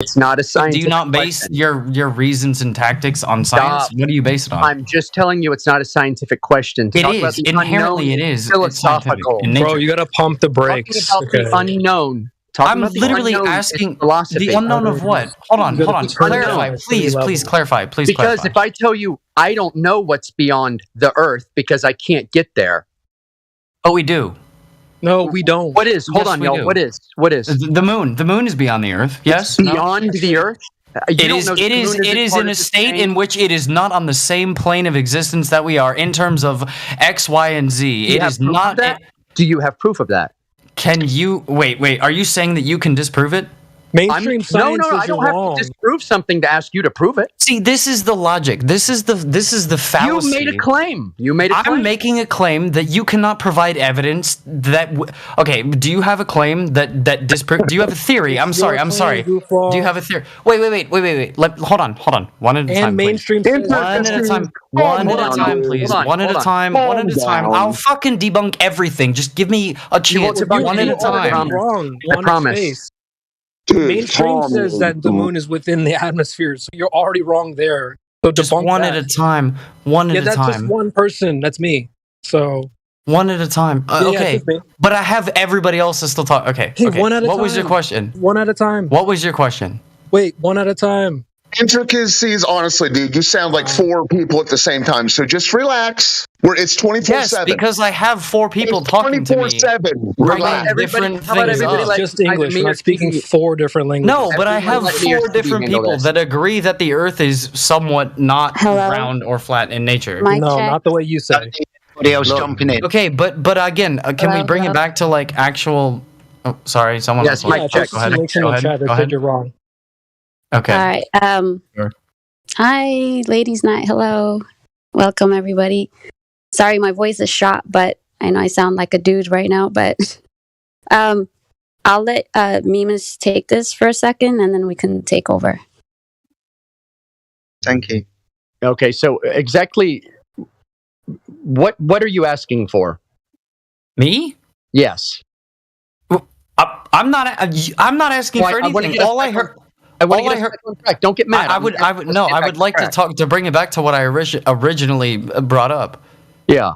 It's not a So scientific do you not base question. your reasons and tactics on science? Stop. What do you base it on? I'm just telling you it's not a scientific question. To It talk about is. the Inherently unknown it is is. It's scientific philosophical. in nature. Bro, you gotta pump the Talking brakes. about Okay. the unknown. Talking I'm about the literally unknown is asking philosophy. the unknown of what? Hold on, You hold gotta on. turn it Clarify, down to please, the please level. clarify, please Because clarify. if I tell you I don't know what's beyond the earth because I can't get there. Oh, we do. No, we don't. What is? Hold Yes, on, we y'all. do. What is? What is? The moon. The moon is beyond the earth. Yes. No? Beyond the earth? It is. It is. It is in a state in which it is not on the same plane of existence that we are in terms of X, Y, and Z. It is not. Do you have proof of that? Can you wait? Wait. Are you saying that you can disprove it? Mainstream science No, I is don't wrong. have to disprove something to ask you to prove it. See, this is the logic. This is the fallacy. You made a claim. You made a claim. I'm making a claim that you cannot provide evidence that. Okay, do you have a claim that disprove? Do you have a theory? I'm sorry. Do you have a theory? Wait. Hold on. One at a time. And mainstream please. science. One at a time. One at a time, please. One at a time. One at a time. I'll fucking debunk everything. Just give me a chance. One at a time. Wrong. I promise. Mainstream says that the moon is within the atmosphere, so you're already wrong there. So Just debunk one that. at a time. One at a that's time. just one person. That's me. So one at a time. Yeah, Okay, it's me. but I have everybody else to still talk. Okay. Hey, okay. one at a What was your time. question? One at a time. What was your question? Wait, one at a time. Intricacies, honestly, dude, you sound like four people at the same time. So just relax. It's 24/7. Yes, because I have four people talking to me. 24/7. Bringing Relax. different how about things everybody up. like- Just English. me We're or not speaking TV. 4 different languages. No, but I have Everyone let me or 4 Stevie different handle people this. that agree that the Earth is somewhat not Hello? round or flat in nature. Mic No, check. not the way you say. Anybody else jumping in? Okay, but again, can we Hello, bring it hello? back to like actual? Oh, sorry, someone Yes, else. mic wants- check. Just Go ahead. links in Go the ahead. chat that Go said ahead. you're wrong. Okay. All right. Sure. Hi, ladies' night. Hello. Welcome, everybody. Sorry, my voice is shot, but I know I sound like a dude right now. But I'll let Mimas take this for a second, and then we can take over. Thank you. Okay, so exactly what are you asking for? Me? Yes. I'm not asking Well, for I wanna anything. get a All I second- heard. I want All to I get heard- a track. Don't get mad. I would like to talk to bring it back to what I originally brought up. Yeah.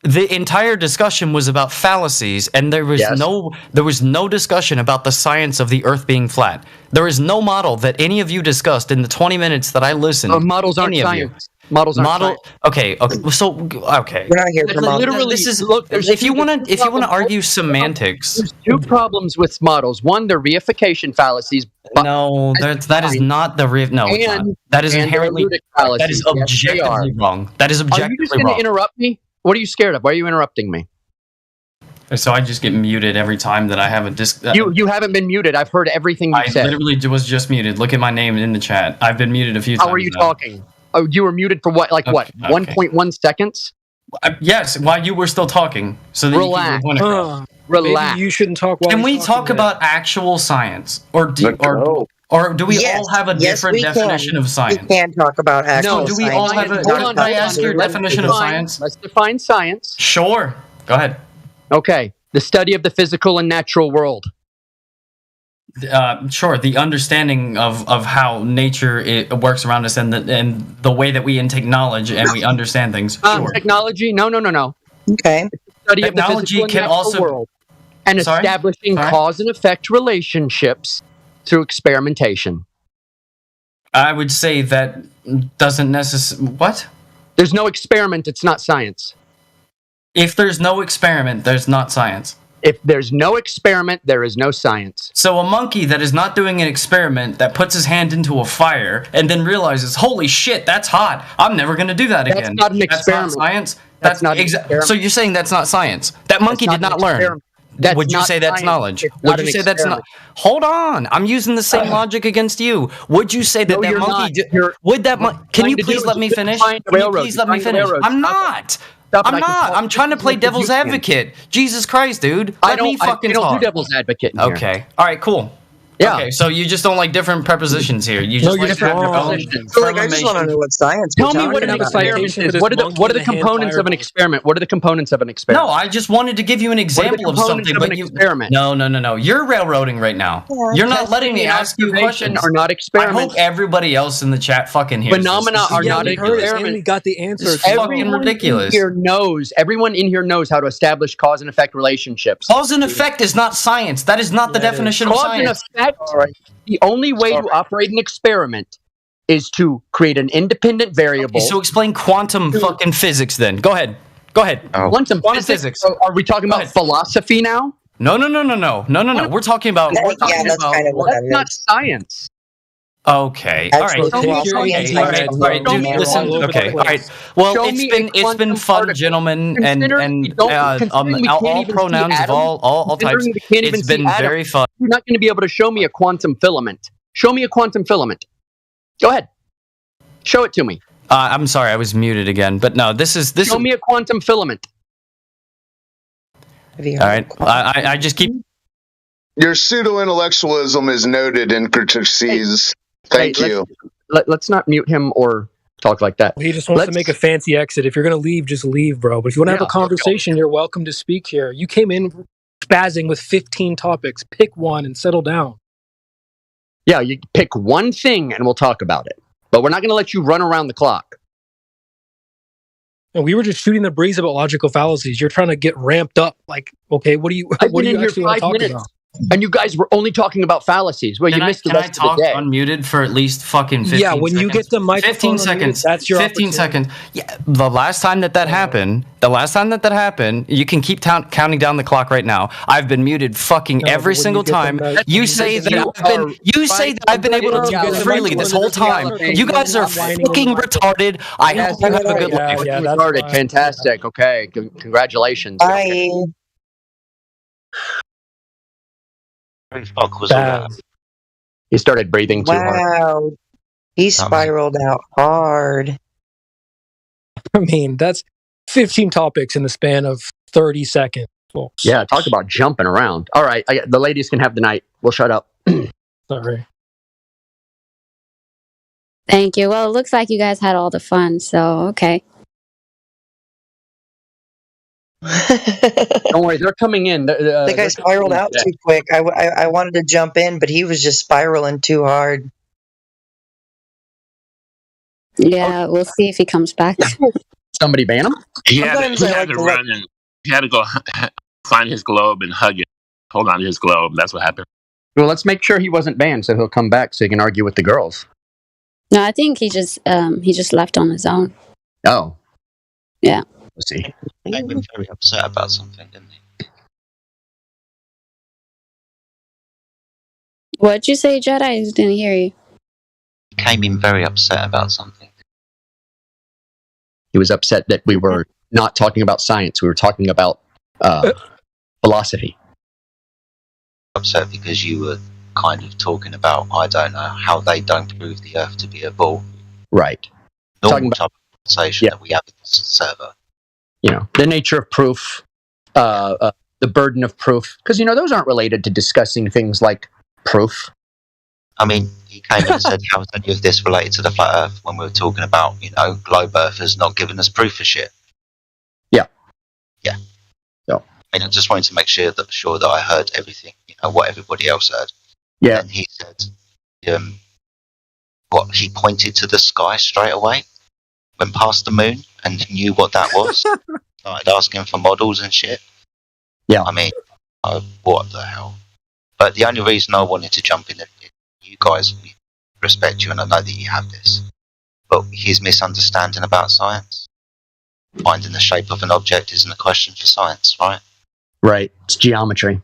The entire discussion was about fallacies, and there was Yes. no discussion about the science of the Earth being flat. There is no model that any of you discussed in the 20 minutes that I listened. Models aren't any of you. science. Models aren't science. Okay. So okay. We're not here for models. Literally, This is look, there's if you two want to problems. argue semantics. There's two problems with models. One, they're reification fallacies. No, that is not the no. It's not. That is and inherently they're fallacies. that is Yes, they objectively are. wrong. That is Are you just objectively going to wrong. interrupt me? What are you scared of? Why are you interrupting me? So I just get muted every time that I have a disc. You haven't been muted. I've heard everything you I said. literally was just muted. Look at my name in the chat. I've been muted a few times. How are you now. talking? Oh, you were muted for what? Like what? Okay. 1.1 seconds? Yes, while you were still talking. So that Relax. you keep your point across. Relax. Maybe you shouldn't talk while Can he's we talking talk then. about actual science, or do we Yes, all have a yes, different we can. definition of We science? can talk about actual No, do we science. all have a? Hold on, Can I hold ask on. your Let's definition of define- science? Let's define science. Sure. Go ahead. Okay. The study of the physical and natural world. Sure. The understanding of how nature works around us, and the way that we intake knowledge and we understand things. Sure. Technology? No. Okay. Study Technology of the physical and can natural also- world. And Sorry? establishing Sorry? cause and effect relationships through experimentation. I would say that doesn't necessarily. What? There's no experiment, it's not science. If there's no experiment, there's not science. If there's no experiment, there is no science. So a monkey that is not doing an experiment, that puts his hand into a fire and then realizes, holy shit, that's hot. I'm never going to do that That's again. not an That's experiment. not science. That's not an experiment. So you're saying that's not science? That monkey That's did not an learn. experiment. That's Would you not say that's science. knowledge? It's Would not you an say that's not? experiment. Hold on, I'm using the same logic against you. Would you say that No, that you're monkey? not. You're- Would that monkey? Can trying you to do please is let me just finish? find the Can you railroad. please let me Find the finish? railroad. I'm Stop it. not. Stop it. I'm I can not. talk I'm trying to as play much as you devil's can. advocate. Jesus Christ, dude. I Let me don't fucking I don't talk. do devil's advocate in here. Okay. All right. Cool. Yeah. Okay, so you just don't like different prepositions here. You just you're like just to have your wrong. own So, like, I just want to know what science. Tell we're me what talking an about. experiment Citation for is. this What are the monkey what are the in the hand components of an fireball. experiment? What are the components of an No, experiment? I just wanted to give you an What are the example of components something, of but an you. experiment? No. You're railroading right now. You're not letting me Testing and ask you observation questions. are not I experiments. hope evereverybody else in the chat fucking hears Phenomena this. This are is Yeah, not we heard it, ridiculous. and we got the answer. It's It's wrong. fucking Everyone ridiculous. Everyone in here knows how to establish cause and effect relationships. Cause and effect is not science. That is not the Yeah, it is. definition of Cause and science. effect. The only way to operate an experiment is to create an independent variable. Okay, so explain quantum fucking physics then. Go ahead. Quantum physics. Are we talking Go about ahead. philosophy now? No. We're talking about. That's kind of what That's I not meant. science. Okay. All Actually, right. Take your Okay. AT All right. meds, All right. bro. Dude, You're listen. all over Okay. the All right. place. Well, Show it's me been a quantum fun, particle. gentlemen, Considering we don't- considering we can't all even see pronouns of atoms, all types. considering we can't even It's see been atoms. very fun. You're not going to be able to show me a quantum filament. Show me a quantum filament. Go ahead. Show it to me. I'm sorry, I was muted again, but no, this is. Show me a quantum filament. Have you All heard right. of I just keep. Your pseudo-intellectualism is noted in critiques. Thank Hey, you. Let's not mute him or talk like that. He just wants to make a fancy exit. If you're going to leave, just leave, bro. But if you want to have a conversation, you're welcome to speak here. You came in spazzing with 15 topics. Pick one and settle down. Yeah, you pick one thing and we'll talk about it. But we're not going to let you run around the clock. And we were just shooting the breeze about logical fallacies. You're trying to get ramped up. Like, okay, what do you I've what been do in you here actually want to 5 talk minutes, about? and you guys were only talking about fallacies. Well, you missed the Can I rest talk of the day. unmuted for at least fucking 15 Yeah, when seconds? you get the microphone 15 unmuted, seconds. that's your 15 opportunity. seconds. Yeah, the last time that happened, you can keep counting down the clock right now. I've been muted fucking No, every but when single you get the time. mic- You say that You I've been able to You get talk the freely this microphone whole and time. there's You guys are not whining on fucking the microphone. retarded. I hope you have a good Yeah, life. yeah, that's Retarded. fine. Fantastic. Okay. Congratulations. Bye. Fuck was all Bad. that? He started breathing too hard. Wow. He spiraled out hard. I mean, that's 15 topics in the span of 30 seconds, folks. Yeah, talk about jumping around. All right, the ladies can have the night. We'll shut up. Sorry. Thank you. Well, it looks like you guys had all the fun, so okay. Don't worry, they're coming in. The guy spiraled out too quick. I wanted to jump in, but he was just spiraling too hard. Yeah, we'll see if he comes back. Somebody ban him? He had Sometimes to I like to look- run and he had to go find his globe and hug it. Hold on to his globe. That's what happened. Well, let's make sure he wasn't banned, so he'll come back so he can argue with the girls. No, I think he just left on his own. Oh. Yeah. Let's see. They've been very upset about something, didn't they? What'd you say, Jedi? I didn't hear you. He came in very upset about something. He was upset that we were not talking about science. We were talking about philosophy. Upset because you were kind of talking about, I don't know, how they don't prove the Earth to be a ball. Right. Normal type of conversation that we have in this server. You know, the nature of proof, the burden of proof. Because, you know, those aren't related to discussing things like proof. I mean, he came in and said, how is any of this related to the flat Earth when we were talking about, you know, globe earthers not giving us proof for shit? Yeah. Yeah. So. I mean, I just wanted to make sure that I heard everything, you know, what everybody else heard. Yeah. And he said, he pointed to the sky straight away, went past the moon and knew what that was. Started asking for models and shit. Yeah. I mean, what the hell? But the only reason I wanted to jump in, you guys respect you and I know that you have this, but his misunderstanding about science, finding the shape of an object isn't a question for science, right? Right. It's geometry.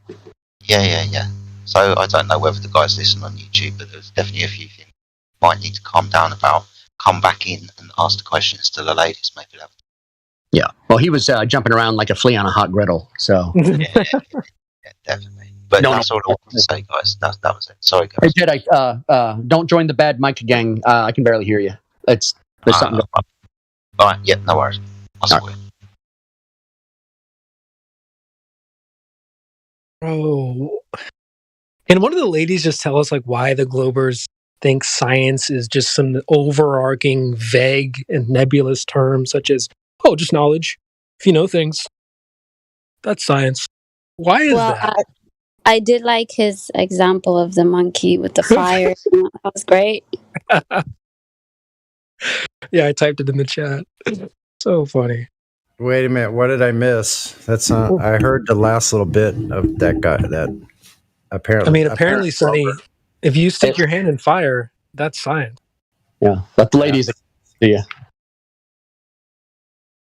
Yeah. So I don't know whether the guys listen on YouTube, but there's definitely a few things you might need to calm down about. Come back in and ask the questions to the ladies, maybe. Yeah. Well, he was jumping around like a flea on a hot griddle. So. Yeah, definitely. But that's all I wanted to say, guys. That was it. Sorry, guys. Hey, Jedi, don't join the bad mic gang. I can barely hear you. There's something. All right. Yeah, no worries. I'll sort it. Bro, Can one of the ladies just tell us like why the Globers think science is just some overarching, vague, and nebulous term such as, oh, just knowledge. If you know things, that's science. Why is Well, that? I did like his example of the monkey with the fire. That was great. Yeah, I typed it in the chat. So funny. Wait a minute, what did I miss? That's not. I heard the last little bit of that guy. That Apparently, Sonny, if you stick your hand in fire, that's science. Yeah, let the ladies see you.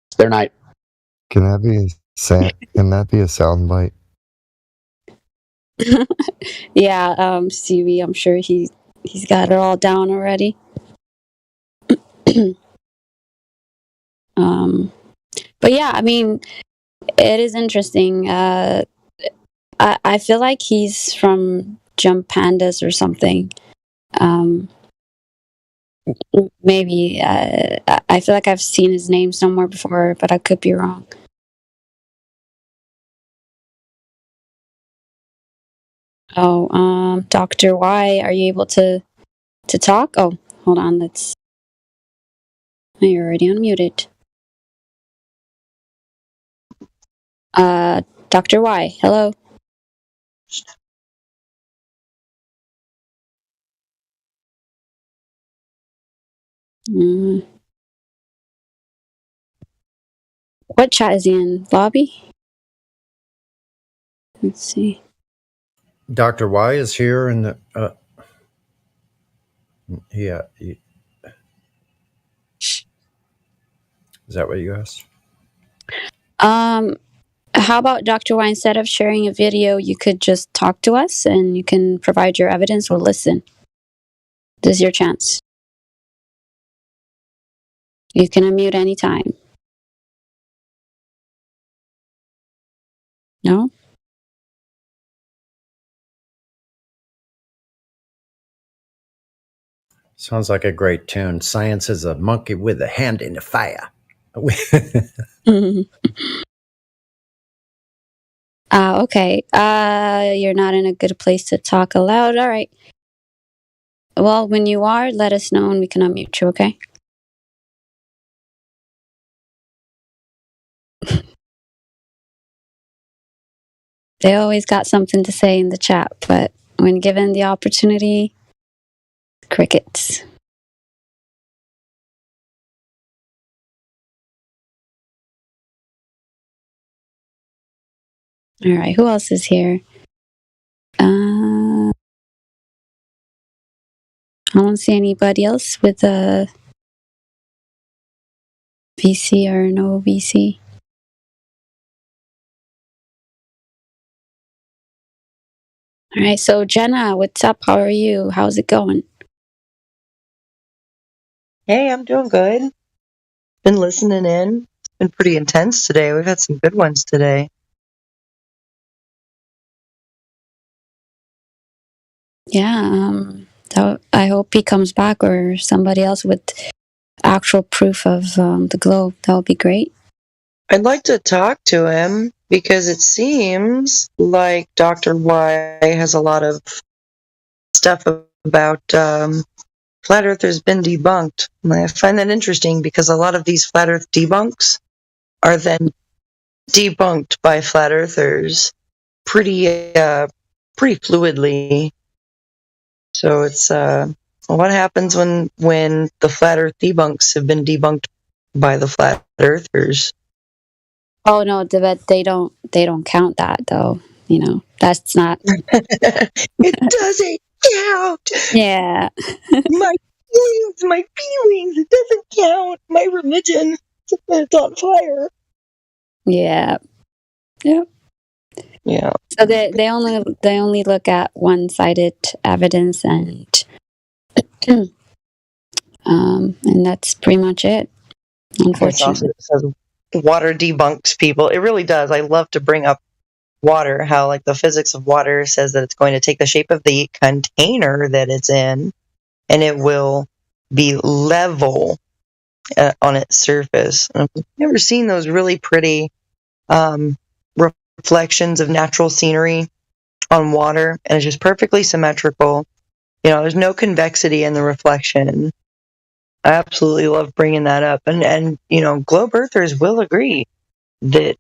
It's their night. Can that be a soundbite? Yeah, CV, I'm sure he's got it all down already. But yeah, I mean, it is interesting. I feel like he's from Jump Pandas or something. Maybe I feel like I've seen his name somewhere before, but I could be wrong. Oh, Dr. Y, are you able to talk? Oh, hold on, you're already unmuted. Dr. Y, hello. What chat is he in? Lobby? Let's see. Dr. Y is here, and yeah. Is that what you asked? How about Dr. Y, instead of sharing a video, you could just talk to us and you can provide your evidence. We'll listen. This is your chance. You can unmute anytime. No? Sounds like a great tune. Science is a monkey with a hand in the fire. Okay. You're not in a good place to talk aloud. All right. Well, when you are, let us know and we can unmute you, okay? They always got something to say in the chat, but when given the opportunity, crickets. All right, who else is here? I don't see anybody else with a VC or no VC. All right, so Jenna, what's up? How are you? How's it going? Hey, I'm doing good. Been listening in. It's been pretty intense today. We've had some good ones today. Yeah, I hope he comes back or somebody else with actual proof of the globe. That would be great. I'd like to talk to him because it seems like Dr. Y has a lot of stuff about Flat Earth has been debunked. And I find that interesting because a lot of these Flat Earth debunks are then debunked by Flat Earthers pretty fluidly. So it's what happens when the Flat Earth debunks have been debunked by the Flat Earthers? Oh no, but they don't count that though. You know, that's not. It doesn't count. Yeah. my feelings. It doesn't count. My religion. It's on fire. Yeah. Yep. Yeah. So they only look at one-sided evidence and and that's pretty much it. Unfortunately, It says water debunks people. It really does. I love to bring up water. How like the physics of water says that it's going to take the shape of the container that it's in, and it will be level on its surface. I've never seen those really pretty reflections of natural scenery on water, and it's just perfectly symmetrical. There's no convexity in the reflection. I absolutely love bringing that up, and globe earthers will agree that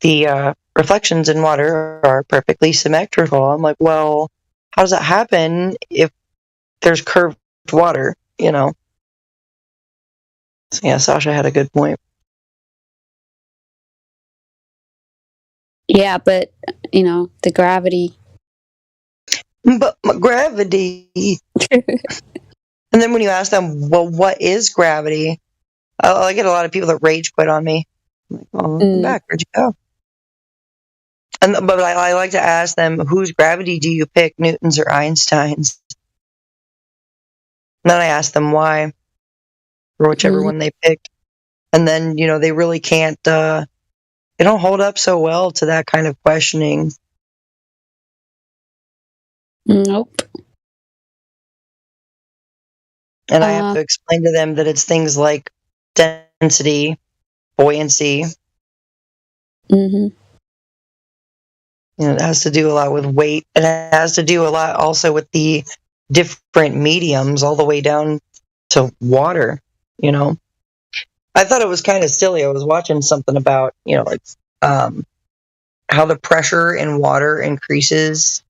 the reflections in water are perfectly symmetrical. I'm like, well, how does that happen if there's curved water? So yeah, Sasha had a good point. Yeah, but the gravity. But gravity. And then when you ask them, well, what is gravity? I get a lot of people that rage quit on me. I'm like, oh, come back. Where'd you go? But I like to ask them, whose gravity do you pick, Newton's or Einstein's? And then I ask them why, or whichever one they picked. And then, they really can't, they don't hold up so well to that kind of questioning. Nope. And I have to explain to them that it's things like density, buoyancy. Mm-hmm. It has to do a lot with weight. It has to do a lot also with the different mediums, all the way down to water. I thought it was kind of silly. I was watching something about, how the pressure in water increases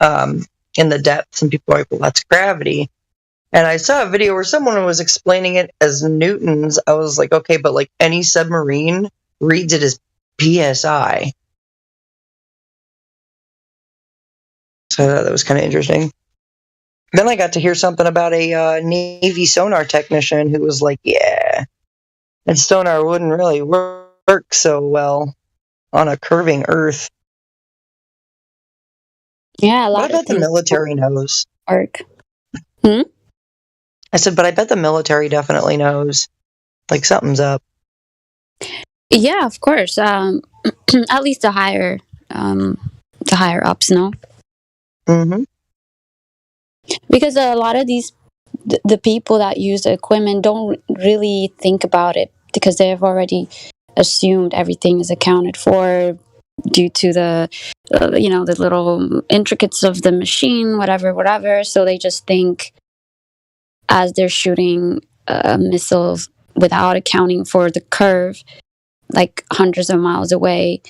in the depths, and people are like, well, that's gravity. And I saw a video where someone was explaining it as Newtons. I was like, okay, but like any submarine reads it as PSI. So that was kind of interesting. Then I got to hear something about a Navy sonar technician who was like, yeah, that sonar wouldn't really work so well on a curving Earth. Yeah, a lot I bet the military knows. Work. I said, but I bet the military definitely knows. Like something's up. Yeah, of course. At least the higher ups know. Mm-hmm. Because a lot of the people that use the equipment don't really think about it, because they have already assumed everything is accounted for due to the the little intricacies of the machine, whatever. So they just think, as they're shooting missiles without accounting for the curve, like hundreds of miles away,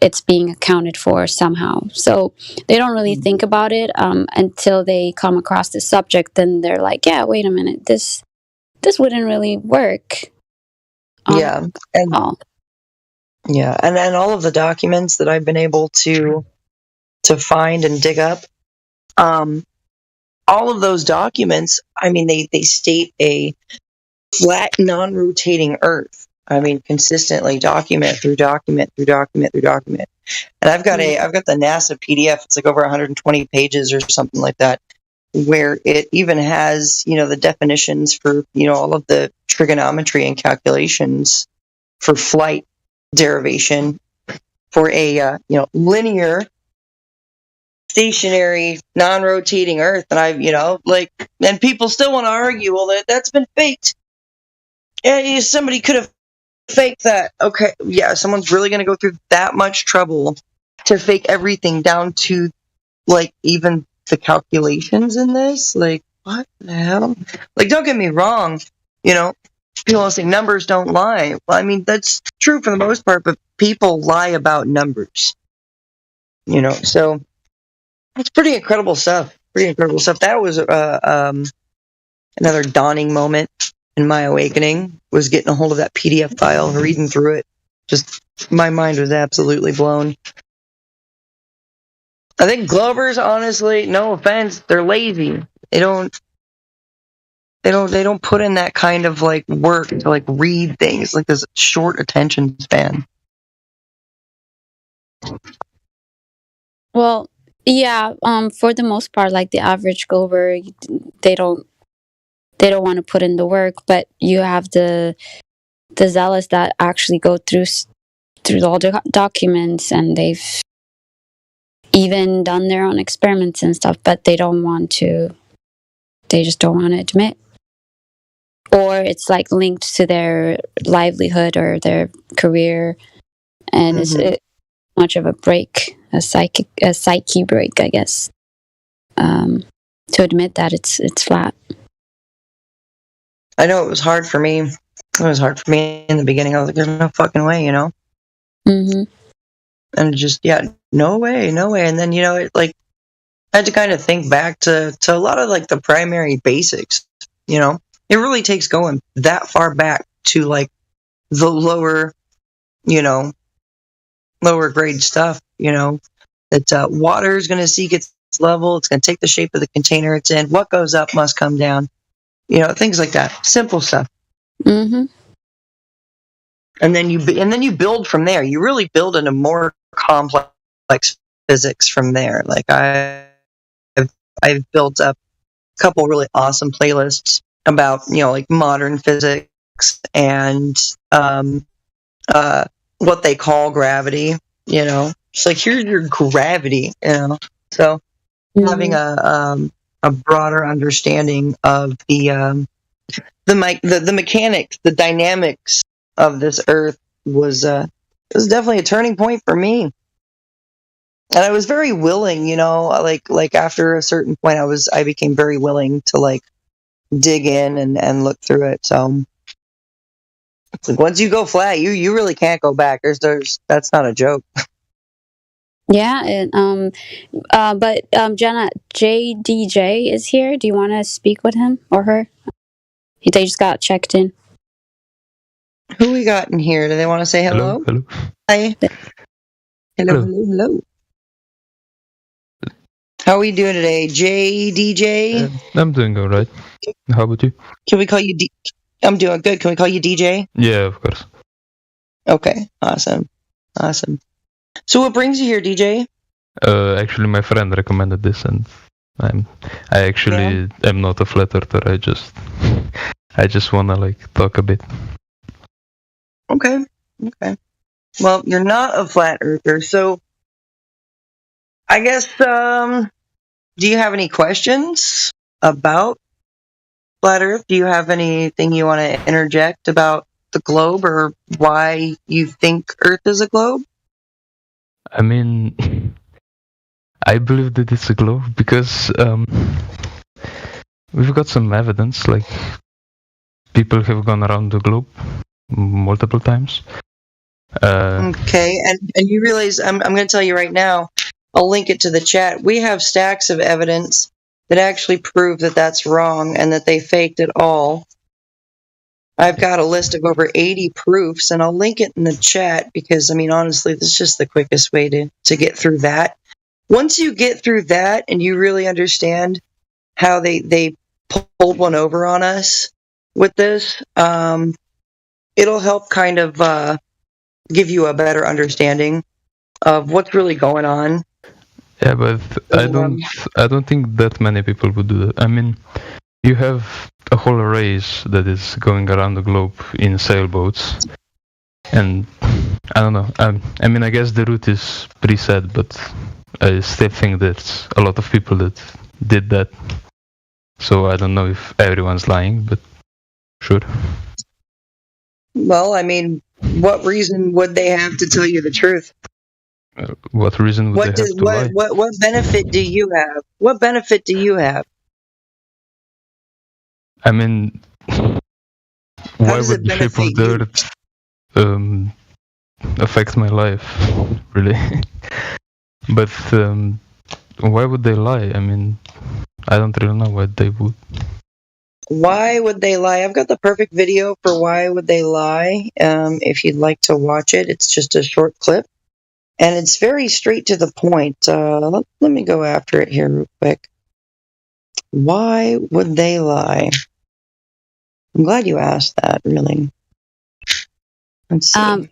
it's being accounted for somehow. So they don't really think about it until they come across the subject. Then they're like, yeah, wait a minute, this wouldn't really work. Yeah. And all of the documents that I've been able to find and dig up, all of those documents, I mean, they state a flat, non-rotating Earth. I mean, consistently document through document through document through document. And I've got the NASA PDF. It's like over 120 pages or something like that, where it even has, the definitions for, all of the trigonometry and calculations for flight derivation for a, linear, stationary, non-rotating Earth. And and people still want to argue, well, that's been faked. Yeah, somebody could have faked that. Okay, yeah, someone's really going to go through that much trouble to fake everything down to, like, even the calculations in this? Like, what the hell? Like, don't get me wrong, people say numbers don't lie. Well, I mean, that's true for the most part, but people lie about numbers. So it's pretty incredible stuff. That was another dawning moment in my awakening, was getting a hold of that PDF file and reading through it. Just, my mind was absolutely blown. I think Glovers, honestly, no offense, they're lazy. They don't put in that kind of like work to like read things, like this short attention span. Well, yeah, for the most part, like the average Glover, they don't want to put in the work, but you have the zealous that actually go through all the documents, and they've even done their own experiments and stuff, but they just don't want to admit, or it's like linked to their livelihood or their career, and it's much of a break, a psyche break, I guess, to admit that it's flat. I know it was hard for me. It was hard for me in the beginning. I was like, "There's no fucking way," Mm-hmm. And just no way. And then it like I had to kind of think back to a lot of like the primary basics. It really takes going that far back to like the lower grade stuff. That water is going to seek its level. It's going to take the shape of the container it's in. What goes up must come down. Things like that. Simple stuff. Mm-hmm. And then you build from there. You really build into more complex physics from there. Like I've built up a couple really awesome playlists about like modern physics and what they call gravity. It's like here's your gravity. So having a broader understanding of the mechanics, the dynamics of this earth was definitely a turning point for me. And I was very willing, like after a certain point I became very willing to like dig in and look through it. So it's like once you go flat, you really can't go back. There's that's not a joke. Yeah, and but Jenna, JDJ is here. Do you want to speak with him or her? They just got checked in. Who we got in here? Do they want to say hello? Hello. Hi. Hello. How are we doing today, JDJ? I'm doing all right. How about you? Can we call you I'm doing good. Can we call you DJ? Yeah, of course. Okay, awesome. So what brings you here, DJ? Actually, my friend recommended this, and I actually am not a flat earther. I just wanna like talk a bit. Okay. Well, you're not a flat earther, so I guess do you have any questions about flat Earth? Do you have anything you want to interject about the globe or why you think Earth is a globe? I mean, I believe that it's a globe because we've got some evidence, like people have gone around the globe multiple times. Okay, and you realize I'm going to tell you right now, I'll link it to the chat. We have stacks of evidence that actually prove that that's wrong and that they faked it all. I've got a list of over 80 proofs, and I'll link it in the chat because, I mean, honestly, this is just the quickest way to get through that. Once you get through that and you really understand how they pulled one over on us with this, it'll help kind of give you a better understanding of what's really going on. Yeah, but I don't think that many people would do that. I mean, you have a whole race that is going around the globe in sailboats, and I don't know. I mean, I guess the route is pretty sad, but I still think there's a lot of people that did that. So I don't know if everyone's lying, but sure. Well, I mean, what reason would they have to tell you the truth? What reason would they have to lie? What benefit do you have? What benefit do you have? I mean, why would the shape of the Earth affect my life, really? But why would they lie? I mean, I don't really know why they would. Why would they lie? I've got the perfect video for why would they lie. If you'd like to watch it, it's just a short clip. And it's very straight to the point. Let me go after it here real quick. Why would they lie? I'm glad you asked that, really. Let's see.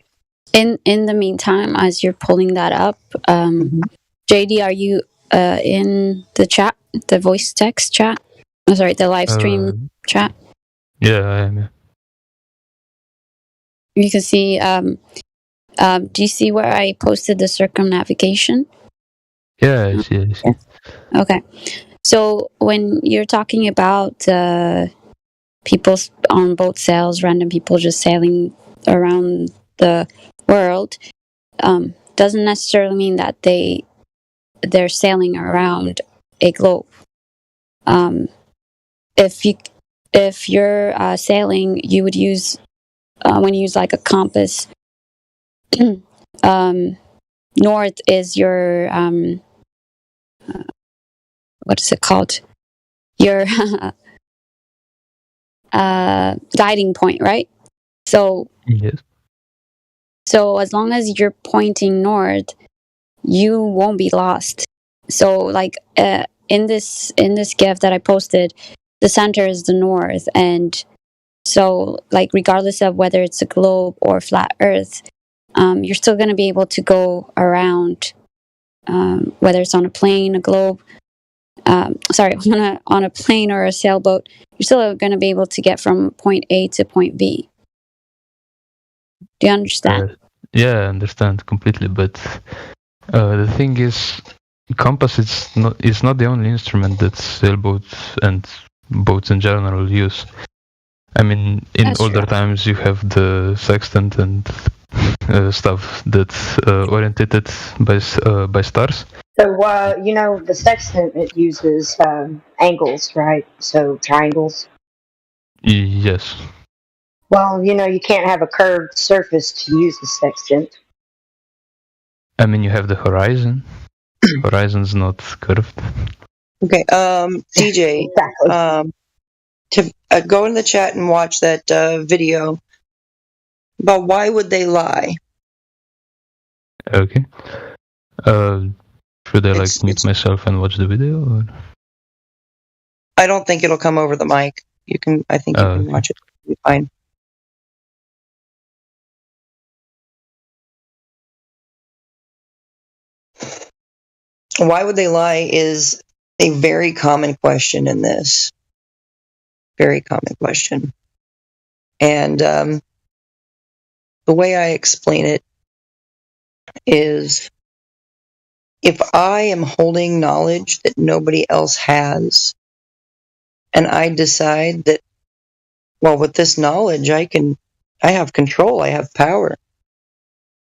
In the meantime, as you're pulling that up, JD, are you in the chat, the voice text chat? Oh, sorry, the live stream chat? Yeah, I am. Yeah. You can see, do you see where I posted the circumnavigation? Yeah, I see. Okay. So when you're talking about people on boat sails, random people just sailing around the world, doesn't necessarily mean that they're sailing around a globe. If you're sailing, you would use when you use like a compass. North is your what is it called? Your guiding point, right? So Yes. so as long as you're pointing north, you won't be lost. So like in this GIF that I posted, the center is the north, and so like regardless of whether it's a globe or flat Earth, you're still going to be able to go around, whether it's on a plane, a globe. Sorry, on a plane or a sailboat, you're still going to be able to get from point A to point B. Do you understand? Yeah, I understand completely. But the thing is, compass is not the only instrument that sailboats and boats in general use. I mean, in That's older true. times you have the sextant and stuff that's oriented by stars. So, the sextant, it uses angles, right? So, triangles. Yes. Well, you can't have a curved surface to use the sextant. I mean, you have the horizon. Horizon's not curved. Okay, DJ, Exactly. to go in the chat and watch that video about why would they lie. Okay. Should I mute myself and watch the video? Or? I don't think it'll come over the mic. I think you can watch it. It'll be fine. Why would they lie is a very common question in this. Very common question. And the way I explain it is, if I am holding knowledge that nobody else has, and I decide that, well, with this knowledge, I have control, I have power.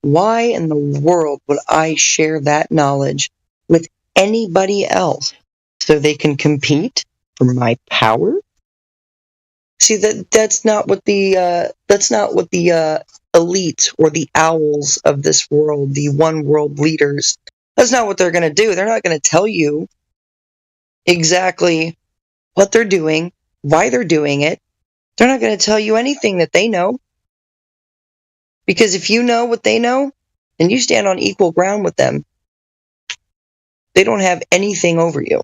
Why in the world would I share that knowledge with anybody else so they can compete for my power? See, that's not what the elite or the owls of this world, the one world leaders, that's not what they're going to do. They're not going to tell you exactly what they're doing, why they're doing it. They're not going to tell you anything that they know. Because if you know what they know, and you stand on equal ground with them, they don't have anything over you.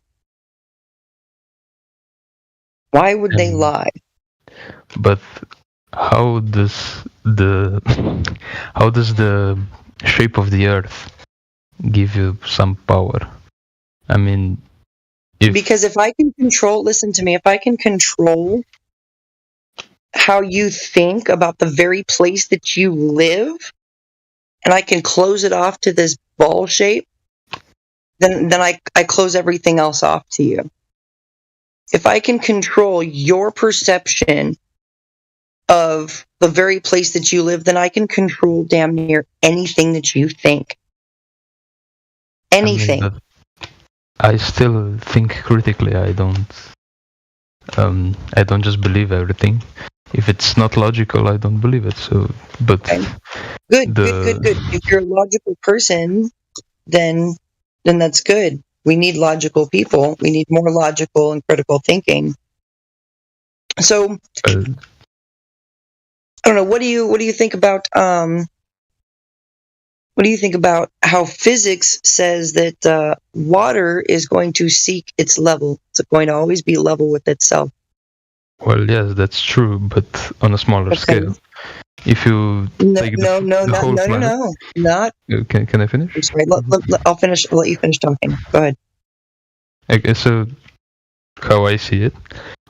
Why would they lie? But how does the shape of the Earth give you some power? I mean, because if I can control, listen to me, if I can control how you think about the very place that you live, and I can close it off to this ball shape, then I close everything else off to you. If I can control your perception of the very place that you live, then I can control damn near anything that you think. Anything. I still think critically. I don't just believe everything. If it's not logical, I don't believe it. So, but okay. Good. If you're a logical person, then that's good. We need logical people. We need more logical and critical thinking. So, I don't know. What do you think about how physics says that water is going to seek its level? It's going to always be level with itself. Well, yes, that's true, but on a smaller scale. If you take the whole planet, not. Can I finish? I'm sorry. I'll finish. I'll let you finish talking. Go ahead. Okay, so how I see it,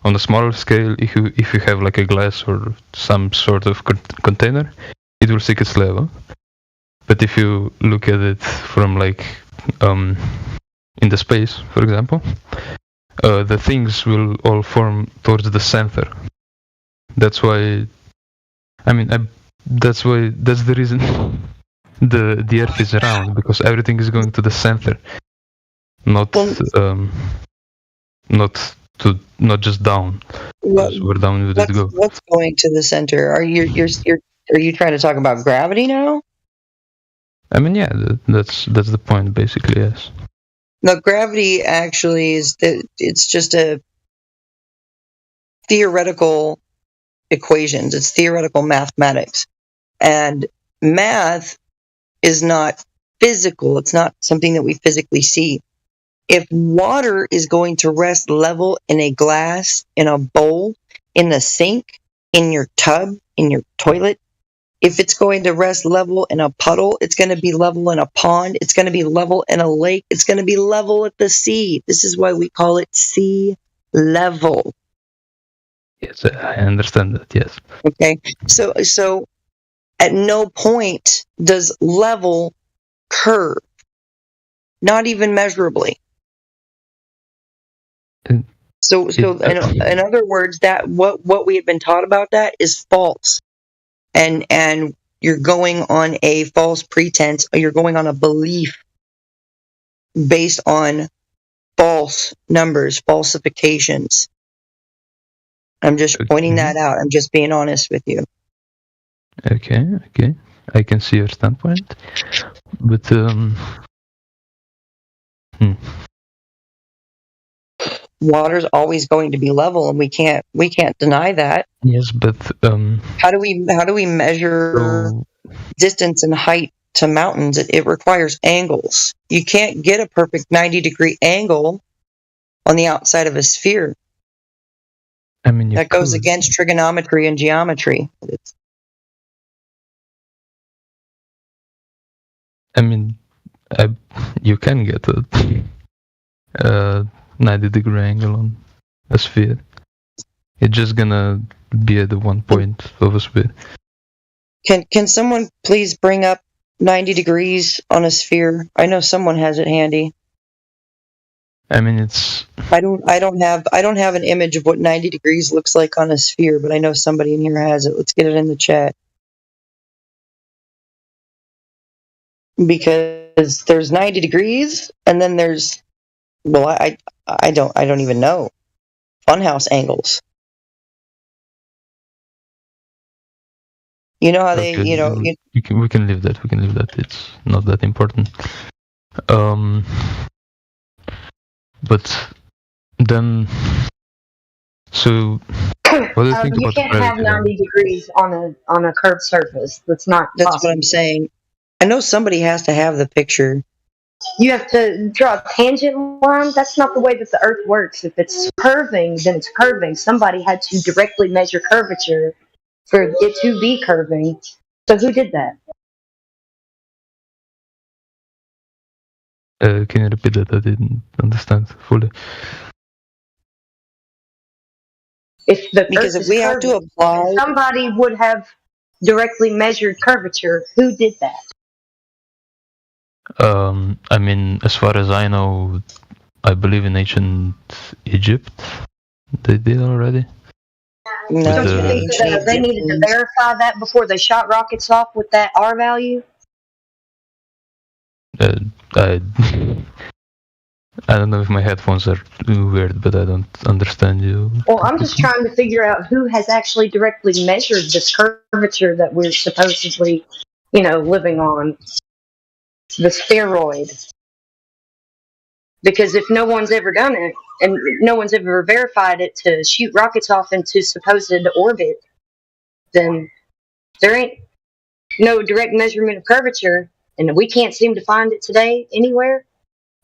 on a smaller scale, if you have like a glass or some sort of container, it will seek its level. But if you look at it from in the space, for example, the things will all form towards the center. That's why. I mean, that's the reason. the Earth is round because everything is going to the center, not just down. We're down with it go. What's going to the center? Are you trying to talk about gravity now? I mean, yeah, that's the point, basically. Yes. No, gravity actually it's just a theoretical equations. It's theoretical mathematics, and math is not physical. It's not something that we physically see. If water is going to rest level in a glass, in a bowl, in the sink, in your tub, in your toilet, if it's going to rest level in a puddle, it's going to be level in a pond, it's going to be level in a lake, it's going to be level at the sea. This is why we call it sea level. Yes, I understand that, yes. Okay, so at no point does level curve, not even measurably. So in other words, that what we had been taught about that is false, and you're going on a false pretense, or you're going on a belief based on false numbers, falsifications. I'm just pointing that out. I'm just being honest with you. Okay, I can see your standpoint, but Water's always going to be level, and we can't deny that. Yes, but how do we measure distance and height to mountains? It requires angles. You can't get a perfect 90-degree angle on the outside of a sphere. I mean, that goes against trigonometry and geometry. I mean, you can get a 90-degree angle on a sphere. It's just gonna be at the one point of a sphere. Can someone please bring up 90 degrees on a sphere? I know someone has it handy. I mean, it's. I don't have an image of what 90 degrees looks like on a sphere, but I know somebody in here has it. Let's get it in the chat. Because there's 90 degrees, and then there's, well, I don't even know. Funhouse angles. You know how they, Okay, we can leave that. We can leave that. It's not that important. But then, so what do you think you about can't have 90 degrees on a curved surface. That's That's possible. what I'm saying. I know somebody has to have the picture. You have to draw a tangent line. That's not the way that the Earth works. If it's curving, then it's curving. Somebody had to directly measure curvature for it to be curving. So who did that? Can you repeat that? I didn't understand fully. Because if we have to apply, somebody would have directly measured curvature. Who did that? I mean, as far as I know, I believe in ancient Egypt, they did already. Don't you think that they needed to verify that before they shot rockets off with that R value? I don't know if my headphones are weird, but I don't understand you. Well, I'm just trying to figure out who has actually directly measured this curvature that we're supposedly, living on. The spheroid. Because if no one's ever done it, and no one's ever verified it to shoot rockets off into supposed orbit, then there ain't no direct measurement of curvature, and we can't seem to find it today anywhere,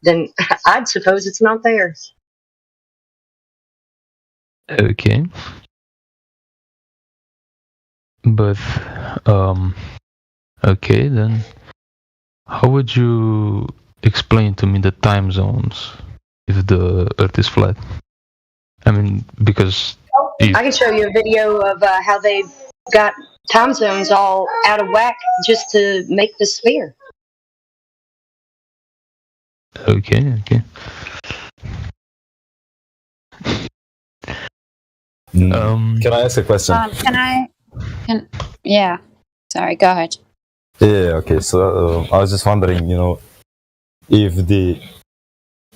then I'd suppose it's not there. Okay. But, okay, then how would you explain to me the time zones if the Earth is flat? I mean, because... I can show you a video of how they've got time zones all out of whack just to make the sphere. Okay. Can I ask a question? Yeah. Sorry, go ahead. Yeah, okay. So I was just wondering, if the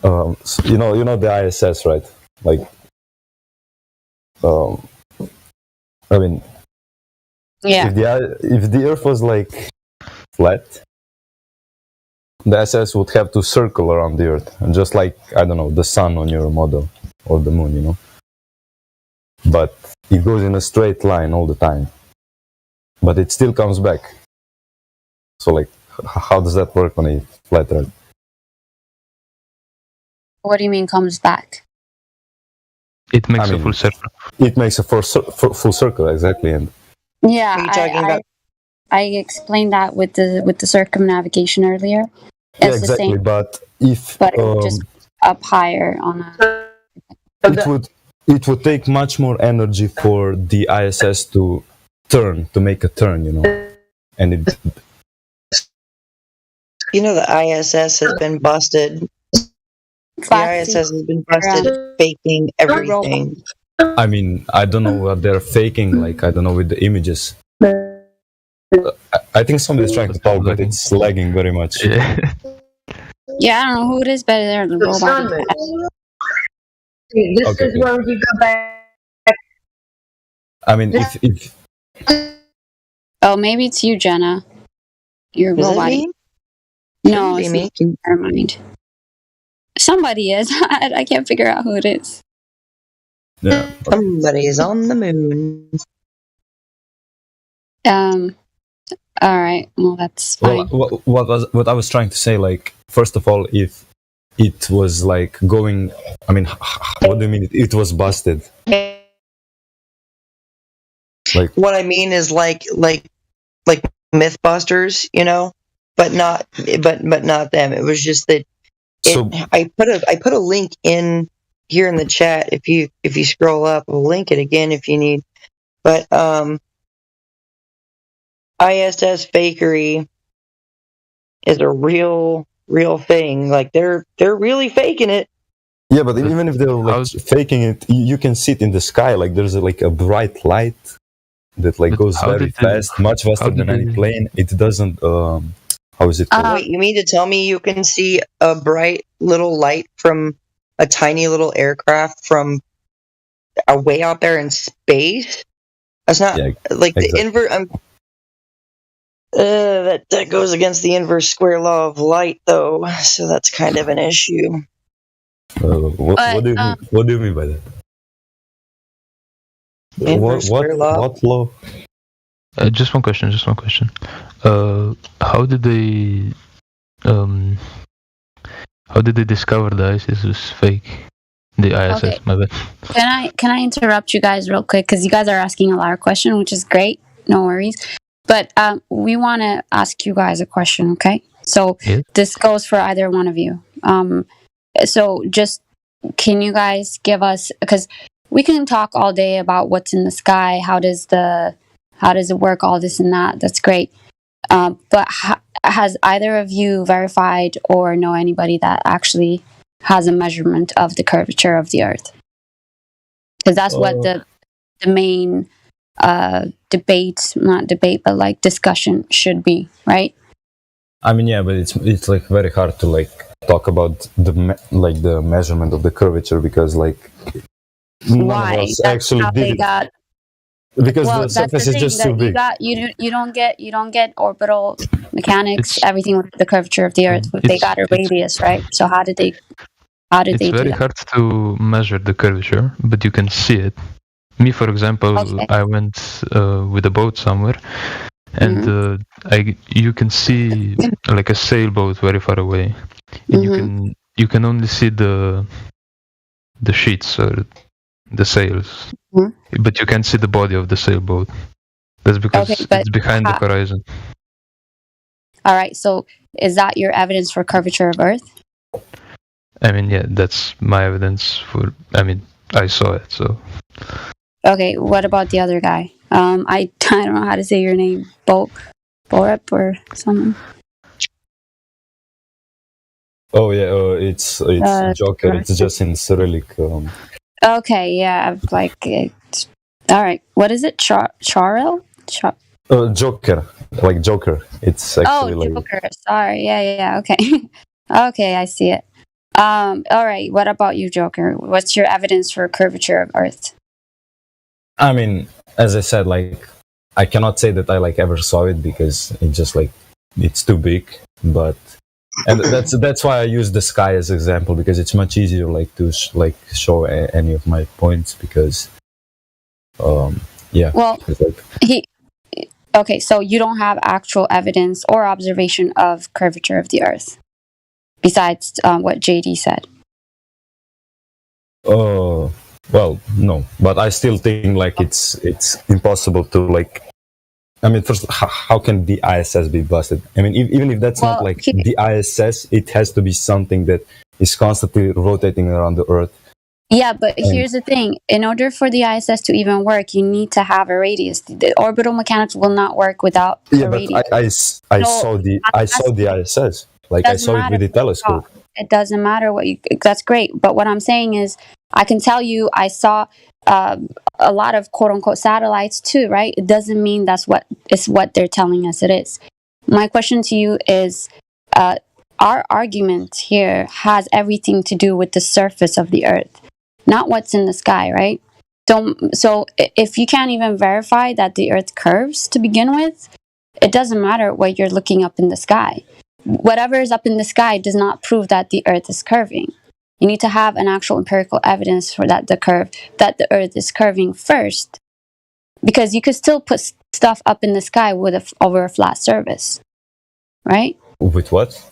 the ISS, right? Like, I mean, Yeah. if the Earth was like flat, the ISS would have to circle around the Earth, and just like, I don't know, the sun on your model or the moon, but it goes in a straight line all the time, but it still comes back. So, like, how does that work on a flat Earth? What do you mean comes back? It makes a full circle. It makes a full circle, exactly. And Yeah, Are you talking about? I explained that with the circumnavigation earlier. yeah, It's the exactly. same, But if but it just up higher on a. it would take much more energy for the ISS to make a turn, and it. The ISS has been busted. The ISS has been busted faking everything. I mean, I don't know what they're faking. Like, I don't know with the images. I think somebody's trying to talk, but it's lagging very much. Yeah, I don't know who it is, but they're the robot. This Okay, is where you go back. I mean, if Oh, maybe it's you, Jenna. You're Is it robot. me? No, Shouldn't it's be me. not. Never mind. Somebody is. I can't figure out who it is. yeah, Somebody is on the moon. All right. Well, that's fine. well, what I was trying to say, like, first of all, if it was like going, I mean, what do you mean it was busted? Like, What I mean is like Mythbusters, but not them. It was just that so I put a link in here in the chat. If you scroll up, I'll link it again if you need. But ISS fakery is a real thing. Like they're really faking it. yeah, but even if they're like faking it, you can see it in the sky. Like, there's like a bright light that like goes very fast, much faster than any plane. It doesn't. How is it called? Wait, you mean to tell me you can see a bright little light from a tiny little aircraft from way out there in space? That's not like the inverse. That goes against the inverse square law of light, though. So that's kind of an issue. What do you mean by that? Inverse square law. What law? Just one question. How did they discover the ISS was fake? The ISS, Okay. my bad. Can I interrupt you guys real quick because you guys are asking a lot of questions, which is great. No worries. But we want to ask you guys a question, okay? So this goes for either one of you. So just can you guys give us, because we can talk all day about what's in the sky, how does it work, all this and that. That's great. But has either of you verified or know anybody that actually has a measurement of the curvature of the Earth? Because that's what the main discussion should be, right? I mean, yeah, but it's like very hard to like talk about the measurement of the curvature because like none of us actually did it. Because the surface is just too big. You don't get orbital mechanics, everything with the curvature of the Earth. They got a radius, right? So how did they do that? It's very hard to measure the curvature, but you can see it. Me, for example, I went with a boat somewhere, and you can see like a sailboat very far away, and you can only see the sheets or the sails, but you can't see the body of the sailboat. That's because it's behind the horizon. All right. So is that your evidence for curvature of Earth? I mean, yeah, that's my evidence for. I mean, I saw it, so. Okay, what about the other guy? I don't know how to say your name. Borup or something. Oh yeah, it's Joker. It's just in Cyrillic. Okay, yeah, all right. What is it? Charel? Joker, like Joker. It's actually like Joker. Sorry. Yeah. Okay. Okay, I see it. All right. What about you, Joker? What's your evidence for curvature of Earth? I mean, as I said, like I cannot say that I like ever saw it because it's just like it's too big. But and that's why I use the sky as example, because it's much easier like to show any of my points, because yeah. Well, it's like, okay, so you don't have actual evidence or observation of curvature of the Earth, besides what JD said. well, no, but I still think like it's impossible to like. I mean, first, how can the ISS be busted? I mean, even if that's not like the ISS, it has to be something that is constantly rotating around the Earth. Yeah, but here's the thing. In order for the ISS to even work, you need to have a radius. The orbital mechanics will not work without a radius. I saw the ISS. Like I saw it with the telescope. It doesn't matter what you. That's great, but what I'm saying is, I can tell you, I saw a lot of quote unquote satellites too, right? It doesn't mean that's what they're telling us it is. My question to you is, our argument here has everything to do with the surface of the Earth, not what's in the sky, right? So if you can't even verify that the Earth curves to begin with, it doesn't matter what you're looking up in the sky. Whatever is up in the sky does not prove that the Earth is curving. You need to have an actual empirical evidence for that the Earth is curving first, because you could still put stuff up in the sky over a flat surface, right? With what?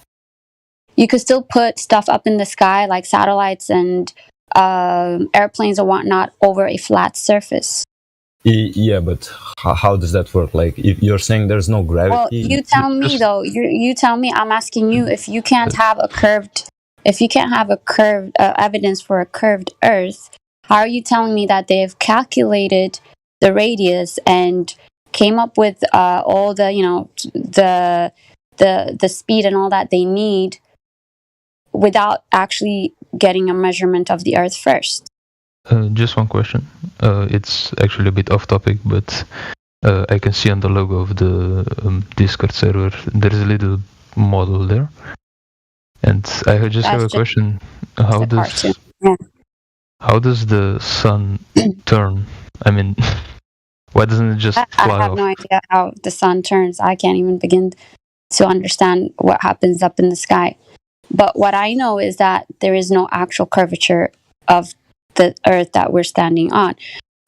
You could still put stuff up in the sky like satellites and airplanes or whatnot over a flat surface. Yeah, but how does that work? Like, if you're saying there's no gravity. Well, you tell me though. You tell me. I'm asking you, if you can't have a curved evidence for a curved Earth, how are you telling me that they've calculated the radius and came up with all the the speed and all that they need without actually getting a measurement of the Earth first? Just one question. It's actually a bit off topic, but I can see on the logo of the Discord server there is a little model there, and I have a question. How does the sun turn? I mean, why doesn't it just fly I have off? no idea how the sun turns. I can't even begin to understand what happens up in the sky. But what I know is that there is no actual curvature of the Earth that we're standing on.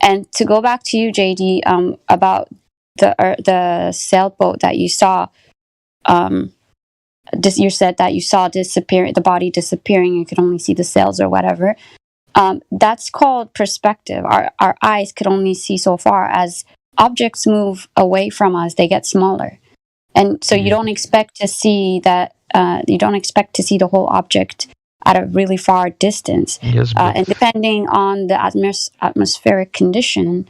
And to go back to you, JD, about the sailboat that you saw, you said that you saw the body disappearing. You could only see the sails or whatever. That's called perspective. Our eyes could only see so far. As objects move away from us, they get smaller, and so you don't expect to see that. You don't expect to see the whole object at a really far distance. Yes, and depending on the atmospheric condition,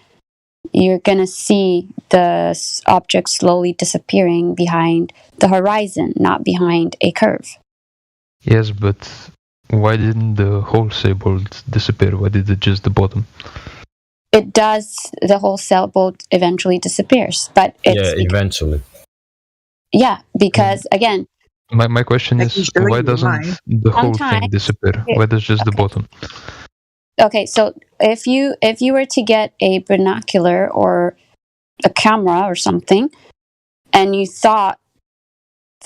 you're going to see the object slowly disappearing behind the horizon, not behind a curve. Yes, but why didn't the whole sailboat disappear? Why did it just the bottom? It does. The whole sailboat eventually disappears, but eventually. Yeah, because again. My question is, why doesn't the whole thing disappear? Why does just the bottom? Okay, so if you were to get a binocular or a camera or something, and you thought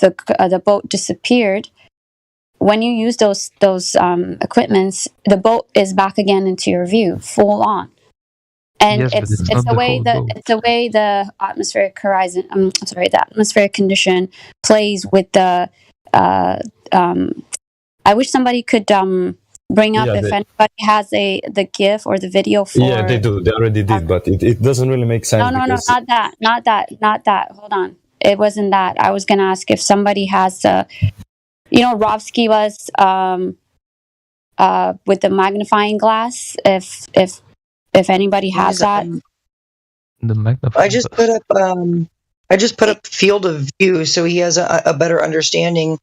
the boat disappeared, when you use those equipments, the boat is back again into your view, full on. And yes, it's the way the atmospheric horizon. The atmospheric condition plays with the. I wish somebody could bring up if anybody has the GIF or the video for. Yeah, they do. They already did, but it doesn't really make sense. No, not that. Hold on, it wasn't that. I was gonna ask if somebody has Rovsky was with the magnifying glass. If anybody has that, the magnifying. I just put up field of view, so he has a better understanding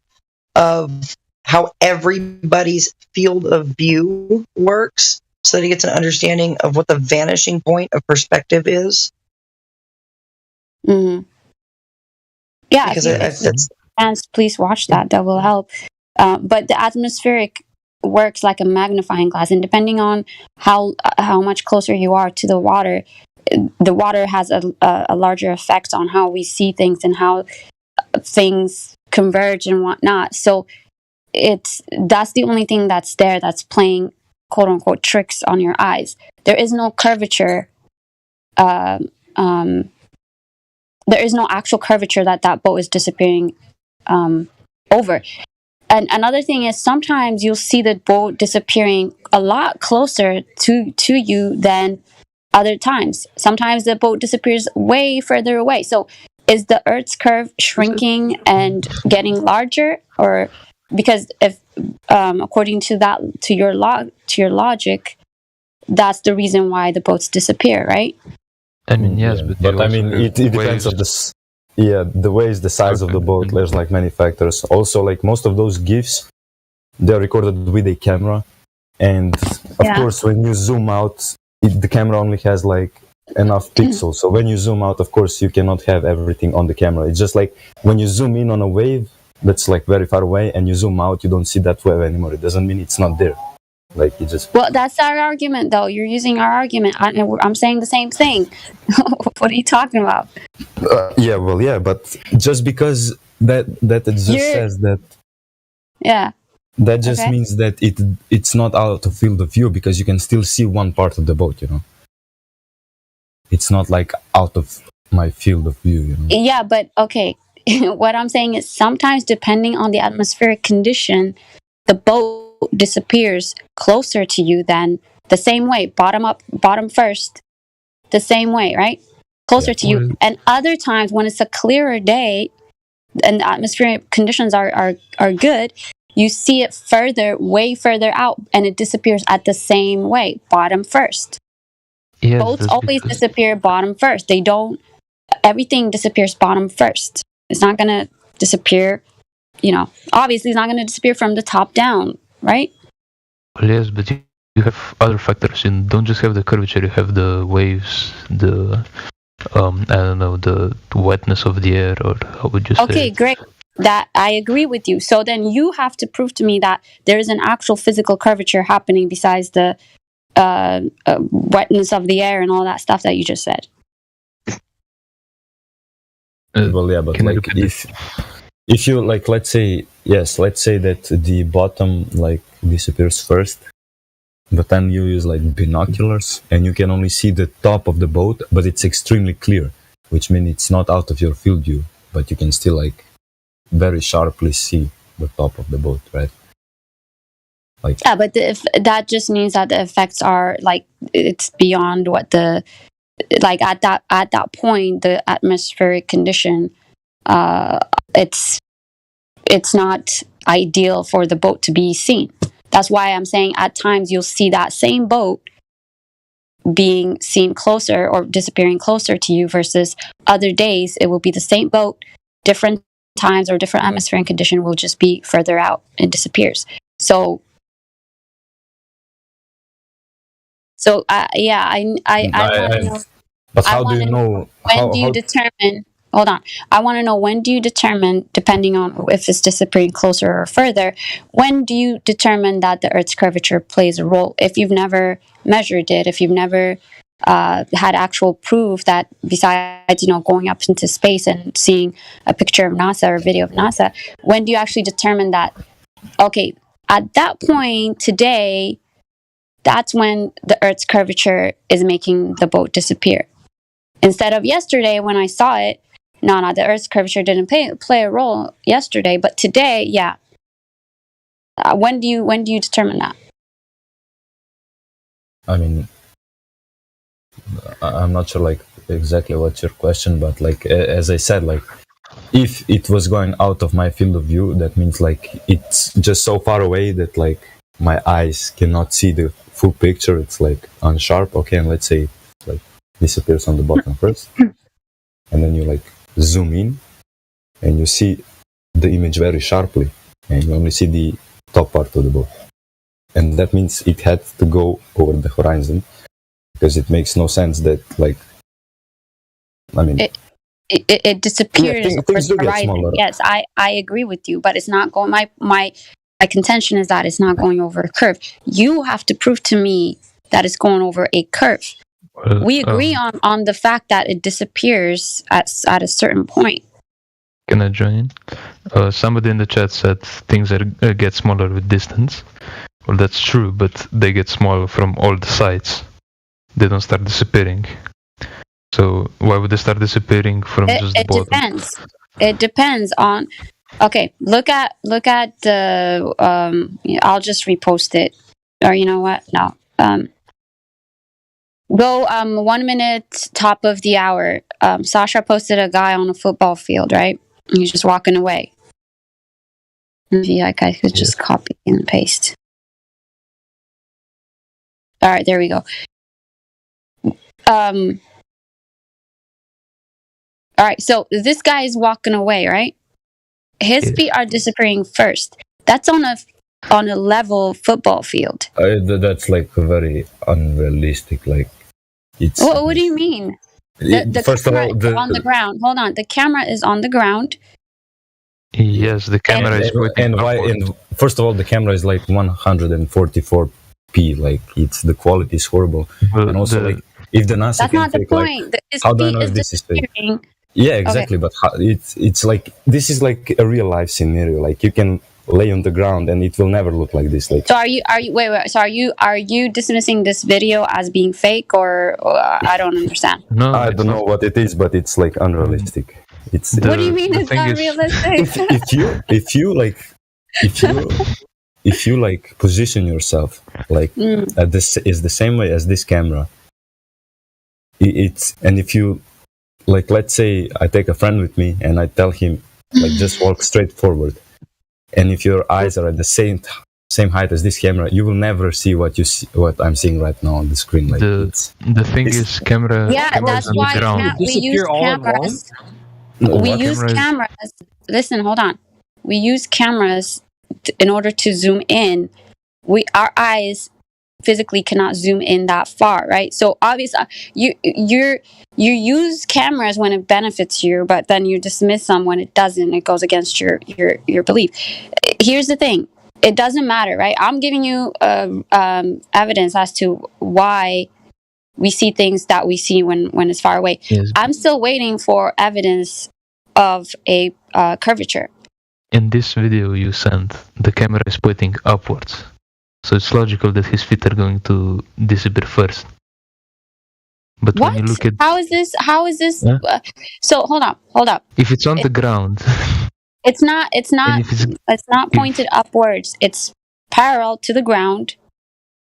of how everybody's field of view works, so that he gets an understanding of what the vanishing point of perspective is. Mm-hmm. Yeah, Because if you chance, please watch that. That will help. But the atmospheric works like a magnifying glass, and depending on how much closer you are to the water has a larger effect on how we see things and how things converge and whatnot. So that's the only thing that's there that's playing quote unquote tricks on your eyes. There is no curvature. There is no actual curvature that boat is disappearing over. And another thing is sometimes you'll see the boat disappearing a lot closer to you than other times. Sometimes the boat disappears way further away. So is the Earth's curve shrinking and getting larger, or because if according to your logic, that's the reason why the boats disappear, right? I mean, yes, but I mean, it depends on this. Yeah, the waves, the size of the boat. There's like many factors. Also, like most of those GIFs, they're recorded with a camera, and of course, when you zoom out, the camera only has like enough pixels. So when you zoom out, of course, you cannot have everything on the camera. It's just like when you zoom in on a wave that's like very far away, and you zoom out, you don't see that wave anymore. It doesn't mean it's not there. Like you just. Well, that's our argument, though. You're using our argument. I'm saying the same thing. What are you talking about? Yeah, but just because that just says that. Yeah. That just means that it's not out of field of view, because you can still see one part of the boat, you know. It's not like out of my field of view, you know. Yeah, but okay. What I'm saying is sometimes, depending on the atmospheric condition, the boat disappears closer to you than the same way, bottom first, the same way, right? Closer to you. And other times when it's a clearer day and the atmospheric conditions are good, you see it way further out, and it disappears at the same way, bottom first. Yes, boats always disappear bottom first. They don't. Everything disappears bottom first. It's not gonna disappear. Obviously, it's not gonna disappear from the top down, right? Well, yes, but you have other factors. You don't just have the curvature. You have the waves, the I don't know, the wetness of the air, or how would you say? Okay, great. That I agree with you. So then you have to prove to me that there is an actual physical curvature happening besides the wetness of the air and all that stuff that you just said. Well, yeah, but like if you like, let's say that the bottom like disappears first, but then you use like binoculars and you can only see the top of the boat, but it's extremely clear, which means it's not out of your field view, but you can still like very sharply see the top of the boat, right? Like, yeah, but that just means that the effects are like it's beyond what the like at that point the atmospheric condition it's not ideal for the boat to be seen. That's why I'm saying at times you'll see that same boat being seen closer or disappearing closer to you, versus other days it will be the same boat, different times or different atmospheric condition will just be further out and disappears. So yeah, I want to know. But how do you know? When do you determine? Hold on. I want to know, when do you determine, depending on if it's disappearing closer or further, when do you determine that the Earth's curvature plays a role? If you've never measured it, if you've never had actual proof that, besides going up into space and seeing a picture of NASA or video of NASA, when do you actually determine that? Okay, at that point today, that's when the Earth's curvature is making the boat disappear. Instead of yesterday when I saw it, no, the Earth's curvature didn't play a role yesterday, but today, yeah. When do you determine that? I mean, I'm not sure like exactly what's your question, but like as I said, like if it was going out of my field of view, that means like it's just so far away that like my eyes cannot see the full picture. It's like unsharp. Okay, and let's say it, like disappears on the bottom first, and then you like zoom in and you see the image very sharply, and you only see the top part of the boat, and that means it had to go over the horizon, because it makes no sense that like, I mean, it disappears over things do the get horizon. smaller. Yes, I agree with you, but it's not going. My contention is that it's not going over a curve. You have to prove to me that it's going over a curve. We agree on the fact that it disappears at a certain point. Can I join in? Somebody in the chat said things get smaller with distance. Well, that's true, but they get smaller from all the sides. They don't start disappearing. So why would they start disappearing from just the bottom? Depends. It depends on. Okay, look at the. I'll just repost it, or you know what? No. Go 1 minute top of the hour. Sasha posted a guy on a football field, right? He's just walking away. Maybe I could just copy and paste. All right, there we go. All right, so this guy is walking away, right? His feet are disappearing first. That's on a level football field. That's like very unrealistic. Like, it's. What do you mean? The First of camera all, is on the ground. Hold on, the camera is on the ground. Yes, the camera is pointing upward. And first of all, the camera is like 144p. Like, the quality is horrible. Well, and also, like, if the NASA That's can not the take, point. like, His how do I feet know is if this is fake? disappearing. Yeah, exactly. Okay. But it's like, this is like a real life scenario. Like, you can lay on the ground and it will never look like this. Like, So are you wait? So are you dismissing this video as being fake or I don't understand? No, I don't know what it is, but it's like unrealistic. It's. What do you mean it's not realistic? if you like position yourself like this is the same way as this camera. And if you like, let's say I take a friend with me and I tell him like just walk straight forward, and if your eyes are at the same height as this camera, you will never see what I'm seeing right now on the screen. Like, the thing is, camera. Yeah, that's on why the ground. we use cameras. We use cameras. Listen, hold on. We use cameras in order to zoom in. Our eyes physically cannot zoom in that far, right? So obviously, you use cameras when it benefits you, but then you dismiss them when it doesn't. It goes against your belief. Here's the thing. It doesn't matter, right? I'm giving you evidence as to why we see things that we see when it's far away. Yes. I'm still waiting for evidence of a curvature. In this video you sent, the camera is pointing upwards. So it's logical that his feet are going to disappear first. But What? when you look at... How is this? Yeah. So hold up. If it's on the ground... It's not pointed upwards. It's parallel to the ground,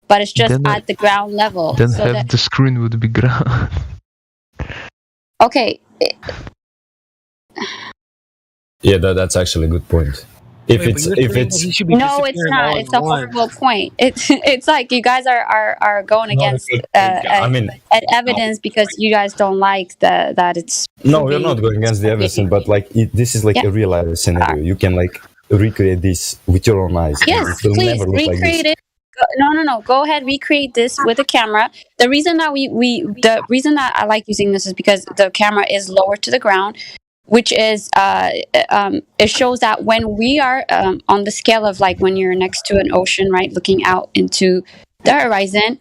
but it's just Then at the ground level. Then So that, the screen would be ground. okay. yeah, that's actually a good point. If it's No, it's not. It's a horrible point. It's like you guys are going against evidence because you guys don't like that it's. No, we're not going against the evidence, but like this is like a real life scenario. You can like recreate this with your own eyes. Yes, it will please never look like recreate this. it. No. Go ahead, recreate this with a camera. The reason that the reason that I like using this is because the camera is lower to the ground, which is it shows that when we are on the scale of like when you're next to an ocean, right, looking out into the horizon,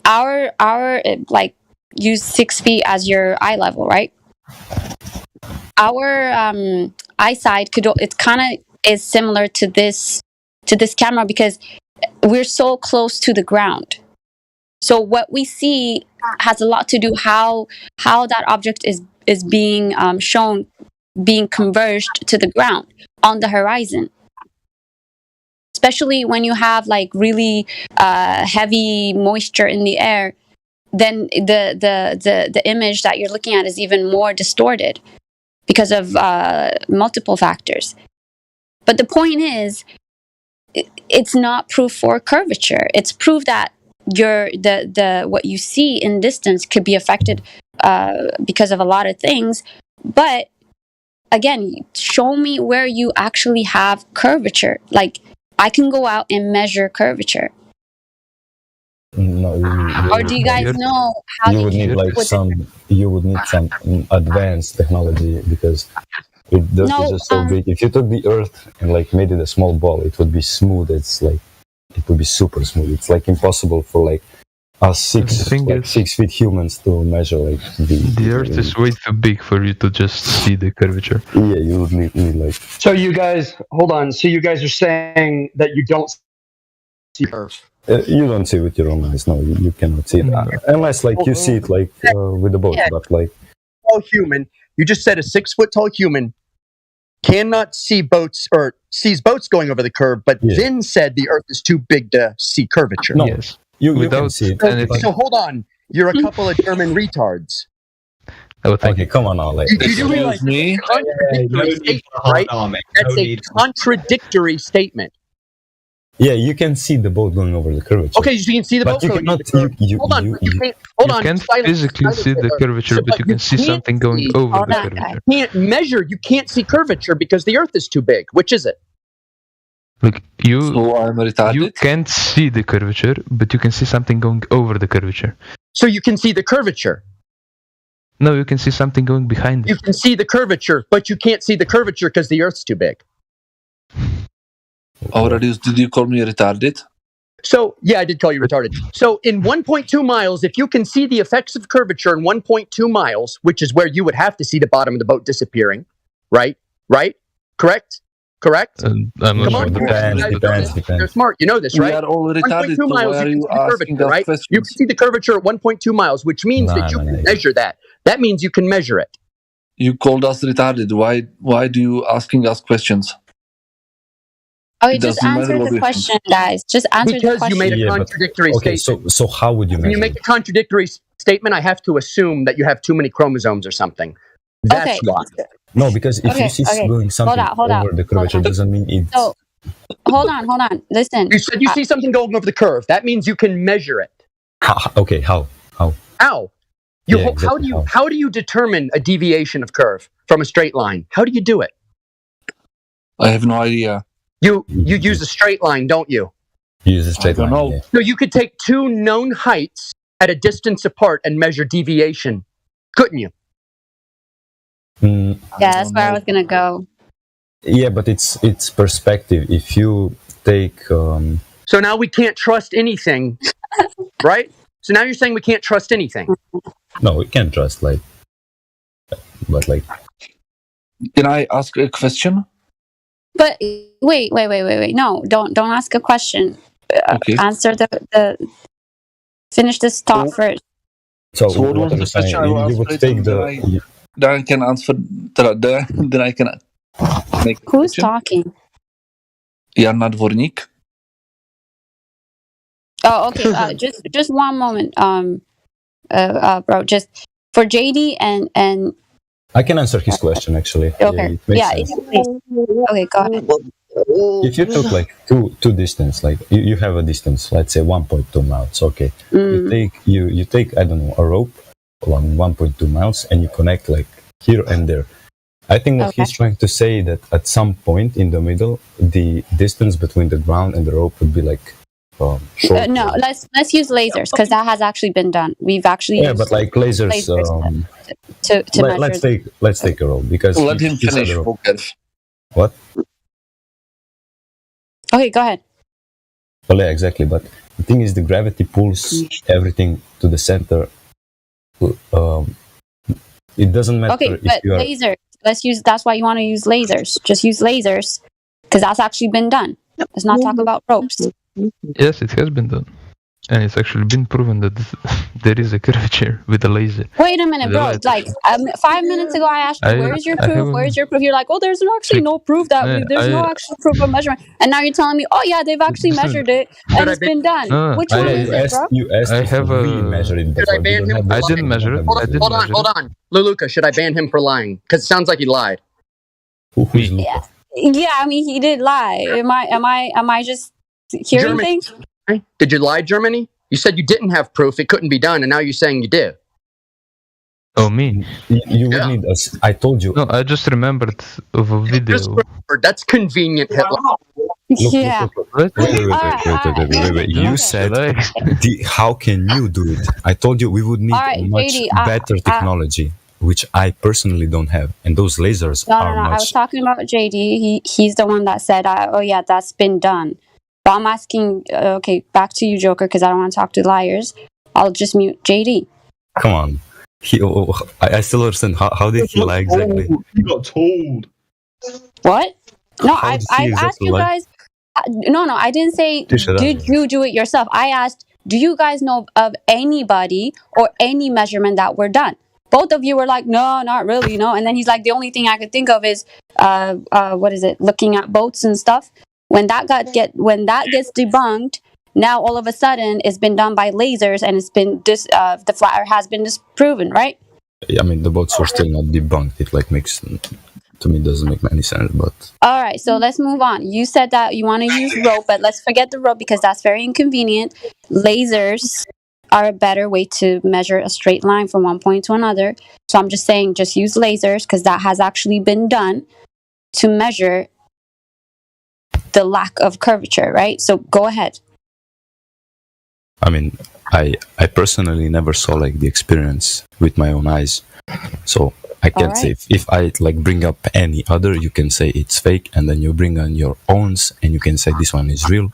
our like use 6 feet as your eye level, right? Our eyesight it kind of is similar to this camera because we're so close to the ground. So what we see has a lot to do how that object is being shown, being converged to the ground on the horizon. Especially when you have like really heavy moisture in the air, then the image that you're looking at is even more distorted because of multiple factors. But the point is, it's not proof for curvature. It's proof that what you see in distance could be affected because of a lot of things. But again, show me where you actually have curvature. Like I can go out and measure curvature. No, Or do you guys know how you they would need came like up with some. You would need some advanced technology because the Earth No, is just so big. If you took the Earth and like made it a small ball, it would be smooth. It's like it would be super smooth. It's like impossible for like us six 6 feet humans to measure like The Earth is way too big for you to just see the curvature. Yeah, you would need like. So you guys, hold on. So you guys are saying that you don't see Earth? You don't see it with your own eyes. No, you cannot see it unless like you see it like with the boat. Yeah. But like Tall human. You just said a 6 foot tall human cannot see boats or sees boats going over the curve, but then said the Earth is too big to see curvature. No, you can see it. So hold on. You're a couple of German retards. Okay, come on now. Like, You do realize me? Contradictory statement, right? That's a contradictory statement. Yeah, you can see the boat going over the curvature. Okay, so you can see the But boat you going cannot. over the curve. Hold on. You can't. Hold You on. can't silence, physically silence see the it. curvature, but you can see can't something going see- over Hold the on. curvature. You can't measure. You can't see curvature because the Earth is too big. Which is it? Like you can't see the curvature, but you can see something going over the curvature. So you can see the curvature. No, you can see something going behind it. You can see the curvature, but you can't see the curvature because the Earth's too big. Aurelius, did you call me retarded? So, yeah, I did call you retarded. So, in 1.2 miles, if you can see the effects of curvature in 1.2 miles, which is where you would have to see the bottom of the boat disappearing, right? Right? Correct? Correct? I'm Come not on, sure. you're smart. You know this, We right? are all retarded, 1.2 so miles, why are you you can see the asking curvature, us right? questions? You can see the curvature at 1.2 miles, which means that you can measure that. That means you can measure it. You called us retarded. Why do you asking us questions? Okay, It just doesn't matter answer what the we question, guys. Just answer the Because question. you made a contradictory okay, statement. so how would you When you measure? make a contradictory statement, I have to assume that you have too many chromosomes or something. That's Okay. why. No, because if you see doing something Hold on, over the curvature, doesn't mean it's. So, hold on. Listen. You said you see something going over the curve. That means you can measure it. Okay, how? How? Yeah, exactly, How do you determine a deviation of curve from a straight line? How do you do it? I have no idea. You use a straight line, don't you? Use a straight line. Yeah. So you could take two known heights at a distance apart and measure deviation, couldn't you? Yeah, that's where I was gonna go. Yeah, but it's perspective. If you take. So now we can't trust anything, right? So now you're saying we can't trust anything. No, we can't trust but like. Can I ask a question? But wait. No, don't ask a question. Okay. Answer the. Finish this thought first. So what was are you the saying? question? I will You would answer it take and the. then I can answer. Then I can make. Who's talking? Jana Dvornik. Oh, okay. Just one moment. Bro, just for JD and. I can answer his question actually. Okay. It makes Yeah. sense. Please. Okay, go ahead. If you took like two distance, like you have a distance, let's say 1.2 miles. Okay, you take I don't know a rope along 1.2 miles and you connect like here and there. I think what he's trying to say that at some point in the middle, the distance between the ground and the rope would be like short. No, let's use lasers because that has actually been done. We've actually Yeah, used but like lasers. to measure. Let's take a rope because Let him he said finish. a rope. Volker. What? Okay, go ahead. Well, yeah, exactly. But the thing is, the gravity pulls everything to the center. It doesn't matter Okay, if but you are. laser. Let's use. That's why you want to use lasers. Just use lasers because that's actually been done. Let's not talk about ropes. Yes, it has been done. And it's actually been proven that there is a curvature with a laser. Wait a minute, With a bro. light. Like 5 minutes ago, I asked you, "Where's your I proof? haven't- Where's your proof?" You're like, "Oh, there's actually no proof that there's no actual proof of measurement." And now you're telling me, "Oh yeah, they've actually measured it and it's been done." No, Which one is it, bro? You asked I have if we a- measure it. Should I ban him? I didn't measure it. I didn't Hold on, measure hold on. Luluka, should I ban him for lying? Because it sounds like he lied. Yeah, I mean, he did lie. Am I just hearing Germany. things? Did you lie, Germany? You said you didn't have proof; it couldn't be done, and now you're saying you did. Oh, me? You would need us. I told you. No, I just remembered of a video. That's convenient, Hitler. Yeah. Wait. You Okay. said, how can you do it? I told you we would need All right, much JD, better technology, which I personally don't have, and those lasers No, are no, no. I was much. talking about JD. He's the one that said, "Oh yeah, that's been done." But I'm asking. Okay, back to you, Joker, because I don't want to talk to liars. I'll just mute JD. Come on. I still don't understand. How did he lie exactly? You got told. What? No, How I did he asked exactly you lie? guys. No, I didn't say. Shut up. Did you do it yourself? I asked. Do you guys know of anybody or any measurement that were done? Both of you were like, no, not really, no. And then he's like, the only thing I could think of is, what is it? Looking at boats and stuff. When that gets debunked, now all of a sudden it's been done by lasers and it's been the flat Earth has been disproven, right? I mean, the boats were still not debunked. It makes, to me, doesn't make any sense. But All right, so let's move on. You said that you want to use rope, but let's forget the rope because that's very inconvenient. Lasers are a better way to measure a straight line from one point to another. So I'm just saying, just use lasers because that has actually been done to measure the lack of curvature, right? So go ahead. I mean, I personally never saw the experience with my own eyes, so I can't say if I bring up any other, you can say it's fake, and then you bring on your own, and you can say this one is real,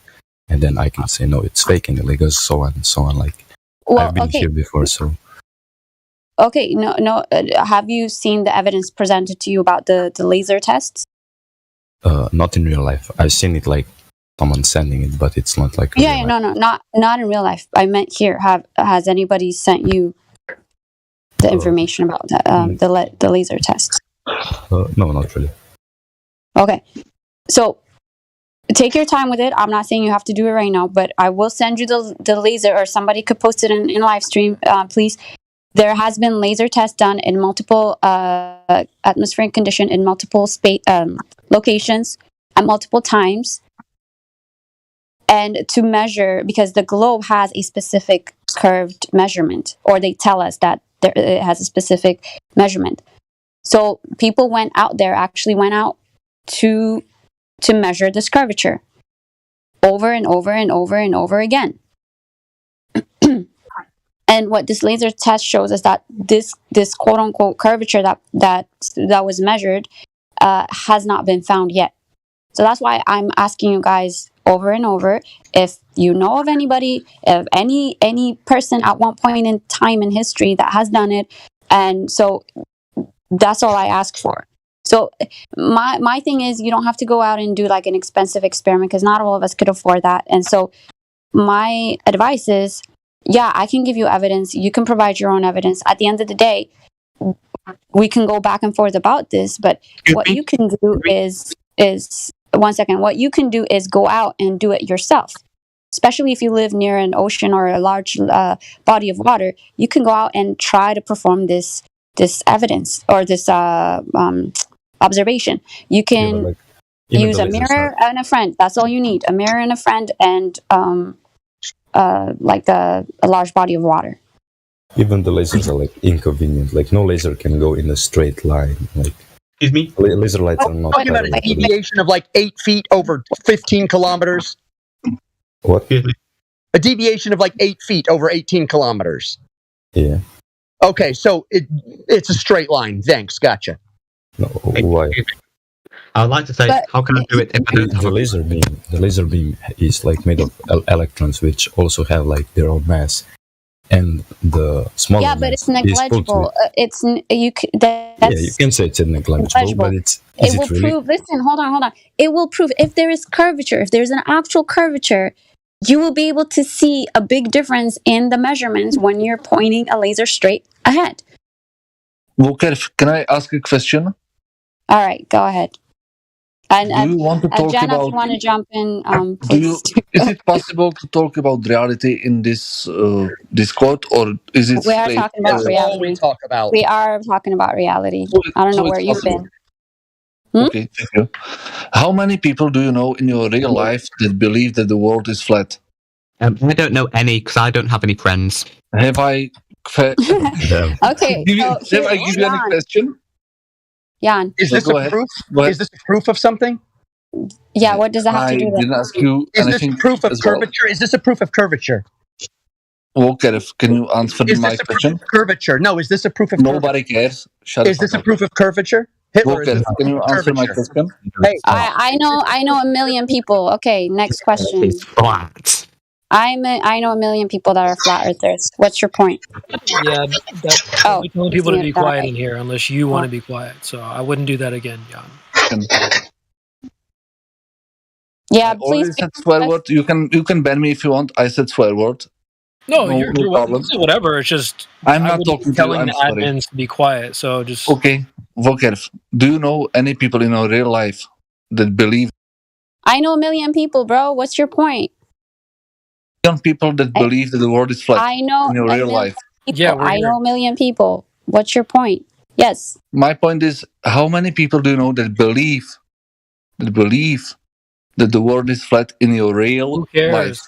and then I can say no, it's fake, and it goes so on and so on. I've been here before, so. Okay, no. Have you seen the evidence presented to you about the laser tests? Not in real life. I've seen it someone sending it, but it's not Yeah, no, not in real life. I meant here. Has anybody sent you the information about the laser tests? No, not really. Okay, so take your time with it. I'm not saying you have to do it right now, but I will send you the laser, or somebody could post it in live stream, please. There has been laser tests done in multiple atmospheric condition in multiple locations at multiple times. And to measure, because the globe has a specific curved measurement, or they tell us that it has a specific measurement. So people actually went out to measure this curvature over and over and over and over again. And what this laser test shows is that this quote unquote curvature that was measured has not been found yet. So that's why I'm asking you guys over and over, if you know of anybody, of any person at one point in time in history that has done it. And so that's all I ask for. So my thing is, you don't have to go out and do an expensive experiment, because not all of us could afford that. And so my advice is, yeah, I can give you evidence. You can provide your own evidence. At the end of the day, we can go back and forth about this, but what you can do is 1 second. What you can do is go out and do it yourself. Especially if you live near an ocean or a large body of water, you can go out and try to perform this evidence or this observation. You can use a mirror and a friend. That's all you need: a mirror and a friend, and a large body of water. Even the lasers are inconvenient. No laser can go in a straight line. Excuse me? Laser lights are not. Talking about a deviation of 8 feet over 15 kilometers. What? A deviation of 8 feet over 18 kilometers. Yeah. Okay, so it's a straight line. Thanks, gotcha. No, why? I would like to say, how can I do it? The laser beam is made of electrons, which also have their own mass, and the smaller. Yeah, but it's negligible. You can say it's negligible, but it will prove. Listen, hold on. It will prove if there is curvature. If there's an actual curvature, you will be able to see a big difference in the measurements when you're pointing a laser straight ahead. Walker, can I ask a question? All right, go ahead. And do you want to talk Jenna, about? if you want to jump in, please. Is it possible to talk about reality in this Discord, or is it? We are talking about reality. We are talking about reality. I don't know where you've been. Okay, thank you. How many people do you know in your real life that believe that the world is flat? I don't know any, because I don't have any friends. Have I? Okay. Have I give you any question? Jan, is this a proof? Is this a proof of something? Yeah, what does that have to I do with didn't ask you Is this anything proof of as well. curvature? Is this a proof of curvature? Walker, can you answer Is my this a proof question? of curvature? No, is this a proof of Nobody cares. Shut Is the this fuck a up. proof of curvature? Hitler, is Walker, this a can proof you of answer my curvature? question? Hey, I know a million people. Okay, next question. It's flat. I know a million people that are flat earthers. What's your point? Yeah, that, Oh, we're telling he's people to be muted. quiet Alright. in here unless you want to be quiet. So I wouldn't do that again, Jan. Yeah, I please. already said swear word. You can ban me if you want. I said swear word. No, No you're welcome problem. to say whatever. It's just I'm I not would be talking to you. telling I'm the sorry. admins to be quiet. So just Okay, Volker, do you know any people in our real life that believe I know a million people, bro. What's your point? young people that believe that the world is flat I know in your a real million life? people. Yeah, we're I here. know a million people. What's your point? Yes. My point is, how many people do you know that believe that the world is flat in your real Who cares? life?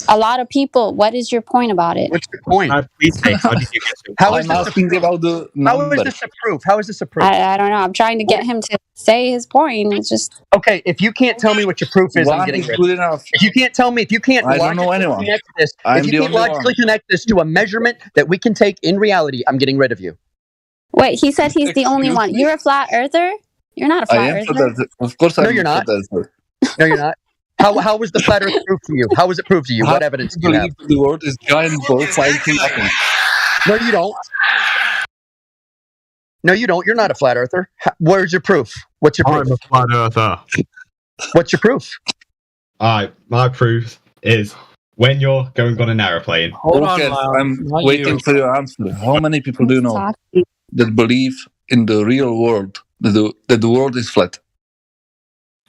A lot of people. What is your point about it? What's the point? Please say, how did you get so How far? is I'm this a asking proof? about the How number. is this a proof? How is this a proof? I don't know. I'm trying to get him to say his point. It's just Okay, if you can't tell me what your proof is, I'm One getting is rid good of it. enough. If you can't tell me, if you can't I don't know logically anyone. connect this, I'm if you the can't only logically one. connect this to a measurement that we can take in reality, I'm getting rid of you. wait. He said he's the only Excuse one. me? You're a flat earther. You're not a I flat am earther. flat earther. Of course, No, I'm you're flat not. earther. No, you're not. How was the flat Earth proved to you? How was it proved to you? How What do evidence you do you have? believe the world is giant ball flying to nothing? No, you don't. No, you don't. You're not a flat earther. Where's your proof? What's your proof? I'm a flat earther. What's your proof? My proof is when you're going on an aeroplane. Hold on, Okay, Lyle. I'm Not waiting you. for your answer. How many people do you know Talking. that believe in the real world that the world is flat?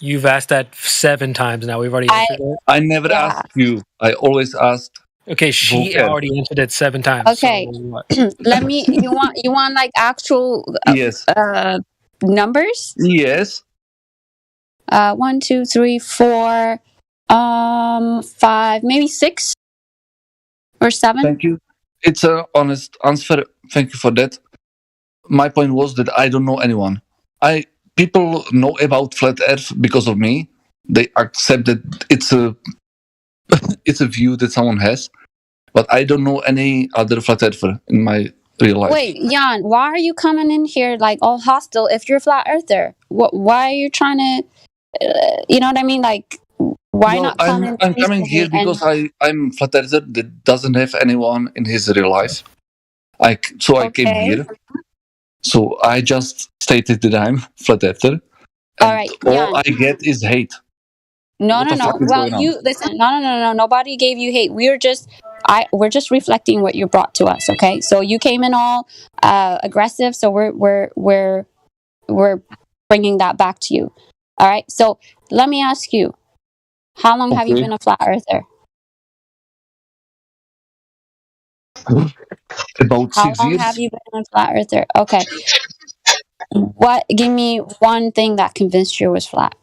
You've asked that 7 times now. We've already answered it. I never Yeah. asked you. I always asked. Okay, she Volker. already answered it 7 times. Okay. So what? Let me. You want like actual Yes. numbers? Yes. 1, 2, 3, 4, 5, maybe 6 or 7. Thank you. It's an honest answer. Thank you for that. My point was that I don't know anyone. People know about flat Earth because of me. They accept that it's a it's a view that someone has, but I don't know any other flat earther in my real life. Wait, Jan, why are you coming in here like all hostile if you're a flat earther? Why are you trying to, you know what I mean? Like, why Well, not come in I'm coming peacefully here because I'm flat earther that doesn't have anyone in his real life. I came Okay. here. So I just stated that I'm flat earther. All right, All Jan. I get is hate. No, What no, the no. fuck is Well, going on? you listen. No. Nobody gave you hate. We're just reflecting what you brought to us. Okay, so you came in all aggressive. So we're bringing that back to you. All right. So let me ask you, how long have you Okay. been a flat earther? About How 6 long years. have you been a flat earther? Okay. Give me one thing that convinced you it was flat.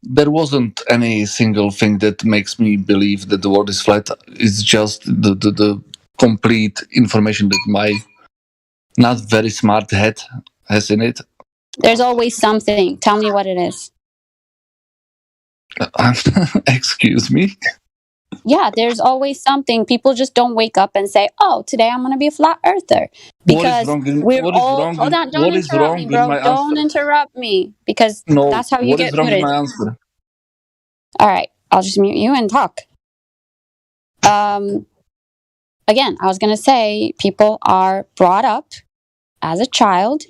There wasn't any single thing that makes me believe that the world is flat. It's just the complete information that my not very smart head has in it. There's always something. Tell me what it is. Excuse me. Yeah, there's always something. People just don't wake up and say, "Oh, today I'm going to be a flat earther." Because we're all hold on, don't interrupt me, bro. Don't interrupt me because No, that's how you what is get wrong with muted. my answer? All right, I'll just mute you and talk. Again, I was going to say people are brought up as a child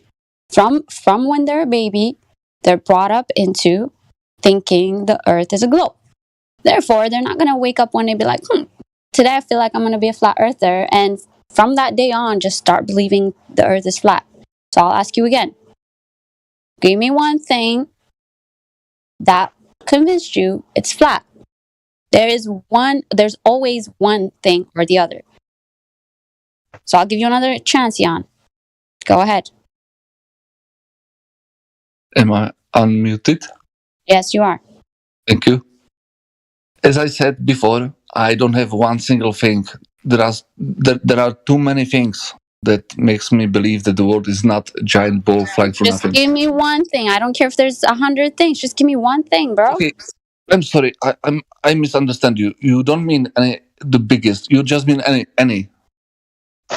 from when they're a baby, they're brought up into thinking the earth is a globe. Therefore, they're not going to wake up one day and be like, today I feel like I'm going to be a flat earther. And from that day on, just start believing the earth is flat. So I'll ask you again. Give me one thing that convinced you it's flat. There's always one thing or the other. So I'll give you another chance, Jan. Go ahead. Am I unmuted? Yes, you are. Thank you. As I said before, I don't have one single thing. There are too many things that makes me believe that the world is not a giant ball flying for Just nothing. give me one thing. I don't care if there's 100 things. Just give me one thing, bro. Okay, I'm sorry. I misunderstand you. You don't mean the biggest. You just mean any.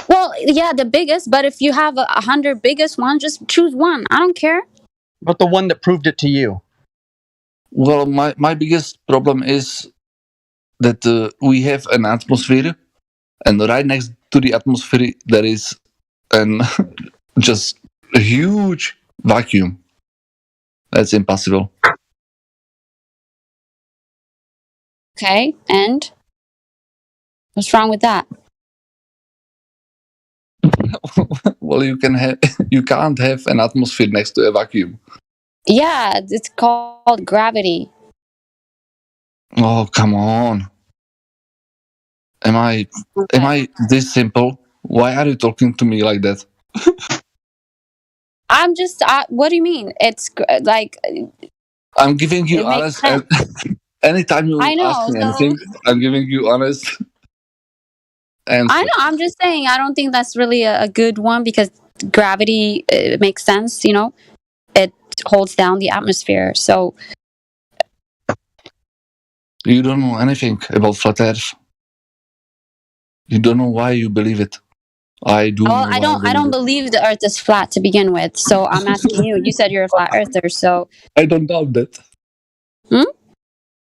Well, yeah, the biggest. But if you have 100 biggest ones, just choose one. I don't care. But the one that proved it to you. Well, my biggest problem is that we have an atmosphere, and right next to the atmosphere there is an just a huge vacuum. That's impossible. Okay, and what's wrong with that? Well, you can't have an atmosphere next to a vacuum. Yeah, it's called gravity. Oh, come on. Am I this simple? Why are you talking to me like that? I'm just. What do you mean? It's like. I'm giving you It makes honest. Anytime you I know, ask me so- anything, I'm giving you honest answer. I know. I'm just saying. I don't think that's really a good one because gravity makes sense. You know, it holds down the atmosphere. So You don't know anything about flat Earth. You don't know why you believe it. I do. well, know I why don't. I don't believe the Earth is flat to begin with. So I'm asking you. You said you're a flat earther. So I don't doubt that. Hmm?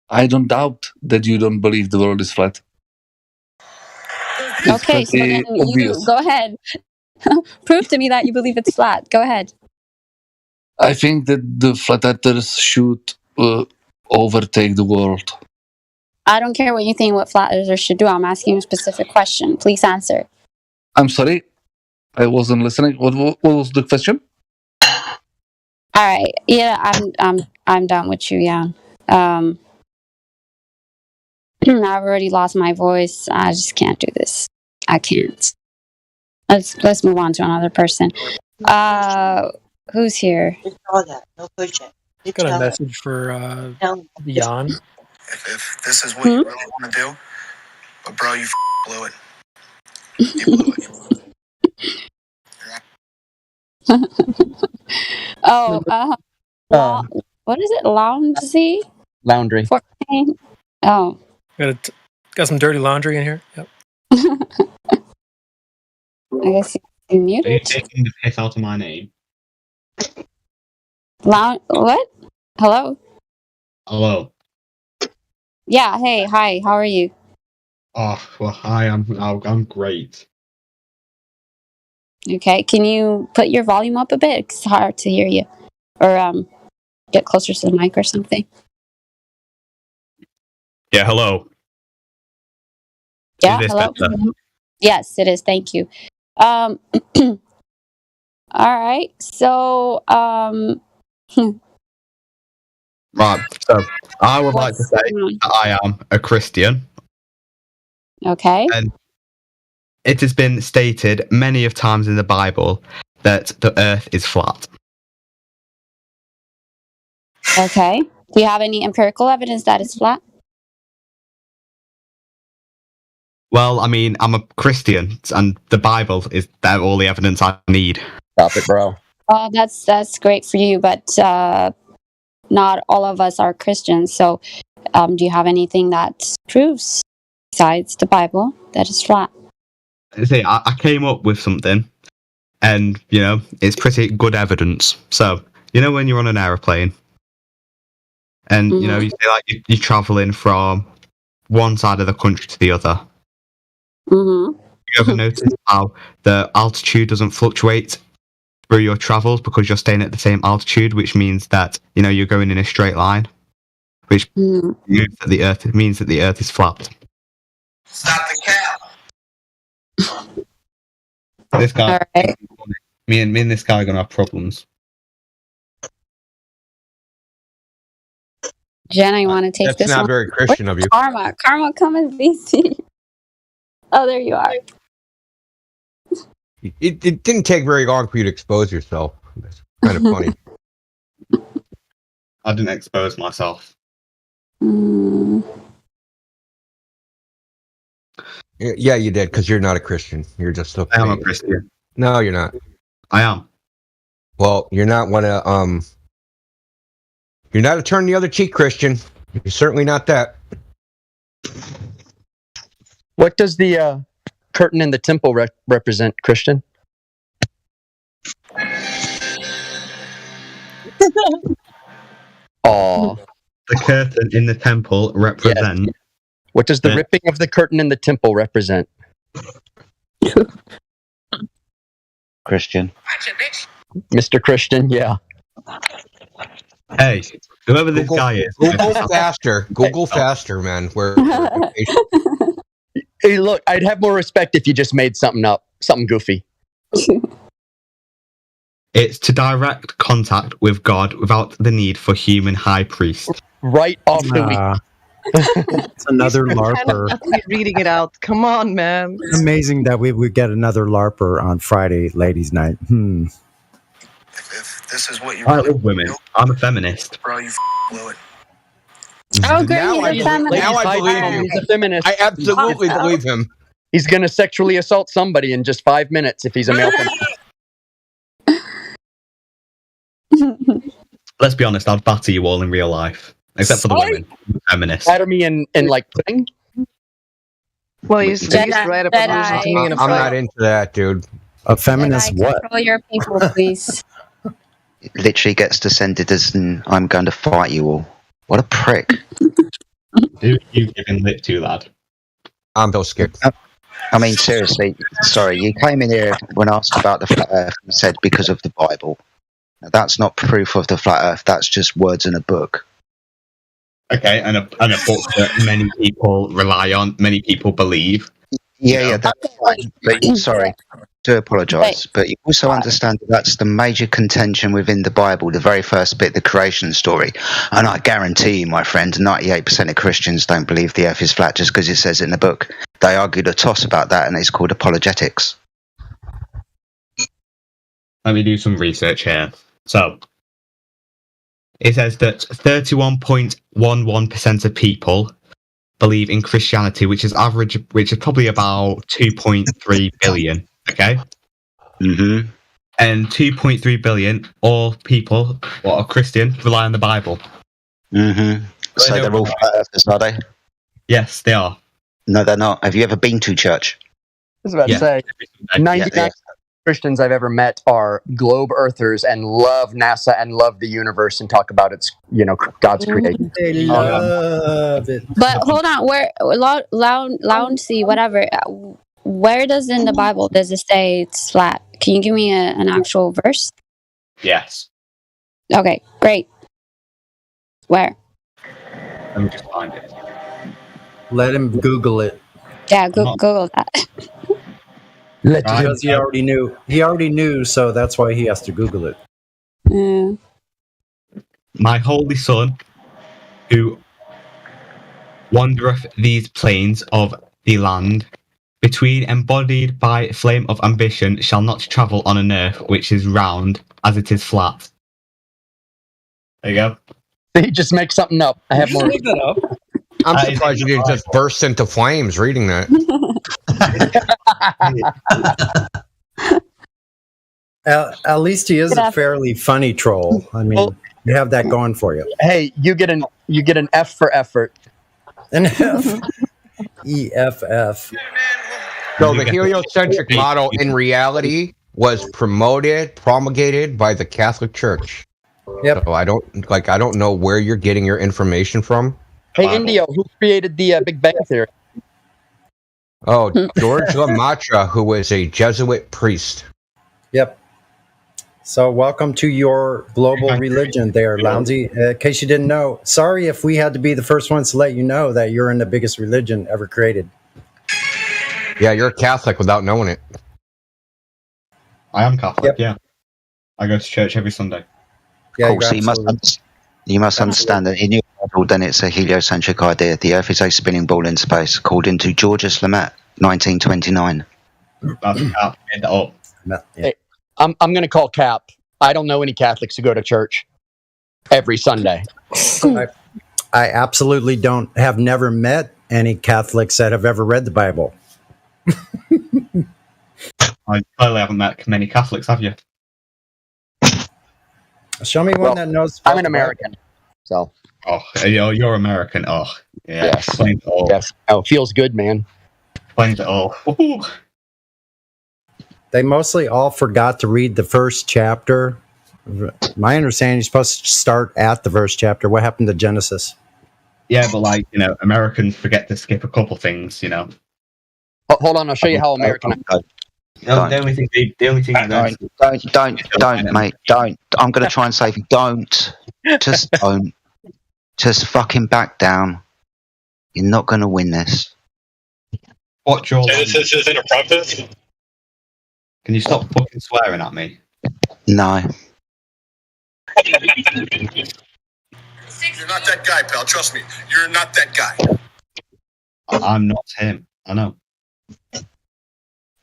I don't doubt that you don't believe the world is flat. It's okay. So pretty then you obvious. go ahead. Prove to me that you believe it's flat. Go ahead. I think that the flat earthers should overtake the world. I don't care what you think. What flat earthers should do. I'm asking you a specific question. Please answer. I'm sorry, I wasn't listening. What was the question? All right. Yeah, I'm done with you. Yeah. I've already lost my voice. I just can't do this. I can't. Let's move on to another person. Who's here? Got a message for Jan. If this is what you really want to do, but bro, you blew it. You blew it. Oh, what is it? Loungy? Laundry. 14? Oh. Got some dirty laundry in here. Yep. I guess you Are you muted. taking the piss out of my name? What? Hello? Hello. Yeah, hey, hi, how are you? Oh, well, hi, I'm great. Okay, can you put your volume up a bit? It's hard to hear you. Or get closer to the mic or something. Yeah, hello. Yeah, Is this hello? better? Yes, it is, thank you. All right, so, Right, so I would like to say that I am a Christian. Okay. And it has been stated many of times in the Bible that the earth is flat. Okay. Do you have any empirical evidence that it's flat? Well, I mean, I'm a Christian, and the Bible is all the evidence I need. Stop it, bro. Oh, that's great for you, but not all of us are Christians. So, do you have anything that proves, besides the Bible, that it's flat? See, I came up with something, and it's pretty good evidence. So, when you're on an aeroplane, and you say like you're traveling from one side of the country to the other. Mm-hmm. You ever notice how the altitude doesn't fluctuate through your travels because you're staying at the same altitude, which means that you're going in a straight line, which means that the Earth is flat. Stop the cap. This guy, All right. me and this guy are gonna have problems. Jenna, you want to take That's this not one? very Christian of you. Karma, come and BC. Oh, there you are. It didn't take very long for you to expose yourself. That's kind of funny. I didn't expose myself. Yeah, you did, because you're not a Christian. You're just so. I am a Christian. No, you're not. I am. Well, you're not one of You're not a turn the other cheek Christian. You're certainly not that. What does the curtain in the temple represent, Christian? Oh, The curtain in the temple represent. what does the Yeah. ripping of the curtain in the temple represent? Christian. Mr. Christian, yeah. Hey, whoever this guy is. Google faster. Google faster, man. Hey, look, I'd have more respect if you just made something up, something goofy. It's to direct contact with God without the need for human high priest. Right off the week. It's another LARPer. Reading it out. Come on, man. Amazing that we would get another LARPer on Friday, ladies' night. If this is what you I really love women. I'm a feminist. bro, you blew it. Oh, great. Now I He's a believe- feminist. now I believe you. He's a feminist. I absolutely believe him. He's going to sexually assault somebody in just 5 minutes if he's a male feminist. Let's be honest, I'd batter you all in real life. Except for the women. I'm a feminist. Batter me in like pudding? Well, you used to write about losing to me in a I'm fight. not into that, dude. A feminist what? Control your people, please. It literally gets descended as I'm going to fight you all. What a prick. Who you giving lip to, lad? I'm so scared. I mean, seriously, sorry, you came in here when asked about the flat earth and said because of the Bible. Now, that's not proof of the flat earth, that's just words in a book. Okay, and a book that many people rely on, many people believe. Yeah, that's fine. But sorry, do apologise. But you also understand that that's the major contention within the Bible, the very first bit, the creation story. And I guarantee you, my friend, 98% of Christians don't believe the earth is flat just because it says it in the book. They argue the toss about that, and it's called apologetics. Let me do some research here. So, it says that 31.11% of people believe in Christianity, which is probably about 2.3 billion. Okay. Mm-hmm. And 2.3 billion, all people what are Christian, rely on the Bible. Mm-hmm. So they're all flat earthers, are they? Yes, they are. No, they're not. Have you ever been to church? I was about to say, 99 Christians I've ever met are globe earthers and love NASA and love the universe and talk about its, God's creation. They love it. But hold on, where lounge see whatever. Where does in the Bible does it say it's flat? Can you give me an actual verse? Yes. Okay, great. Where? Let me just find it. Let him Google it. Yeah, Google that. Because he already knew. He already knew, so that's why he has to Google it. Mm. My holy son, who wandereth these plains of the land, between embodied by flame of ambition, shall not travel on an earth which is round as it is flat. There you go. He just makes something up. I have more. I'm surprised you didn't just burst into flames reading that. At least he is a fairly funny troll. I mean, you have that going for you. Hey, you get an F for effort. An F. EFF. So the heliocentric model in reality was promulgated by the Catholic Church. Yep. So I don't know where you're getting your information from. Hey, Indio, who created the Big Bang Theory? Oh, George Lemaitre, who was a Jesuit priest. Yep. So welcome to your global religion there, Lounsey. In case you didn't know, sorry if we had to be the first ones to let you know that you're in the biggest religion ever created. Yeah, you're a Catholic without knowing it. I am Catholic, yeah. I go to church every Sunday. Yeah, cool, so you must understand that in your Bible, then it's a heliocentric idea. The Earth is a spinning ball in space, according to Georges Lemaitre, 1929. Hey, I'm going to call Cap. I don't know any Catholics who go to church every Sunday. I absolutely have never met any Catholics that have ever read the Bible. I clearly haven't met many Catholics, have you? Show me one Well, that knows. I'm an American, so Oh, you're American. Oh, yeah. yes, Explains it all. yes. Oh, it feels good, man. Explains it all. Ooh. They mostly all forgot to read the first chapter. My understanding, you're supposed to start at the first chapter. What happened to Genesis? Yeah, but like, Americans forget to skip a couple things, Oh, hold on, I'll show you how American. The only thing Don't, mate. Don't. I'm going to try and save you. Don't. Just don't. Just fucking back down. You're not going to win this. Watch your. Genesis isn't a prophet? Can you stop fucking swearing at me? No. You're not that guy, pal. Trust me. You're not that guy. I'm not him. I know.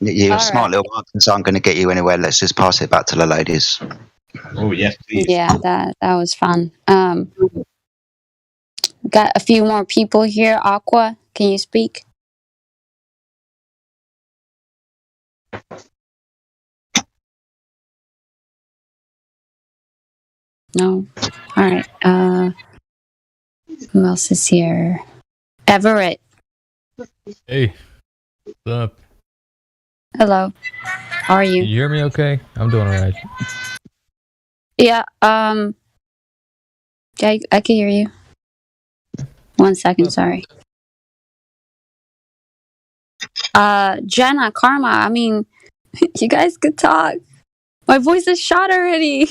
You're All a smart little bastard, so I'm going to get you anywhere. Let's just pass it back to the ladies. Oh, yes, please. Yeah, that was fun. Got a few more people here. Aqua, can you speak? No. All right. Who else is here? Everett. Hey, what's up? Hello. How are you? Can you hear me okay? I'm doing alright. Yeah. Yeah, I can hear you. 1 second. Sorry. Jenna, Karma. I mean, you guys could talk. My voice is shot already.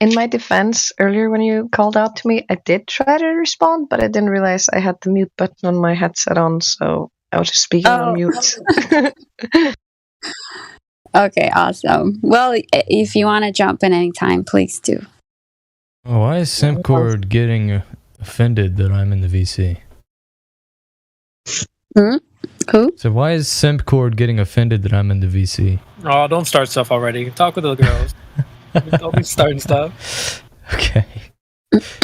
In my defense, earlier when you called out to me, I did try to respond, but I didn't realize I had the mute button on my headset on, so I was just speaking on mute. Okay, awesome. Well, if you want to jump in anytime, please do. Oh, why is Simcord getting offended that I'm in the VC? Who? So why is Simcord getting offended that I'm in the VC? Oh, don't start stuff already. Talk with the girls. Don't be starting stuff. Okay.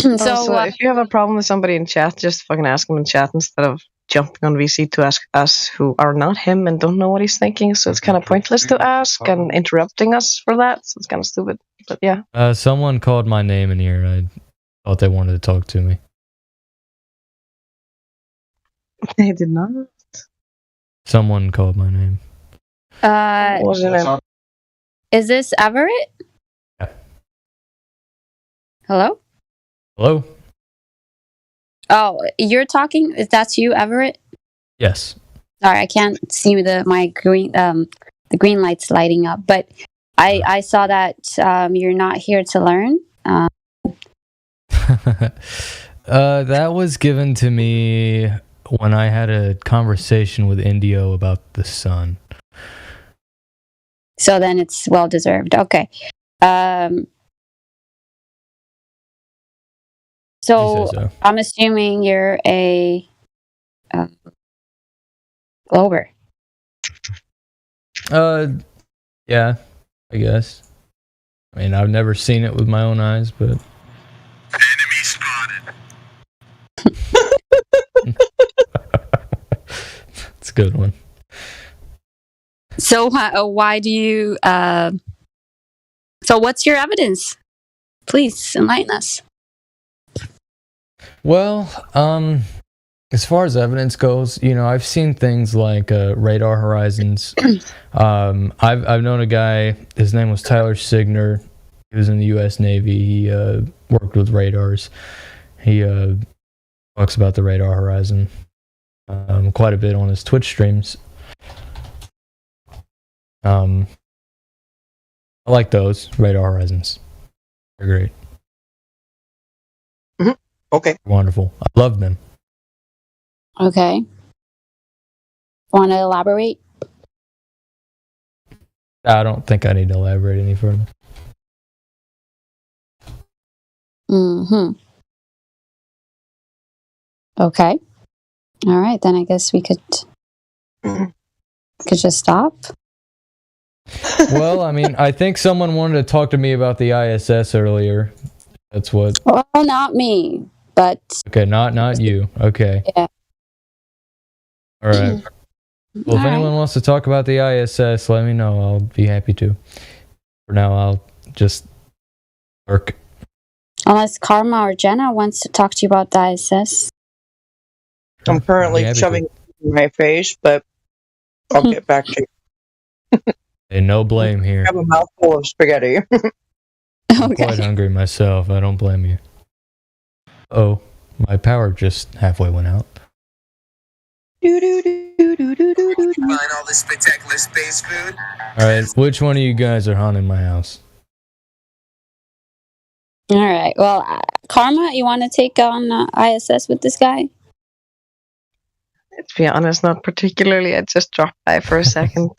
So, if you have a problem with somebody in chat, just fucking ask them in chat instead of jumping on VC to ask us who are not him and don't know what he's thinking. So it's kind of pointless to ask and interrupting us for that. So it's kind of stupid. But yeah. Someone called my name in here. I thought they wanted to talk to me. They did not. Someone called my name. Is this Everett? Yeah. Hello? Hello? Oh, you're talking? That's you, Everett? Yes. Sorry, I can't see the green lights lighting up, but I saw that you're not here to learn. That was given to me when I had a conversation with Indio about the sun. So then it's well deserved. Okay. So I'm assuming you're a Glober. Yeah, I guess. I mean, I've never seen it with my own eyes, but Enemy spotted. it's a good one. So why do you? So what's your evidence? Please enlighten us. Well, as far as evidence goes, I've seen things like radar horizons. I've known a guy. His name was Tyler Signer. He was in the U.S. Navy. He worked with radars. He talks about the radar horizon quite a bit on his Twitch streams. I like those radar horizons. They're great. Okay. Wonderful. I love them. Okay. Want to elaborate? I don't think I need to elaborate any further. Okay. All right, then I guess we could just stop. Well, I mean, I think someone wanted to talk to me about the ISS earlier. That's what. Well, not me, but Okay, not you. Okay. Yeah. All right. Well, if All anyone wants to talk about the ISS, let me know. I'll be happy to. For now, I'll just work. Unless Karma or Jenna wants to talk to you about the ISS. I'm currently happy shoving it in my face, but I'll get back to you. Hey, no blame I here. have a mouthful of spaghetti. I'm quite hungry myself. I don't blame you. Oh, my power just halfway went out. Buying all this spectacular space food. Alright, which one of you guys are haunting my house? All right. Well, Karma, you want to take on ISS with this guy? To be honest, not particularly. I just dropped by for a second.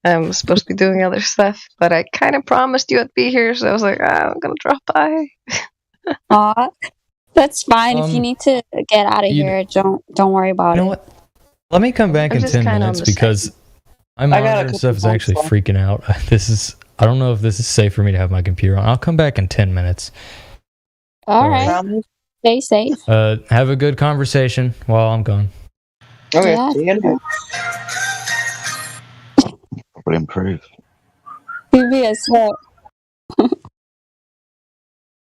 I'm supposed to be doing other stuff, but I kind of promised you I'd be here, so I was like, I'm gonna drop by. Aw, that's fine. If you need to get out of you- here, don't worry about You know it. what? Let me come back I'm in just 10 kinda on minutes the because my I got a monitor couple stuff is months actually left. freaking out. I don't know if this is safe for me to have my computer on. I'll come back in 10 minutes. All right. Stay safe. Have a good conversation while I'm gone. Okay, Yeah. see you in a bit. Will improve. PBS, what?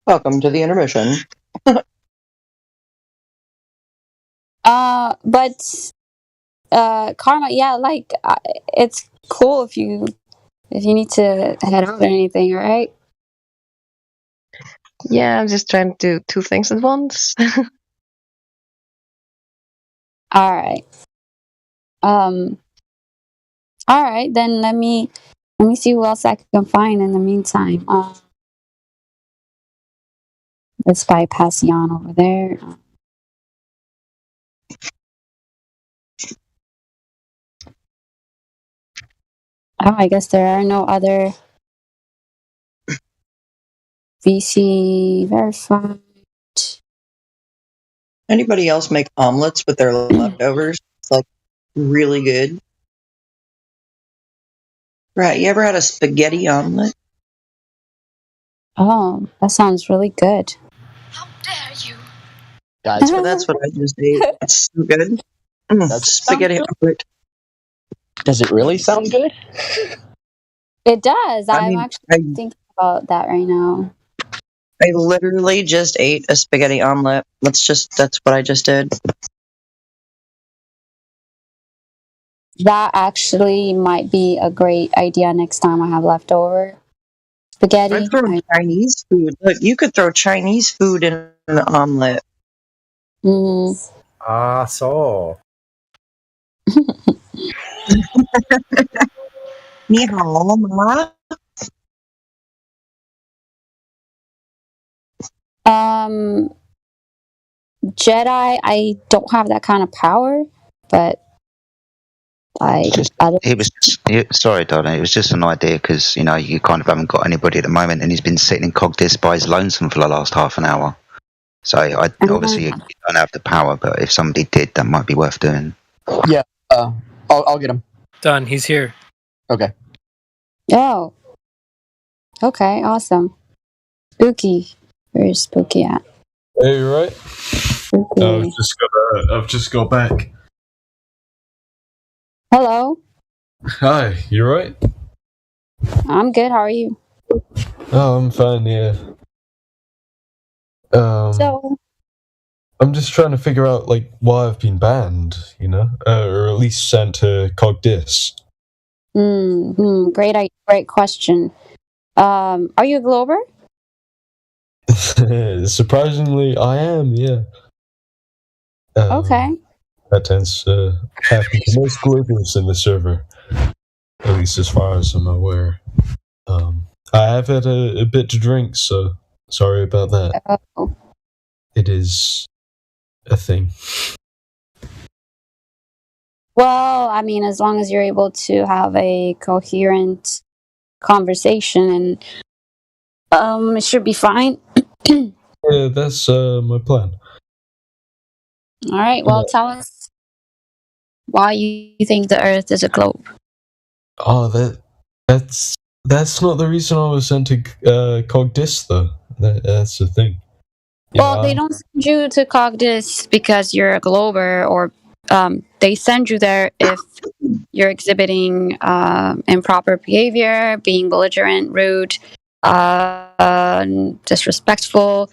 Welcome to the intermission. But Karma, yeah, like it's cool if you need to head out or anything, right? Yeah, I'm just trying to do two things at once. All right. All right, then let me see who else I can find in the meantime. Let's bypass Jan over there. Oh, I guess there are no other VC verified. Anybody else make omelets with their leftovers? It's like really good. Right, you ever had a spaghetti omelet? Oh, that sounds really good. That's what I just ate. It's so good. Spaghetti omelet. Does it really sound good? It does. I I'm mean, actually thinking about that right now. I literally just ate a spaghetti omelet. That's what I just did. That actually might be a great idea next time I have leftover spaghetti. I'd throw Chinese food. Look, you could throw Chinese food in an omelet. Mm-hmm. Ah, so. Ni hao, ma. Jedi, I don't have that kind of power, but It was sorry, darling. It was just an idea because you kind of haven't got anybody at the moment, and he's been sitting in Cogdis by his lonesome for the last half an hour. So obviously you don't have the power, but if somebody did, that might be worth doing. Yeah, I'll get him. Done. He's here. Okay. Oh. Okay, awesome. Spooky. Where's Spooky at? Hey, you right? Spooky. I've just got back. Hello. Hi, you right? I'm good. How are you? Oh, I'm fine. Yeah. So, I'm just trying to figure out why I've been banned, or at least sent to Cogdis. great question. Are you a Glober? Surprisingly, I am. Yeah. Okay. That tends to happen to most Globers in the server, at least as far as I'm aware. I have had a bit to drink, so sorry about that. Oh. It is a thing. Well, I mean, as long as you're able to have a coherent conversation, and it should be fine. Yeah, that's my plan. All right. Well, tell us why you think the Earth is a globe. Oh, that's not the reason I was sent to Cogdis, though. That's the thing. Well, they don't send you to Cogdis because you're a Glober, or they send you there if you're exhibiting improper behavior, being belligerent, rude, disrespectful,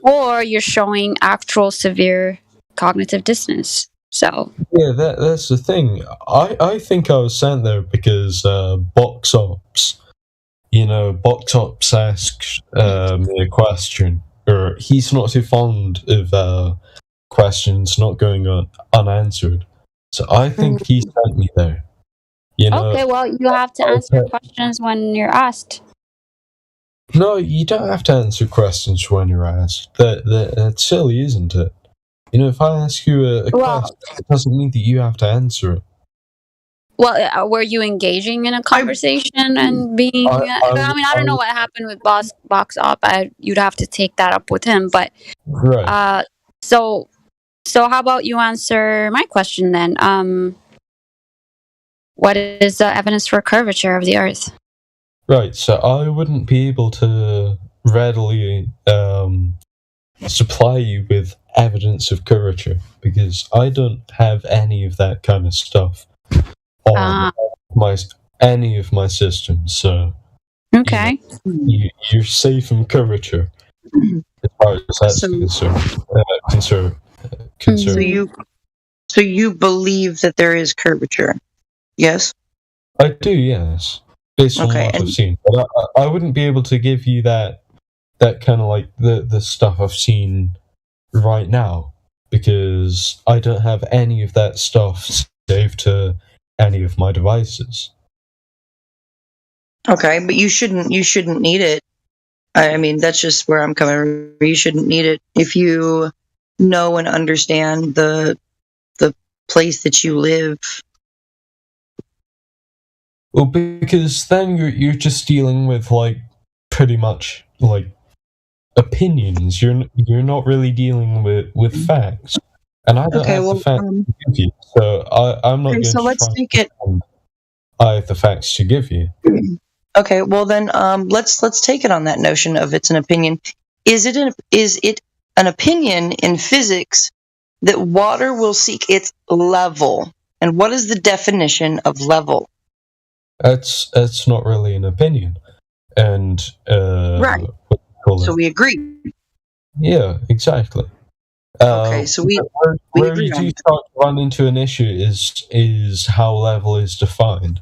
or you're showing actual severe cognitive dissonance. So Yeah, that's the thing. I think I was sent there because Box Ops, Box Ops asked me a question, or he's not too fond of questions not going unanswered. So I think he sent me there. okay, well, you have to answer questions when you're asked. No, you don't have to answer questions when you're asked. That's silly, isn't it? If I ask you a question, it doesn't mean that you have to answer it. Well, were you engaging in a conversation and being? I don't know what happened with Box Op. You'd have to take that up with him. But right. So how about you answer my question then? What is the evidence for curvature of the Earth? Right. So I wouldn't be able to readily supply you with evidence of curvature because I don't have any of that kind of stuff on any of my systems. So okay, you're safe from curvature as far as that's concerned. So you believe that there is curvature? Yes. I do. Yes, based on what I've seen, but I wouldn't be able to give you that kind of like the stuff I've seen right now because I don't have any of that stuff saved to any of my devices. Okay, but you shouldn't need it. I mean, that's just where I'm coming from. You shouldn't need it if you know and understand the place that you live. Well, because then you're just dealing with like pretty much like opinions. You're not really dealing with facts, and I don't have the facts to give you. So I'm not going to let's take it. I have the facts to give you. Okay, well then, let's take it on that notion of it's an opinion. Is it an opinion in physics that water will seek its level? And what is the definition of level? That's not really an opinion, and right. So we agree. Yeah, exactly. Okay, so where you do start to run into an issue is how level is defined.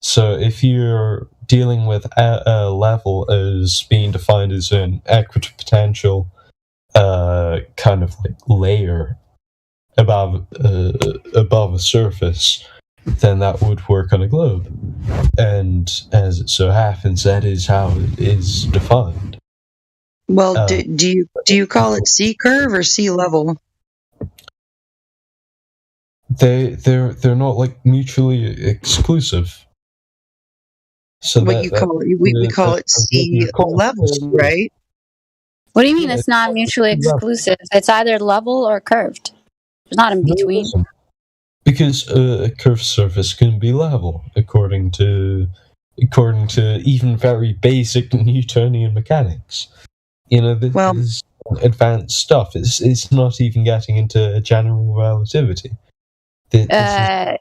So if you're dealing with a level as being defined as an equipotential kind of like layer above a surface, then that would work on a globe. And as it so happens, that is how it is defined. Well, do you call it sea curve or sea level? They're not like mutually exclusive. So we call it sea level, right? What do you mean it's not mutually exclusive? It's either level or curved. It's not in between. Because a curved surface can be level, according to even very basic Newtonian mechanics. This is advanced stuff. It's not even getting into general relativity. That's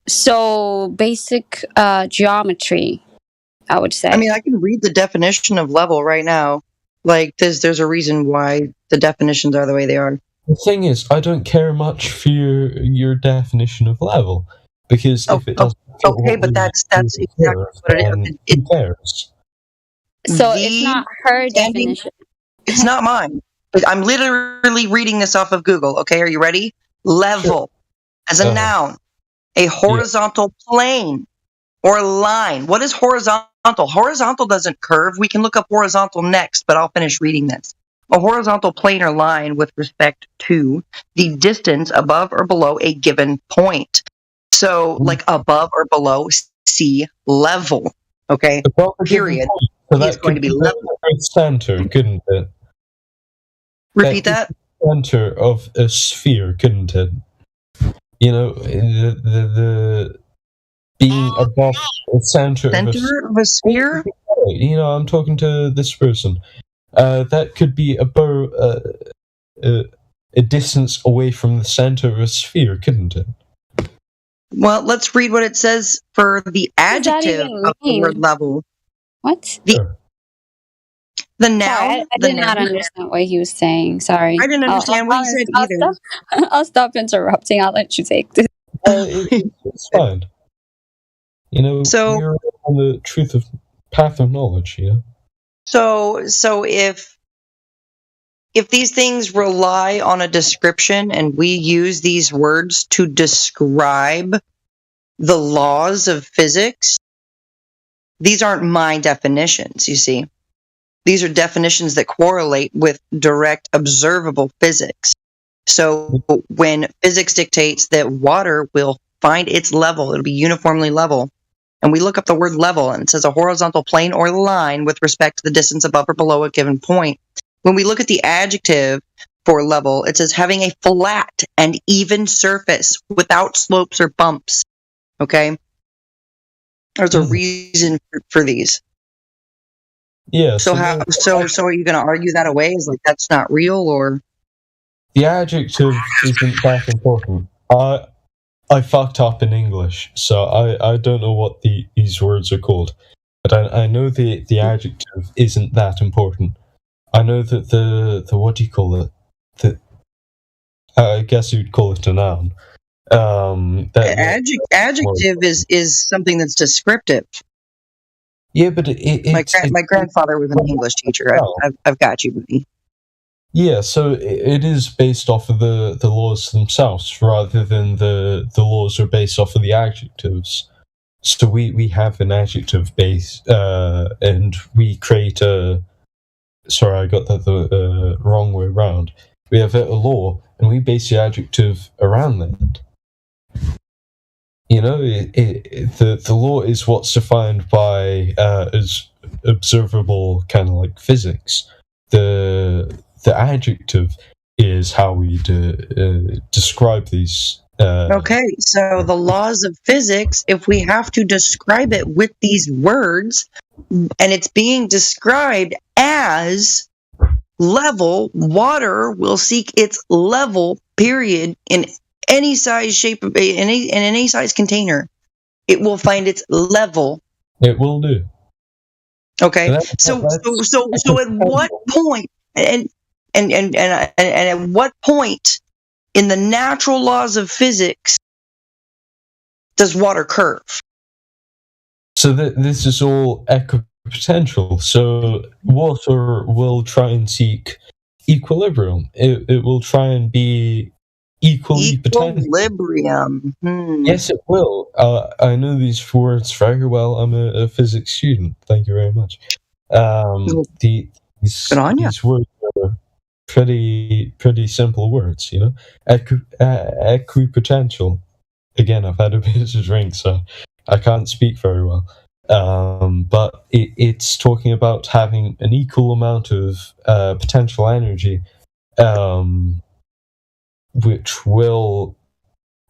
so basic geometry, I would say. I mean, I can read the definition of level right now. Like, there's a reason why the definitions are the way they are. The thing is, I don't care much for your definition of level, because if it doesn't... Okay, but that's exactly what it is. Who cares? So it's not her definition. It's not mine. I'm literally reading this off of Google. Okay, are you ready? Level, as a noun, a horizontal plane or line. What is horizontal? Horizontal doesn't curve. We can look up horizontal next, but I'll finish reading this. A horizontal plane or line with respect to the distance above or below a given point. So, like above or below sea level. Okay, period. So that going to be level. Center, couldn't it? Repeat that. Center of a sphere, couldn't it? The being above the center of a sphere. I'm talking to this person. That could be above a distance away from the center of a sphere, couldn't it? Well, let's read what it says for the adjective of the word level. What? The noun. Sorry, I did not understand what he was saying. Sorry. I didn't understand what he said either. I'll stop interrupting. I'll let you take this. It's fine. You know, So- you're on the truth of path of knowledge, you know? So if these things rely on a description and we use these words to describe the laws of physics, these aren't my definitions, you see. These are definitions that correlate with direct observable physics. So when physics dictates that water will find its level, it'll be uniformly level, and we look up the word level and it says a horizontal plane or line with respect to the distance above or below a given point. When we look at the adjective for level, it says having a flat and even surface without slopes or bumps. Okay? There's a reason for these. Yeah. So how so are you going to argue that away? Is like that's not real, or The adjective isn't that important. I fucked up in English, so I don't know what these words are called. But I know the adjective isn't that important. I know that the what do you call it? I guess you'd call it a noun. adjective is something that's descriptive. Yeah, but My grandfather was an English teacher. I've got you, buddy. Yeah, so it is based off of the laws themselves rather than the laws are based off of the adjectives. So we have an adjective base, and we create a. Sorry, I got that the wrong way around. We have a law, and we base the adjective around that. You know, the law is what's defined by as observable, kind of like physics. The adjective is how we describe these. Okay, so the laws of physics, if we have to describe it with these words, and it's being described as level, water will seek its level, period, in any size, shape, in any size container. It will find its level. It will do. Okay, so at what point, and at what point in the natural laws of physics does water curve? So this is all equipotential. So water will try and seek equilibrium. It will try and be equally potential. Equilibrium. Yes, it will. I know these words very well. I'm a physics student. Thank you very much. These words are pretty simple words, you know. Equipotential. Again, I've had a bit of drink, so I can't speak very well. But it's talking about having an equal amount of potential energy, which will,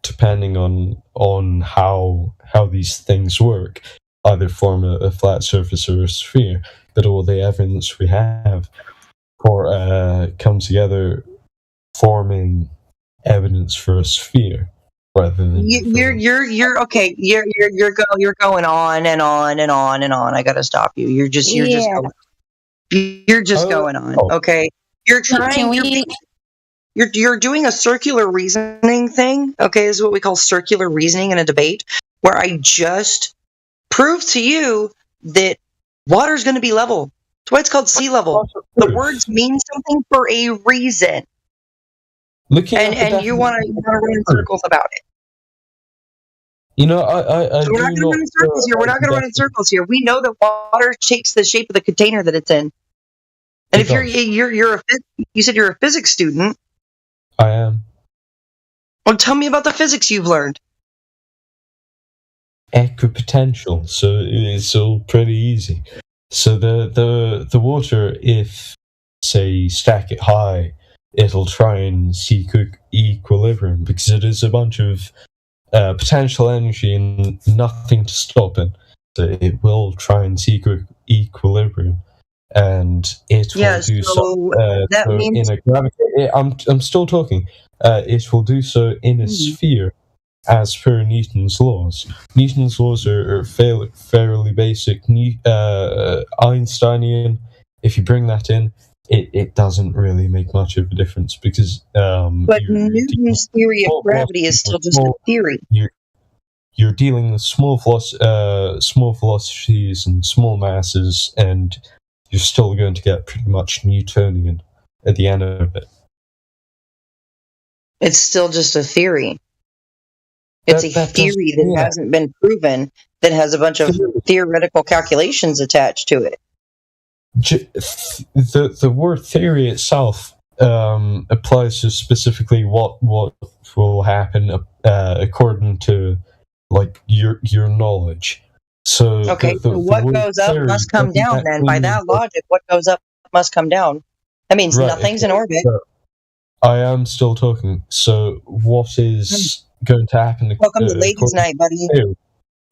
depending on how these things work, either form a flat surface or a sphere. But all the evidence we have come together, forming evidence for a sphere rather than you're okay. You're going on and on and on and on. I got to stop you. You're just going on. Okay, you're trying. You're doing a circular reasoning thing. Okay, this is what we call circular reasoning in a debate, where I just proved to you that water is going to be level. That's why it's called sea level. The words mean something for a reason. And you want to run in circles about it. You know, So we're not going to run in circles here. We're not going to run in circles here. We know that water takes the shape of the container that it's in. And if you said you're a physics student. I am. Well, tell me about the physics you've learned. Equipotential, so it's all pretty easy. So the water, if say stack it high, it'll try and seek equilibrium because it is a bunch of potential energy and nothing to stop it. So it will try and seek equilibrium. and it Yeah, will do so. so that so means in a gravity, I'm still talking. It will do so in a sphere, as per Newton's laws. Newton's laws are fairly basic. Einsteinian. If you bring that in, it doesn't really make much of a difference because but Newton's theory of gravity is still just a theory. You're dealing with small velocities and small masses, and you're still going to get pretty much Newtonian at the end of it. It's still just a theory. It's a theory that hasn't been proven, that has a bunch of theoretical calculations attached to it. The word theory itself applies to specifically what will happen according to like your knowledge. So okay, so what goes up must come down. Then, by that logic, what goes up must come down. That means nothing's in orbit. So I am still talking. So what is going to happen? Welcome to ladies' night, buddy.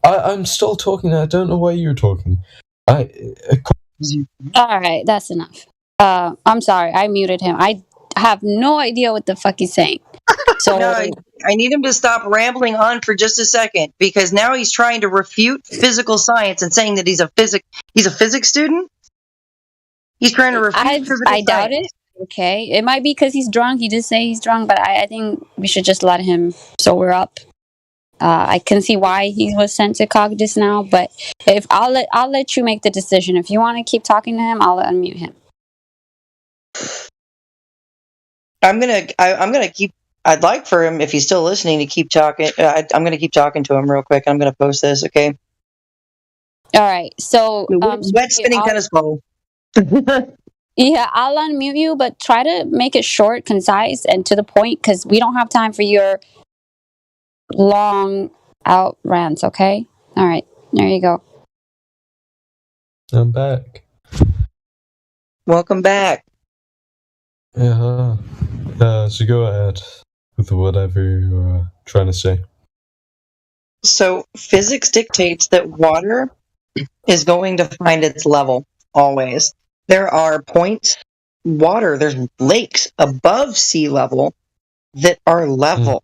I'm still talking. I don't know why you're talking. All right, that's enough. I'm sorry, I muted him. I have no idea what the fuck he's saying. So no, I need him to stop rambling on for just a second, because now he's trying to refute physical science and saying that he's a physics student. He's trying to refute physical science. I doubt it. Okay, it might be because he's drunk. He did say he's drunk, but I think we should just let him sober up. I can see why he was sent to Cogdis now, but if I'll let you make the decision. If you want to keep talking to him, I'll unmute him. I'm gonna keep. I'd like for him, if he's still listening, to keep talking. I'm gonna keep talking to him real quick. I'm gonna post this, okay? All right. So wet spinning tennis ball. Yeah, I'll unmute you, but try to make it short, concise, and to the point, because we don't have time for your long out rants, okay? All right, there you go. I'm back. Welcome back. Yeah. So go ahead with whatever you're trying to say. So physics dictates that water is going to find its level always. There are points, there's lakes above sea level that are level.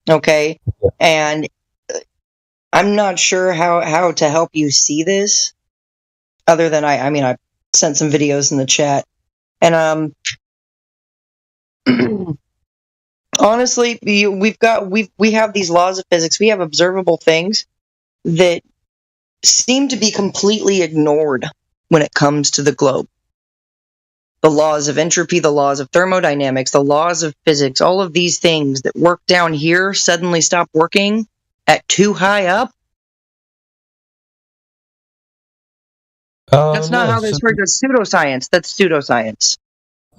Okay? And I'm not sure how to help you see this, other than I sent some videos in the chat. And honestly, we have these laws of physics. We have observable things that seem to be completely ignored when it comes to the globe. The laws of entropy, the laws of thermodynamics, the laws of physics, all of these things that work down here suddenly stop working at too high up. That's not how this works. That's pseudoscience. That's pseudoscience.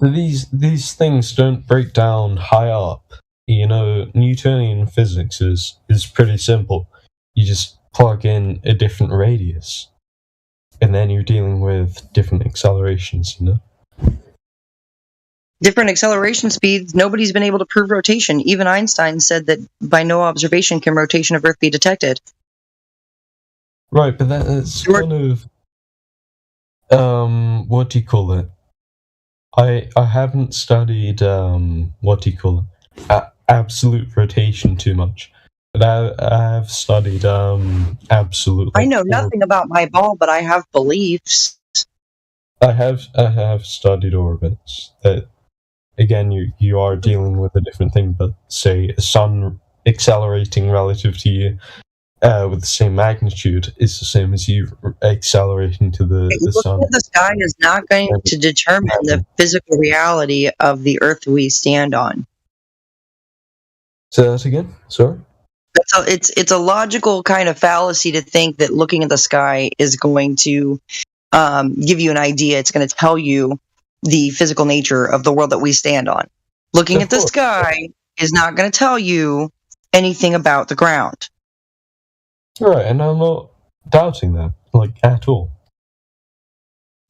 These things don't break down high up. You know, Newtonian physics is pretty simple. You just plug in a different radius, and then you're dealing with different accelerations, you know? Different acceleration speeds. Nobody's been able to prove rotation. Even Einstein said that by no observation can rotation of Earth be detected. Right, but that's kind of what do you call it? I haven't studied absolute rotation too much, but I have studied absolute. I know nothing about my ball, but I have beliefs. I have studied orbits. That again, you are dealing with a different thing, but say a sun accelerating relative to you with the same magnitude is the same as you accelerating to the sun. Looking at the sky is not going to determine the physical reality of the Earth we stand on. Say that again. Sorry. So it's a logical kind of fallacy to think that looking at the sky is going to give you an idea. It's going to tell you the physical nature of the world that we stand on. Looking at the sky is not going to tell you anything about the ground. Right, and I'm not doubting that, like, at all.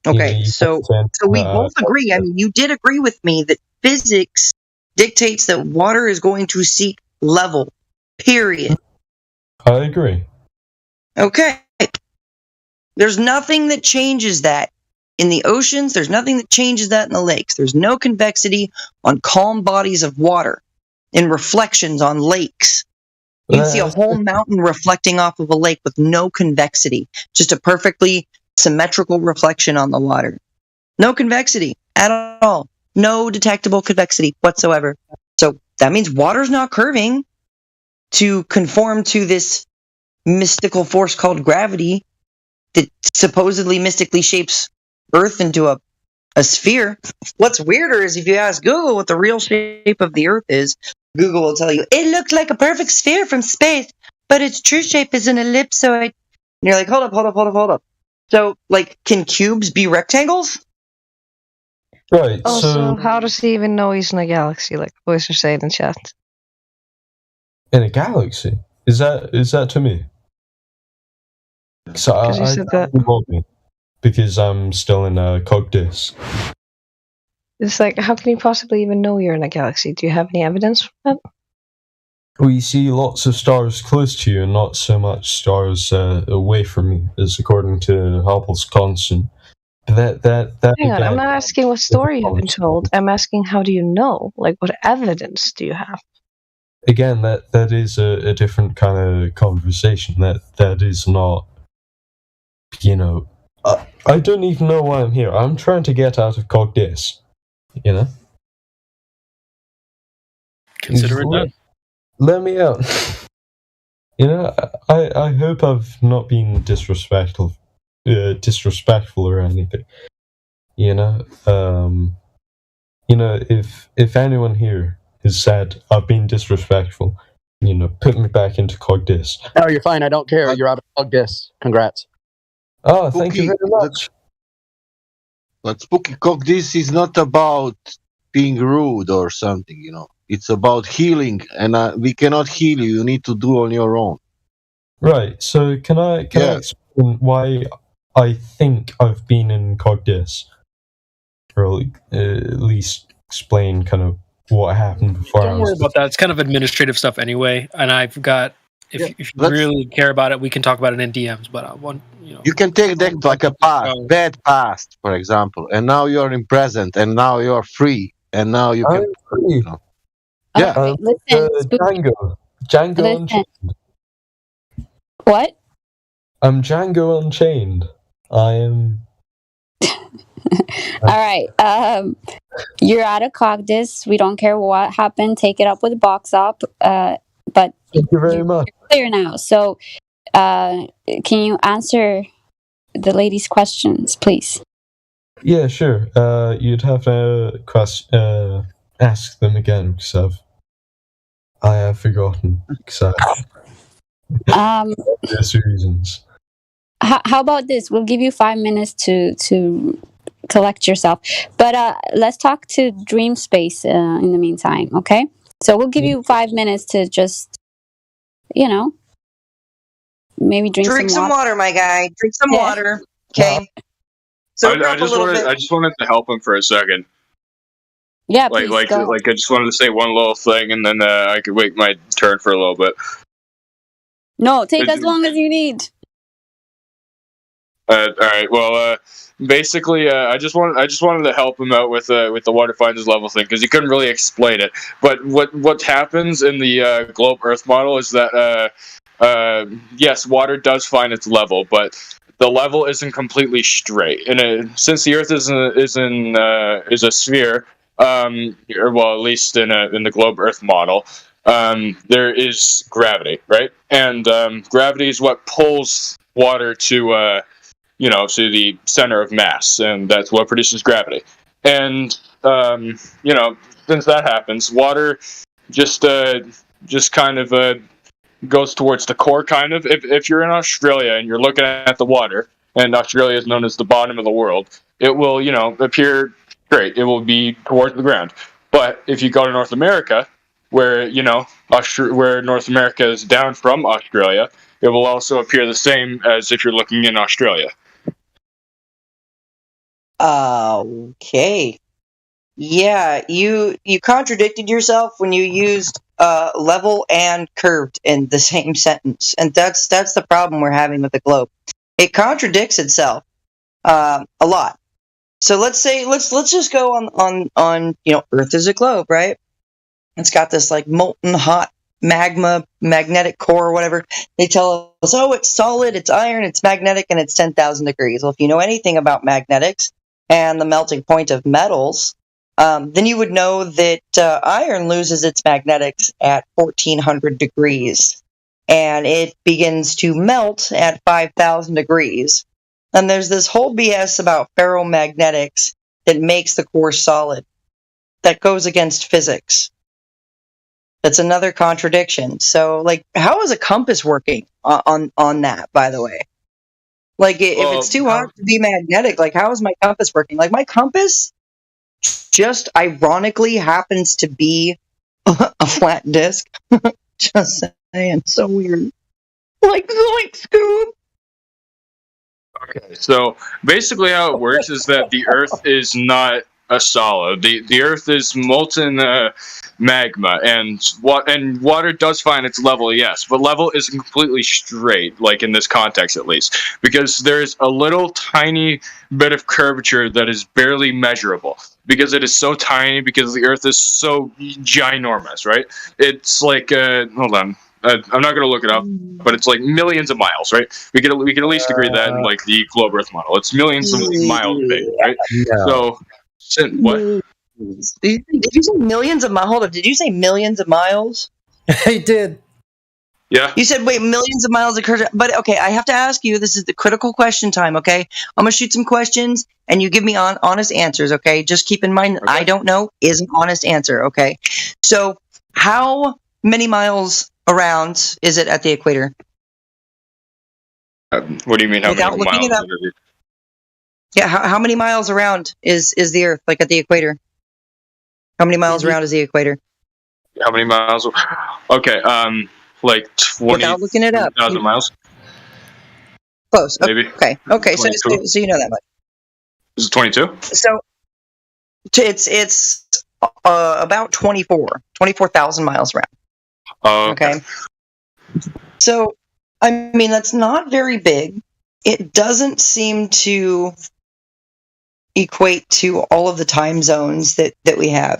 Okay, so we both agree. I mean, you did agree with me that physics dictates that water is going to seek level, period. I agree. Okay. There's nothing that changes that. in the oceans. There's nothing that changes that in the lakes. There's no convexity on calm bodies of water and reflections on lakes. You can see a whole mountain reflecting off of a lake with no convexity, just a perfectly symmetrical reflection on the water. No convexity at all. No detectable convexity whatsoever. So that means water's not curving to conform to this mystical force called gravity that supposedly mystically shapes Earth into a sphere. What's weirder is if you ask Google what the real shape of the Earth is, Google will tell you, it looks like a perfect sphere from space, but its true shape is an ellipsoid. And you're like, hold up. So, like, can cubes be rectangles? Right. Also, how does he even know he's in a galaxy, like boys are saying in chat? In a galaxy? Is that to me? So Because you said that. Because I'm still in Cogdis. It's like, how can you possibly even know you're in a galaxy? Do you have any evidence for that? We see lots of stars close to you and not so much stars away from you, as according to Hubble's constant. That Hang on, I'm not asking what story you've been told. I'm asking, how do you know? Like, what evidence do you have? Again, that is a different kind of conversation. That is not, you know, I don't even know why I'm here. I'm trying to get out of Cogdis, you know? Consider it done. Let me out. You know, I hope I've not been disrespectful or anything. You know, if anyone here has said I've been disrespectful, you know, put me back into Cogdis. No, you're fine. I don't care. You're out of Cogdis. Congrats. Oh, thank you very much. But Spooky Cogdis is not about being rude or something, you know. It's about healing, and we cannot heal you. You need to do on your own. Right. So can I explain why I think I've been in Cogdis, or at least explain kind of what happened before? Don't worry about that. It's kind of administrative stuff anyway. And I've got, if you really care about it, we can talk about it in DMs. But I want, you know, You can take that like a past, bad past, for example, and now you're in present, and now you're free, and now you can. You know. Yeah. Okay, listen, Django Listen. Unchained. What? I'm Django Unchained. I am. All right. You're out of Cogdis. We don't care what happened. Take it up with Box Up. But thank you very much. You're clear now. So, can you answer the lady's questions, please? Yeah, sure. You'd have to ask them again because I have forgotten. There's reasons. How about this? We'll give you 5 minutes to collect yourself. But let's talk to Dream Space in the meantime, okay? So we'll give you 5 minutes to just, you know, maybe drink some water, my guy. Drink some water. Okay. I just wanted to help him for a second. Yeah, like please, go. I just wanted to say one little thing, and then I could wait my turn for a little bit. No, take as long as you need. All right. Well, basically, I just wanted to help him out with the water finds level thing because he couldn't really explain it. But what happens in the globe Earth model is that yes, water does find its level, but the level isn't completely straight. And since the Earth is a sphere, or well, at least in the globe Earth model, there is gravity, right? And gravity is what pulls water to to the center of mass, and that's what produces gravity. And since that happens, water just kind of goes towards the core, kind of. If you're in Australia and you're looking at the water, and Australia is known as the bottom of the world, it will appear straight. It will be towards the ground. But if you go to North America, where where North America is down from Australia, it will also appear the same as if you're looking in Australia. Okay. Yeah, you contradicted yourself when you used level and curved in the same sentence, and that's the problem we're having with the globe. It contradicts itself a lot. So let's just go on Earth is a globe, right? It's got this like molten hot magma, magnetic core or whatever. They tell us, oh, it's solid, it's iron, it's magnetic, and it's 10,000 degrees. Well, if you know anything about magnetics and the melting point of metals, then you would know that iron loses its magnetics at 1400 degrees, and it begins to melt at 5,000 degrees. And there's this whole BS about ferromagnetics that makes the core solid. That goes against physics. That's another contradiction. So, like, how is a compass working on that, by the way? Like, if it's too hard to be magnetic, like, how is my compass working? Like, my compass just ironically happens to be a flat disc. Just saying. So weird. Like Scoob. Okay, so basically how it works is that the Earth is not a solid. The Earth is molten magma, and water does find its level, yes, but level isn't completely straight, like in this context at least, because there's a little tiny bit of curvature that is barely measurable, because it is so tiny, because the Earth is so ginormous, right? It's like, hold on. I'm not going to look it up, but it's like millions of miles, right? We can at least agree that in like the globe Earth model, it's millions of miles big, right? No. So, what? Did you say millions of miles? Hold up, did you say millions of miles? I did. Yeah. You said, wait, millions of miles of curvature. But okay, I have to ask you, this is the critical question time, okay? I'm going to shoot some questions, and you give me honest answers, okay? Just keep in mind, I don't know is an honest answer, okay? So, how many miles around is it at the equator? What do you mean? How Without many looking miles? it up. Yeah, how many miles around is the Earth, like at the equator? How many miles around is the equator? How many miles? Okay, like 20,000 miles. Close. Maybe. Okay. So you know that much. Is it 22? So it's about 24,000 miles around. Oh, okay. So, I mean, that's not very big. It doesn't seem to equate to all of the time zones that we have.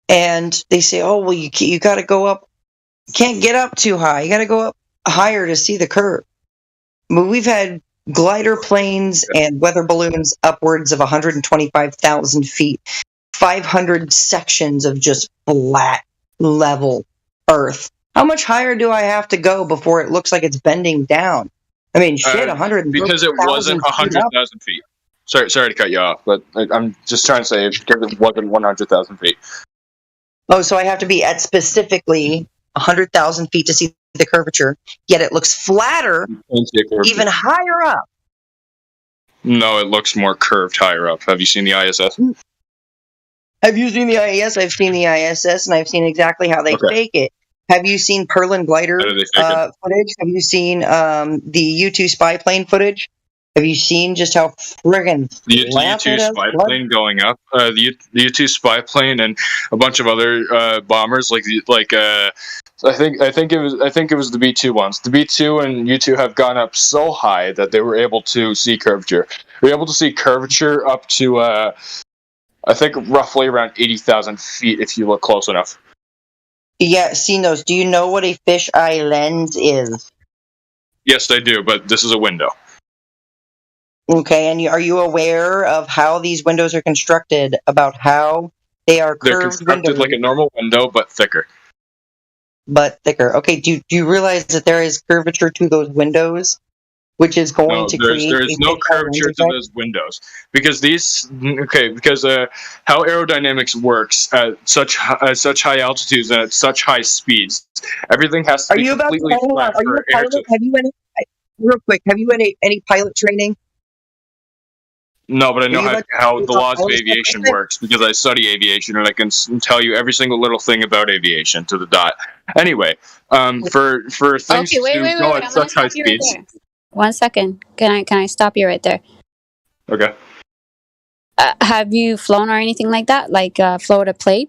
And they say, oh, well, you got to go up. You can't get up too high. You got to go up higher to see the curve. But we've had glider planes and weather balloons upwards of 125,000 feet, 500 sections of just flat, level Earth. How much higher do I have to go before it looks like it's bending down? I mean, shit, 100 because it wasn't 100,000 feet. Sorry to cut you off, but I'm just trying to say because it wasn't 100,000 feet. Oh, so I have to be at specifically 100,000 feet to see the curvature, yet it looks flatter, even higher up. No, it looks more curved higher up. Have you seen the ISS? Have you seen the ISS? I've seen the ISS, and I've seen exactly how they fake it. Have you seen Perlin glider footage? Have you seen the U-2 spy plane footage? Have you seen just how friggin' the U-2 spy plane going up? The U-2 spy plane and a bunch of other bombers, I think it was the B-2 ones. The B-2 and U-2 have gone up so high that they were able to see curvature. We were able to see curvature up to I think roughly around 80,000 feet if you look close enough. Yeah, seen those. Do you know what a fisheye lens is? Yes, I do, but this is a window. Okay, and are you aware of how these windows are constructed, about how they are curved They're constructed windows, like a normal window, but thicker. but thicker? Okay, do you realize that there is curvature to those windows, which is going to create there is no curvature to those windows because how aerodynamics works at such high altitudes and at such high speeds, everything has to be completely flat for air to. Have you any pilot training? No, but I know how the laws of aviation works because I study aviation and I can tell you every single little thing about aviation to the dot. Anyway, for things to go at such high speeds. One second. Can I stop you right there? Okay. Have you flown or anything like that? Like flown a plane?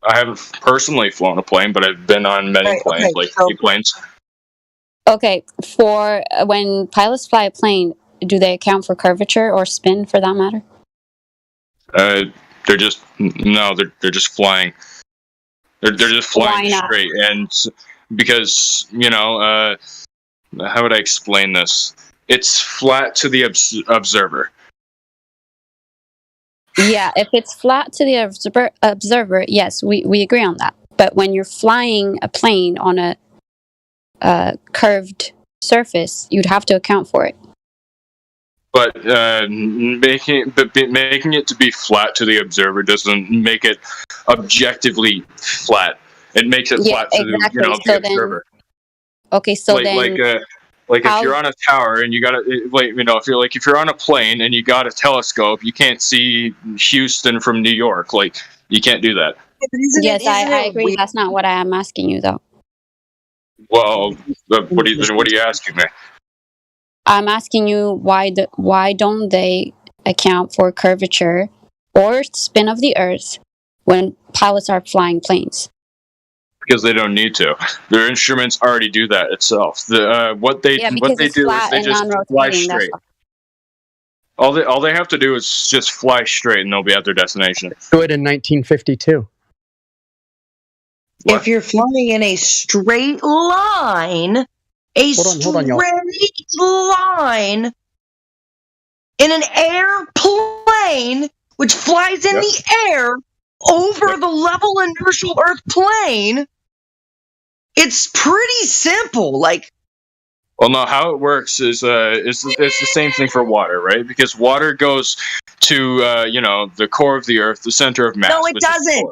I haven't personally flown a plane, but I've been on many planes, seaplanes. Okay, for when pilots fly a plane, do they account for curvature or spin for that matter? They're just they're just flying. They're just flying straight, and because how would I explain this? It's flat to the observer. Yeah, if it's flat to the observer, yes, we agree on that. But when you're flying a plane on a curved surface, you'd have to account for it. But making it to be flat to the observer doesn't make it objectively flat. It makes it flat to the observer. Okay, so then if you're on a tower and you got if you're on a plane and you got a telescope, you can't see Houston from New York. Like, you can't do that. Yes, I agree. That's not what I am asking you, though. Well, what are you asking me? I'm asking you why don't they account for curvature or spin of the Earth when pilots are flying planes? Because they don't need to. Their instruments already do that itself. What they do is they just fly straight. All they have to do is just fly straight, and they'll be at their destination. Do it in 1952. If you're flying in a straight line, hold on, y'all. line in an airplane which flies in the air over the level inertial Earth plane, it's pretty simple. Like, well, no, how it works is it's the same thing for water, right? Because water goes to the core of the Earth, the center of mass. No, it doesn't.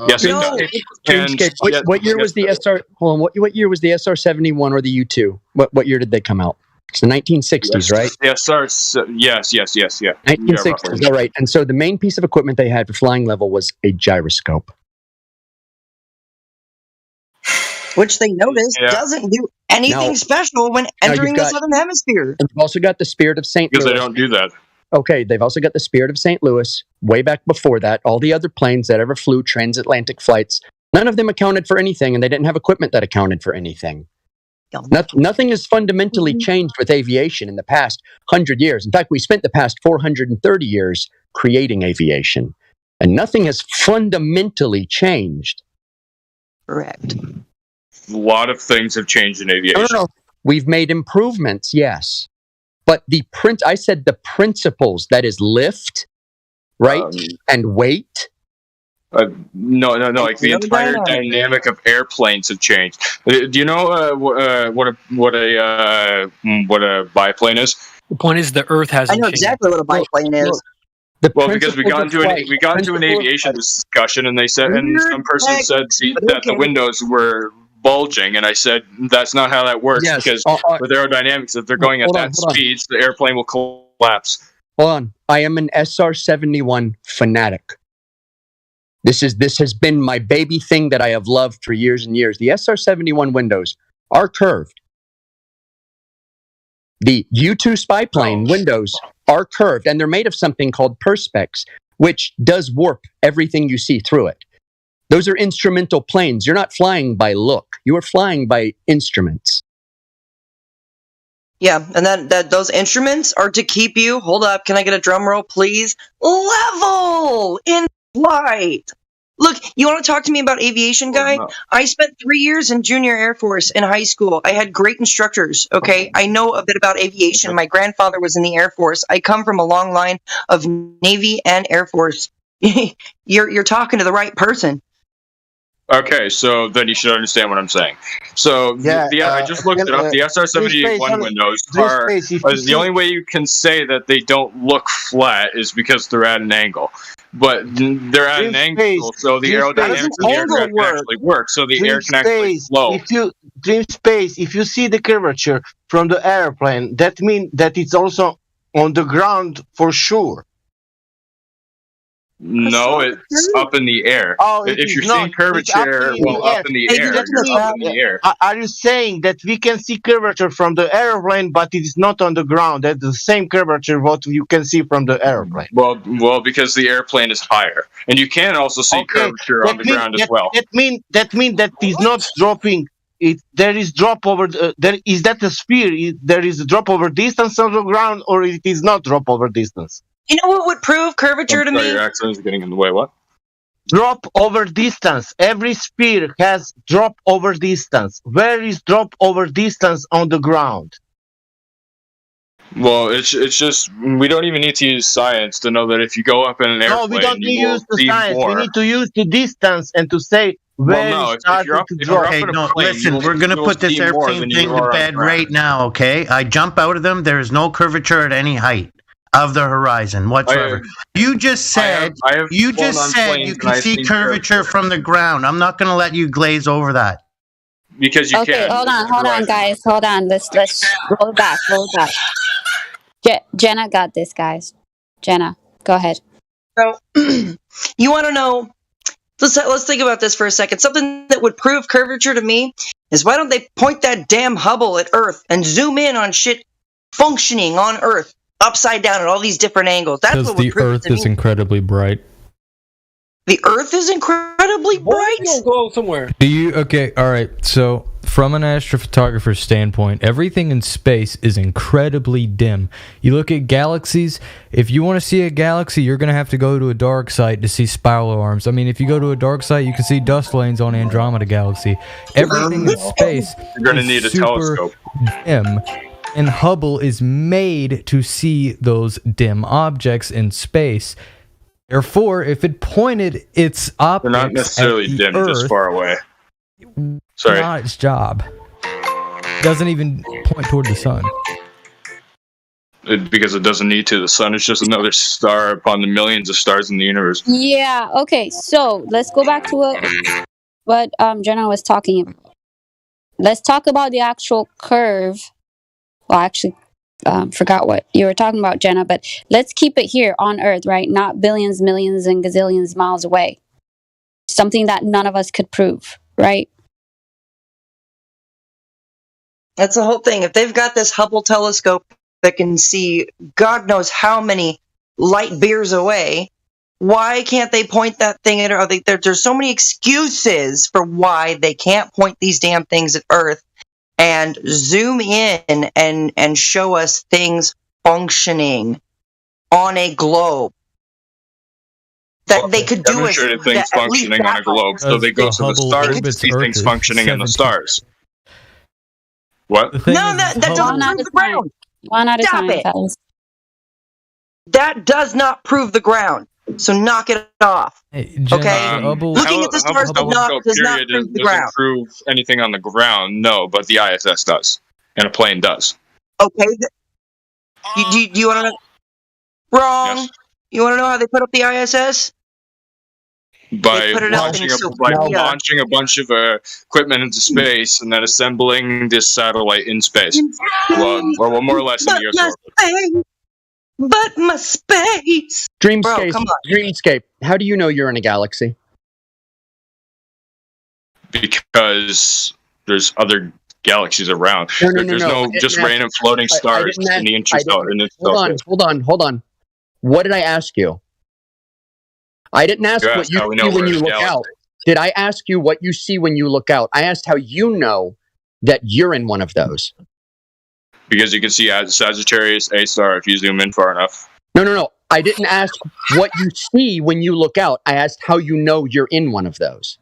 Yes, it does. Dreamscape, what year was the SR? Hold on, what year was the SR-71 or the U-2? What year did they come out? It's the 1960s, right? Yes, yeah. 1960s, all right. And so the main piece of equipment they had for flying level was a gyroscope, which they noticed doesn't do anything special when entering the southern hemisphere. And they've also got the Spirit of St. Louis. Because they don't do that. Okay, they've also got the Spirit of St. Louis. Way back before that, all the other planes that ever flew transatlantic flights, none of them accounted for anything, and they didn't have equipment that accounted for anything. Nothing has fundamentally changed with aviation in the past 100 years. In fact, we spent the past 430 years creating aviation, and nothing has fundamentally changed. Correct. A lot of things have changed in aviation. No. We've made improvements, yes. But I said the principles, that is lift, right, and weight. No. Like, the entire dynamic of airplanes have changed. Do you know what a biplane is? The point is, the Earth hasn't. I know exactly what a biplane is. Well, because we got into an aviation discussion, and they said, and some person said that the windows were bulging, and I said that's not how that works, because with aerodynamics, if they're going at that speed, the airplane will collapse. Hold on, I am an SR-71 fanatic. This has been my baby thing that I have loved for years and years. The SR-71 windows are curved. The U-2 spy plane windows are curved, and they're made of something called perspex, which does warp everything you see through it. Those are instrumental planes. You're not flying by look. You are flying by instruments. Yeah, and those instruments are to keep you, hold up, can I get a drum roll, please? Level in flight. Look, you want to talk to me about aviation, guy? No. I spent 3 years in junior Air Force in high school. I had great instructors, okay? I know a bit about aviation. My grandfather was in the Air Force. I come from a long line of Navy and Air Force. You're talking to the right person. Okay, so then you should understand what I'm saying. So, I just looked it up. The SR-71 windows are the only way you can say that they don't look flat is because they're at an angle. But they're at an angle, so the aerodynamics of the aircraft actually work, so the air can actually flow. If you see the curvature from the airplane, that means that it's also on the ground for sure. No, it's up in the air. Oh, if you're seeing curvature, up in the air. Are you saying that we can see curvature from the airplane, but it is not on the ground? That's the same curvature what you can see from the airplane. Well, because the airplane is higher, and you can also see curvature on the ground as well. That means that is not dropping there is drop over. There is that a sphere? There is a drop over distance on the ground, or it is not drop over distance? You know what would prove curvature to me? Your accent is getting in the way. What? Drop over distance. Every sphere has drop over distance. Where is drop over distance on the ground? Well, it's just we don't even need to use science to know that if you go up in an airplane, No, we don't need to use the see science. more. We need to use the distance and to say where no, it's starting to drop. Okay, no, listen, we're going to put this airplane thing to bed right now, okay? I jump out of them. There is no curvature at any height of the horizon whatsoever. You just said you can see curvature from the ground. I'm not going to let you glaze over that. Because you Okay, can. hold on, guys. Hold on. Let's roll back. Jenna got this, guys. Jenna, go ahead. So, you want to know? Let's think about this for a second. Something that would prove curvature to me is why don't they point that damn Hubble at Earth and zoom in on shit functioning on Earth upside down at all these different angles? That's Because what would the prove it Earth to is me. incredibly bright. The Earth is incredibly bright. Go somewhere. Do you? Okay, all right. So, from an astrophotographer's standpoint, everything in space is incredibly dim. You look at galaxies. If you want to see a galaxy, you're going to have to go to a dark site to see spiral arms. I mean, if you go to a dark site, you can see dust lanes on Andromeda Galaxy. Everything in space You're going to is need a super telescope. dim. And Hubble is made to see those dim objects in space. Therefore, if it pointed its optics They're not necessarily at the dim, Earth, just far away. Sorry. not its job. It doesn't even point toward the sun. Because it doesn't need to. The sun is just another star upon the millions of stars in the universe. Yeah, okay. So, let's go back to what Jenna was talking about. Let's talk about the actual curve. Well, actually, forgot what you were talking about, Jenna, but let's keep it here on Earth, right? Not billions, millions, and gazillions miles away. Something that none of us could prove, right? That's the whole thing. If they've got this Hubble telescope that can see God knows how many light years away, why can't they point that thing at Earth? There's so many excuses for why they can't point these damn things at Earth and zoom in and show us things functioning on a globe. That they could do us Demonstrated things at least functioning on a that globe, so they go to the Hubble stars to orbits see Earth things is functioning in the 17. stars. What? No, that doesn't prove the ground. One at a Stop time, it. fellas. That does not prove the ground. So knock it off. Jenna, Okay? Hubble- Looking at the stars does not prove the ground. Doesn't prove anything on the ground, no, but the ISS does. And a plane does. Okay. Do you want to know? Wrong. Yes. You want to know how they put up the ISS? By put it up launching, in launching a bunch of equipment into space and then assembling this satellite in space. Well, or more or less in the Earth's orbit. But my space. Dreamscape. Bro, come on. Dreamscape. How do you know you're in a galaxy? Because there's other galaxies around. No. There's I no didn't just ask- random floating I stars didn't ask- in the I interstellar. didn't- In Hold on. What did I ask you? I didn't ask You what asked you how we see know when we're you in a look galaxy. out. Did I ask you what you see when you look out? I asked how you know that you're in one of those. Because you can see Sagittarius A star if you zoom in far enough. No. I didn't ask what you see when you look out. I asked how you know you're in one of those.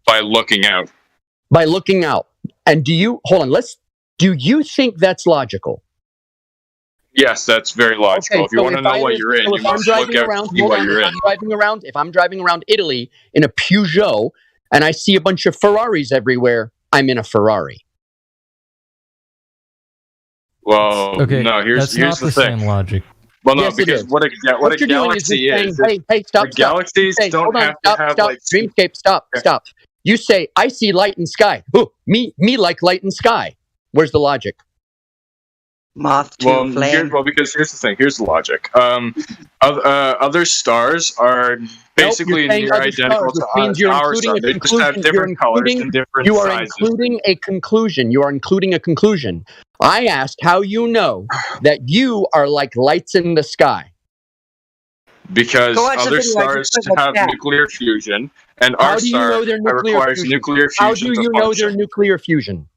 By looking out. By looking out. And do you think that's logical? Yes, that's very logical. if you want to know what you're in, you must look out to see what you're in. If I'm driving around Italy in a Peugeot and I see a bunch of Ferraris everywhere, I'm in a Ferrari. Well, Okay, no, here's that's not the the thing. same logic. Well, no, Yes, it because is. what a What you're doing is galaxy you're is. saying, hey, stop. Galaxies Say, don't hold on, have stop, to have stop. like. Dreamscape, stop. You say, I see light and sky. Ooh, me like light and sky. Where's the logic? Moth to Well, flame. because here's the thing. Here's the logic. Other stars are basically you're saying near other identical stars, which to means you're our including sun. a They just conclusion. have different colors and different You are sizes. including a conclusion. You are including a conclusion. I asked how you know that you are like lights in the sky. Because Go watch the other video, I stars just put it in the have chat. nuclear fusion, And How our do you star know they're nuclear requires fusion? nuclear How fusion do to you know function. they're nuclear fusion?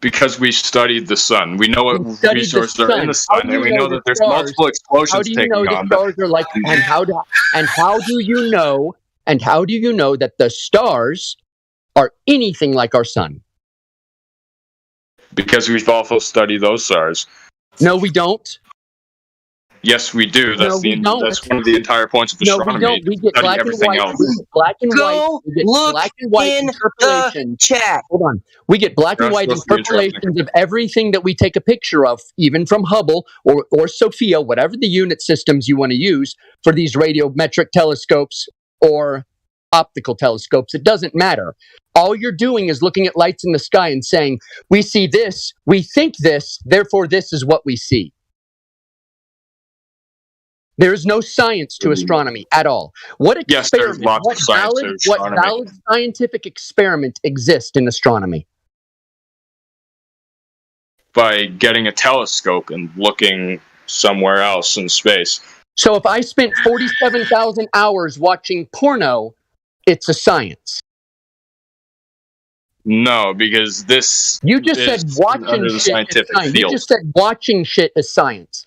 Because we studied the sun. We know what Studied resources the are in sun. the How sun, do and you we know know the that there's stars? multiple How explosions do you taking know the on. stars are like? And how do you know that the stars are anything like our sun? Because we've also studied those stars. No, we don't. Yes, we do. That's No, we don't. that's one of the entire points of No, we astronomy. don't. We to get study black and everything white. else. We get black and white. We get black and white interpolation. Chat. Hold on. We get black and You're not white supposed to be interpolations of everything that we take a picture of, even from Hubble or Sophia, whatever the unit systems you want to use for these radiometric telescopes or optical telescopes. It doesn't matter. All you're doing is looking at lights in the sky and saying, we see this, we think this, therefore this is what we see. There is no science to astronomy at all. What Yes, there's experiment, lots of science to what astronomy. valid scientific experiment exists in astronomy? By getting a telescope and looking somewhere else in space. So if I spent 47,000 hours watching porno, it's a science. No, because this You just is said watching under the shit is scientific science. You field. just said watching shit is science.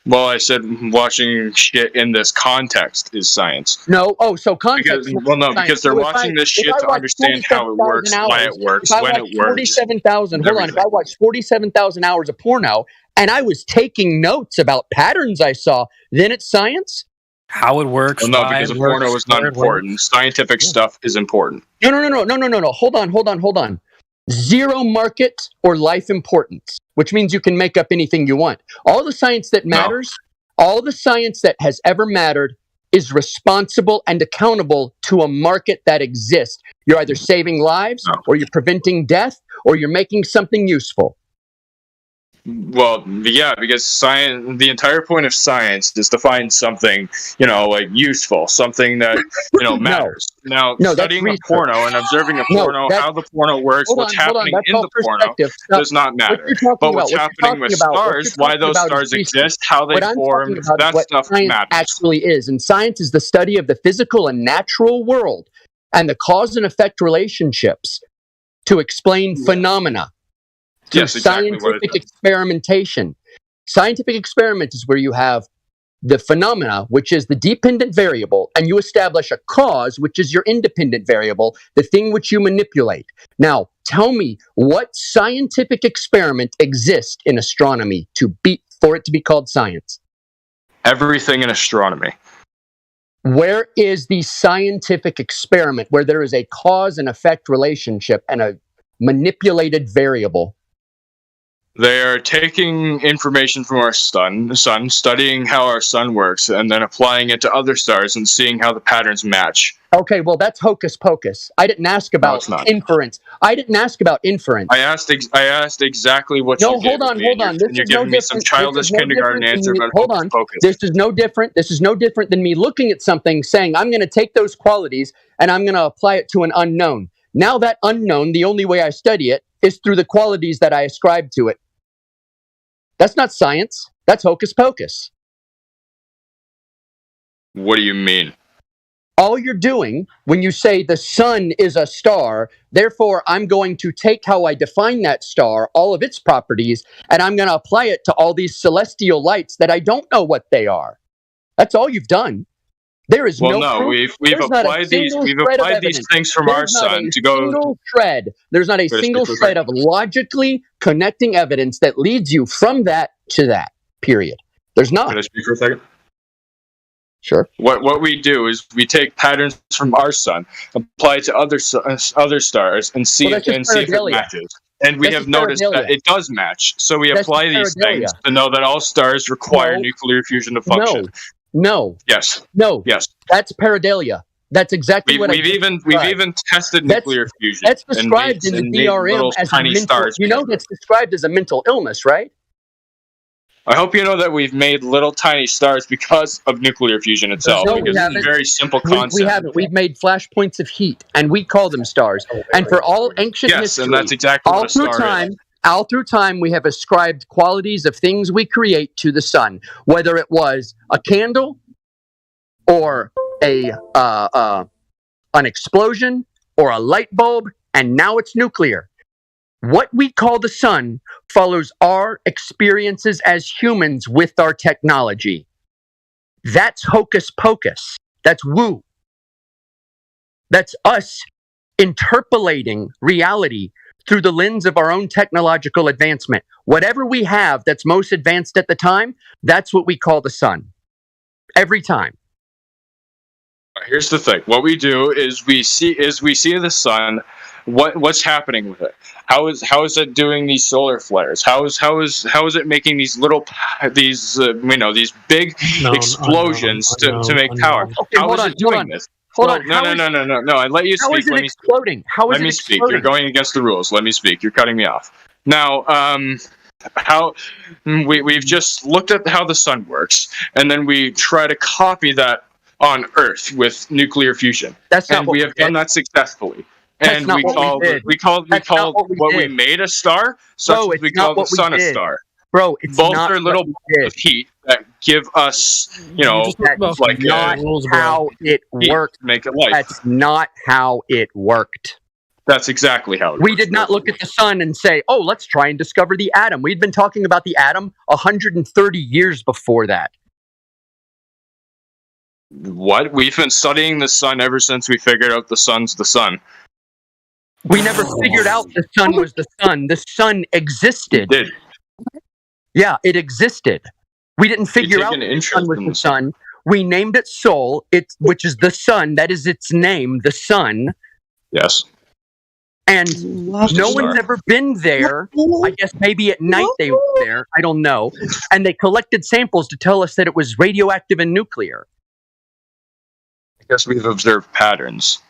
Well, I said watching shit in this context is science. No, so context. Because, well, no, science. because they're So if watching I- this if shit I to watch understand how it works, 47,000 why it hours, works, if I when it watch works. 47,000, hold on, if everything. I watched 47,000 hours of porno and I was taking notes about patterns I saw, then it's science? How it works. Well, no, why because it the works, porno is not where it important. works. Scientific stuff is important. No. Hold on. Zero market or life importance, which means you can make up anything you want. All the science that matters, all the science that has ever mattered is responsible and accountable to a market that exists. You're either saving lives or you're preventing death or you're making something useful. Well, yeah, because science, the entire point of science is to find something, like useful, something that, matters. Now, No, that's studying a research. porno and observing a No, porno, that's- how the porno works, Hold what's on, hold on, happening that's in all the porno perspective. Stop. does not What matter. you're talking But about, what's what you're happening with talking about, what stars, you're why talking those about is stars research. exist, how they What I'm form, talking about is that what stuff science matters. actually is. And science is the study of the physical and natural world and the cause and effect relationships to explain phenomena through Yes, exactly what it scientific is. experimentation. Scientific experiment is where you have the phenomena, which is the dependent variable, and you establish a cause, which is your independent variable, the thing which you manipulate. Now, tell me what scientific experiment exists in astronomy for it to be called science? Everything in astronomy. Where is the scientific experiment where there is a cause and effect relationship and a manipulated variable? They are taking information from our sun, studying how our sun works, and then applying it to other stars and seeing how the patterns match. Okay, well, that's hocus pocus. I didn't ask about it's not. inference. I didn't ask about inference. I asked exactly what No, you did. hold on. And you're giving me some childish kindergarten answer about Hold hocus on. pocus. This is no different. This is no different than me looking at something, saying I'm going to take those qualities and I'm going to apply it to an unknown. Now that unknown, the only way I study it is through the qualities that I ascribe to it. That's not science. That's hocus pocus. What do you mean? All you're doing when you say the sun is a star, therefore I'm going to take how I define that star, all of its properties, and I'm going to apply it to all these celestial lights that I don't know what they are. That's all you've done. There is Well, no no, proof. we've There's not a applied these single we've shred of applied these evidence. things from There's our not sun a to go. single shred. There's not a Could I single speak for a shred of logically connecting evidence that leads you from that to that. Period. There's not. Can I speak for a second? Sure. What we do is we take patterns from our sun, apply it to other stars, and see Well, if that's just it pareidolia. matches. And we That's have just noticed pareidolia. that it does match. So we That's apply just these things pareidolia. to know that all stars require No. nuclear fusion to function. No. Yes. No. Yes. That's pareidolia. That's exactly what We've even tested nuclear fusion. That's and described in made- the and made DRM little as a tiny mental. stars. You know that's described as a mental illness, right? I hope you know that we've made little tiny stars because of nuclear fusion itself. No, we because it's haven't. a very simple We concept. haven't. We've made flashpoints of heat, and we call them stars. And for all ancient Yes, history, and that's exactly what all a through star time, is. all through time, we have ascribed qualities of things we create to the sun, whether it was a candle or an explosion or a light bulb, and now it's nuclear. What we call the sun follows our experiences as humans with our technology. That's hocus pocus. That's woo. That's us interpolating reality through the lens of our own technological advancement. Whatever we have that's most advanced at the time, that's what we call the sun. Every time. Here's the thing. What we do is we see the sun. What's happening with it? How is it doing these solar flares? How is it making these these big explosions to make power? Okay, how is it doing this? No. I let you speak. How is it exploding? How is it exploding? Let me speak. You're going against the rules. Let me speak. You're cutting me off. Now, we've just looked at how the sun works, and then we try to copy that on Earth with nuclear fusion. That's not what we have done that successfully. And we call what we made a star, so we call the sun a star. Bro, it's both not are little balls of heat that give us, like not how it worked. Make it light. That's not how it worked. That's exactly how it We did not look at the sun and say, "Oh, let's try and discover the atom." We'd been talking about the atom 130 years before that. What? We've been studying the sun ever since we figured out the sun's the sun. We never figured out the sun was the sun. The sun existed. It did. Yeah, it existed. We didn't figure out the sun was the sun. We named it Sol, which is the sun. That is its name, the sun. Yes. And no one's ever been there. I guess maybe at night they were there. I don't know. And they collected samples to tell us that it was radioactive and nuclear. I guess we've observed patterns.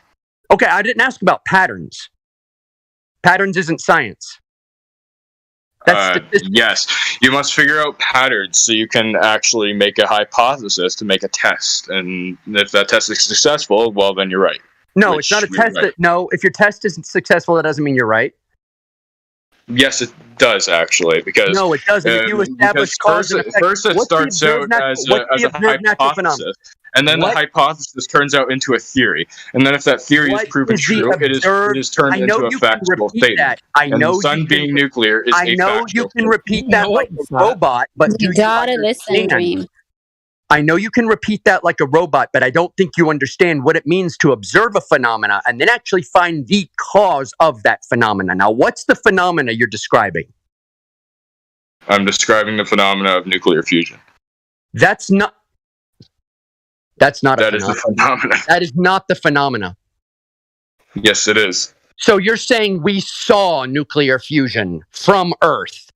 Okay, I didn't ask about patterns. Patterns isn't science. Yes, you must figure out patterns so you can actually make a hypothesis to make a test. And if that test is successful, well, then you're right. No, it's not a test. No, if your test isn't successful, that doesn't mean you're right. Yes, it does actually, because no, it doesn't. If you establish cause and effect, first it starts out as a hypothesis, and then the hypothesis turns out into a theory, and then if that theory is proven true, it is turned into a factual statement. And the sun being nuclear is a factual statement. I know you can repeat that like a robot, but you gotta listen, Dream. I know you can repeat that like a robot, but I don't think you understand what it means to observe a phenomena and then actually find the cause of that phenomena. Now, what's the phenomena you're describing? I'm describing the phenomena of nuclear fusion. That's not That is the phenomena. That is not the phenomena. Yes, it is. So you're saying we saw nuclear fusion from Earth?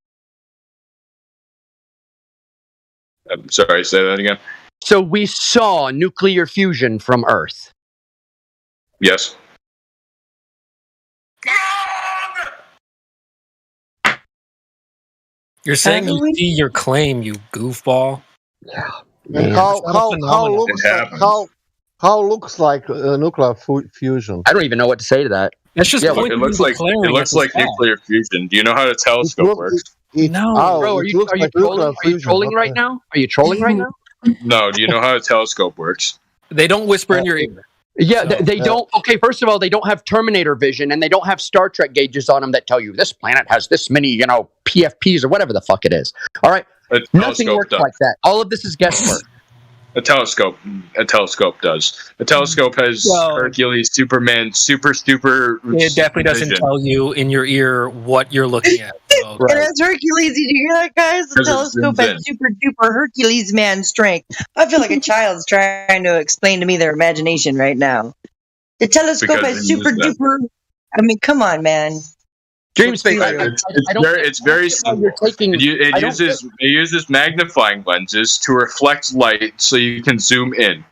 I'm sorry, say that again. So we saw nuclear fusion from Earth? Yes. You're saying you see your claim, you goofball. Yeah. And how looks like nuclear fusion? I don't even know what to say to that. That's just it looks like nuclear fusion. Do you know how the telescope works? No, bro. Are you trolling right now? Are you trolling right now? No. Do you know how a telescope works? They don't whisper in your ear. Yeah, they don't. Okay, first of all, they don't have Terminator vision, and they don't have Star Trek gauges on them that tell you this planet has this many, PFPs or whatever the fuck it is. All right, nothing works like that. All of this is guesswork. A telescope does. A telescope has Hercules, Superman, super. It definitely doesn't tell you in your ear what you're looking at. So. It has Hercules. Did you hear that, guys? The telescope has super duper Hercules man strength. I feel like a child's trying to explain to me their imagination right now. The telescope has super duper. I mean, come on, man. Dreamspace. It's very simple. It uses magnifying lenses to reflect light so you can zoom in.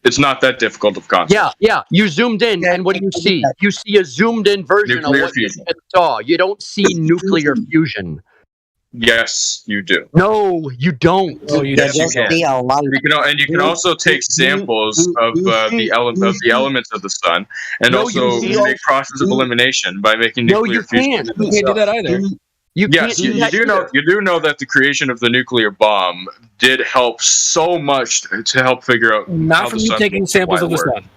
It's not that difficult of concept. Yeah. You zoomed in, and what do you see? You see a zoomed in version of what you saw. You don't see nuclear fusion. Yes, you do. No, you don't. Yes, you can. And you can also take samples of the elements of the sun, and also make process of elimination by making nuclear fusion. You can't do that either. Yes, you do know that the creation of the nuclear bomb did help so much to help figure out Not how from the you sun taking works and samples why of the it works. sun.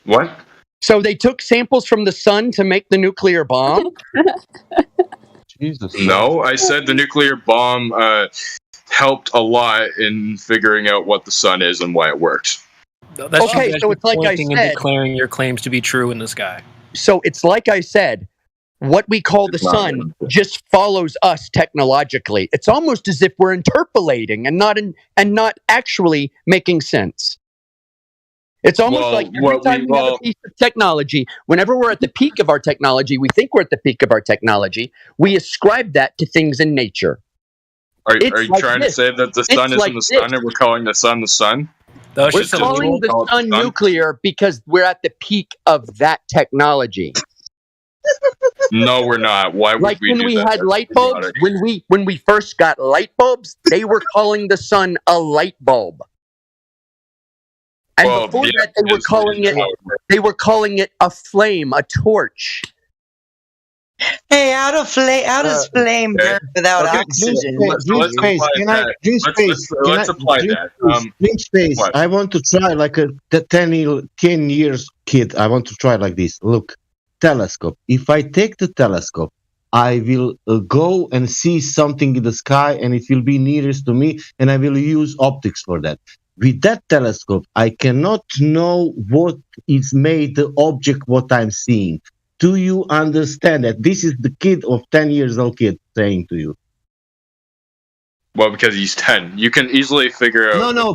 What? So they took samples from the sun to make the nuclear bomb? Jesus. No, I said the nuclear bomb helped a lot in figuring out what the sun is and why it works. That's Okay, so it's like I pointing and said. declaring your claims to be true in the sky. So it's like I said, what we call the sun just follows us technologically. It's almost as if we're interpolating and not actually making sense. It's almost like every time we have a piece of technology, whenever we're at the peak of our technology, we think we're at the peak of our technology, we ascribe that to things in nature. Are you trying to say that the sun isn't the sun and we're calling the sun the sun? We're calling the sun nuclear because we're at the peak of that technology. No, we're not. Why would like we when do we that? had That's light bulbs, idiotic. when we first got light bulbs, they were calling the sun a light bulb. And before that, they were calling it a flame, a torch. Hey, how does flame burn without oxygen? Drink space. Can I drink space? Let's apply that. Drink space. What? I want to try like a 10 years kid. I want to try like this. Look, telescope. If I take the telescope, I will go and see something in the sky, and it will be nearest to me, and I will use optics for that. With that telescope, I cannot know what is made the object what I'm seeing. Do you understand that? This is the kid of 10 years old kid saying to you. Well, because he's 10. You can easily figure out. No,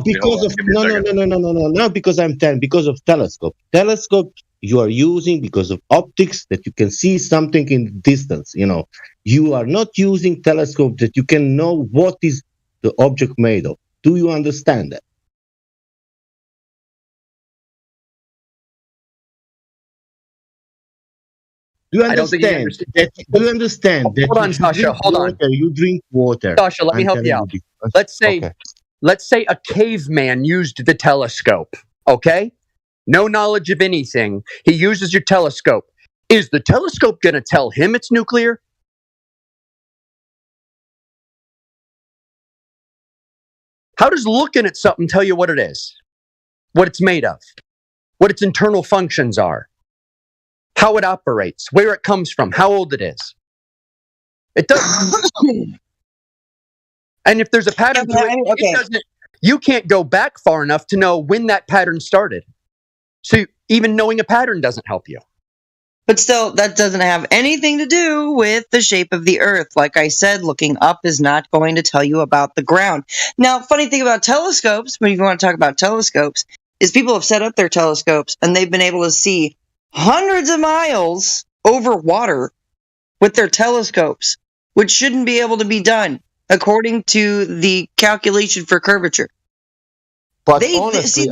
because I'm 10. Because of telescope. Telescope you are using because of optics that you can see something in distance. You are not using telescope that you can know what is the object made of. Do you understand that? Do you understand? Do you understand that? Hold on, Sasha. Hold on. You drink water. Sasha, let me help you out. Let's say a caveman used the telescope. Okay, no knowledge of anything. He uses your telescope. Is the telescope going to tell him it's nuclear? How does looking at something tell you what it is? What it's made of? What its internal functions are? How it operates, where it comes from, how old it is. It doesn't. And if there's a pattern to it, it doesn't. You can't go back far enough to know when that pattern started. So even knowing a pattern doesn't help you. But still, that doesn't have anything to do with the shape of the Earth. Like I said, looking up is not going to tell you about the ground. Now, funny thing about telescopes, when you want to talk about telescopes, is people have set up their telescopes and they've been able to see hundreds of miles over water with their telescopes, which shouldn't be able to be done according to the calculation for curvature. But honestly,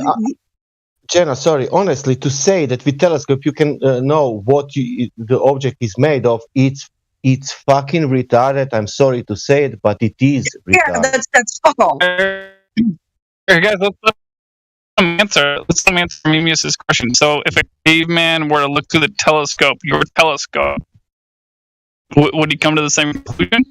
Jenna, sorry, honestly, to say that with telescope you can know what the object is made of, it's fucking retarded. I'm sorry to say it, but it is retarded. Yeah, that's fuck all. Hey guys, let's answer Mimius's question. So, if a caveman were to look through the telescope, your telescope, would he come to the same conclusion?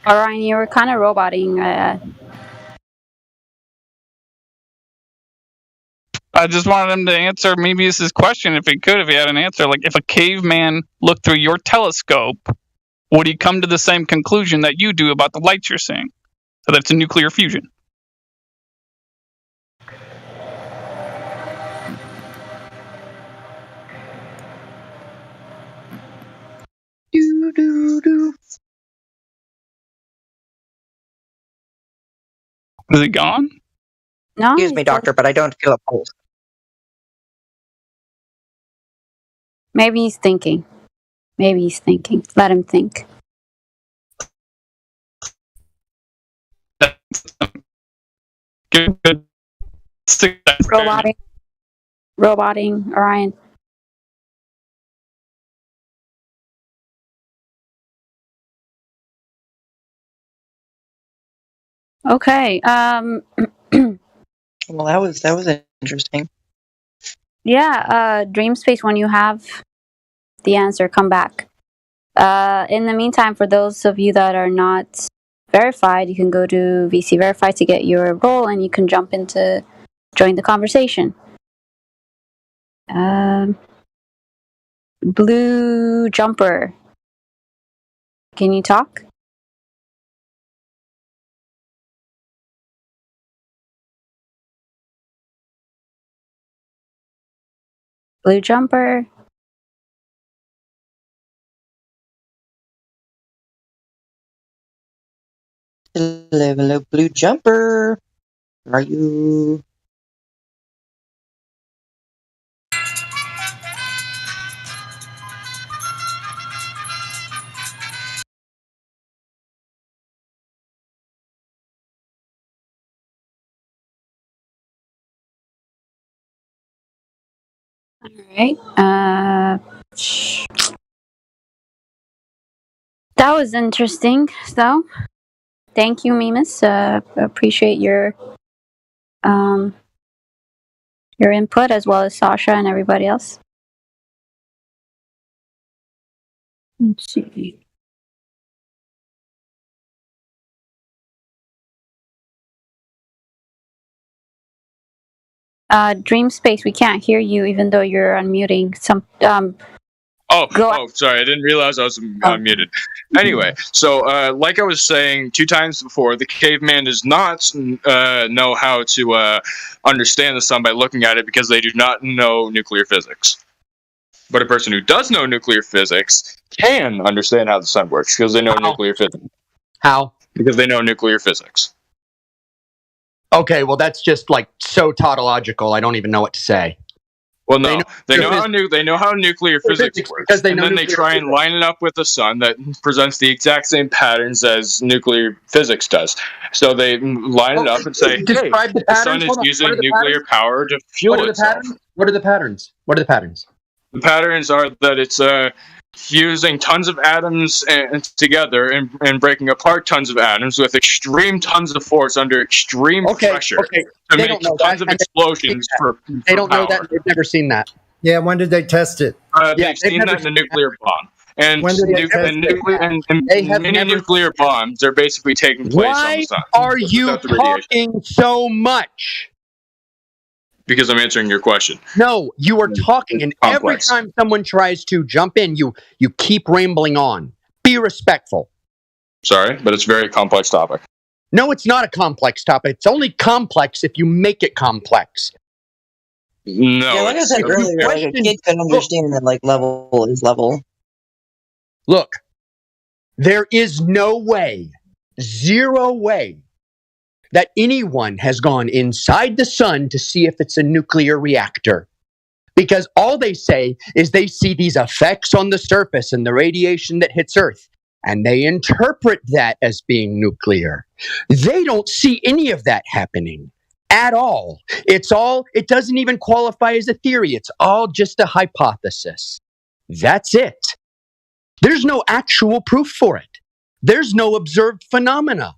Orion, you were kind of roboting. I just wanted him to answer Mimius's question if he could, if he had an answer. Like, if a caveman looked through your telescope, would he come to the same conclusion that you do about the lights you're seeing? So that's a nuclear fusion. Is he gone? No. Excuse me, doctor, but I don't feel a pulse. Maybe he's thinking. Let him think. Roboting, Orion. Okay. Well, that was interesting. Yeah, Dream Space, when you have the answer, come back. In the meantime, for those of you that are not verified, you can go to VC Verify to get your role, and you can jump into join the conversation. Blue Jumper, can you talk? Blue Jumper. Hello, Blue Jumper. Are you? All right. That was interesting. So, thank you, Mimas. Appreciate your input, as well as Sasha and everybody else. Let's see. Dream Space, we can't hear you, even though you're unmuting. Sorry, I didn't realize I was muted. Anyway, so like I was saying 2 times before, the caveman does not know how to understand the sun by looking at it because they do not know nuclear physics. But a person who does know nuclear physics can understand how the sun works because they know nuclear physics. How? Because they know nuclear physics. Okay, well that's just like so tautological. I don't even know what to say. Well, no, they know how nuclear physics works, because they know and then they try and line it up with the sun that presents the exact same patterns as nuclear physics does. So they line it up and say, "Hey, the sun is using nuclear power to fuel itself." What are the patterns? What are the patterns? The patterns are that it's fusing tons of atoms together and breaking apart tons of atoms with extreme tons of force under extreme pressure to make tons of explosions for They don't know power. that. They've never seen that. Yeah, when did they test it? They've seen that in a nuclear bomb. And When did they test mini nuclear bombs are basically taking place on Why the sun. are you without the radiation. talking so much? Because I'm answering your question. No, you are talking, and every Complex. time someone tries to jump in, you keep rambling on. Be respectful. Sorry, but it's a very complex topic. No, it's not a complex topic. It's only complex if you make it complex. No. Yeah, like I said earlier, like a kid can understand that like level is level. Look, there is no way, zero way, that anyone has gone inside the sun to see if it's a nuclear reactor. Because all they say is they see these effects on the surface and the radiation that hits Earth, and they interpret that as being nuclear. They don't see any of that happening at all. It doesn't even qualify as a theory. It's all just a hypothesis. That's it. There's no actual proof for it. There's no observed phenomena.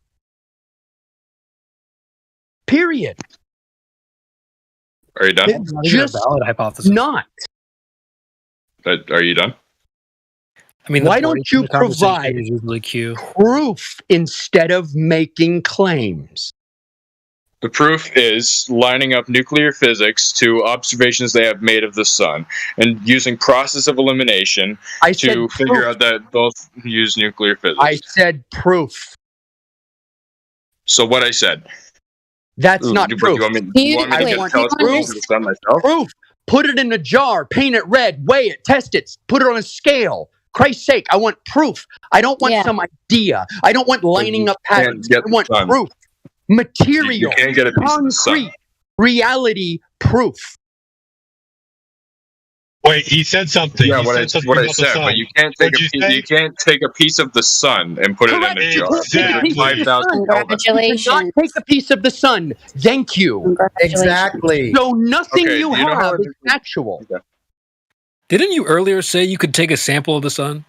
Period. Are you done? It's not even a valid hypothesis. Not. Are you done? I mean, why don't you provide proof instead of making claims? The proof is lining up nuclear physics to observations they have made of the sun and using process of elimination to figure out that both use nuclear physics. I said proof. So what I said. That's not proof. You want me to tell us the sun myself? Proof. Put it in a jar, paint it red, weigh it, test it, put it on a scale. Christ's sake, I want proof. I don't want some idea. I don't want lining up patterns. I want proof. Material, you can't get a piece of the sun. concrete, reality, proof. Wait, he said something. Yeah, he what said I something what I about the said, sun. but you can't take you can't take a piece of the sun and put it in a jar. Exactly. 5,000 Congratulations. Not take a piece of the sun. Thank you. Exactly. So nothing Okay, you you know have how- is actual. Didn't you earlier say you could take a sample of the sun?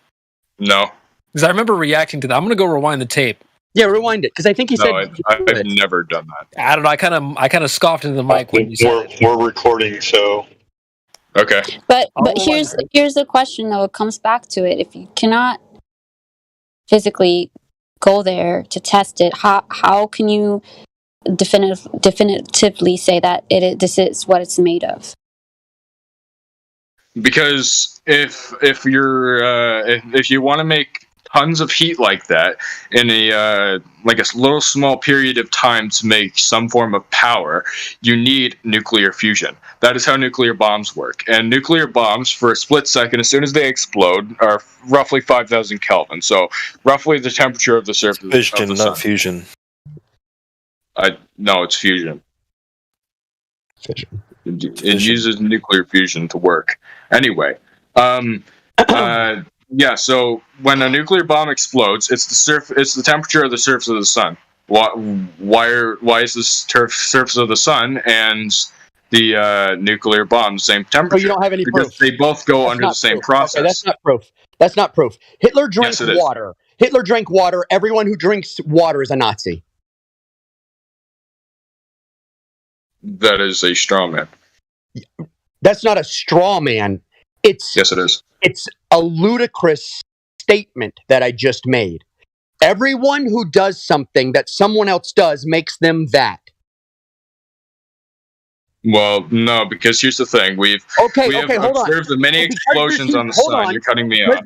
No. Because I remember reacting to that. I'm going to go rewind the tape. Yeah, rewind it because I think he said. I've never done that. I don't know. I kind of scoffed into the mic when you said it. We're recording, so okay. But here's the question though. It comes back to it. If you cannot physically go there to test it, how can you definitively say that this is what it's made of? Because if you want to make tons of heat like that in a little small period of time to make some form of power, you need nuclear fusion. That is how nuclear bombs work. And nuclear bombs, for a split second, as soon as they explode, are roughly 5,000 Kelvin. So roughly the temperature of the surface of the sun. Not fusion. No, it's fusion. Fission. It uses nuclear fusion to work. Anyway, yeah. So when a nuclear bomb explodes, it's the temperature of the surface of the sun. Why is this surface of the sun and the nuclear bomb the same temperature? Oh, you don't have any because proof. They both go under the same process. Okay, that's not proof. That's not proof. Hitler drank water. Hitler drank water. Everyone who drinks water is a Nazi. That is a straw man. That's not a straw man. Yes, it is. It's a ludicrous statement that I just made. Everyone who does something that someone else does makes them that. Well, no, because here's the thing: we have observed the many explosions on the sun. You're cutting me off.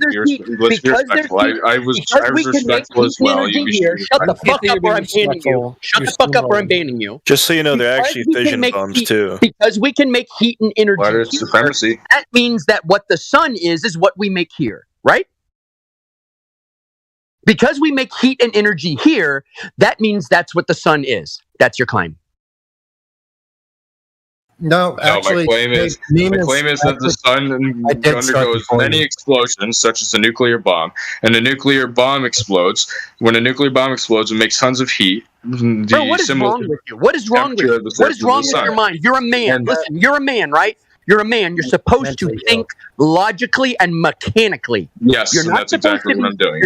Let's be respectful. I was respectful as well. You should shut the fuck up, or I'm banning you. Shut the fuck up, or I'm banning you. Just so you know, they're actually fission bombs too. Because we can make heat and energy. Water supremacy. That means that what the sun is what we make here, right? Because we make heat and energy here, that means that's what the sun is. That's your claim. No, actually, my claim is that the sun undergoes many explosions, such as a nuclear bomb, and a nuclear bomb explodes. When a nuclear bomb explodes, it makes tons of heat. Bro, what is wrong with you? What is wrong with you? What is wrong with your mind? You're a man. Listen, you're a man, right? You're a man. You're supposed to think logically and mechanically. Yes, and that's exactly what I'm doing.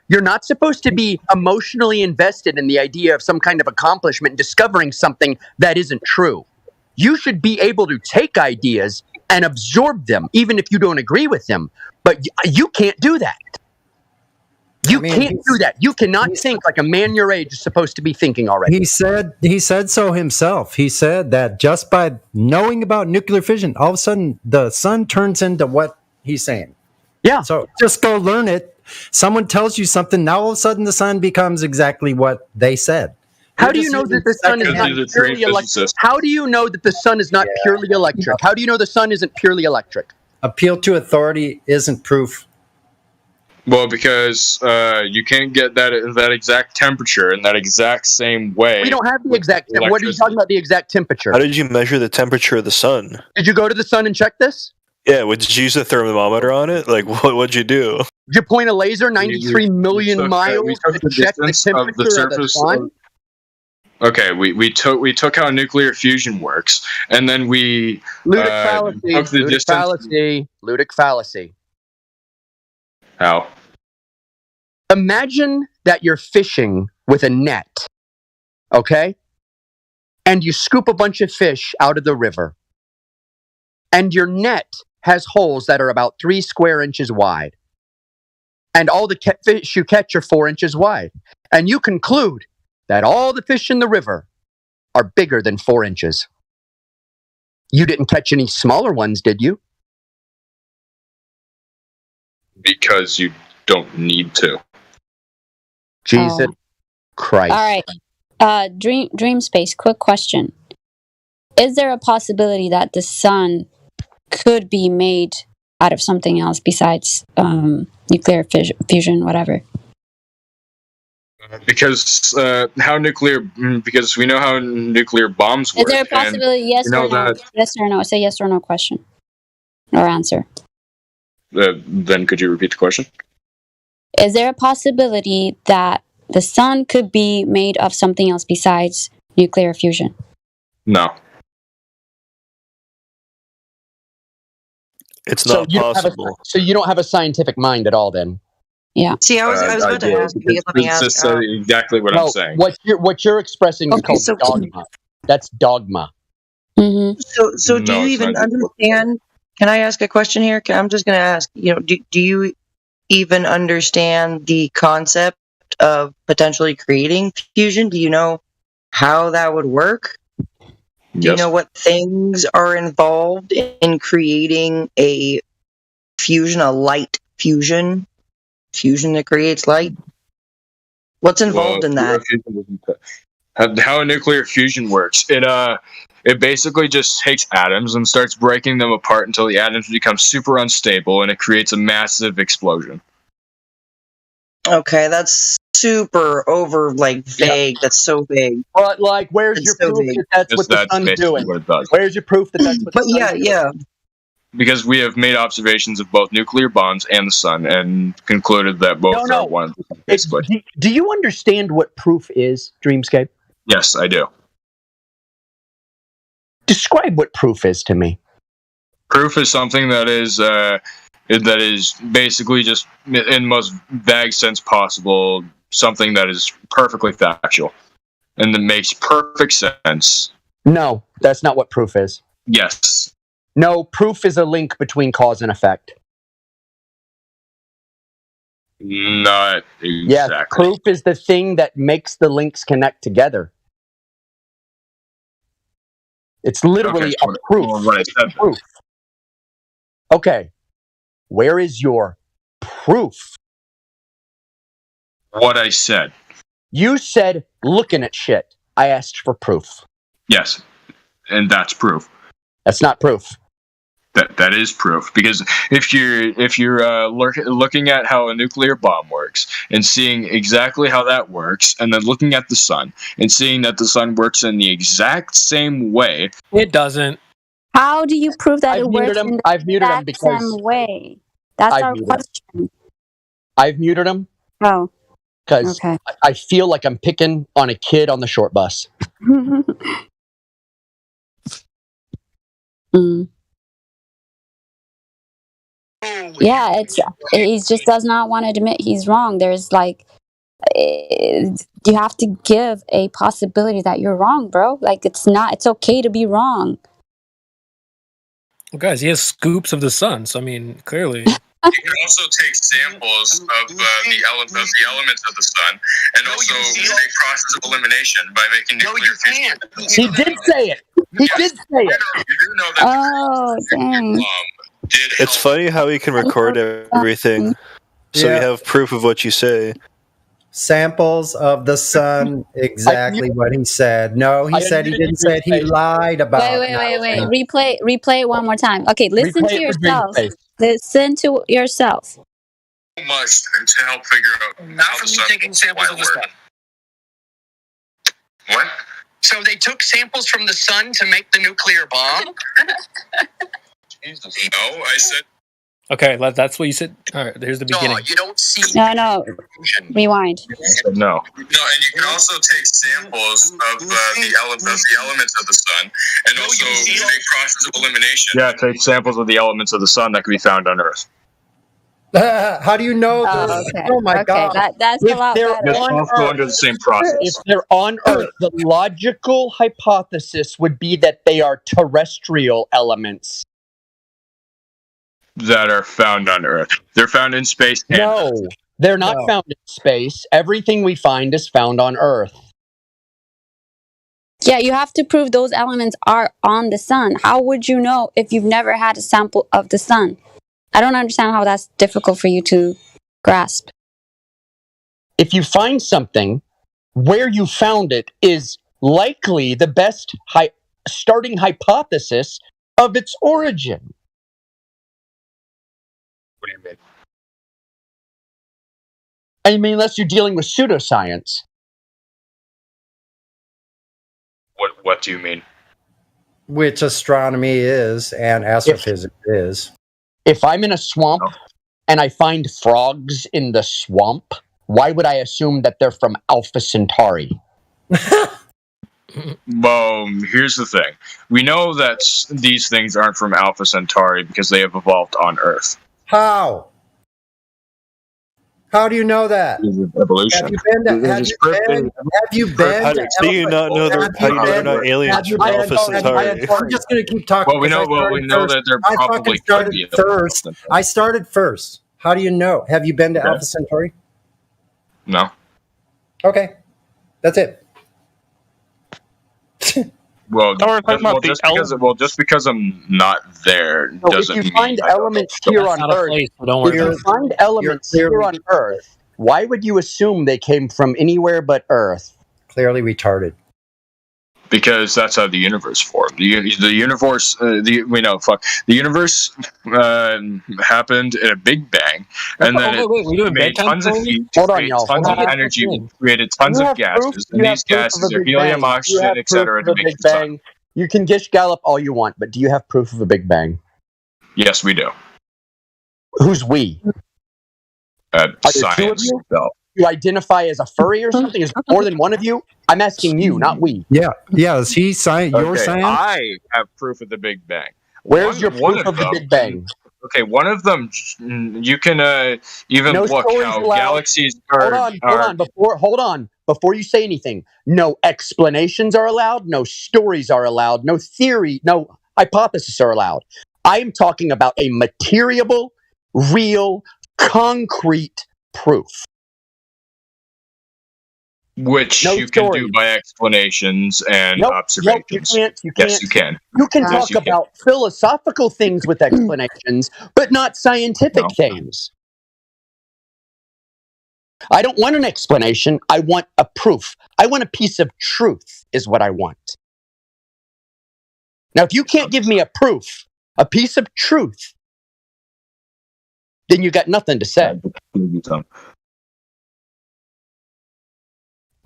You're not supposed to be emotionally invested in the idea of some kind of accomplishment and discovering something that isn't true. You should be able to take ideas and absorb them, even if you don't agree with them. But you can't do that. You can't do that. You cannot think like a man your age is supposed to be thinking already. He said so himself. He said that just by knowing about nuclear fission, all of a sudden the sun turns into what he's saying. Yeah. So just go learn it. Someone tells you something, now all of a sudden the sun becomes exactly what they said. How do you know that the sun is not purely electric? How do you know that the sun is not purely electric? How do you know the sun isn't purely electric? Appeal to authority isn't proof. Well, because you can't get that exact temperature in that exact same way. We don't have the exact temperature. What are you talking about, the exact temperature? How did you measure the temperature of the sun? Did you go to the sun and check this? Yeah, did you use a thermometer on it? Like, what'd you do? Did you point a laser 93 million miles to check the temperature of the sun? Okay, we took how nuclear fusion works, and then we took the distance. Ludic fallacy. How? Imagine that you're fishing with a net, okay? And you scoop a bunch of fish out of the river. And your net has holes that are about 3 square inches wide. And all the fish you catch are 4 inches wide. And you conclude that all the fish in the river are bigger than 4 inches. You didn't catch any smaller ones, did you? Because you don't need to. Jesus Christ. All right. Dream Space, quick question. Is there a possibility that the sun could be made out of something else besides nuclear fusion, whatever? Because because we know how nuclear bombs work. Is there a possibility? Yes or no? Yes or no? It's a yes or no question or answer. Then could you repeat the question? Is there a possibility that the sun could be made of something else besides nuclear fusion? No. It's not possible. So you don't have a scientific mind at all, then? Yeah. See, I was about to ask. Let me ask. Just exactly what I'm saying. What you're expressing is called dogma. That's dogma. Mm-hmm. So do you even understand? Can I ask a question here? I'm just going to ask. Do you even understand the concept of potentially creating fusion? Do you know how that would work? Do you know what things are involved in creating a fusion, a light fusion that creates light? What's involved in that? How a nuclear fusion works. It basically just takes atoms and starts breaking them apart until the atoms become super unstable, and it creates a massive explosion. Okay, that's super vague. That's so vague. But where's your proof that that's what the sun's doing? What it does. Where's your proof that that's what the sun's doing? Yeah. Because we have made observations of both nuclear bombs and the sun, and concluded that both are one. Do you understand what proof is, Dreamscape? Yes, I do. Describe what proof is to me. Proof is something that is basically just, in the most vague sense possible, something that is perfectly factual and that makes perfect sense. No, that's not what proof is. Yes. No, proof is a link between cause and effect. Not exactly. Yes, proof is the thing that makes the links connect together. It's literally a proof. Okay. Where is your proof? What I said. You said looking at shit. I asked for proof. Yes. And that's proof. That's not proof. That is proof, because if you're looking at how a nuclear bomb works and seeing exactly how that works, and then looking at the sun and seeing that the sun works in the exact same way, it doesn't. How do you prove that it works in the exact same way? That's our question. I've muted him. Oh, because I feel like I'm picking on a kid on the short bus. Yeah, he just does not want to admit he's wrong. There's you have to give a possibility that you're wrong, bro. It's okay to be wrong. Well, guys, he has scoops of the sun, so I mean, clearly. You can also take samples of the elements of the sun, and also make process of elimination by making nuclear fusion. He did say it. He did say it. Oh, dang. It's funny how he can record everything, so you have proof of what you say. Samples of the sun, exactly what he said. No, he said he didn't say it. He lied about it. Wait. Replay it one more time. Okay, listen to yourself. Listen to yourself. So much to help figure out not from you taking samples of the sun. What? So they took samples from the sun to make the nuclear bomb? Jesus. No, I said. Okay, that's what you said. All right, here's the beginning. No, you don't see. No. Rewind. No, and you can also take samples of the elements of the sun, and also make process of elimination. Yeah, take samples of the elements of the sun that can be found on Earth. How do you know this? Okay. Oh my God! That's a lot better. It's also under the same process. If they're on Earth, the logical hypothesis would be that they are terrestrial elements that are found on Earth. They're found in space. No, they're not found in space. Everything we find is found on Earth. Yeah, you have to prove those elements are on the sun. How would you know if you've never had a sample of the sun? I don't understand how that's difficult for you to grasp. If you find something, where you found it is likely the best starting hypothesis of its origin. What do you mean? I mean, unless you're dealing with pseudoscience. What do you mean? Which astronomy is and astrophysics is. If I'm in a swamp and I find frogs in the swamp, why would I assume that they're from Alpha Centauri? Well, here's the thing. We know that these things aren't from Alpha Centauri because they have evolved on Earth. How? How do you know that? Evolution. Have you been to? Have you been? How do you not know they're not aliens from Alpha Centauri? I'm just going to keep talking. Well, we know that they're probably could be first. I started first. How do you know? Have you been to Alpha Centauri? No. Okay, that's it. Well, just because I'm not there doesn't if you mean find elements here on Earth, if you find elements here on Earth, why would you assume they came from anywhere but Earth? Clearly retarded. Because that's how the universe formed. The universe, the universe happened in a big bang, and then it made tons of heat, created tons of energy, created tons of gases, and these gases are helium, oxygen, etc. to make the sun. You can Gish Gallop all you want, but do you have proof of a Big Bang? Yes, we do. Who's we? Science itself. You identify as a furry or something? Is there more than one of you? I'm asking you, not we. Yeah. Is he science? Your science? I have proof of the Big Bang. Where's your proof of the Big Bang? Okay, one of them you can even look how galaxies are. Hold on. Before you say anything, no explanations are allowed, no stories are allowed, no theory, no hypothesis are allowed. I am talking about a material, real, concrete proof. Which you can do by explanations and observations. You can't. Yes, you can. You can talk about philosophical things with explanations, but not scientific things. I don't want an explanation. I want a proof. I want a piece of truth is what I want. Now, if you can't give me a proof, a piece of truth, then you got nothing to say.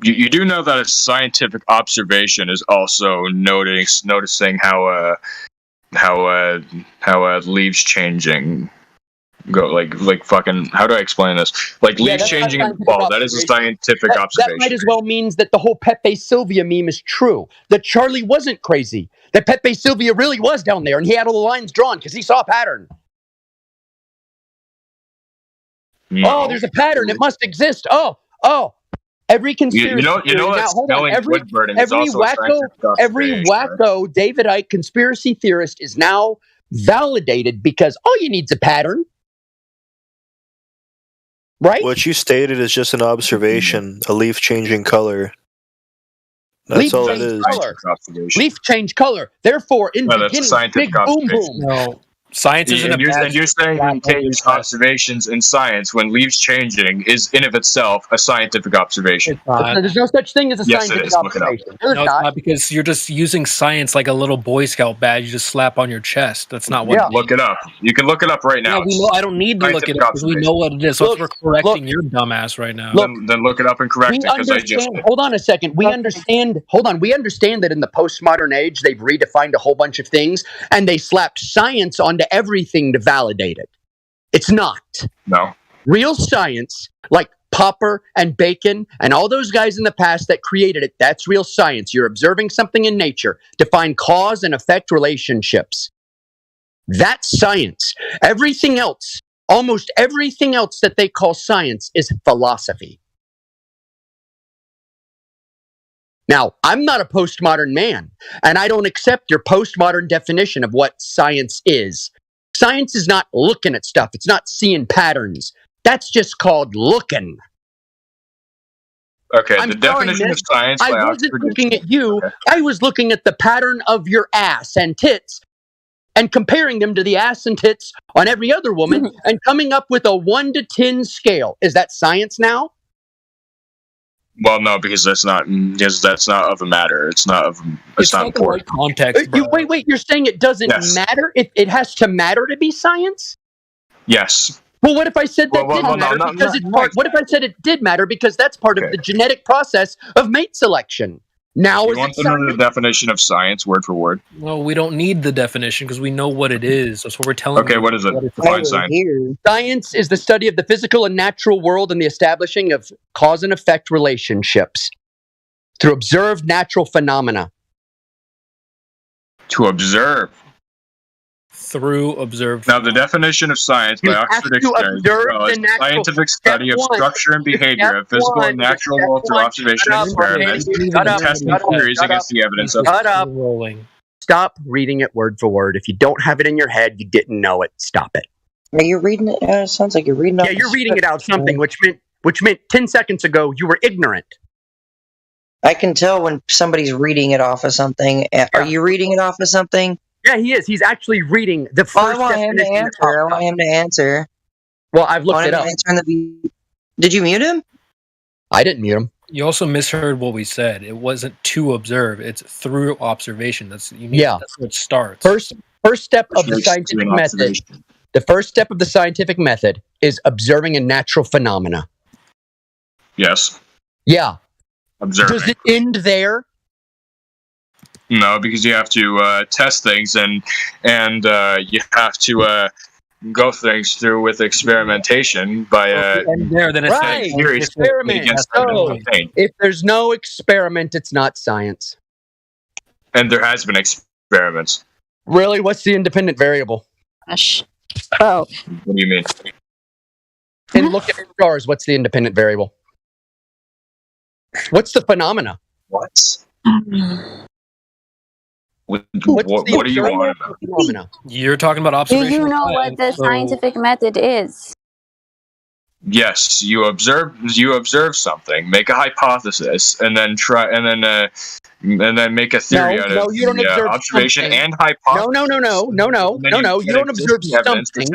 You do know that a scientific observation is also noticing how leaves changing go like fucking. How do I explain this? Like leaves changing in the fall. That is a scientific observation. That might as well means that the whole Pepe Sylvia meme is true. That Charlie wasn't crazy. That Pepe Sylvia really was down there, and he had all the lines drawn because he saw a pattern. No. Oh, there's a pattern. It must exist. Oh. Every conspiracy every wacko David Icke conspiracy theorist is now validated because all you need is a pattern. Right? What you stated is just an observation, a leaf changing color. That's all it is. Leaf change color. Therefore, in the beginning, big boom boom. No. Science isn't and you're saying you can't use observations in science when leaves changing is in of itself a scientific observation. There's no such thing as a scientific observation. No, it's not, because you're just using science like a little Boy Scout badge you just slap on your chest. That's not what. Yeah, look it up. You can look it up right now. Yeah, we know. I don't need to look it up because we know what it is. So we're correcting your dumbass right now. Then look it up and correct it because I just. Hold on a second. We understand. Hold on. We understand that in the postmodern age they've redefined a whole bunch of things and they slapped science onto everything to validate it. It's not. No. Real science, like Popper and Bacon and all those guys in the past that created it, that's real science. You're observing something in nature to find cause and effect relationships. That's science. Everything else, almost everything else that they call science is philosophy. Now, I'm not a postmodern man, and I don't accept your postmodern definition of what science is. Science is not looking at stuff. It's not seeing patterns. That's just called looking. Okay, the definition of science. I wasn't looking at you. Okay. I was looking at the pattern of your ass and tits and comparing them to the ass and tits on every other woman and coming up with a 1 to 10 scale. Is that science now? Well, no, because that's not of a matter. It's not important. The right context. Wait. You're saying it doesn't matter? It has to matter to be science? Yes. Well, what if I said that didn't matter because it's part? What if I said it did matter because that's part of the genetic process of mate selection? Now, you want to know the definition of science, word for word? Well, we don't need the definition because we know what it is. That's what we're telling you. Okay, what is it? Define science. Science is the study of the physical and natural world and the establishing of cause and effect relationships through observed natural phenomena. To observe. through observed. Now, the definition of science by Oxford Dictionary is scientific study of structure and behavior of physical and natural world through observation and experiments, and testing theories against the evidence of. Shut up. Stop reading it word for word. If you don't have it in your head, you didn't know it. Stop it. Are you reading it? It sounds like you're reading it. Yeah, you're reading it out something, which meant 10 seconds ago you were ignorant. I can tell when somebody's reading it off of something. Are you reading it off of something? Yeah, he is. He's actually reading the first I want him to answer. I want him to answer. Well, I've looked it up. Did you mute him? I didn't mute him. You also misheard what we said. It wasn't to observe; it's through observation. That's That's where it starts. First step of the scientific method. The first step of the scientific method is observing a natural phenomena. Yes. Yeah. Observing. Does it end there? No, because you have to test things and you have to go things through with experimentation by right. Experiment. So, if there's no experiment, it's not science. And there has been experiments. Really? What's the independent variable? Gosh. Oh. What do you mean? And look at stars. What's the independent variable? What's the phenomena? What? What do you want about? You're talking about observation. Do you know what the scientific method is? Yes, you observe something, make a hypothesis, and then make a theory out of the observation something. And hypothesis. No. You don't observe something.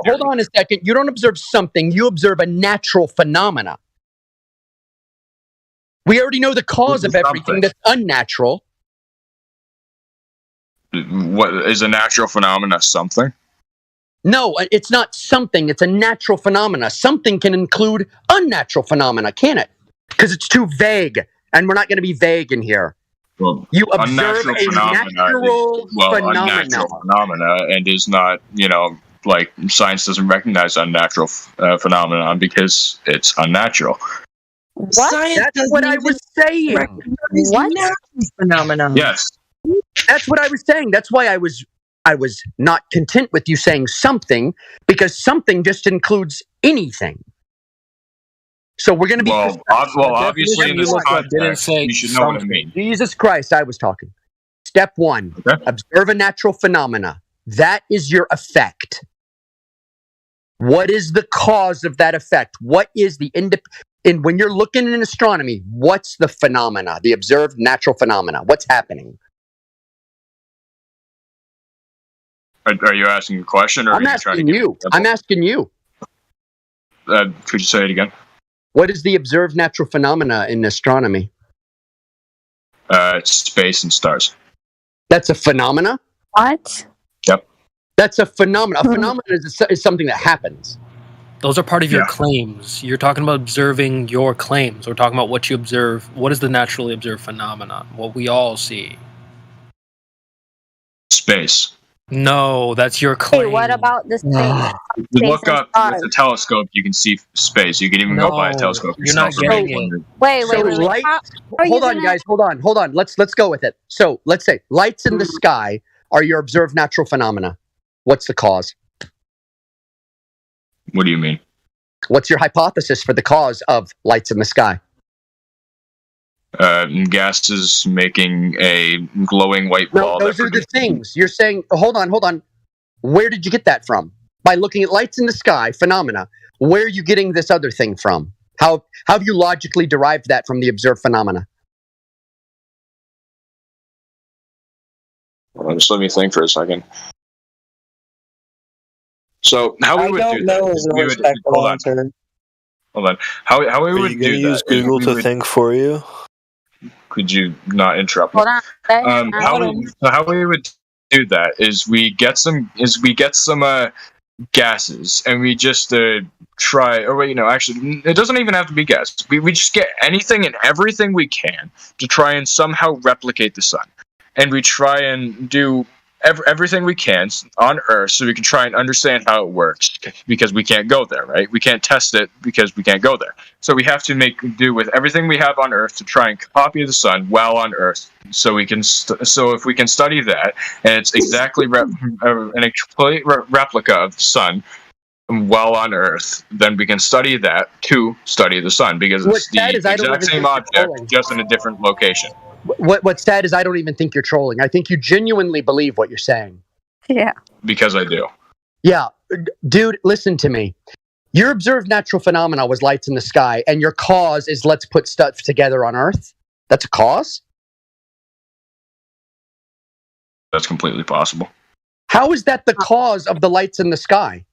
Hold on a second. You don't observe something. You observe a natural phenomena. We already know the cause of everything that's unnatural. What is a natural phenomena? Something? No, it's not something. It's a natural phenomena. Something can include unnatural phenomena, can it? Because it's too vague, and we're not going to be vague in here. Well, you observe a natural phenomena, and is not, like science doesn't recognize unnatural phenomenon because it's unnatural. What? That's what I was saying. What phenomenon? Yes. That's what I was saying. That's why I was not content with you saying something, because something just includes anything. So we're going to be... obviously in this context, you should know what I mean. Jesus Christ, I was talking. Step 1, observe a natural phenomena. That is your effect. What is the cause of that effect? What is the... And when you're looking in astronomy, what's the phenomena, the observed natural phenomena? What's happening? Are you asking a question, or I'm asking you? I'm asking you. Could you say it again? What is the observed natural phenomena in astronomy? It's space and stars. That's a phenomena? What? Yep. That's a phenomena. A phenomenon is something that happens. Those are part of your claims. You're talking about observing your claims. We're talking about what you observe. What is the naturally observed phenomenon? What we all see. Space. No, that's your claim. Hey, what about the space? If you look up with a telescope, you can see space. You can even go by a telescope. You're not getting it. Wait. Hold on, guys. Hold on. Let's go with it. So let's say lights in the sky are your observed natural phenomena. What's the cause? What do you mean? What's your hypothesis for the cause of lights in the sky? Gases making a glowing white ball. No, those are the things. You're saying, hold on. Where did you get that from? By looking at lights in the sky, phenomena. Where are you getting this other thing from? How have you logically derived that from the observed phenomena? Well, just let me think for a second. So how we would do that? Hold on. How we would do that? Use Google to think for you? Could you not interrupt me? Hold on. How we would do that is we get some gases, and we just try. Or wait, actually, it doesn't even have to be gas. We just get anything and everything we can to try and somehow replicate the sun, and we try and do everything we can on Earth so we can try and understand how it works, because we can't go there, right? We can't test it because we can't go there. So we have to make do with everything we have on Earth to try and copy the sun while on Earth, so we can so if we can study that, and it's exactly a complete replica of the sun while on Earth, then we can study that to study the sun, because it's the exact same object, just in a different location. What's sad is I don't even think you're trolling. I think you genuinely believe what you're saying. Yeah. Because I do. Yeah. Dude, listen to me. Your observed natural phenomena was lights in the sky, and your cause is let's put stuff together on Earth? That's a cause? That's completely possible. How is that the cause of the lights in the sky?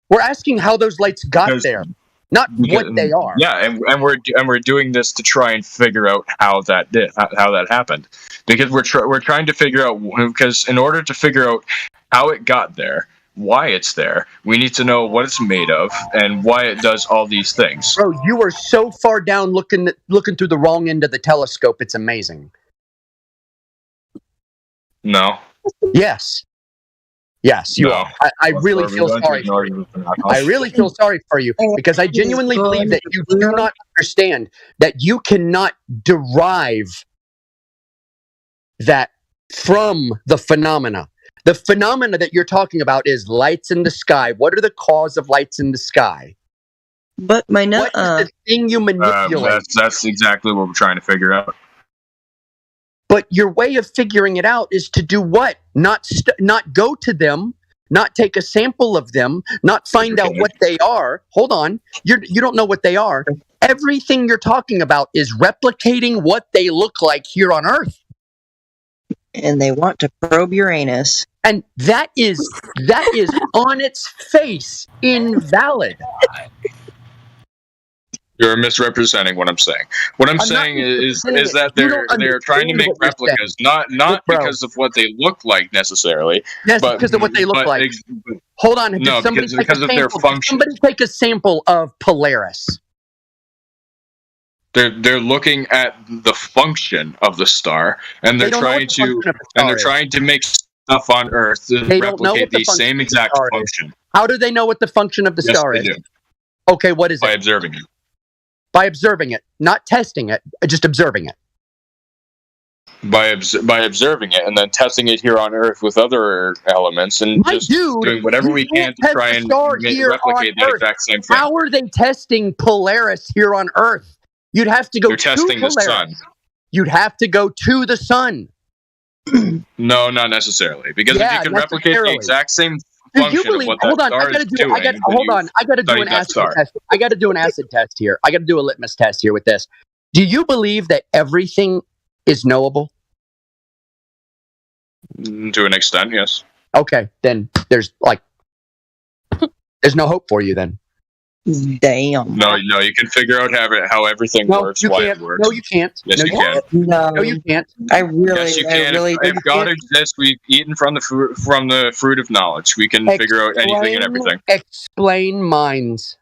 We're asking how those lights got there, not what they are. Yeah, and we're doing this to try and figure out how that happened, because we're trying to figure out, because in order to figure out how it got there, why it's there, we need to know what it's made of and why it does all these things. Bro, you are so far down looking through the wrong end of the telescope. It's amazing. No. Yes. Yes, you are. I really feel sorry for you. I really feel sorry for you, because I genuinely believe that you do not understand that you cannot derive that from the phenomena. The phenomena that you're talking about is lights in the sky. What are the cause of lights in the sky? But my what is the thing you manipulate? That's exactly what we're trying to figure out. But your way of figuring it out is to do what? Not go to them, not take a sample of them, not find out what they are. Hold on. You don't know what they are. Everything you're talking about is replicating what they look like here on Earth. And they want to probe Uranus. And that is on its face invalid. You're misrepresenting what I'm saying. What I'm saying is that they're trying to make replicas, not because of what they look like necessarily. Yes, but because of what they look like. Hold on. No, because of their function. Somebody take a sample of Polaris. They're looking at the function of the star, and they're trying to make stuff on Earth to replicate the same exact function. How do they know what the function of the star is? Okay, what is it? By observing it. By observing it, not testing it, just observing it. By observing it and then testing it here on Earth with other elements, and doing whatever we can to try and replicate that exact same thing. How are they testing Polaris here on Earth? You'd have to go to testing Polaris. The sun. You'd have to go to the sun. No, not necessarily. Because if you can replicate the exact same function of what that star is doing, I got to do an acid test. I got to do an acid test here. I got to do a litmus test here with this. Do you believe that everything is knowable? To an extent, yes. Okay, then there's no hope for you then. Damn. No, you can figure out how everything works, why it works. No, you can't. Yes, you can. No, you can't. Yes, you can. If God exists, we've eaten from the fruit of knowledge. We can figure out anything and everything. Explain minds.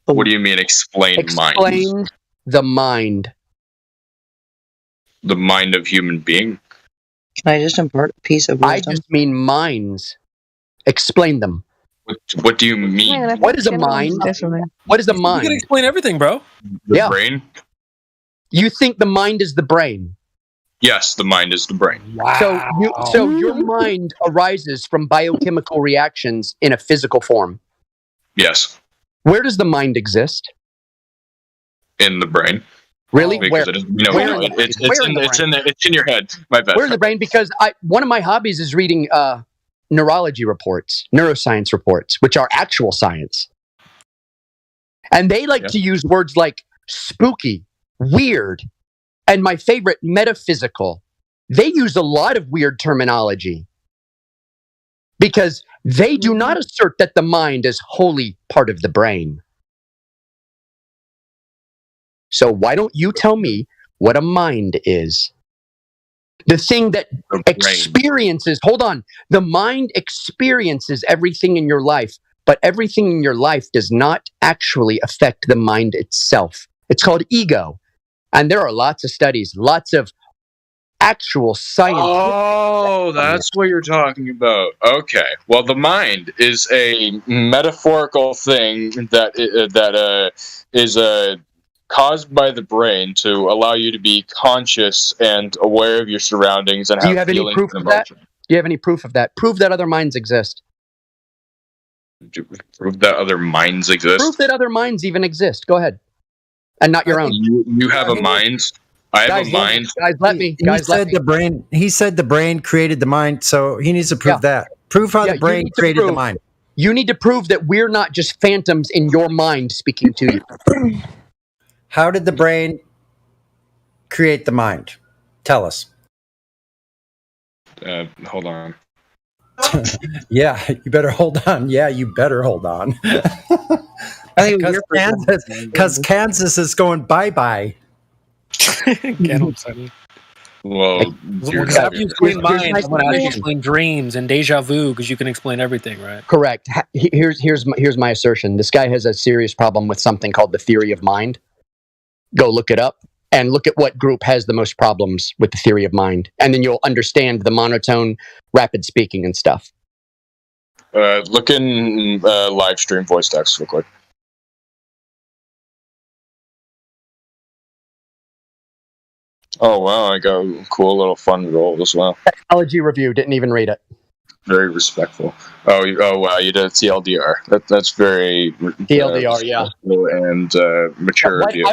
What do you mean, explain minds? Explain the mind. The mind of human being. Can I just impart a piece of wisdom? I just mean minds. Explain them. What do you mean? What is a mind? What is a mind? You can explain everything, bro. The brain? You think the mind is the brain? Yes, the mind is the brain. Wow. So your mind arises from biochemical reactions in a physical form? Yes. Where does the mind exist? In the brain. Really? Because it's in your head. My bad. Where in the brain? Because one of my hobbies is reading neurology reports, neuroscience reports, which are actual science. And they like to use words like spooky, weird, and my favorite, metaphysical. They use a lot of weird terminology because they do not assert that the mind is wholly part of the brain. So why don't you tell me what a mind is? The thing that experiences, hold on, the mind experiences everything in your life, but everything in your life does not actually affect the mind itself. It's called ego. And there are lots of studies, lots of actual science. Oh, that's what you're talking about. Okay. Well, the mind is a metaphorical thing that is caused by the brain to allow you to be conscious and aware of your surroundings and Do you have have any feelings proof and of that? emotions. Do you have any proof of that? Prove that other minds exist. Prove that other minds exist. Prove that other minds even exist. Go ahead. And not your own. You have a mind. I have Guys, a mind. Guys, let me. He said the brain. He said the brain created the mind, so he needs to prove that. Prove how the you brain need to created the prove- mind. You need to prove that we're not just phantoms in your mind speaking to you. How did the brain create the mind? Tell us. Hold on. Yeah, you better hold on. Yeah, you better hold on. Because Kansas is going bye-bye. Well, Because after you explain mind, I'm going to ask you to explain dreams and deja vu because you can explain everything, right? Correct. Here's my assertion. This guy has a serious problem with something called the theory of mind. Go look it up and look at what group has the most problems with the theory of mind, and then you'll understand the monotone, rapid speaking, and stuff. Look in live stream voice text real quick. Oh wow, I got a cool little fun roll as well. Technology review, didn't even read it. Very respectful. Oh wow, you did a TLDR. That's very TLDR, yeah. And mature review.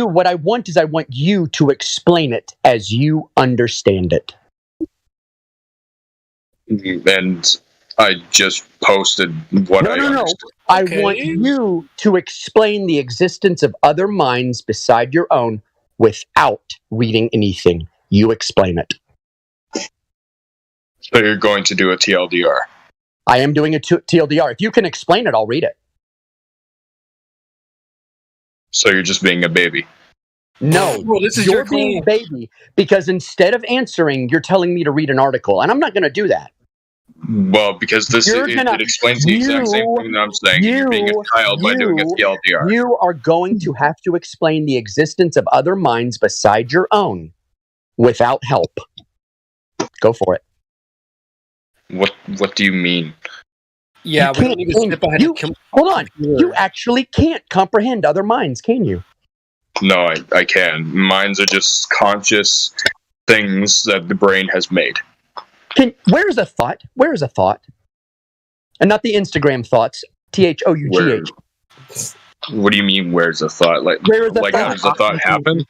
What I want you to explain it as you understand it. And I just posted what I understood. I want you to explain the existence of other minds beside your own without reading anything. You explain it. So you're going to do a TLDR? I am doing a TLDR. If you can explain it, I'll read it. So you're just being a baby? No, well, this is you're your being a baby because instead of answering, you're telling me to read an article, and I'm not going to do that. Well, because it explains the exact same thing that I'm saying. You're being a child by doing a TLDR. You are going to have to explain the existence of other minds beside your own without help. Go for it. What do you mean? Yeah, we don't need to step ahead. Hold on. You actually can't comprehend other minds, can you? No, I can. Minds are just conscious things that the brain has made. Where is a thought? Where is a thought? And not the Instagram thoughts. THOUGH. What do you mean, where's a thought? Like how does the thought happen?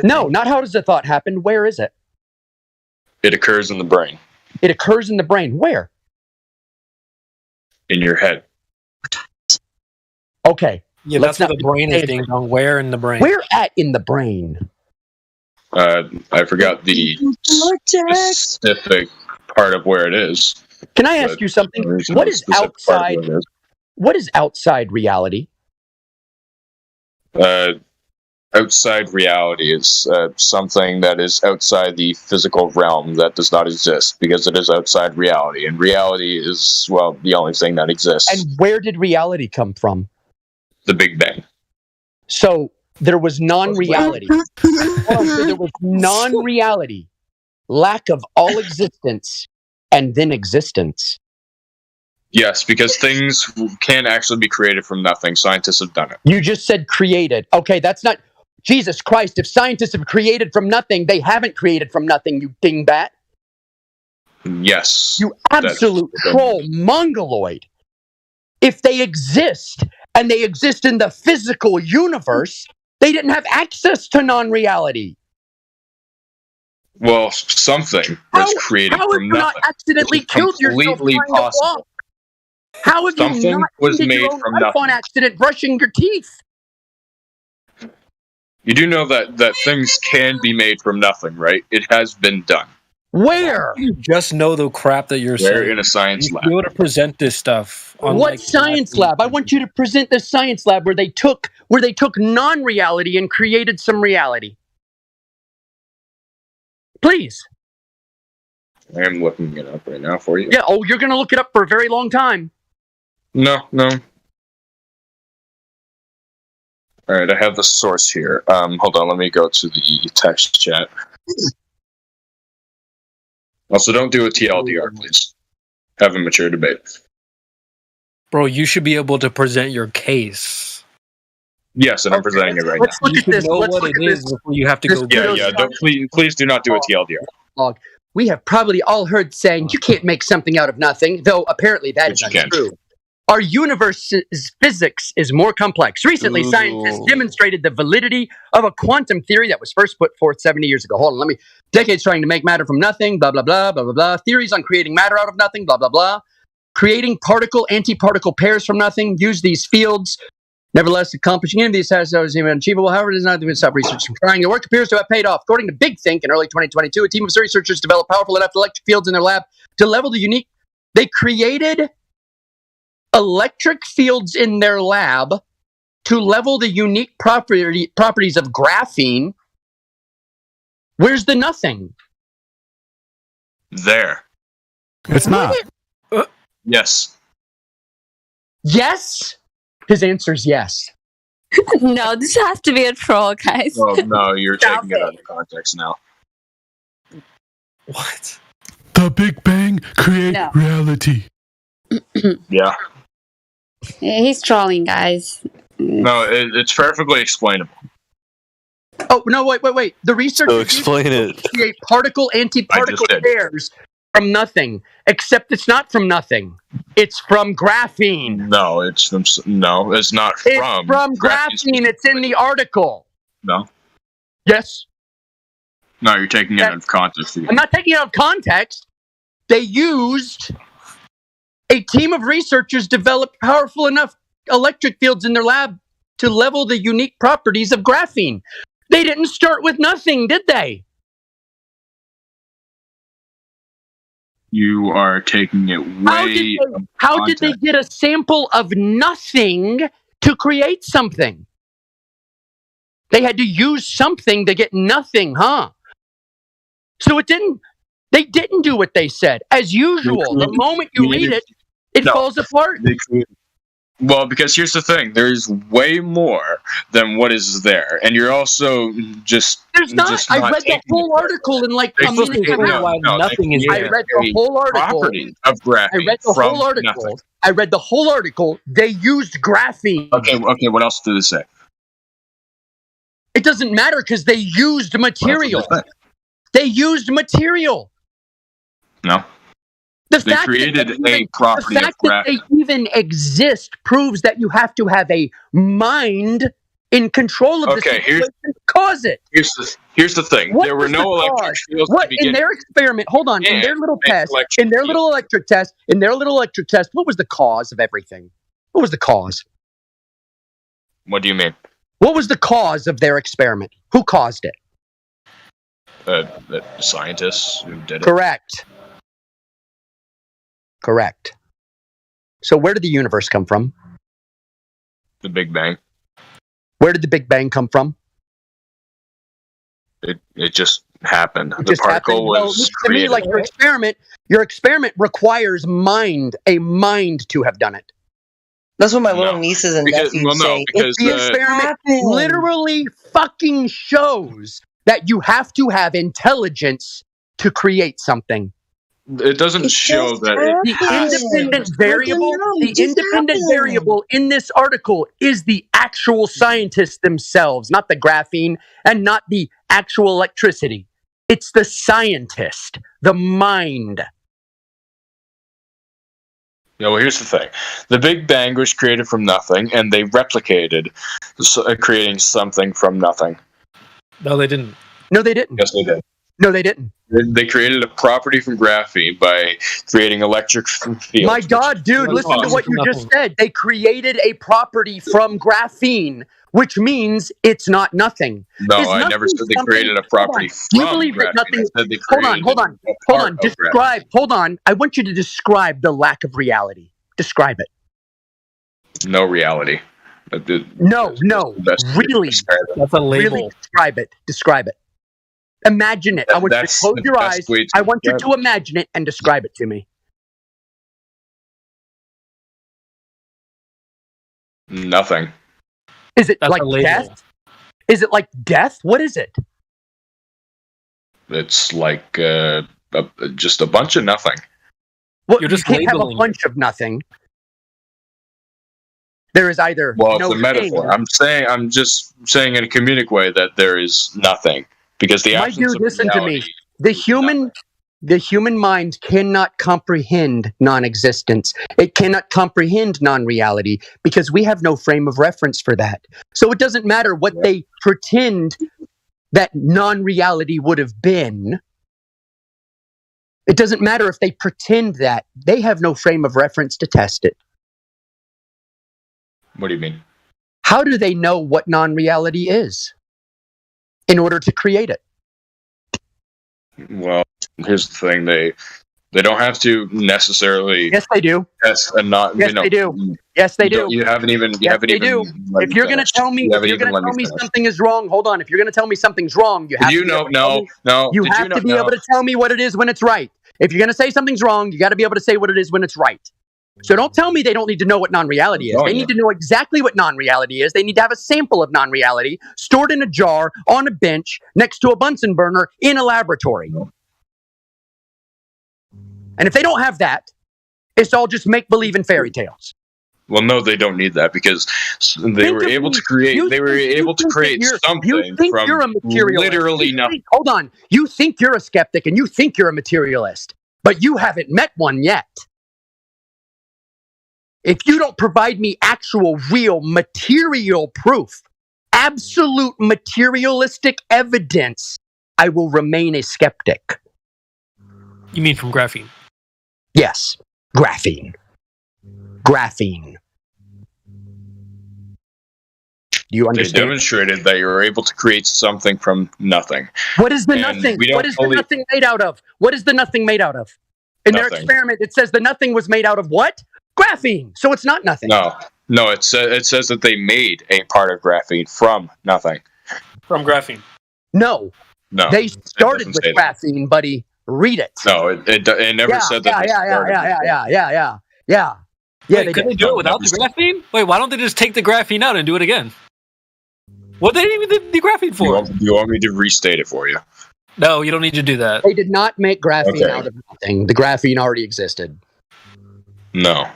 No, not how does the thought happen. Where is it? It occurs in the brain. It occurs in the brain. Where? In your head. Okay. Yeah, that's where the brain is being done. Where in the brain? Where at in the brain? I forgot the specific part of where it is. Can I ask you something? What is outside? What is outside reality? Outside reality is something that is outside the physical realm that does not exist because it is outside reality, and reality is, well, the only thing that exists. And where did reality come from? The Big Bang. So there was non-reality. So there was non-reality, lack of all existence, and then existence. Yes, because things can actually be created from nothing. Scientists have done it. You just said created. Okay, that's not... Jesus Christ, if scientists have created from nothing, they haven't created from nothing, you dingbat. Yes. You absolute troll mongoloid. If they exist, and they exist in the physical universe, they didn't have access to non-reality. Well, something was created from nothing. How have you not accidentally killed yourself completely trying to possible. walk? How have Something you not was ended made your own from life nothing. on accident brushing your teeth? You do know that things can be made from nothing, right? It has been done. Where? You just know the crap that you're saying. Where in a science lab? You're able to present this stuff. What science lab? I want you to present the science lab where they took non-reality and created some reality. Please. I am looking it up right now for you. Yeah, oh, you're going to look it up for a very long time. No. All right, I have the source here. Hold on, let me go to the text chat. Also, don't do a TLDR, please. Have a mature debate. Bro, you should be able to present your case. Yes, and I'm presenting it right Let's now. look at this. Know Let's what look it at is this. before you have to This go. Yeah. Don't, please do not do a TLDR. We have probably all heard saying you can't make something out of nothing, though apparently that is untrue. Our universe's physics is more complex. Recently, scientists demonstrated the validity of a quantum theory that was first put forth 70 years ago. Hold on, decades trying to make matter from nothing, blah, blah, blah, blah, blah, blah. Theories on creating matter out of nothing, blah, blah, blah. Creating particle-antiparticle pairs from nothing. Use these fields. Nevertheless, accomplishing any of these tasks is even achievable. However, it is not even stop research from trying. The work appears to have paid off. According to Big Think, in early 2022, a team of researchers developed powerful enough electric fields in their lab to level the unique. They created electric fields in their lab to level the unique properties of graphene. Where's the nothing? There. It's not. Yes. Yes? His answer is yes. No, this has to be a troll, guys. Oh, no, you're taking it out of context now. What? The Big Bang create reality. Yeah. He's trolling, guys. No, it's perfectly explainable. Oh, no, wait. The research explain it. Create particle-antiparticle pairs from nothing, except it's not from nothing. It's from graphene. No, it's not from. It's from graphene. It's in the article. No. Yes. No, you're taking it out of context. I'm not taking it out of context. They used a team of researchers developed powerful enough electric fields in their lab to level the unique properties of graphene. They didn't start with nothing, did they? You are taking it way. How did they get a sample of nothing to create something? They had to use something to get nothing, huh? So they didn't do what they said. As usual, the moment you read it, it falls apart. Well, because here's the thing. There's way more than what is there. And you're also just... There's not. I read the whole article in like a minute and a half. Nothing is I read the whole article. Of graphene I read the whole article. Nothing. I read the whole article. They used graphene. Okay, what else did it say? It doesn't matter because they used material. They used material. No. They created a property the fact of that graphene. they even exist proves that you have to have a mind in control of the situation to cause it. Here's the thing. There were no electric fields to begin in their experiment? Hold on. In their little test, in their little electric test, what was the cause of everything? What was the cause? What do you mean? What was the cause of their experiment? Who caused it? The scientists who did it. Correct. So where did the universe come from? The Big Bang. Where did the Big Bang come from? It just happened. The particle was created. To me, like your experiment requires a mind to have done it. That's what my little nieces and nephews say. The experiment literally fucking shows that you have to have intelligence to create something. It doesn't show that the independent variable in this article is the actual scientists themselves, not the graphene and not the actual electricity. It's the scientist, the mind. Yeah, well, here's the thing. The Big Bang was created from nothing, and they replicated creating something from nothing. No, they didn't. No, they didn't. Yes, they did. No, they didn't. They created a property from graphene by creating electric fields. My God, dude, listen to what you just said. They created a property from graphene, which means it's not nothing. No, I never said they created a property from graphene. Hold on. Hold on. I want you to describe the lack of reality. Describe it. No reality. No. Really. That's a label. Really describe it. Imagine it. I want you to close your eyes. I want you to imagine it and describe it to me. Nothing. Is it like death? Is it like death? What is it? It's like just a bunch of nothing. Well, you can't have a bunch of nothing. There is either well, no it's a metaphor. I'm just saying in a comedic way that there is nothing because the my absence dude, of listen to reality, me. The human mind cannot comprehend non-existence. It cannot comprehend non-reality because we have no frame of reference for that. So it doesn't matter what they pretend that non-reality would have been. It doesn't matter if they pretend that. They have no frame of reference to test it. What do you mean? How do they know what non-reality is in order to create it? Well, here's the thing: they don't have to necessarily. Yes, they do. Yes, and not. Yes, they do. Yes, they do. You haven't even. You haven't even. If you're going to tell me, something is wrong, hold on. If you're going to tell me something's wrong, you have to. You have to be able to tell me what it is when it's right. If you're going to say something's wrong, you got to be able to say what it is when it's right. So don't tell me they don't need to know what non-reality is. They need to know exactly what non-reality is. They need to have a sample of non-reality stored in a jar, on a bench, next to a Bunsen burner, in a laboratory. And if they don't have that, it's all just make-believe and fairy tales. Well, no, they don't need that because they were able to create. They were able to create something from you're a materialist. Literally nothing. Hold on. You think you're a skeptic and you think you're a materialist, but you haven't met one yet. If you don't provide me actual, real, material proof, absolute materialistic evidence, I will remain a skeptic. You mean from graphene? Yes. Graphene. Graphene. Do you understand? They demonstrated that you were able to create something from nothing. What is the nothing? What is the nothing made out of? What is the nothing made out of? In their experiment, it says the nothing was made out of what? Graphene. So it's not nothing. No. It says that they made a part of graphene from nothing. From graphene. No. They started with graphene, buddy. Read it. No, it never said that. Yeah. Wait, could they do it without the graphene? Wait, why don't they just take the graphene out and do it again? What did they need the graphene for? Do you want me to restate it for you? No, you don't need to do that. They did not make graphene out of nothing. The graphene already existed. No.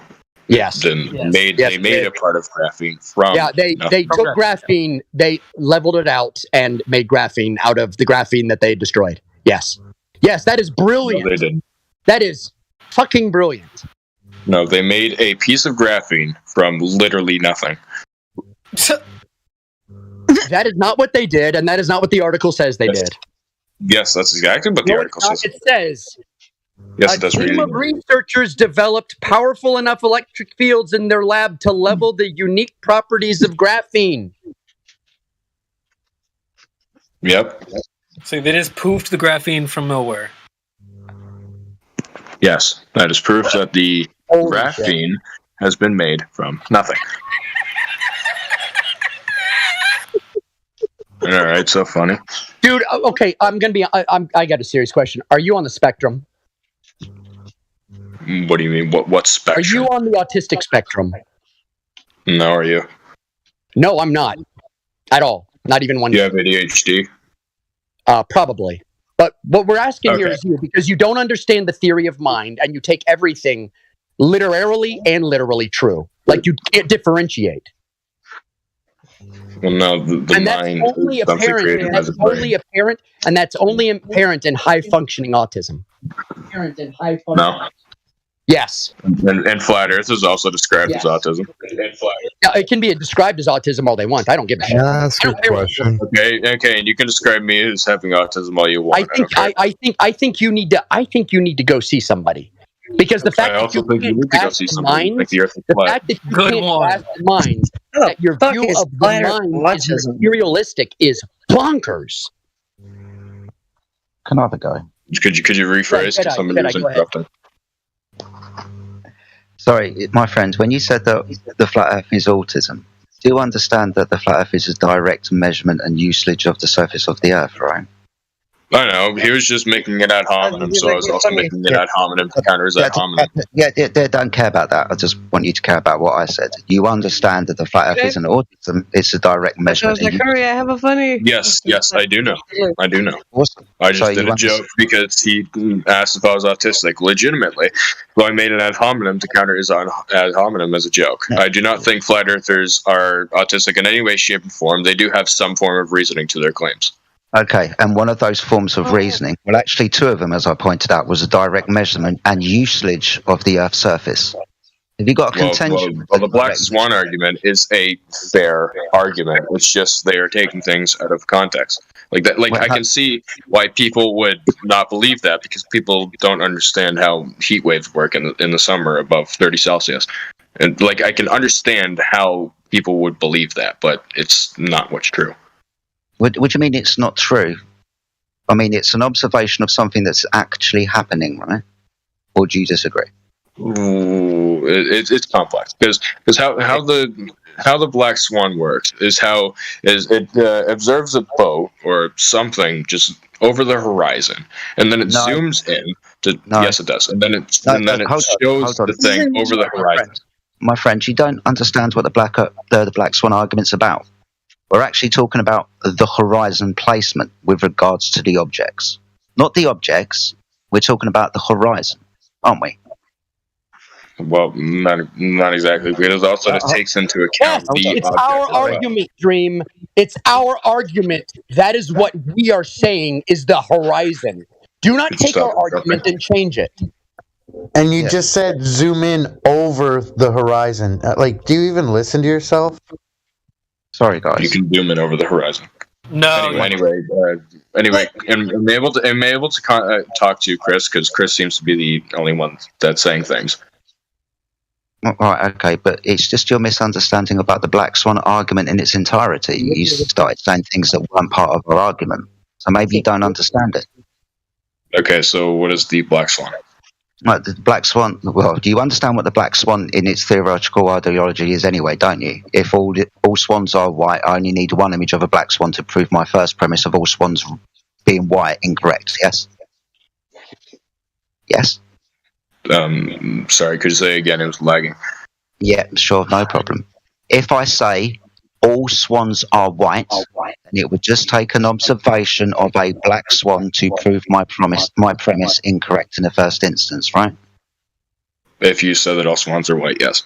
Yes. They made a part of graphene from. Yeah, they took graphene, they leveled it out, and made graphene out of the graphene that they destroyed. Yes. Yes, that is brilliant. No, they didn't. That is fucking brilliant. No, they made a piece of graphene from literally nothing. That is not what they did, and that is not what the article says they did. Yes, that's exactly what the article says. It says. Yes, it does. A team of researchers developed powerful enough electric fields in their lab to level the unique properties of graphene. Yep. So they just poofed the graphene from nowhere. Yes, that is proof that the graphene has been made from nothing. All right, so funny, dude. Okay, I'm gonna be. I got a serious question. Are you on the spectrum? What do you mean? What spectrum? Are you on the autistic spectrum? No, are you? No, I'm not. At all. Not even one. You have ADHD? Probably. But what we're asking here is you, because you don't understand the theory of mind and you take everything literally and literally true. Like you can't differentiate. Well, no, the mind is something created by the brain. Only apparent, and that's only apparent in high-functioning autism. No. Yes. And flat Earth is also described as autism. Yeah, it can be described as autism all they want. I don't give a shit. That's a good question. Okay, and you can describe me as having autism all you want. I think you need to go see somebody. Because the fact that you can't grasp the mind, the fact that you can't grasp the mind, that your view of the mind is materialistic is bonkers. Can I have a go? Could you rephrase? Because somebody was interrupting. Sorry, my friend, when you said that the flat earth is autism, do you understand that the flat earth is a direct measurement and usage of the surface of the earth, right? I know, he was just making it ad hominem, so I was also making it ad hominem to counter his ad hominem. Yeah, don't care about that. I just want you to care about what I said. You understand that the flat Earth is an autism. It's a direct I measurement. was like, hurry, I have a funny. Yes, I do know. Awesome. I just did a joke because he asked if I was autistic, legitimately. So I made an ad hominem to counter his ad hominem as a joke. I do not think flat earthers are autistic in any way, shape, or form. They do have some form of reasoning to their claims. Okay, and one of those forms of reasoning, well, actually two of them, as I pointed out, was a direct measurement and usage of the Earth's surface. Have you got a contention? Well, the Black Swan argument is a fair argument. It's just they are taking things out of context. Like that. Like I can see why people would not believe that because people don't understand how heat waves work in the summer above 30 Celsius. And like I can understand how people would believe that, but it's not what's true. What do you mean it's not true? I mean, it's an observation of something that's actually happening, right? Or do you disagree? Ooh, it's complex because how the Black Swan works is it observes a boat or something just over the horizon, and then it zooms in. Yes, it does, and then it shows the thing over the horizon. My friend, you don't understand what the Black Swan argument's about. We're actually talking about the horizon placement with regards to the objects. Not the objects, we're talking about the horizon, aren't we? Well, not exactly, because also it takes into account the it's our argument, Dream. It's our argument. That is what we are saying is the horizon. Do not take our argument and change it. And you just said zoom in over the horizon. Like, do you even listen to yourself? Sorry, guys. You can zoom in over the horizon. No. Anyway, I'm able to talk to Chris because Chris seems to be the only one that's saying things. Right, okay, but it's just your misunderstanding about the Black Swan argument in its entirety. You started saying things that weren't part of our argument, so maybe you don't understand it. Okay, so what is the Black Swan? Right, the Black Swan. Well, do you understand what the Black Swan in its theoretical ideology is anyway? Don't you? If all swans are white, I only need one image of a black swan to prove my first premise of all swans being white incorrect. Yes. Yes. Sorry, could you say again? It was lagging. Yeah, sure, no problem. If I say all swans are white, then it would just take an observation of a black swan to prove my premise incorrect in the first instance, right? If you said that all swans are white, yes.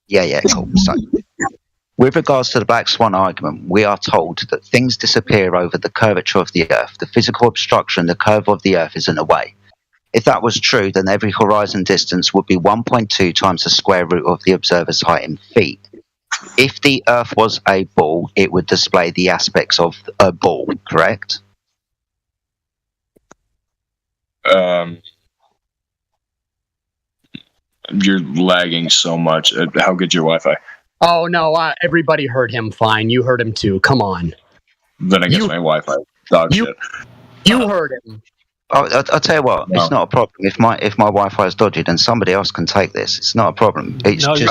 Yeah, cool. So, with regards to the Black Swan argument, we are told that things disappear over the curvature of the Earth. The physical obstruction, the curve of the Earth, is in the way. If that was true, then every horizon distance would be 1.2 times the square root of the observer's height in feet. If the Earth was a ball, it would display the aspects of a ball, correct? You're lagging so much. How good's your Wi-Fi? Oh, no, everybody heard him fine. You heard him too. Come on. Then I guess my Wi-Fi dog shit. You heard him. I'll tell you what, it's not a problem. If my Wi-Fi is dodgy, then somebody else can take this. It's not a problem. It's if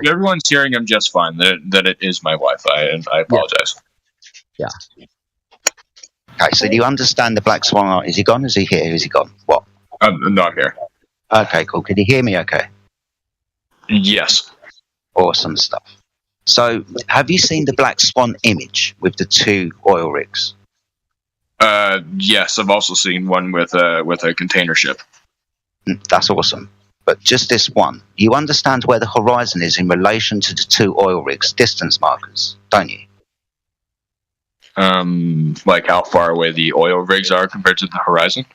everyone's hearing him just fine, then it is my Wi-Fi, and I apologize. Yeah. Okay, so do you understand the Black Swan? Is he gone? Is he here? Is he gone? What? I'm not here. Okay, cool. Can you hear me okay? Yes. Awesome stuff. So, have you seen the Black Swan image with the 2 oil rigs? Yes, I've also seen one with a container ship. That's awesome. But just this one, you understand where the horizon is in relation to the 2 oil rigs, distance markers, don't you? Like how far away the oil rigs are compared to the horizon?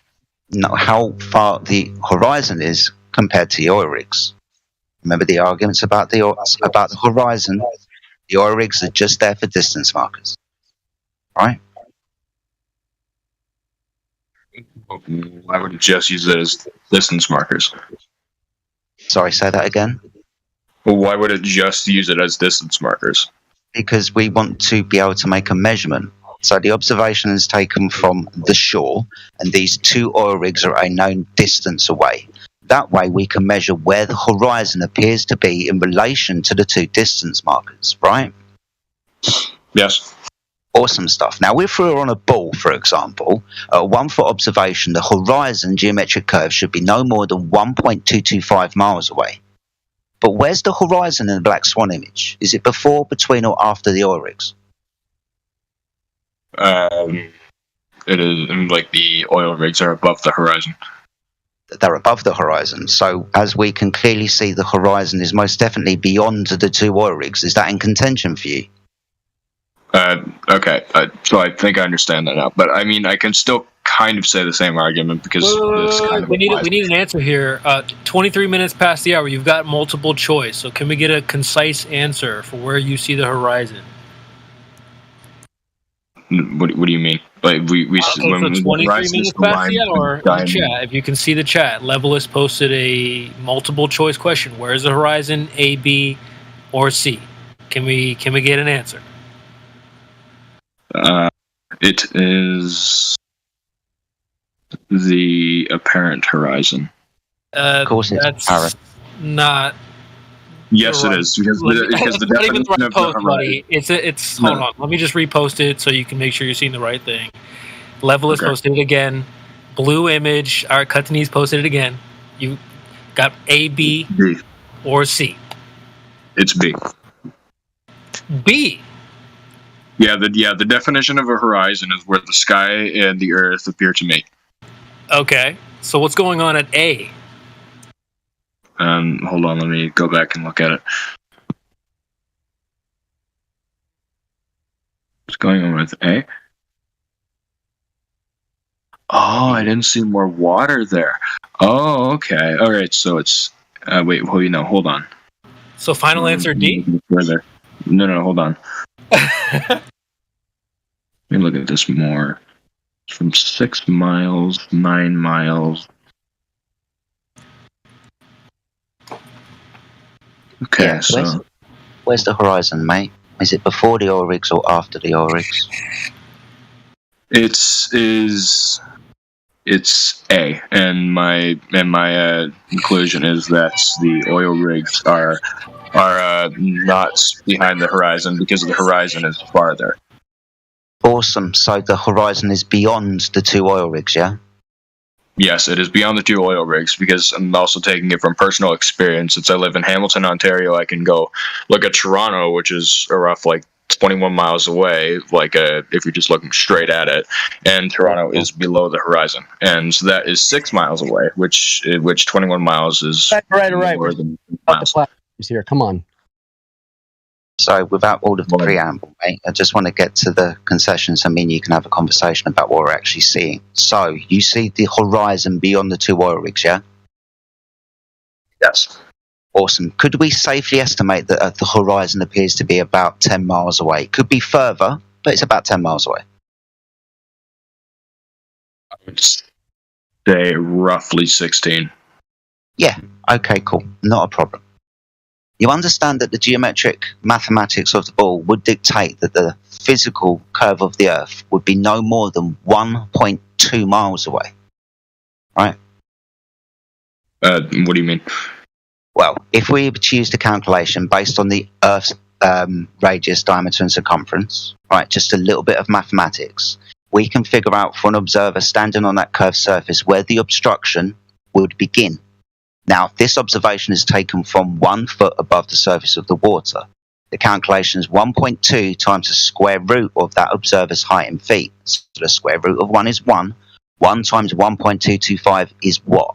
No, how far the horizon is compared to the oil rigs. Remember the arguments about the horizon? The oil rigs are just there for distance markers, right? I would just use it as distance markers. Sorry, say that again. Well, why would it just use it as distance markers? Because we want to be able to make a measurement. So the observation is taken from the shore, and these 2 oil rigs are a known distance away. That way we can measure where the horizon appears to be in relation to the 2 distance markers, right? Yes. Awesome stuff. Now, if we were on a ball, for example, at a 1 foot observation, the horizon geometric curve should be no more than 1.225 miles away. But where's the horizon in the Black Swan image? Is it before, between, or after the oil rigs? It is like the oil rigs are above the horizon. They're above the horizon. So, as we can clearly see, the horizon is most definitely beyond the 2 oil rigs. Is that in contention for you? Okay. So I think I understand that now. But I mean, I can still kind of say the same argument because this kind of we need an answer here. 23 minutes past the hour. You've got multiple choice. So can we get a concise answer for where you see the horizon? What do you mean? Like we so 23 minutes past the hour in the chat. If you can see the chat, Levelist posted a multiple choice question. Where is the horizon? A, B, or C? Can we get an answer? It is the apparent horizon. Of course, it's apparent. Not. Yes, it is because the definition of the horizon. It's hold on. Let me just repost it so you can make sure you're seeing the right thing. Levelist posted it again. Blue image. All right, Cuttanese posted it again. You got A, B, or C. It's B. B. Yeah, the definition of a horizon is where the sky and the earth appear to meet. Okay, so what's going on at A? Hold on, let me go back and look at it. What's going on with A? Oh, I didn't see more water there. Oh, okay. All right, so it's... wait, hold on. So final answer D? Further. No, hold on. Let me look at this more. It's from 6 miles, 9 miles. Okay, yeah, so... Where's the horizon, mate? Is it before the oil rigs or after the oil rigs? It's A, and my conclusion is that the oil rigs are not behind the horizon because the horizon is farther. Awesome. So the horizon is beyond the 2 oil rigs, yeah? Yes, it is beyond the 2 oil rigs because I'm also taking it from personal experience. Since I live in Hamilton, Ontario, I can go look at Toronto, which is a rough 21 miles away, if you're just looking straight at it, and Toronto is below the horizon, and so that is 6 miles away, which 21 miles is right. more than miles. Here, come on. So without all of the preamble, mate, I just want to get to the concessions. I mean, you can have a conversation about what we're actually seeing. So you see the horizon beyond the 2 oil rigs, yeah? Yes. Awesome. Could we safely estimate that the horizon appears to be about 10 miles away? Could be further, but it's about 10 miles away. I would say roughly 16. Yeah. Okay, cool. Not a problem. You understand that the geometric mathematics of the ball would dictate that the physical curve of the Earth would be no more than 1.2 miles away, right? What do you mean? Well, if we choose the calculation based on the Earth's radius, diameter, and circumference, right, just a little bit of mathematics, we can figure out for an observer standing on that curved surface where the obstruction would begin. Now, this observation is taken from 1 foot above the surface of the water. The calculation is 1.2 times the square root of that observer's height in feet. So the square root of 1 is 1. 1 times 1.225 is what?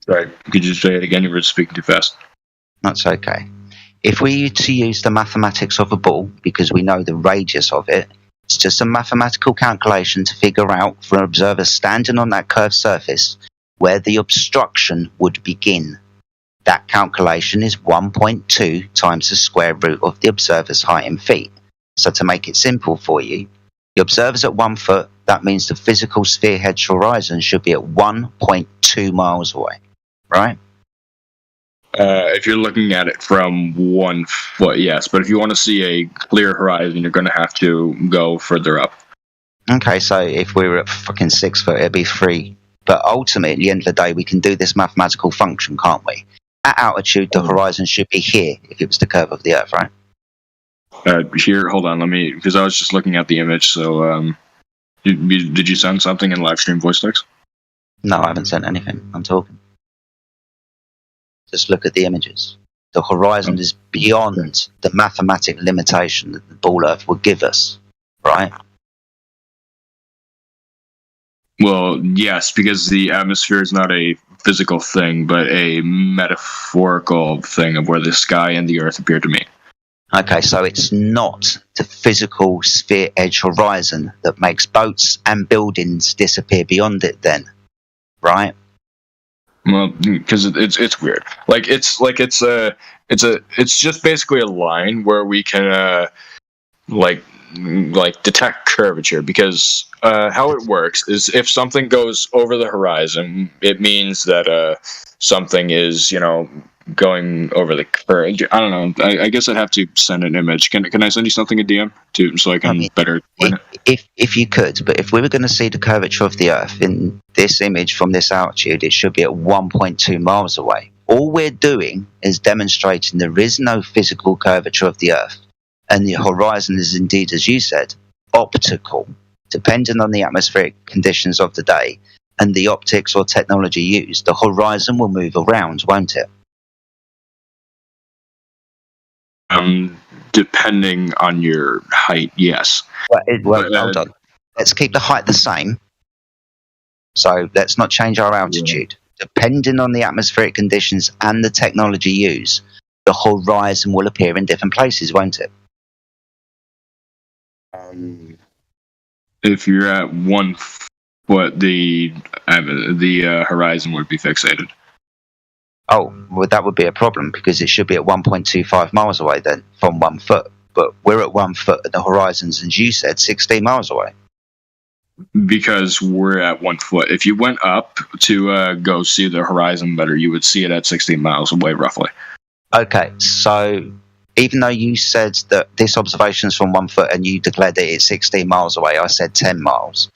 Sorry, could you say it again? You were speaking too fast. That's okay. If we were to use the mathematics of a ball, because we know the radius of it, it's just a mathematical calculation to figure out for an observer standing on that curved surface where the obstruction would begin. That calculation is 1.2 times the square root of the observer's height in feet. So to make it simple for you, the observer's at 1 foot, that means the physical sphere-head horizon should be at 1.2 miles away, right? If you're looking at it from 1 foot, yes. But if you want to see a clear horizon, you're going to have to go further up. Okay, so if we were at fucking 6 foot, it'd be 3. But ultimately, at the end of the day, we can do this mathematical function, can't we? At altitude, the horizon should be here if it was the curve of the Earth, right? Here, hold on, because I was just looking at the image. So, did you send something in live stream voice text? No, I haven't sent anything. I'm talking. Just look at the images. The horizon is beyond the mathematic limitation that the ball Earth will give us, right? Well, yes, because the atmosphere is not a physical thing, but a metaphorical thing of where the sky and the Earth appear to meet. Okay, so it's not the physical sphere edge horizon that makes boats and buildings disappear beyond it then, right? Well, because it's weird. It's just basically a line where we can detect curvature, because how it works is if something goes over the horizon, it means that something is going over the curve. I don't know. I guess I'd have to send an image. Can I send you something in DM so I can better explain it? If you could, but if we were going to see the curvature of the Earth in this image from this altitude, it should be at 1.2 miles away. All we're doing is demonstrating there is no physical curvature of the Earth, and the horizon is indeed, as you said, optical, depending on the atmospheric conditions of the day and the optics or technology used. The horizon will move around, won't it? Depending on your height, yes. Well, hold on. Let's keep the height the same. So let's not change our altitude. Yeah. Depending on the atmospheric conditions and the technology used, the horizon will appear in different places, won't it? If you're at 1 foot, the horizon would be fixated. Oh, well, that would be a problem, because it should be at 1.25 miles away then from 1 foot. But we're at 1 foot at the horizons, as you said, 16 miles away. Because we're at 1 foot. If you went up to go see the horizon better, you would see it at 16 miles away, roughly. Okay, so even though you said that this observation is from 1 foot and you declared that it's 16 miles away, I said 10 miles.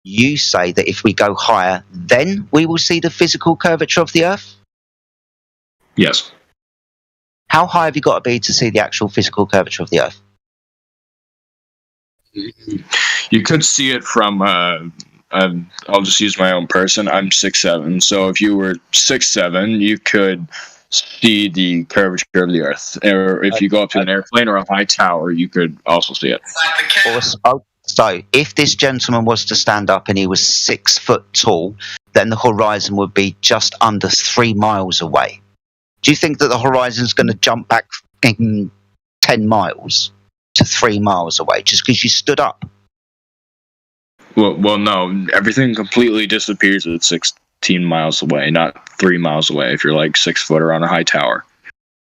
You say that if we go higher, then we will see the physical curvature of the Earth? Yes. How high have you got to be to see the actual physical curvature of the Earth? You could see it from, I'll just use my own person. I'm 6'7". So if you were 6'7", you could see the curvature of the Earth. Or if you go up to an airplane or a high tower, you could also see it. So if this gentleman was to stand up and he was 6 foot tall, then the horizon would be just under 3 miles away. Do you think that the horizon is going to jump back in 10 miles to 3 miles away just because you stood up? Well, no. Everything completely disappears at 16 miles away, not 3 miles away if you're like 6 foot or on a high tower.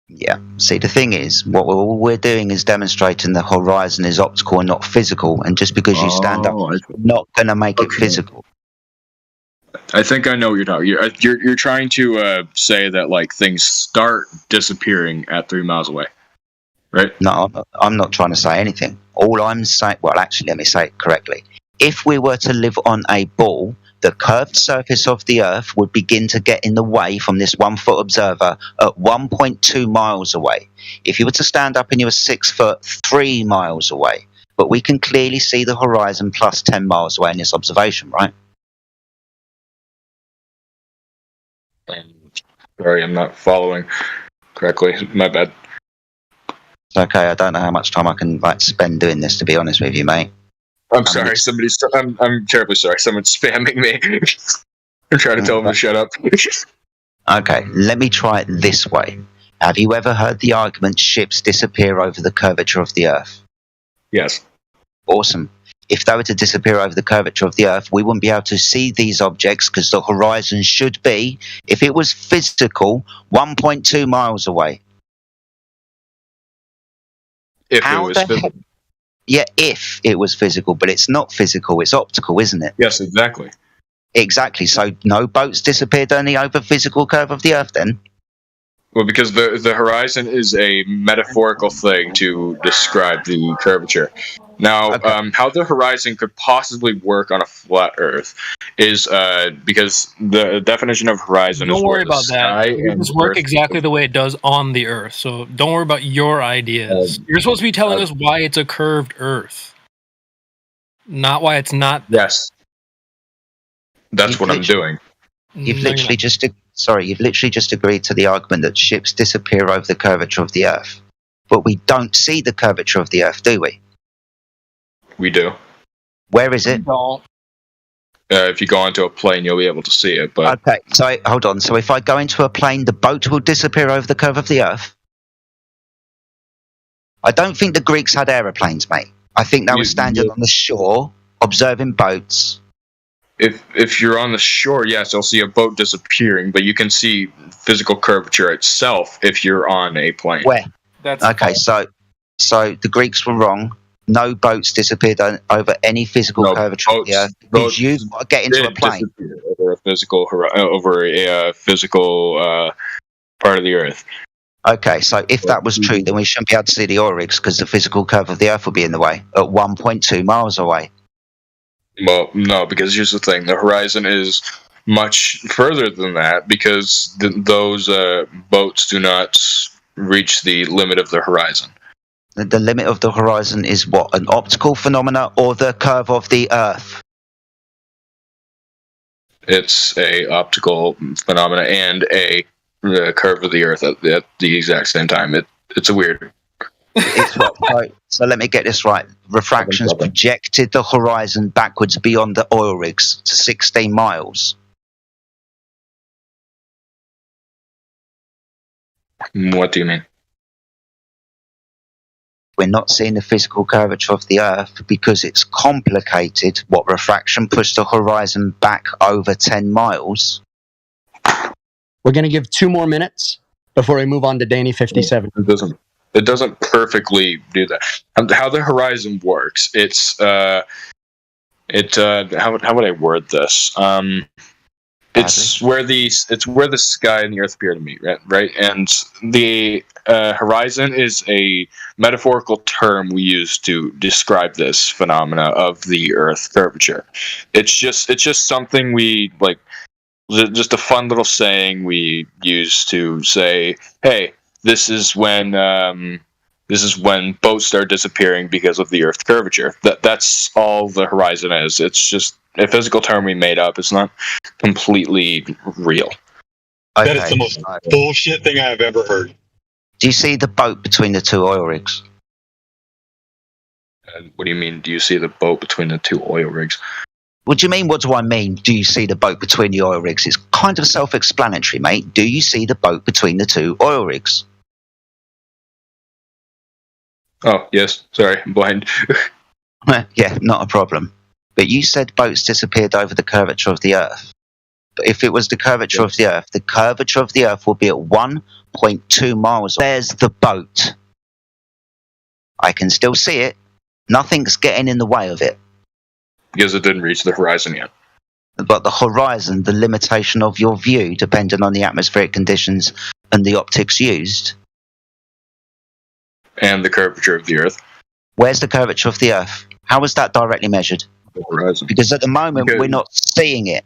Yeah. See, the thing is, all we're doing is demonstrating the horizon is optical and not physical. And just because you stand up, it's not going to make it physical. I think I know what you're talking. You're trying to say that like things start disappearing at 3 miles away, right? No, I'm not trying to say anything. All I'm saying, well, actually, let me say it correctly. If we were to live on a ball, the curved surface of the Earth would begin to get in the way from this 1 foot observer at 1.2 miles away. If you were to stand up and you were 6 foot, 3 miles away. But we can clearly see the horizon plus 10 miles away in this observation, right? Sorry, I'm not following correctly. My bad. It's okay. I don't know how much time I can spend doing this, to be honest with you, mate. I'm sorry. I'm terribly sorry. Someone's spamming me. I'm trying to tell them to shut up. Okay, let me try it this way. Have you ever heard the argument ships disappear over the curvature of the Earth? Yes. Awesome. If they were to disappear over the curvature of the Earth, we wouldn't be able to see these objects because the horizon should be, if it was physical, 1.2 miles away. If it was physical. Yeah, if it was physical, but it's not physical, it's optical, isn't it? Yes, exactly. Exactly. So no boats disappeared only over physical curve of the Earth then? Well, because the horizon is a metaphorical thing to describe the curvature. Now, how the horizon could possibly work on a flat Earth is because the definition of horizon is Don't worry where the about that. sky It and just work Earth- exactly the way it does on the Earth. So don't worry about your ideas. You're supposed to be telling us why it's a curved Earth, not why it's not. Yes, that's what I'm doing. You've literally just agreed to the argument that ships disappear over the curvature of the Earth, but we don't see the curvature of the Earth, do we? We do. Where is it? If you go onto a plane, you'll be able to see it. But Okay, so hold on. So if I go into a plane, the boat will disappear over the curve of the Earth? I don't think the Greeks had aeroplanes, mate. I think they were standing on the shore, observing boats. If you're on the shore, yes, you'll see a boat disappearing, but you can see physical curvature itself if you're on a plane. Where? Okay, so the Greeks were wrong. No boats disappeared over any physical curvature of the Earth. Did you get into a plane? Over a physical part of the Earth. Okay, so if that was true, then we shouldn't be able to see the oil rigs because the physical curve of the Earth would be in the way at 1.2 miles away. Well, no, because here's the thing: the horizon is much further than that because those boats do not reach the limit of the horizon. The limit of the horizon is what? An optical phenomena or the curve of the Earth? It's a optical phenomena and a curve of the Earth at the exact same time. It's a weird. So let me get this right. Refraction's projected the horizon backwards beyond the oil rigs to 16 miles. What do you mean? We're not seeing the physical curvature of the Earth because it's complicated. What refraction pushed the horizon back over 10 miles? We're going to give 2 more minutes before we move on to Danny 57. It doesn't perfectly do that. How the horizon works, it's how would I word this? It's where the sky and the Earth appear to meet, right? And the horizon is a metaphorical term we use to describe this phenomena of the Earth curvature. It's just something we like, just a fun little saying we use to say, hey, this is when boats start disappearing because of the Earth curvature. That's all the horizon is. It's just a physical term we made up. It's not completely real. That is the most bullshit thing I've ever heard. Do you see the boat between the 2 oil rigs? What do you mean, do you see the boat between the 2 oil rigs? What do you mean, what do I mean? Do you see the boat between the oil rigs? It's kind of self-explanatory, mate. Do you see the boat between the 2 oil rigs? Oh, yes. Sorry, I'm blind. Yeah, not a problem. But you said boats disappeared over the curvature of the Earth. But if it was the curvature of the Earth will be at 1.2 miles. There's the boat. I can still see it. Nothing's getting in the way of it. Because it didn't reach the horizon yet. But the horizon, the limitation of your view, depending on the atmospheric conditions and the optics used. And the curvature of the Earth. Where's the curvature of the Earth? How is that directly measured? The horizon. Because at the moment, we're not seeing it.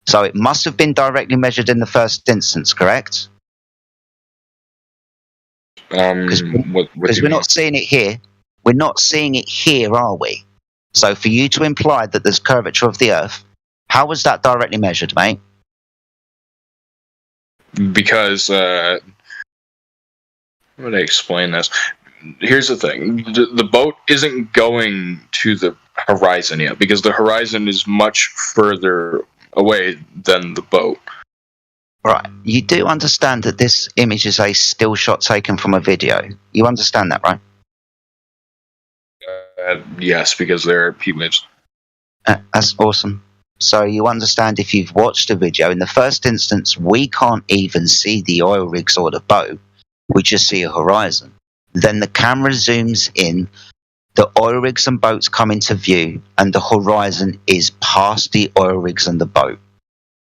So it must have been directly measured in the first instance, correct? Because we're not seeing it here. We're not seeing it here, are we? So for you to imply that there's curvature of the Earth, how was that directly measured, mate? Because, how would I explain this? Here's the thing. The boat isn't going to the horizon yet, because the horizon is much further away than the boat. Right. You do understand that this image is a still shot taken from a video. You understand that, right? Yes, because there are images. That's awesome. So you understand if you've watched a video, in the first instance, we can't even see the oil rigs or the boat. We just see a horizon. Then the camera zooms in, the oil rigs and boats come into view, and the horizon is past the oil rigs and the boat.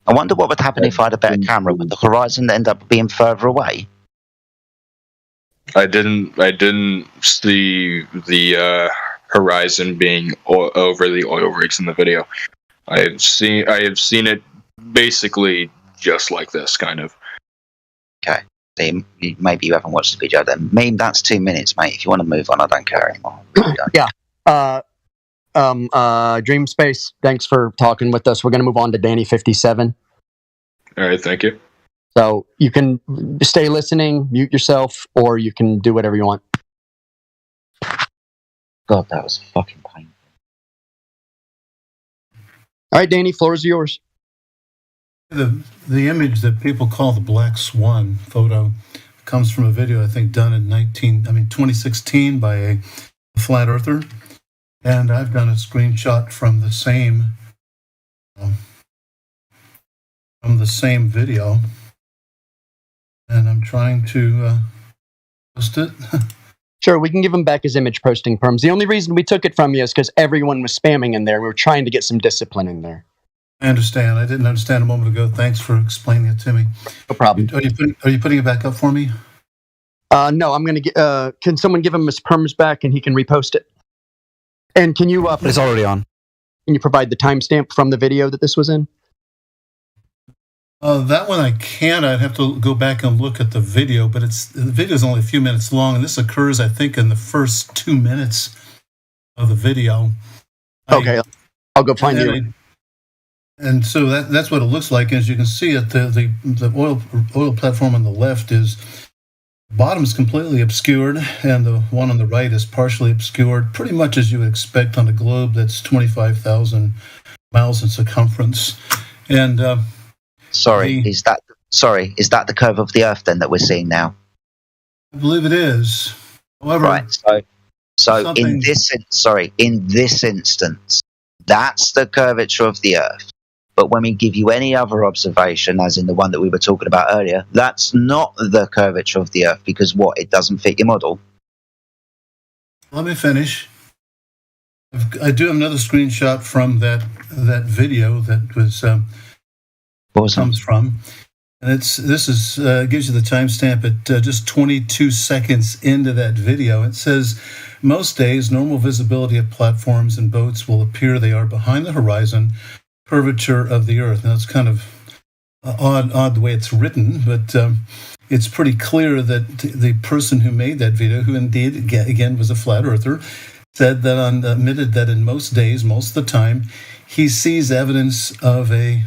I wonder what would happen if I had a better camera. Would the horizon end up being further away? I didn't see the horizon being over the oil rigs in the video. I have seen it basically just like this, kind of. Okay. Maybe you haven't watched the video then. Meme, that's 2 minutes, mate. If you want to move on, I don't care anymore. Really don't. Yeah. Dream Space, thanks for talking with us. We're going to move on to Danny 57. All right, thank you. So you can stay listening, mute yourself, or you can do whatever you want. God, that was fucking painful. All right, Danny, floor is yours. The image that people call the Black Swan photo comes from a video I think done in 2016 by a flat earther, and I've done a screenshot from the same video, and I'm trying to post it. Sure, we can give him back his image posting perms. The only reason we took it from you is because everyone was spamming in there. We were trying to get some discipline in there. I understand. I didn't understand a moment ago. Thanks for explaining it to me. No problem. Are you putting it back up for me? No, I'm going to can someone give him his perms back and he can repost it? And can you... it's already on. Can you provide the timestamp from the video that this was in? That one I can't. I'd have to go back and look at the video, but the video is only a few minutes long, and this occurs, I think, in the first 2 minutes of the video. Okay, I'll go find you. And so that's what it looks like. As you can see, the oil platform on the left is bottom is completely obscured, and the one on the right is partially obscured, pretty much as you would expect on a globe that's 25,000 miles in circumference. And is that the curve of the Earth then that we're seeing now? I believe it is. However, right. So in this instance, that's the curvature of the Earth. But when we give you any other observation, as in the one that we were talking about earlier, that's not the curvature of the Earth because it doesn't fit your model. Let me finish. I do have another screenshot from that video that was comes from, and this gives you the timestamp at just 22 seconds into that video. It says, most days normal visibility of platforms and boats will appear they are behind the horizon curvature of the Earth. Now it's kind of odd the way it's written, but it's pretty clear that the person who made that video, who indeed again was a flat earther, said that admitted that in most days, most of the time, he sees evidence of a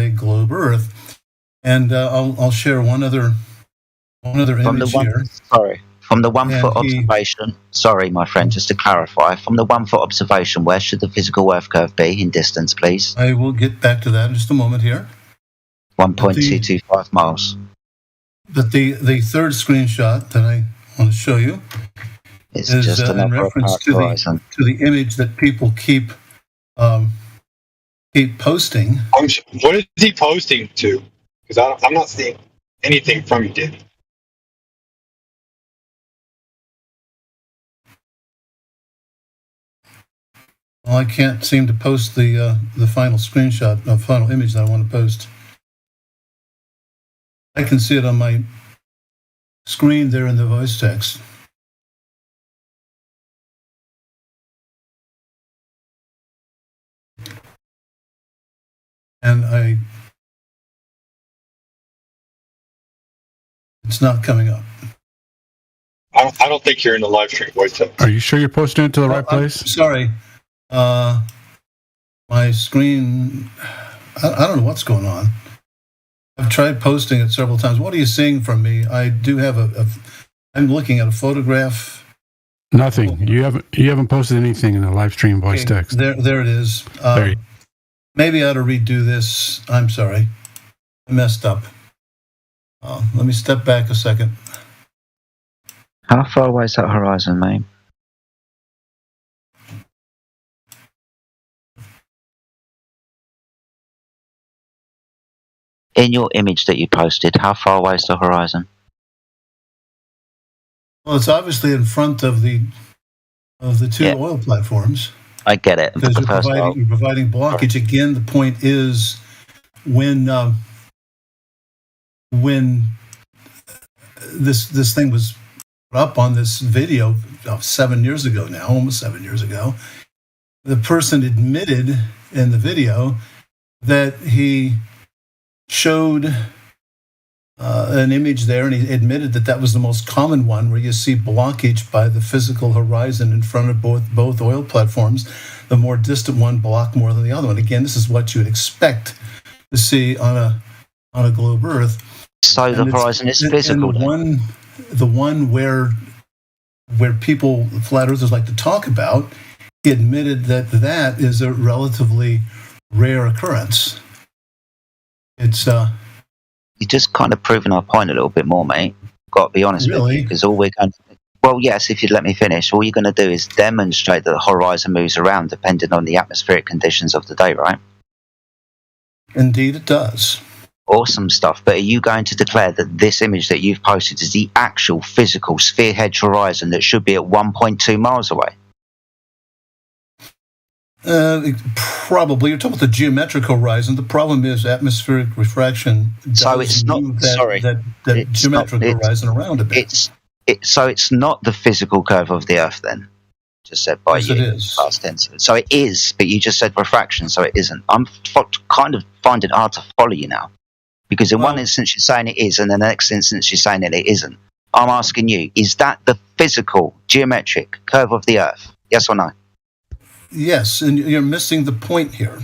globe Earth. And I'll share one other image here. From the 1 foot observation, sorry, my friend, just to clarify, from the 1 foot observation, where should the physical Earth curve be in distance, please? I will get back to that in just a moment here. 1.225 miles. But the third screenshot that I want to show you is just in reference to the image that people keep posting. What is he posting to? Because I'm not seeing anything from you, David. Well, I can't seem to post the final screenshot, the final image that I want to post. I can see it on my screen there in the voice text. And it's not coming up. I don't think you're in the live stream voice text. Are you sure you're posting it to the right place? I'm sorry. My screen, I don't know what's going on. I've tried posting it several times. What are you seeing from me? I do have I'm looking at a photograph. Nothing. You haven't posted anything in the live stream voice text. There it is. Maybe I ought to redo this. I'm sorry. I messed up. Let me step back a second. How far away is that horizon, mate? In your image that you posted, how far away is the horizon? Well, it's obviously in front of the two oil platforms. I get it. Because you're providing blockage. Again, the point is when this thing was up on this video 7 years ago now, almost 7 years ago. The person admitted in the video that he showed an image there, and he admitted that that was the most common one, where you see blockage by the physical horizon in front of both oil platforms. The more distant one block more than the other one. Again, this is what you would expect to see on a globe Earth. So the horizon is physical. And the one where people, flat earthers, like to talk about, he admitted that is a relatively rare occurrence. It's you're just kind of proving our point a little bit more, mate. Got to be honest with you, because all we're going to... Well, yes, if you'd let me finish, all you're going to do is demonstrate that the horizon moves around depending on the atmospheric conditions of the day, right? Indeed it does. Awesome stuff. But are you going to declare that this image that you've posted is the actual physical sphere-edge horizon that should be at 1.2 miles away? Probably. You're talking about the geometric horizon. The problem is atmospheric refraction. So it's not. That geometric horizon around a bit. So it's not the physical curve of the Earth, then. Just said by you. It is. Past tense. So it is, but you just said refraction, so it isn't. I'm kind of finding it hard to follow you now, because in one instance you're saying it is, and in the next instance you're saying that it isn't. I'm asking you: is that the physical geometric curve of the Earth? Yes or no? Yes, and you're missing the point here.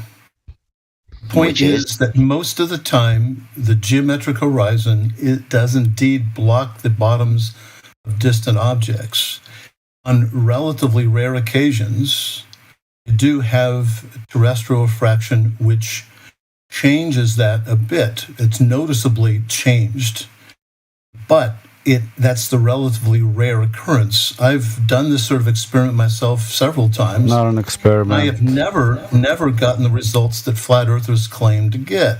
The point is that most of the time, the geometric horizon, it does indeed block the bottoms of distant objects. On relatively rare occasions, you do have terrestrial refraction, which changes that a bit. It's noticeably changed, but that's the relatively rare occurrence. I've done this sort of experiment myself several times. Not an experiment. I have never gotten the results that flat earthers claim to get.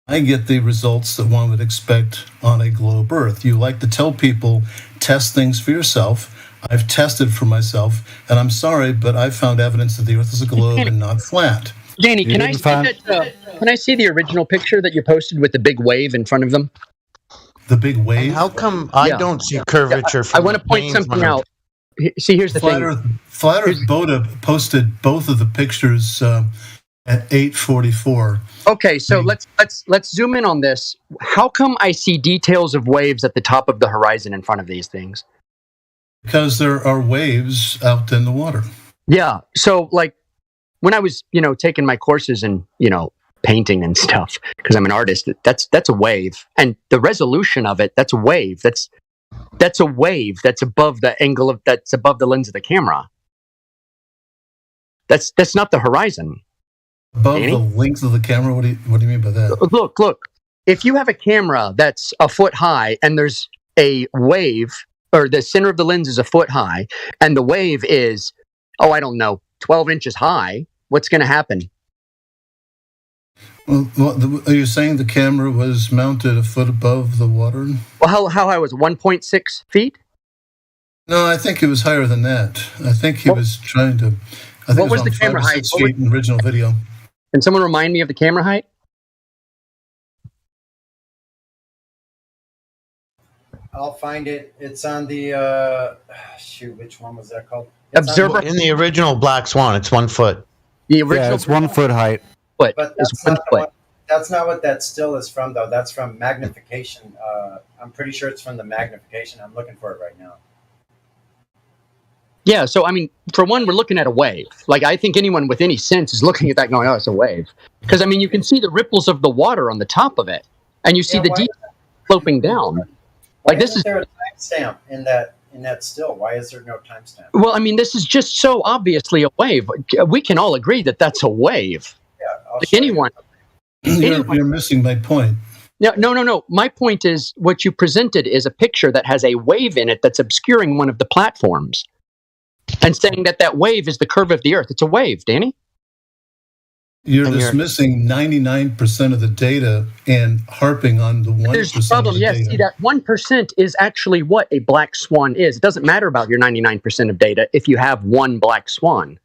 I get the results that one would expect on a globe Earth. You like to tell people, test things for yourself. I've tested for myself, and I'm sorry, but I've found evidence that the Earth is a globe and not flat. Danny, can I see the original picture that you posted with the big wave in front of them? The big wave? And how come I don't see curvature? I want to point something out. See, here's the thing. Flat Earth Boda posted both of the pictures at 8:44. Okay, so let's zoom in on this. How come I see details of waves at the top of the horizon in front of these things? Because there are waves out in the water. Yeah. So, like, when I was, taking my courses in, painting and stuff, because I'm an artist, that's a wave, and the resolution of it, that's a wave. That's a wave that's above the angle that's above the lens of the camera. That's not the horizon. Above the length of the camera? What do you mean by that? Look. If you have a camera that's a foot high and there's a wave, or the center of the lens is a foot high, and the wave is, 12 inches high, what's going to happen? Well, are you saying the camera was mounted a foot above the water? Well, how high was it? 1.6 feet? No, I think it was higher than that. I think he was trying to... What was the camera height? 6 feet in the original video. Can someone remind me of the camera height? I'll find it. It's on the... which one was that called? Observer. In the original Black Swan, it's 1 foot. The original, it's 1 foot height. But that's not what that still is from, though. That's from magnification. I'm pretty sure it's from the magnification. I'm looking for it right now. Yeah, so, for one, we're looking at a wave. Like, I think anyone with any sense is looking at that going, it's a wave. Because, you can see the ripples of the water on the top of it, and you see the deep sloping down. Why isn't there a timestamp in that still? Why is there no timestamp? Well, this is just so obviously a wave. We can all agree that that's a wave. Yeah, anyone. You're missing my point. No. My point is what you presented is a picture that has a wave in it that's obscuring one of the platforms, and saying that wave is the curve of the Earth. It's a wave, Danny. You're dismissing 99% of the data and harping on the 1%. There's a problem. Yes, see, that 1% is actually what a black swan is. It doesn't matter about your 99% of data if you have one black swan.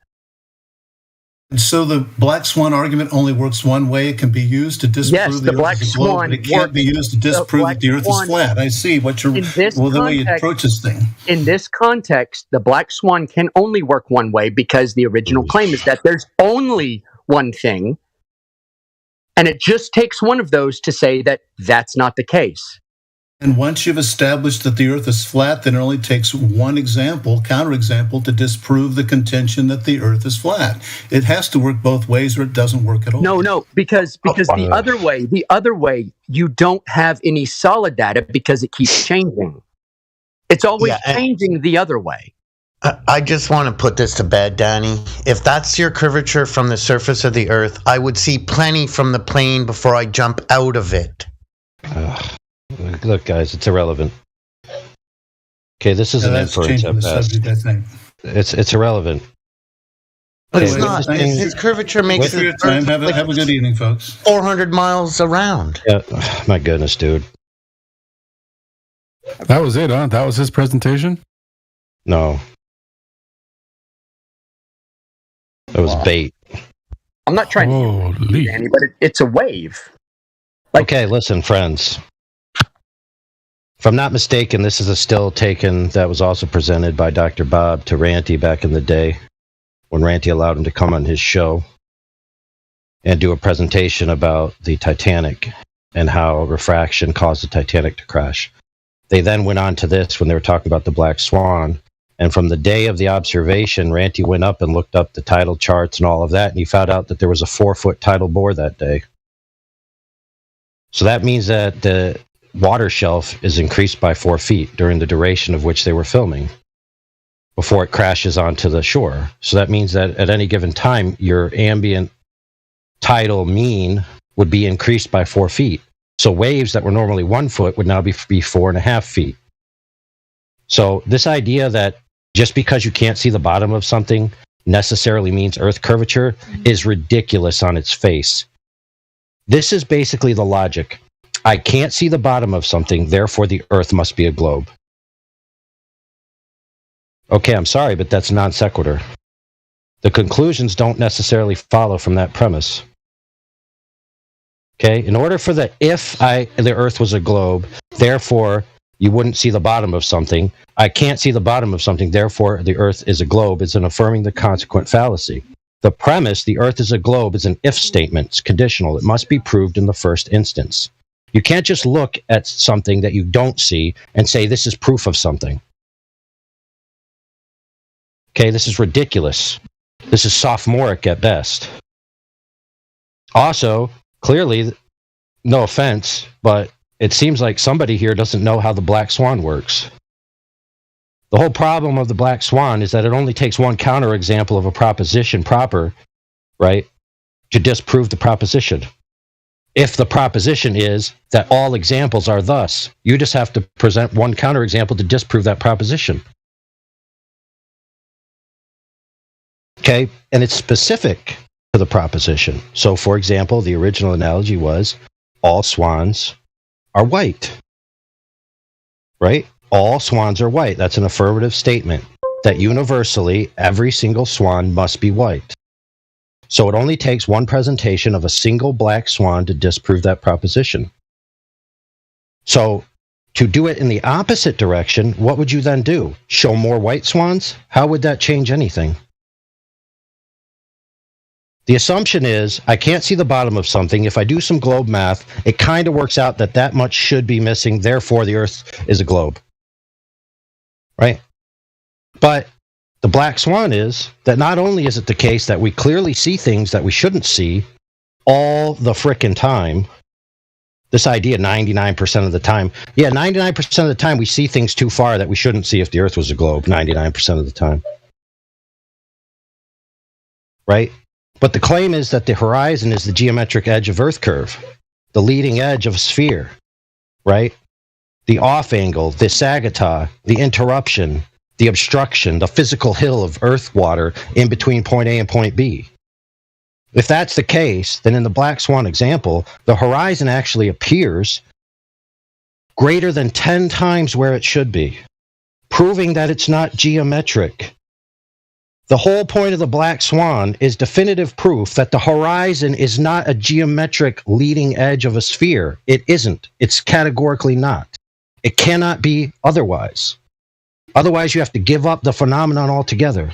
And so the black swan argument only works one way. It can be used to disprove the Earth is a globe, but it can't be used to disprove that the Earth is flat. I see what you're, the way you approach this thing. In this context, the black swan can only work one way because the original claim is that there's only one thing, and it just takes one of those to say that that's not the case. And once you've established that the Earth is flat, then it only takes one example, counterexample, to disprove the contention that the Earth is flat. It has to work both ways, or it doesn't work at all. No, because the other way, you don't have any solid data because it keeps changing. It's always changing the other way. I just want to put this to bed, Danny. If that's your curvature from the surface of the Earth, I would see plenty from the plane before I jump out of it. Look, guys, it's irrelevant. Okay, this is an inference at best. It's irrelevant. But it's not. His curvature makes it. Have a good evening, folks. 400 miles around. Yeah, my goodness, dude. That was it, huh? That was his presentation? No. It was bait. I'm not trying to be Danny, but it's a wave. Okay, listen, friends. If I'm not mistaken, this is a still taken that was also presented by Dr. Bob to Ranty back in the day when Ranty allowed him to come on his show and do a presentation about the Titanic and how refraction caused the Titanic to crash. They then went on to this when they were talking about the Black Swan. And from the day of the observation, Ranty went up and looked up the tidal charts and all of that, and he found out that there was a 4-foot tidal bore that day. So that means that the water shelf is increased by 4 feet during the duration of which they were filming before it crashes onto the shore. So that means that at any given time, your ambient tidal mean would be increased by 4 feet. So waves that were normally 1 foot would now be 4.5 feet. So this idea that just because you can't see the bottom of something necessarily means Earth curvature is ridiculous on its face. This is basically the logic. I can't see the bottom of something, therefore the Earth must be a globe. Okay, I'm sorry, but that's non sequitur. The conclusions don't necessarily follow from that premise. Okay, in order for the Earth was a globe, therefore you wouldn't see the bottom of something. I can't see the bottom of something, therefore the Earth is a globe. It's an affirming the consequent fallacy. The premise, the Earth is a globe, is an if statement. It's conditional. It must be proved in the first instance. You can't just look at something that you don't see and say this is proof of something. Okay, this is ridiculous. This is sophomoric at best. Also, clearly, no offense, but it seems like somebody here doesn't know how the Black Swan works. The whole problem of the Black Swan is that it only takes one counterexample of a proposition proper, right, to disprove the proposition. If the proposition is that all examples are thus, you just have to present one counterexample to disprove that proposition. Okay, and it's specific to the proposition. So, for example, the original analogy was all swans are white, right? All swans are white. That's an affirmative statement that universally every single swan must be white. So it only takes one presentation of a single black swan to disprove that proposition. So to do it in the opposite direction, what would you then do? Show more white swans? How would that change anything? The assumption is I can't see the bottom of something. If I do some globe math, it kind of works out that that much should be missing. Therefore, the Earth is a globe. Right? But the Black Swan is that not only is it the case that we clearly see things that we shouldn't see all the frickin' time, this idea 99% of the time, 99% of the time we see things too far that we shouldn't see if the Earth was a globe, 99% of the time. Right? But the claim is that the horizon is the geometric edge of Earth curve, the leading edge of a sphere, right? The off angle, the sagitta, the interruption, the obstruction, the physical hill of Earth water in between point A and point B. If that's the case, then in the Black Swan example, the horizon actually appears greater than 10 times where it should be, proving that it's not geometric. The whole point of the black swan is definitive proof that the horizon is not a geometric leading edge of a sphere. It isn't. It's categorically not. It cannot be otherwise. Otherwise, you have to give up the phenomenon altogether.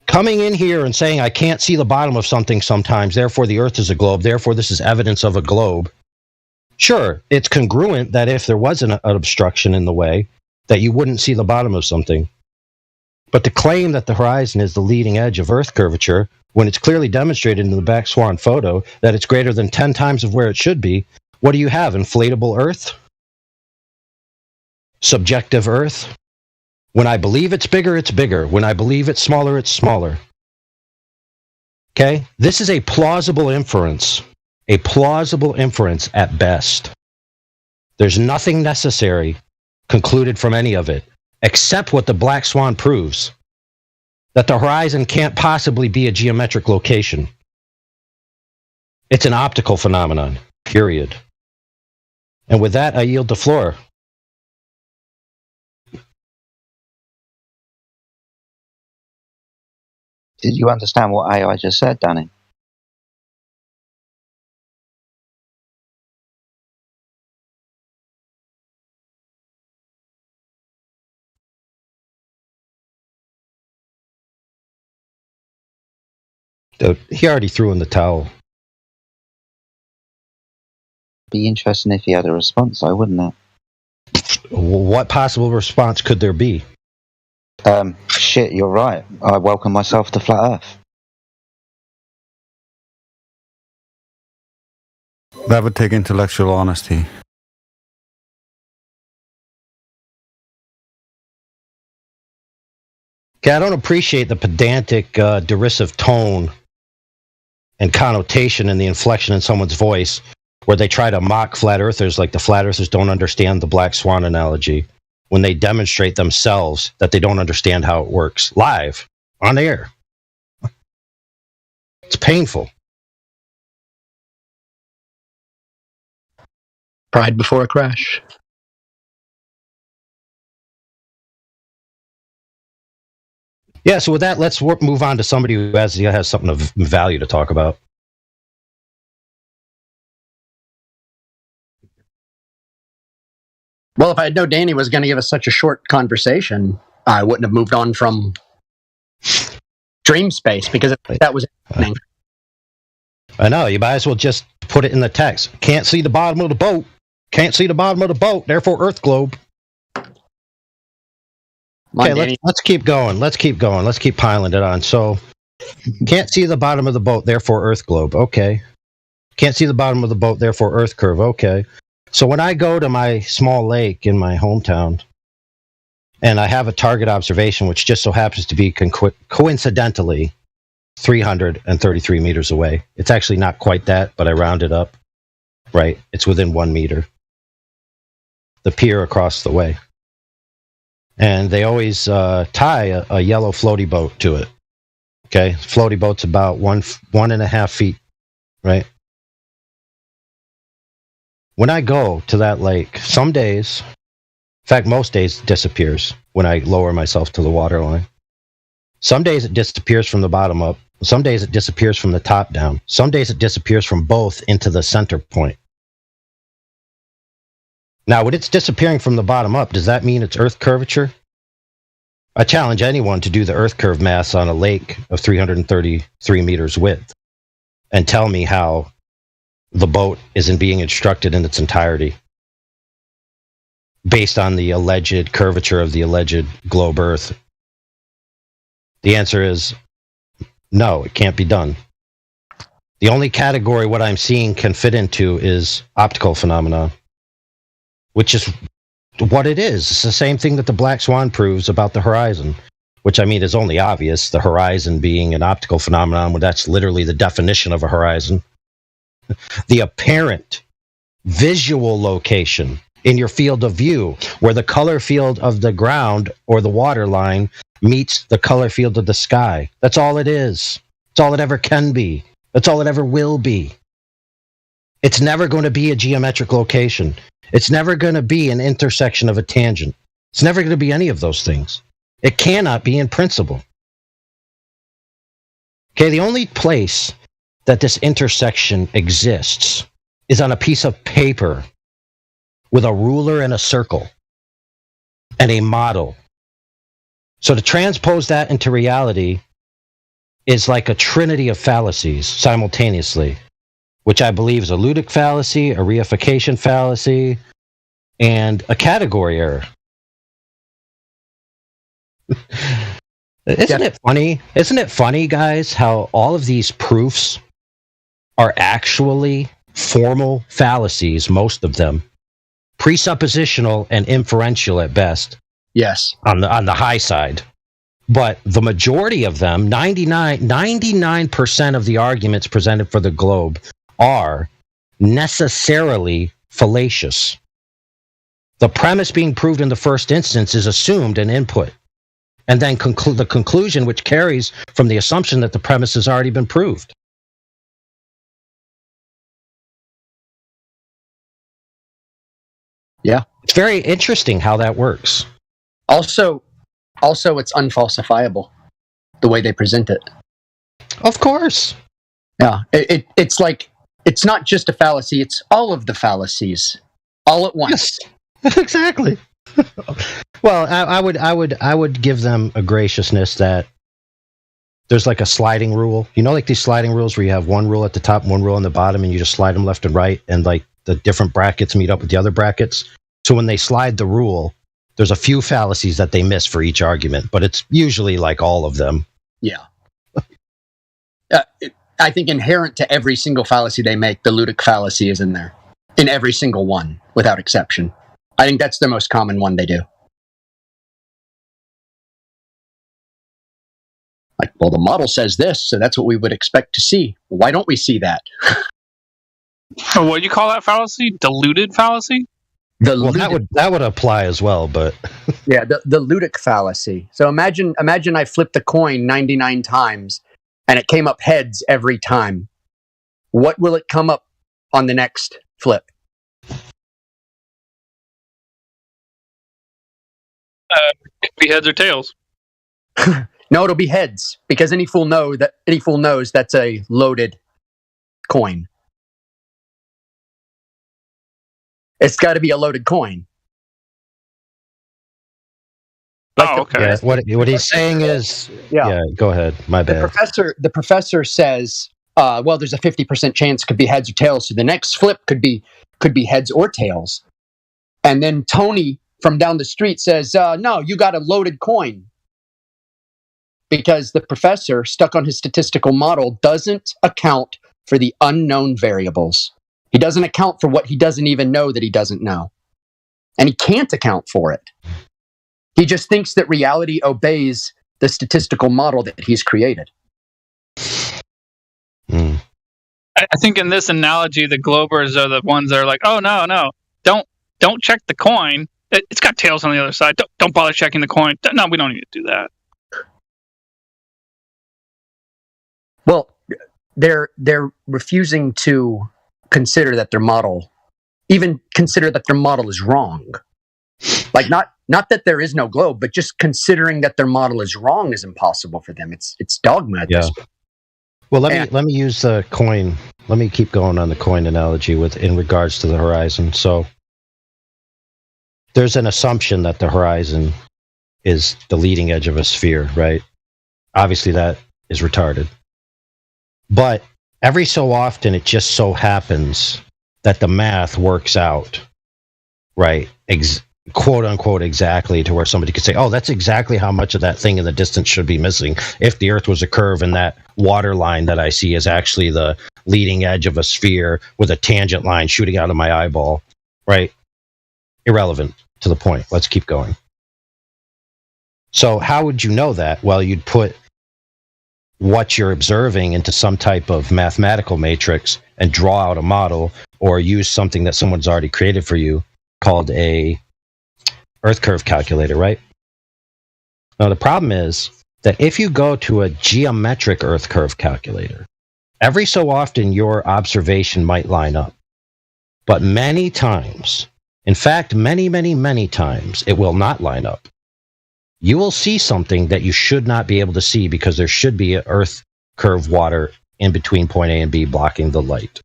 Coming in here and saying, I can't see the bottom of something sometimes, therefore the Earth is a globe, therefore this is evidence of a globe. Sure, it's congruent that if there was an obstruction in the way, that you wouldn't see the bottom of something. But to claim that the horizon is the leading edge of Earth curvature, when it's clearly demonstrated in the Black Swan photo that it's greater than 10 times of where it should be, what do you have? Inflatable Earth? Subjective Earth? When I believe it's bigger, it's bigger. When I believe it's smaller, it's smaller. Okay? This is a plausible inference. A plausible inference at best. There's nothing necessary concluded from any of it, except what the Black Swan proves, that the horizon can't possibly be a geometric location. It's an optical phenomenon, period. And with that, I yield the floor. Did you understand what AI just said, Danny? He already threw in the towel. Be interesting if he had a response, though, wouldn't it? What possible response could there be? Shit, you're right. I welcome myself to Flat Earth. That would take intellectual honesty. Okay, I don't appreciate the pedantic, derisive tone and connotation and the inflection in someone's voice where they try to mock flat earthers like the flat earthers don't understand the black swan analogy when they demonstrate themselves that they don't understand how it works live on air. It's painful. Pride before a crash. Yeah, so with that, let's move on to somebody who has something of value to talk about. Well, if I had known Danny was going to give us such a short conversation, I wouldn't have moved on from Dream Space, because that was happening. I know, you might as well just put it in the text. Can't see the bottom of the boat. Can't see the bottom of the boat, therefore Earth globe. Okay, let's keep going. Let's keep going. Let's keep piling it on. So, can't see the bottom of the boat, therefore Earth globe. Okay. Can't see the bottom of the boat, therefore Earth curve. Okay. So when I go to my small lake in my hometown, and I have a target observation, which just so happens to be coincidentally 333 meters away. It's actually not quite that, but I rounded up. Right. It's within 1 meter. The pier across the way. And they always tie a yellow floaty boat to it. Okay, floaty boat's about 1.5 feet, right? When I go to that lake, some days, in fact, most days, it disappears when I lower myself to the water line. Some days it disappears from the bottom up. Some days it disappears from the top down. Some days it disappears from both into the center point. Now, when it's disappearing from the bottom up, does that mean it's Earth curvature? I challenge anyone to do the Earth curve mass on a lake of 333 meters width and tell me how the boat isn't being instructed in its entirety based on the alleged curvature of the alleged globe Earth. The answer is no, it can't be done. The only category what I'm seeing can fit into is optical phenomena, which is what it is. It's the same thing that the Black Swan proves about the horizon, which I mean is only obvious, the horizon being an optical phenomenon, when that's literally the definition of a horizon. The apparent visual location in your field of view, where the color field of the ground or the water line meets the color field of the sky. That's all it is. That's all it ever can be. That's all it ever will be. It's never going to be a geometric location. It's never going to be an intersection of a tangent. It's never going to be any of those things. It cannot be in principle. Okay, the only place that this intersection exists is on a piece of paper with a ruler and a circle and a model. So to transpose that into reality is like a trinity of fallacies simultaneously, which I believe is a ludic fallacy, a reification fallacy, and a category error. Isn't it funny? Isn't it funny, guys, how all of these proofs are actually formal fallacies, most of them, presuppositional and inferential at best. Yes. On the high side. But the majority of them, 99% of the arguments presented for the globe are necessarily fallacious. The premise being proved in the first instance is assumed an input. And then the conclusion, which carries from the assumption that the premise has already been proved. Yeah. It's very interesting how that works. Also, it's unfalsifiable, the way they present it. Of course. Yeah. It's like, it's not just a fallacy, it's all of the fallacies, all at once. Yes. Exactly. Well, I would give them a graciousness that there's like a sliding rule. You know, like these sliding rules where you have one rule at the top and one rule on the bottom, and you just slide them left and right, and like the different brackets meet up with the other brackets. So when they slide the rule, there's a few fallacies that they miss for each argument, but it's usually like all of them. Yeah. I think inherent to every single fallacy they make, the ludic fallacy is in there. In every single one, without exception. I think that's the most common one they do. Like, well, the model says this, so that's what we would expect to see. Well, why don't we see that? What do you call that fallacy? Diluted fallacy? That would apply as well, but yeah, the ludic fallacy. So imagine I flipped a coin 99 times, and it came up heads every time. What will it come up on the next flip? Could be heads or tails. No, it'll be heads, because any fool knows that's a loaded coin. It's got to be a loaded coin. Okay. Yeah, what he's saying is, yeah. Go ahead. My bad. The professor says, well, there's a 50% chance it could be heads or tails, so the next flip could be heads or tails. And then Tony from down the street says, no, you got a loaded coin. Because the professor, stuck on his statistical model, doesn't account for the unknown variables. He doesn't account for what he doesn't even know that he doesn't know. And he can't account for it. He just thinks that reality obeys the statistical model that he's created. I think in this analogy, the Globers are the ones that are like, oh, no, don't check the coin. It's got tails on the other side. Don't bother checking the coin. No, we don't need to do that. Well, they're refusing to consider that their model is wrong. Like not that there is no globe, but just considering that their model is wrong is impossible for them. It's dogma at this point. Well, let me use the coin. Let me keep going on the coin analogy in regards to the horizon. So there's an assumption that the horizon is the leading edge of a sphere, right? Obviously, that is retarded. But every so often, it just so happens that the math works out, right? Quote unquote, exactly to where somebody could say, oh, that's exactly how much of that thing in the distance should be missing. If the Earth was a curve and that water line that I see is actually the leading edge of a sphere with a tangent line shooting out of my eyeball, right? Irrelevant to the point. Let's keep going. So how would you know that? Well, you'd put what you're observing into some type of mathematical matrix and draw out a model, or use something that someone's already created for you called a Earth curve calculator, right? Now, the problem is that if you go to a geometric Earth curve calculator, every so often your observation might line up. But many times, in fact, many, many, many times, it will not line up. you will see something that you should not be able to see because there should be an Earth curve water in between point A and B blocking the light.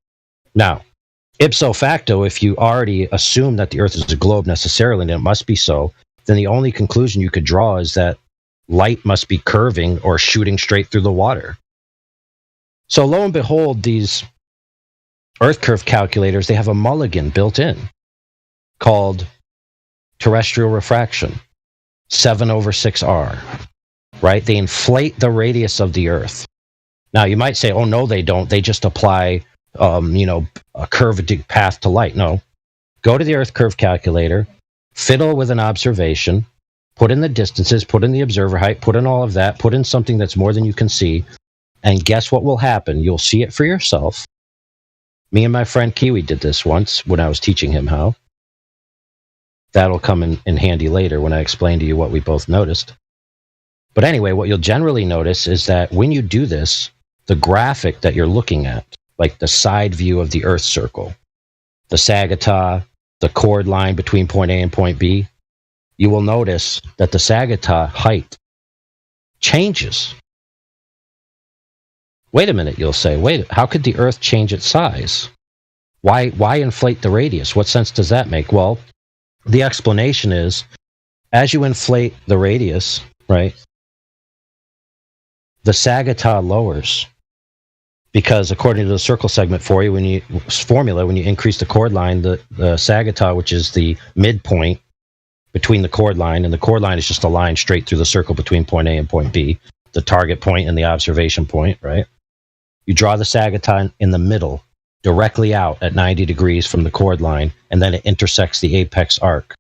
Now, ipso facto, if you already assume that the Earth is a globe necessarily, and it must be so, then the only conclusion you could draw is that light must be curving or shooting straight through the water. So lo and behold, these Earth curve calculators, they have a mulligan built in called terrestrial refraction, 7/6R, right? They inflate the radius of the Earth. Now, you might say, oh, no, they don't. They just apply, a curved path to light. No. Go to the Earth curve calculator, fiddle with an observation, put in the distances, put in the observer height, put in all of that, put in something that's more than you can see, and guess what will happen? You'll see it for yourself. Me and my friend Kiwi did this once when I was teaching him how. That'll come in handy later when I explain to you what we both noticed. But anyway, what you'll generally notice is that when you do this, the graphic that you're looking at, like the side view of the Earth circle, the Sagittah, the chord line between point A and point B, you will notice that the Sagittah height changes. Wait a minute, you'll say. Wait, how could the Earth change its size? Why inflate the radius? What sense does that make? Well, the explanation is, as you inflate the radius, right, the Sagittah lowers. Because according to the circle segment formula, when you increase the chord line, the Sagittah, which is the midpoint between the chord line, and the chord line is just a line straight through the circle between point A and point B, the target point and the observation point, right? You draw the Sagittah in the middle, directly out at 90 degrees from the chord line, and then it intersects the apex arc,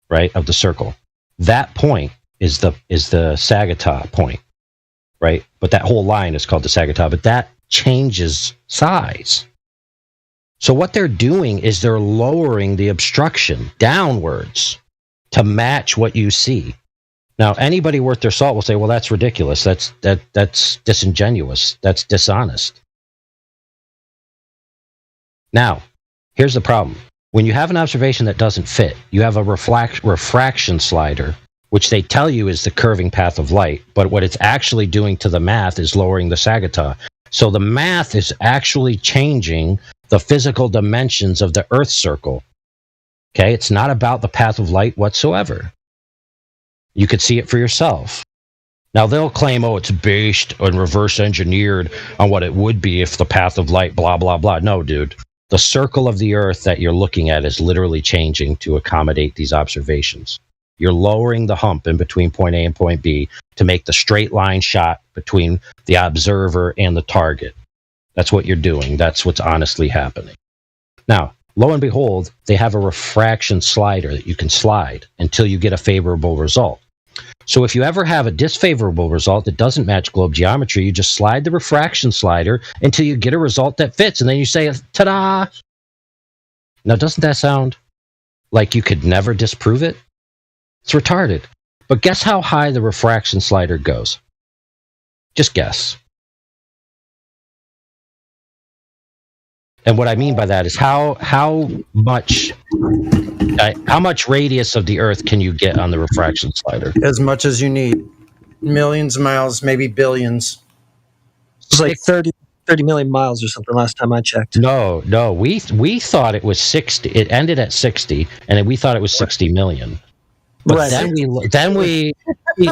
right, of the circle. That point is the Sagittah point, right? But that whole line is called the Sagittah, but that changes size. So what they're doing is they're lowering the obstruction downwards to match what you see. Now, anybody worth their salt will say, well, that's ridiculous. That's disingenuous. That's dishonest. Now, here's the problem. When you have an observation that doesn't fit, you have a refraction slider, which they tell you is the curving path of light, but what it's actually doing to the math is lowering the Sagittah. So the math is actually changing the physical dimensions of the Earth circle. Okay, it's not about the path of light whatsoever. You could see it for yourself. Now they'll claim, oh, it's based and reverse engineered on what it would be if the path of light, blah, blah, blah. No, dude. The circle of the Earth that you're looking at is literally changing to accommodate these observations. You're lowering the hump in between point A and point B to make the straight line shot between the observer and the target. That's what you're doing. That's what's honestly happening. Now, lo and behold, they have a refraction slider that you can slide until you get a favorable result. So if you ever have a disfavorable result that doesn't match globe geometry, you just slide the refraction slider until you get a result that fits, and then you say, ta-da! Now, doesn't that sound like you could never disprove it? It's retarded. But guess how high the refraction slider goes? Just guess. And what I mean by that is how much radius of the Earth can you get on the refraction slider? As much as you need. Millions of miles, maybe billions. It's like 30 million miles or something last time I checked. No. We thought it was 60. It ended at 60, and we thought it was 60 million. But right. then we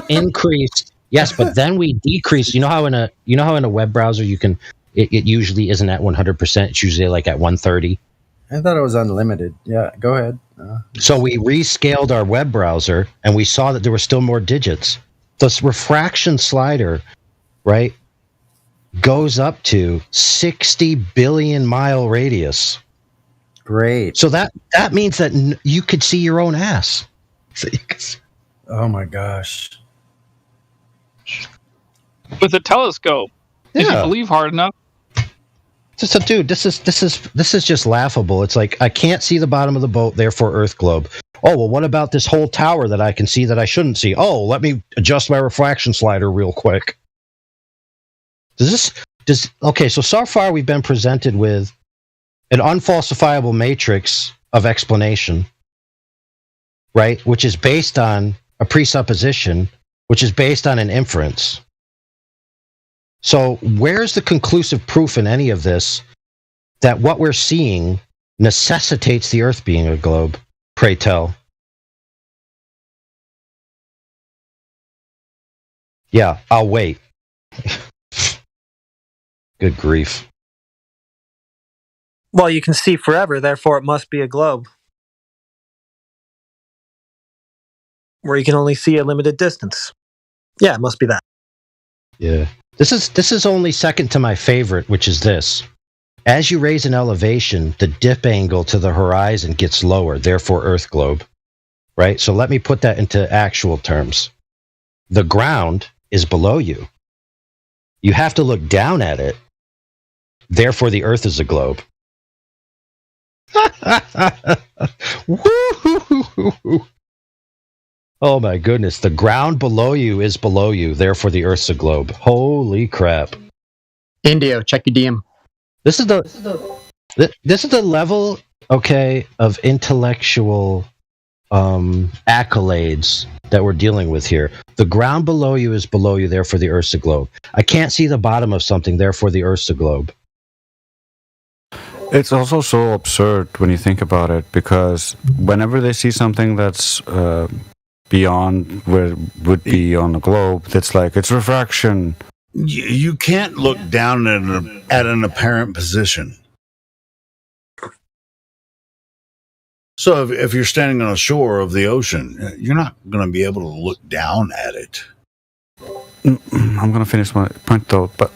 increased. Yes, but then we decreased. You know how in a web browser you can. It usually isn't at 100%. It's usually like at 130. I thought it was unlimited. Yeah, go ahead. So we rescaled our web browser, and we saw that there were still more digits. This refraction slider, right, goes up to 60 billion mile radius. Great. So that means that you could see your own ass. Oh my gosh. With a telescope. If you believe hard enough. So, dude, this is just laughable. It's like, I can't see the bottom of the boat, therefore Earth globe. Oh, well, what about this whole tower that I can see that I shouldn't see? Oh, let me adjust my refraction slider real quick. Okay, so far we've been presented with an unfalsifiable matrix of explanation, right? Which is based on a presupposition, which is based on an inference. So where's the conclusive proof in any of this that what we're seeing necessitates the Earth being a globe? Pray tell. Yeah, I'll wait. Good grief. Well, you can see forever, therefore it must be a globe. Where you can only see a limited distance. Yeah, it must be that. Yeah. This is only second to my favorite, which is this. As you raise an elevation, the dip angle to the horizon gets lower, therefore Earth globe. Right? So let me put that into actual terms. The ground is below you. You have to look down at it. Therefore, the Earth is a globe. Oh my goodness. The ground below you is below you. Therefore, the Earth's a globe. Holy crap. Indio, check your DM. This is the level, okay, of intellectual accolades that we're dealing with here. The ground below you is below you, therefore the Earth's a globe. I can't see the bottom of something, therefore the Earth's a globe. It's also so absurd when you think about it, because whenever they see something that's beyond where it would be on a globe, that's like, it's refraction. You can't look down at an apparent position. So if you're standing on a shore of the ocean, you're not going to be able to look down at it. I'm going to finish my point though, but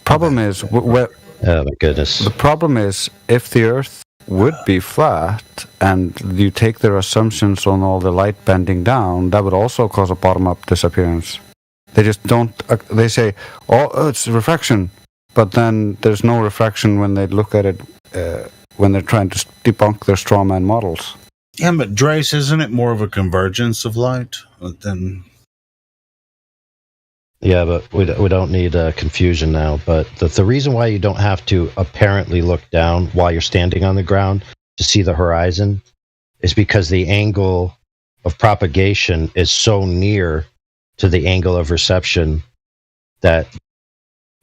problem is, oh my goodness. The problem is, if the Earth would be flat and you take their assumptions on all the light bending down, that would also cause a bottom-up disappearance. They just don't, they say, oh, it's refraction, but then there's no refraction when they look at it when they're trying to debunk their strawman models. Yeah, but Drace, isn't it more of a convergence of light than... Yeah, but we don't need confusion now. But the reason why you don't have to apparently look down while you're standing on the ground to see the horizon is because the angle of propagation is so near to the angle of reception that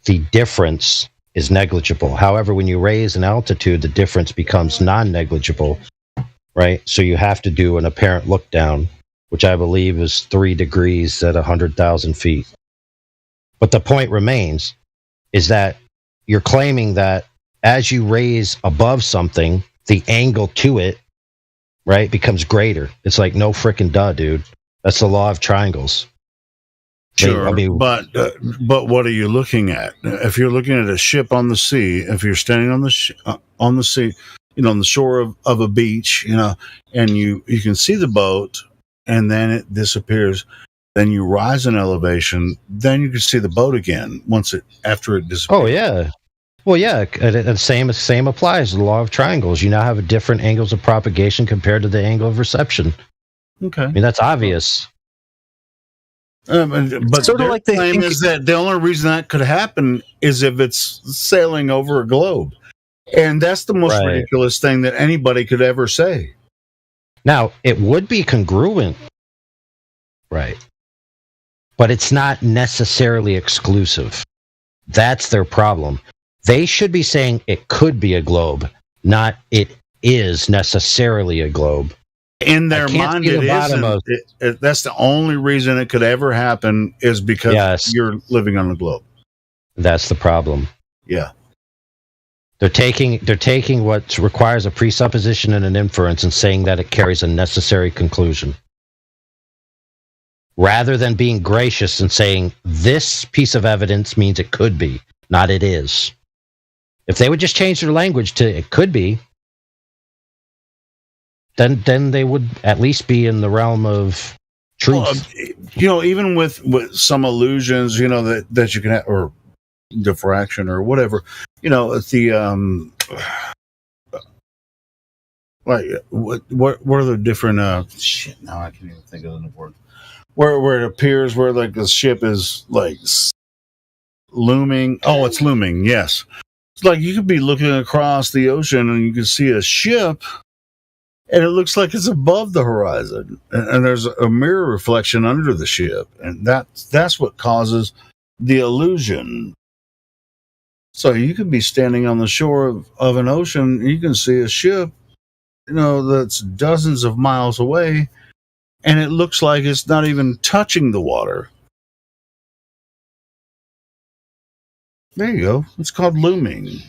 the difference is negligible. However, when you raise an altitude, the difference becomes non-negligible, right? So you have to do an apparent look down, which I believe is 3 degrees at 100,000 feet. But the point remains is that you're claiming that as you raise above something, the angle to it, right, becomes greater. It's like, no frickin' duh, dude. That's the law of triangles. Sure, I mean, but what are you looking at? If you're looking at a ship on the sea, if you're standing on the sea, on the shore of a beach, and you can see the boat, and then it disappears. Then you rise in elevation, then you can see the boat again after it disappears. Oh yeah, well yeah, the same applies. The law of triangles. You now have different angles of propagation compared to the angle of reception. Okay, I mean that's obvious. But sort of like the claim is that the only reason that could happen is if it's sailing over a globe, and that's the most ridiculous thing that anybody could ever say. Now it would be congruent, right? But it's not necessarily exclusive. That's their problem. They should be saying it could be a globe, not it is necessarily a globe. In their mind, it isn't. That's the only reason it could ever happen is because you're living on a globe. That's the problem. Yeah. They're taking what requires a presupposition and an inference and saying that it carries a necessary conclusion. Rather than being gracious and saying this piece of evidence means it could be, not it is. If they would just change their language to it could be, then they would at least be in the realm of truth. Well, even with some illusions, that you can have, or diffraction or whatever, the what are the different shit? Now I can't even think of the word. Where it appears where like the ship is like looming. Oh, it's looming. Yes, it's like you could be looking across the ocean and you can see a ship. and it looks like it's above the horizon, and there's a mirror reflection under the ship, and that's what causes the illusion. So you could be standing on the shore of an ocean, you can see a ship, that's dozens of miles away, and it looks like it's not even touching the water. There you go. It's called looming.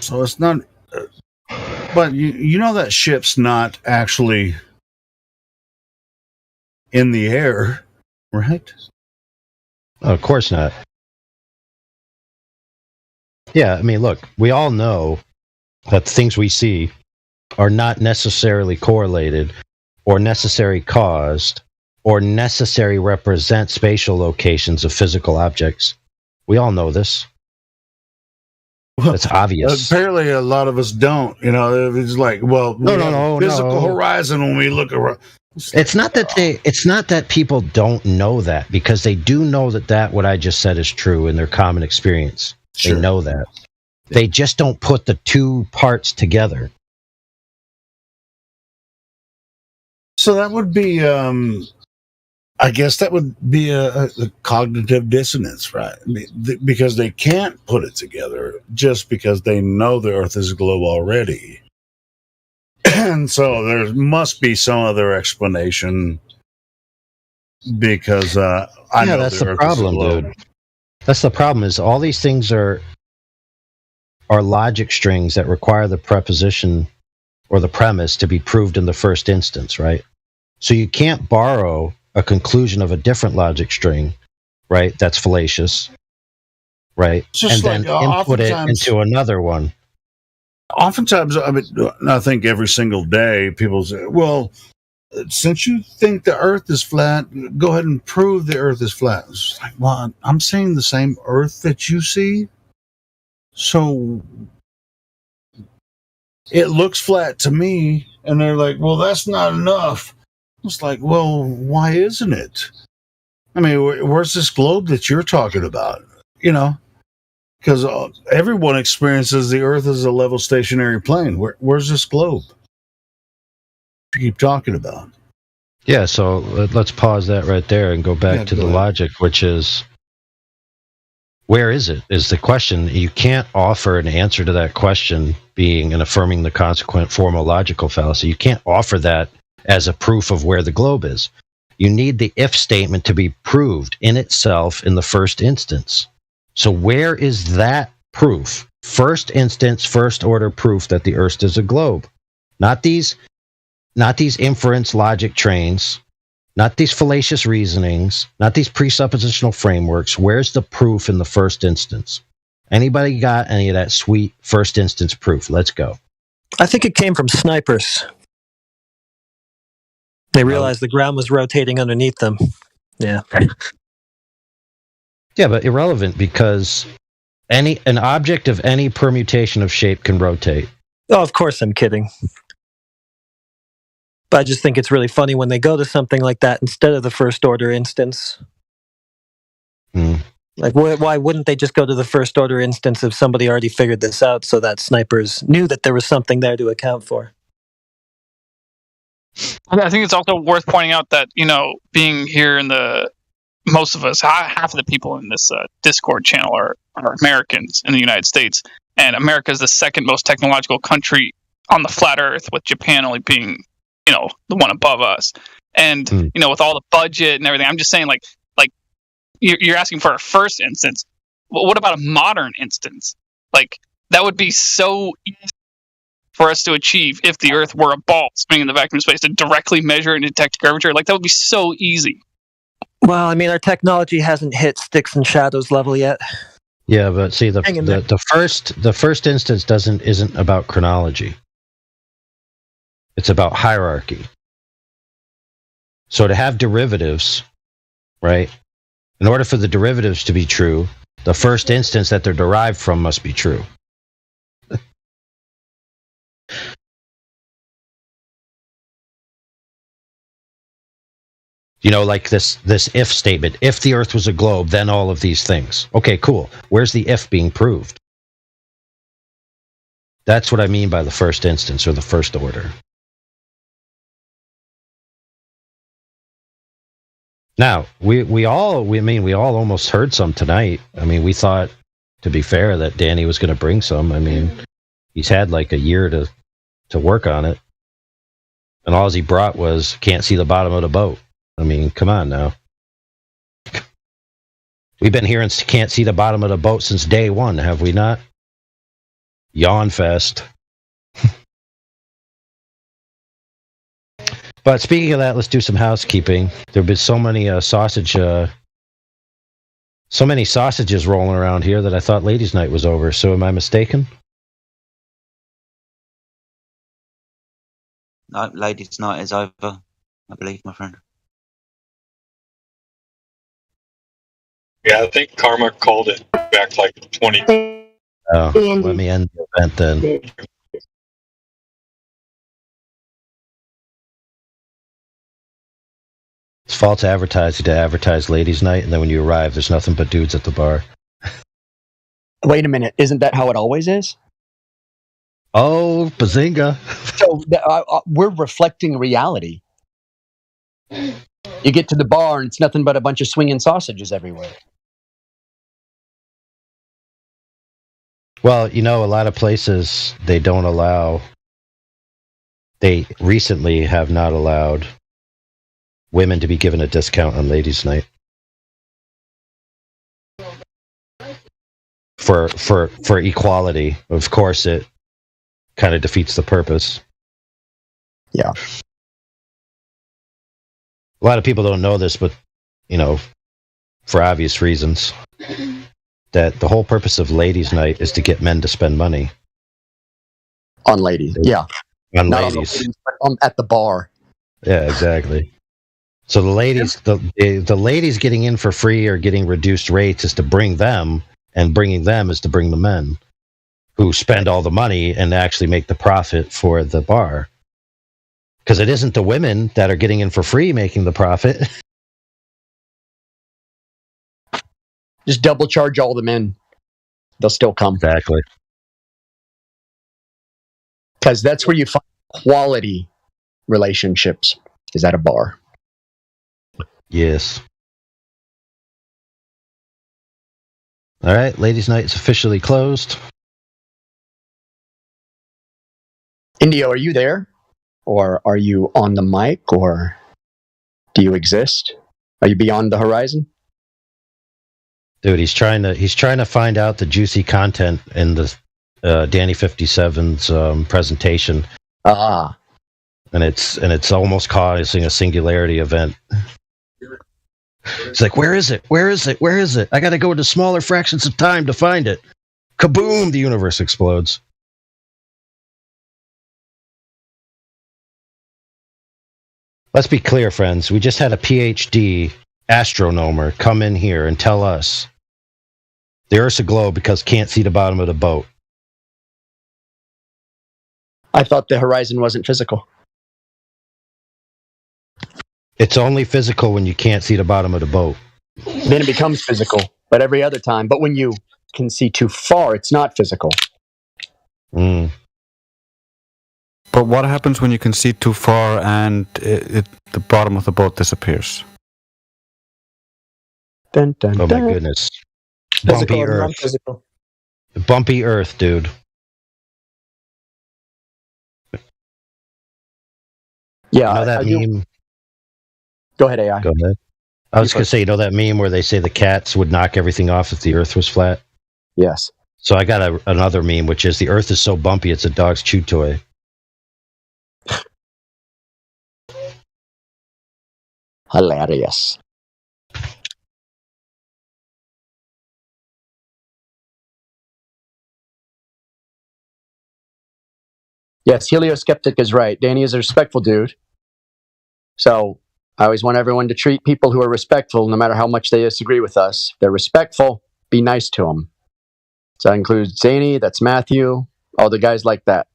So it's not, but you know that ship's not actually in the air, right? Of course not. Yeah, I mean, look, we all know that the things we see are not necessarily correlated or necessarily caused or necessarily represent spatial locations of physical objects. We all know this. It's obvious. Apparently, a lot of us don't. It's like, well, no, physical horizon when we look around. It's not that people don't know that, because they do know that what I just said is true in their common experience. Sure. They know that. They just don't put the two parts together. So that would be, I guess that would be a cognitive dissonance, right? I mean, because they can't put it together just because they know the Earth is a globe already. And so there must be some other explanation, because I know that's the the Earth problem, is a globe. dude. That's the problem, is all these things are logic strings that require the preposition or the premise to be proved in the first instance, right? So you can't borrow a conclusion of a different logic string, right, that's fallacious, right, and then input it into another one. Oftentimes, I think every single day people say, well, since you think the Earth is flat, go ahead and prove the Earth is flat. It's like, well, I'm seeing the same Earth that you see, so it looks flat to me. And they're like, well, that's not enough. It's like, well, why isn't it? I mean, where's this globe that you're talking about? Because everyone experiences the Earth as a level stationary plane. Where's this globe you keep talking about? Yeah, so let's pause that right there and go back to the logic, which is, where is it, is the question. You can't offer an answer to that question being and affirming the consequent formal logical fallacy. You can't offer that as a proof of where the globe is. You need the if statement to be proved in itself in the first instance. So where is that proof? First instance, first order proof that the Earth is a globe. Not these inference logic trains, not these fallacious reasonings, not these presuppositional frameworks. Where's the proof in the first instance? Anybody got any of that sweet first instance proof? Let's go. I think it came from snipers. They realized the ground was rotating underneath them. Yeah. Yeah, but irrelevant, because an object of any permutation of shape can rotate. Oh, of course I'm kidding. But I just think it's really funny when they go to something like that instead of the first order instance. Like, why wouldn't they just go to the first order instance if somebody already figured this out, so that snipers knew that there was something there to account for? I think it's also worth pointing out that, being here in most of us, half of the people in this Discord channel are Americans in the United States, and America is the second most technological country on the flat Earth, with Japan only being, the one above us. And with all the budget and everything, I'm just saying, like you're asking for a first instance. What about a modern instance? Like, that would be so easy for us to achieve if the Earth were a ball spinning in the vacuum of space, to directly measure and detect curvature. Like, that would be so easy. Well, I mean, our technology hasn't hit sticks and shadows level yet. Yeah, but see, the first instance isn't about chronology. It's about hierarchy. So to have derivatives, right? In order for the derivatives to be true, the first instance that they're derived from must be true. Like this if statement. If the Earth was a globe, then all of these things. Okay, cool. Where's the if being proved? That's what I mean by the first instance or the first order. Now, we all almost heard some tonight. I mean, we thought, to be fair, that Danny was going to bring some. I mean, he's had like a year to work on it. And all he brought was can't see the bottom of the boat. I mean, come on now. We've been hearing can't see the bottom of the boat since day one, have we not? Yawn fest. But speaking of that, let's do some housekeeping. There have been so many so many sausages rolling around here that I thought ladies' night was over. So am I mistaken? No, ladies' night is over, I believe, my friend. Yeah, I think Karma called it back like 20. Oh, let me end the event then. It's false advertising to advertise ladies' night, and then when you arrive, there's nothing but dudes at the bar. Wait a minute. Isn't that how it always is? Oh, bazinga. So we're reflecting reality. You get to the bar, and it's nothing but a bunch of swinging sausages everywhere. Well, you know, a lot of places, they recently have not allowed women to be given a discount on ladies' night. For equality. Of course, it kind of defeats the purpose. Yeah. A lot of people don't know this, but, you know, for obvious reasons, that the whole purpose of ladies' night is to get men to spend money. On ladies, yeah. On Not ladies. On the ladies, but at the bar. Yeah, exactly. So the ladies, the ladies getting in for free or getting reduced rates is to bring them, and bringing them is to bring the men who spend all the money and actually make the profit for the bar. Because it isn't the women that are getting in for free making the profit. Just double charge all the men. They'll still come. Exactly. Because that's where you find quality relationships, is at a bar. Yes. All right, ladies' night is officially closed. Indio, are you there? Or are you on the mic? Or do you exist? Are you beyond the horizon? Dude, he's trying to find out the juicy content in the Danny 57's presentation. Ah. And it's almost causing a singularity event. It's like, where is it? Where is it? Where is it? I got to go into smaller fractions of time to find it. Kaboom! The universe explodes. Let's be clear, friends. We just had a PhD astronomer come in here and tell us the Earth's a globe because can't see the bottom of the boat. I thought the horizon wasn't physical. It's only physical when you can't see the bottom of the boat. Then it becomes physical, but every other time. But when you can see too far, it's not physical. Mm. But what happens when you can see too far and the bottom of the boat disappears? Dun, dun, oh my dun. goodness. Physical Bumpy and Earth. non-physical. Bumpy Earth, dude. Yeah, you know that meme? Go ahead, AI. Go ahead. I was going to say, you know that meme where they say the cats would knock everything off if the Earth was flat? Yes. So I got another meme, which is the Earth is so bumpy it's a dog's chew toy. Hilarious. Yes, Helioskeptic is right. Danny is a respectful dude. So I always want everyone to treat people who are respectful, no matter how much they disagree with us. If they're respectful, be nice to them. So that includes Danny, that's Matthew, all the guys like that.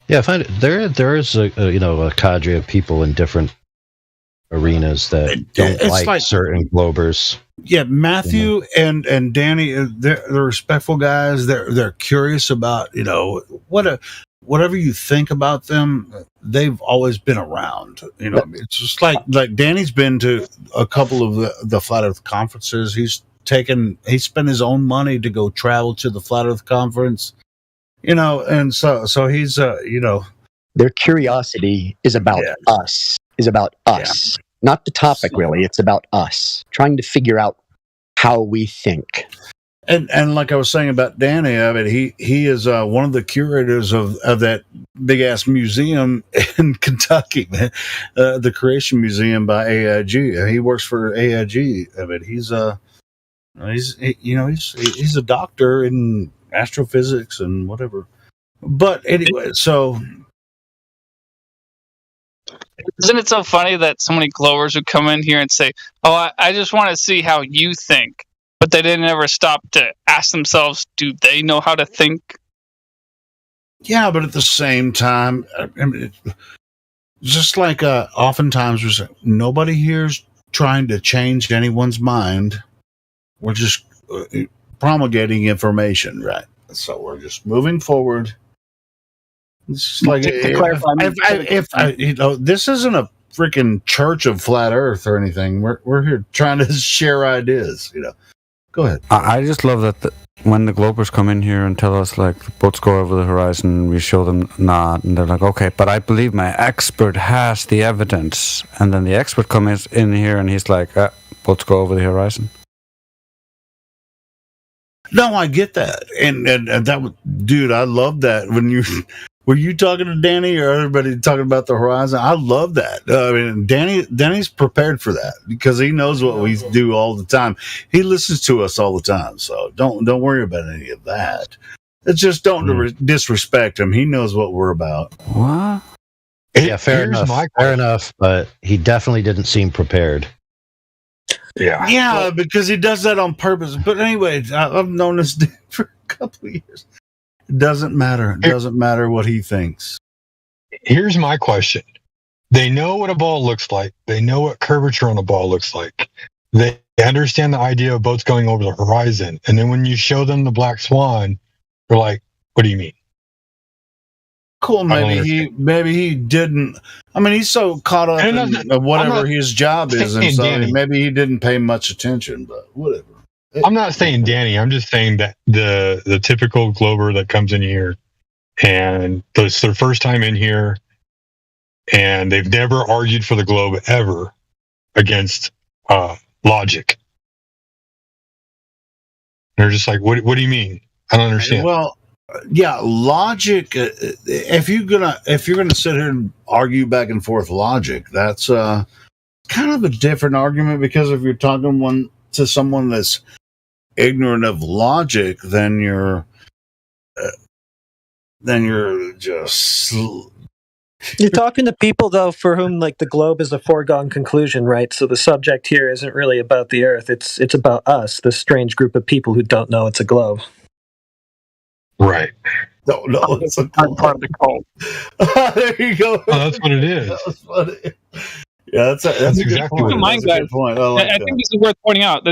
Yeah, I find there is a cadre of people in different arenas that don't like certain Globers. Yeah, Matthew and Danny, they're respectful guys. They're curious about whatever you think about them. They've always been around. It's just like Danny's been to a couple of the Flat Earth conferences. He spent his own money to go travel to the Flat Earth conference. And so he's their curiosity is about us. Not the topic, really. It's about us trying to figure out how we think. And like I was saying about Danny, I mean, he is one of the curators of that big ass museum in Kentucky, man, the Creation Museum by AIG. He works for AIG. I mean, he's a doctor in astrophysics and whatever. But anyway, so. Isn't it so funny that so many Glowers would come in here and say, "Oh, I just want to see how you think," but they didn't ever stop to ask themselves, "Do they know how to think?" Yeah, but at the same time, I mean, just like oftentimes, nobody here's trying to change anyone's mind. We're just promulgating information, right? So we're just moving forward. It's just like if this isn't a freaking church of flat Earth or anything. We're here trying to share ideas. Go ahead. I just love that when the Globers come in here and tell us like boats go over the horizon, we show them not, and they're like, okay, but I believe my expert has the evidence, and then the expert comes in here and he's like, boats go over the horizon. No, I get that, and that, dude, I love that when you. Were you talking to Danny or everybody talking about the horizon? I love that. I mean, Danny's prepared for that because he knows what we do all the time. He listens to us all the time, so don't worry about any of that. It's just don't disrespect him. He knows what we're about. What? Yeah, fair enough. But he definitely didn't seem prepared. Yeah, because he does that on purpose. But anyway, I've known this dude for a couple of years. It doesn't matter. It doesn't matter what he thinks. Here's my question. They know what a ball looks like. They know what curvature on a ball looks like. They understand the idea of boats going over the horizon. And then when you show them the black swan, they're like, what do you mean? Cool, maybe he didn't. I mean, he's so caught up in whatever his job is, and so maybe he didn't pay much attention, but whatever. I'm not saying Danny. I'm just saying that the typical Glober that comes in here and it's their first time in here and they've never argued for the globe ever against logic. They're just like, what do you mean? I don't understand. Well, yeah, logic. If you're gonna sit here and argue back and forth logic, that's kind of a different argument because if you're talking to someone that's ignorant of logic, then you're just. You're talking to people though for whom like the globe is a foregone conclusion, right? So the subject here isn't really about the Earth; it's about us, this strange group of people who don't know it's a globe. Right. No, it's a part of the cult. There you go. Oh, that's what it is. That was funny. Yeah, that's a good point. That's a good point. I think this is worth pointing out.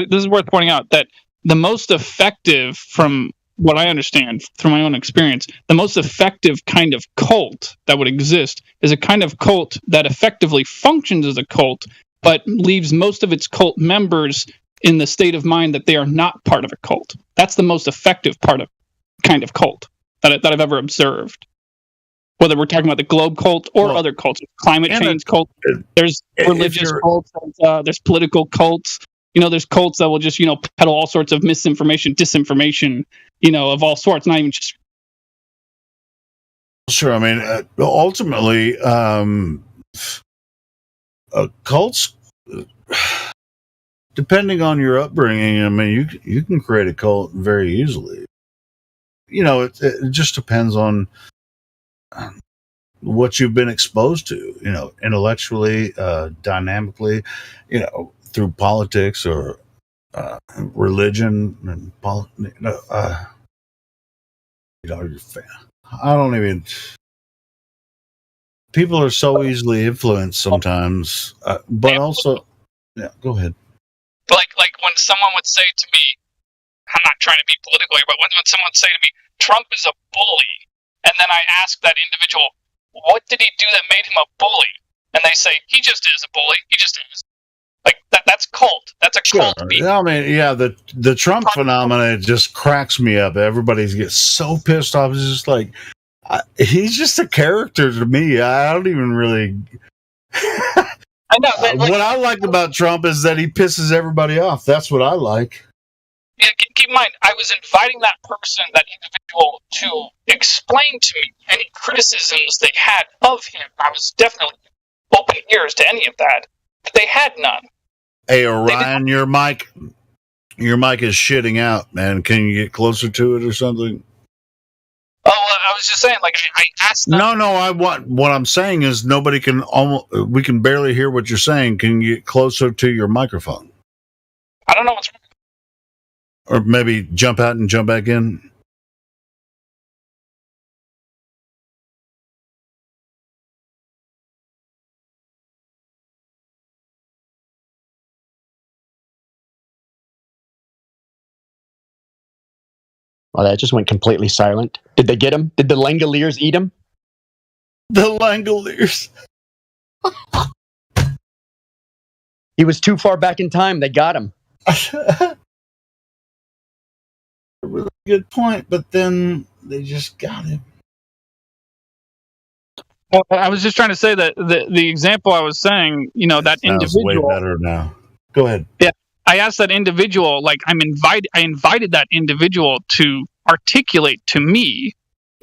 That the most effective, from what I understand through my own experience, the most effective kind of cult that would exist is a kind of cult that effectively functions as a cult, but leaves most of its cult members in the state of mind that they are not part of a cult. That's the most effective kind of cult that I've ever observed. Whether we're talking about the globe cult or other cults, climate change cult, there's religious cults, there's political cults. There's cults that will just, peddle all sorts of misinformation, disinformation, of all sorts, not even just. Sure. I mean, ultimately, cults, depending on your upbringing, I mean, you can create a cult very easily. It just depends on what you've been exposed to, intellectually, dynamically, through politics or religion and I don't even. people are so easily influenced sometimes. But also, yeah, go ahead. Like when someone would say to me, I'm not trying to be political here, but when someone would say to me, Trump is a bully, and then I ask that individual, what did he do that made him a bully? And they say, he just is a bully. He just is. Like, that's cult. That's a cult. I mean, yeah, the Trump phenomenon just cracks me up. Everybody gets so pissed off. It's just like, he's just a character to me. I don't even really... I know, but what I like about Trump is that he pisses everybody off. That's what I like. Yeah, keep in mind, I was inviting that person, that individual, to explain to me any criticisms they had of him. I was definitely open ears to any of that, but they had none. Hey, Orion, your mic is shitting out, man. Can you get closer to it or something? Oh, I was just saying, like, I asked them. No. What I'm saying is we can barely hear what you're saying. Can you get closer to your microphone? I don't know what's wrong. Or maybe jump out and jump back in. Well, that just went completely silent. Did they get him? Did the Langoliers eat him? The Langoliers. He was too far back in time. They got him. A really good point, but then they just got him. Well, I was just trying to say that the example I was saying, that individual. Way better now. Go ahead. Yeah, I asked that individual, like, I invited that individual to articulate to me,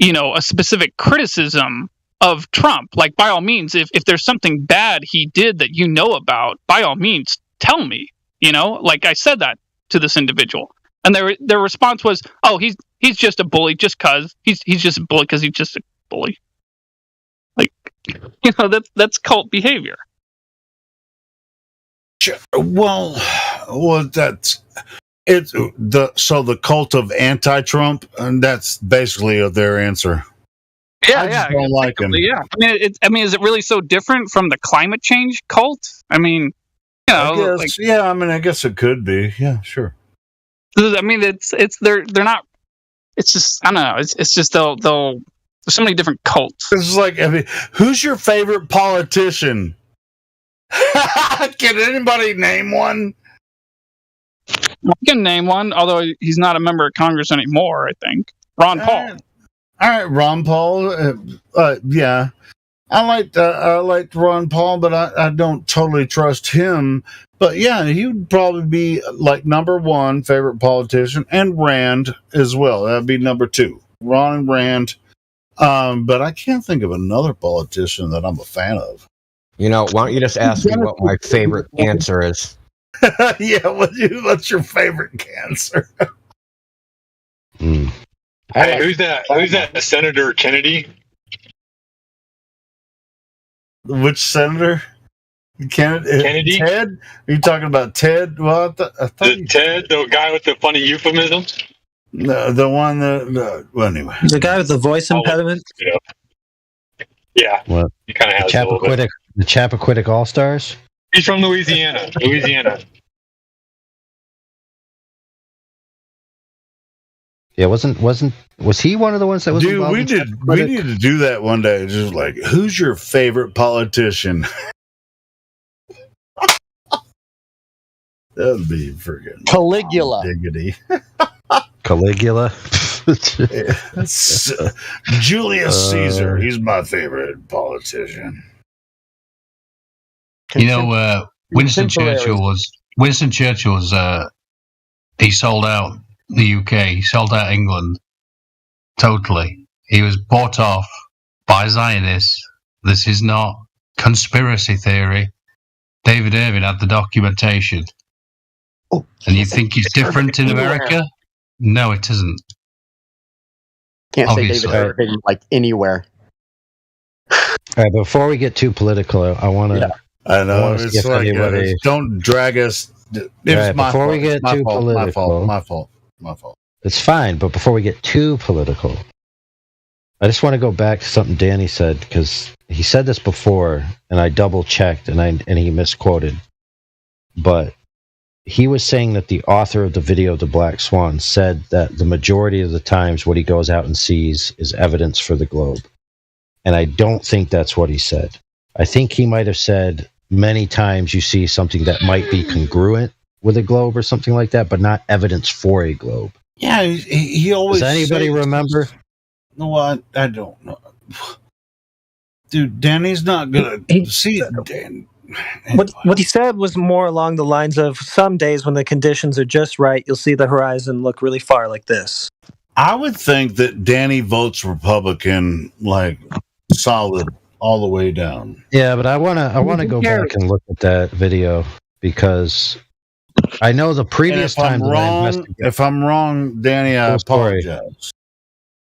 a specific criticism of Trump. Like, by all means, if there's something bad he did that you know about, by all means, tell me. Like I said that to this individual. And their response was, "Oh, he's just a bully, just cause he's just a bully because he's just a bully." Like, that's cult behavior. Well, that's it's the cult of anti-Trump, and that's basically their answer. Yeah, I just don't like him. Yeah, I mean, is it really so different from the climate change cult? I mean, I guess it could be. Yeah, sure. I mean, they're not. It's just, I don't know. It's just they'll. There's so many different cults. It's like, who's your favorite politician? Can anybody name one? I can name one, although he's not a member of Congress anymore. I think Ron Paul. All right, Ron Paul. Yeah, I liked Ron Paul, but I don't totally trust him. But yeah, he would probably be like number one favorite politician, and Rand as well. That'd be number two, Ron and Rand. But I can't think of another politician that I'm a fan of. Why don't you just ask me what my favorite cancer is? Yeah, what's your favorite cancer? Hey, who's that? Senator Kennedy? Which senator? Kennedy? Ted? Are you talking about Ted? Well, Ted, the guy with the funny euphemisms? No, the one that. Well, anyway. The guy with the voice impediment? Yeah. What? He kind of has the Chappaquiddick All-Stars? He's from Louisiana. Yeah, was he one of the ones that was Dude, we need to do that one day. Just like, who's your favorite politician? That'd be friggin' Caligula. Diggity. Caligula. Julius Caesar. He's my favorite politician. Winston Churchill was he sold out the UK, he sold out England totally. He was bought off by Zionists. This is not conspiracy theory. David Irving had the documentation. And you think it's different in America? No, it isn't. Can't Obviously. Say David Irving like anywhere. All right, before we get too political, I want to. Yeah. I know. It's like, don't drag us. It's my fault. We get too political, my fault. It's fine, but before we get too political, I just want to go back to something Danny said, because he said this before, and I double checked, and he misquoted, but he was saying that the author of the video of the Black Swan said that the majority of the times what he goes out and sees is evidence for the globe. And I don't think that's what he said. I think he might have said many times you see something that might be congruent with a globe or something like that, but not evidence for a globe. Yeah, he always. Does anybody remember? No, I don't know. Dude, Danny's not gonna see it. Dan. What he said was more along the lines of some days when the conditions are just right, you'll see the horizon look really far like this. I would think that Danny votes Republican, like solid all the way down. Yeah, but I wanna go back and look at that video because I know the previous time if I'm wrong, Danny, I apologize.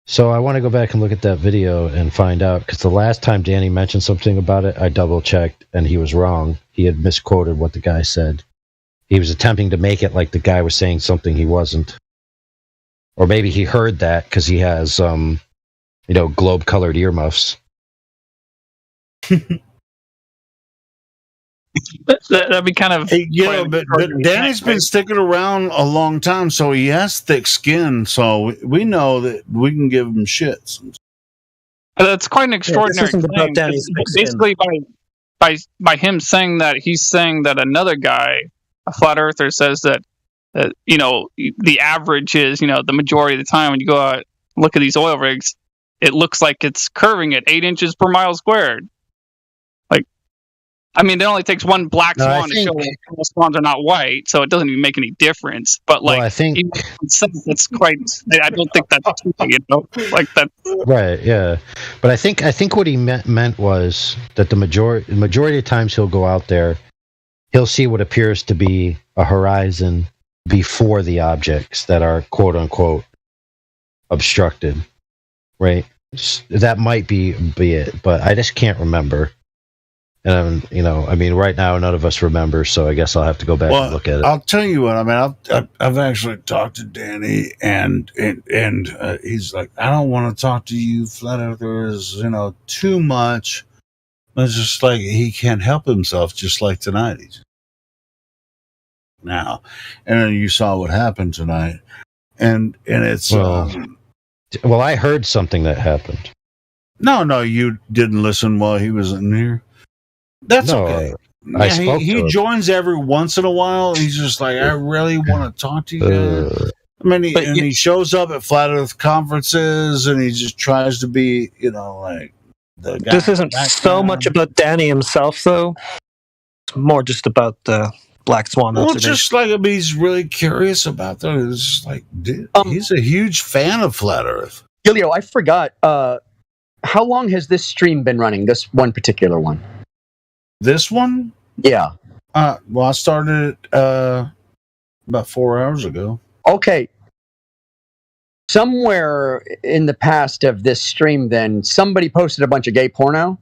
So I want to go back and look at that video and find out, because the last time Danny mentioned something about it, I double checked and he was wrong. He had misquoted what the guy said. He was attempting to make it like the guy was saying something he wasn't. Or maybe he heard that because he has, globe-colored earmuffs. That'd be kind of... but Danny's been sticking around a long time, so he has thick skin, so we know that we can give him shits. That's quite an extraordinary thing. Basically, by him saying that, he's saying that another guy, a flat earther, says that the average is, the majority of the time when you go out and look at these oil rigs, it looks like it's curving at 8 inches per mile squared. It only takes one black swan to show that all swans are not white, so it doesn't even make any difference. But I think it's quite. I don't think that's true, that. Right. Yeah. But I think what he meant was that the majority of times he'll go out there, he'll see what appears to be a horizon before the objects that are quote unquote obstructed. Right. That might be it, but I just can't remember. And right now none of us remember, so I guess I'll have to go back and look at it. I'll tell you what. I've actually talked to Danny, and he's like, I don't want to talk to you flat earthers, too much. It's just like he can't help himself, just like tonight. Now, and then you saw what happened tonight, and it's well, I heard something that happened. No, you didn't listen while he was in here. That's okay. He joins every once in a while. He's just like, I really want to talk to you guys. He shows up at Flat Earth conferences, and he just tries to be, like the guy. This isn't so much about Danny himself, though. It's more just about the Black Swan. Well, just like he's really curious about that. It's just like, dude, he's a huge fan of Flat Earth. Gilio, I forgot. How long has this stream been running? This one particular one. This one? Yeah. Well, I started about 4 hours ago. Okay. Somewhere in the past of this stream, then somebody posted a bunch of gay porno.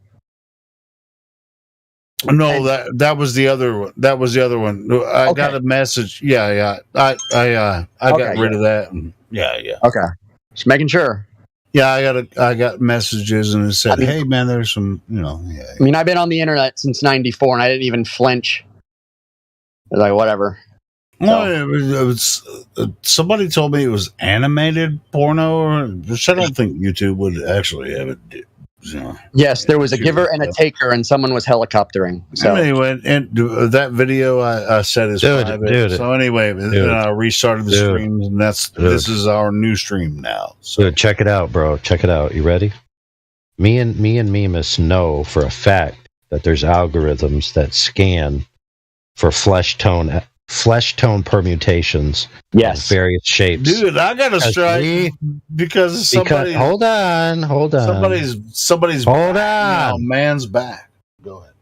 No, that was the other one. That was the other one. I got a message. Yeah. I got rid of that. And yeah. Okay. Just making sure. Yeah, I got messages, and it said, "Hey, man, there's some, Yeah. I've been on the internet since '94, and I didn't even flinch. I was like, whatever. Well, it was somebody told me it was animated porno, which I don't think YouTube would actually have it. Yes, there was a giver and a taker, and someone was helicoptering. So anyway, and that video I said is private. So anyway, then I restarted the stream, and this is our new stream now. So check it out, bro. Check it out. You ready? Me and Mimas know for a fact that there's algorithms that scan for flesh tone permutations. Yes, various shapes. Dude, I got to strike because somebody. Hold on. Somebody's hold back, on. Man's back. Go ahead.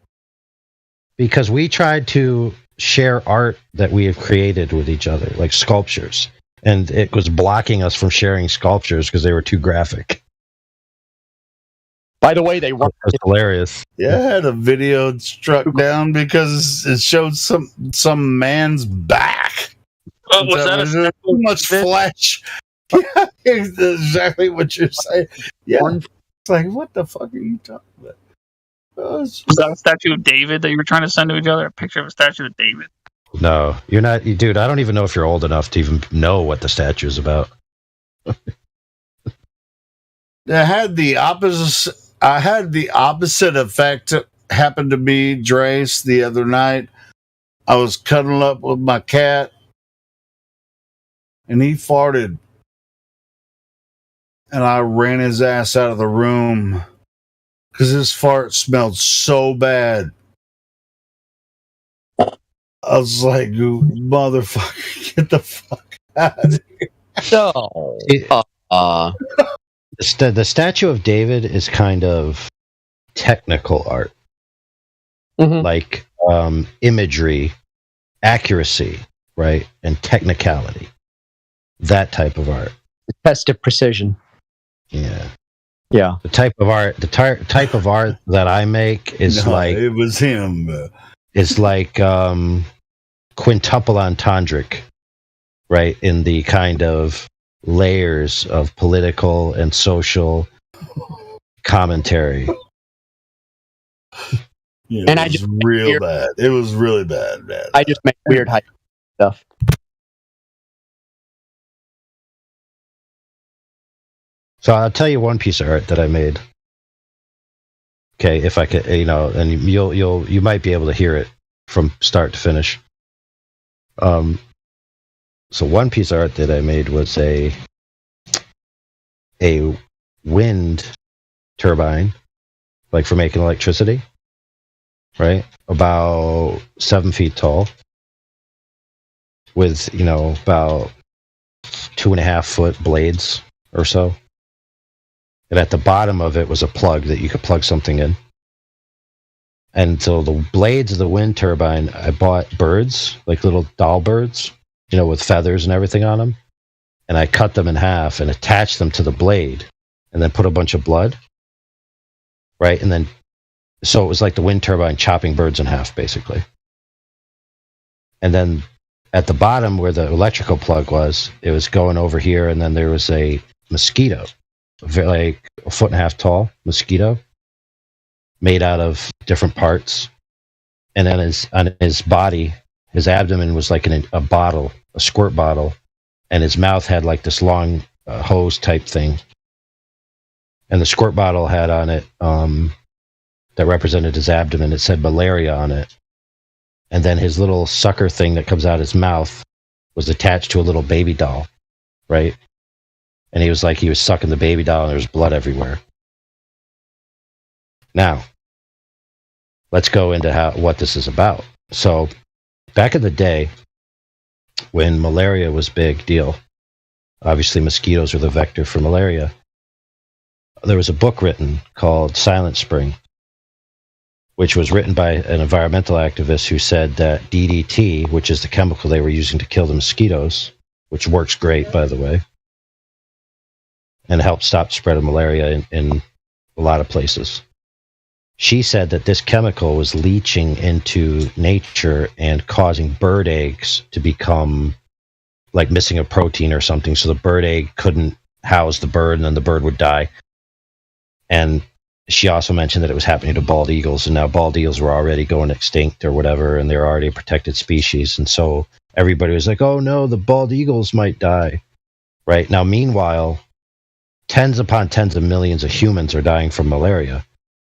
Because we tried to share art that we have created with each other, like sculptures, and it was blocking us from sharing sculptures because they were too graphic. By the way, they were hilarious. Yeah, I had a video struck down because it showed some man's back. Was that too much flesh? Yeah, exactly what you're saying. Yeah, it's like, what the fuck are you talking about? Was that a statue of David that you were trying to send to each other? A picture of a statue of David? No, you're not, dude. I don't even know if you're old enough to even know what the statue is about. I had the opposite effect happen to me, Drace, the other night. I was cuddling up with my cat, and he farted, and I ran his ass out of the room because his fart smelled so bad. I was like, "You motherfucker, get the fuck out of here!" So, the statue of David is kind of technical art, like imagery, accuracy, right, and technicality. That type of art. The test of precision. Yeah. Yeah. The type of art that I make is it was him. Is like quintuple entendric, right? In the kind of layers of political and social commentary. Yeah, and I just real bad. It was really bad. I just make weird hype stuff. So I'll tell you one piece of art that I made. Okay, if I could, and you might be able to hear it from start to finish. So one piece of art that I made was a wind turbine, like for making electricity, right? About 7 feet tall, with about 2.5 foot blades or so. And at the bottom of it was a plug that you could plug something in. And so the blades of the wind turbine, I bought birds, like little doll birds, with feathers and everything on them. And I cut them in half and attached them to the blade and then put a bunch of blood. Right? And then, so it was like the wind turbine chopping birds in half, basically. And then at the bottom where the electrical plug was, it was going over here, and then there was a mosquito. Like 1.5 foot tall mosquito made out of different parts, and then on his body, his abdomen was like a bottle, a squirt bottle, and his mouth had like this long hose type thing, and the squirt bottle had on it that represented his abdomen. It said malaria on it, and then his little sucker thing that comes out his mouth was attached to a little baby doll, right? And he was sucking the baby doll, and there was blood everywhere. Now, let's go into what this is about. So, back in the day, when malaria was a big deal, obviously mosquitoes are the vector for malaria, there was a book written called Silent Spring, which was written by an environmental activist who said that DDT, which is the chemical they were using to kill the mosquitoes, which works great, by the way, and help stop the spread of malaria in a lot of places. She said that this chemical was leaching into nature and causing bird eggs to become like missing a protein or something, so the bird egg couldn't house the bird, and then the bird would die. And she also mentioned that it was happening to bald eagles, and now bald eagles were already going extinct or whatever, and they're already a protected species. And so everybody was like, oh no, the bald eagles might die. Right? Now, meanwhile, tens upon tens of millions of humans are dying from malaria.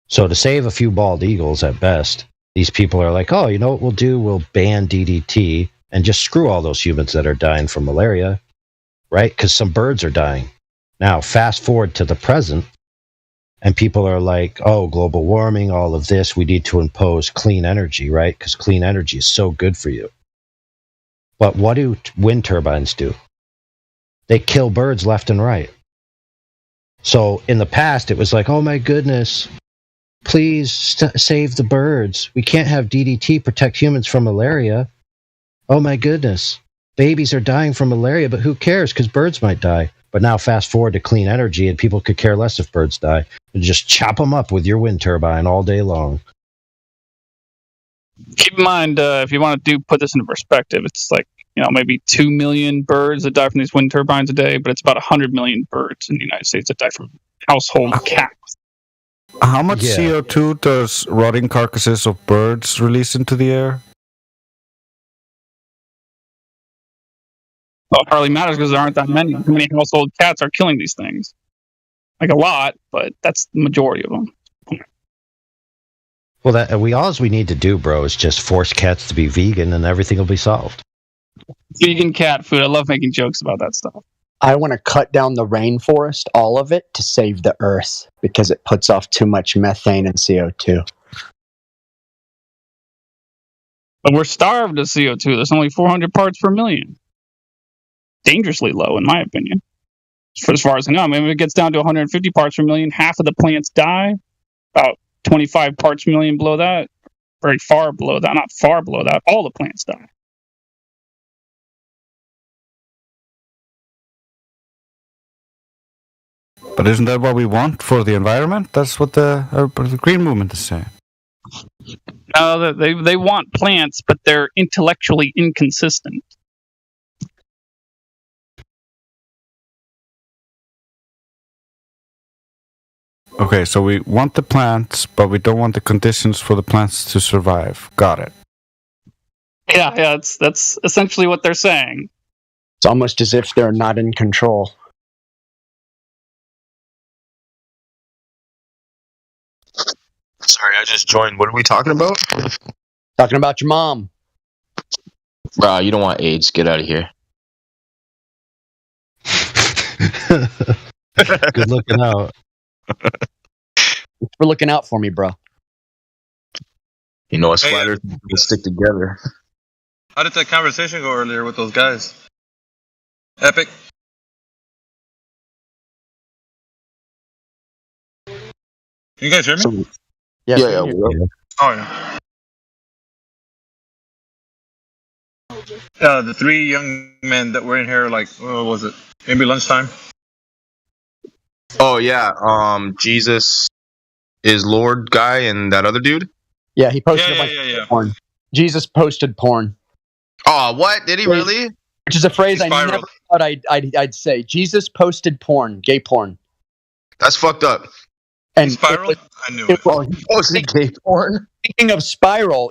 So to save a few bald eagles at best, these people are like, oh, you know what we'll do? We'll ban DDT and just screw all those humans that are dying from malaria, right? Because some birds are dying. Now, fast forward to the present, and people are like, oh, global warming, all of this, we need to impose clean energy, right? Because clean energy is so good for you. But what do wind turbines do? They kill birds left and right. So in the past, it was like, oh my goodness, please save the birds. We can't have DDT protect humans from malaria. Oh my goodness, babies are dying from malaria, but who cares? Because birds might die. But now fast forward to clean energy, and people could care less if birds die. And just chop them up with your wind turbine all day long. Keep in mind, if you want to put this into perspective, it's like, maybe 2 million birds that die from these wind turbines a day, but it's about 100 million birds in the United States that die from household cats. How much CO2 does rotting carcasses of birds release into the air? Well, it hardly matters because there aren't that many. How many household cats are killing these things? Like a lot, but that's the majority of them. Well, that all we need to do, bro, is just force cats to be vegan, and everything will be solved. Vegan cat food. I love making jokes about that stuff. I want to cut down the rainforest, all of it, to save the earth because it puts off too much methane and CO2. But we're starved of CO2. There's only 400 parts per million. Dangerously low, in my opinion. For as far as I know, I mean, if it gets down to 150 parts per million, half of the plants die. About 25 parts per million below that, very far below that, not far below that, all the plants die. But isn't that what we want for the environment? That's what the green movement is saying. No, they want plants, but they're intellectually inconsistent. Okay, so we want the plants, but we don't want the conditions for the plants to survive. Got it. Yeah, that's essentially what they're saying. It's almost as if they're not in control. Sorry, I just joined. What are we talking about? Talking about your mom. Bro, you don't want AIDS. Get out of here. Good looking out. Thanks for looking out for me, bro. You know, us flat earthers will stick together. How did that conversation go earlier with those guys? Epic. Can you guys hear me? Yeah. Oh, yeah. The three young men that were in here, like, what was it? Maybe lunchtime? Oh, yeah. Jesus is Lord guy and that other dude? Yeah, he posted porn. Jesus posted porn. Oh, what? Did he really? Which is a phrase I never thought I'd say. Jesus posted porn, gay porn. That's fucked up. And Spiral? I knew it. He posted gay porn. Speaking of spiral,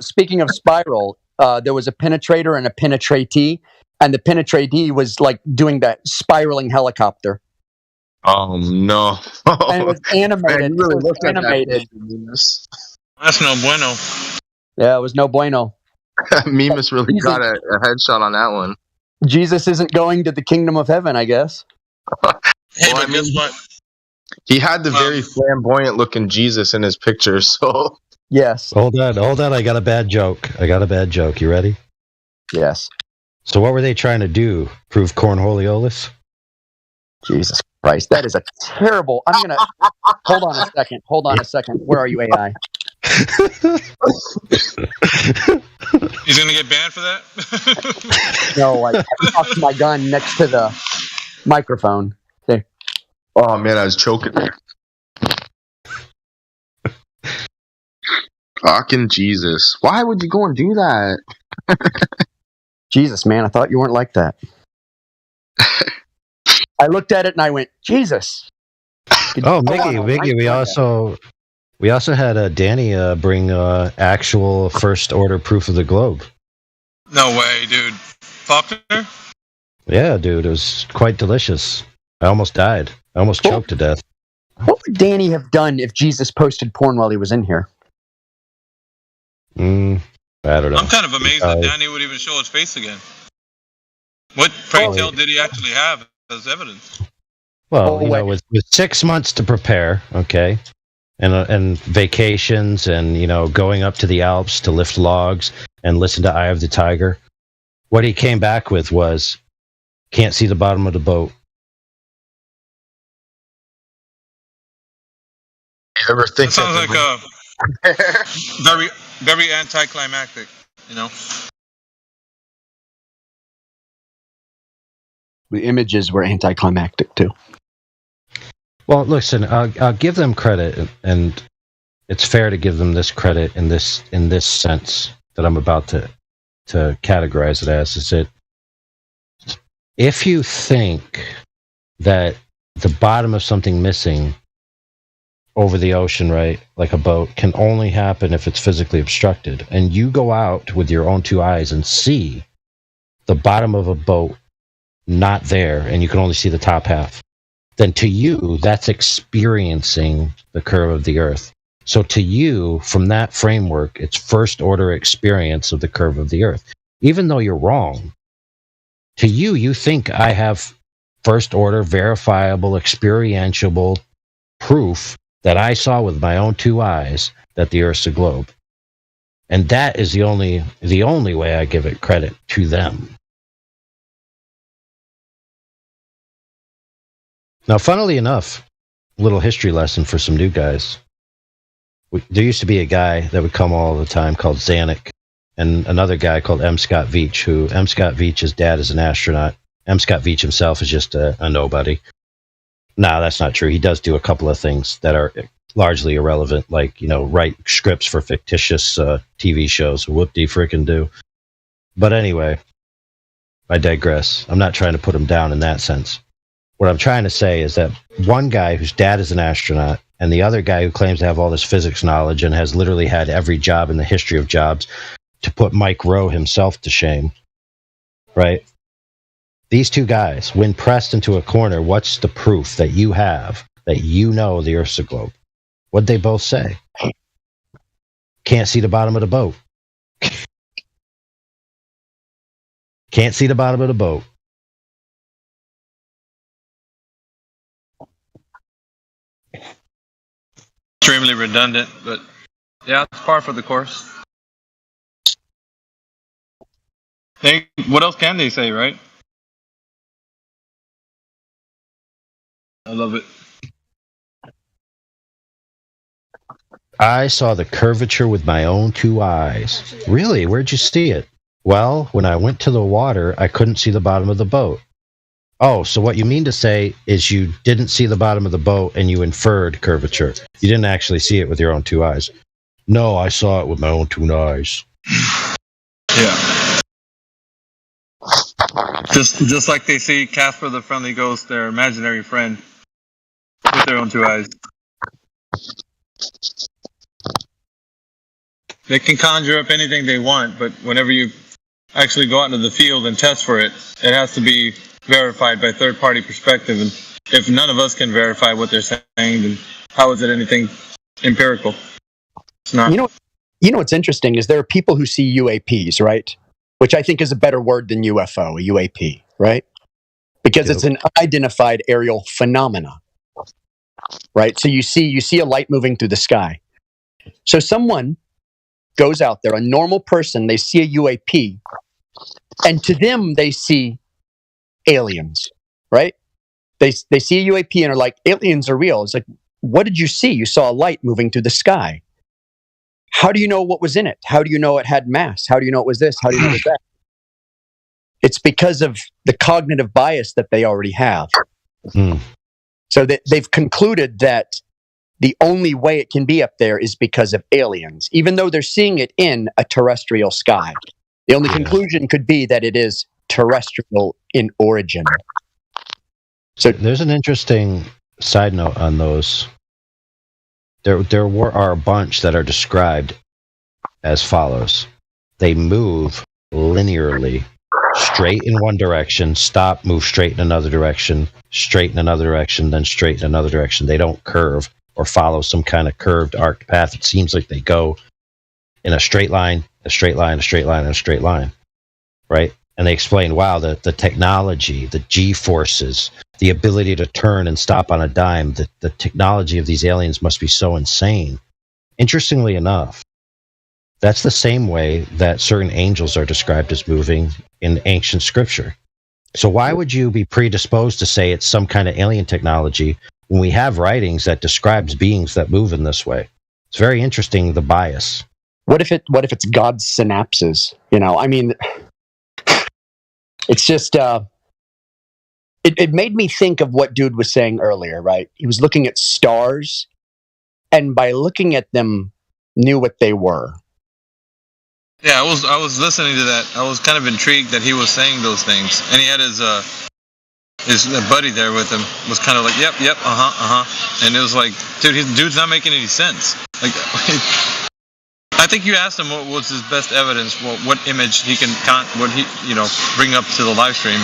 there was a penetrator and a penetratee, and the penetratee was like doing that spiraling helicopter. Oh no! And it was animated. Man, you really looked at animated. That. That's no bueno. Yeah, it was no bueno. Mimas really got a headshot on that one. Jesus isn't going to the kingdom of heaven, I guess. Hey, but guess what? He had the very flamboyant looking Jesus in his picture, so... Yes. Hold on. I got a bad joke. You ready? Yes. So what were they trying to do? Prove Cornholiolis? Jesus Christ. That is a terrible... I'm going to... Hold on a second. Where are you, AI? He's going to get banned for that? No, I talked to my gun next to the microphone. Okay. Oh, man, I was choking there. Fucking Jesus. Why would you go and do that? Jesus, man, I thought you weren't like that. I looked at it and I went, Jesus. Oh, Mickey, we also had Danny bring actual first order proof of the globe. No way, dude. Faulkner? Yeah, dude, it was quite delicious. I almost died. I almost choked to death. What would Danny have done if Jesus posted porn while he was in here? I don't know. I'm kind of amazed that Danny would even show his face again. What, pray tell, did he actually have as evidence? Well, with 6 months to prepare, okay, and vacations, and going up to the Alps to lift logs and listen to Eye of the Tiger, what he came back with was, can't see the bottom of the boat. You ever think that sounds like very, very anticlimactic, The images were anticlimactic too. Well, listen, I'll give them credit, and it's fair to give them this credit in this sense that I'm about to categorize it as. Is that if you think that the bottom of something missing over the ocean, right, like a boat, can only happen if it's physically obstructed. And you go out with your own two eyes and see the bottom of a boat not there, and you can only see the top half. Then to you, that's experiencing the curve of the Earth. So to you, from that framework, it's first order experience of the curve of the Earth. Even though you're wrong, to you, you think I have first order, verifiable, experiential proof that I saw with my own two eyes that the Earth's a globe. And that is the only way I give it credit to them. Now, funnily enough, a little history lesson for some new guys. There used to be a guy that would come all the time called Zanuck, and another guy called M. Scott Veach, who M. Scott Veach's dad is an astronaut. M. Scott Veach himself is just a nobody. No, that's not true. He does do a couple of things that are largely irrelevant, like, write scripts for fictitious TV shows. Whoop-de-frickin' do. But anyway, I digress. I'm not trying to put him down in that sense. What I'm trying to say is that one guy whose dad is an astronaut and the other guy who claims to have all this physics knowledge and has literally had every job in the history of jobs, to put Mike Rowe himself to shame, right? These two guys, when pressed into a corner, what's the proof that you have that you know the Earth's a globe? What'd they both say? Can't see the bottom of the boat. Can't see the bottom of the boat. Extremely redundant, but yeah, it's par for the course. What else can they say, right? I love it. I saw the curvature with my own two eyes. Really? Where'd you see it? Well, when I went to the water, I couldn't see the bottom of the boat. Oh, so what you mean to say is you didn't see the bottom of the boat and you inferred curvature. You didn't actually see it with your own two eyes. No, I saw it with my own two eyes. Yeah. Just like they see Casper the Friendly Ghost, their imaginary friend, with their own two eyes. They can conjure up anything they want, but whenever you actually go out into the field and test for it, it has to be verified by third-party perspective. And if none of us can verify what they're saying, then how is it anything empirical? It's not. You know what's interesting is there are people who see UAPs, right? Which I think is a better word than UFO, a UAP, right? Because it's an unidentified aerial phenomena, right? So you see a light moving through the sky. So someone goes out there, a normal person, they see a UAP, and to them they see aliens, right? They see a UAP and are like, aliens are real. It's like, what did you see? You saw a light moving through the sky. How do you know what was in it? How do you know it had mass? How do you know it was this? How do you know it was that? It's because of the cognitive bias that they already have. So they've concluded that the only way it can be up there is because of aliens, even though they're seeing it in a terrestrial sky. The only conclusion could be that it is terrestrial in origin. So there's an interesting side note on those. There are a bunch that are described as follows. They move linearly, straight in one direction, stop, move straight in another direction, straight in another direction, then straight in another direction. They don't curve or follow some kind of curved arc path. It seems like they go in a straight line, a straight line, a straight line, and a straight line, right? And they explain, wow, the technology, the G-forces, the ability to turn and stop on a dime, the technology of these aliens must be so insane. Interestingly enough, that's the same way that certain angels are described as moving in ancient scripture. So why would you be predisposed to say it's some kind of alien technology when we have writings that describes beings that move in this way? It's very interesting, the bias. What if it's God's synapses? I mean, it's just it made me think of what dude was saying earlier, right? He was looking at stars, and by looking at them, knew what they were. Yeah, I was listening to that. I was kind of intrigued that he was saying those things, and he had his his buddy there with him was kind of like, yep, and it was like, dude's not making any sense. Like, I think you asked him what was his best evidence, what image he can bring up to the live stream.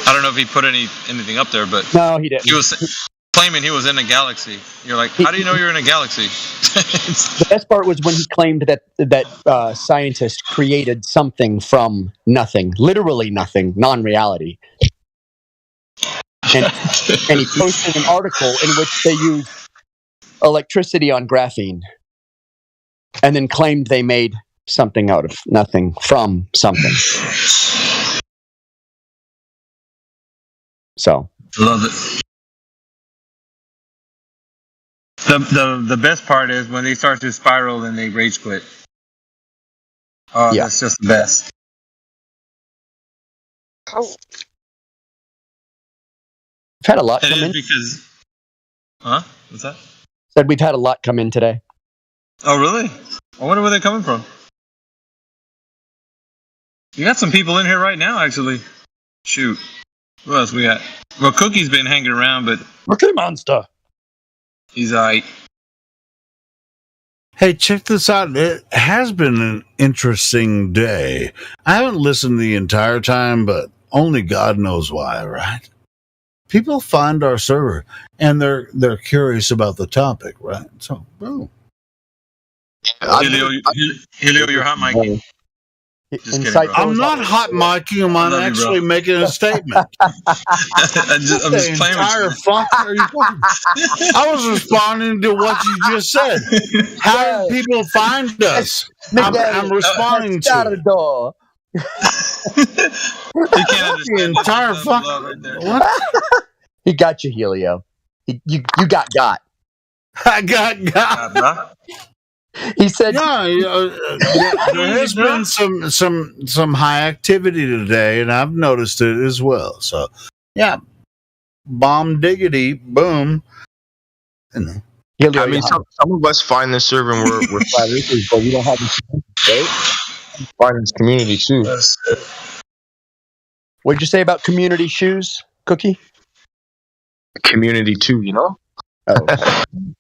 I don't know if he put anything up there, but no, he didn't. He was claiming he was in a galaxy. You're like, how do you know you're in a galaxy? The best part was when he claimed that scientists created something from nothing, literally nothing, non-reality. And he posted an article in which they used electricity on graphene, and then claimed they made something out of nothing from something. So love it. The best part is when they start to spiral and they rage quit. Oh, yeah. That's just the best. We've had a lot come in. Because, huh? What's that? Said we've had a lot come in today. Oh, really? I wonder where they're coming from. You got some people in here right now, actually. Shoot. Who else we got? Well, Cookie's been hanging around, but Rookie Monster. He's alright. Hey, check this out. It has been an interesting day. I haven't listened the entire time, but only God knows why, right? People find our server and they're curious about the topic, right? So, boom. Helio, you're hot mic. I'm not hot micing him. I'm actually making a statement. I'm just playing with you. I was responding to what you just said. How do people find us? I'm responding to the door. You can't understand the entire fuck. He got you, Helio. You got. I got. He said, there has been some high activity today, and I've noticed it as well. So, yeah, bomb diggity, boom. You know. I mean, some of us find this server and we're flat earthers, but we don't have the right? Find this community too. What'd you say about community shoes, Cookie? Community too, you know.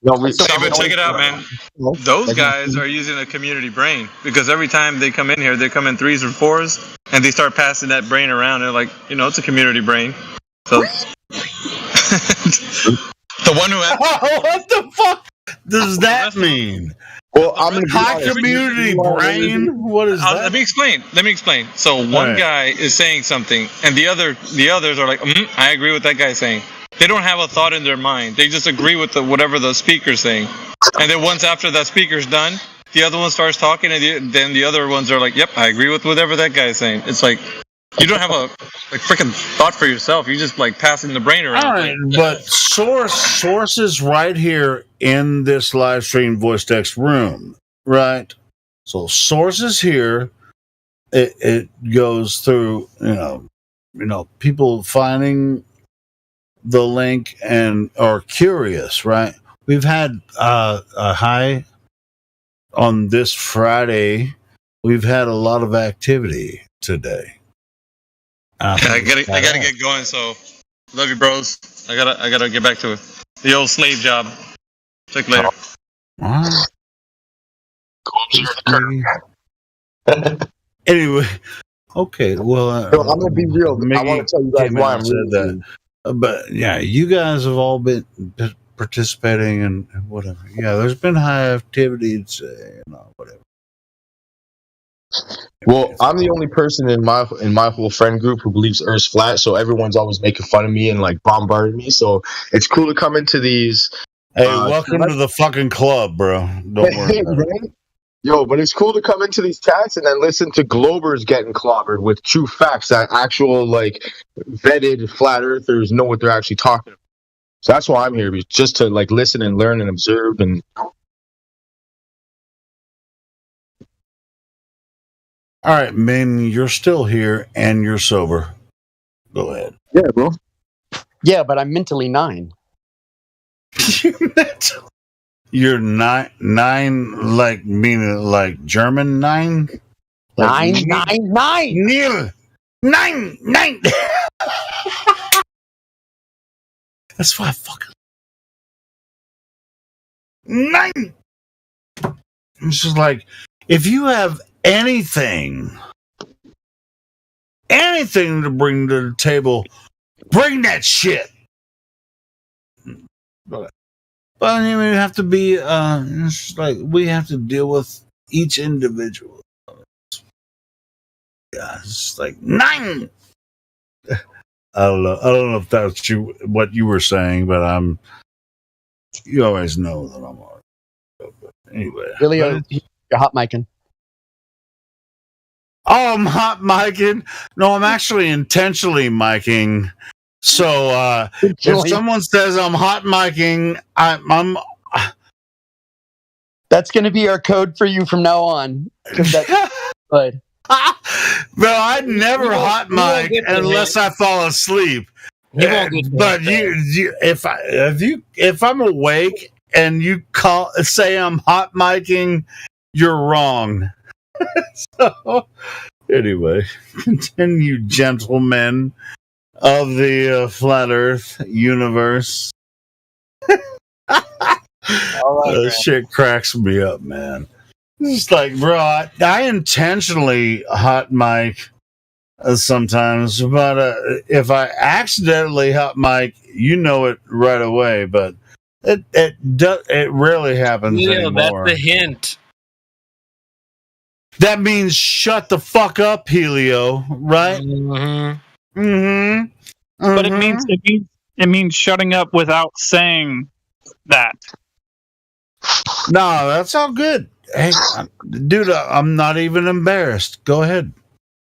No, but check it out, man. Those guys are using a community brain because every time they come in here, they come in 3s or 4s, and they start passing that brain around. They're like, it's a community brain. So the one who what the fuck does that mean? Well, I'm gonna high community brain. What is that? Let me explain. So one guy is saying something, and the others are like, I agree with that guy saying. They don't have a thought in their mind. They just agree with whatever the speaker's saying. And then once after that speaker's done, the other one starts talking, and then the other ones are like, yep, I agree with whatever that guy's saying. It's like, you don't have a freaking thought for yourself. You're just like passing the brain around. All right, but source is right here in this live stream voice text room, right? So source is here. It goes through, people finding the link and are curious, right? We've had a high on this Friday. We've had a lot of activity today. I gotta get going. So, love you, bros. I gotta get back to it. The old slave job. Check later. Anyway, okay. Well, I'm gonna be real. I want to tell you guys why I'm really that. But yeah, you guys have all been participating and whatever. Yeah, there's been high activity, whatever. Well, I'm the only person in my whole friend group who believes Earth's flat, so everyone's always making fun of me and like bombarding me. So it's cool to come into these. Hey, welcome to the fucking club, bro. Don't worry about it. Yo, but it's cool to come into these chats and then listen to Globers getting clobbered with true facts that actual, vetted flat earthers know what they're actually talking about. So that's why I'm here, just to, listen and learn and observe. And all right, Min, you're still here and you're sober. Go ahead. Yeah, bro. Yeah, but I'm mentally 9. You're nine, meaning like German 9? Like 9. Nine. That's why I fucking 9. It's just like, if you have anything to bring to the table, bring that shit. But I mean, we have to be. It's like we have to deal with each individual. Yeah, it's like 9. I don't know if that's what you were saying, but you always know that I'm on. But anyway. Really, you're hot micing. Oh, I'm hot micing. No, I'm actually intentionally miking. So if someone says I'm hot micing, I'm That's going to be our code for you from now on. That's good. Bro, I'd never hot mic unless I fall asleep. But if I'm awake and you say I'm hot micing, you're wrong. So anyway, continue, gentlemen of the flat Earth universe. Shit cracks me up, man. It's like, bro, I intentionally hot mic sometimes, but if I accidentally hot mic, you know it right away. But it rarely happens anymore. That's the hint. That means shut the fuck up, Helio, right? Mm-hmm. Mm-hmm. But it means shutting up without saying that. No, that's all good. Hey, dude, I'm not even embarrassed. Go ahead,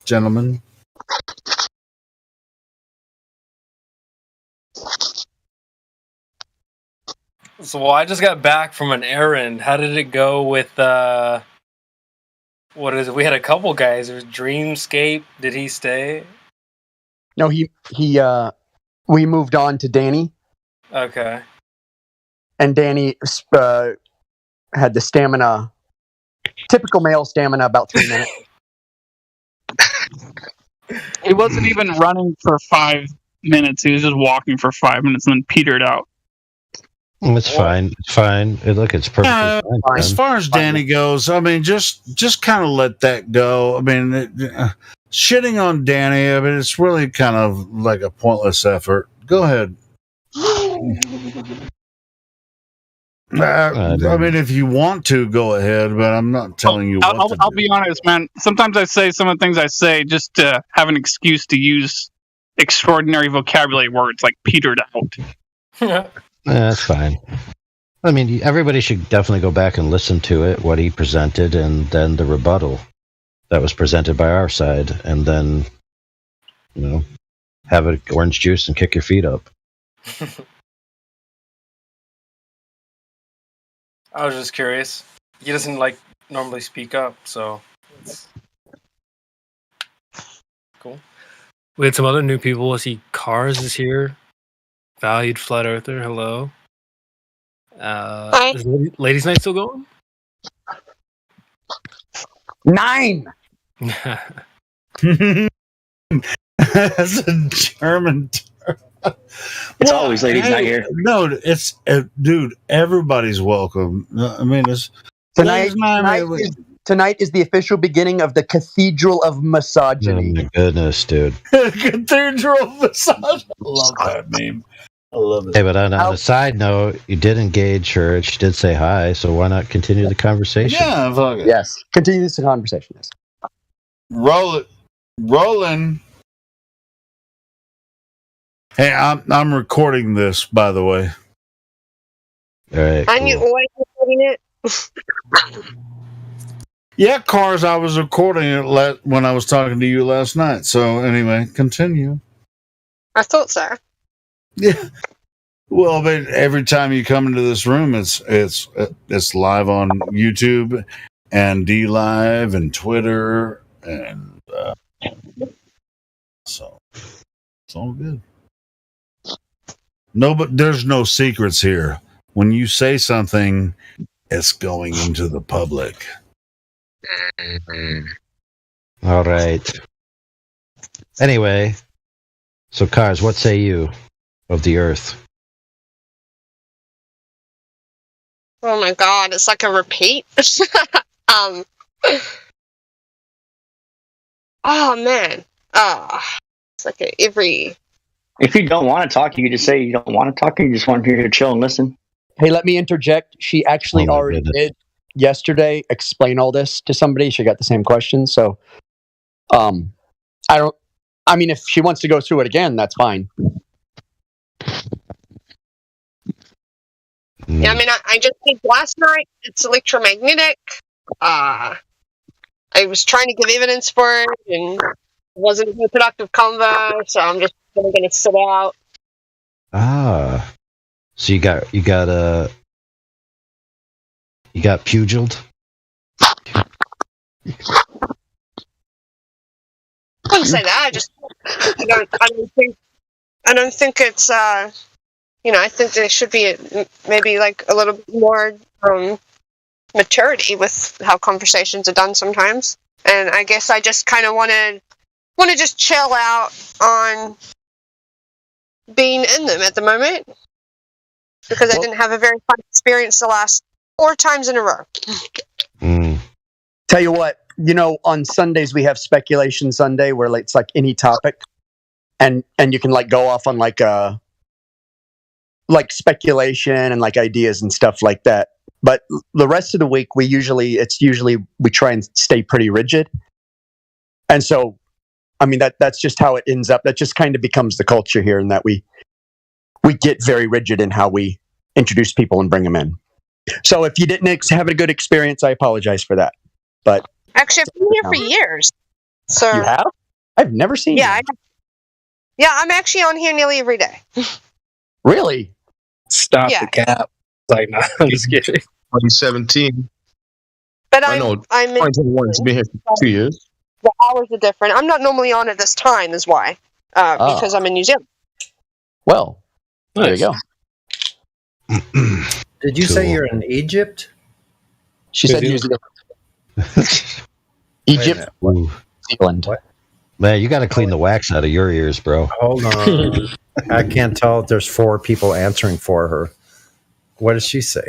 gentlemen. So I just got back from an errand. How did it go with what is it? We had a couple guys. There was Dreamscape. Did he stay? No, we moved on to Danny. Okay. And Danny had the stamina, typical male stamina, about 3 minutes. He wasn't even running for 5 minutes. He was just walking for 5 minutes and then petered out. It's fine. It's fine. Look, it's perfectly fine. As far as Danny goes, I mean, just kind of let that go. I mean, shitting on Danny, I mean, it's really kind of like a pointless effort. Go ahead. I mean, if you want to, go ahead, but I'm not telling you what to do. I'll be honest, man. Sometimes I say some of the things I say just to have an excuse to use extraordinary vocabulary words like petered out. That's fine. I mean, everybody should definitely go back and listen to it, what he presented, and then the rebuttal that was presented by our side, and then, have an orange juice and kick your feet up. I was just curious. He doesn't normally speak up, so it's cool. We had some other new people. I see Cars is here. Valued Flat Earther, hello. Hi. Is Ladies' Night still going? 9. That's a German term. It's always Ladies' Night here. No, it's dude. Everybody's welcome. I mean, it's Tonight is the official beginning of the Cathedral of Misogyny. Oh my goodness, dude. Cathedral of Misogyny. I love that meme. I love it. Hey, but on a side note, you did engage her. She did say hi, so why not continue the conversation? Yeah, fuck it. Yes, continue this conversation. Yes. Rolling. Hey, I'm recording this, by the way. All right. And you always recording it? Yeah, Cars, I was recording it when I was talking to you last night. So anyway, continue. I thought so. Yeah. Well, but every time you come into this room, it's live on YouTube and DLive and Twitter, and so it's all good. No, but there's no secrets here. When you say something, it's going into the public. All right. Anyway, so Cars, what say you of the Earth? Oh my god, it's like a repeat. Oh man. It's like every. If you don't want to talk, you can just say you don't want to talk, and you just want to hear to chill and listen. Hey, let me interject. She actually already did yesterday explain all this to somebody. She got the same question. So, if she wants to go through it again, that's fine. Yeah, I just did last night. It's electromagnetic. I was trying to give evidence for it, and it wasn't a productive convo, so I'm just going to sit out. So you got pugiled? I wouldn't say that. I don't think it's. I think there should be maybe like a little bit more maturity with how conversations are done sometimes. And I guess I just kind of want to just chill out on being in them at the moment because I didn't have a very fun experience the last 4 times in a row. Tell you what, on Sundays we have Speculation Sunday where it's like any topic, and you can like go off on like speculation and like ideas and stuff like that. But the rest of the week we try and stay pretty rigid. And so, that's just how it ends up. That just kind of becomes the culture here, in that we get very rigid in how we introduce people and bring them in. So if you didn't have a good experience, I apologize for that. But actually, I've been here for years. So you have? I've never seen you. Yeah, I'm actually on here nearly every day. Really? Stop the cap. Like, no, I'm just kidding. 2017. But I know 2021. It's been here for 2 years. The hours are different. I'm not normally on at this time, is why. Because I'm in New Zealand. Well, there you go. Did you say you're in Egypt? She said New Zealand. Egypt. Zealand. What? Man, you got to clean the wax out of your ears, bro. Hold on. I can't tell if there's 4 people answering for her. What does she say?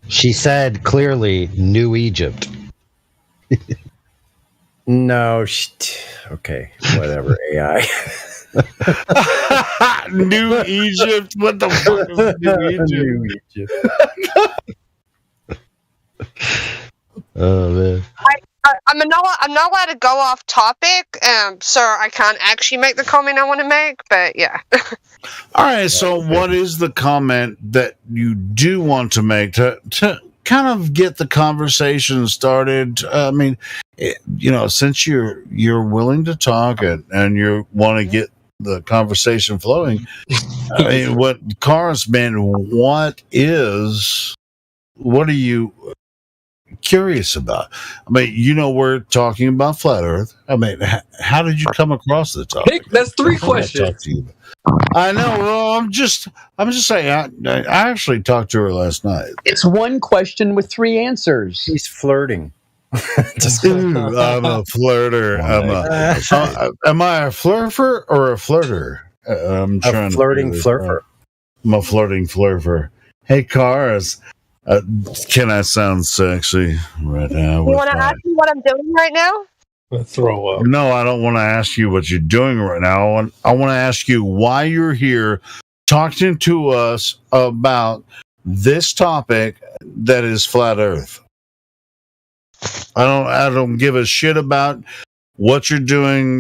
She said clearly New Egypt. No. Okay. Whatever. AI. New Egypt? What the fuck is New Egypt? Oh man. I'm not allowed to go off topic, so I can't actually make the comment I want to make. But yeah. All right. So, what is the comment that you do want to make to kind of get the conversation started? Since you're willing to talk and you want to get the conversation flowing, what Karis, man, what are you curious about? We're talking about flat Earth. How did you come across the topic? That's 3 questions. I know. Well, I'm just saying. I actually talked to her last night. It's 1 question with 3 answers. He's flirting. I'm a flirter. Am I a flirter or a flirter? I'm trying. A flirting flirter. I'm a flirting flirter. Hey, Karis. Can I sound sexy right now? You want to ask me what I'm doing right now? Throw up. No, I don't want to ask you what you're doing right now. I want to ask you why you're here talking to us about this topic that is flat Earth. I don't give a shit about what you're doing.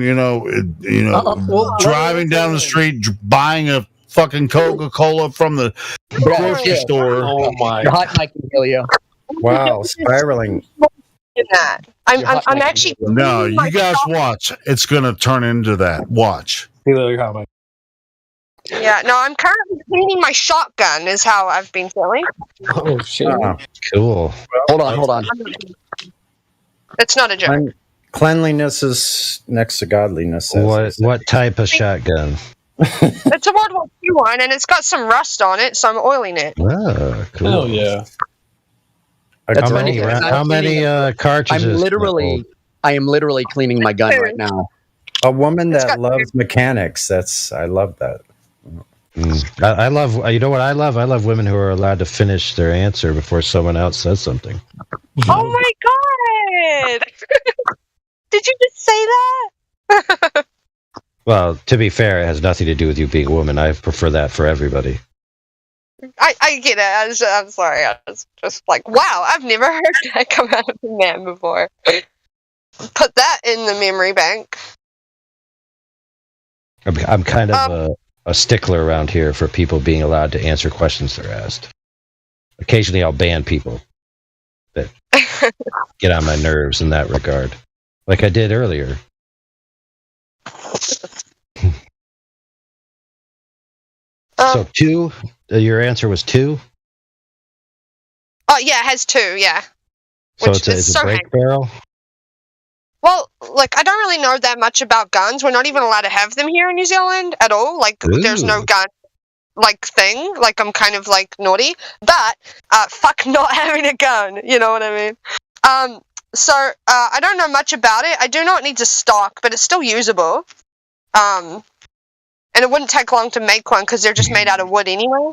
Driving down the street, buying a fucking Coca-Cola from the grocery store. Oh my! You're hot mic, Helio. Wow, spiraling. I'm actually. No, you guys watch. It's going to turn into that. Watch. Yeah, no, I'm currently cleaning my shotgun. Is how I've been feeling. Oh shit! Cool. Hold on. It's not a joke. Cleanliness is next to godliness. What type of shotgun? It's a World War II one, and it's got some rust on it, so I'm oiling it. Oh, cool. Hell yeah. How many cartridges? I am literally cleaning my gun right now. A woman that loves mechanics. I love that. I love. You know what I love? I love women who are allowed to finish their answer before someone else says something. Oh my god! Did you just say that? Well, to be fair, it has nothing to do with you being a woman. I prefer that for everybody. I get it. I'm sorry. I was just like, wow, I've never heard that come out of a man before. Put that in the memory bank. I'm kind of a stickler around here for people being allowed to answer questions they're asked. Occasionally, I'll ban people that get on my nerves in that regard, like I did earlier. So 2, your answer was 2? Oh, yeah, it has 2, yeah. So it's a break barrel? Well, like, I don't really know that much about guns. We're not even allowed to have them here in New Zealand at all. Like, there's no gun, like, thing. Like, I'm kind of, like, naughty. But, fuck not having a gun. You know what I mean? So, I don't know much about it. I do know it needs a stock, but it's still usable. And it wouldn't take long to make one because they're just made out of wood anyway.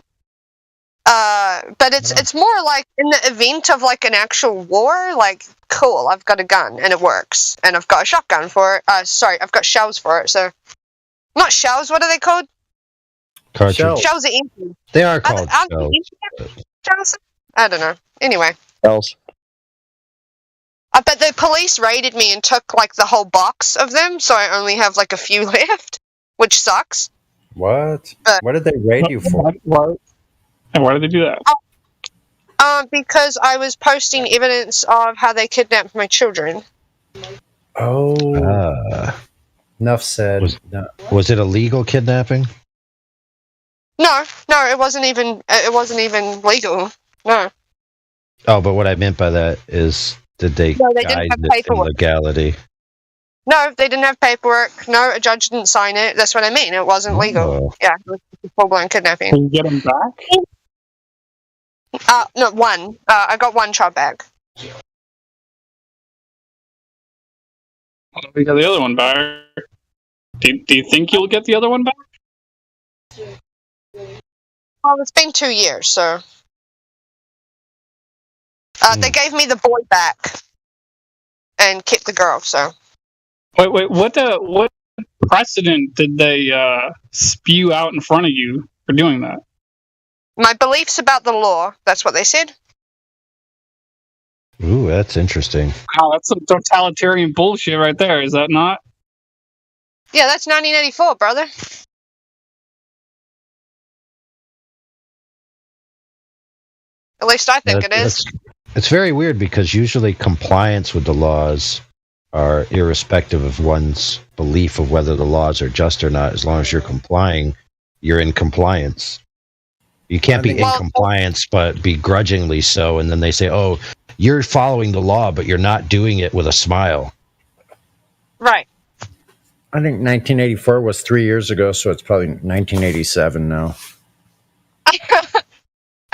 But it's more like in the event of like an actual war, like, cool, I've got a gun and it works. And I've got a shotgun for it. Sorry, I've got shells for it. So, not shells, what are they called? Cartridge. Shells are empty. They are called shells. I don't know. Anyway. Shells. But the police raided me and took like the whole box of them, so I only have like a few left, which sucks. What? What did they raid you for? And why did they do that? Because I was posting evidence of how they kidnapped my children. Oh. Enough said. Was it a legal kidnapping? No, it wasn't even legal. No. Oh, but what I meant by that is, did they guide it in legality? No, they didn't have paperwork. No, a judge didn't sign it. That's what I mean. It wasn't legal. Yeah, it was full-blown kidnapping. Can you get them back? No, one. I got one child back. We got the other one back. Do you think you'll get the other one back? Well, it's been 2 years, so... They gave me the boy back and kept the girl, so... Wait, what precedent did they spew out in front of you for doing that? My beliefs about the law, that's what they said. Ooh, that's interesting. Wow, that's some totalitarian bullshit right there, is that not? Yeah, that's 1984, brother. At least I think it is. It's very weird because usually compliance with the laws are irrespective of one's belief of whether the laws are just or not. As long as you're complying, you're in compliance. You can't be in compliance, but begrudgingly so. And then they say, oh, you're following the law, but you're not doing it with a smile. Right. I think 1984 was 3 years ago, so it's probably 1987 now.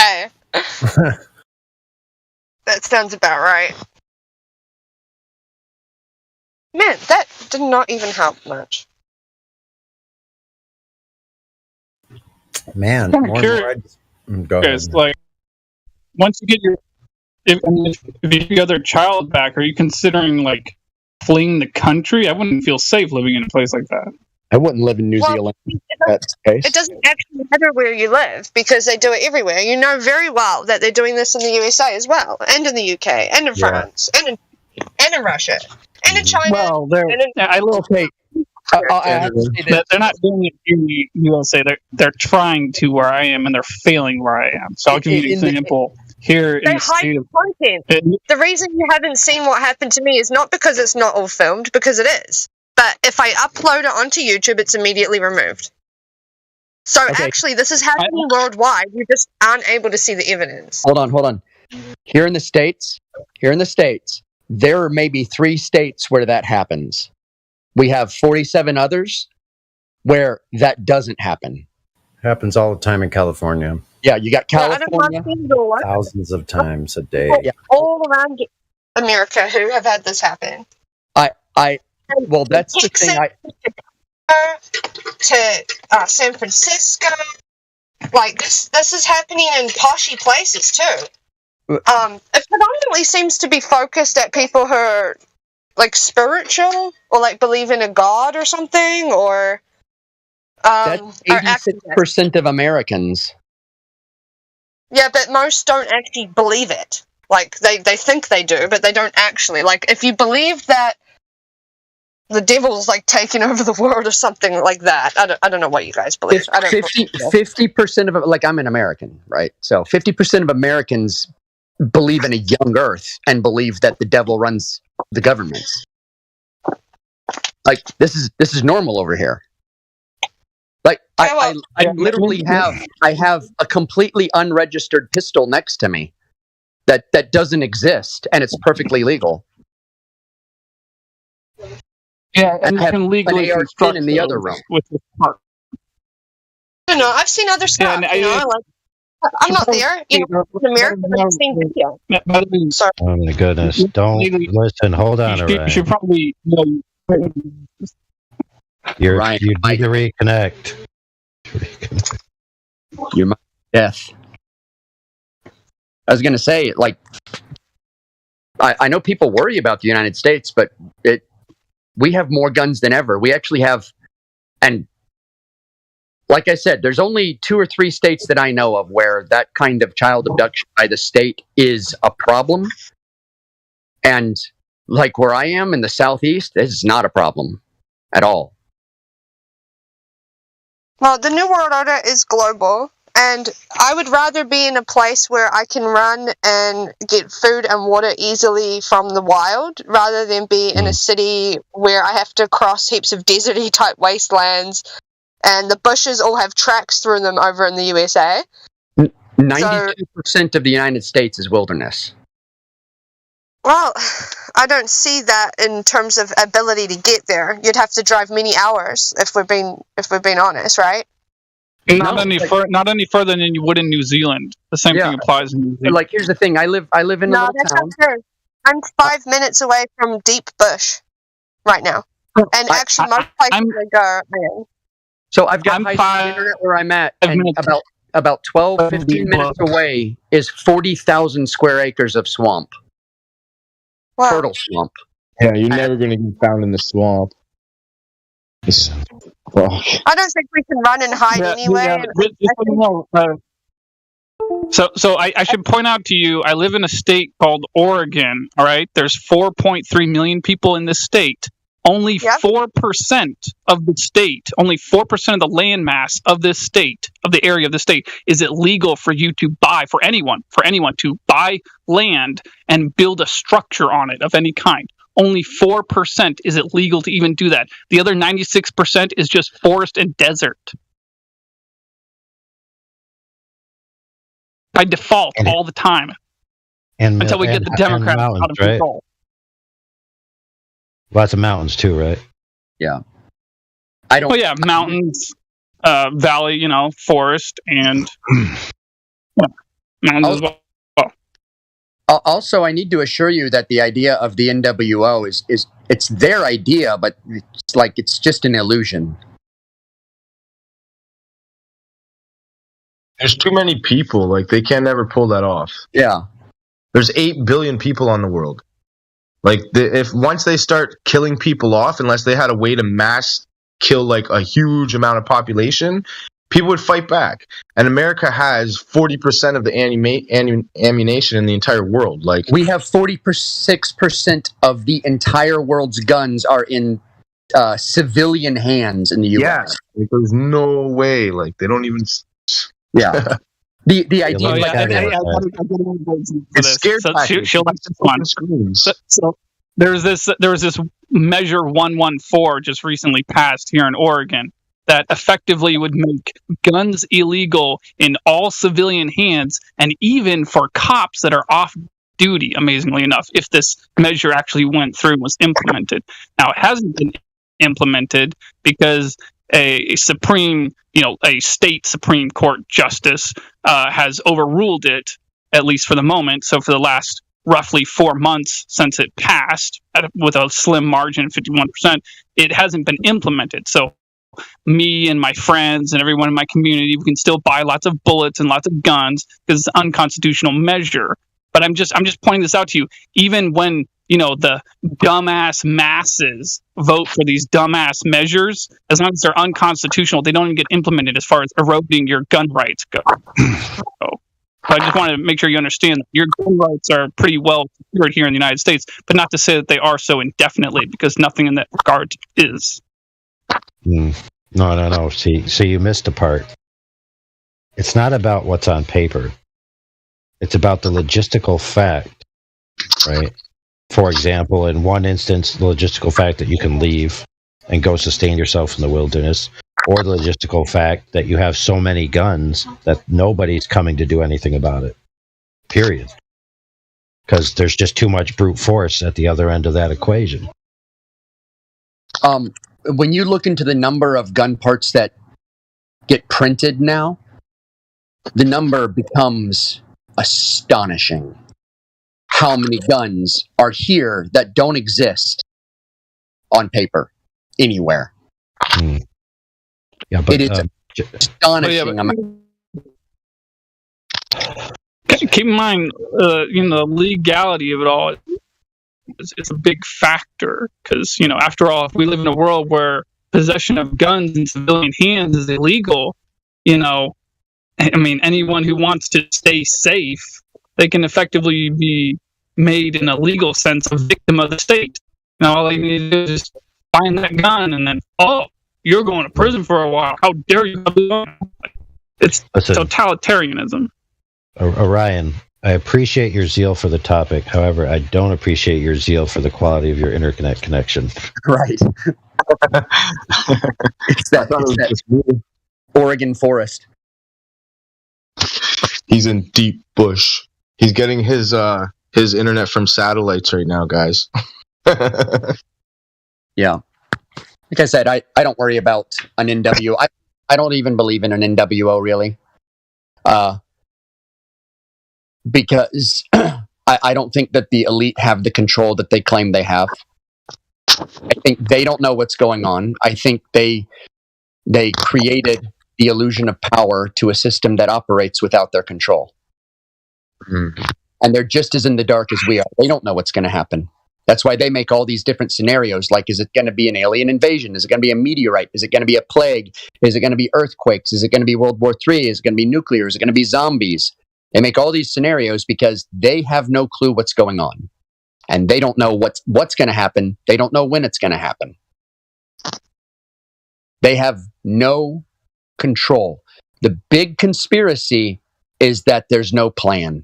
Hey. That sounds about right. Man, that did not even help much. Man, I'm curious. Go ahead. Like, once you get if you get your other child back, are you considering like fleeing the country? I wouldn't feel safe living in a place like that. I wouldn't live in New Zealand. It doesn't actually matter where you live because they do it everywhere. You know very well that they're doing this in the USA as well, and in the UK, and in France, and in Russia, and in China. Well, I will say they're not doing it in the USA. They're trying to where I am, and they're failing where I am. So I'll give you an example. Here in the state of content. The reason you haven't seen what happened to me is not because it's not all filmed, because it is. But if I upload it onto YouTube, it's immediately removed. So actually, this is happening worldwide. You just aren't able to see the evidence. Hold on. Here in the States, there are maybe 3 states where that happens. We have 47 others where that doesn't happen. Happens all the time in California. Yeah, you got California. Thousands of times a day. All around America who have had this happen. Well, that's the thing. To San Francisco, Like this is happening in poshy places too. It predominantly seems to be focused at people who are like spiritual or like believe in a god or something, or that's 86% of Americans. Yeah, but most don't actually believe it. Like they think they do, but they don't actually. Like if you believe that the devil's like taking over the world or something like that, I don't know what you guys believe. 50% of it, like I'm an American, right? So 50% of Americans believe in a young Earth and believe that the devil runs the governments. Like this is normal over here. Like I literally have a completely unregistered pistol next to me that doesn't exist, and it's perfectly legal. Yeah, and I have can legally an AR-10 in the other room. with the park. You know, I've seen other stuff. I'm not there. You know, in America, I've seen video. Sorry. Oh my goodness! Don't listen. Hold on, You should probably know. You need to reconnect. You're my death. I was going to say, like, I know people worry about the United States, but we have more guns than ever. We actually have, and like I said, there's only 2 or 3 states that I know of where that kind of child abduction by the state is a problem. And like where I am in the Southeast, this is not a problem at all. Well, the New World Order is global, and I would rather be in a place where I can run and get food and water easily from the wild, rather than be in a city where I have to cross heaps of deserty type wastelands, and the bushes all have tracks through them over in the USA. 92% of the United States is wilderness. Well, I don't see that in terms of ability to get there. You'd have to drive many hours if we're being honest, right? Not any further than you would in New Zealand. The same thing applies in New Zealand. Like here's the thing, I live in a little that's town. not true. I'm 5 minutes away from deep bush right now, and actually most places I go, I am. So I've got high-speed internet where I'm at, and about 12, 15 minutes away is 40,000 square acres of swamp. Wow. Fertile swamp. Yeah, you're never going to get found in the swamp. I don't think we can run and hide anyway. So I should point out to you, I live in a state called Oregon, all right? There's 4.3 million people in this state. Only 4% of the state, only 4% of the land mass of this state, of the area of the state, is it legal for you to buy, for anyone to buy land and build a structure on it of any kind. Only 4% is it legal to even do that. The other 96% is just forest and desert. By default, all the time. Until we get the Democrats out of control. Lots of mountains too, right? Yeah. Mountains, valley, forest, and mountains as well. Also, I need to assure you that the idea of the NWO is it's their idea, but it's just an illusion. There's too many people. Like, they can never pull that off. Yeah. There's 8 billion people on the world. Like, if once they start killing people off, unless they had a way to mass kill like a huge amount of population, people would fight back. And America has 40% of the ammunition in the entire world. Like, we have 46% of the entire world's guns are in civilian hands in the U.S. Yeah, like, there's no way. Like, they don't even. Yeah. The idea. It's scared. So there was this measure 114 just recently passed here in Oregon that effectively would make guns illegal in all civilian hands, and even for cops that are off duty, amazingly enough, if this measure actually went through and was implemented. Now, it hasn't been implemented because a state Supreme Court justice has overruled it, at least for the moment. So for the last roughly 4 months since it passed, with a slim margin, 51%, it hasn't been implemented. So me and my friends and everyone in my community, we can still buy lots of bullets and lots of guns because it's an unconstitutional measure. But I'm just pointing this out to you. Even when, you know, the dumbass masses vote for these dumbass measures, as long as they're unconstitutional, they don't even get implemented as far as eroding your gun rights go. So I just wanted to make sure you understand that your gun rights are pretty well secured here in the United States, but not to say that they are so indefinitely, because nothing in that regard is. No. See, you missed a part. It's not about what's on paper. It's about the logistical fact, right? For example, in one instance, the logistical fact that you can leave and go sustain yourself in the wilderness, or the logistical fact that you have so many guns that nobody's coming to do anything about it. Period. Because there's just too much brute force at the other end of that equation. When you look into the number of gun parts that get printed now, the number becomes astonishing. How many guns are here that don't exist on paper anywhere? Yeah, but it is astonishing. Keep in mind, the legality of it all is a big factor, because, you know, after all, if we live in a world where possession of guns in civilian hands is illegal, you know, I mean, anyone who wants to stay safe, they can effectively be made, in a legal sense, a victim of the state. You know, all they need to do is just find that gun, and then, oh, you're going to prison for a while. How dare you have a gun? It's totalitarianism. Orion, I appreciate your zeal for the topic. However, I don't appreciate your zeal for the quality of your internet connection. Right. It's that Oregon forest. He's in deep bush. He's getting his internet from satellites right now, guys. Yeah. Like I said, I don't worry about an NWO. I don't even believe in an NWO, really. Because I don't think that the elite have the control that they claim they have. I think they don't know what's going on. I think they created the illusion of power to a system that operates without their control. And they're just as in the dark as we are. They don't know what's going to happen. That's why they make all these different scenarios, like, is it going to be an alien invasion? Is it going to be a meteorite? Is it going to be a plague? Is it going to be earthquakes? Is it going to be World War III? Is it going to be nuclear? Is it going to be zombies? They make all these scenarios because they have no clue what's going on. And they don't know what's going to happen. They don't know when it's going to happen. They have no control. The big conspiracy is that there's no plan.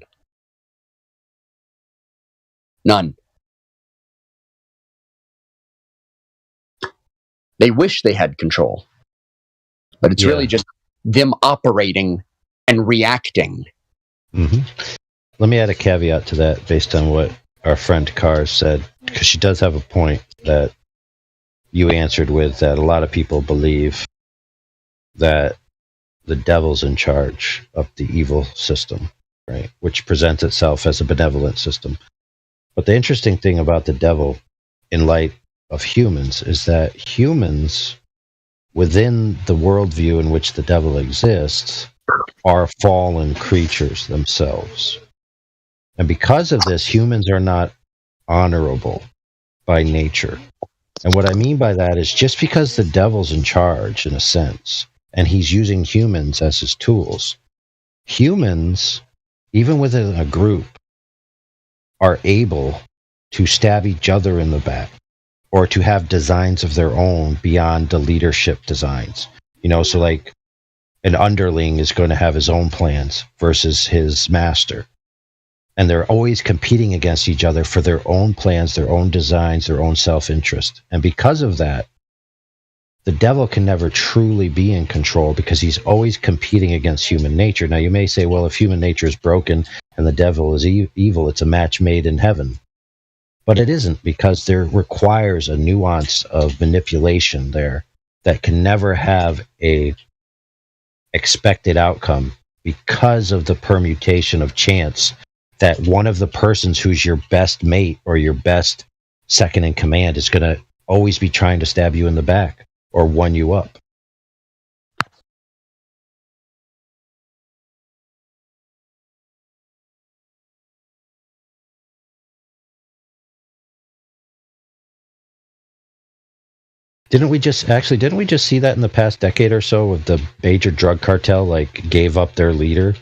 None. They wish they had control. But it's really just them operating and reacting. Let me add a caveat to that based on what our friend Carr said, because she does have a point that you answered with, that a lot of people believe that the devil's in charge of the evil system, right? Which presents itself as a benevolent system. But the interesting thing about the devil in light of humans is that humans, within the worldview in which the devil exists, are fallen creatures themselves. And because of this, humans are not honorable by nature. And what I mean by that is, just because the devil's in charge, in a sense, and he's using humans as his tools, humans, even within a group, are able to stab each other in the back, or to have designs of their own beyond the leadership designs. You know, so like an underling is going to have his own plans versus his master. And they're always competing against each other for their own plans, their own designs, their own self-interest. And because of that, the devil can never truly be in control, because he's always competing against human nature. Now, you may say, well, if human nature is broken and the devil is evil, it's a match made in heaven. But it isn't, because there requires a nuance of manipulation there that can never have a expected outcome, because of the permutation of chance that one of the persons who's your best mate or your best second in command is going to always be trying to stab you in the back or one you up. Didn't we just see that in the past decade or so with the major drug cartel like gave up their leader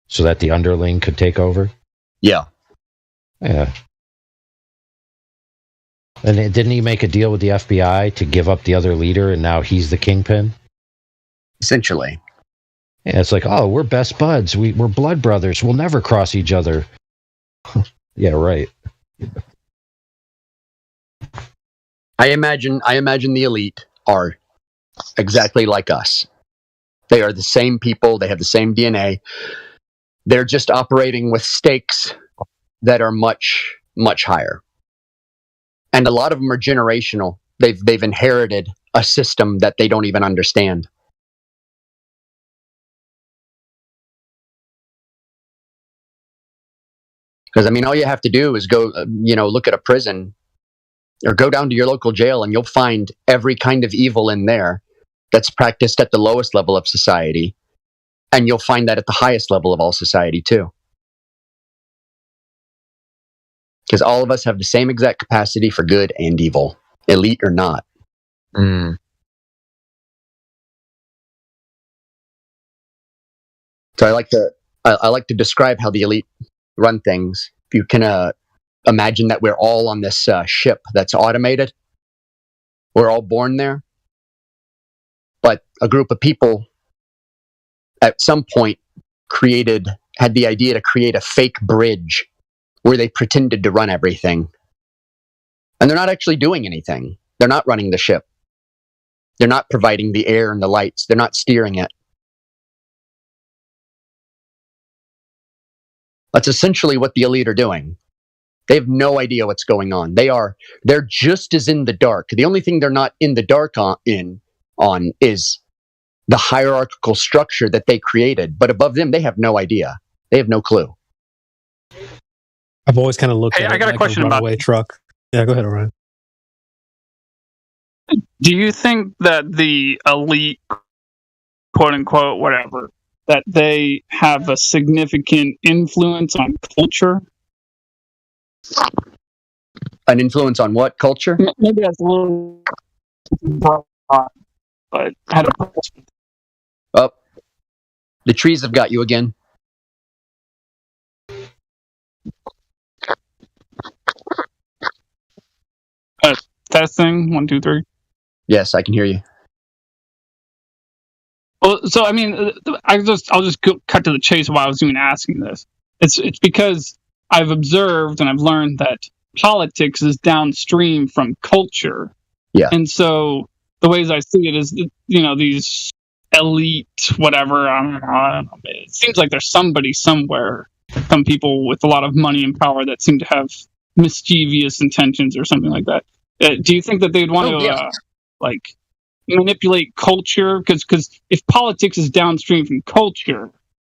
so that the underling could take over? Yeah. Yeah. And didn't he make a deal with the FBI to give up the other leader and now he's the kingpin? Essentially. Yeah, it's like, oh, we're best buds. We're blood brothers. We'll never cross each other. Yeah, right. I imagine the elite are exactly like us. They are the same people. They have the same DNA. They're just operating with stakes that are much, much higher. And a lot of them are generational. They've inherited a system that they don't even understand. Because, I mean, all you have to do is go, look at a prison or go down to your local jail and you'll find every kind of evil in there that's practiced at the lowest level of society. And you'll find that at the highest level of all society, too. Because all of us have the same exact capacity for good and evil, elite or not. Mm. So I like to describe how the elite run things. If you can imagine that we're all on this ship that's automated. We're all born there. But a group of people at some point had the idea to create a fake bridge where they pretended to run everything. And they're not actually doing anything. They're not running the ship. They're not providing the air and the lights. They're not steering it. That's essentially what the elite are doing. They have no idea what's going on. They're just as in the dark. The only thing they're not in the dark on is the hierarchical structure that they created. But above them, they have no idea. They have no clue. I've always kind of looked at it I got like a question a about runaway truck. Yeah, go ahead, Orion. Do you think that the elite, quote unquote, whatever, that they have a significant influence on culture? An influence on what culture? Maybe that's a little broad, but I had a question. Oh, the trees have got you again. Testing 1, 2, 3. Yes, I can hear you. Well, so I mean, I'll just cut to the chase while I was even asking this. It's because I've observed and I've learned that politics is downstream from culture. Yeah. And so the ways I see it is, these elite, whatever. I don't know. It seems like there's somebody somewhere, some people with a lot of money and power that seem to have mischievous intentions or something like that. Do you think that they'd want to manipulate culture? Because if politics is downstream from culture,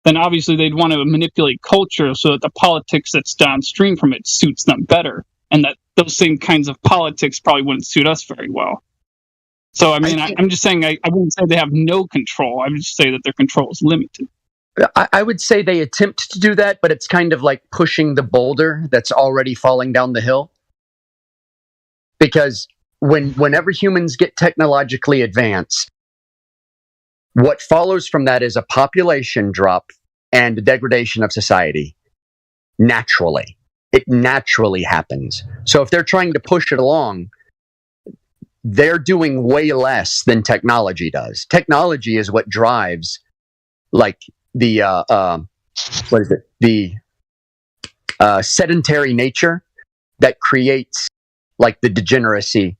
then obviously they'd want to manipulate culture so that the politics that's downstream from it suits them better, and that those same kinds of politics probably wouldn't suit us very well. So, I mean, I'm just saying I wouldn't say they have no control. I would just say that their control is limited. I would say they attempt to do that, but it's kind of like pushing the boulder that's already falling down the hill. Because whenever humans get technologically advanced, what follows from that is a population drop and a degradation of society. Naturally. It naturally happens. So if they're trying to push it along, they're doing way less than technology does. Technology is what drives, like, the sedentary nature that creates, like, the degeneracy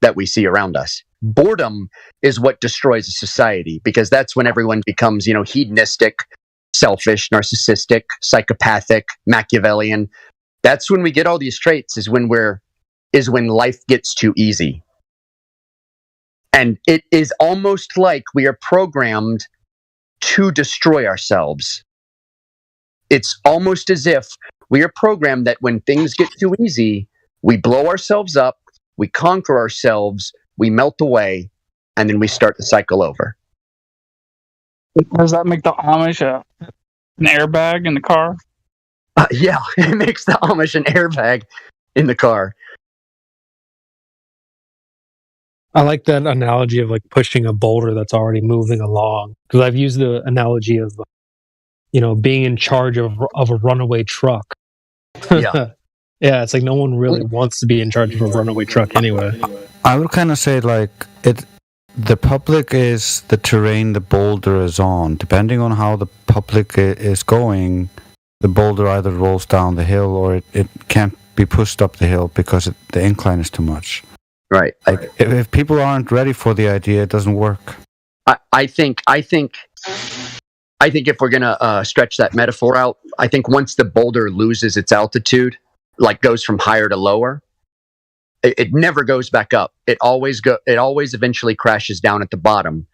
that we see around us. Boredom is what destroys a society, because that's when everyone becomes, hedonistic, selfish, narcissistic, psychopathic, Machiavellian. That's when we get all these traits, is when life gets too easy. And it is almost like we are programmed to destroy ourselves. It's almost as if we are programmed that when things get too easy, we blow ourselves up, we conquer ourselves, we melt away, and then we start the cycle over. Does that make the Amish an airbag in the car? Yeah, it makes the Amish an airbag in the car. I like that analogy of like pushing a boulder that's already moving along, because I've used the analogy of, being in charge of a runaway truck. Yeah. Yeah, it's like no one really wants to be in charge of a runaway truck anyway. I would kind of say like the public is the terrain the boulder is on. Depending on how the public is going, the boulder either rolls down the hill or it can't be pushed up the hill because the incline is too much. Right. Like if people aren't ready for the idea, it doesn't work. I think if we're gonna stretch that metaphor out, I think once the boulder loses its altitude, like goes from higher to lower, it never goes back up. It always eventually crashes down at the bottom,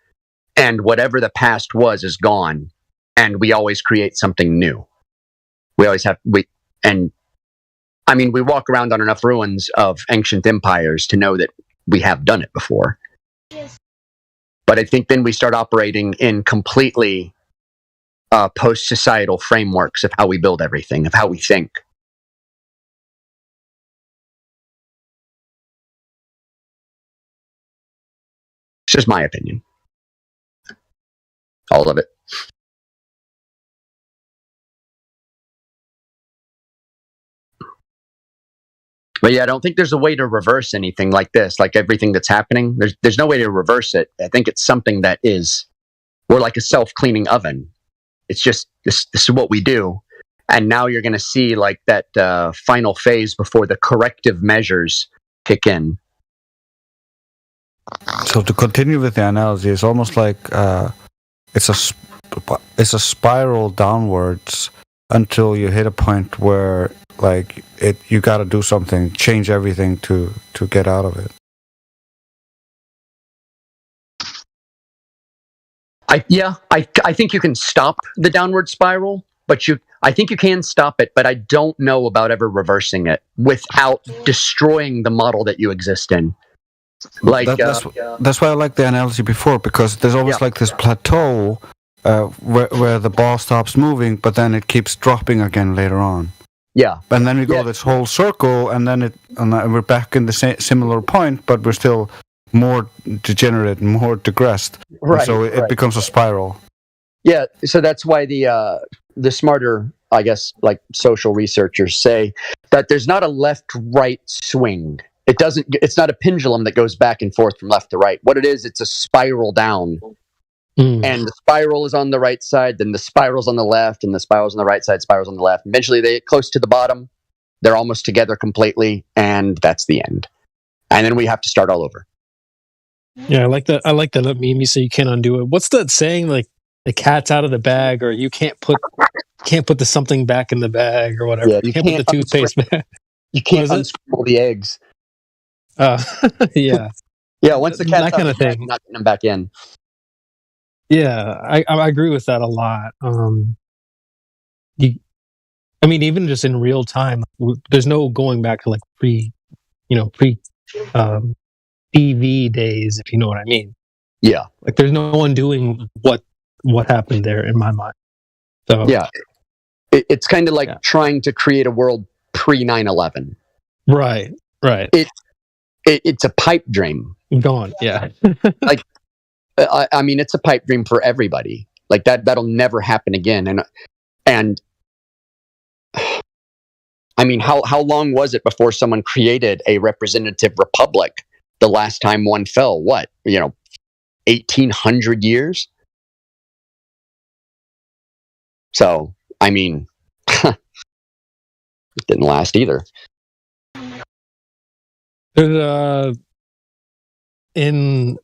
and whatever the past was is gone, and we always create something new. We always have we walk around on enough ruins of ancient empires to know that we have done it before. But I think then we start operating in completely post-societal frameworks of how we build everything, of how we think. It's just my opinion. All of it. But yeah, I don't think there's a way to reverse anything like this, like everything that's happening. There's no way to reverse it. I think it's something that we're like a self-cleaning oven. It's just, this is what we do. And now you're going to see like that final phase before the corrective measures kick in. So to continue with the analogy, it's almost like it's a spiral downwards until you hit a point where like you got to do something, change everything to get out of it. I think you can stop the downward spiral, but I think you can stop it, but I don't know about ever reversing it without destroying the model that you exist in. Like that's why I like the analogy before, because there's always like this plateau where the ball stops moving, but then it keeps dropping again later on. Yeah, and then we go this whole circle, and then we're back in the similar point, but we're still more degenerate, more digressed. Right. So it becomes a spiral. Yeah. So that's why the smarter, I guess, like social researchers say that there's not a left-right swing. It's not a pendulum that goes back and forth from left to right. What it is, it's a spiral down. And the spiral is on the right side, then the spiral's on the left, and the spiral's on the right side, spiral's on the left. Eventually they get close to the bottom. They're almost together completely, and that's the end. And then we have to start all over. Yeah, I like that. I like that meme. You say you can't undo it. What's that saying? Like the cat's out of the bag, or you can't put the something back in the bag, or whatever. Yeah, you can't put the toothpaste back. You can't unscramble the eggs. Yeah. Yeah, once the cat's that kind of thing, not getting them back in. Yeah, I agree with that a lot. Even just in real time, there's no going back to like pre TV days, if you know what I mean. Yeah, like there's no one doing what happened there in my mind. So yeah, it's kind of like trying to create a world pre 9/11. Right. It's a pipe dream. Gone. Yeah. Like. I mean, it's a pipe dream for everybody. Like that'll never happen again. And I mean, how long was it before someone created a representative republic? The last time one fell, 1800 years? So, I mean, it didn't last either. In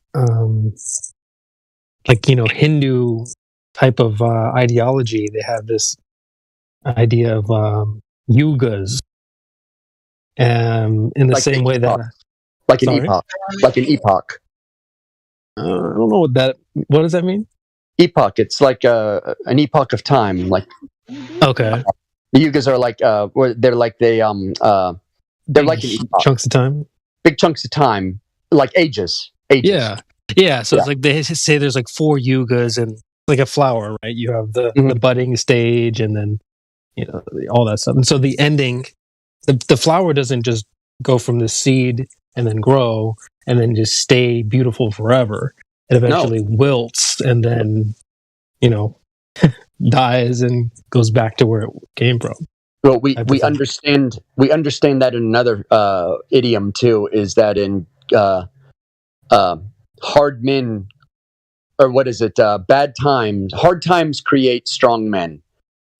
Hindu type of ideology, they have this idea of yugas, in the same way that like an epoch. I don't know what does that mean? Epoch. It's like an epoch of time. Like okay, the yugas are like they're like they're like an epoch. Chunks of time. Big chunks of time, like ages. Yeah. So it's like they say there's like 4 yugas, and like a flower, right? You have the budding stage, and then all that stuff. And so the ending, the flower doesn't just go from the seed and then grow and then just stay beautiful forever. It eventually wilts and then, dies and goes back to where it came from. Well, we understand that in another idiom too, is that in hard men, or what is it? Bad times, hard times create strong men.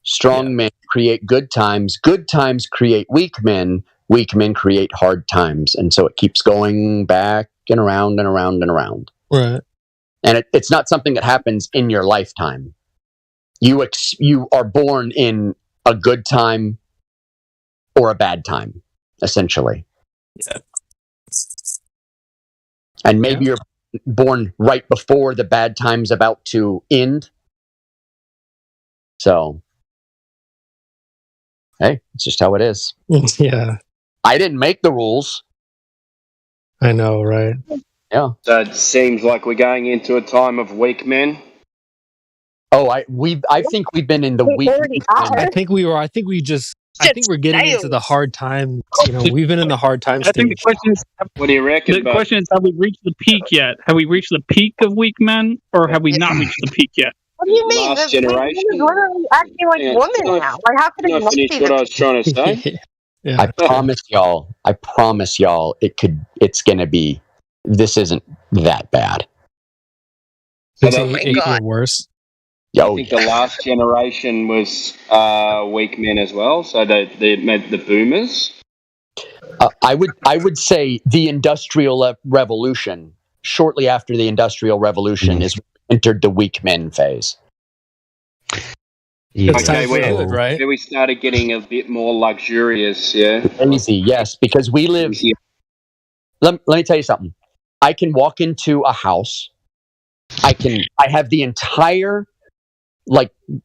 Strong men create good times. Good times create weak men. Weak men create hard times, and so it keeps going back and around and around and around. Right. And it's not something that happens in your lifetime. You are born in a good time or a bad time, essentially. Yeah. And maybe you're born right before the bad time's about to end. So, hey, it's just how it is. Yeah. I didn't make the rules. I know, right? Yeah. So it seems like we're going into a time of weak men. Oh, I think we've been in the weak. I think we're getting into the hard time. We've been in the hard time I think the stage. question is, what do you reckon? The question is, have we reached the peak yet? Have we reached the peak of weak men, or have we not reached the peak yet? What do you mean? Last The women generation. is literally acting like women now. Like, how could it Can I not finish be what the I was trying to say? Yeah. I promise y'all, it's gonna be, this isn't that bad. It's even worse. I think the last generation was weak men as well. So they made the boomers. I would say the Industrial Revolution, shortly after the Industrial Revolution, is entered the weak men phase. Okay, we started getting a bit more luxurious, yeah. Easy, yes, because we live. Let me tell you something. I can walk into a house. I have the entire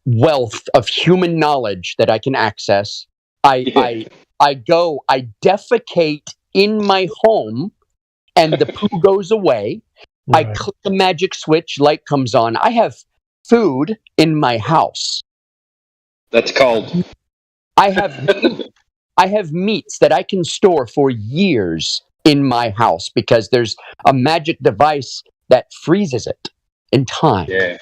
wealth of human knowledge that I can access. I defecate in my home, and the poo goes away. Right. I click the magic switch, light comes on. I have food in my house. That's cold. I have meats that I can store for years in my house because there's a magic device that freezes it in time. Yeah.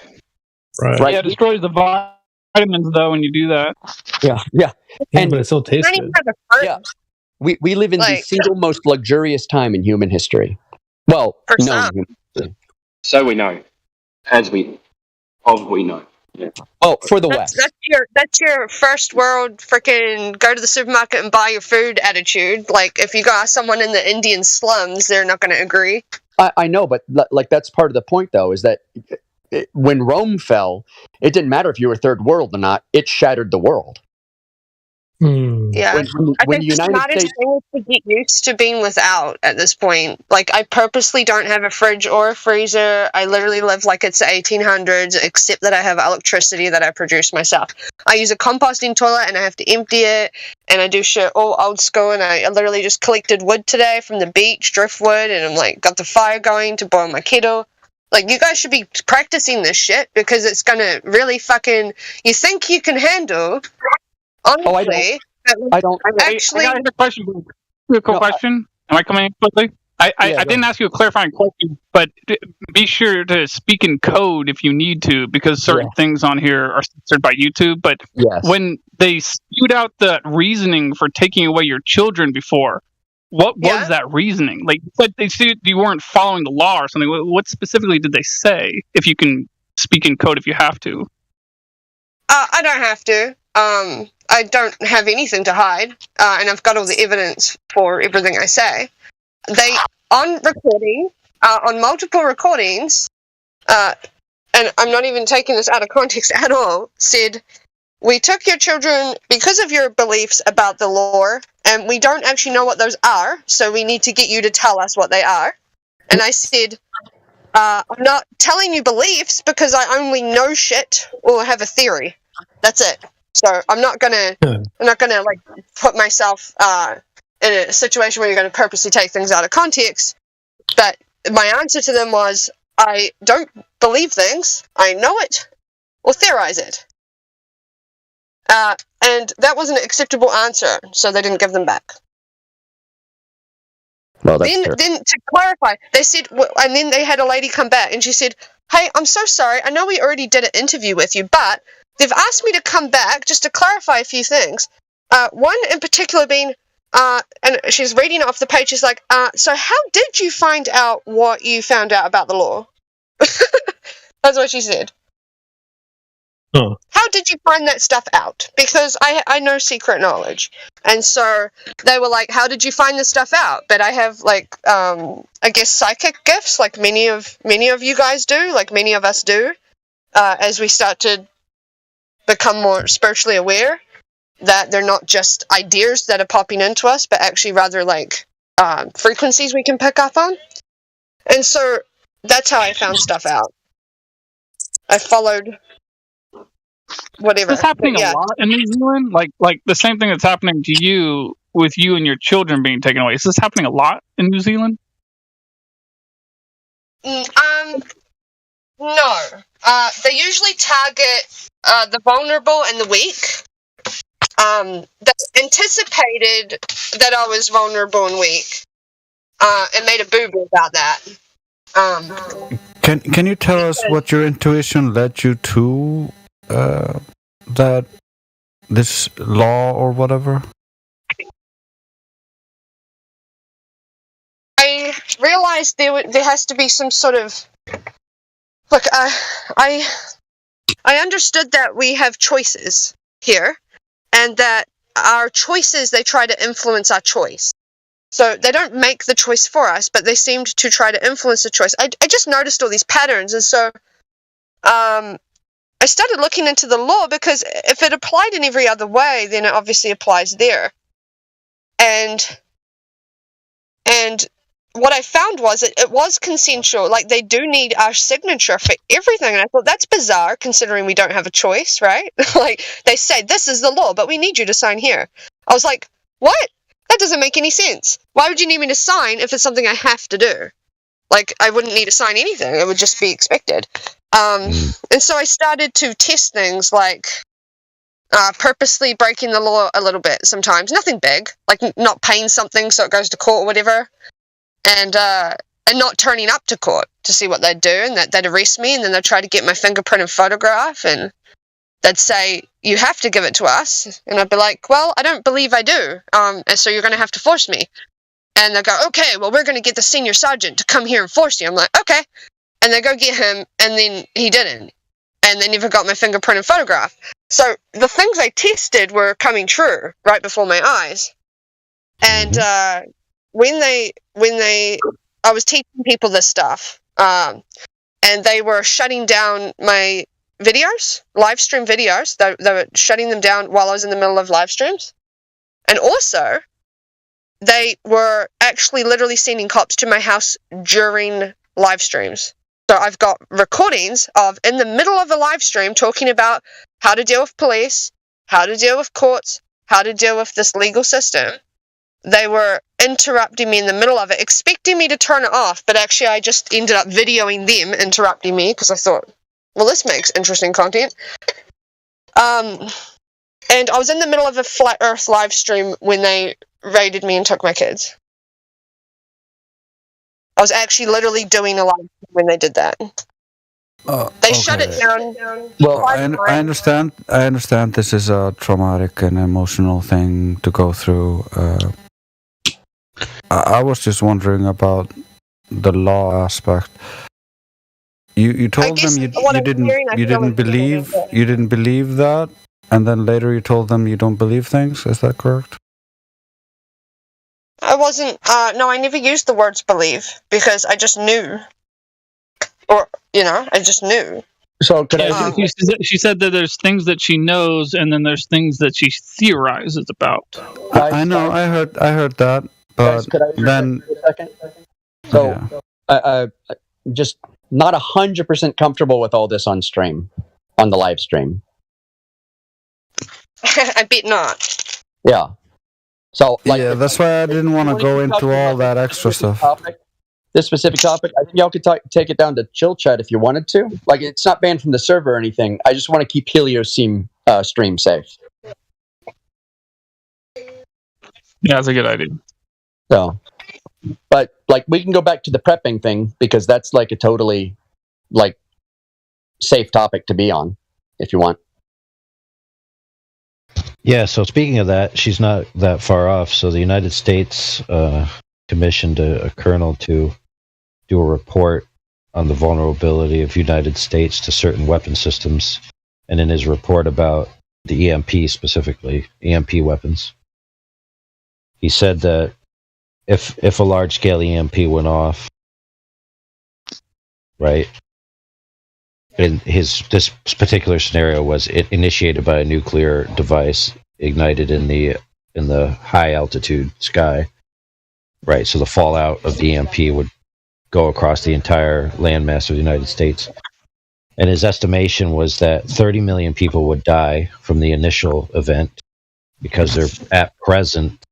Right. Yeah, it destroys the vitamins though when you do that. Yeah. And but it still tastes good. Yeah. We live in the single most luxurious time in human history. Well, no. So we know, we know. Yeah. Oh, for the West. That's your first world freaking go to the supermarket and buy your food attitude. Like, if you go ask someone in the Indian slums, they're not going to agree. I know, but that's part of the point, though, is that when Rome fell, it didn't matter if you were third world or not; it shattered the world. Yeah, I think the smartest thing is to get used to being without at this point. Like, I purposely don't have a fridge or a freezer. I literally live like it's the 1800s, except that I have electricity that I produce myself. I use a composting toilet and I have to empty it, and I do shit all old school, and I literally just collected wood today from the beach, driftwood, and I'm like, got the fire going to boil my kettle. Like, you guys should be practicing this shit because it's gonna really fucking, you think you can handle. Honestly, I don't. Actually, I got a question. Question. Am I coming in quickly? I didn't ask you a clarifying question, but be sure to speak in code if you need to, because certain things on here are censored by YouTube. But when they spewed out the reasoning for taking away your children before, what was that reasoning? Like, they said you weren't following the law or something. What specifically did they say? If you can speak in code, if you have to. I don't have to. I don't have anything to hide, and I've got all the evidence for everything I say. They, on recording, on multiple recordings, and I'm not even taking this out of context at all, said, we took your children because of your beliefs about the law, and we don't actually know what those are, so we need to get you to tell us what they are. And I said, I'm not telling you beliefs because I only know shit or have a theory. That's it. So I'm not gonna like put myself in a situation where you're gonna purposely take things out of context. But my answer to them was, I don't believe things. I know it or theorize it. And that was an acceptable answer, so they didn't give them back. Well, then to clarify, they said, and then they had a lady come back and she said, "Hey, I'm so sorry. I know we already did an interview with you, but they've asked me to come back just to clarify a few things. One in particular being, and she's reading off the page. She's like, so how did you find out what you found out about the law?" That's what she said. Huh. How did you find that stuff out? Because I know secret knowledge. And so they were like, how did you find this stuff out? But I have like, I guess psychic gifts, like many of you guys do, like many of us do, as we start to become more spiritually aware, that they're not just ideas that are popping into us, but actually rather like frequencies we can pick up on. And so that's how I found stuff out. I followed whatever. Is this happening a lot in New Zealand? Like the same thing that's happening to you with you and your children being taken away. Is this happening a lot in New Zealand? No. They usually target the vulnerable and the weak. They anticipated that I was vulnerable and weak, and made a boo-boo about that. Can you tell us what your intuition led you to that this law or whatever? I realized there has to be some sort of look. I understood that we have choices here, and that our choices, they try to influence our choice. So they don't make the choice for us, but they seemed to try to influence the choice. I just noticed all these patterns, and so I started looking into the law, because if it applied in every other way, then it obviously applies there. And what I found was it was consensual. Like, they do need our signature for everything. And I thought, that's bizarre, considering we don't have a choice, right? Like, they say, this is the law, but we need you to sign here. I was like, what? That doesn't make any sense. Why would you need me to sign if it's something I have to do? Like, I wouldn't need to sign anything. It would just be expected. And so I started to test things like purposely breaking the law a little bit sometimes. Nothing big, like not paying something so it goes to court or whatever. And not turning up to court to see what they'd do, and that they'd arrest me, and then they'd try to get my fingerprint and photograph, and they'd say, you have to give it to us. And I'd be like, well, I don't believe I do. And so you're going to have to force me. And they'll go, okay, well, we're going to get the senior sergeant to come here and force you. I'm like, okay. And they go get him, and then he didn't. And they never got my fingerprint and photograph. So the things I tested were coming true right before my eyes. And when I was teaching people this stuff, and they were shutting down my videos, live stream videos. They were shutting them down while I was in the middle of live streams. And also, they were actually literally sending cops to my house during live streams. So I've got recordings of, in the middle of a live stream, talking about how to deal with police, how to deal with courts, how to deal with this legal system. They were interrupting me in the middle of it, expecting me to turn it off, but actually I just ended up videoing them interrupting me, because I thought, well, this makes interesting content. And I was in the middle of a Flat Earth live stream when they raided me and took my kids. I was actually literally doing a live stream when they did that. They shut it down. Well, I understand. I understand this is a traumatic and emotional thing to go through. I was just wondering about the law aspect. You told them you didn't believe that, and then later you told them you don't believe things. Is that correct? I wasn't. No, I never used the words believe, because I just knew, or I just knew. So could she said that there's things that she knows, and then there's things that she theorizes about. I know. I heard that, but then. For a second? So, just not 100% comfortable with all this on stream, on the live stream. I bet not. Yeah. So, that's why I didn't want to go into all that extra stuff. This specific topic, I think y'all could take it down to chill chat if you wanted to. Like, it's not banned from the server or anything. I just want to keep Helios stream safe. Yeah, that's a good idea. So, But like, we can go back to the prepping thing because that's like a totally like safe topic to be on if you want. Yeah, so speaking of that, she's not that far off. So the United States commissioned a colonel to do a report on the vulnerability of United States to certain weapon systems. And in his report about the EMP specifically, EMP weapons, he said that if a large-scale EMP went off, right, and this particular scenario was it initiated by a nuclear device ignited in the high altitude sky, right? So the fallout of the EMP would go across the entire landmass of the United States. And his estimation was that 30 million people would die from the initial event because they're at present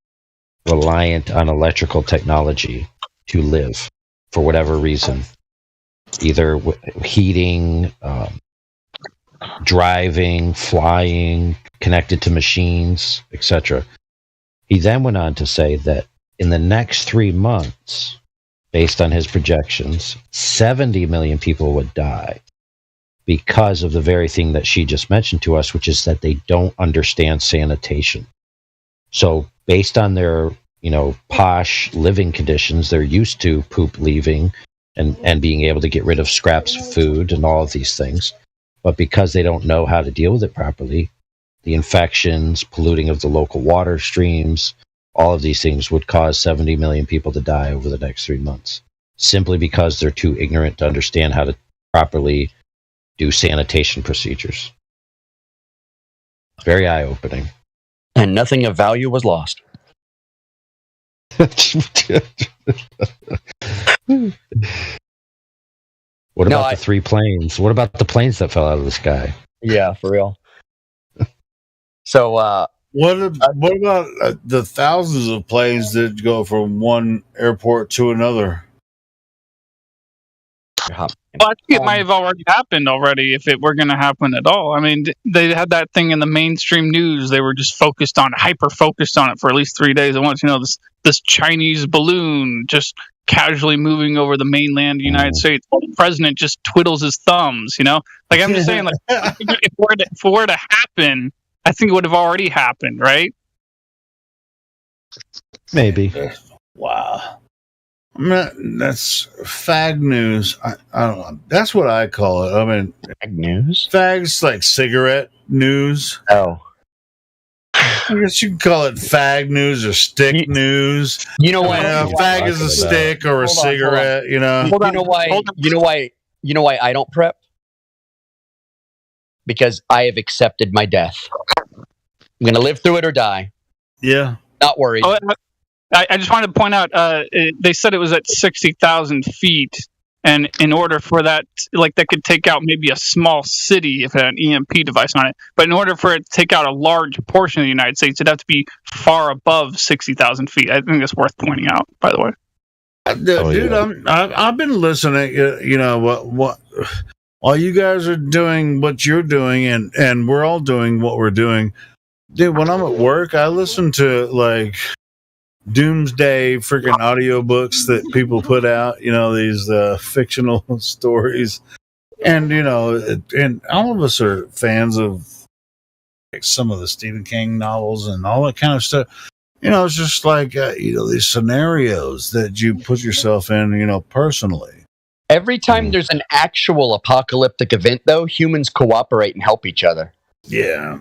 reliant on electrical technology to live for whatever reason. Either heating, driving, flying, connected to machines, etc. He then went on to say that in the next 3 months, based on his projections, 70 million people would die because of the very thing that she just mentioned to us, which is that they don't understand sanitation. So based on their, posh living conditions, they're used to poop leaving and being able to get rid of scraps of food and all of these things. But because they don't know how to deal with it properly, the infections, polluting of the local water streams, all of these things would cause 70 million people to die over the next 3 months, simply because they're too ignorant to understand how to properly do sanitation procedures. Very eye-opening. And nothing of value was lost. What about the 3 planes? What about the planes that fell out of the sky? Yeah, for real. So, what about the thousands of planes that go from one airport to another? Well, I think it might have already happened already if it were going to happen at all. I mean, they had that thing in the mainstream news. They were just hyper focused on it for at least 3 days at once. This Chinese balloon just casually moving over the mainland of the United States. The president just twiddles his thumbs, Like, I'm just saying, like, if it were to happen, I think it would have already happened, right? Maybe. Wow. That's fag news. I don't know. That's what I call it. I mean, fag news? Fag's like cigarette news. Oh. I guess you can call it fag news or stick news. You know what? Fag is a stick or a cigarette, You know why I don't prep? Because I have accepted my death. I'm going to live through it or die. Yeah. Not worried. Oh, I just wanted to point out, they said it was at 60,000 feet. And in order for that, that could take out maybe a small city if it had an EMP device on it. But in order for it to take out a large portion of the United States, it'd have to be far above 60,000 feet. I think that's worth pointing out, by the way. Dude, I've been listening, what while you guys are doing what you're doing and we're all doing what we're doing. Dude, when I'm at work, I listen to like doomsday freaking audiobooks that people put out, these fictional stories. And, and all of us are fans of like, some of the Stephen King novels and all that kind of stuff. It's just like, these scenarios that you put yourself in, personally. Every time there's an actual apocalyptic event, though, humans cooperate and help each other. Yeah.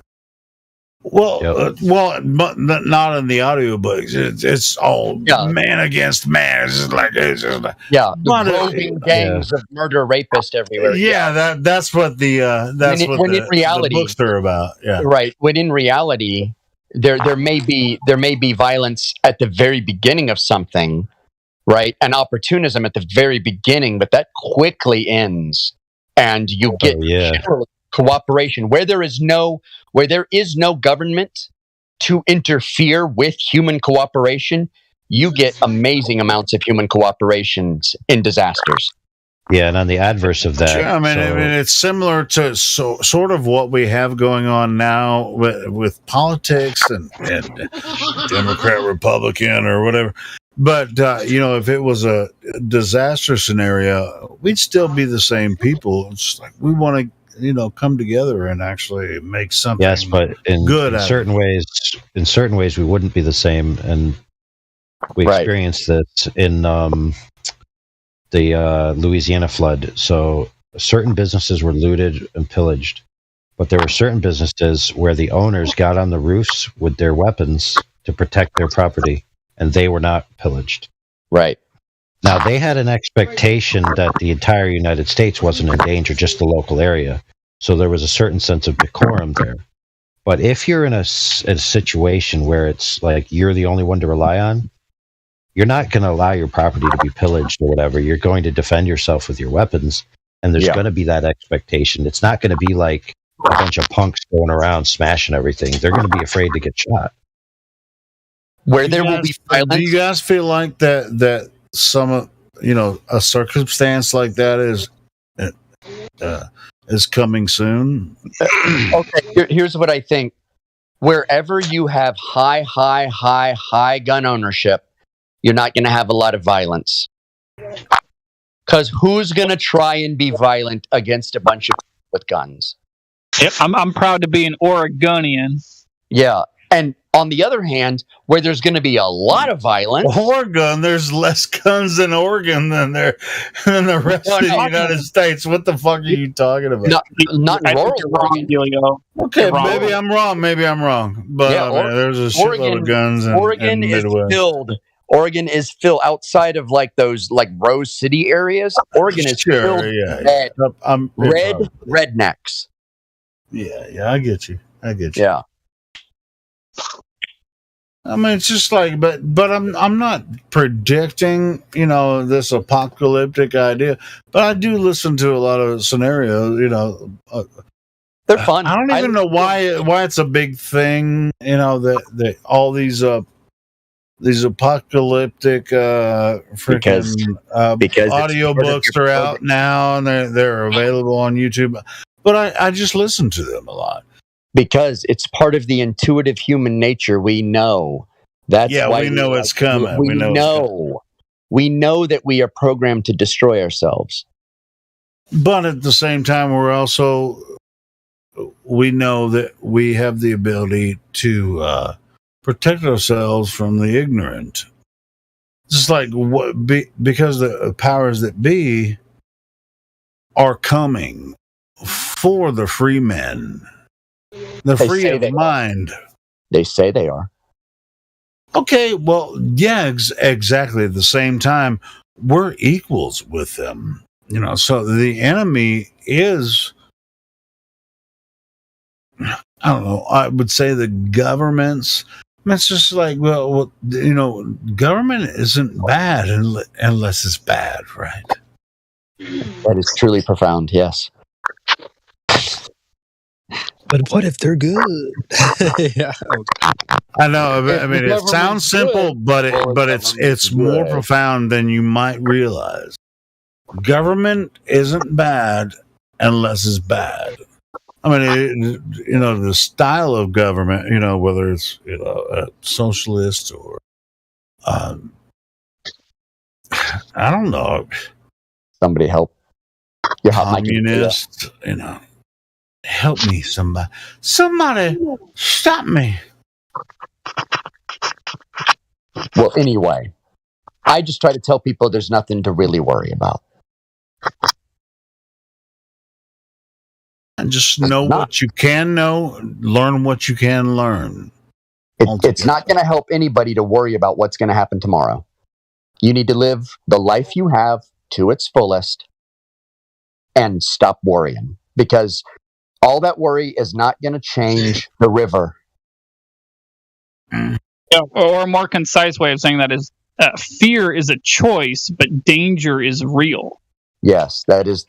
Well, but not in the audiobooks. It's all man against man. It's just like the roving gangs of murder rapists everywhere. Yeah, that's what the books are about. Yeah, right. When in reality, there may be violence at the very beginning of something, right? And opportunism at the very beginning, but that quickly ends, and you get generally cooperation where there is no government to interfere with human cooperation. You get amazing amounts of human cooperations in disasters. Yeah, and on the adverse of that, I mean, it's similar to sort of what we have going on now with politics and Democrat, Republican, or whatever. But if it was a disaster scenario, we'd still be the same people. It's like we want to, come together and actually make something. Yes, but in certain ways, we wouldn't be the same. And we experienced this in the Louisiana flood. So certain businesses were looted and pillaged, but there were certain businesses where the owners got on the roofs with their weapons to protect their property, and they were not pillaged. Right. Now, they had an expectation that the entire United States wasn't in danger, just the local area. So there was a certain sense of decorum there. But if you're in a situation where it's like you're the only one to rely on, you're not going to allow your property to be pillaged or whatever. You're going to defend yourself with your weapons, and there's going to be that expectation. It's not going to be like a bunch of punks going around smashing everything. They're going to be afraid to get shot. Where there will be violence. Do you guys feel like that some a circumstance like that is coming soon? Okay, here's what I think. Wherever you have high gun ownership, you're not going to have a lot of violence. Because who's going to try and be violent against a bunch of people with guns? Yep, I'm proud to be an Oregonian. Yeah, and on the other hand, where there's going to be a lot of violence, Oregon, there's less guns in Oregon than the rest of the United States. What the fuck are you talking about? Not in rural Oregon. Okay, maybe I'm wrong. But there's a shitload of guns in Oregon is Midwest. filled. Oregon is filled outside of like those like Rose City areas. Oregon is filled with rednecks. Yeah, I get you. Yeah. I mean, it's just like, but I'm not predicting, this apocalyptic idea. But I do listen to a lot of scenarios. They're fun. I don't even know why it's a big thing. That all these apocalyptic freaking because audiobooks are out now and they're available on YouTube. But I just listen to them a lot. Because it's part of the intuitive human nature. We know. That's why we know it's coming. We know that we are programmed to destroy ourselves. But at the same time, we know that we have the ability to protect ourselves from the ignorant. Just like because the powers that be are coming for the free men. The free of mind. They say they are. Okay, well, yeah, exactly. At the same time, we're equals with them. So the enemy is, I don't know, I would say the governments. It's just like, government isn't bad unless it's bad, right? That is truly profound, yes. But what if they're good? Yeah. I know. I mean, it sounds simple, but it's more profound than you might realize. Government isn't bad unless it's bad. I mean, the style of government, whether it's a socialist or I don't know, somebody help. Communist, help me, somebody. Somebody stop me. Well, anyway, I just try to tell people there's nothing to really worry about. And just know what you can know, learn what you can learn. It's not going to help anybody to worry about what's going to happen tomorrow. You need to live the life you have to its fullest and stop worrying, because all that worry is not going to change the river. Yeah, or a more concise way of saying that is fear is a choice, but danger is real. Yes, that is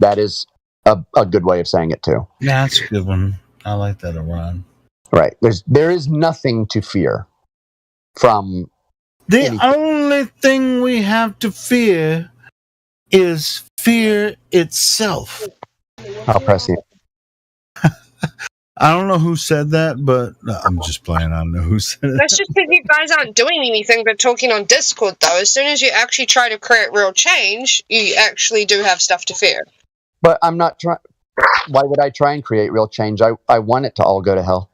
a good way of saying it too. Yeah, that's a good one. I like that, Orion. Right. There is nothing to fear from the only thing we have to fear is fear itself. I'll press you. I don't know who said that, but I'm just playing. I don't know who said it. That's just because you guys aren't doing anything but talking on Discord, though. As soon as you actually try to create real change, you actually do have stuff to fear. But I'm not trying. Why would I try and create real change? I want it to all go to hell.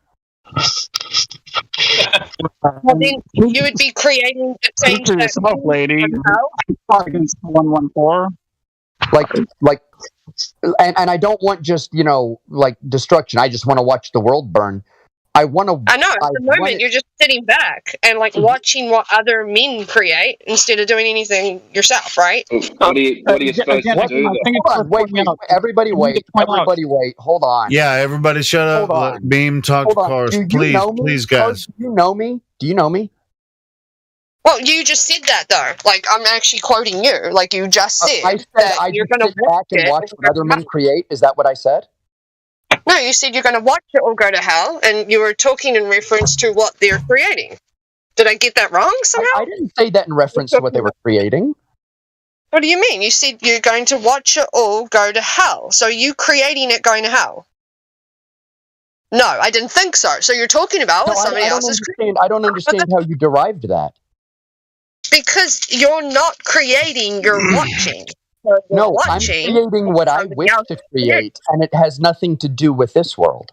Well, then you would be creating the change to that yourself, lady. Against 114. Like, and I don't want just like destruction. I just want to watch the world burn. I want to. I know. At the moment, you're just sitting back and like watching what other men create instead of doing anything yourself, right? What are you supposed to do? Hold on, wait, everybody wait. Everybody wait. Hold on. Yeah, everybody shut up. Let Beam talk to Cars. Please, please, guys. Do you know me? Do you know me? Well, you just said that though. Like I'm actually quoting you. Like you just said, I said that you're going to sit back and watch what other men create. Is that what I said? No, you said you're going to watch it all go to hell, and you were talking in reference to what they're creating. Did I get that wrong somehow? I didn't say that in reference to what they were creating. What do you mean? You said you're going to watch it all go to hell. So you creating it going to hell? No, I didn't think so. So you're talking about what somebody else is creating. I don't understand how you derived that. Because you're not creating, you're watching. So no, I'm creating what I wish to create, and it has nothing to do with this world.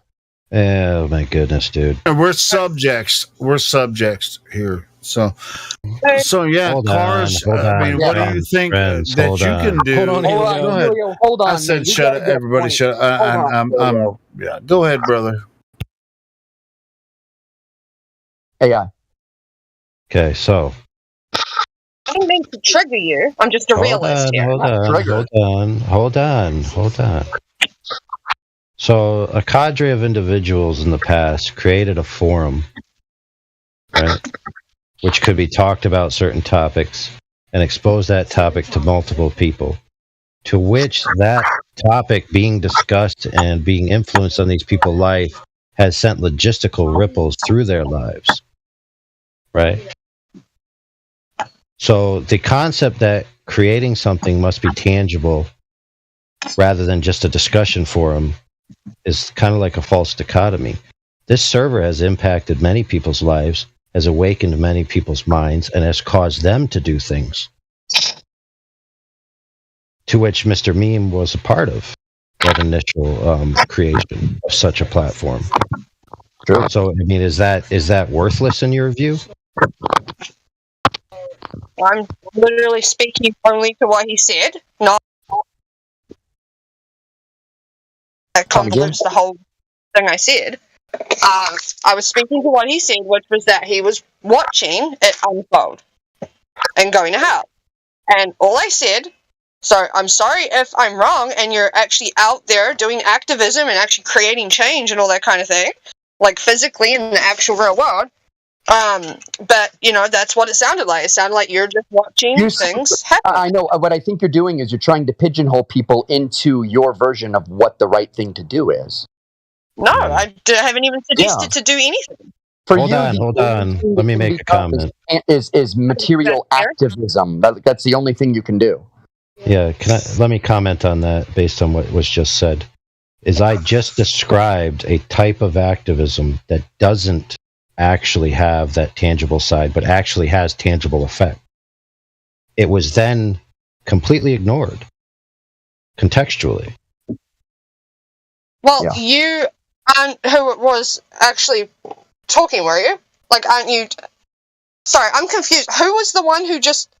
Oh my goodness, dude! And we're subjects. We're subjects here. So yeah, Hold Cars. on, I mean, what do you think friends, that hold you on. can do? Hold on, Hold on, Go ahead. Julio, hold on. I said, man. You shut gotta up, get everybody. point. Shut up. I'm. Yeah. Go ahead, brother. AI. Okay, so I don't mean to trigger you. I'm just a realist here. Hold on. So a cadre of individuals in the past created a forum, right, which could be talked about certain topics and expose that topic to multiple people, to which that topic being discussed and being influenced on these people's life has sent logistical ripples through their lives, right? So the concept that creating something must be tangible rather than just a discussion forum is kind of like a false dichotomy. This server has impacted many people's lives, has awakened many people's minds, and has caused them to do things, to which Mr. Meme was a part of that initial creation of such a platform. Sure. So, I mean, is that worthless in your view? I'm literally speaking only to what he said, not that convolutes the whole thing I said. I was speaking to what he said, which was that he was watching it unfold and going to hell. And all I said, so I'm sorry if I'm wrong and you're actually out there doing activism and actually creating change and all that kind of thing, like physically in the actual real world. But that's what it sounded like. It sounded like you're just watching things happen. I know. What I think you're doing is you're trying to pigeonhole people into your version of what the right thing to do is. No, I haven't even suggested to do anything. Hold on. Let me make a comment. Is material activism. That's the only thing you can do. Yeah, let me comment on that based on what was just said. I just described a type of activism that doesn't actually have that tangible side, but actually has tangible effect. It was then completely ignored, contextually. Well, you aren't who it was actually talking, were you? Like, aren't you... Sorry, I'm confused. Who was the one who just...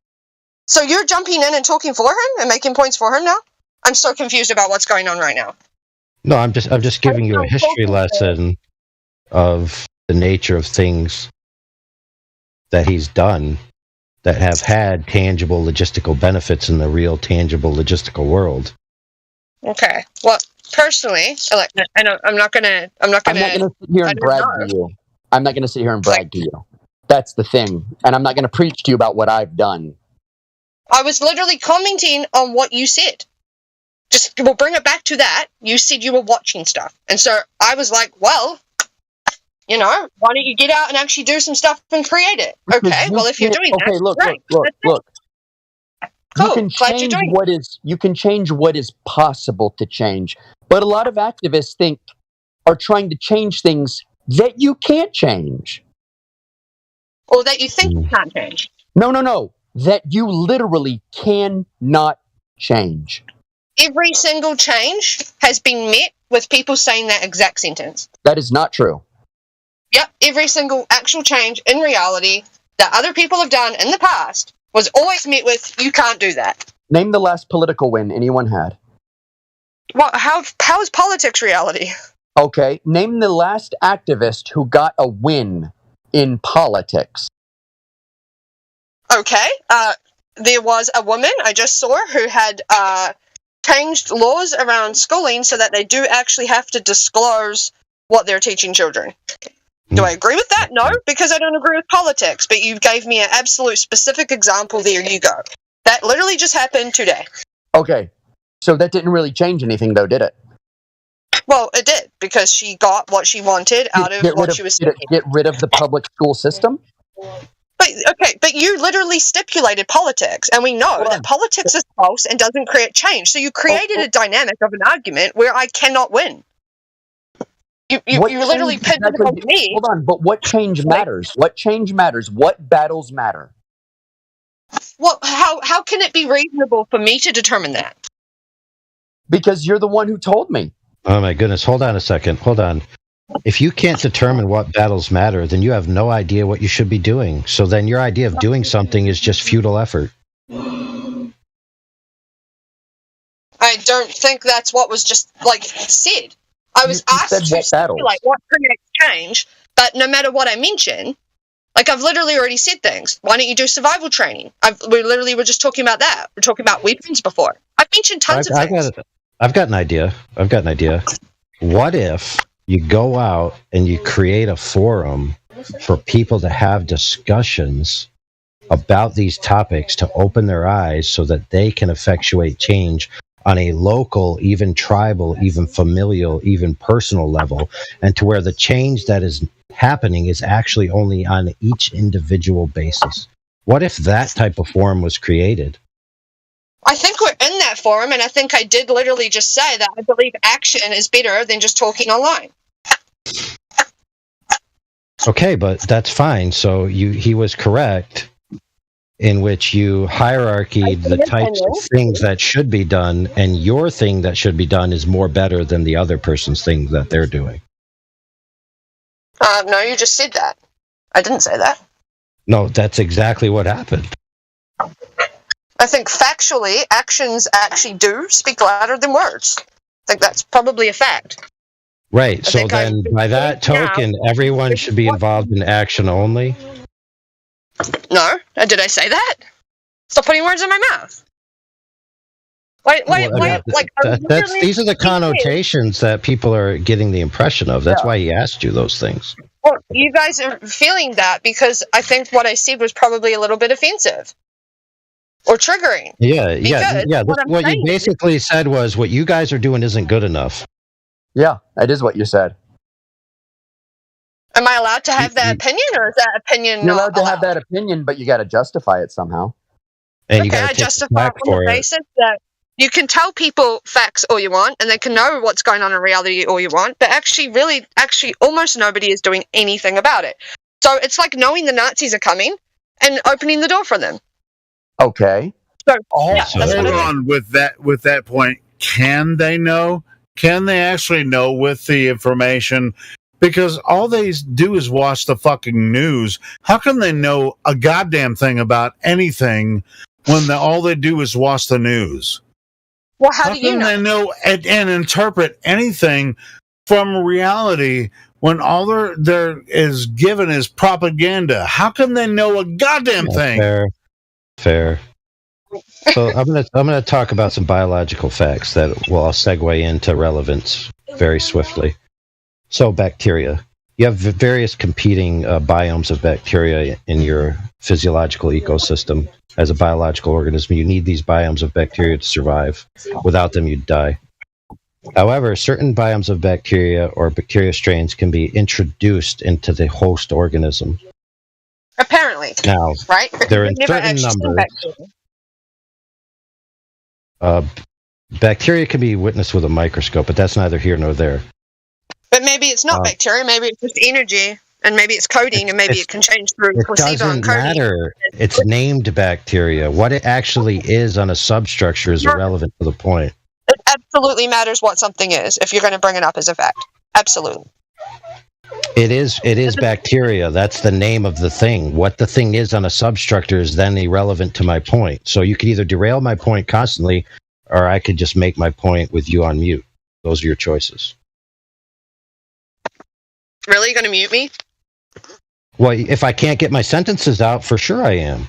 So you're jumping in and talking for him and making points for him now? I'm so confused about what's going on right now. No, I'm just giving you a history lesson of the nature of things that he's done that have had tangible logistical benefits in the real tangible logistical world. Okay. Well, personally, like, I'm not gonna sit here and brag to you. I'm not gonna sit here and brag to you. That's the thing, and I'm not gonna preach to you about what I've done. I was literally commenting on what you said. We'll bring it back to that. You said you were watching stuff, and so I was like, well, why don't you get out and actually do some stuff and create it? Okay, well, if you're doing that, look. Cool. You can change what is possible to change, but a lot of activists think, are trying to change things that you can't change. Or that you think you can't change. No. That you literally cannot change. Every single change has been met with people saying that exact sentence. That is not true. Yep, every single actual change in reality that other people have done in the past was always met with, you can't do that. Name the last political win anyone had. Well, how is politics reality? Okay, name the last activist who got a win in politics. Okay, there was a woman I just saw who had changed laws around schooling so that they do actually have to disclose what they're teaching children. Do I agree with that? No, because I don't agree with politics, but you gave me an absolute specific example. There you go. That literally just happened today. Okay, so that didn't really change anything though, did it? Well, it did, because she got what she wanted out of what she was saying. Get rid of the public school system? But you literally stipulated politics, and we know that politics is false and doesn't create change. So you created a dynamic of an argument where I cannot win. You literally pigeonholed me. Hold on, but what change matters? What change matters? What battles matter? Well, how can it be reasonable for me to determine that? Because you're the one who told me. Oh my goodness, hold on a second. Hold on. If you can't determine what battles matter, then you have no idea what you should be doing. So then your idea of doing something is just futile effort. I don't think that's what was just, said. I was asked to stipulate what creates change, but no matter what I mention, I've literally already said things. Why don't you do survival training? We literally were just talking about that. We're talking about weapons before. I've mentioned tons of things. I've got an idea. What if you go out and you create a forum for people to have discussions about these topics to open their eyes so that they can effectuate change on a local, even tribal, even familial, even personal level, and to where the change that is happening is actually only on each individual basis? What if that type of forum was created? I think we're in that forum, and I think I did literally just say that I believe action is better than just talking online. Okay, but that's fine. So he was correct in which you hierarchied the types of things that should be done, and your thing that should be done is more better than the other person's thing that they're doing. No, you just said that. I didn't say that. No, that's exactly what happened. I think factually, actions actually do speak louder than words. I think that's probably a fact. Right. So then, by that token, everyone should be involved in action only? No. Did I say that? Stop putting words in my mouth. These are the connotations that people are getting the impression of. That's why he asked you those things. Well, you guys are feeling that because I think what I said was probably a little bit offensive. Or triggering. Yeah. What you basically said was what you guys are doing isn't good enough. Yeah, that is what you said. Am I allowed to have that opinion, or is that opinion You're allowed to have that opinion, but you got to justify it somehow. And you I justify it on the basis that you can tell people facts all you want, and they can know what's going on in reality all you want, but actually, almost nobody is doing anything about it. So it's like knowing the Nazis are coming and opening the door for them. Okay. So, hold on with that point. Can they know? Can they actually know with the information? Because all they do is watch the fucking news. How can they know a goddamn thing about anything when all they do is watch the news? Well, how do you know? How can they know and interpret anything from reality when all there is given is propaganda? How can they know a goddamn thing? Fair. So I'm gonna talk about some biological facts that will segue into relevance very swiftly. So bacteria. You have various competing biomes of bacteria in your physiological ecosystem. As a biological organism, you need these biomes of bacteria to survive. Without them, you'd die. However, certain biomes of bacteria or bacteria strains can be introduced into the host organism. Apparently. Now, right? They're in certain numbers. Bacteria can be witnessed with a microscope, but that's neither here nor there. But maybe it's not bacteria. Maybe it's just energy, and maybe it's coding, and maybe it can change through It placebo and doesn't coding. matter. It's named bacteria. What it actually is on a substructure is irrelevant to the point. It absolutely matters what something is if you're going to bring it up as a fact. Absolutely. It is bacteria. That's the name of the thing. What the thing is on a substructure is then irrelevant to my point. So you could either derail my point constantly, or I could just make my point with you on mute. Those are your choices. Really? You're going to mute me? Well, if I can't get my sentences out, for sure I am.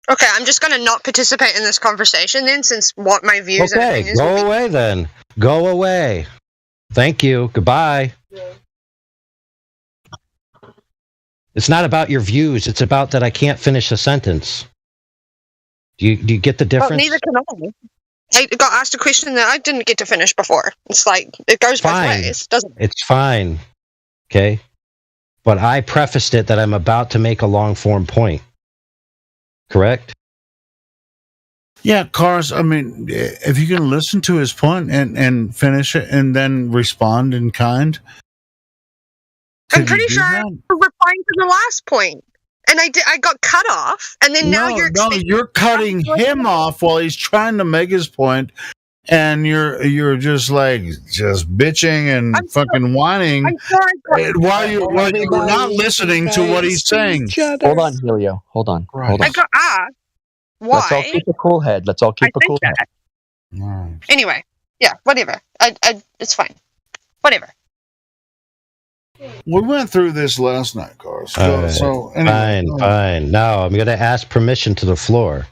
Okay, I'm just going to not participate in this conversation then, since what my views and Okay, opinions go will be. away then. Go away. Thank you. Goodbye. It's not about your views. It's about that I can't finish a sentence. Do you get the difference? Well, neither can I. I got asked a question that I didn't get to finish before. It's like, it goes both ways, doesn't it? It's fine. Okay? But I prefaced it that I'm about to make a long-form point. Correct? Yeah, Cars, I mean, if you can listen to his point and finish it and then respond in kind. I'm pretty sure I'm replying to the last point. And I got cut off, and then now you're cutting him off while he's trying to make his point, and you're just bitching and fucking whining while you're not listening to what he's saying. Hold on, Helio. Hold on. I got asked why. Let's all keep a cool head. Anyway, yeah, whatever. It's fine. Whatever. We went through this last night, Cars. Fine. Now I'm going to ask permission to the floor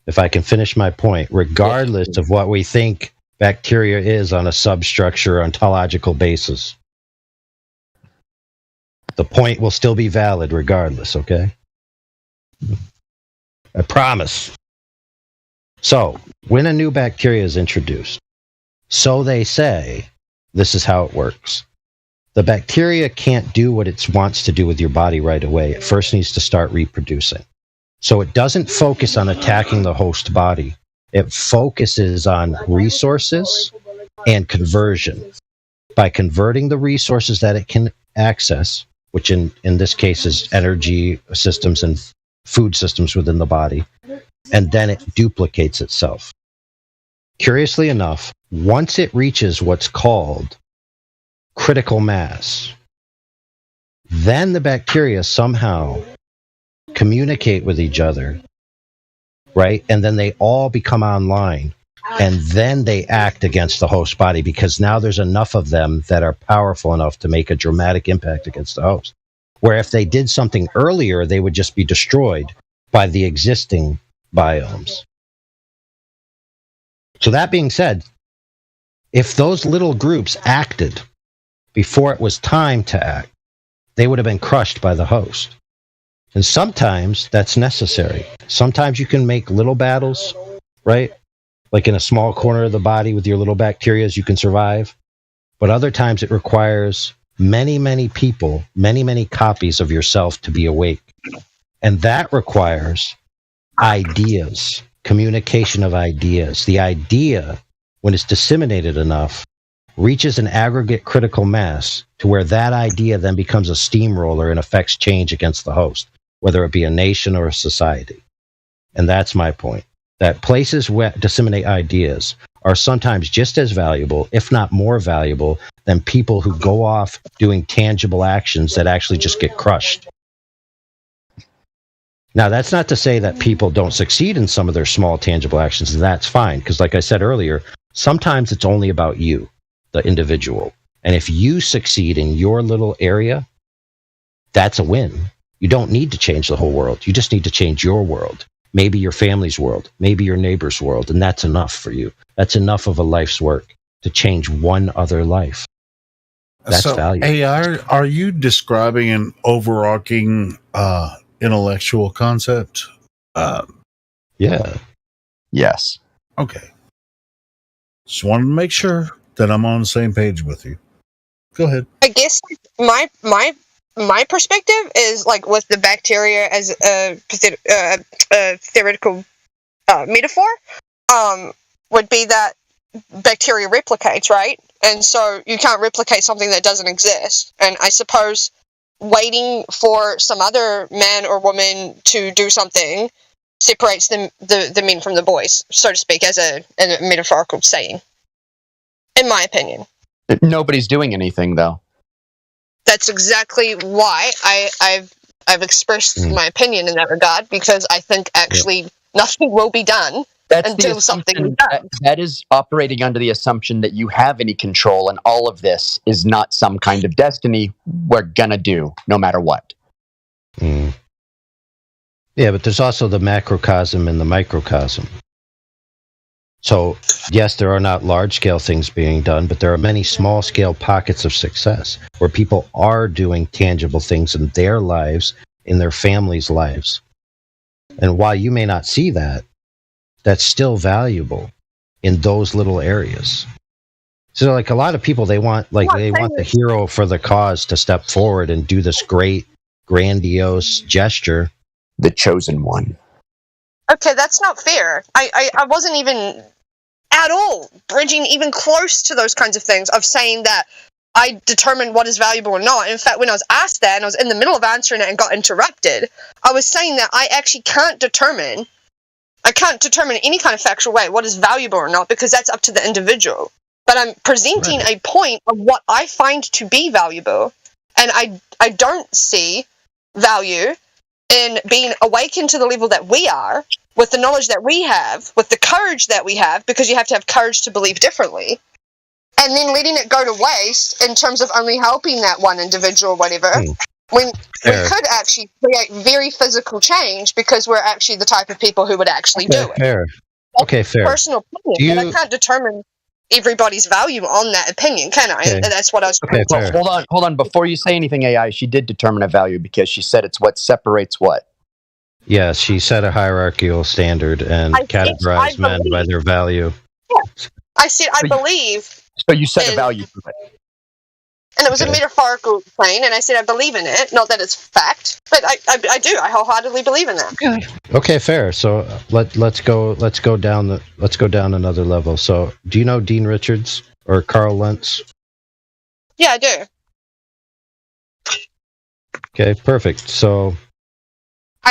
if I can finish my point, regardless of what we think bacteria is on a substructure ontological basis. The point will still be valid regardless, okay? I promise. So, when a new bacteria is introduced, so they say, this is how it works. The bacteria can't do what it wants to do with your body right away. It first needs to start reproducing. So it doesn't focus on attacking the host body. It focuses on resources and conversion. By converting the resources that it can access, which in this case is energy systems and food systems within the body, and then it duplicates itself. Curiously enough, once it reaches what's called critical mass, then the bacteria somehow communicate with each other, right? And then they all become online, and then they act against the host body because now there's enough of them that are powerful enough to make a dramatic impact against the host. Where if they did something earlier, they would just be destroyed by the existing biomes. So that being said, if those little groups acted before it was time to act, they would have been crushed by the host. And sometimes that's necessary. Sometimes you can make little battles, right? Like in a small corner of the body with your little bacteria, you can survive. But other times it requires many, many people, many, many copies of yourself to be awake. And that requires ideas, communication of ideas. The idea, when it's disseminated enough, reaches an aggregate critical mass to where that idea then becomes a steamroller and affects change against the host, whether it be a nation or a society. And that's my point, that places where disseminate ideas are sometimes just as valuable, if not more valuable, than people who go off doing tangible actions that actually just get crushed. Now, that's not to say that people don't succeed in some of their small tangible actions. That's fine, because like I said earlier, sometimes it's only about you, the individual. And if you succeed in your little area, that's a win. You don't need to change the whole world. You just need to change your world. Maybe your family's world, maybe your neighbor's world, and that's enough for you. That's enough of a life's work to change one other life. That's valuable. Hey, are you describing an overarching intellectual concept? Yeah. Yes. Okay. Just wanted to make sure that I'm on the same page with you. Go ahead. I guess my perspective is like with the bacteria as a theoretical metaphor, would be that bacteria replicates, right? And so you can't replicate something that doesn't exist. And I suppose waiting for some other man or woman to do something separates the men from the boys, so to speak, as a metaphorical saying, in my opinion. Nobody's doing anything, though. That's exactly why I've expressed my opinion in that regard, because I think actually nothing will be done until something is done. That is operating under the assumption that you have any control, and all of this is not some kind of destiny we're gonna do, no matter what. Mm. Yeah, but there's also the macrocosm and the microcosm. So, yes, there are not large-scale things being done, but there are many small-scale pockets of success where people are doing tangible things in their lives, in their families' lives. And while you may not see that, that's still valuable in those little areas. So, like, a lot of people, they want the hero for the cause to step forward and do this great, grandiose gesture. The chosen one. Okay, that's not fair. I wasn't even at all bridging even close to those kinds of things of saying that I determine what is valuable or not. In fact, when I was asked that and I was in the middle of answering it and got interrupted, I was saying that I actually can't determine in any kind of factual way what is valuable or not, because that's up to the individual. But I'm presenting a point of what I find to be valuable, and I don't see value in being awakened to the level that we are, with the knowledge that we have, with the courage that we have, because you have to have courage to believe differently, and then letting it go to waste in terms of only helping that one individual or whatever, when we could actually create very physical change, because we're actually the type of people who would actually do it. Fair. Okay, fair. Personal opinion, but I can't determine everybody's value on that opinion, can I? Okay. That's what I was Okay, Well, hold on. Before you say anything, AI, she did determine a value, because she said it's what separates what? Yes, she set a hierarchical standard and categorized men by their value. Yeah. I said I believe. So you set a value to it. And it was a metaphorical plane, and I said I believe in it. Not that it's fact, but I do. I wholeheartedly believe in that. Okay, fair. So let's go down another level. So, do you know Dean Richards or Carl Lentz? Yeah, I do. Okay, perfect. So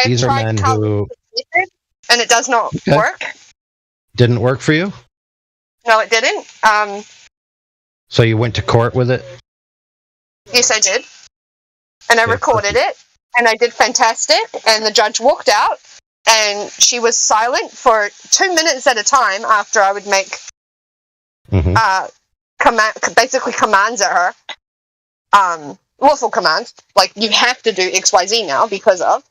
these are men who and it does not work. Didn't work for you. No, it didn't. So you went to court with it? Yes, I did. And I recorded it, and I did fantastic, and the judge walked out, and she was silent for 2 minutes at a time after I would make basically commands at her. Lawful commands, like, you have to do XYZ now because of.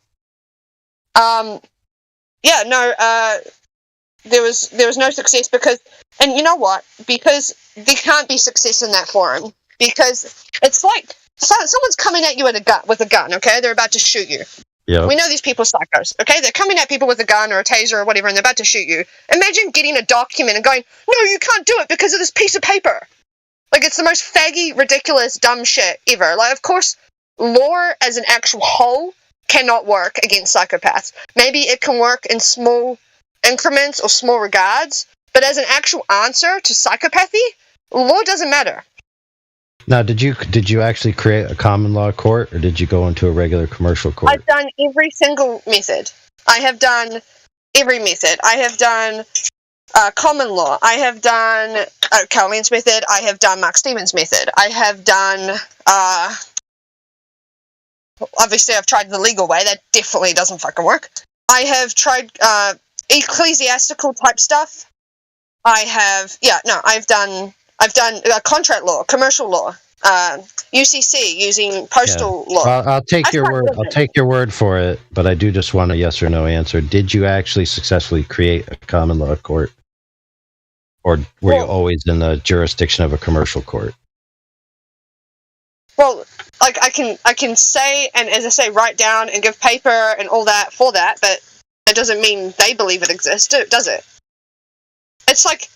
There was no success because, and you know what? Because there can't be success in that forum, because it's like someone's coming at you with a gun. Okay, they're about to shoot you. Yeah. We know these people are psychos. Okay, they're coming at people with a gun or a taser or whatever, and they're about to shoot you. Imagine getting a document and going, "No, you can't do it because of this piece of paper." Like, it's the most faggy, ridiculous, dumb shit ever. Like, of course, law as an actual whole cannot work against psychopaths. Maybe it can work in small increments or small regards, but as an actual answer to psychopathy, law doesn't matter. Now, did you actually create a common law court, or did you go into a regular commercial court? I've done every single method. I have done every method. I have done common law. I have done Caroline's method. I have done Mark Stevens' method. I have done obviously I've tried the legal way. That definitely doesn't fucking work. I have tried ecclesiastical type stuff. I've done contract law, commercial law, UCC, using postal law. I'll take your word. I'll take your word for it, but I do just want a yes or no answer. Did you actually successfully create a common law court, or were you always in the jurisdiction of a commercial court? Well, like I can say, and as I say, write down and give paper and all that for that, but that doesn't mean they believe it exists, does it? It's like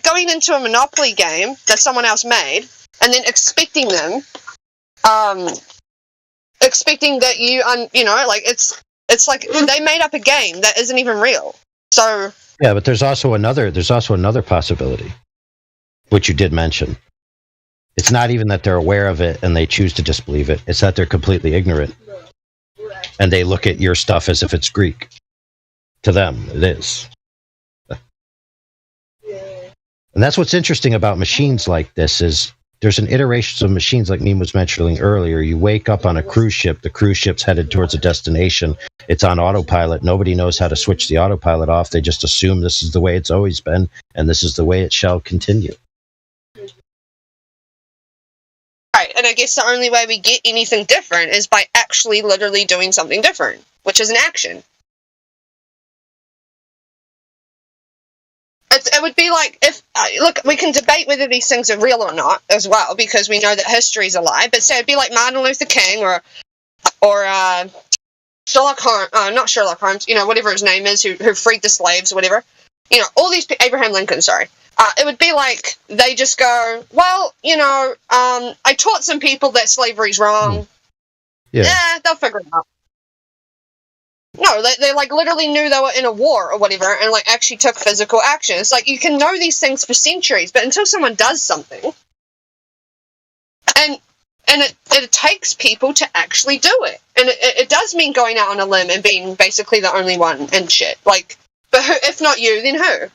going into a Monopoly game that someone else made, and then expecting them, expecting that it's like they made up a game that isn't even real. So yeah, but there's also another possibility, which you did mention. It's not even that they're aware of it and they choose to disbelieve it. It's that they're completely ignorant. And they look at your stuff as if it's Greek. To them, it is. And that's what's interesting about machines like this is there's an iteration of machines like Meme was mentioning earlier. You wake up on a cruise ship. The cruise ship's headed towards a destination. It's on autopilot. Nobody knows how to switch the autopilot off. They just assume this is the way it's always been, and this is the way it shall continue. Right, and I guess the only way we get anything different is by actually literally doing something different, which is an action. It would be like if, look, we can debate whether these things are real or not as well, because we know that history is a lie, but say it'd be like Martin Luther King or Sherlock Holmes, not Sherlock Holmes, whatever his name is, who freed the slaves or whatever. All these, Abraham Lincoln, sorry. It would be like they just go, well, I taught some people that slavery's wrong. Yeah, they'll figure it out. No, they like literally knew they were in a war or whatever, and like actually took physical action. It's like you can know these things for centuries, but until someone does something, and it takes people to actually do it, and it does mean going out on a limb and being basically the only one and shit. Like, but who, if not you, then who?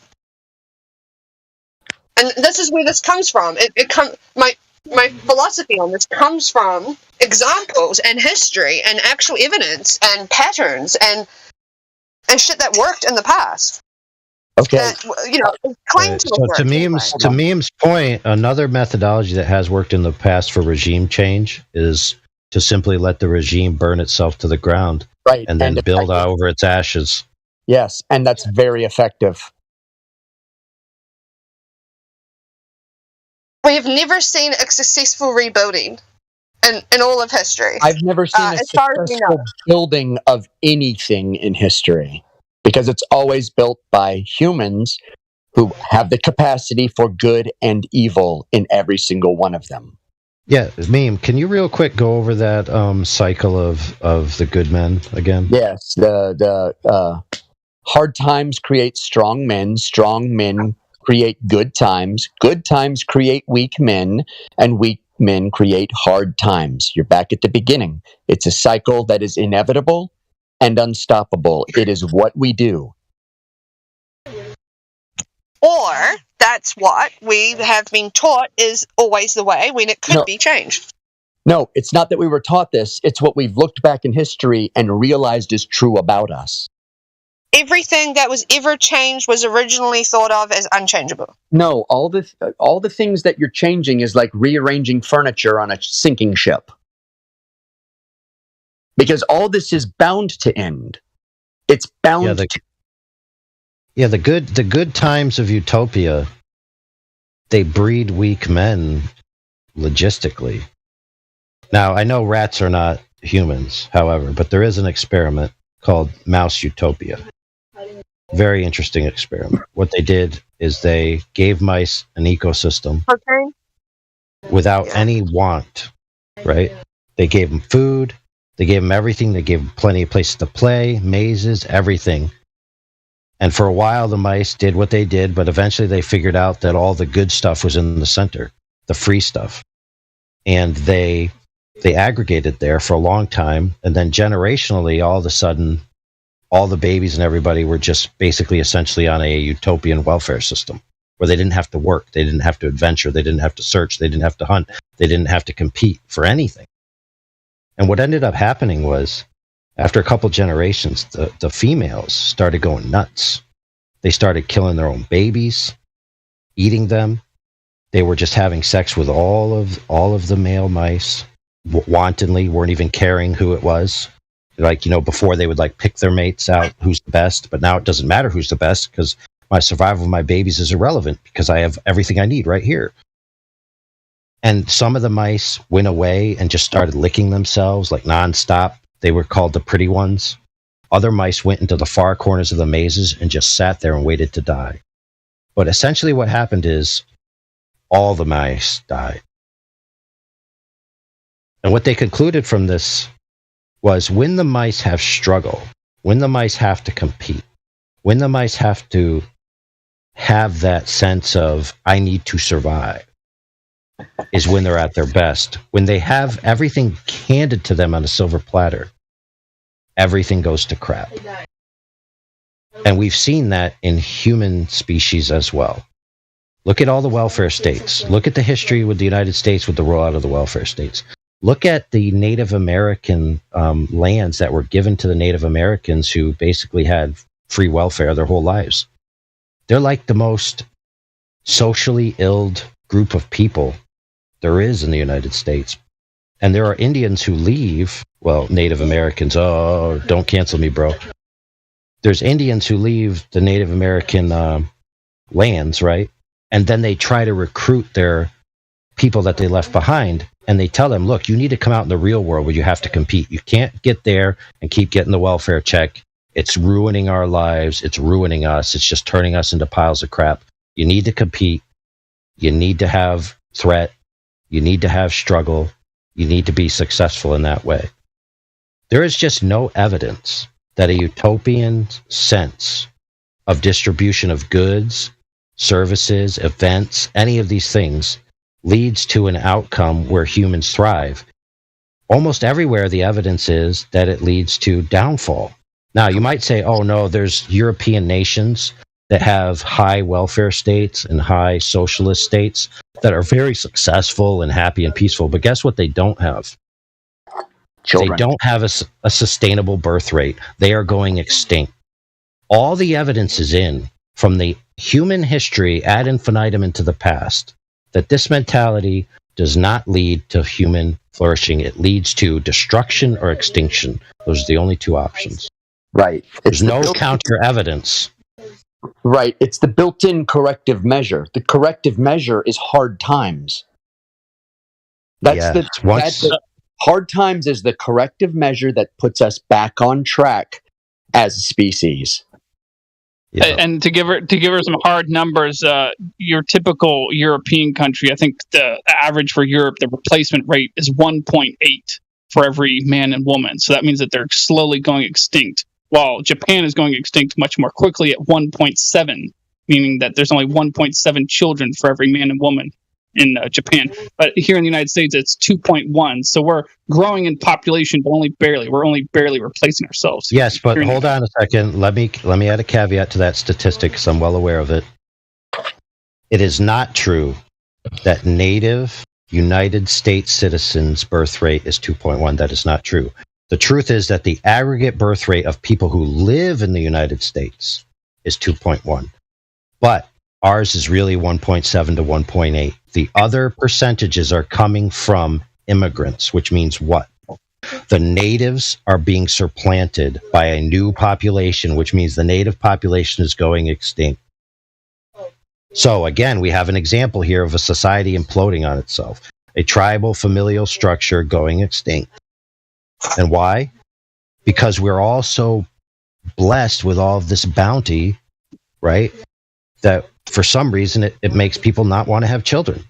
And this is where this comes from. My philosophy on this comes from examples and history and actual evidence and patterns and shit that worked in the past. Okay. Claim to so to Meme's point, another methodology that has worked in the past for regime change is to simply let the regime burn itself to the ground, right, and then build over its ashes. Yes, and that's very effective. We have never seen a successful rebuilding in all of history. I've never seen a successful building of anything in history, because it's always built by humans who have the capacity for good and evil in every single one of them. Yeah, Meme, can you real quick go over that cycle of the good men again? Yes, the hard times create strong men create good times create weak men, and weak men create hard times. You're back at the beginning. It's a cycle that is inevitable and unstoppable. It is what we do. Or that's what we have been taught is always the way when it could be changed. No, it's not that we were taught this. It's what we've looked back in history and realized is true about us. Everything that was ever changed was originally thought of as unchangeable. No, all the things that you're changing is like rearranging furniture on a sinking ship. Because all this is bound to end. It's bound to. Yeah, the good times of utopia, they breed weak men logistically. Now, I know rats are not humans, however, but there is an experiment called Mouse Utopia. Very interesting experiment. What they did is they gave mice an ecosystem without any want, right? They gave them food, they gave them everything, they gave them plenty of places to play, mazes, everything. And for a while, the mice did what they did, but eventually they figured out that all the good stuff was in the center, the free stuff. And they aggregated there for a long time, and then generationally, all of a sudden, all the babies and everybody were just basically essentially on a utopian welfare system where they didn't have to work, they didn't have to adventure, they didn't have to search, they didn't have to hunt, they didn't have to compete for anything. And what ended up happening was, after a couple generations, the females started going nuts. They started killing their own babies, eating them. They were just having sex with all of the male mice wantonly, weren't even caring who it was. Like, before they would like pick their mates out, who's the best, but now it doesn't matter who's the best because my survival of my babies is irrelevant because I have everything I need right here. And some of the mice went away and just started licking themselves like nonstop. They were called the pretty ones. Other mice went into the far corners of the mazes and just sat there and waited to die. But essentially what happened is all the mice died. And what they concluded from this was when the mice have struggle, when the mice have to compete, when the mice have to have that sense of, I need to survive, is when they're at their best. When they have everything handed to them on a silver platter, everything goes to crap. And we've seen that in human species as well. Look at all the welfare states. Look at the history with the United States with the rollout of the welfare states. Look at the Native American lands that were given to the Native Americans who basically had free welfare their whole lives. They're like the most socially ill group of people there is in the United States. And there are Indians who leave, well, Native Americans, oh, don't cancel me, bro. There's Indians who leave the Native American lands, right? And then they try to recruit their people that they left behind. And they tell them, look, you need to come out in the real world where you have to compete. You can't get there and keep getting the welfare check. It's ruining our lives. It's ruining us. It's just turning us into piles of crap. You need to compete. You need to have threat. You need to have struggle. You need to be successful in that way. There is just no evidence that a utopian sense of distribution of goods, services, events, any of these things leads to an outcome where humans thrive. Almost everywhere the evidence is that it leads to downfall. Now, you might say, oh no, there's European nations that have high welfare states and high socialist states that are very successful and happy and peaceful. But guess what they don't have? Children. They don't have a sustainable birth rate. They are going extinct. All the evidence is in from the human history ad infinitum into the past that this mentality does not lead to human flourishing. It leads to destruction or extinction. Those are the only two options. Right. There's no counter evidence. Right. It's the built-in corrective measure. The corrective measure is hard times. Hard times is the corrective measure that puts us back on track as a species. Yeah. And to give her some hard numbers, your typical European country, I think the average for Europe, the replacement rate is 1.8 for every man and woman. So that means that they're slowly going extinct, while Japan is going extinct much more quickly at 1.7, meaning that there's only 1.7 children for every man and woman in Japan. But here in the United States, it's 2.1. So we're growing in population, but only barely. We're only barely replacing ourselves. Yes, but hold on a second. Let me add a caveat to that statistic because I'm well aware of it. It is not true that native United States citizens' birth rate is 2.1. That is not true. The truth is that the aggregate birth rate of people who live in the United States is 2.1. But ours is really 1.7 to 1.8. The other percentages are coming from immigrants, which means what? The natives are being supplanted by a new population, which means the native population is going extinct. So again, we have an example here of a society imploding on itself, a tribal familial structure going extinct. And why? Because we're all so blessed with all of this bounty, right? That for some reason it makes people not want to have children.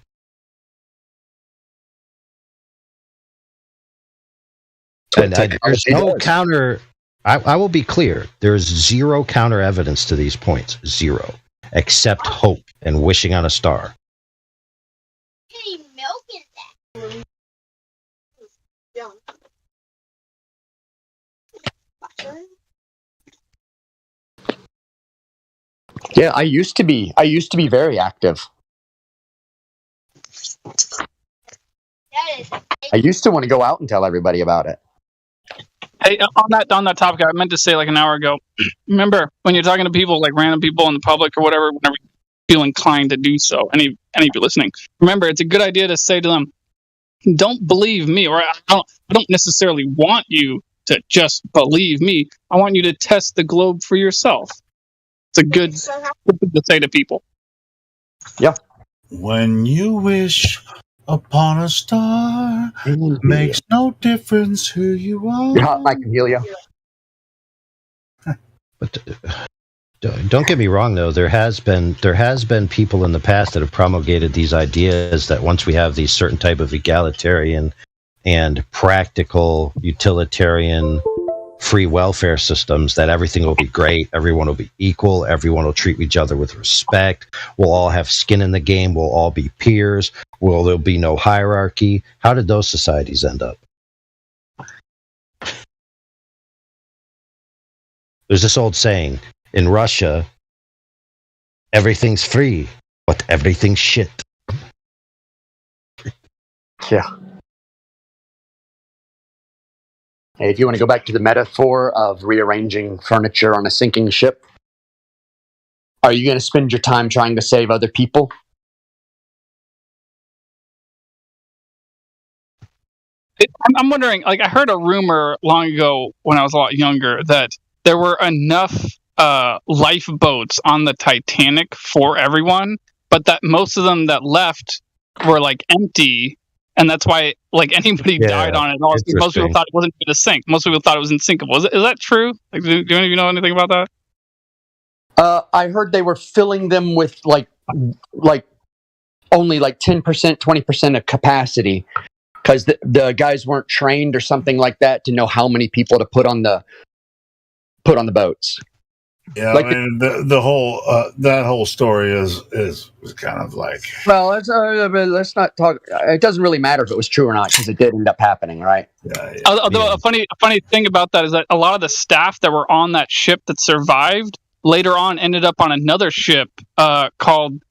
And there's no counter. I will be clear. There's zero counter evidence to these points. Zero. Except hope and wishing on a star. Yeah, I used to be very active. I used to want to go out and tell everybody about it. Hey, on that topic, I meant to say like an hour ago. Remember when you're talking to people, like random people in the public or whatever, whenever you feel inclined to do so, any of you listening, remember it's a good idea to say to them, "Don't believe me," or I don't necessarily want you to just believe me. I want you to test the globe for yourself. It's a good thing to say to people. Yeah. When you wish upon a star, makes no difference who you are. Yeah, I can heal you. But don't get me wrong, though. There has been people in the past that have promulgated these ideas that once we have these certain type of egalitarian and practical utilitarian free welfare systems, that everything will be great, everyone will be equal, everyone will treat each other with respect, we'll all have skin in the game, we'll all be peers, there'll be no hierarchy. How did those societies end up? There's this old saying, in Russia, everything's free, but everything's shit. Yeah. Hey, if you want to go back to the metaphor of rearranging furniture on a sinking ship, are you going to spend your time trying to save other people? I'm wondering, like, I heard a rumor long ago when I was a lot younger that there were enough lifeboats on the Titanic for everyone, but that most of them that left were, like, empty. And that's why, like, anybody died on it. Most people thought it wasn't going to sink. Most people thought it was unsinkable. Is that true? Like, do any of you know anything about that? I heard they were filling them with like only like 10%, 20% of capacity, because the guys weren't trained or something like that to know how many people to put on the boats. Yeah, like I mean, the whole that whole story is kind of like. Well, let's not talk. It doesn't really matter if it was true or not, because it did end up happening, right? Yeah. Although a funny thing about that is that a lot of the staff that were on that ship that survived later on ended up on another ship called.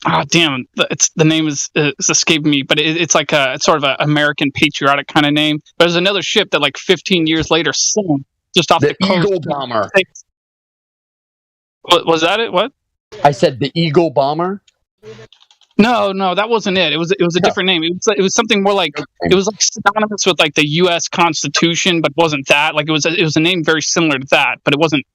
Oh damn! The name is escaping me, but it's like it's sort of an American patriotic kind of name. But there's another ship that like 15 years later sank just off the coast. Eagle Bomber. Was that it? What? I said the Eagle Bomber. No, that wasn't it. It was a different name. It was something more like it was like synonymous with like the U.S. Constitution, but wasn't that. Like it was a name very similar to that, but it wasn't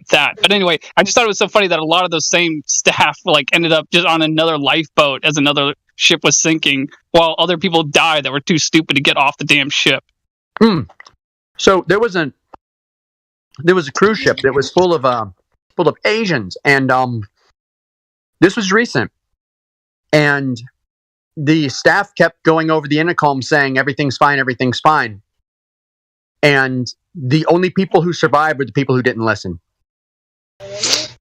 that. But anyway, I just thought it was so funny that a lot of those same staff like ended up just on another lifeboat as another ship was sinking, while other people died that were too stupid to get off the damn ship. So there was a cruise ship that was full of Asians, and this was recent, and the staff kept going over the intercom saying everything's fine, and the only people who survived were the people who didn't listen. Have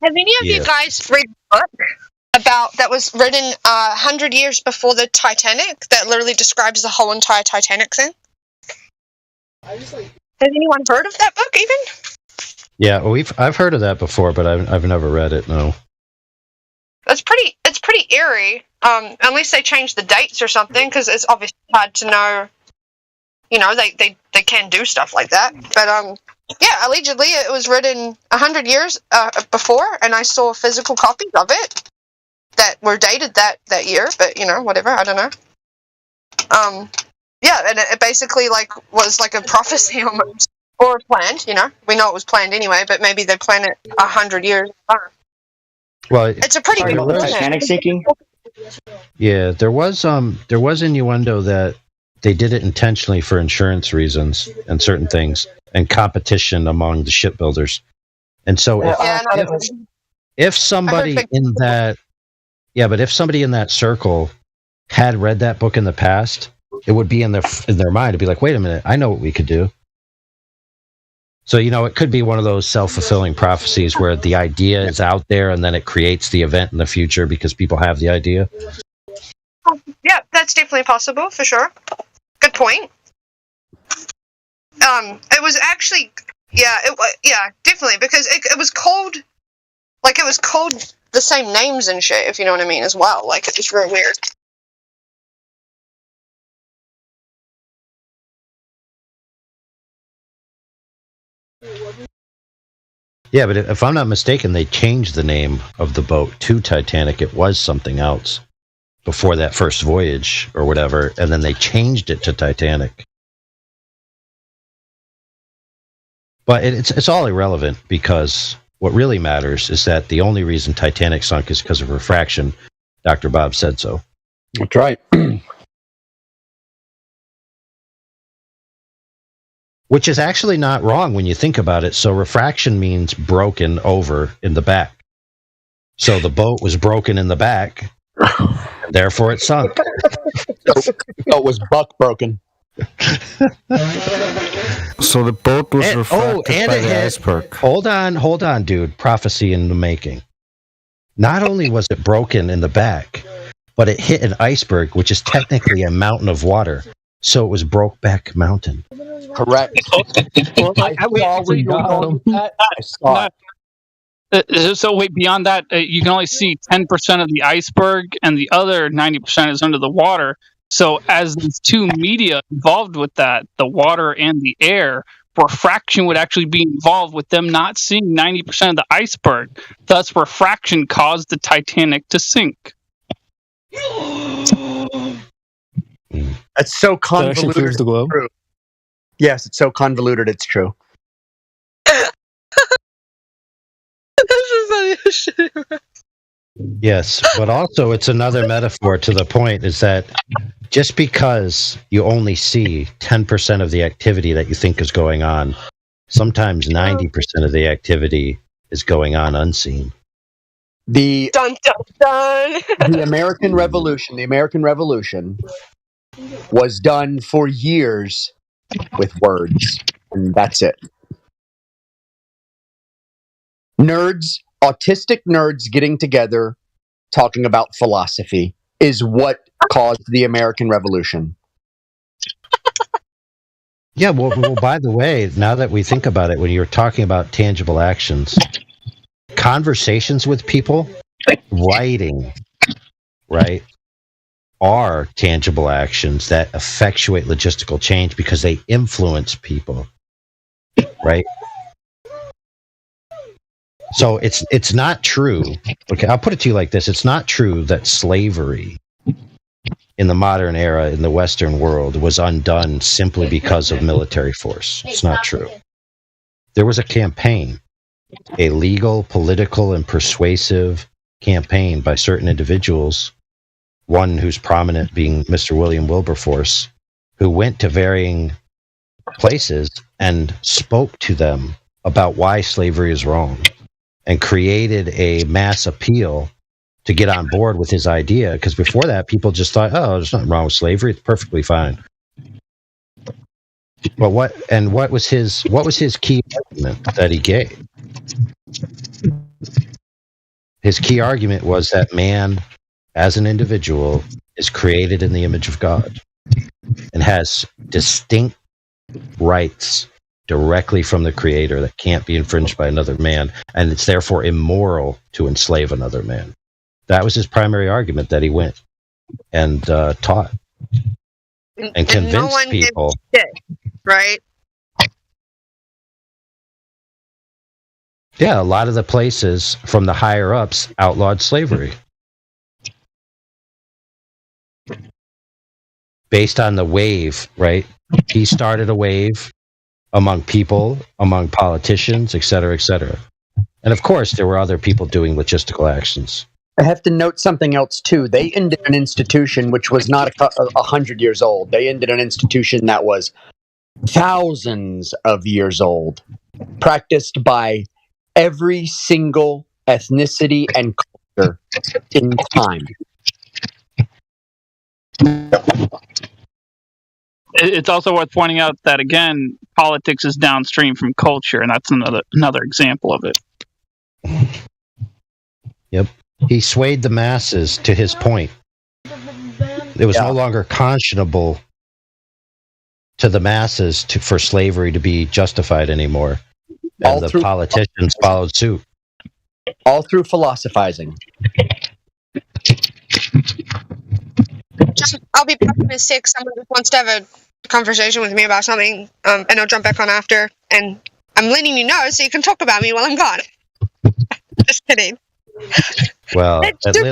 any of you guys read a book about that was written 100 years before the Titanic that literally describes the whole entire Titanic thing? Has anyone heard of that book even? Yeah, I've heard of that before, but I've never read it. No. It's pretty eerie. Unless they change the dates or something, because it's obviously hard to know. You know, they can do stuff like that. But yeah, allegedly it was written 100 years before, and I saw physical copies of it that were dated that year. But you know, whatever, I don't know. Yeah, and it basically like was like a prophecy almost. Or planned, you know. We know it was planned anyway, but maybe they planned it 100 years. Well, it's a pretty good Titanic sinking. Yeah, there was innuendo that they did it intentionally for insurance reasons and certain things and competition among the shipbuilders. And so if somebody in that circle had read that book in the past, it would be in their mind to be like, wait a minute, I know what we could do. So, you know, it could be one of those self-fulfilling prophecies where the idea is out there and then it creates the event in the future because people have the idea. Yeah, that's definitely possible, for sure. Good point. It was actually, definitely, because it was called the same names and shit, if you know what I mean, as well. Like, it's real weird. Yeah, but if I'm not mistaken, they changed the name of the boat to Titanic. It was something else before that first voyage or whatever, and then they changed it to Titanic. But it's all irrelevant, because what really matters is that the only reason Titanic sunk is because of refraction. Dr. Bob said so. That's right. Which is actually not wrong when you think about it. So refraction means broken over in the back. So the boat was broken in the back, and therefore it sunk. So it was buck broken. So the boat was refracted by it the hit. iceberg. Hold on, dude. Prophecy in the making. Not only was it broken in the back, but it hit an iceberg, which is technically a mountain of water. So it was Brokeback Mountain. Correct. So wait, beyond that, you can only see 10% of the iceberg, and the other 90% is under the water. So as these two media involved with that, the water and the air, refraction would actually be involved with them not seeing 90% of the iceberg. Thus, refraction caused the Titanic to sink. That's so convoluted. proves the globe. It's true. Yes, it's so convoluted. It's true. Yes, but also it's another metaphor to the point is that just because you only see 10% of the activity that you think is going on, sometimes 90% of the activity is going on unseen. The dun dun dun. The American Revolution was done for years with words, and that's it. Autistic nerds getting together, talking about philosophy is what caused the American Revolution. Yeah, well, by the way, now that we think about it, when you're talking about tangible actions, conversations with people, writing, right, are tangible actions that effectuate logistical change because they influence people, right? So it's not true. Okay, I'll put it to you like this. It's not true that slavery in the modern era in the Western world was undone simply because of military force. It's not true. There was a campaign, a legal, political, and persuasive campaign by certain individuals, one who's prominent being Mr. William Wilberforce, who went to varying places and spoke to them about why slavery is wrong, and created a mass appeal to get on board with his idea. Because before that, people just thought, oh, there's nothing wrong with slavery. It's perfectly fine. But what was his key argument that he gave? His key argument was that man, as an individual, is created in the image of God and has distinct rights directly from the Creator that can't be infringed by another man, and it's therefore immoral to enslave another man. That was his primary argument that he went and taught and convinced no one people. Did shit, right? Yeah, a lot of the places from the higher ups outlawed slavery based on the wave, right? He started a wave among people, among politicians, et cetera, et cetera. And of course, there were other people doing logistical actions. I have to note something else, too. They ended an institution which was not 100 years old. They ended an institution that was thousands of years old, practiced by every single ethnicity and culture in time. It's also worth pointing out that, again, politics is downstream from culture, and that's another example of it. Yep. He swayed the masses to his point. It was no longer conscionable to the masses for slavery to be justified anymore. And the politicians followed suit. All through philosophizing. I'll be pessimistic. Someone just wants to have a conversation with me about something, and I'll jump back on after. And I'm letting you know so you can talk about me while I'm gone. Just kidding. Well,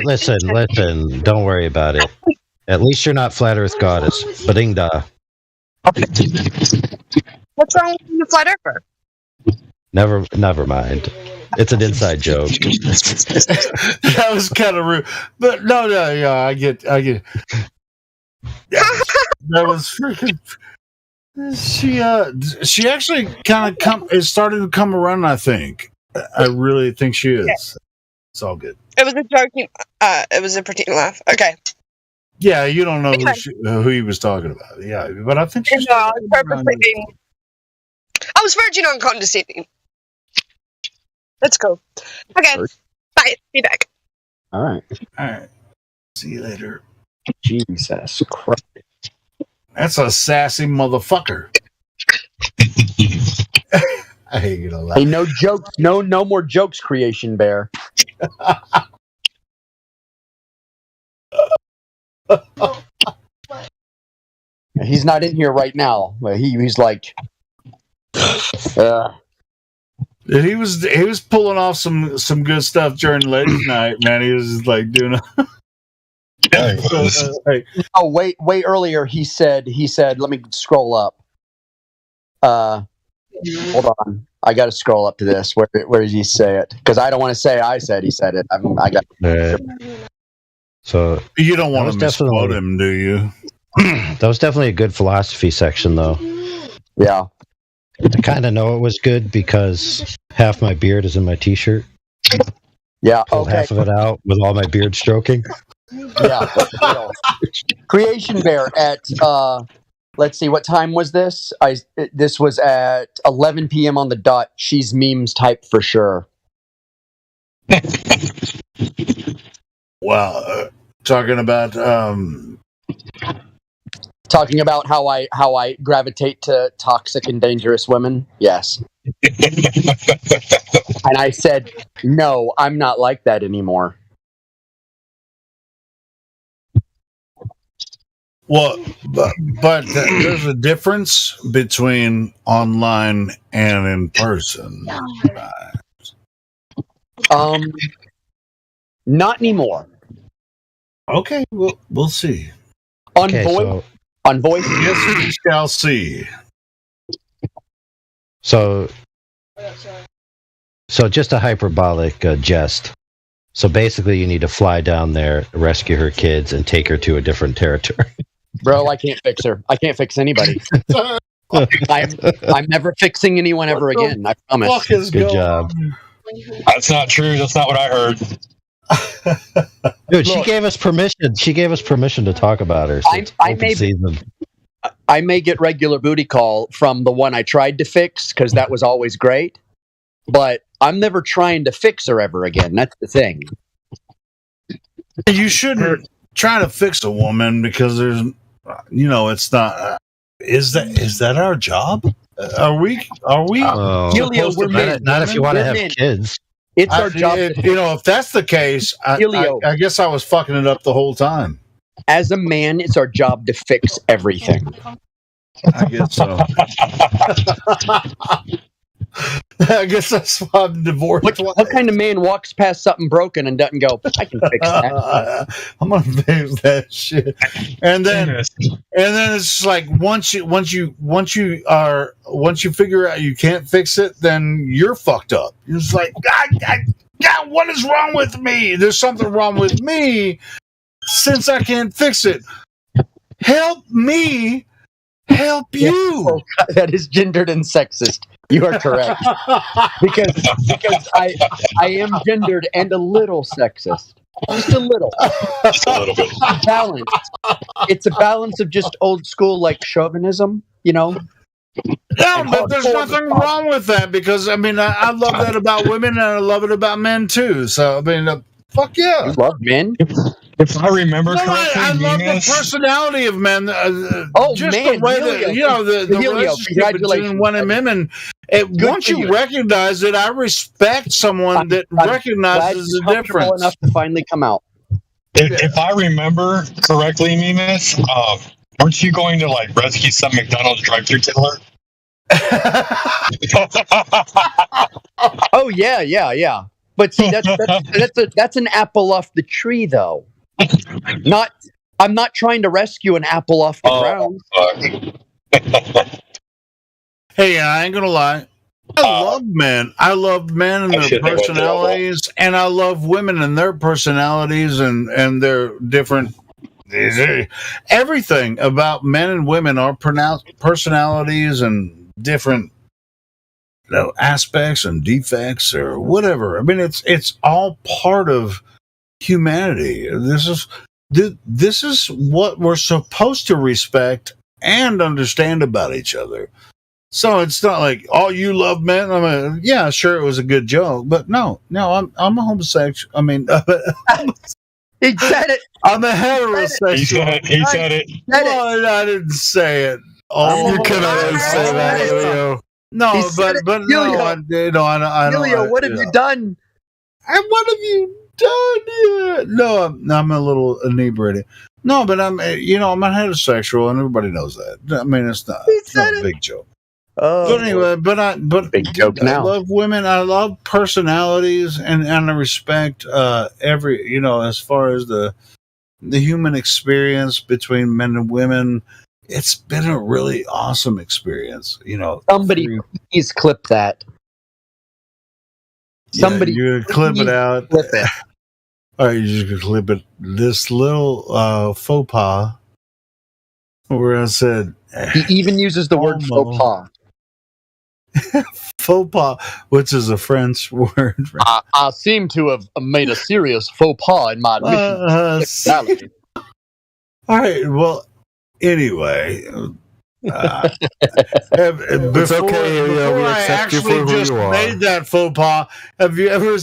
listen, don't worry about it. At least you're not Flat Earth Goddess. Badingda. What's wrong with being a flat earther? Never mind. It's an inside joke. That was kind of rude, but no, yeah, I get. Yeah, that was freaking. She actually kind of is starting to come around. I think. I really think she is. It's all good. It was a joking. It was a pretend laugh. Okay. Yeah, you don't know who he was talking about. Yeah, but I think she's. No, I was purposely being. I was virgin on condescending. Let's go. Okay. Bye. Be back. All right. All right. See you later. Jesus Christ. That's a sassy motherfucker. I hate you to laugh. Hey, no jokes. No more jokes, Creation Bear. He's not in here right now. He's like, he was pulling off some good stuff during ladies' night, man. He was just like doing. Oh, way earlier. He said. Let me scroll up. Hold on. I got to scroll up to this. Where did he say it? Because I don't want to say I said he said it. I got. So you don't want to misquote him, do you? That was definitely a good philosophy section, though. Yeah. I kind of know it was good because half my beard is in my T-shirt. Yeah. Pulled half of it out with all my beard stroking. Yeah. Creation Bear at let's see, what time was this? This was at 11 p.m. on the dot. She's memes type for sure. Wow, talking about how I gravitate to toxic and dangerous women. Yes. And I said, no, I'm not like that anymore. Well, but there's a difference between online and in person. Not anymore. Okay, we'll see. On voice. Yes, we shall see. So just a hyperbolic jest. So basically, you need to fly down there, rescue her kids, and take her to a different territory. Bro, I can't fix her. I can't fix anybody. I'm never fixing anyone ever again. I promise. Good job. That's not true. That's not what I heard. Dude, she gave us permission. She gave us permission to talk about her. So I may get regular booty call from the one I tried to fix because that was always great. But I'm never trying to fix her ever again. That's the thing. You shouldn't try to fix a woman because there's, it's not. Is that our job? Are we? Helio, we're men. Not if you want to have kids. It's our job. If that's the case, I guess I was fucking it up the whole time. As a man, it's our job to fix everything. I guess so. I guess that's why I'm divorced. What kind of man walks past something broken and doesn't go, I can fix that? I'm gonna fix that shit. And then it's like once you figure out you can't fix it, then you're fucked up. You're just like, God, what is wrong with me? There's something wrong with me since I can't fix it. Help me. Help you. Oh, God, that is gendered and sexist. You are correct. because I am gendered and a little sexist. Just a little. Just a little bit. Balance. It's a balance of just old school like chauvinism, No, but there's nothing wrong with that because I love that about women and I love it about men too. So fuck yeah. You love men? If I remember correctly, I love the personality of men. Just man, the way that the relationship between one and men. And once you recognize it, I respect someone that recognizes the difference. Enough to finally come out. If I remember correctly, Mimas, aren't you going to rescue some McDonald's drive-thru teller? Oh yeah. But see, that's an apple off the tree, though. I'm not trying to rescue an apple off the ground. Hey, I ain't gonna lie. I love men. I love men and their personalities, and I love women and their personalities and their different. Everything about men and women are personalities and different aspects and defects or whatever. It's all part of humanity. this is what we're supposed to respect and understand about each other. So it's not like, oh, you love men. I mean, yeah, sure, it was a good joke, but no, I'm a homosexual. I mean, he said it. I'm a heterosexual. He said it. Well, I didn't say it. Oh, you cannot say that, Helio. No, but no, Helio. I don't. Helio, what have you done? And what have you done? Yeah. No, I'm a little inebriated. No, but I'm a heterosexual, and everybody knows that. I mean, it's not a big joke. Oh, but anyway, big joke now. I love women. I love personalities, and I respect every as far as the human experience between men and women. It's been a really awesome experience. Somebody please clip that. Somebody you clip it out. Clip it. All right, you just clip it. This little faux pas, where I said he even uses the word faux pas. Faux pas, which is a French word. I seem to have made a serious faux pas in my admission. All right. Well, anyway, it's okay. We accept you for who you are. Made that faux pas. Have you ever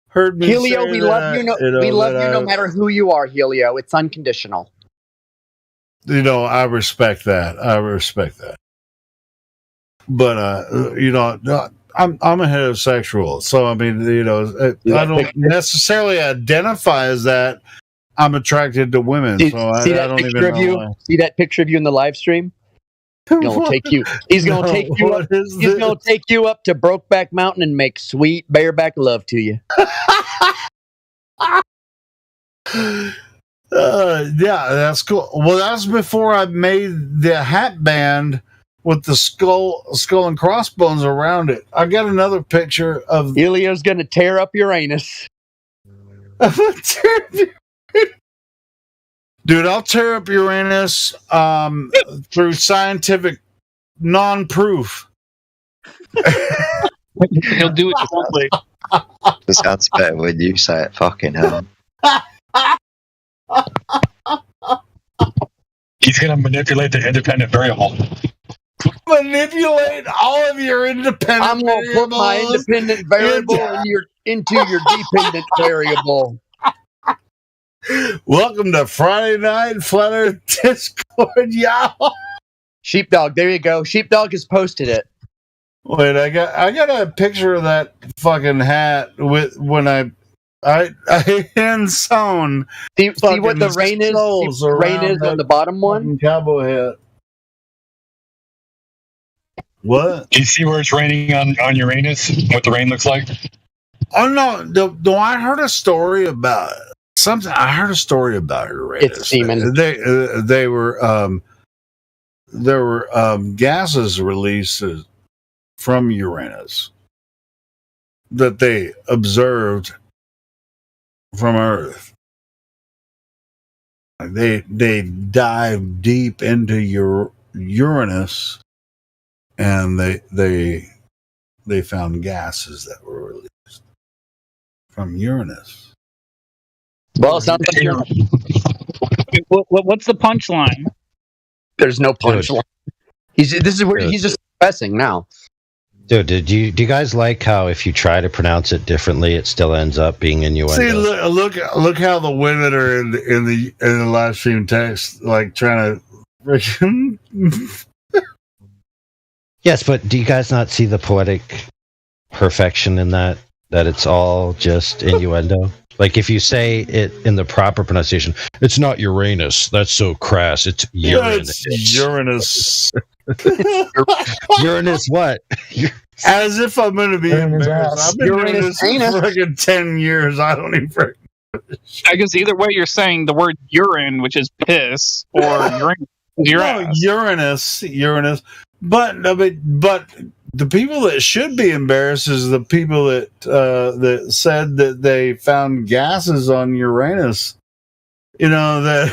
heard me Helio, say we that? love you. We love you no matter who you are, Helio. It's unconditional. I respect that. But I'm a heterosexual, so I mean, I don't necessarily identify as that. I'm attracted to women, so I don't even know. See that picture of you in the live stream? He's gonna take you. He's gonna take you up. He's gonna take you up to Brokeback Mountain and make sweet bareback love to you. Yeah, that's cool. Well, that's before I made the hat band with the skull and crossbones around it. I got another picture of Helio's gonna tear up Uranus. Dude, I'll tear up Uranus through scientific non-proof. He'll do it differently. It sounds better when you say it. Fucking hell. He's going to manipulate the independent variable. Manipulate all of your independent I'm going to put my independent variable into your dependent variable. Welcome to Friday Night Flat Earth Discord, y'all. Sheepdog, there you go. Sheepdog has posted it. Wait, I got a picture of that fucking hat with when I hand sewn. See what the rain is? The rain is on the bottom one? Cowboy hat. What? Do you see where it's raining on Uranus? What the rain looks like? Oh no! I heard a story about something. I heard a story about Uranus. It's semen. They were there were gases released from Uranus that they observed from Earth. They dived deep into Uranus, and they found gases that were released from Uranus. Well, it sounds like what's the punchline? There's no punchline. This is where he's just confessing now. Dude, do you guys like how if you try to pronounce it differently, it still ends up being innuendo? See, look how the women are in the live stream text, like trying to. Yes, but do you guys not see the poetic perfection in that it's all just innuendo? Like if you say it in the proper pronunciation, it's not Uranus. That's so crass. It's Uranus. Uranus. Uranus what? As if I'm going to be embarrassed. I've been doing this for freaking 10 years. I don't even freaking. I guess either way you're saying the word urine, which is piss, or Uranus. No, Uranus. But the people that should be embarrassed is the people that said that they found gases on Uranus. But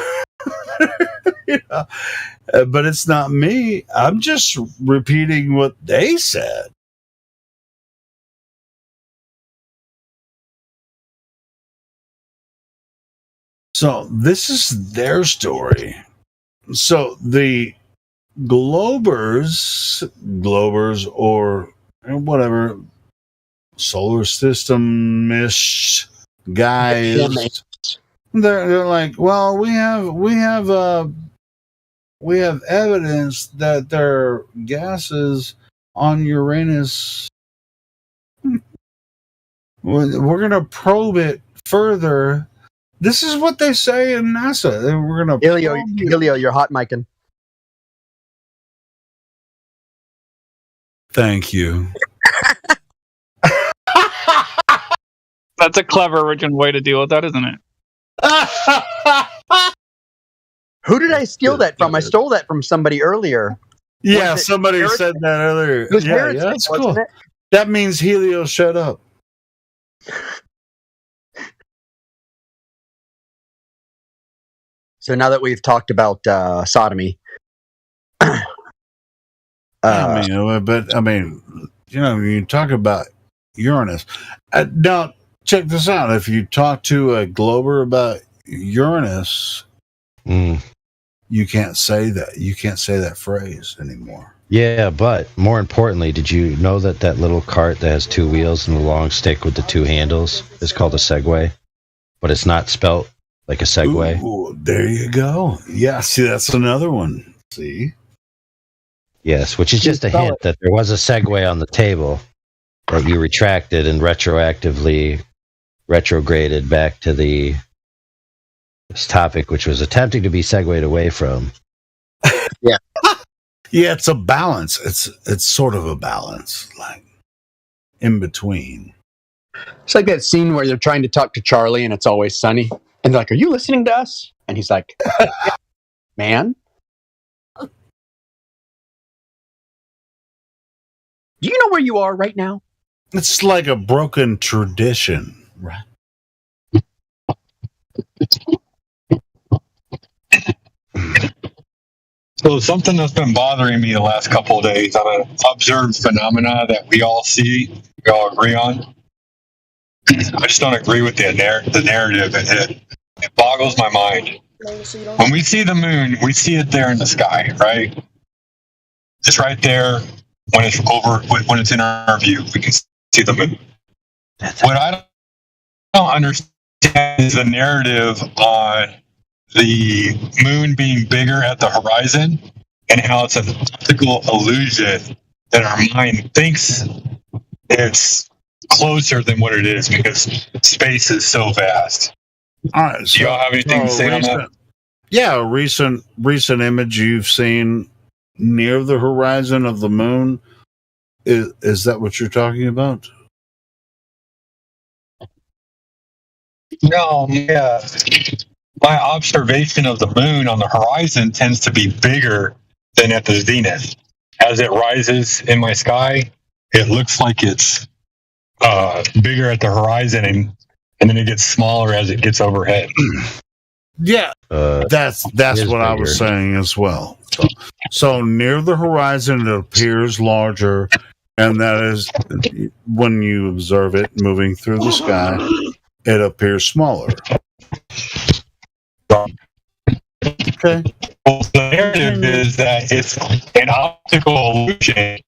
it's not me. I'm just repeating what they said. So this is their story. So the Globers or whatever solar system-ish guys, they're like, well, we have evidence that there are gases on Uranus. We're gonna probe it further. This is what they say in NASA. We're gonna Helio, you're hot micing. Thank you. That's a clever original way to deal with that, isn't it? Who did I steal that from? I stole that from somebody earlier. Yeah, somebody said that earlier. It was Yeah, that's cool. it? That means Helio shut up. So now that we've talked about sodomy, I mean, you talk about Uranus. Now, check this out. If you talk to a Glober about Uranus, you can't say that. You can't say that phrase anymore. Yeah, but more importantly, did you know that little cart that has two wheels and the long stick with the two handles is called a Segway? But it's not spelt like a Segway. Ooh, there you go. Yeah, see, that's another one. See? Yes, which is just a hint that there was a Segway on the table that you retracted and retroactively retrograded back to this topic, which was attempting to be segued away from. Yeah. Yeah, it's a balance. It's sort of a balance, like in between. It's like that scene where they're trying to talk to Charlie and it's always sunny. And they're like, "Are you listening to us?" And he's like, "Yeah, man. Do you know where you are right now?" It's like a broken tradition, right? So something that's been bothering me the last couple of days on an observed phenomena that we all see, we all agree on. I just don't agree with the narrative. It boggles my mind. When we see the moon, we see it there in the sky, right? It's right there when it's in our view. We can see the moon. What I don't understand is the narrative on the moon being bigger at the horizon and how it's an optical illusion that our mind thinks it's closer than what it is because space is so vast. All right. So, do y'all have anything to say on that? Yeah, a recent image you've seen near the horizon of the moon. Is that what you're talking about? No, yeah. My observation of the moon on the horizon tends to be bigger than at the zenith. As it rises in my sky, it looks like it's bigger at the horizon, and then it gets smaller as it gets overhead. Yeah, that's what I was saying as well. So near the horizon, it appears larger, and that is when you observe it moving through the sky, it appears smaller. Okay. Well, the narrative is that it's an optical illusion.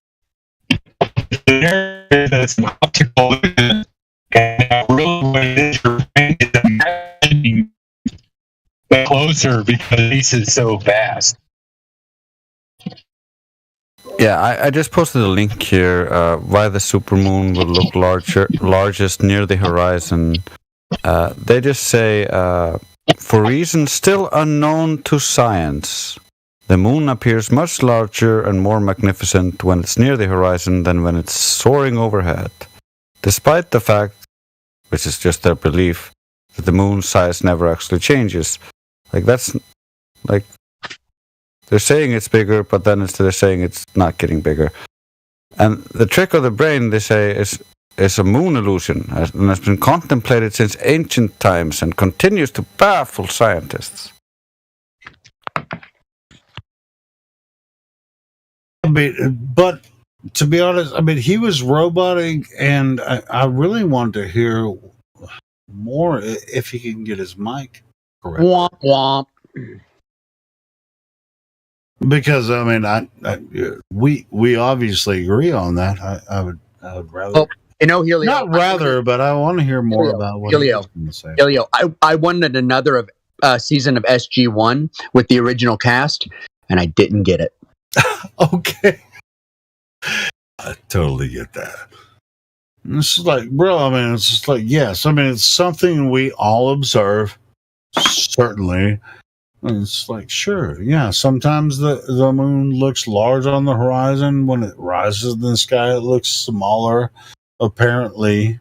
The narrative is that it's an optical illusion, and really what it is, your brain is imagining the closer because space is so vast. Yeah, I just posted a link here. Why the supermoon would look largest near the horizon. They just say, for reasons still unknown to science, the moon appears much larger and more magnificent when it's near the horizon than when it's soaring overhead. Despite the fact, which is just their belief, that the moon's size never actually changes. They're saying it's bigger, but then they're saying it's not getting bigger. And the trick of the brain, they say, is a moon illusion, and has been contemplated since ancient times and continues to baffle scientists. But to be honest, he was roboting, and I really wanted to hear more if he can get his mic Correct. Womp womp. Because I mean, we obviously agree on that. I would rather. Oh, Helio. Not rather, but I want to hear more about what Helio's going to say. Helio, I wanted another season of SG1 with the original cast, and I didn't get it. Okay. I totally get that. And it's just like, bro, I mean, it's just like, yes. I mean, it's something we all observe, certainly. And it's like, sure, yeah. Sometimes the moon looks large on the horizon. When it rises in the sky, it looks smaller, apparently.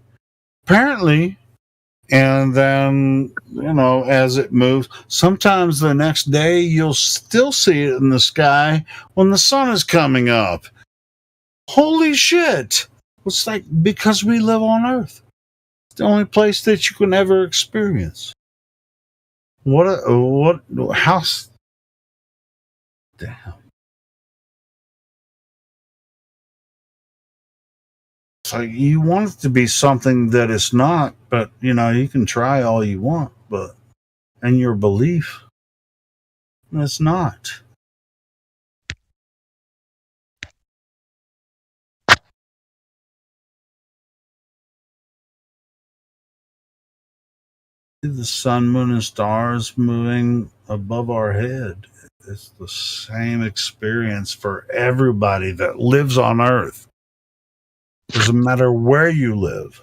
And then, as it moves, sometimes the next day you'll still see it in the sky when the sun is coming up. Holy shit. It's like, because we live on Earth. It's the only place that you can ever experience. How? Damn. It's like, you want it to be something that it's not, but, you can try all you want, but, and your belief, it's not. The sun, moon, and stars moving above our head. It's the same experience for everybody that lives on Earth. Doesn't matter where you live.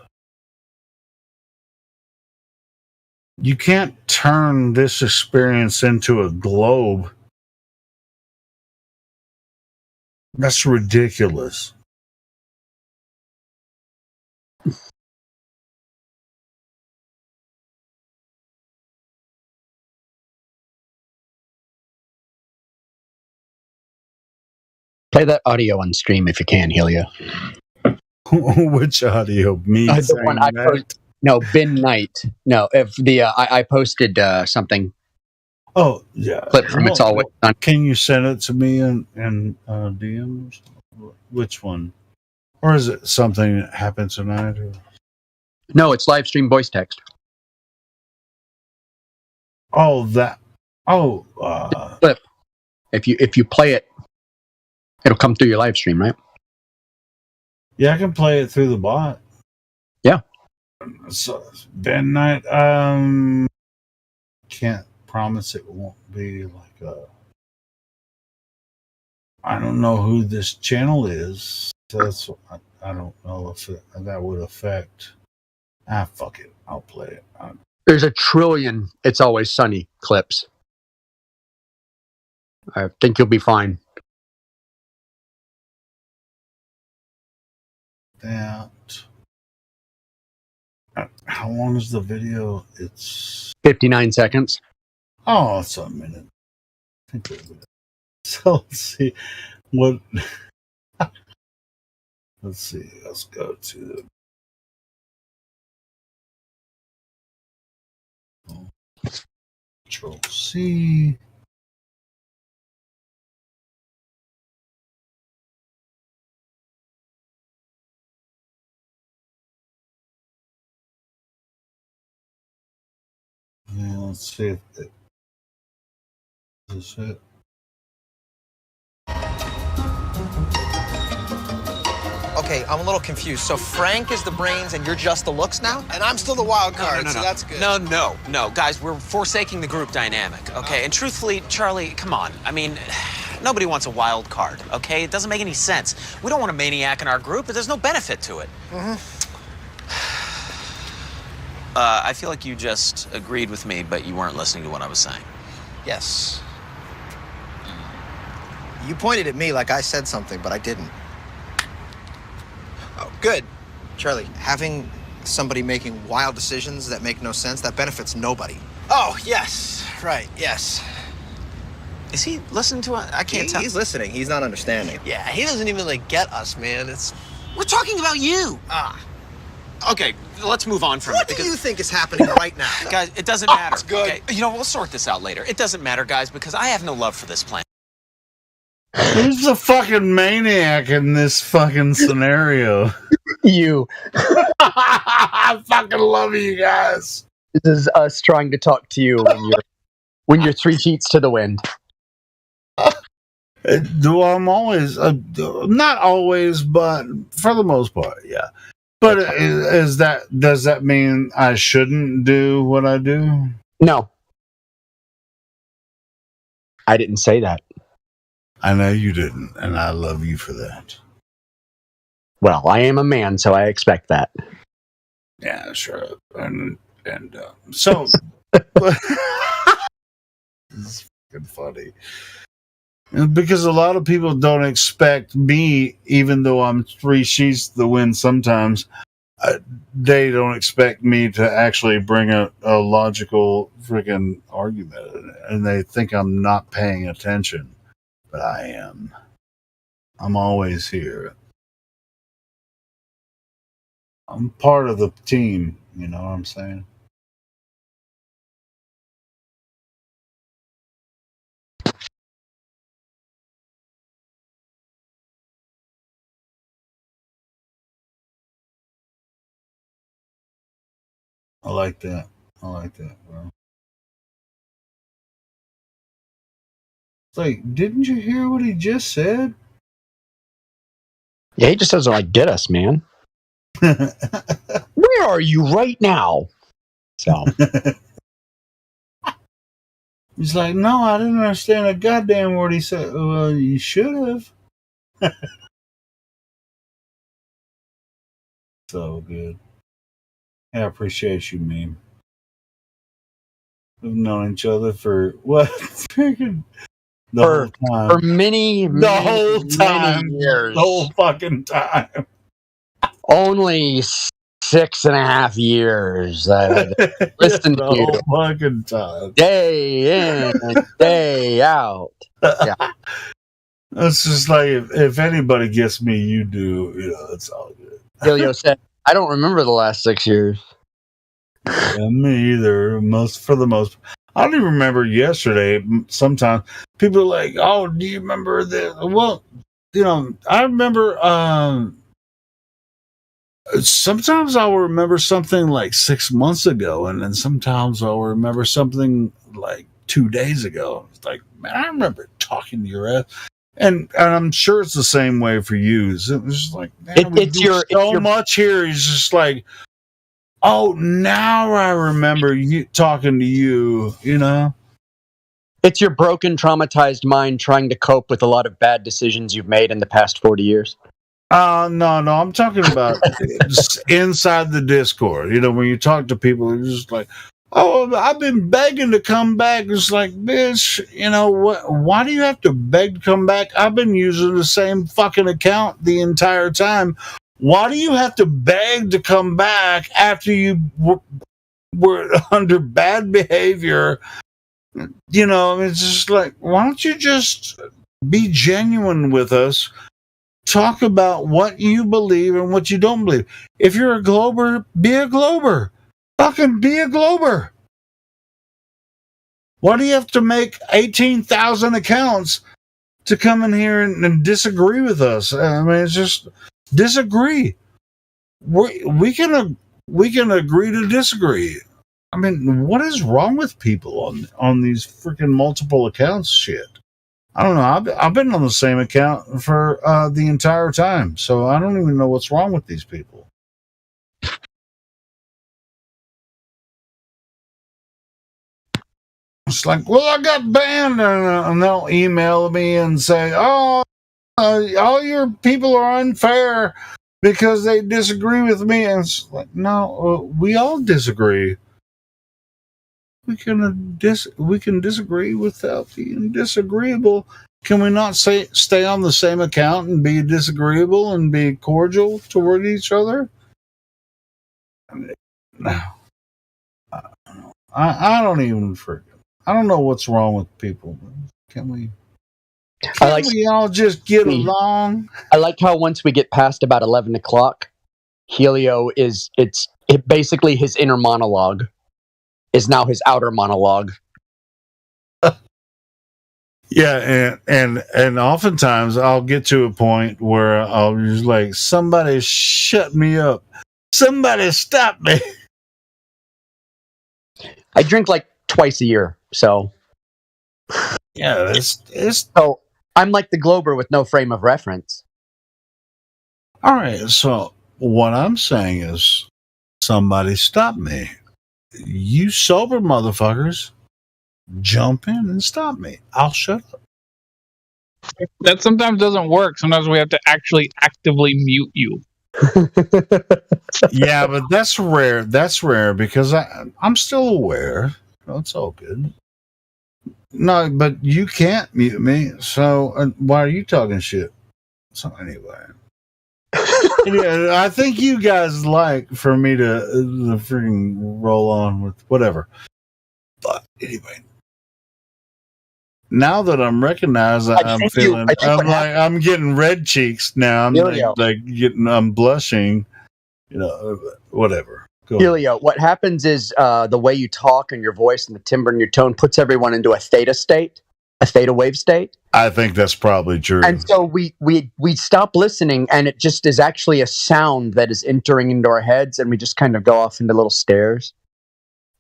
You can't turn this experience into a globe. That's ridiculous. Play that audio on stream if you can, Helio. Which audio? Me the one I posted. No, Ben Knight. No, if the I posted something. Oh yeah, clip from It's Always Sunny. Can you send it to me in DMs? Which one? Or is it something that happened tonight? Or? No, it's live stream voice text. Oh, that. Oh, clip. If you play it, it'll come through your live stream, right? Yeah, I can play it through the bot. Yeah. So Ben Knight, can't promise it won't be like a. I don't know who this channel is. So that's I don't know if that would affect. Fuck it, I'll play it. There's a trillion It's Always Sunny clips. I think you'll be fine. That. How long is the video? It's 59 seconds. Oh, it's a minute. So let's see what. Let's see. Let's go to Control C. Yeah, let's see if it is it. Okay, I'm a little confused. So Frank is the brains and you're just the looks now? And I'm still the wild card, no. so that's good. No. Guys, we're forsaking the group dynamic, okay? And truthfully, Charlie, come on. I mean, nobody wants a wild card, okay? It doesn't make any sense. We don't want a maniac in our group, but there's no benefit to it. I feel like you just agreed with me, but you weren't listening to what I was saying. Yes. You pointed at me like I said something, but I didn't. Oh, good. Charlie, having somebody making wild decisions that make no sense, that benefits nobody. Oh, yes. Right, yes. Is he listening to it? I can't tell. He's listening. He's not understanding. Yeah, he doesn't even, get us, man. We're talking about you. Okay, let's move on from it. What do you think is happening right now? Guys, it doesn't matter. It's good. Okay? We'll sort this out later. It doesn't matter, guys, because I have no love for this plan. Who's the fucking maniac in this fucking scenario? You. I fucking love you guys. This is us trying to talk to you when you're 3 sheets to the wind. Do I'm always not always, but for the most part, yeah. But does that mean I shouldn't do what I do? No, I didn't say that. I know you didn't, and I love you for that. Well, I am a man, so I expect that. Yeah, sure. And so it's fucking funny. Because a lot of people don't expect me, even though I'm 3 sheets to the wind sometimes, they don't expect me to actually bring a logical freaking argument. And they think I'm not paying attention. But I am. I'm always here. I'm part of the team, you know what I'm saying? I like that, bro. It's like, didn't you hear what he just said? Yeah, he just doesn't like get us, man. Where are you right now? So he's like, no, I didn't understand a goddamn word he said. Well, you should have. So good. I appreciate you, meme. We've known each other for what? Freaking the whole time. For many the many, whole time. many years. The whole fucking time. Only 6.5 years. Listen the to you. whole fucking time. Day in and day out. Yeah. It's just like if anybody gets me, you do. You know, it's all good. Helio said, I don't remember the last 6 years. Yeah, me either. For the most, I don't even remember yesterday. Sometimes people are like, "Oh, do you remember this?" Well, you know, I remember. Sometimes I'll remember something like 6 months ago, and then sometimes I'll remember something like 2 days ago. It's like, man, I remember talking to your ass. And I'm sure it's the same way for you. It's just like, man, we do so much here. It's just like, oh, now I remember you talking to you, you know? It's your broken, traumatized mind trying to cope with a lot of bad decisions you've made in the past 40 years. No, I'm talking about inside the Discord. You know, when you talk to people, it's just like, oh, I've been begging to come back. It's like, bitch, you know what? Why do you have to beg to come back? I've been using the same fucking account the entire time. Why do you have to beg to come back after you were under bad behavior? You know, it's just like, why don't you just be genuine with us? Talk about what you believe and what you don't believe. If you're a Glober, be a Glober. Fucking be a Glober. Why do you have to make 18,000 accounts to come in here and disagree with us? I mean, it's just disagree. We can agree to disagree. I mean, what is wrong with people on these freaking multiple accounts shit? I don't know. I've been on the same account for the entire time, so I don't even know what's wrong with these people. It's like, well, I got banned, and they'll email me and say, oh, all your people are unfair because they disagree with me. And it's like, no, we all disagree. We can disagree without being disagreeable. Can we not stay on the same account and be disagreeable and be cordial toward each other? No. I don't even forget. I don't know what's wrong with people. Can we all just get along? I like how once we get past about 11 o'clock, Helio basically his inner monologue is now his outer monologue. Yeah, and oftentimes I'll get to a point where I'll just like, somebody shut me up. Somebody stop me. I drink like twice a year, so Yeah, it's so I'm like the Glober with no frame of reference. all right. So what I'm saying is, somebody stop me. You sober motherfuckers, jump in and stop me. I'll shut up. That sometimes doesn't work. Sometimes we have to actually actively mute you. Yeah, but that's rare. That's rare because I'm still aware. It's all good. No, but you can't mute me. So why are you talking shit? So anyway, yeah, I think you guys like for me to freaking roll on with whatever. But anyway, now that I'm recognized, I'm feeling. I'm getting red cheeks now. I'm blushing. You know, whatever. Go ahead. Helio, what happens is the way you talk and your voice and the timbre in your tone puts everyone into a theta state, a theta wave state. I think that's probably true. And so we stop listening, and it just is actually a sound that is entering into our heads, and we just kind of go off into little stares.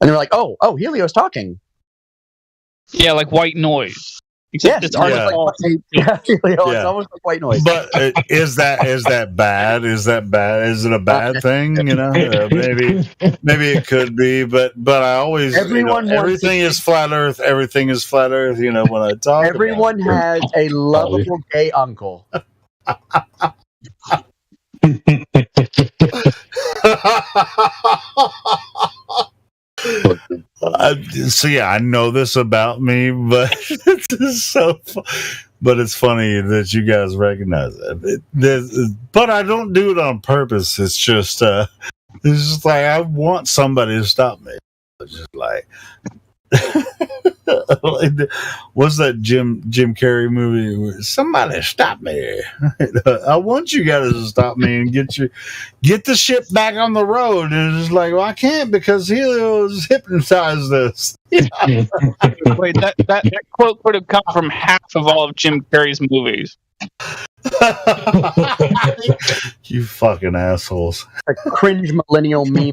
And they're like, "Oh, Helio's talking." Yeah, like white noise. Yes, it's almost it's almost like white noise. But is that bad? Is that bad? Is it a bad thing? You know, maybe it could be. But I always everything is flat Earth. Everything is flat Earth. You know, when I talk, everyone has a lovable gay uncle. So I know this about me, but it's so. But it's funny that you guys recognize it. But I don't do it on purpose. It's just like I want somebody to stop me. It's just like, what's that Jim Carrey movie? Where somebody stop me! I want you guys to stop me and get the ship back on the road. And it's like, well, I can't because Helio's hypnotized us. Wait, that quote could have come from half of all of Jim Carrey's movies. You fucking assholes! A cringe millennial meme.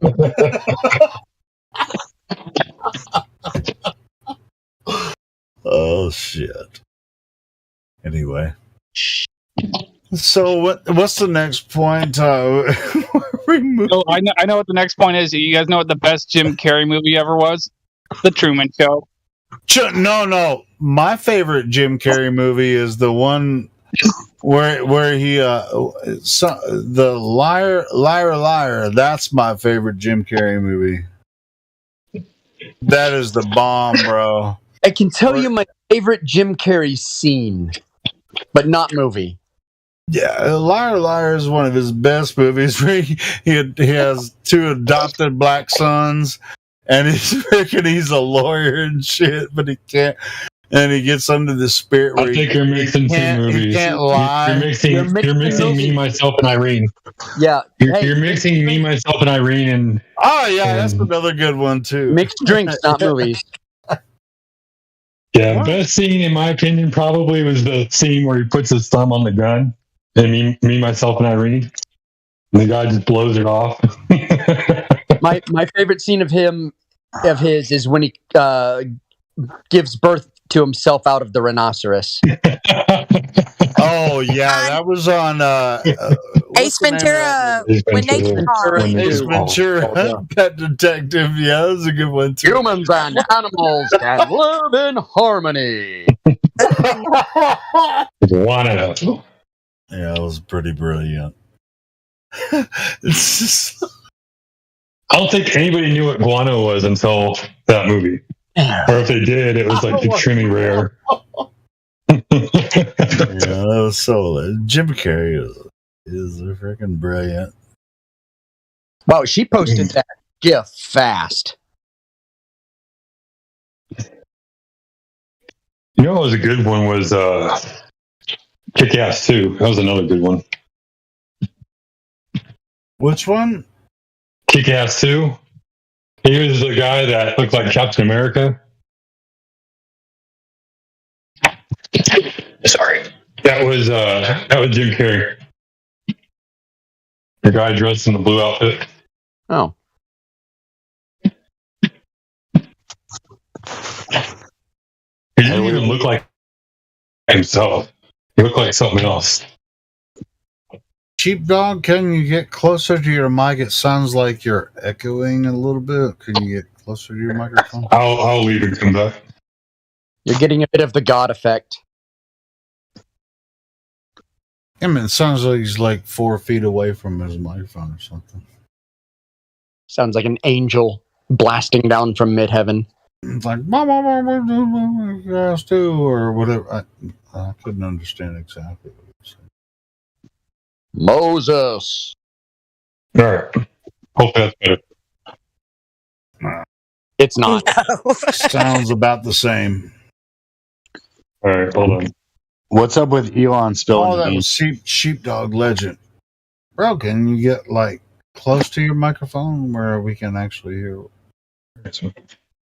Oh shit. Anyway. So what's the next point? I know what the next point is. You guys know what the best Jim Carrey movie ever was? The Truman Show. No. My favorite Jim Carrey movie is the one where he the liar. That's my favorite Jim Carrey movie. That is the bomb, bro. I can tell you my favorite Jim Carrey scene, but not movie. Yeah, Liar is one of his best movies where he has two adopted black sons, and he's a lawyer and shit, but he can't. And he gets under the spirit. I think you're mixing two movies. He can't lie. You're mixing Me, Myself, and Irene. Yeah, you're mixing Me, Myself, and Irene. And that's another good one too. Mixed drinks, not movies. Yeah, the best scene, in my opinion, probably was the scene where he puts his thumb on the gun. And me, Myself, and Irene. And the guy just blows it off. my favorite scene of his is when he gives birth to himself out of the rhinoceros. Oh yeah, that was on Ace Ventura. When nature calls. Ace Ventura, Pet Detective. Yeah, that was a good one too. Humans and animals can live in harmony. Guano. Yeah, it was pretty brilliant. I don't think anybody knew what guano was until that movie. Or if they did, it was like extremely rare. Yeah, that was so. Jim Carrey is freaking brilliant. Wow, she posted that GIF fast. You know, what was a good one was Kick-Ass 2. That was another good one. Which one? Kick-Ass 2. He was the guy that looked like Captain America. Sorry. That was Jim Carrey. The guy dressed in the blue outfit. Oh. He didn't even look like himself. He looked like something else. Sheepdog, can you get closer to your mic? It sounds like you're echoing a little bit. Can you get closer to your microphone? I'll leave and come back. You're getting a bit of the God effect. I mean, it sounds like he's like 4 feet away from his microphone or something. Sounds like an angel blasting down from mid-heaven. It's like, guys too, or whatever. I couldn't understand exactly what he was saying. Moses. All right. Hope that's better. It's not. Sounds about the same. All right, hold on. What's up with Elon spilling? Oh, that was Sheepdog Legend. Bro, can you get like close to your microphone where we can actually hear?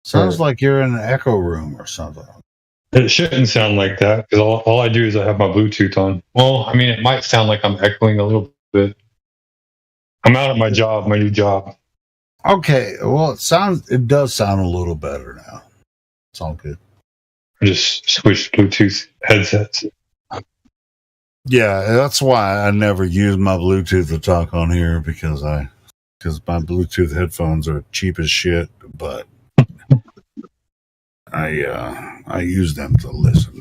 Sounds like you're in an echo room or something. It shouldn't sound like that because all I do is I have my Bluetooth on. Well, I mean, it might sound like I'm echoing a little bit. I'm out at my job, my new job. Okay, well, it does sound a little better now. It's all good. I just switched Bluetooth headsets. Yeah, that's why I never use my Bluetooth to talk on here because my Bluetooth headphones are cheap as shit, but I use them to listen.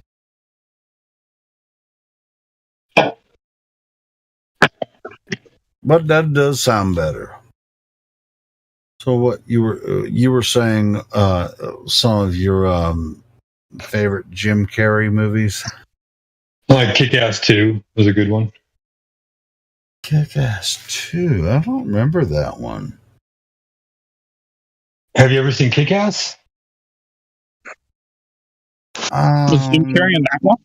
But that does sound better. So what you were saying some of your favorite Jim Carrey movies? Like Kick-Ass 2 was a good one. Kick-Ass 2? I don't remember that one. Have you ever seen Kick-Ass? Was Jim Carrey in that one?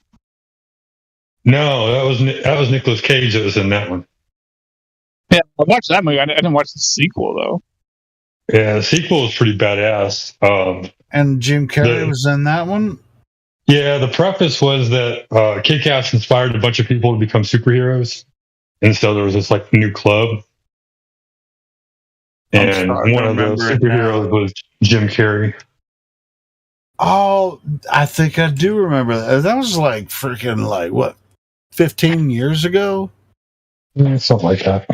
No, that was Nicolas Cage that was in that one. Yeah, I watched that movie. I didn't watch the sequel though. Yeah, the sequel was pretty badass. And Jim Carrey was in that one? Yeah, the preface was that Kick-Ass inspired a bunch of people to become superheroes. And so there was this like new club. And one of the superheroes was Jim Carrey. Oh, I think I do remember that. That was like freaking like what, 15 years ago? Yeah, something like that.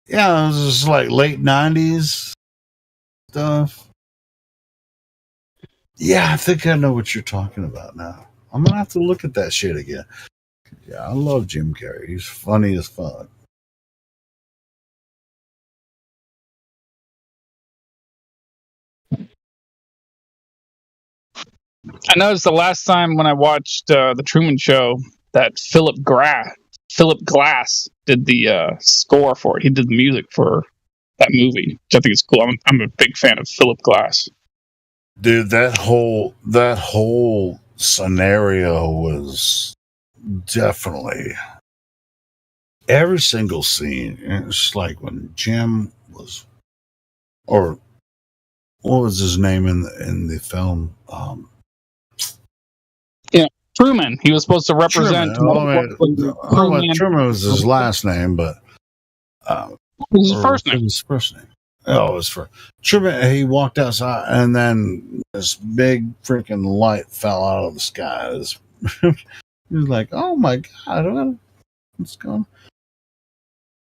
Yeah, it was just like late 90s stuff. Yeah, I think I know what you're talking about now. I'm gonna have to look at that shit again. Yeah, I love Jim Carrey. He's funny as fuck. I noticed the last time when I watched The Truman Show that Philip Glass did the score for it. He did the music for that movie, which I think is cool. I'm a big fan of Philip Glass. Dude, that whole scenario was definitely every single scene. It's like when Jim was, or what was his name in the film? Truman. He was supposed to represent. Truman was his last name, but his first name. His first name. Oh, it was for Truman. He walked outside, and then this big freaking light fell out of the sky. He was like, "Oh my god, what's going on?"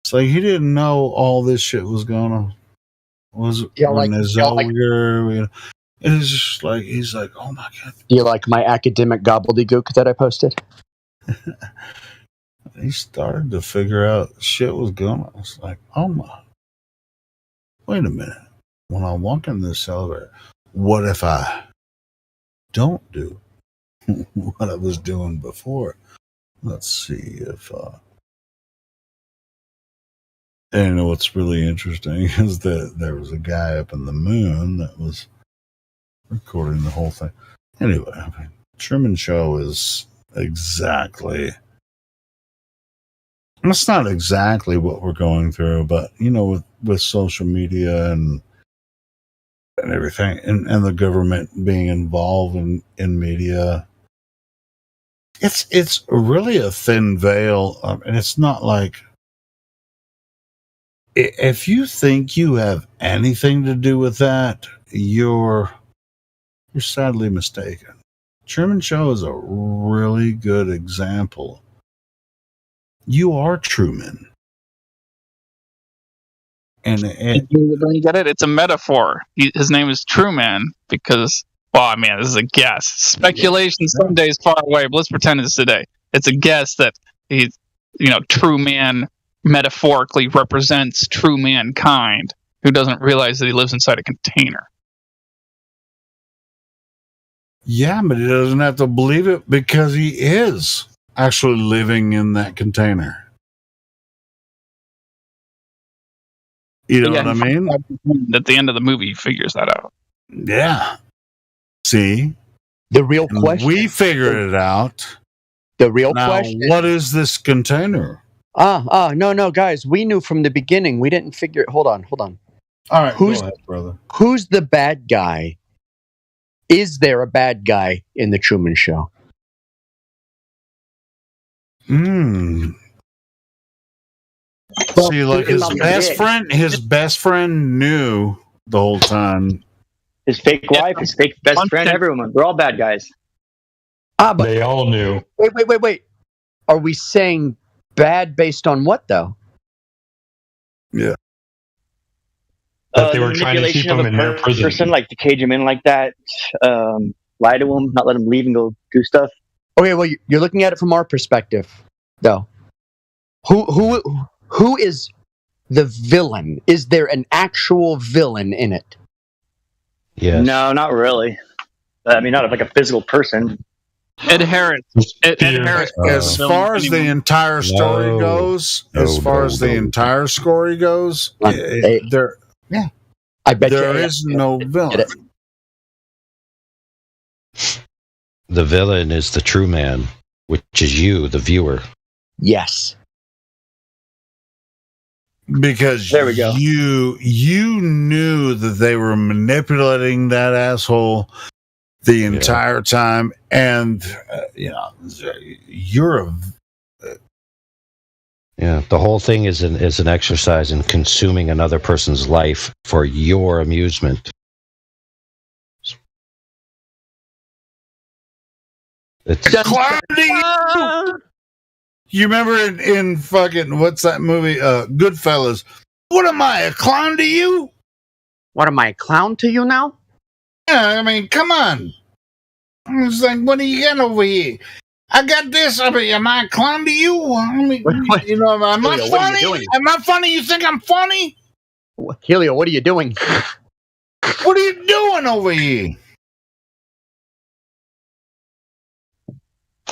It's like he didn't know all this shit was going on. It is just like he's like, "Oh my god." Do you like my academic gobbledygook that I posted? He started to figure out shit was going on. It's like, oh my. Wait a minute. When I walk in this elevator, what if I don't do what I was doing before? Let's see if and what's really interesting is that there was a guy up in the moon that was recording the whole thing. Anyway, I mean, Truman Show is exactly. It's not exactly what we're going through, but you know, with social media and everything, and the government being involved in media, it's really a thin veil, and it's not like if you think you have anything to do with that, you're sadly mistaken. Truman Show is a really good example. You are Truman. And don't you get it? It's a metaphor. His name is Truman because, well, I mean, this is a guess. Speculation someday is far away, but let's pretend it's today. It's a guess that he's, true man metaphorically represents true mankind who doesn't realize that he lives inside a container. yeah, but he doesn't have to believe it because he is actually living in that container. You know what I mean? At the end of the movie, he figures that out. Yeah. See? The real question. We figured it out. The real Now, question. what is this container? No, guys. We knew from the beginning. We didn't figure it. Hold on. All right, Who's go ahead, brother. Who's the bad guy? Is there a bad guy in the Truman Show? See, like his best friend knew the whole time. His fake wife, his fake best friend, everyone. They're all bad guys. But they all knew. Wait. Are we saying bad based on what, though? Yeah. That they were trying to keep him in their prison. Person, like to cage him in like that, lie to him, not let him leave and go do stuff. Okay, well, you're looking at it from our perspective, though. Who is the villain? Is there an actual villain in it? Yeah. No, not really. I mean, not like a physical person. Ed Harris. Ed Harris. As far as the entire story goes, there, yeah, I bet there is no villain. The villain is the true man, which is you, the viewer. Yes. Because there we go. You knew that they were manipulating that asshole the entire time, and you're a. Yeah, the whole thing is an exercise in consuming another person's life for your amusement. You remember in fucking what's that movie? Goodfellas. What am I, a clown to you? What am I, a clown to you now? Yeah, I mean, come on. I was like, what are you getting over here? I got this. I mean, am I a clown to you? I mean, am I funny? Am I funny? You think I'm funny? Helio, what are you doing? What are you doing over here?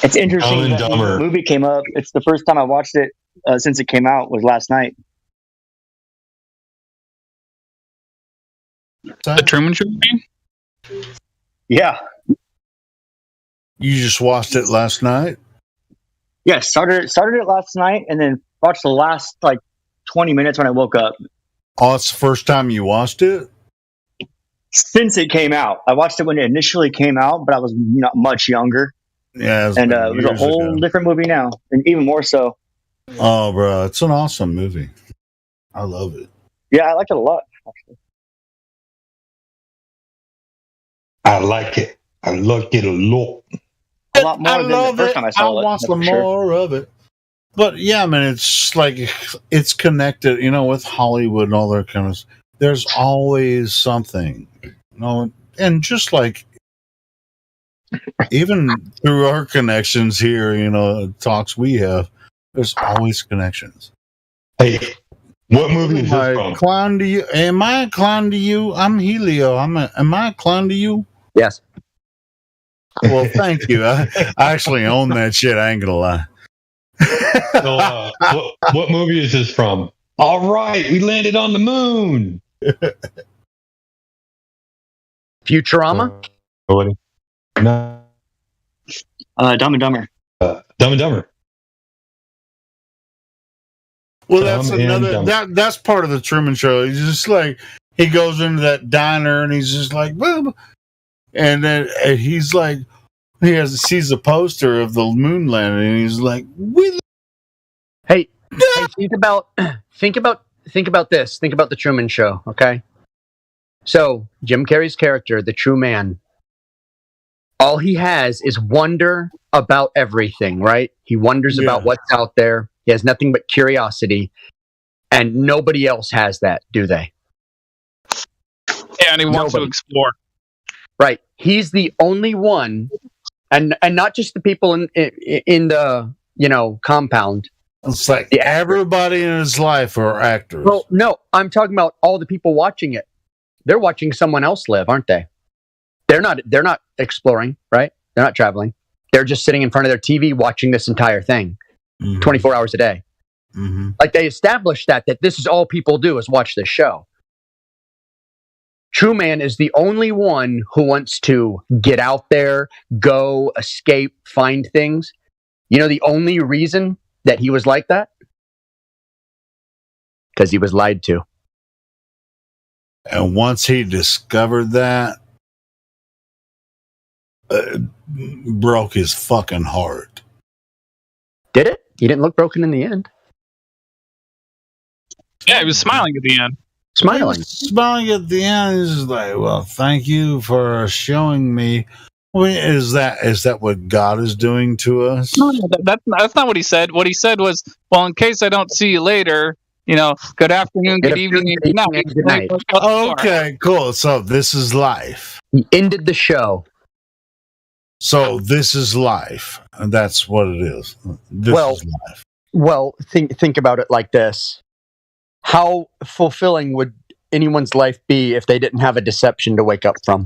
It's interesting that when the movie came up. It's the first time I watched it since it came out was last night. The Truman Show? Yeah. You just watched it last night? Yeah, started it last night and then watched the last 20 minutes when I woke up. Oh, it's the first time you watched it? Since it came out. I watched it when it initially came out, but I was not much younger. Yeah, and it was a whole different movie now, and even more so. Oh, bro, it's an awesome movie. I love it. Yeah, I like it a lot, actually. I like it. I like it a lot. A lot more than the first time I saw it. I want some more of it. But yeah, I mean, it's like it's connected, with Hollywood and all that kind of stuff. There's always something, and just like even through our connections here, talks we have, there's always connections. Hey, what movie is this from? Clown to you? Am I a clown to you? I'm Helio. Am I a clown to you? Yes. Well, thank you. I actually own that shit. I ain't gonna lie. So, what movie is this from? All right, we landed on the moon. Futurama? No. Dumb and Dumber. Dumb and Dumber. Well, that's another. That's part of the Truman Show. He's just like he goes into that diner and he's just like, boom, and then he's like, sees a poster of the moon landing and he's like, Hey, think about this. Think about the Truman Show, okay? So Jim Carrey's character, the true man, All he has is wonder about everything, right? He wonders about what's out there. He has nothing but curiosity. And nobody else has that, do they? Yeah, and he wants to explore. Right. He's the only one, and not just the people in the compound. It's like everybody in his life are actors. Well, no, I'm talking about all the people watching it. They're watching someone else live, aren't they? They're not exploring, right? They're not traveling. They're just sitting in front of their TV watching this entire thing, 24 hours a day. Mm-hmm. Like they established that this is all people do is watch this show. True Man is the only one who wants to get out there, go, escape, find things. You know the only reason that he was like that? Because he was lied to. And once he discovered that, broke his fucking heart. Did it? He didn't look broken in the end. Yeah, he was smiling at the end. Smiling at the end. He's like, well, thank you for showing me. I mean, is that what God is doing to us? No, that's not what he said. What he said was, well, in case I don't see you later, good afternoon, good evening, good night. Okay, cool. So this is life. He ended the show. So this is life, and that's what it is. This is life. Well, think about it like this. How fulfilling would anyone's life be if they didn't have a deception to wake up from?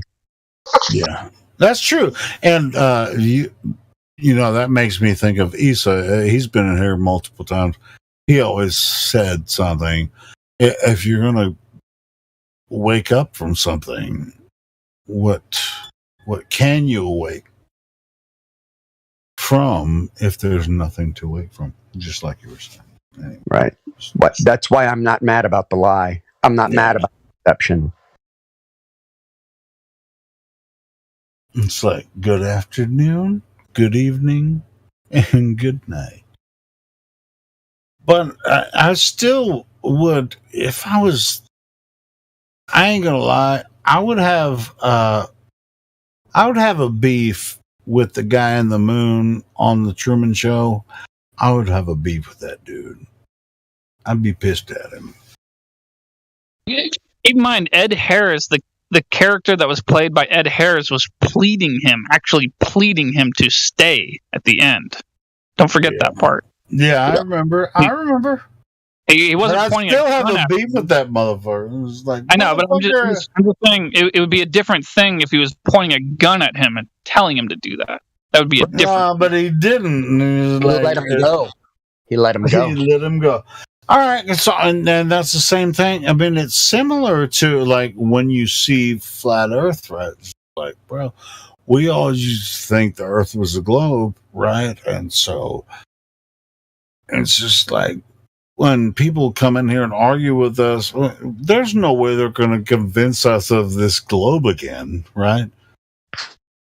Yeah, that's true. And you know that makes me think of Issa. He's been in here multiple times. He always said something. If you're going to wake up from something, what can you awake from if there's nothing to wake from? Just like you were saying. Anyway. Right. That's why I'm not mad about the lie. I'm not mad about deception. It's like good afternoon, good evening, and good night. But I still would, if I was, I ain't gonna lie, I would have a beef with the guy in the moon on the Truman Show. I would have a beef with that dude. I'd be pissed at him. Keep in mind, Ed Harris, the character that was played by Ed Harris, was actually pleading him to stay at the end. Don't forget that part. Yeah, I remember. He wasn't but pointing. I still have a beef with that motherfucker. It was like, I know, but I'm just saying it would be a different thing if he was pointing a gun at him and telling him to do that. That would be a different. No, but he didn't. He let him go. He let him go. He let him go. All right, so and that's the same thing. I mean, it's similar to like when you see flat Earth threats. Like, bro, we always used to think the Earth was a globe, right? And so it's just like when people come in here and argue with us, there's no way they're going to convince us of this globe again, right?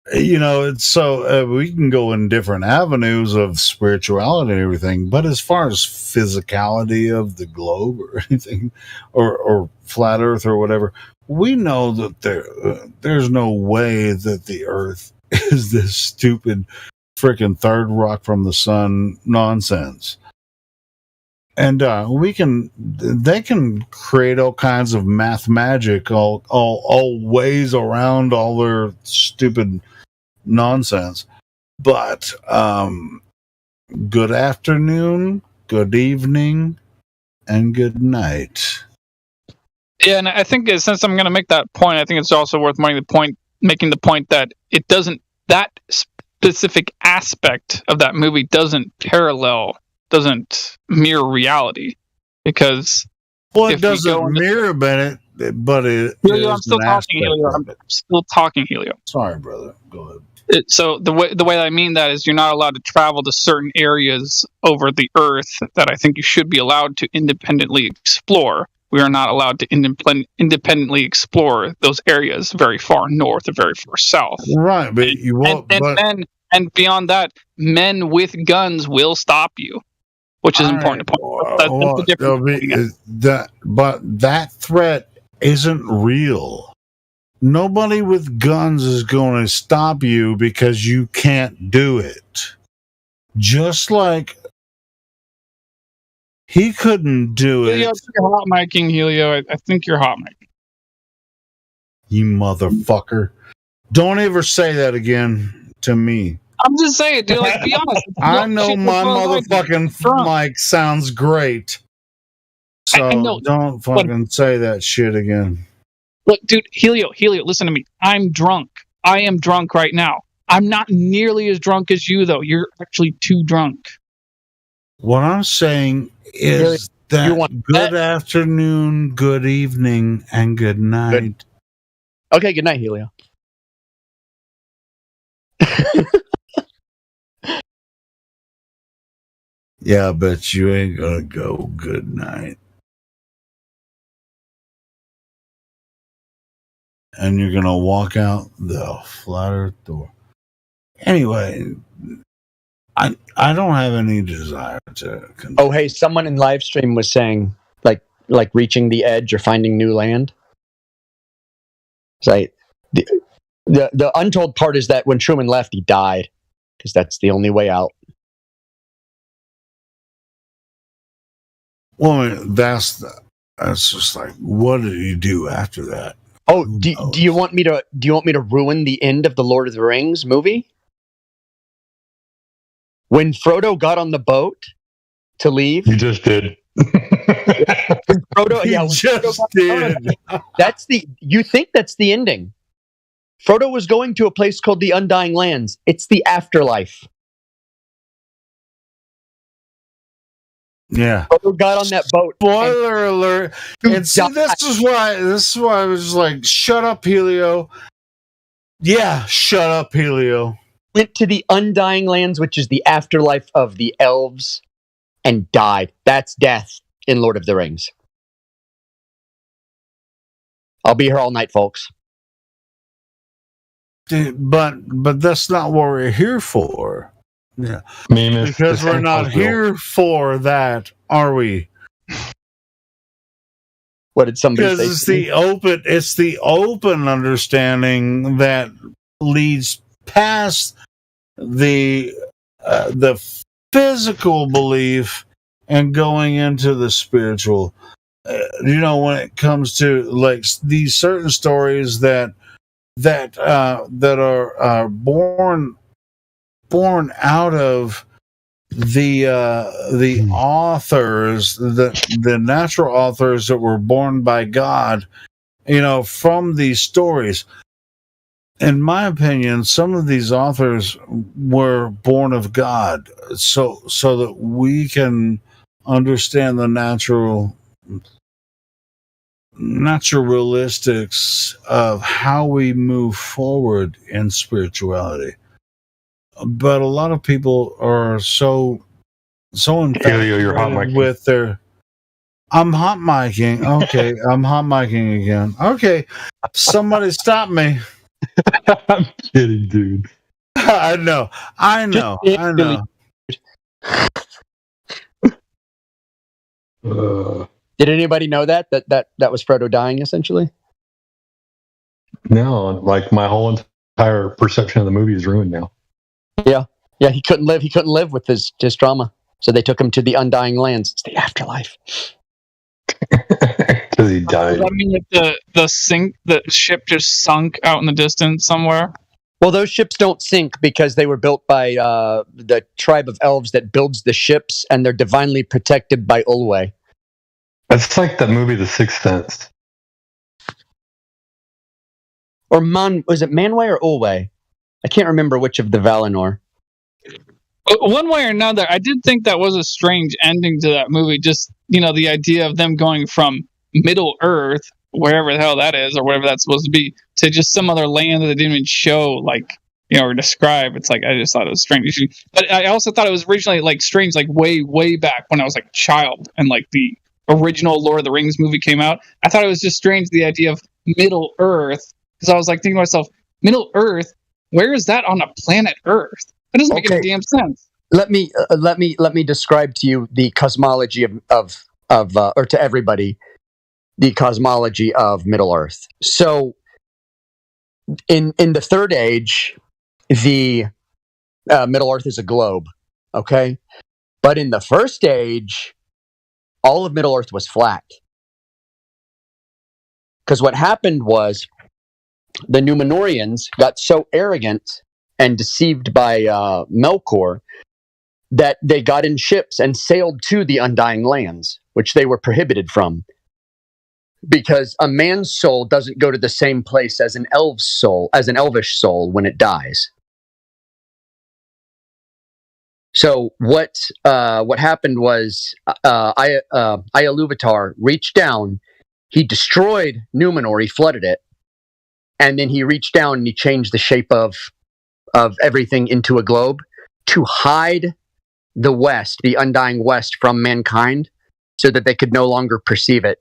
It's so we can go in different avenues of spirituality and everything, but as far as physicality of the globe or anything, or flat Earth or whatever, we know that there's no way that the Earth is this stupid freaking third rock from the sun nonsense. And they can create all kinds of math magic, all ways around all their stupid nonsense. But good afternoon, good evening, and good night. Yeah, and I think since I'm going to make that point, I think it's also worth making the point that it doesn't, that specific aspect of that movie doesn't mirror reality, because it doesn't mirror, but it Helio, I'm still talking, Helio. I'm still talking, Helio. Sorry, brother. Go ahead. So the way I mean that is you're not allowed to travel to certain areas over the Earth that I think you should be allowed to independently explore. We are not allowed to independently explore those areas very far north or very far south. Right, but you won't. And beyond that, men with guns will stop you, which is important to point out. But that threat isn't real. Nobody with guns is going to stop you because you can't do it. Just like he couldn't do Helio, it. you're hot micing, Helio. I think you're hot micing. You motherfucker. Don't ever say that again to me. I'm just saying, dude. Like, be honest. I know my motherfucking mic sounds great. So I know. don't fucking say that shit again. Look, dude, Helio, listen to me. I'm drunk. I am drunk right now. I'm not nearly as drunk as you, though. You're actually too drunk. What I'm saying is that good afternoon, good evening, and good night. Okay, good night, Helio. Yeah, but you ain't gonna go good night. And you're gonna walk out the flat earth door. Anyway, I don't have any desire to. Oh, hey, someone in live stream was saying like reaching the edge or finding new land. It's like the untold part is that when Truman left, he died because that's the only way out. Well, that's just like, what did he do after that? Oh, do you want me to ruin the end of the Lord of the Rings movie? When Frodo got on the boat to leave, You just did. Frodo, He just did. You think that's the ending? Frodo was going to a place called the Undying Lands. It's the afterlife. Yeah. Frodo got on that boat. Spoiler alert! And see, this is why I was like, "Shut up, Helio." Yeah, shut up, Helio. Went to the Undying Lands, which is the afterlife of the elves, and died. That's death in Lord of the Rings. I'll be here all night, folks. But that's not what we're here for. Yeah, because we're not here for that, are we? What did somebody say? Because it's the open understanding that leads past the physical belief and going into the spiritual. When it comes to like these certain stories that are born out of the authors, the natural authors that were born by God, from these stories. In my opinion, some of these authors were born of God, so that we can understand the naturalistics of how we move forward in spirituality. But a lot of people are so infatuated with their. I'm hot micing. Okay, I'm hot micing again. Okay, somebody stop me. I'm kidding, dude. I know. Did anybody know that was Frodo dying, essentially? No, like my whole entire perception of the movie is ruined now. Yeah, he couldn't live with his trauma, so they took him to the Undying Lands. It's the afterlife. Because he died. I mean, the ship just sunk out in the distance somewhere. Well, those ships don't sink because they were built by the tribe of elves that builds the ships, and they're divinely protected by Ulwe. That's like the movie The Sixth Sense. Or was it Manwë or Ulwe? I can't remember which of the Valinor. One way or another, I did think that was a strange ending to that movie. Just, the idea of them going from Middle Earth, wherever the hell that is, or whatever that's supposed to be, to just some other land that they didn't even show, or describe. It's like, I just thought it was strange. But I also thought it was originally, strange, way, way back when I was, a child, and, the original Lord of the Rings movie came out. I thought it was just strange, the idea of Middle Earth, because I was, thinking to myself, Middle Earth? Where is that on a planet Earth? That doesn't make any damn sense. Let me describe to you the cosmology of or to everybody, the cosmology of Middle Earth. So in the Third Age, the Middle Earth is a globe, okay? But in the First Age, all of Middle Earth was flat. Because what happened was the Numenorians got so arrogant and deceived by Melkor that they got in ships and sailed to the Undying Lands, which they were prohibited from. Because a man's soul doesn't go to the same place as an elf's soul, as an elvish soul when it dies. So what happened was Iluvatar reached down, he destroyed Numenor, he flooded it, and then he reached down and he changed the shape of everything into a globe to hide the West, the Undying West, from mankind, so that they could no longer perceive it.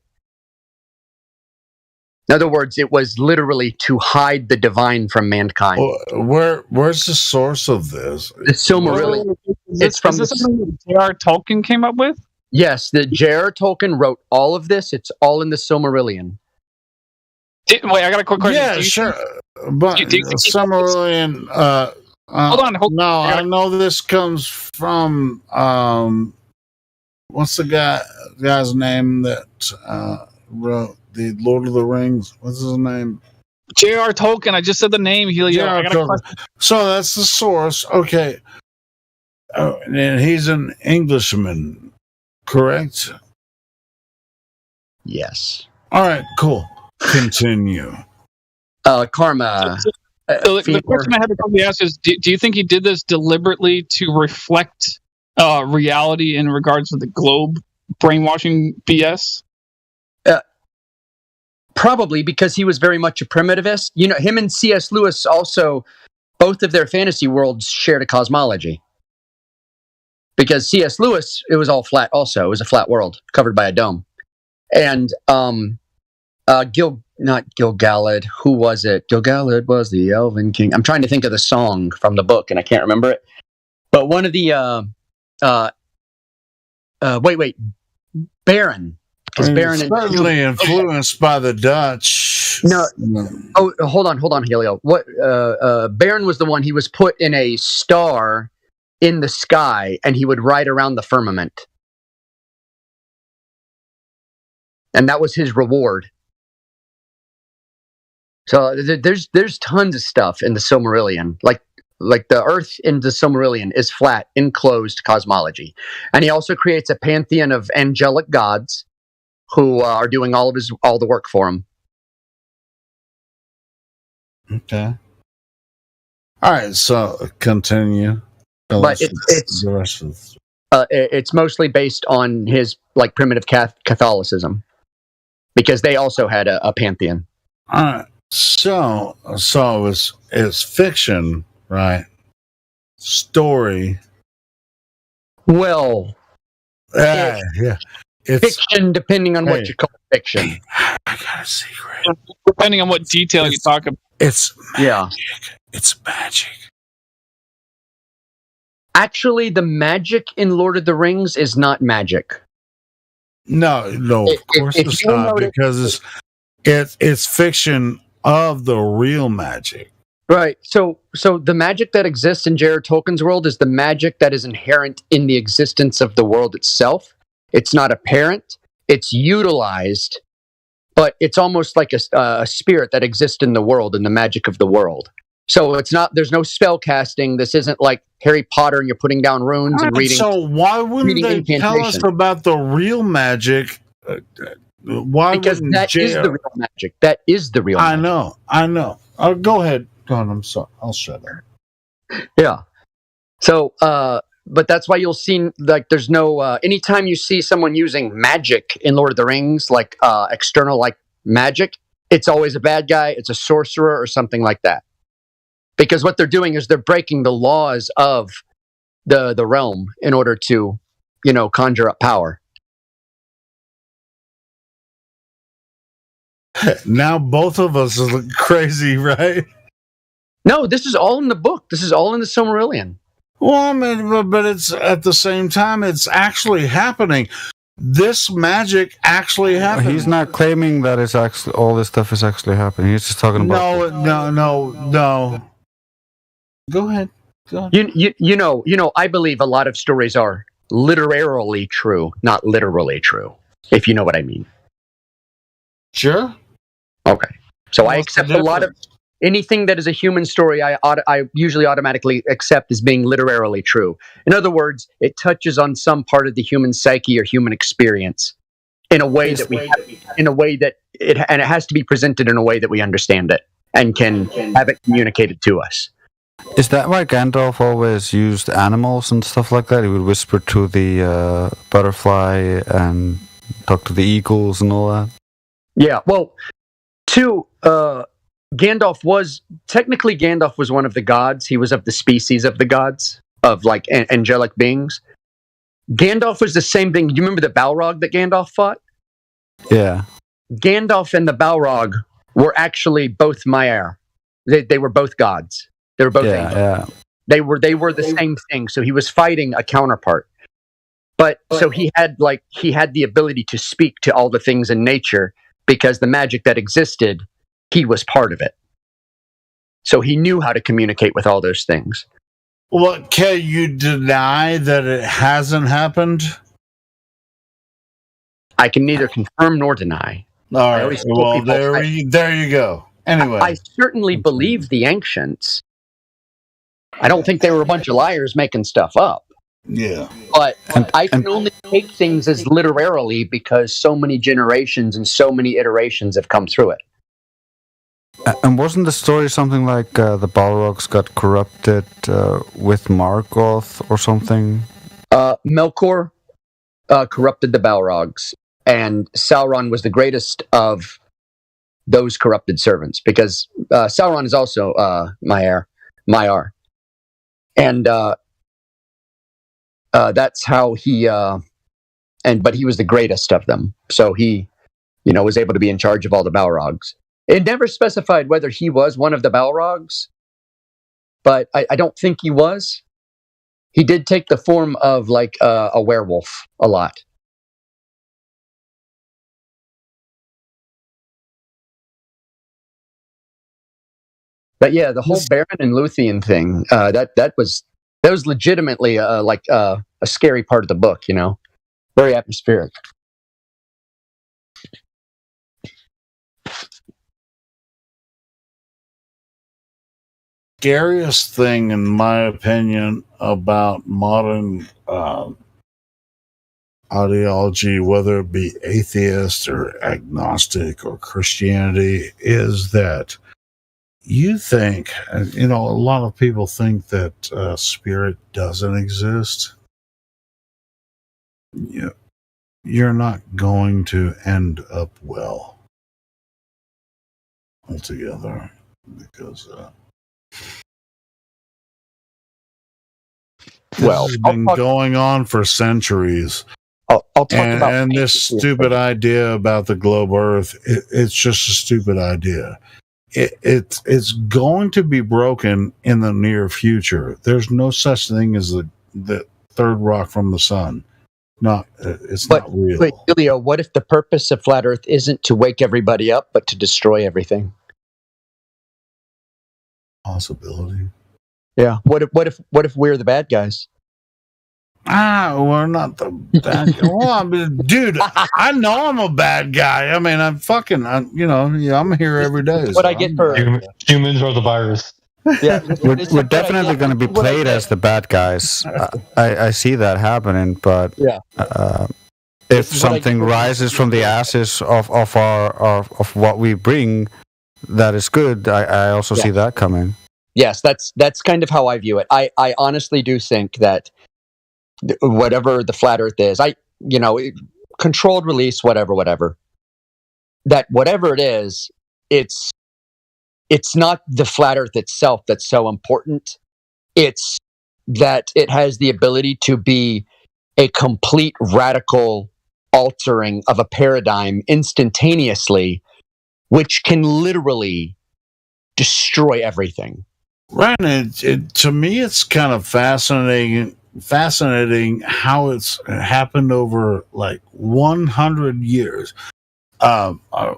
In other words, it was literally to hide the divine from mankind. Where's the source of this? The Silmarillion. Is this something that J.R. Tolkien came up with? Yes, the J.R. Tolkien wrote all of this. It's all in the Silmarillion. Wait, I got a quick question. Yeah, sure. But Silmarillion. Hold on. No, I know this comes from what's the guy's name that wrote the Lord of the Rings? What's his name? J.R. Tolkien. I just said the name, Helio. So that's the source. Okay. And he's an Englishman, correct? Yes. All right, cool. Continue. Karma. The question I had to probably ask is, do you think he did this deliberately to reflect reality in regards to the globe brainwashing BS? Probably, because he was very much a primitivist. You know, him and C.S. Lewis also, both of their fantasy worlds shared a cosmology. Because C.S. Lewis, it was all flat also. It was a flat world covered by a dome. And not Gil-galad. Who was it? Gil-galad was the Elven King. I'm trying to think of the song from the book, and I can't remember it. But one of the... Baron. Because Baron is certainly influenced by the Dutch. No. Oh, hold on, Helio. What? Baron was the one. He was put in a star in the sky, and he would ride around the firmament, and that was his reward. So there's tons of stuff in the Silmarillion, like the Earth in the Silmarillion is flat, enclosed cosmology, and he also creates a pantheon of angelic gods who are doing all the work for him. Okay. All right, so continue. But it's mostly based on his like primitive Catholicism, because they also had a pantheon. All right, so it's fiction, right? Story. Well, yeah. It's fiction, depending on what you call fiction. I got a secret. Depending on what detail you talk about. It's magic. Yeah. It's magic. Actually, the magic in Lord of the Rings is not magic. No, of course it's not, because it's fiction of the real magic. Right. So the magic that exists in J.R. Tolkien's world is the magic that is inherent in the existence of the world itself. It's not apparent. It's utilized, but it's almost like a spirit that exists in the world, in the magic of the world. So it's not. There's no spell casting. This isn't like Harry Potter, and you're putting down runes and reading. So why wouldn't they tell us about the real magic? Because that is the real magic. That is the real. I know. Go ahead. I'm sorry. I'll shut up. Yeah. So, but that's why you'll see, like, there's no, anytime you see someone using magic in Lord of the Rings, like, external, like, magic, it's always a bad guy, it's a sorcerer or something like that. Because what they're doing is they're breaking the laws of the realm in order to, conjure up power. Now both of us look crazy, right? No, this is all in the book. This is all in the Silmarillion. Well, I mean, but it's at the same time, it's actually happening. this magic actually happened. He's not claiming that it's actually all this stuff is actually happening. He's just talking about. No. Go ahead. You know, I believe a lot of stories are literarily true, not literally true, if you know what I mean. Sure. Okay. So I What's the accept a lot of anything that is a human story. I usually automatically accept as being literarily true. In other words, it touches on some part of the human psyche or human experience in a way that it has to be presented in a way that we understand it and can have it communicated to us. Is that why Gandalf always used animals and stuff like that? He would whisper to the butterfly and talk to the eagles and all that? Yeah, well, Gandalf was one of the gods. He was of the species of the gods, of like angelic beings. Gandalf was the same thing. You remember the Balrog that Gandalf fought? Yeah. Gandalf and the Balrog were actually both Maiar. They were both gods. They were both angels. Yeah. They were the same thing. So he was fighting a counterpart. But so he had the ability to speak to all the things in nature because the magic that existed, he was part of it. So he knew how to communicate with all those things. Well, can you deny that it hasn't happened? I can neither confirm nor deny. All right. Well, there you go. Anyway. I certainly believe the ancients. I don't think they were a bunch of liars making stuff up. Yeah. But I can only take things as literarily because so many generations and so many iterations have come through it. And wasn't the story something like the Balrogs got corrupted with Morgoth or something? Melkor corrupted the Balrogs, and Sauron was the greatest of those corrupted servants because Sauron is also Maiar. And that's how he but he was the greatest of them. So he, was able to be in charge of all the Balrogs. It never specified whether he was one of the Balrogs, but I don't think he was. He did take the form of like a werewolf a lot. But yeah, the whole Beren and Luthien thing, that was legitimately a scary part of the book, very atmospheric. Scariest thing, in my opinion, about modern ideology, whether it be atheist or agnostic or Christianity, is that you think, a lot of people think that spirit doesn't exist. You're not going to end up well altogether because this has been going on for centuries. I'll talk about and this stupid idea about the globe Earth, it's just a stupid idea. It's going to be broken in the near future. There's no such thing as the third rock from the sun. It's not real. But Julio, what if the purpose of Flat Earth isn't to wake everybody up, but to destroy everything? Possibility. Yeah. What if we're the bad guys? We're not the bad guy. Well, I mean, dude, I know I'm a bad guy. I mean, I'm here every day. What I get for humans are the virus. Yeah, we're definitely going to be played as the bad guys. I see that happening, but if something rises from the ashes of what we bring, that is good. I also see that coming. Yes, that's kind of how I view it. I honestly do think that whatever the Flat Earth is, controlled release, whatever, that whatever it is, it's not the Flat Earth itself that's so important. It's that it has the ability to be a complete radical altering of a paradigm instantaneously, which can literally destroy everything. Right. To me, it's kind of fascinating how it's happened over like 100 years.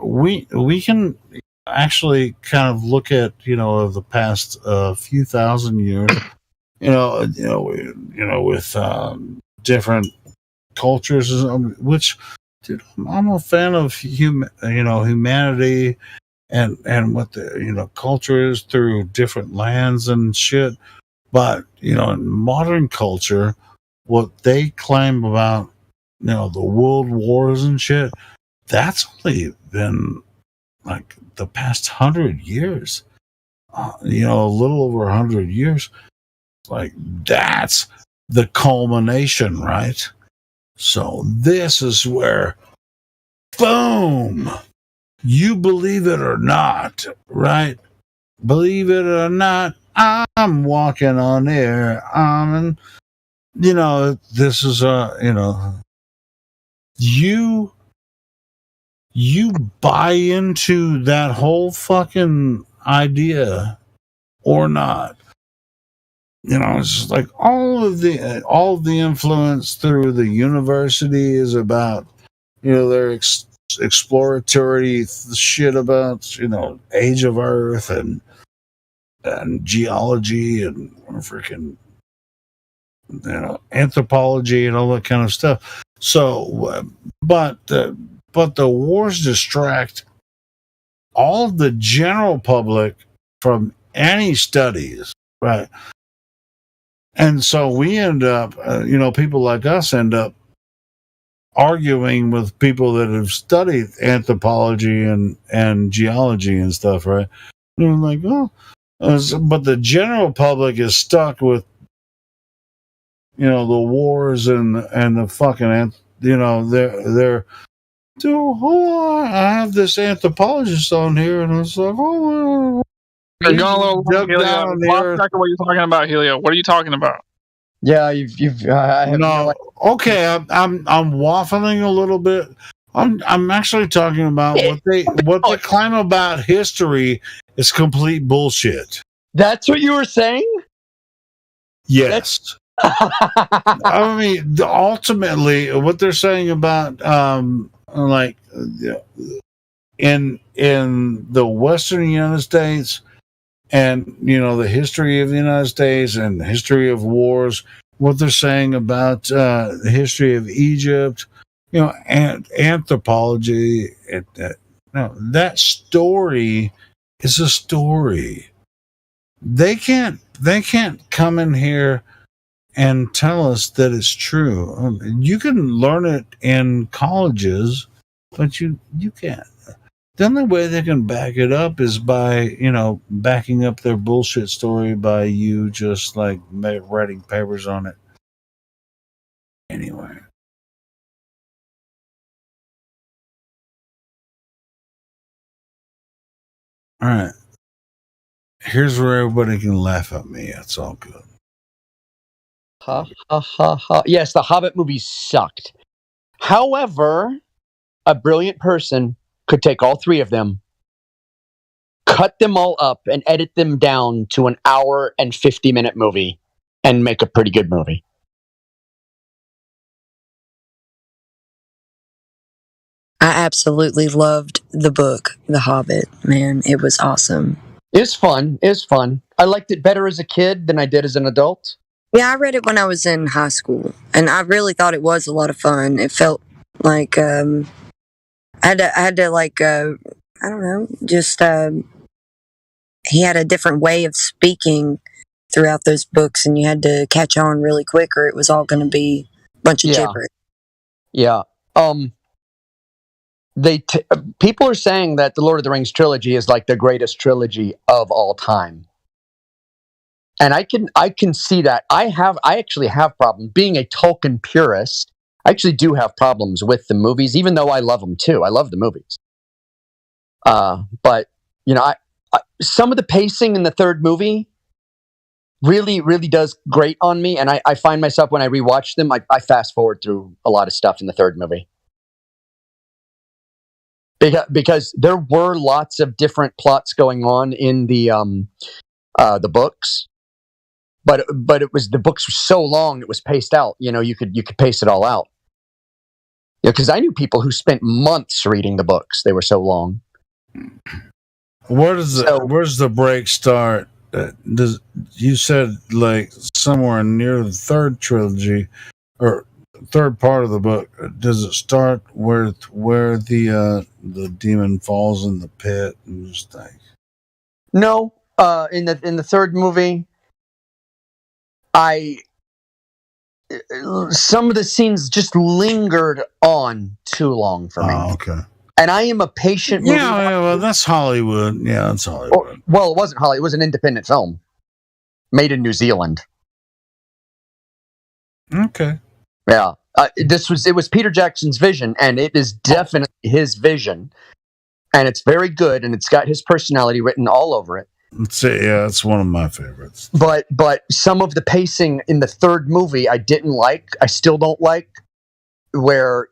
We can actually kind of look at the past few thousand years, with different cultures, which, dude, I'm a fan of humanity and what the culture is through different lands and shit. But in modern culture, what they claim about the world wars and shit, that's only been like the past 100 years. A little over 100 years. Like, that's the culmination, right? So this is where, boom, you believe it or not, right? Believe it or not, I'm walking on air. And this is you buy into that whole fucking idea or not. It's just like all of the influence through the university is about their exploratory shit about age of Earth and geology and freaking anthropology and all that kind of stuff. So, but the wars distract all the general public from any studies, right? And so we end up, people like us end up arguing with people that have studied anthropology and geology and stuff, right? And I'm like, but the general public is stuck with, the wars and the fucking, they're I have this anthropologist on here, and it's like, You're going a little Helio. Lost track of what you're talking about, Helio. What are you talking about? Yeah, I have no idea. Okay, I'm waffling a little bit. I'm actually talking about what they claim about history is complete bullshit. That's what you were saying? Yes. I mean, ultimately, what they're saying about in the Western United States, and the history of the United States and the history of wars, what they're saying about the history of Egypt, and anthropology, that story is a story. They can't come in here and tell us that it's true. You can learn it in colleges, but you can't. The only way they can back it up is by, backing up their bullshit story by you just like writing papers on it. Anyway. All right. Here's where everybody can laugh at me. It's all good. Ha, ha, ha, ha. Yes, the Hobbit movies sucked. However, a brilliant person could take all three of them, cut them all up, and edit them down to an hour and 50-minute movie and make a pretty good movie. I absolutely loved the book, The Hobbit. Man, it was awesome. It's fun. It's fun. I liked it better as a kid than I did as an adult. Yeah, I read it when I was in high school, and I really thought it was a lot of fun. It felt like I had to like I don't know, just he had a different way of speaking throughout those books, and you had to catch on really quick, or it was all going to be a bunch of gibberish. Yeah. People are saying that the Lord of the Rings trilogy is like the greatest trilogy of all time. And I can see that. I actually have problems being a Tolkien purist. I actually do have problems with the movies, even though I love them too. I love the movies. But I some of the pacing in the third movie really, really does grate on me, and I find myself when I rewatch them, I fast forward through a lot of stuff in the third movie. Because there were lots of different plots going on in the books, but it was, the books were so long, it was paced out. You could pace it all out. Yeah, because I knew people who spent months reading the books. They were so long. Where's the break start? You said like somewhere near the third trilogy or third part of the book? Does it start where the demon falls in the pit and just like? No, in the third movie, some of the scenes just lingered on too long for me. Oh, okay. And I am a patient movie. Yeah, well, that's Hollywood. Yeah, that's Hollywood. Well, it wasn't Hollywood. It was an independent film made in New Zealand. Okay. Yeah. It was Peter Jackson's vision, and it is definitely his vision. And it's very good, and it's got his personality written all over it. It's one of my favorites. But some of the pacing in the third movie I didn't like. I still don't like, where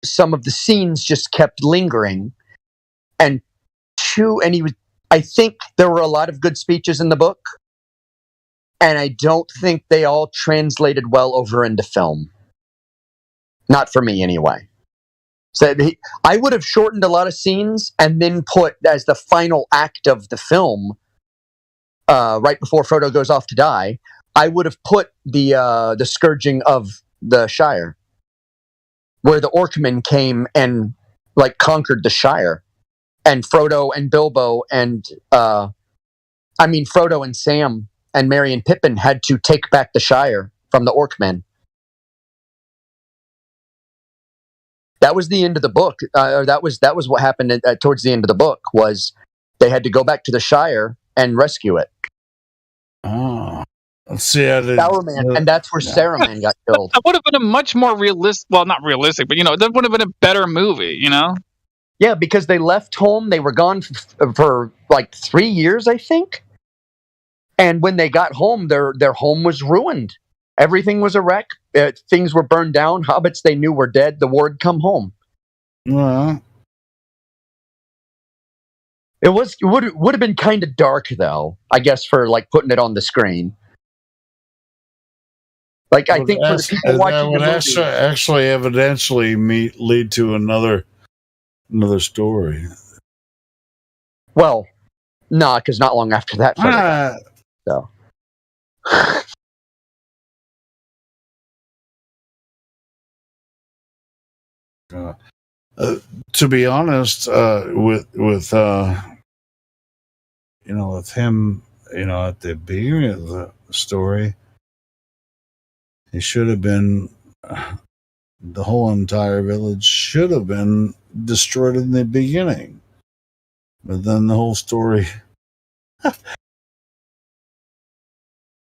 some of the scenes just kept lingering. I think there were a lot of good speeches in the book, and I don't think they all translated well over into film. Not for me, anyway. So I would have shortened a lot of scenes and then put as the final act of the film, right before Frodo goes off to die, I would have put the scourging of the Shire, where the Orcmen came and like conquered the Shire, and Frodo and Bilbo and Frodo and Sam and Merry and Pippin had to take back the Shire from the Orcmen. That was the end of the book. That was what happened towards the end of the book. Was they had to go back to the Shire and rescue it. Oh, let's see. Saruman, and that's where Saruman got killed. That would have been a much more realistic. Well, not realistic, but that would have been a better movie. Yeah, because they left home. They were gone for like 3 years, I think. And when they got home, their home was ruined. Everything was a wreck. Things were burned down. Hobbits they knew were dead. The word come home. Well, it would have been kind of dark though, I guess, for like putting it on the screen. Like I think for the people watching the movie, actually evidentially lead to another story. Well, nah, because not long after that. So. To be honest, with him, at the beginning of the story, he should have been. The whole entire village should have been destroyed in the beginning, but then the whole story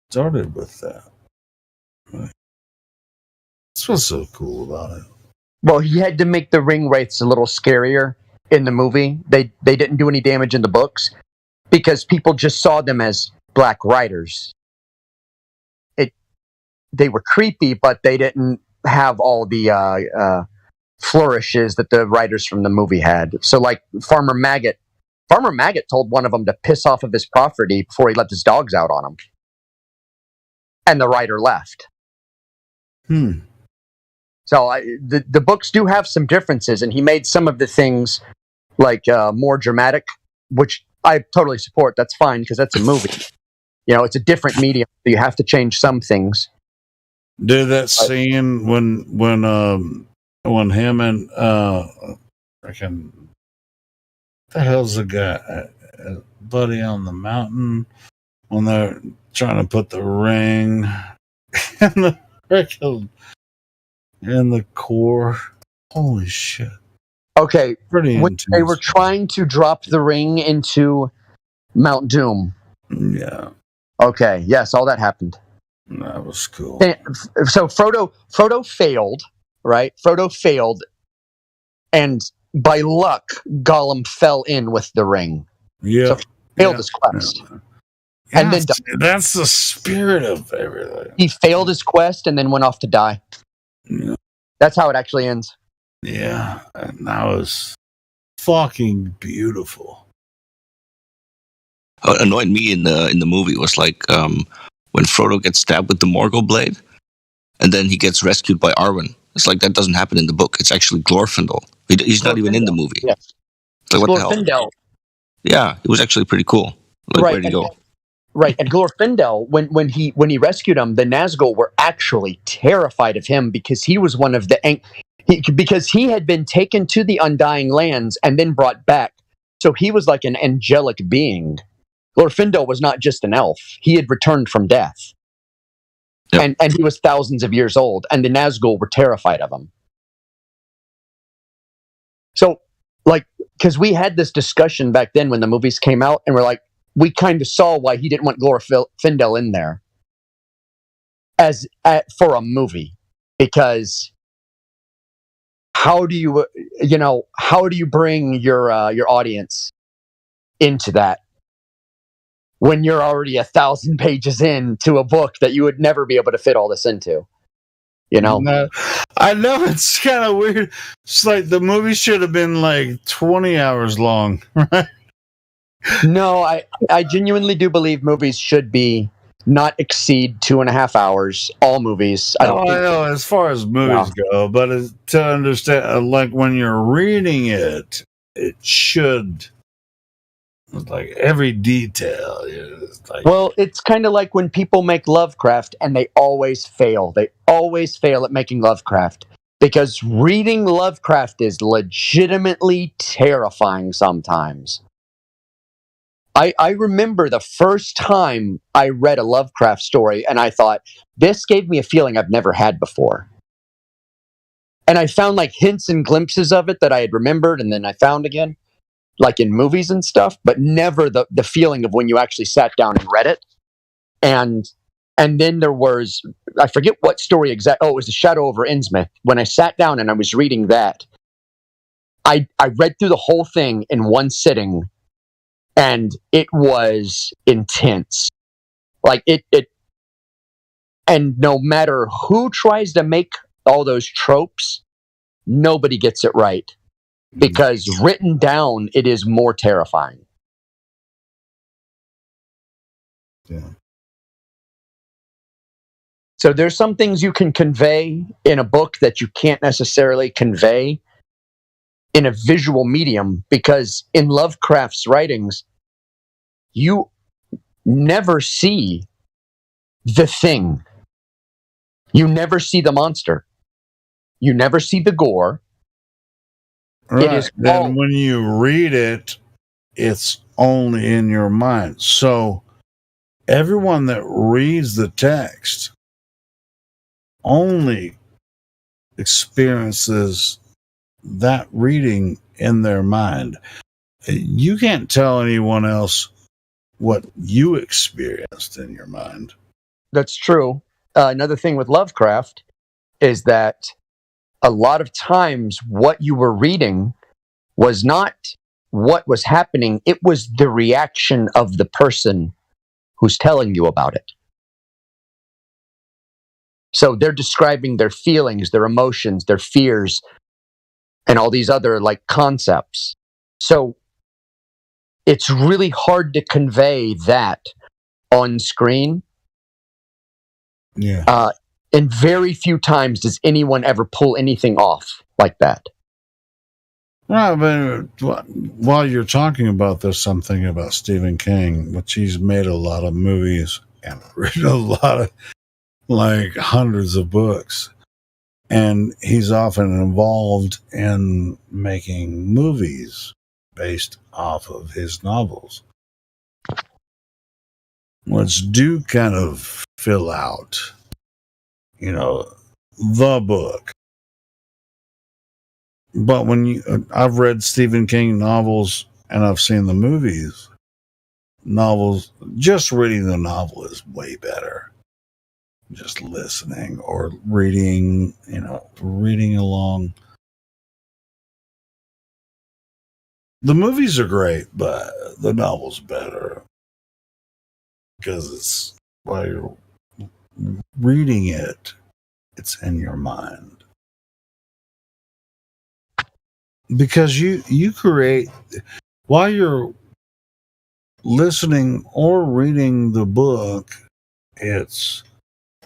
started with that. That's what's so cool about it. Well, he had to make the ring wraiths a little scarier in the movie. They didn't do any damage in the books because people just saw them as black riders. They were creepy, but they didn't have all the flourishes that the writers from the movie had. So, like Farmer Maggot told one of them to piss off of his property before he let his dogs out on him, and the writer left. So the books do have some differences, and he made some of the things like more dramatic, which I totally support. That's fine because that's a movie. It's a different medium, so you have to change some things. Did that scene when him and the hell's the guy, Buddy on the Mountain, when they're trying to put the ring in the core? Holy shit! Okay, pretty when intense. They were trying to drop the ring into Mount Doom. Yeah. Okay. Yes, all that happened. That was cool. So Frodo failed, right? Frodo failed, and by luck, Gollum fell in with the ring. Yeah. So he failed his quest. Yeah. And then that's the spirit of everything. He failed his quest and then went off to die. Yeah. That's how it actually ends. Yeah. And that was fucking beautiful. What annoyed me in the movie was like when Frodo gets stabbed with the Morgul blade, and then he gets rescued by Arwen, It's like that doesn't happen in the book. It's actually Glorfindel. He's not even in the movie. Yes. It's like, what the hell? Glorfindel. Yeah, it was actually pretty cool. Like, Right, where'd he and- go? Right, and Glorfindel, when he rescued him, the Nazgul were actually terrified of him because he was one of the because he had been taken to the Undying Lands and then brought back. So he was like an angelic being. Glorfindel was not just an elf; he had returned from death, and he was thousands of years old. And the Nazgul were terrified of him. So, like, because we had this discussion back then when the movies came out, and we're like, we kind of saw why he didn't want Glorfindel in there for a movie, because how do you bring your audience into that when you're already 1,000 pages into a book that you would never be able to fit all this into? You know, I know it's kind of weird. It's like the movie should have been like 20 hours long, right? No, I genuinely do believe movies should be not exceed 2.5 hours. All movies. I know as far as movies go, but to understand, like when you're reading it, it should, like every detail. It's like, well, it's kind of like when people make Lovecraft and they always fail. They always fail at making Lovecraft because reading Lovecraft is legitimately terrifying sometimes. I remember the first time I read a Lovecraft story and I thought, this gave me a feeling I've never had before. And I found like hints and glimpses of it that I had remembered and then I found again, like in movies and stuff, but never the feeling of when you actually sat down and read it. And then there was, I forget what story exactly, it was The Shadow over Innsmouth. When I sat down and I was reading that, I read through the whole thing in one sitting. And it was intense. Like it, and no matter who tries to make all those tropes, nobody gets it right. Because written down, it is more terrifying. Yeah. So there's some things you can convey in a book that you can't necessarily convey in a visual medium, because in Lovecraft's writings, you never see the thing. You never see the monster. You never see the gore. right. It is Then when you read it, it's only in your mind. So everyone that reads the text only experiences that reading in their mind. You can't tell anyone else what you experienced in your mind. That's true. Another thing with Lovecraft is that a lot of times what you were reading was not what was happening. It was the reaction of the person who's telling you about it. So they're describing their feelings, their emotions, their fears, and all these other like concepts. So it's really hard to convey that on screen. Yeah. And very few times does anyone ever pull anything off like that. Well, but while you're talking about this, something about Stephen King, which he's made a lot of movies and written a lot of, like, hundreds of books. And he's often involved in making movies based off of his novels, which do kind of fill out, the book. But I've read Stephen King novels and I've seen the movies. Just reading the novel is way better. Just listening or reading along. The movies are great, but the novel's better because while you're reading it, it's in your mind. Because you create, while you're listening or reading the book,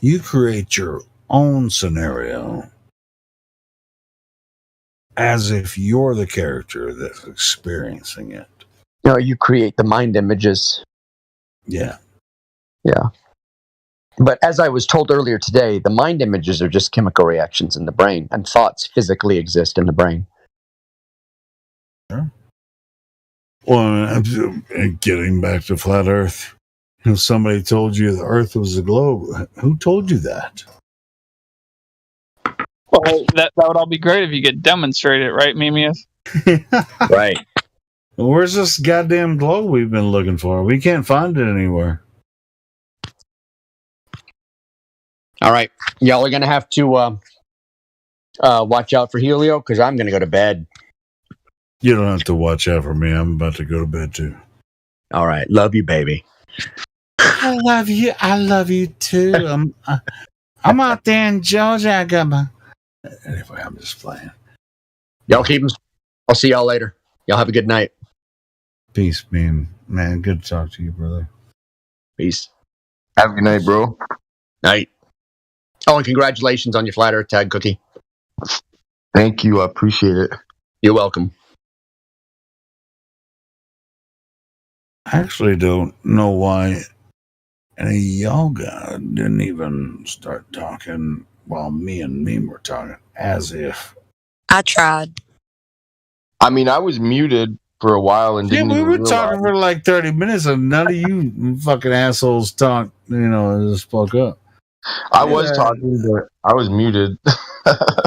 you create your own scenario as if you're the character that's experiencing it. No, you create the mind images. Yeah. Yeah. But as I was told earlier today, the mind images are just chemical reactions in the brain, and thoughts physically exist in the brain. Sure. Well, getting back to flat Earth, if somebody told you the Earth was a globe, who told you that? Well, that would all be great if you could demonstrate it, right, Mimius? Right. Where's this goddamn globe we've been looking for? We can't find it anywhere. All right. Y'all are going to have to watch out for Helio, because I'm going to go to bed. You don't have to watch out for me. I'm about to go to bed, too. All right. Love you, baby. I love you. I love you, too. I'm out there in Georgia. I got my... Anyway, I'm just playing. Y'all keep them. I'll see y'all later. Y'all have a good night. Peace, man. Man, good to talk to you, brother. Peace. Have a good night, bro. Night. Oh, and congratulations on your flat Earth tag, Cookie. Thank you. I appreciate it. You're welcome. I actually don't know why any of y'all guys didn't even start talking while me and Meme were talking, as if. I tried. I mean, I was muted for a while and didn't we even were realize. talking for like 30 minutes and none of you fucking assholes talked, just spoke up. I was talking, but I was muted.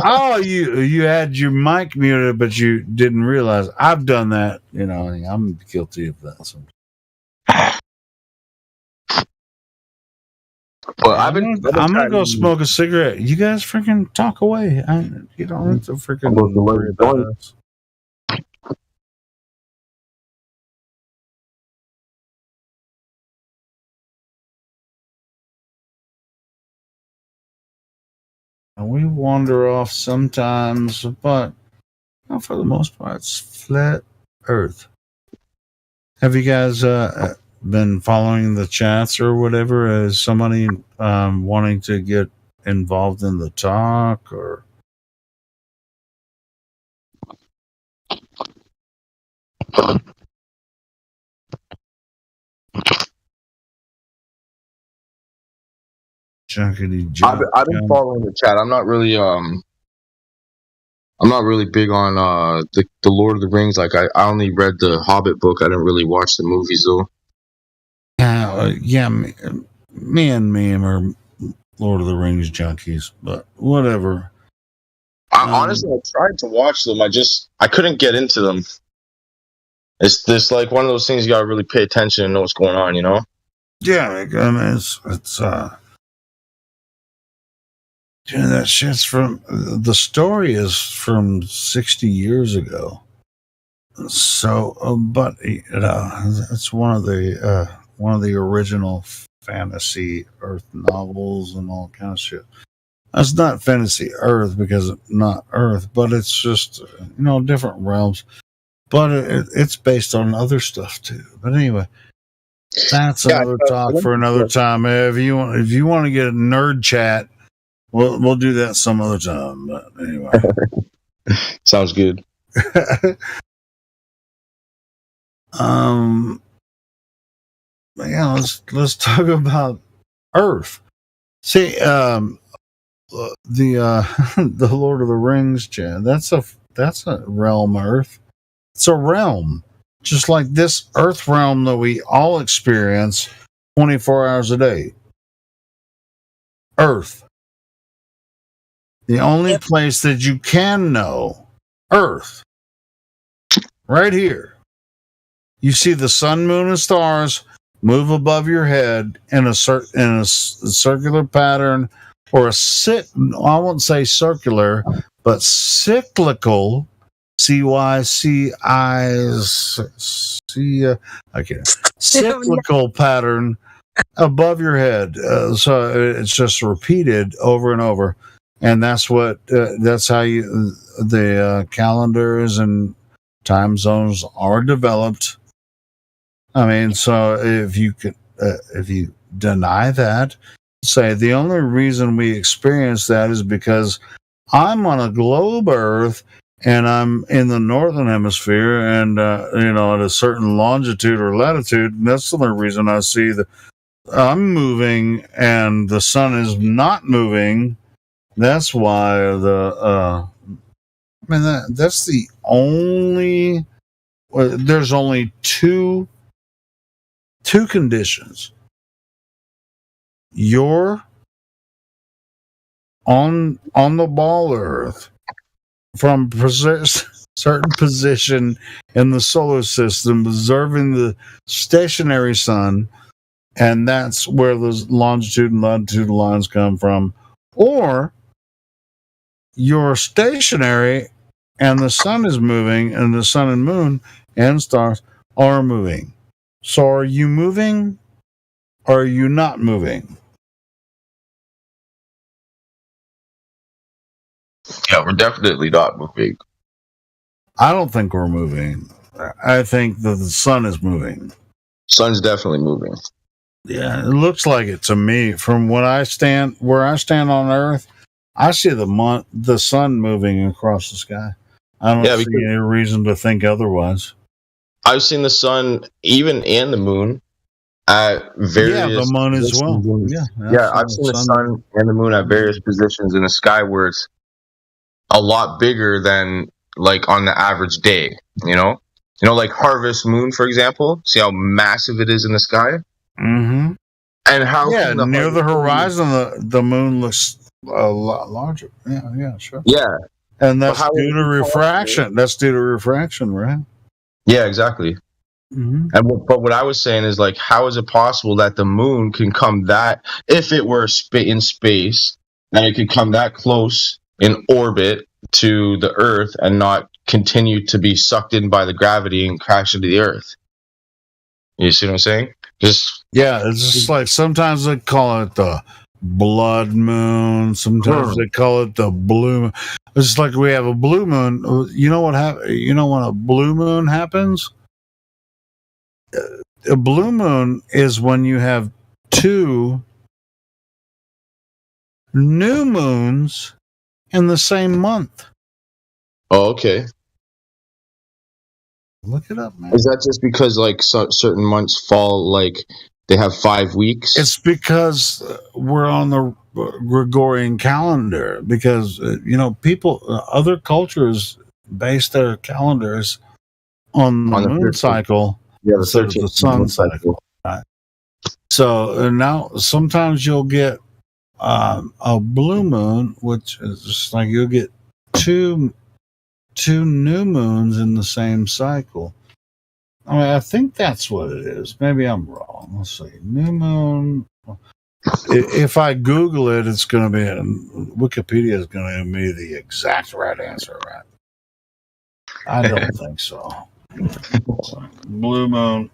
Oh, you had your mic muted, but you didn't realize. I've done that, I'm guilty of that sometimes. Well, I'm gonna go smoke a cigarette. You guys freaking talk away. You don't have to freaking worry about us. And we wander off sometimes, but for the most part, it's flat Earth. Have you guys been following the chats or whatever? Is somebody wanting to get involved in the talk or? I've been following the chat. I'm not really big on the Lord of the Rings. Like I only read the Hobbit book. I didn't really watch the movies though. Yeah, me and Meme are Lord of the Rings junkies, but whatever. Honestly, I tried to watch them. I couldn't get into them. It's this like one of those things you gotta really pay attention and know what's going on, Yeah, I mean, it's that shit's from the story is from 60 years ago. So, but it's one of the original fantasy Earth novels and all kind of shit. That's not fantasy Earth because it's not Earth, but it's just different realms. But it's based on other stuff too. But anyway, that's another talk for another time. If you want to get a nerd chat, we'll do that some other time. But anyway, sounds good. Yeah, let's talk about Earth. See, the Lord of the Rings chat. That's a realm, Earth. It's a realm, just like this Earth realm that we all experience 24 hours a day. Earth. The only place that you can know Earth. Right here. You see the sun, moon, and stars move above your head in a circular pattern, or I won't say circular, but cyclical. Cyclical pattern above your head. So it's just repeated over and over, and that's how the calendars and time zones are developed. I mean, so if you deny that, say the only reason we experience that is because I'm on a globe Earth and I'm in the northern hemisphere, and at a certain longitude or latitude, that's the only reason I see that I'm moving and the sun is not moving. That's why that's the only. There's only two conditions. You're on the ball Earth from certain position in the solar system, observing the stationary sun, and that's where the longitude and latitude lines come from. Or you're stationary and the sun is moving, and the sun and moon and stars are moving. So are you moving or are you not moving? Yeah, we're definitely not moving. I don't think we're moving. I think that the sun is moving. Sun's definitely moving. Yeah, it looks like it to me. From where I stand on Earth, I see the sun moving across the sky. I don't see any reason to think otherwise. I've seen the sun, even and the moon, at various the moon as well. I've seen the sun and the moon at various positions in the sky where it's a lot bigger than like on the average day. Like harvest moon, for example. See how massive it is in the sky. Mm-hmm. And how near the horizon, the moon looks a lot larger. Yeah, sure. Yeah, and that's due to refraction. That's due to refraction, right? Yeah, exactly. Mm-hmm. But what I was saying is, like, how is it possible that the moon can come that, if it were in space, that it could come that close in orbit to the Earth and not continue to be sucked in by the gravity and crash into the Earth? You see what I'm saying? It's just like sometimes they call it the blood moon. Sometimes they call it the blue moon. It's like we have a blue moon. You know what You know when a blue moon happens? A blue moon is when you have two new moons in the same month. Oh, okay. Look it up, man. Is that just because like certain months fall like they have 5 weeks? It's because we're on the Gregorian calendar. Because people, other cultures base their calendars on the moon cycle. Yeah, instead of the sun cycle. Right. So now sometimes you'll get a blue moon, which is just like you'll get two new moons in the same cycle. I mean, I think that's what it is. Maybe I'm wrong. Let's see. New moon. If I Google it, it's going to be Wikipedia is going to give me the exact right answer, right? I don't think so. Blue moon.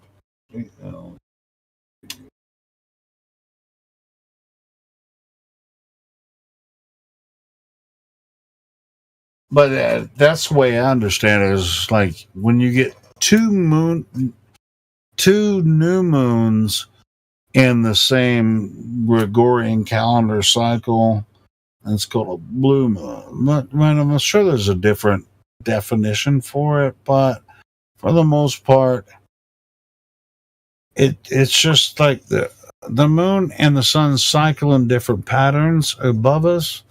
But that's the way I understand it. Is like when you get two new moons in the same Gregorian calendar cycle, it's called a blue moon. But I'm sure there's a different definition for it, but for the most part, it's just like the moon and the sun cycle in different patterns above us.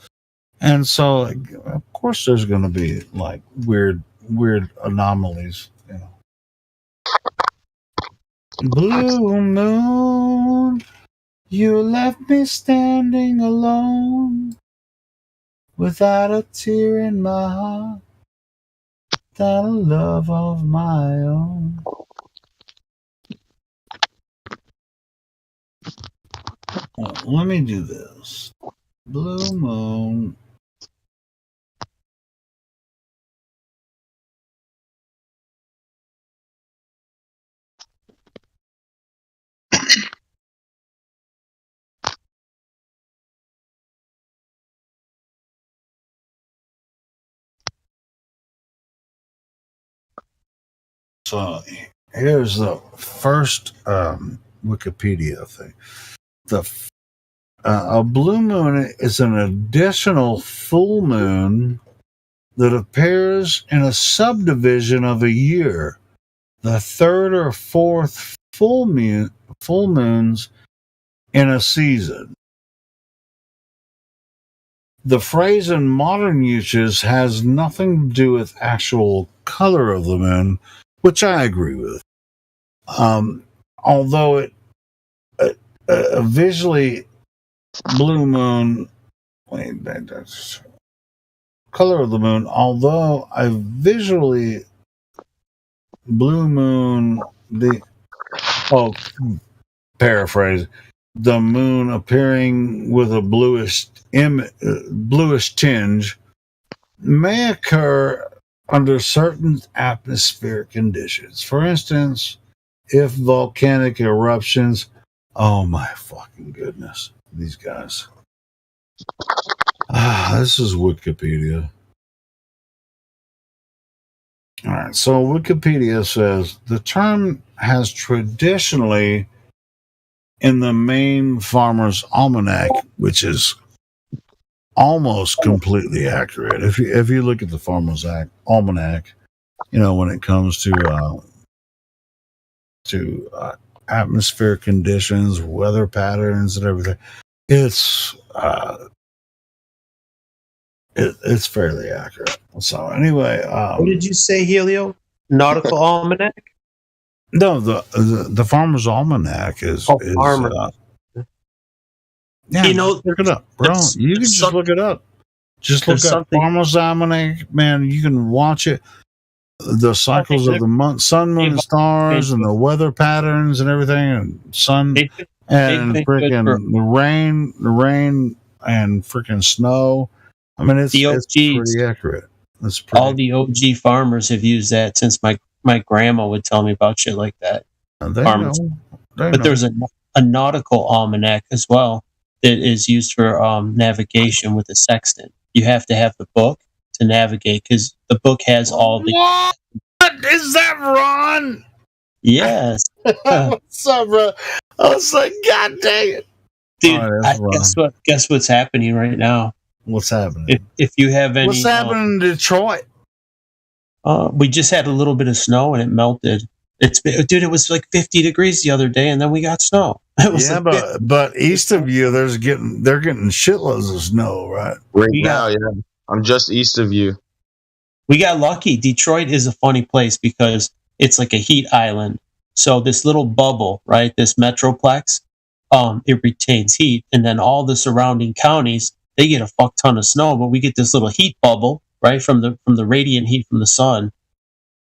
And so, of course, there's going to be like weird anomalies, Blue moon, you left me standing alone, without a tear in my heart, without a love of my own. Let me do this. Blue moon. So here's the first Wikipedia thing. A blue moon is an additional full moon that appears in a subdivision of a year, the third or fourth full moons in a season. The phrase in modern uses has nothing to do with actual color of the moon, which I agree with. Although it visually blue moon, that's color of the moon. Although I visually blue moon paraphrase, the moon appearing with a bluish tinge may occur under certain atmospheric conditions. For instance, if volcanic eruptions. Oh my fucking goodness, these guys. This is Wikipedia. All right, so Wikipedia says the term has traditionally, in the Maine Farmer's Almanac, which is almost completely accurate. If you look at the Farmer's Almanac, when it comes to atmospheric conditions, weather patterns, and everything, it's fairly accurate. So anyway, what did you say, Helio? Nautical Almanac? No, the Farmer's Almanac is Farmer. Yeah, look it up, bro. You can just look it up. Just look up Farmer's Almanac, man. You can watch it. The cycles of the month, sun, moon, and stars, and the weather patterns and everything, and sun and freaking the rain and freaking snow. I mean, it's pretty accurate. All the OG farmers have used that since my grandma would tell me about shit like that. But there's a nautical almanac as well that is used for navigation with a sextant. You have to have the book to navigate because the book has all the. What is that, Ron? Yes. What's up, bro? I was like, God dang it, dude! Guess what's happening right now? What's happening? If you have any, what's happening in Detroit? We just had a little bit of snow and it melted. Dude, it was like 50 degrees the other day, and then we got snow. But east of you, they're getting shitloads of snow, right? Now, yeah. I'm just east of you. We got lucky. Detroit is a funny place because it's like a heat island. So this little bubble, right, this metroplex, it retains heat, and then all the surrounding counties, they get a fuck ton of snow, but we get this little heat bubble, right, from the radiant heat from the sun,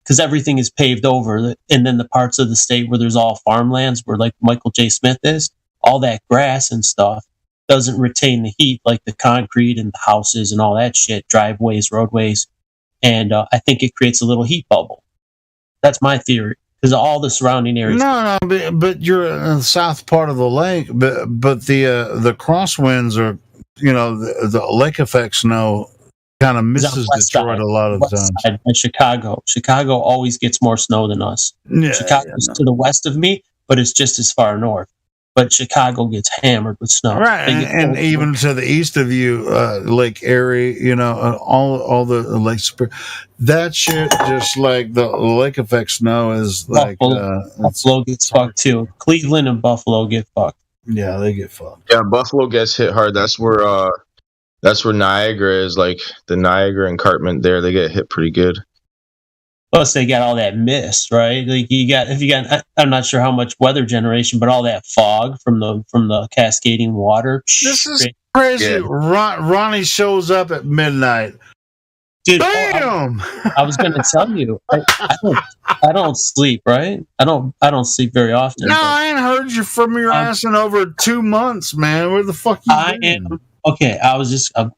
because everything is paved over, and then the parts of the state where there's all farmlands, where like Michael J. Smith is, all that grass and stuff doesn't retain the heat like the concrete and the houses and all that shit, driveways, roadways, and I think it creates a little heat bubble. That's my theory, because all the surrounding areas. No, but you're in the south part of the lake, but the crosswinds are, the lake effect snow kind of misses Detroit a lot of times. And Chicago always gets more snow than us. Yeah, Chicago's to the west of me, but it's just as far north. But Chicago gets hammered with snow. Right, and even to the east of you, Lake Erie, all the lakes. That shit, just like the lake effect snow, is like Buffalo gets fucked too. Cleveland and Buffalo get fucked. Yeah, they get fucked. Yeah, Buffalo gets hit hard. That's where Niagara is. Like the Niagara Escarpment there, they get hit pretty good. Plus, they got all that mist, right? Like I'm not sure how much weather generation, but all that fog from the cascading water. This is crazy. Yeah. Ronnie shows up at midnight. Dude, bam! I was going to tell you, I don't sleep, right? I don't sleep very often. No, I ain't heard you from your ass in over 2 months, man. Where the fuck you been? Okay, I'm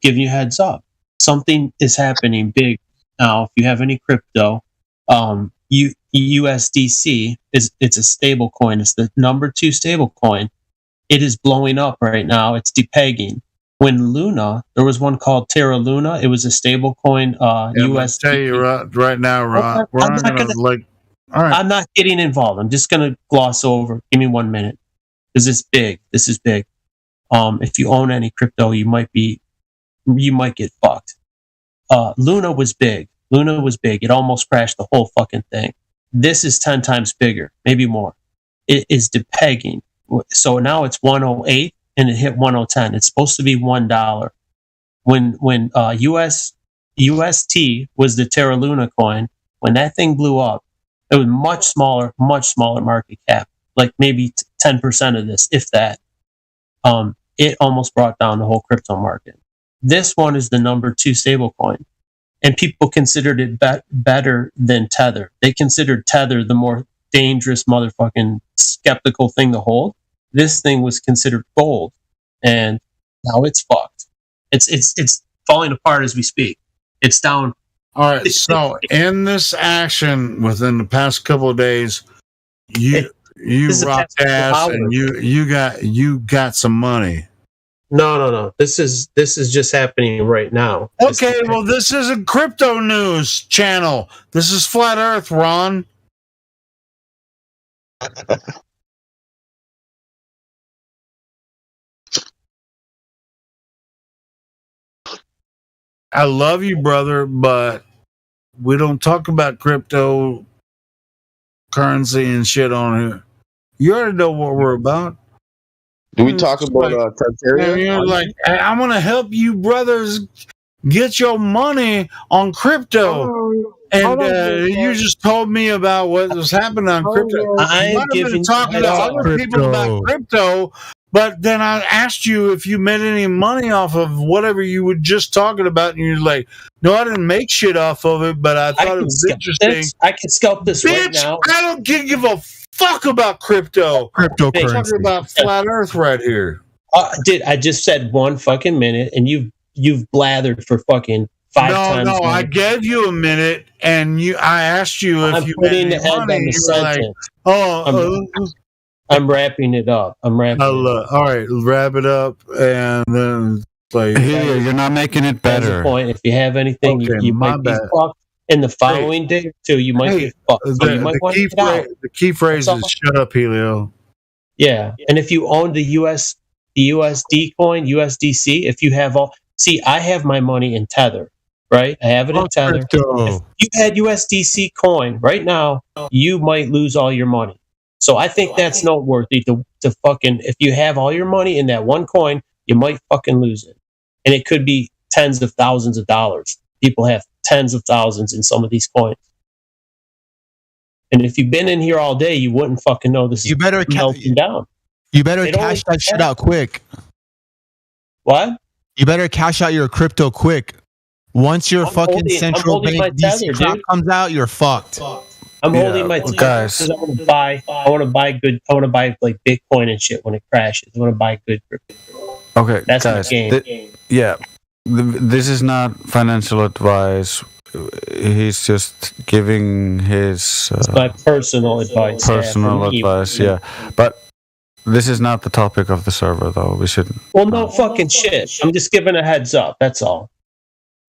giving you a heads up. Something is happening big now. If you have any crypto, USDC it's a stable coin. It's the number 2 stable coin. It is blowing up right now. It's depegging. When Luna, there was one called Terra Luna. It was a stable coin. USDC. Tell you right now, Ron. I'm not getting involved. I'm just gonna gloss over. Give me 1 minute, because it's big. This is big. If you own any crypto, you might get fucked. Luna was big. It almost crashed the whole fucking thing. This is 10 times bigger, maybe more. It is depegging. So now it's 108 and it hit 110. It's supposed to be $1. When UST was the Terra Luna coin, when that thing blew up, it was much smaller market cap, like maybe 10% of this, if that. It almost brought down the whole crypto market. This one is the number 2 stablecoin, and people considered it better than Tether. They considered Tether the more dangerous motherfucking skeptical thing to hold. This thing was considered gold, and now it's fucked. It's falling apart as we speak. It's down. All right. So in this action within the past couple of days, you rocked ass and you got some money. No. This is just happening right now. Okay, well, this isn't crypto news channel. This is Flat Earth, Ron. I love you, brother, but we don't talk about crypto currency and shit on here. You already know what we're about. Do we talk about Tartaria? You're like, I'm going to help you brothers get your money on crypto. And you just told me about what was happening on crypto. You might have been talking to other people about crypto, but then I asked you if you made any money off of whatever you were just talking about, and you're like, no, I didn't make shit off of it, but I thought it was interesting. I can scalp this right now. I don't give a fuck about crypto. Cryptocurrency. We're talking about Flat Earth right here. Dude, I just said 1 fucking minute, and you've blathered for fucking 5 times. No, I gave you a minute, and I asked you if you made any money. You were like, I'm wrapping it up. all right, wrap it up, and then like, here, you're not making it better. Point. If you have anything, you might be fucked. In the following day or two, you might get fucked. So you might want to get out. The key phrase is "shut up, Helio." Yeah, and if you own the USD coin, USDC, if you have I have my money in Tether, right? I have it in Tether. If you had USDC coin right now, you might lose all your money. So I think that's noteworthy to fucking, if you have all your money in that one coin, you might fucking lose it. And it could be tens of thousands of dollars. People have tens of thousands in some of these coins. And if you've been in here all day, you wouldn't fucking know this is melting down. You better cash that shit out quick. What? You better cash out your crypto quick. Once your central bank DC crap comes out, you're fucked. I'm holding my guys. I want to buy like Bitcoin and shit when it crashes. I want to buy good crypto. Okay, that's guys. my game. This is not financial advice. He's just giving his my personal advice. Yeah. But this is not the topic of the server, though. We shouldn't. Well, no fucking shit. I'm just giving a heads up. That's all.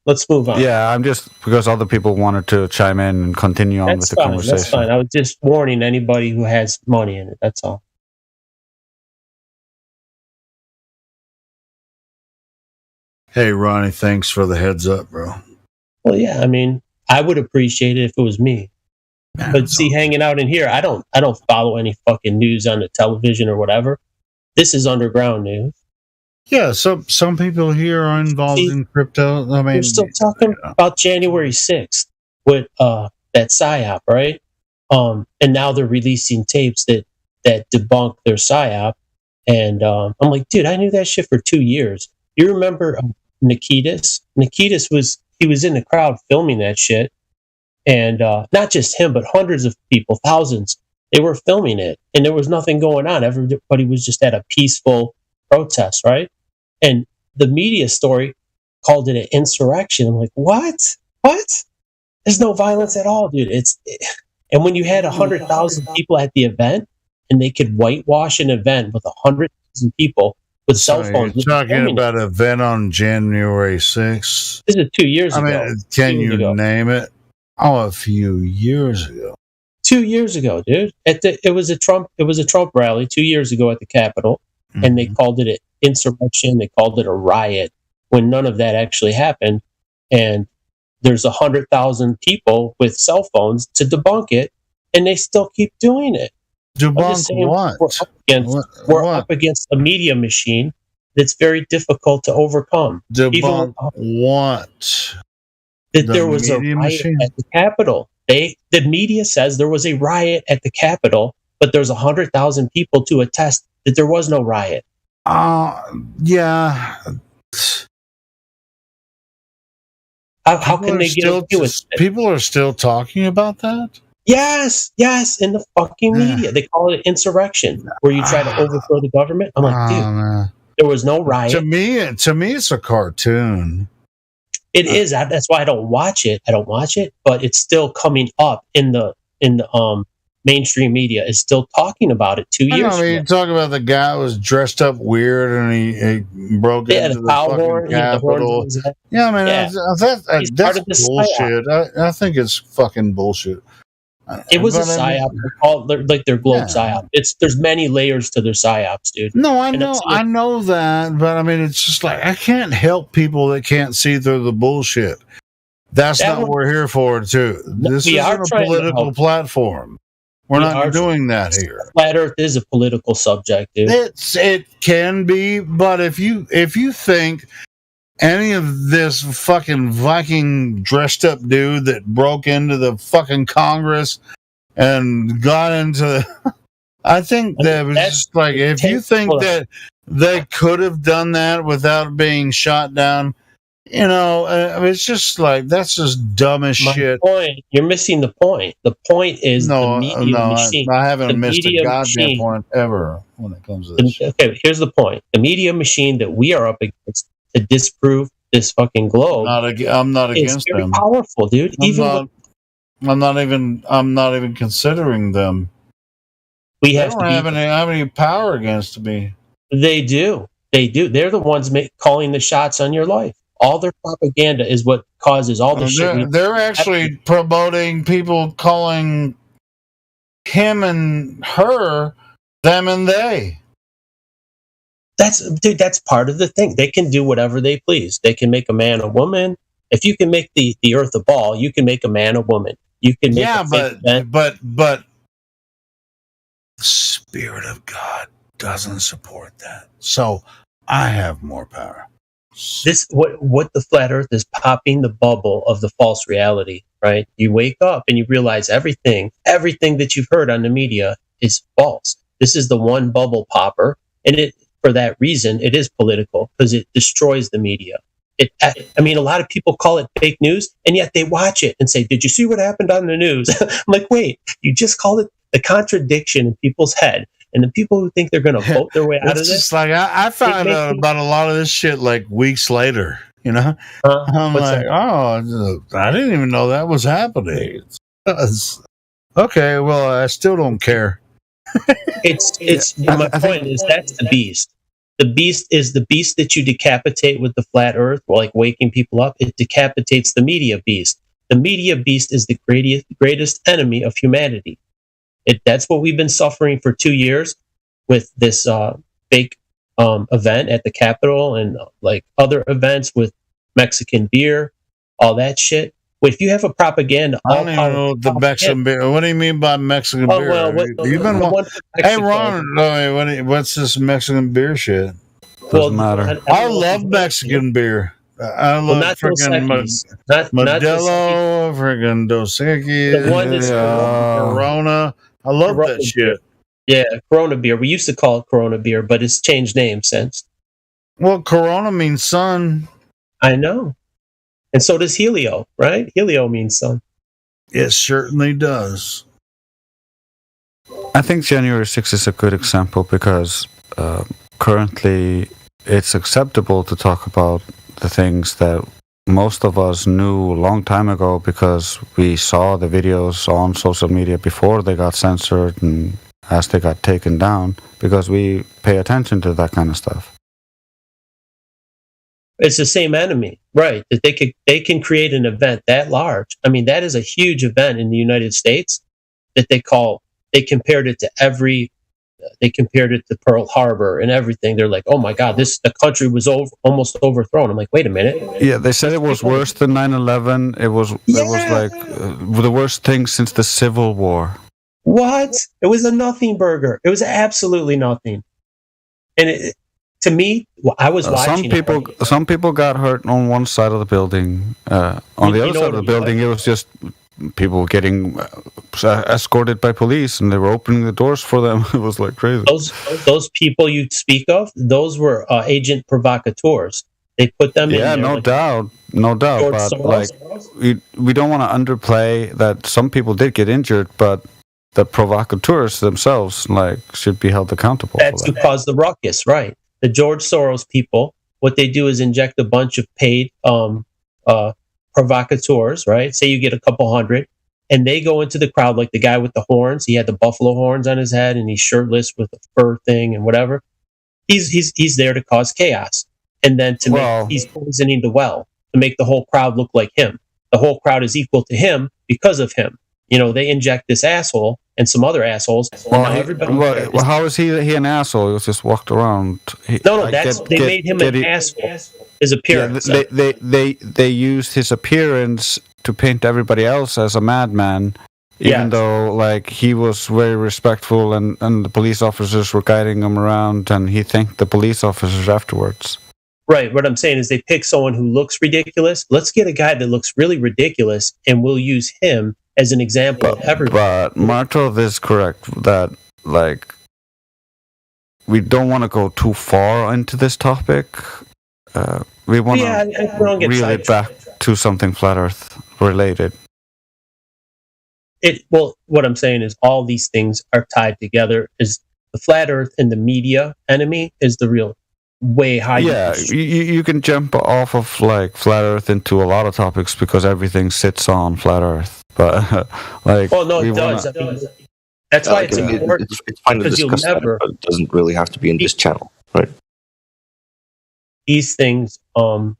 Let's move on. Yeah, I'm just because other people wanted to chime in and continue on with the conversation. That's fine. I was just warning anybody who has money in it. That's all. Hey, Ronnie, thanks for the heads up, bro. Well, yeah, I mean, I would appreciate it if it was me. But see, hanging out in here, I don't follow any fucking news on the television or whatever. This is underground news. Yeah, so some people here are involved in crypto. I mean, we're still talking about January 6th with that PSYOP, right? And now they're releasing tapes that debunk their PSYOP. And I'm like, dude, I knew that shit for 2 years. You remember Nikitas? Nikitas was in the crowd filming that shit. And not just him, but hundreds of people, thousands, they were filming it. And there was nothing going on. Everybody was just at a peaceful protest, right? And the media story called it an insurrection. I'm like, what? There's no violence at all, dude. And when you had 100,000 people at the event, and they could whitewash an event with 100,000 people with cell phones. You're talking about an event on January 6th. This is 2 years ago. I mean, can you name it? Oh, a few years ago. 2 years ago, dude. It was a Trump rally 2 years ago at the Capitol, and they called it an insurrection. They called it a riot when none of that actually happened. And there's 100,000 people with cell phones to debunk it, and they still keep doing it. Debunk what? We're up against a media machine that's very difficult to overcome. Debunk what? That there was a riot at the Capitol. The media says there was a riot at the Capitol, but there's 100,000 people to attest that there was no riot. Yeah. How can they get away with it? People are still talking about that? Yes, in the fucking media. They call it insurrection, where you try to overthrow the government. I'm like, dude, man. There was no riot. To me, it's a cartoon. It is. That's why I don't watch it. But it's still coming up in the mainstream media. Is still talking about it 2 years. I mean, you talk about the guy who was dressed up weird and he broke into the fucking Capitol. Yeah, I mean, that's bullshit. I think it's fucking bullshit. It was a psyop. They're called like their globe psyop. There's many layers to their psyops, dude. No, I know that, but I mean, it's just like I can't help people that can't see through the bullshit. That's not what we're here for, too. This isn't a political platform. We're not doing that here. Flat Earth is a political subject, dude. It can be, but if you think any of this fucking Viking dressed up dude that broke into the fucking Congress and got into I think that was just like, if you think that they could have done that without being shot down, it's just like, that's just dumb as shit. Point, you're missing the point. The point is the media machine. I haven't missed a goddamn point ever when it comes to this shit. Okay, here's the point. The media machine that we are up against to disprove this fucking globe. I'm not against them. Powerful, dude. I'm not even considering them. They don't have any power against me. They do. They're the ones calling the shots on your life. All their propaganda is what causes all the shit. They're actually promoting people calling him and her, them and they. That's part of the thing. They can do whatever they please. They can make a man a woman. If you can make the earth a ball, you can make a man a woman. You can make but the Spirit of God doesn't support that. So I have more power. This what the flat earth is popping the bubble of the false reality, right? You wake up and you realize everything that you've heard on the media is false. This is the one bubble popper, and for that reason, it is political because it destroys the media. I mean, a lot of people call it fake news, and yet they watch it and say, "Did you see what happened on the news?" I'm like, wait, you just called it the contradiction in people's head. And the people who think they're going to vote their way out of this. It's just like, I found out about a lot of this shit like weeks later, I'm like, oh, I didn't even know that was happening. Okay, well, I still don't care. My point is that's the beast. The beast is the beast that you decapitate with the flat earth, like waking people up. It decapitates the media beast. The media beast is the greatest enemy of humanity. That's what we've been suffering for 2 years with this fake event at the Capitol and like other events with Mexican beer, all that shit. But if you have a propaganda, I don't even know the Mexican beer. What do you mean by Mexican beer? Hey, Ron, what's this Mexican beer shit? Doesn't matter. I love Mexican beer. I love freaking Modelo, freaking Dos Equis, Corona. I love that shit. Yeah, Corona beer. We used to call it Corona beer, but it's changed name since. Well, Corona means sun. I know. And so does Helio, right? Helio means sun. It certainly does. I think January 6th is a good example because currently it's acceptable to talk about the things that most of us knew a long time ago because we saw the videos on social media before they got censored and as they got taken down because we pay attention to that kind of stuff. It's the same enemy, right? That they can create an event that large. I mean, that is a huge event in the United States that they compared it to every they compared it to Pearl Harbor and everything. They're like, oh my God, the country was almost overthrown. I'm like, wait a minute. Yeah, they said it was worse than 9/11. It was like the worst thing since the Civil War. What? It was a nothing burger. It was absolutely nothing. And to me, I was watching. Some people got hurt on one side of the building. On the other side of the building, it was just people getting escorted by police, and they were opening the doors for them. It was like crazy. Those people you speak of, those were agent provocateurs. They put them in there. No doubt. But like, we don't want to underplay that some people did get injured, but the provocateurs themselves should be held accountable. That's who caused the ruckus, right? The George Soros people. What they do is inject a bunch of paid provocateurs, right? Say you get a couple hundred, and they go into the crowd like the guy with the horns. He had the buffalo horns on his head, and he's shirtless with a fur thing and whatever. He's there to cause chaos, and then he's poisoning the well to make the whole crowd look like him. The whole crowd is equal to him because of him. They inject this asshole and some other assholes. How is he an asshole? He was just walked around. They made him an asshole. His appearance. Yeah, they used his appearance to paint everybody else as a madman, even though he was very respectful and the police officers were guiding him around, and he thanked the police officers afterwards. Right. What I'm saying is they pick someone who looks ridiculous. Let's get a guy that looks really ridiculous, and we'll use him as an example of everybody. But Martov is correct that we don't want to go too far into this topic. We want to reel it back to something flat Earth related. What I'm saying is all these things are tied together. Is the flat Earth and the media enemy is the real way high. Yeah, you can jump off of flat Earth into a lot of topics because everything sits on flat Earth. But it does. That's why it's important. It's fine to discuss that, but it doesn't really have to be in this channel, right? These things, the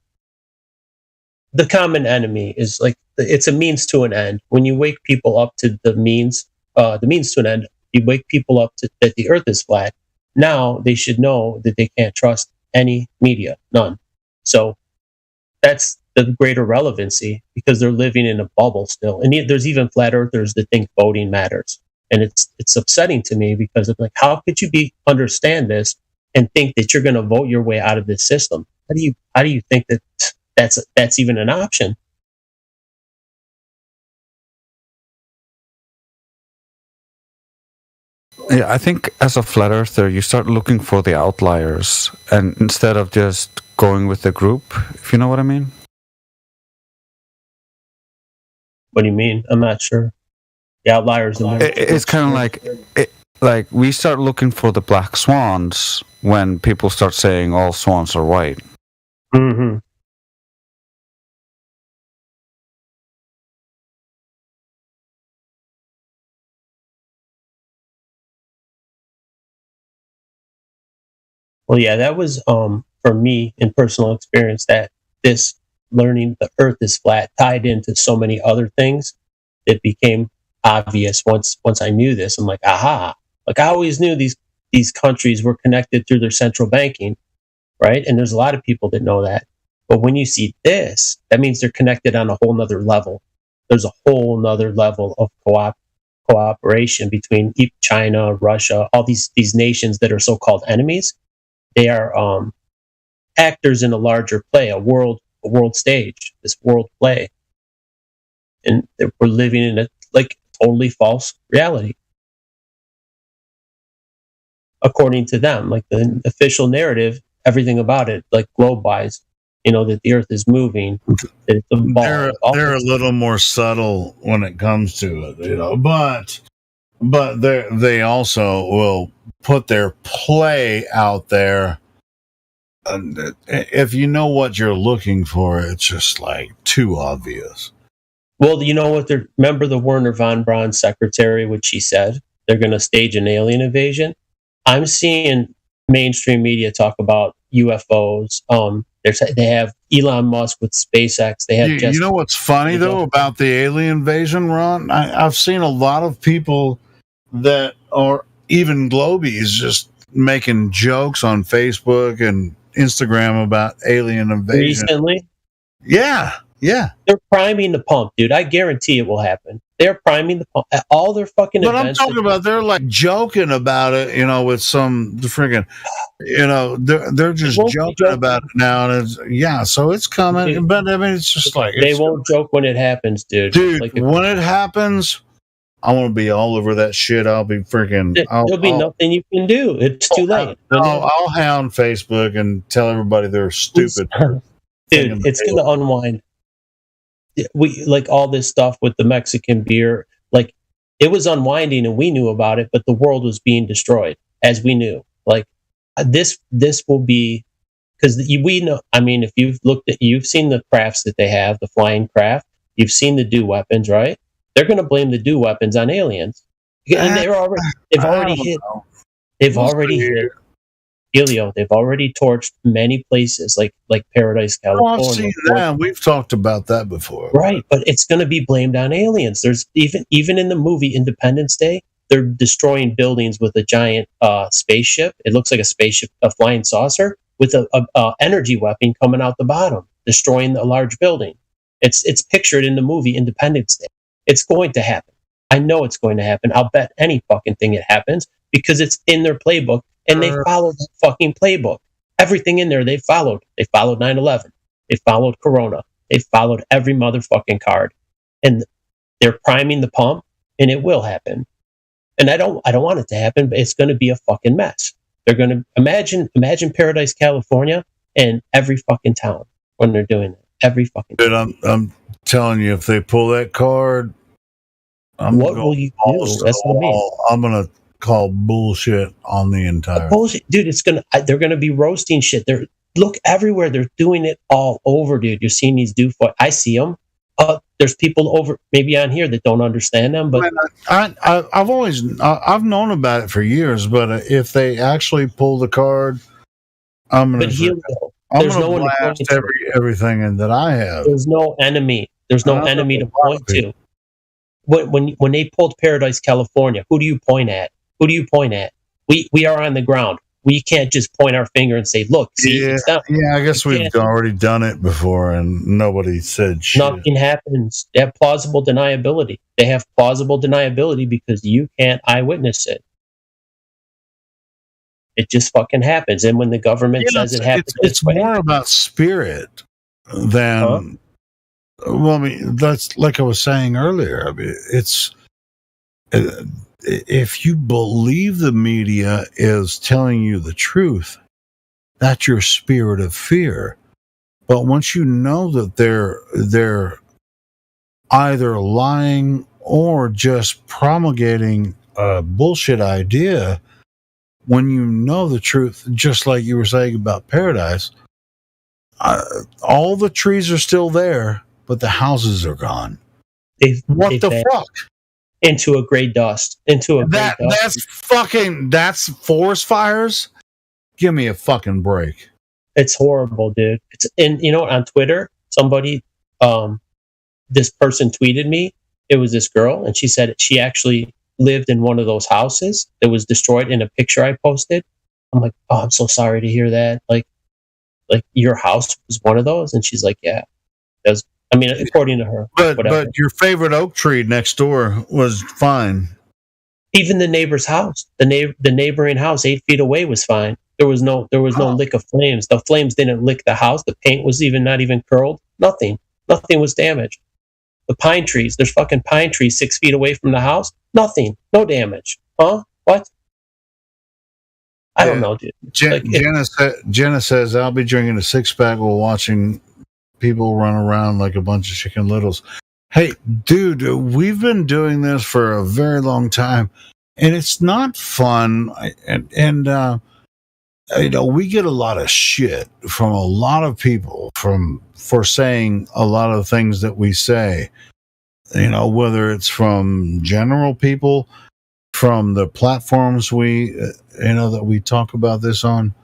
common enemy is it's a means to an end. When you wake people up to the means to an end, you wake people up to that the Earth is flat. Now they should know that they can't trust any media, none. So that's the greater relevancy because they're living in a bubble still. And there's even flat earthers that think voting matters. And it's upsetting to me because it's how could you understand this and think that you're going to vote your way out of this system? How do you think that's even an option? Yeah, I think as a flat earther, you start looking for the outliers, and instead of just going with the group, if you know what I mean. What do you mean? I'm not sure. The outliers. It's kind of like we start looking for the black swans when people start saying all swans are white. Mm-hmm. Well, yeah, that was for me in personal experience that this learning the Earth is flat tied into so many other things. It became obvious once I knew this. I'm like, aha! I always knew these countries were connected through their central banking, right? And there's a lot of people that know that. But when you see this, that means they're connected on a whole nother level. There's a whole nother level of cooperation between China, Russia, all these nations that are so-called enemies. They are actors in a larger play, a world stage, this world play. And we're living in a totally false reality. According to them, the official narrative, everything about it, globe-wise, that the Earth is moving. That it's a ball. They're a little more subtle when it comes to it, but they also will put their play out there. And if you know what you're looking for, it's just too obvious. Well, you know what? Remember the Werner von Braun secretary, which she said they're going to stage an alien invasion. I'm seeing mainstream media talk about UFOs. They have Elon Musk with SpaceX. They have. You know what's funny though about the alien invasion, Ron? I've seen a lot of people that are even Globey is just making jokes on Facebook and Instagram about alien invasion. Recently? Yeah. They're priming the pump, dude. I guarantee it will happen. They're priming the pump at all their fucking But I'm events. talking about they're like joking about it, with some friggin', they're just joking about it now, and so it's coming. But I mean, it's just like they won't joke when it happens, dude. When it happens, I want to be all over that shit. I'll be freaking. There'll be nothing you can do. It's too late. I'll hound Facebook and tell everybody they're stupid. Dude, it's going to unwind. We like all this stuff with the Mexican beer. Like it was unwinding, and we knew about it, but the world was being destroyed, as we knew. Like this will be because we know. I mean, if you've seen the crafts that they have, the flying craft. You've seen the DEW weapons, right? They're going to blame the DEW weapons on aliens, and they've already hit. Elio, they've already torched many places like Paradise, California. I've seen that. We've talked about that before. Right, but it's going to be blamed on aliens. There's even in the movie Independence Day, they're destroying buildings with a giant spaceship. It looks like a spaceship, a flying saucer with a energy weapon coming out the bottom, destroying a large building. It's pictured in the movie Independence Day. It's going to happen. I know it's going to happen. I'll bet any fucking thing it happens because it's in their playbook. And they followed that fucking playbook. Everything in there they followed. They followed 9/11. They followed Corona. They followed every motherfucking card. And they're priming the pump, and it will happen. And I don't want it to happen, but it's going to be a fucking mess. They're going to imagine Paradise, California, and every fucking town when they're doing it. Every fucking town. Dude, I'm telling you, if they pull that card, what will you do? That's what I mean. I'm gonna call bullshit on the entire bullshit, dude. They're gonna be roasting shit. Look everywhere. They're doing it all over, dude. You're seeing these I see them. There's people over maybe on here that don't understand them, but I've known about it for years. But if they actually pull the card, I'm gonna blast everything that I have. There's no enemy. There's no enemy to point to. When they pulled Paradise, California, who do you point at? We are on the ground. We can't just point our finger and say, look, see, it's not. Yeah, I guess we've already done it before and nobody said shit. Nothing happens. They have plausible deniability. They have plausible deniability because you can't eyewitness it. It just fucking happens. And when the government says it happens, it's more about spirit than. Well, I mean, that's like I was saying earlier. I mean, it's. If you believe the media is telling you the truth, that's your spirit of fear. But once you know that they're either lying or just promulgating a bullshit idea, when you know the truth, just like you were saying about Paradise, all the trees are still there, but the houses are gone. What the fuck? Into a gray dust. That's forest fires. Give me a fucking break. It's horrible, dude. And you know what? On Twitter, somebody, this person tweeted me. It was this girl, and she said she actually lived in one of those houses that was destroyed in a picture I posted. I'm like, oh, I'm so sorry to hear that. Like your house was one of those, and she's like, yeah. I mean, according to her. But your favorite oak tree next door was fine. Even the neighbor's house, the neighboring house 8 feet away was fine. There was no lick of flames. The flames didn't lick the house. The paint was not even curled. Nothing was damaged. The pine trees, there's fucking pine trees 6 feet away from the house. Nothing, no damage. Huh? What? I don't know, dude. Jenna says, I'll be drinking a 6-pack while watching people run around like a bunch of Chicken Littles. Hey, dude, we've been doing this for a very long time, and it's not fun. And we get a lot of shit from a lot of people for saying a lot of things that we say. Whether it's from general people, from the platforms that we talk about this on.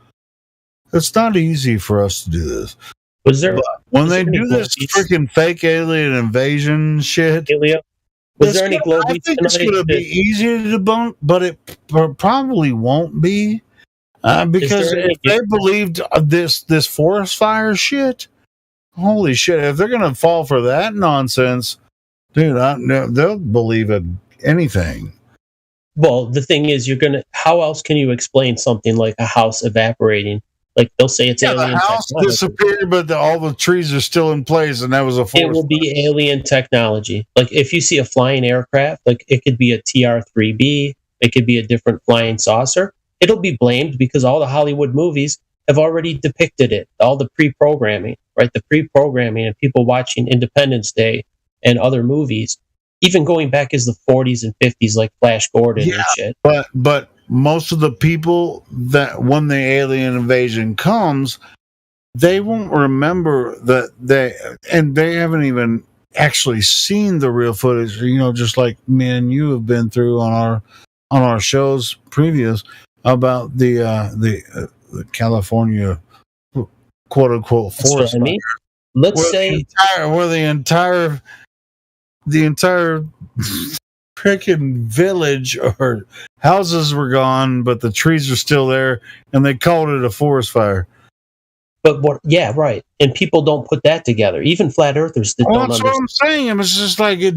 It's not easy for us to do this. When they do this freaking fake alien invasion shit, Was there any globe? I think it's going to be easier to debunk, but it probably won't be because if they believed this forest fire shit, holy shit! If they're going to fall for that nonsense, dude, they'll believe anything. Well, the thing is, how else can you explain something like a house evaporating? Like they'll say it's alien the house technology. disappeared, but all the trees are still in place, and that was a forest. It will be alien technology. Like if you see a flying aircraft, like it could be a TR-3B, it could be a different flying saucer. It'll be blamed because all the Hollywood movies have already depicted it. All the pre-programming, right? The pre-programming and people watching Independence Day and other movies, even going back as the 40s and 50s, like Flash Gordon and shit. But most of the people that when the alien invasion comes, they won't remember that they haven't even actually seen the real footage. You know, just like me and you have been through on our shows previous about the California quote unquote forest fire. Let's say the entire freaking village or houses were gone, but the trees are still there, and they called it a forest fire. But right. And people don't put that together. Even flat earthers that don't understand. That's what I'm saying. It's just like it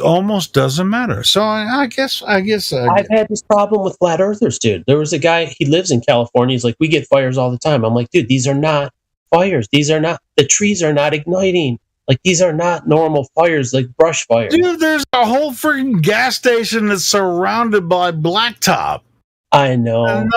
almost doesn't matter. So I guess I've had this problem with flat earthers, dude. There was a guy, he lives in California. He's like, we get fires all the time. I'm like, dude, these are not fires. The trees are not igniting. Like, these are not normal fires, like brush fires. Dude, there's a whole freaking gas station that's surrounded by blacktop. I know. And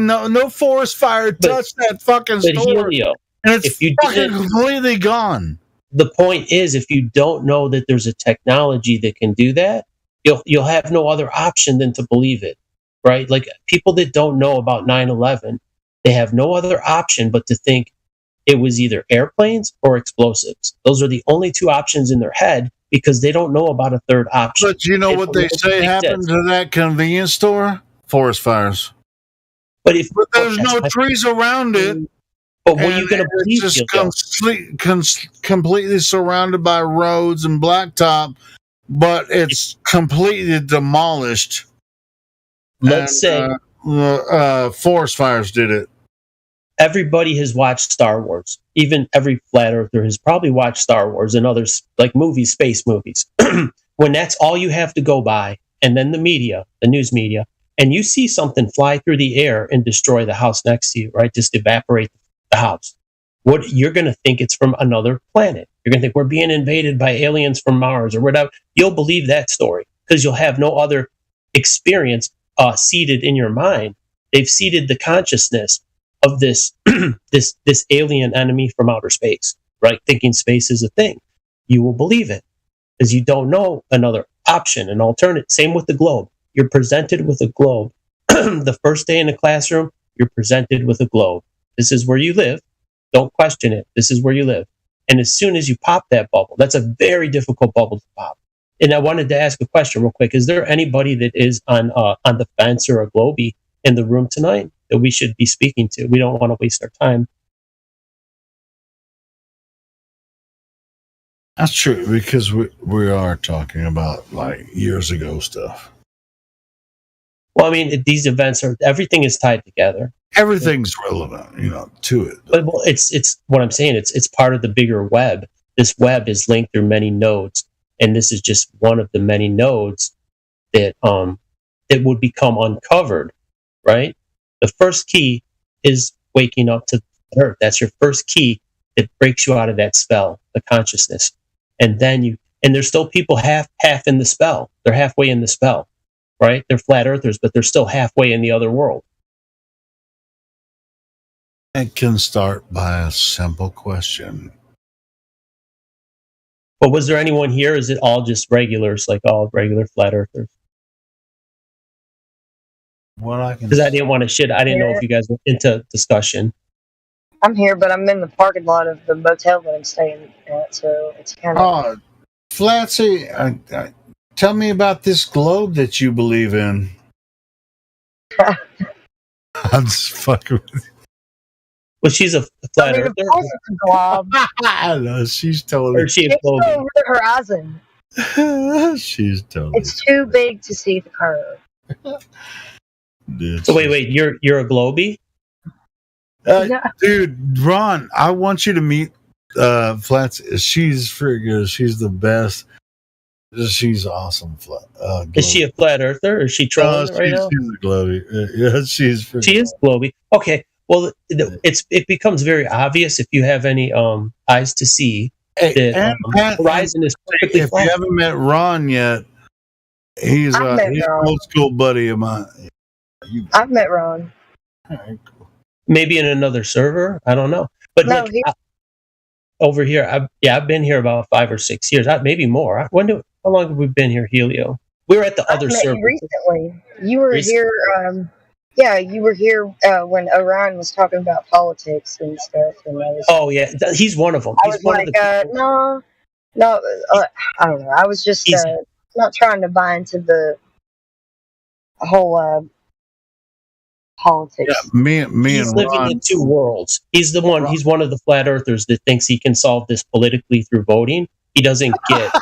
no forest fire touched that fucking store. Helio, and it's fucking completely gone. The point is, if you don't know that there's a technology that can do that, you'll have no other option than to believe it, right? Like, people that don't know about 9/11, they have no other option but to think it was either airplanes or explosives. Those are the only two options in their head because they don't know about a third option. But you know what they say happened to that convenience store? Forest fires. But there's no trees around it. But what are you going to believe? It's just completely surrounded by roads and blacktop, but it's completely demolished. Let's say forest fires did it. Everybody has watched Star Wars. Even every flat earther has probably watched Star Wars and others, like movies, space movies. When that's all you have to go by, and then the media, the news media, and you see something fly through the air and destroy the house next to you, right? Just evaporate the house. What you're going to think it's from another planet. You're going to think we're being invaded by aliens from Mars or whatever. You'll believe that story because you'll have no other experience seated in your mind. They've seated the consciousness of this this alien enemy from outer space, right? Thinking space is a thing. You will believe it because you don't know another option, an alternate. Same with the globe. You're presented with a globe. The first day in the classroom, you're presented with a globe. This is where you live. Don't question it. This is where you live. And as soon as you pop that bubble, that's a very difficult bubble to pop. And I wanted to ask a question real quick. Is there anybody that is on the fence or a globie in the room tonight that we should be speaking to? We don't want to waste our time. That's true, because we are talking about like years ago stuff. Well, I mean, these events everything is tied together. Everything's relevant, to it. But it's what I'm saying. It's part of the bigger web. This web is linked through many nodes, and this is just one of the many nodes that would become uncovered. Right. The first key is waking up to the earth. That's your first key that breaks you out of that spell, the consciousness, and then there's still people half in the spell. They're halfway in the spell. Right? They're flat earthers, but they're still halfway in the other world. It can start by a simple question. But was there anyone here? Is it all just regulars, like all regular flat earthers? Because I didn't want to shit. I didn't know if you guys were into discussion. I'm here, but I'm in the parking lot of the motel that I'm staying at, so it's kind of... Oh, Flatsy, tell me about this globe that you believe in. I'm just fucking with you. Well, she's a flat earther. Of course it's a glob. I know, she's totally... Or she a it's over the horizon. She's totally. It's too big to see the curve. So wait, you're a Globie? Dude, Ron, I want you to meet Flats. She's freaking. She's the best. She's awesome. Is she a flat earther? Or is she trolling right now? She's a Globie. Yeah, she's. She is Globie. Okay. Well, it becomes very obvious if you have any eyes to see that Horizon is perfectly if flat. you haven't met Ron yet, he's an old school buddy of mine. I've met Ron. Maybe in another server. I don't know. But No, like, over here, I've been here about 5 or 6 years, maybe more. How long have we been here, Helio? We were at the other met server you recently. You were here. You were here when Orion was talking about politics and stuff. And I was. Oh yeah, he's one of them. I was like, no, I don't know. I was just not trying to buy into the whole politics. Yeah, me he's and living Ron. in two worlds. He's the one. He's one of the flat earthers that thinks he can solve this politically through voting. He doesn't get.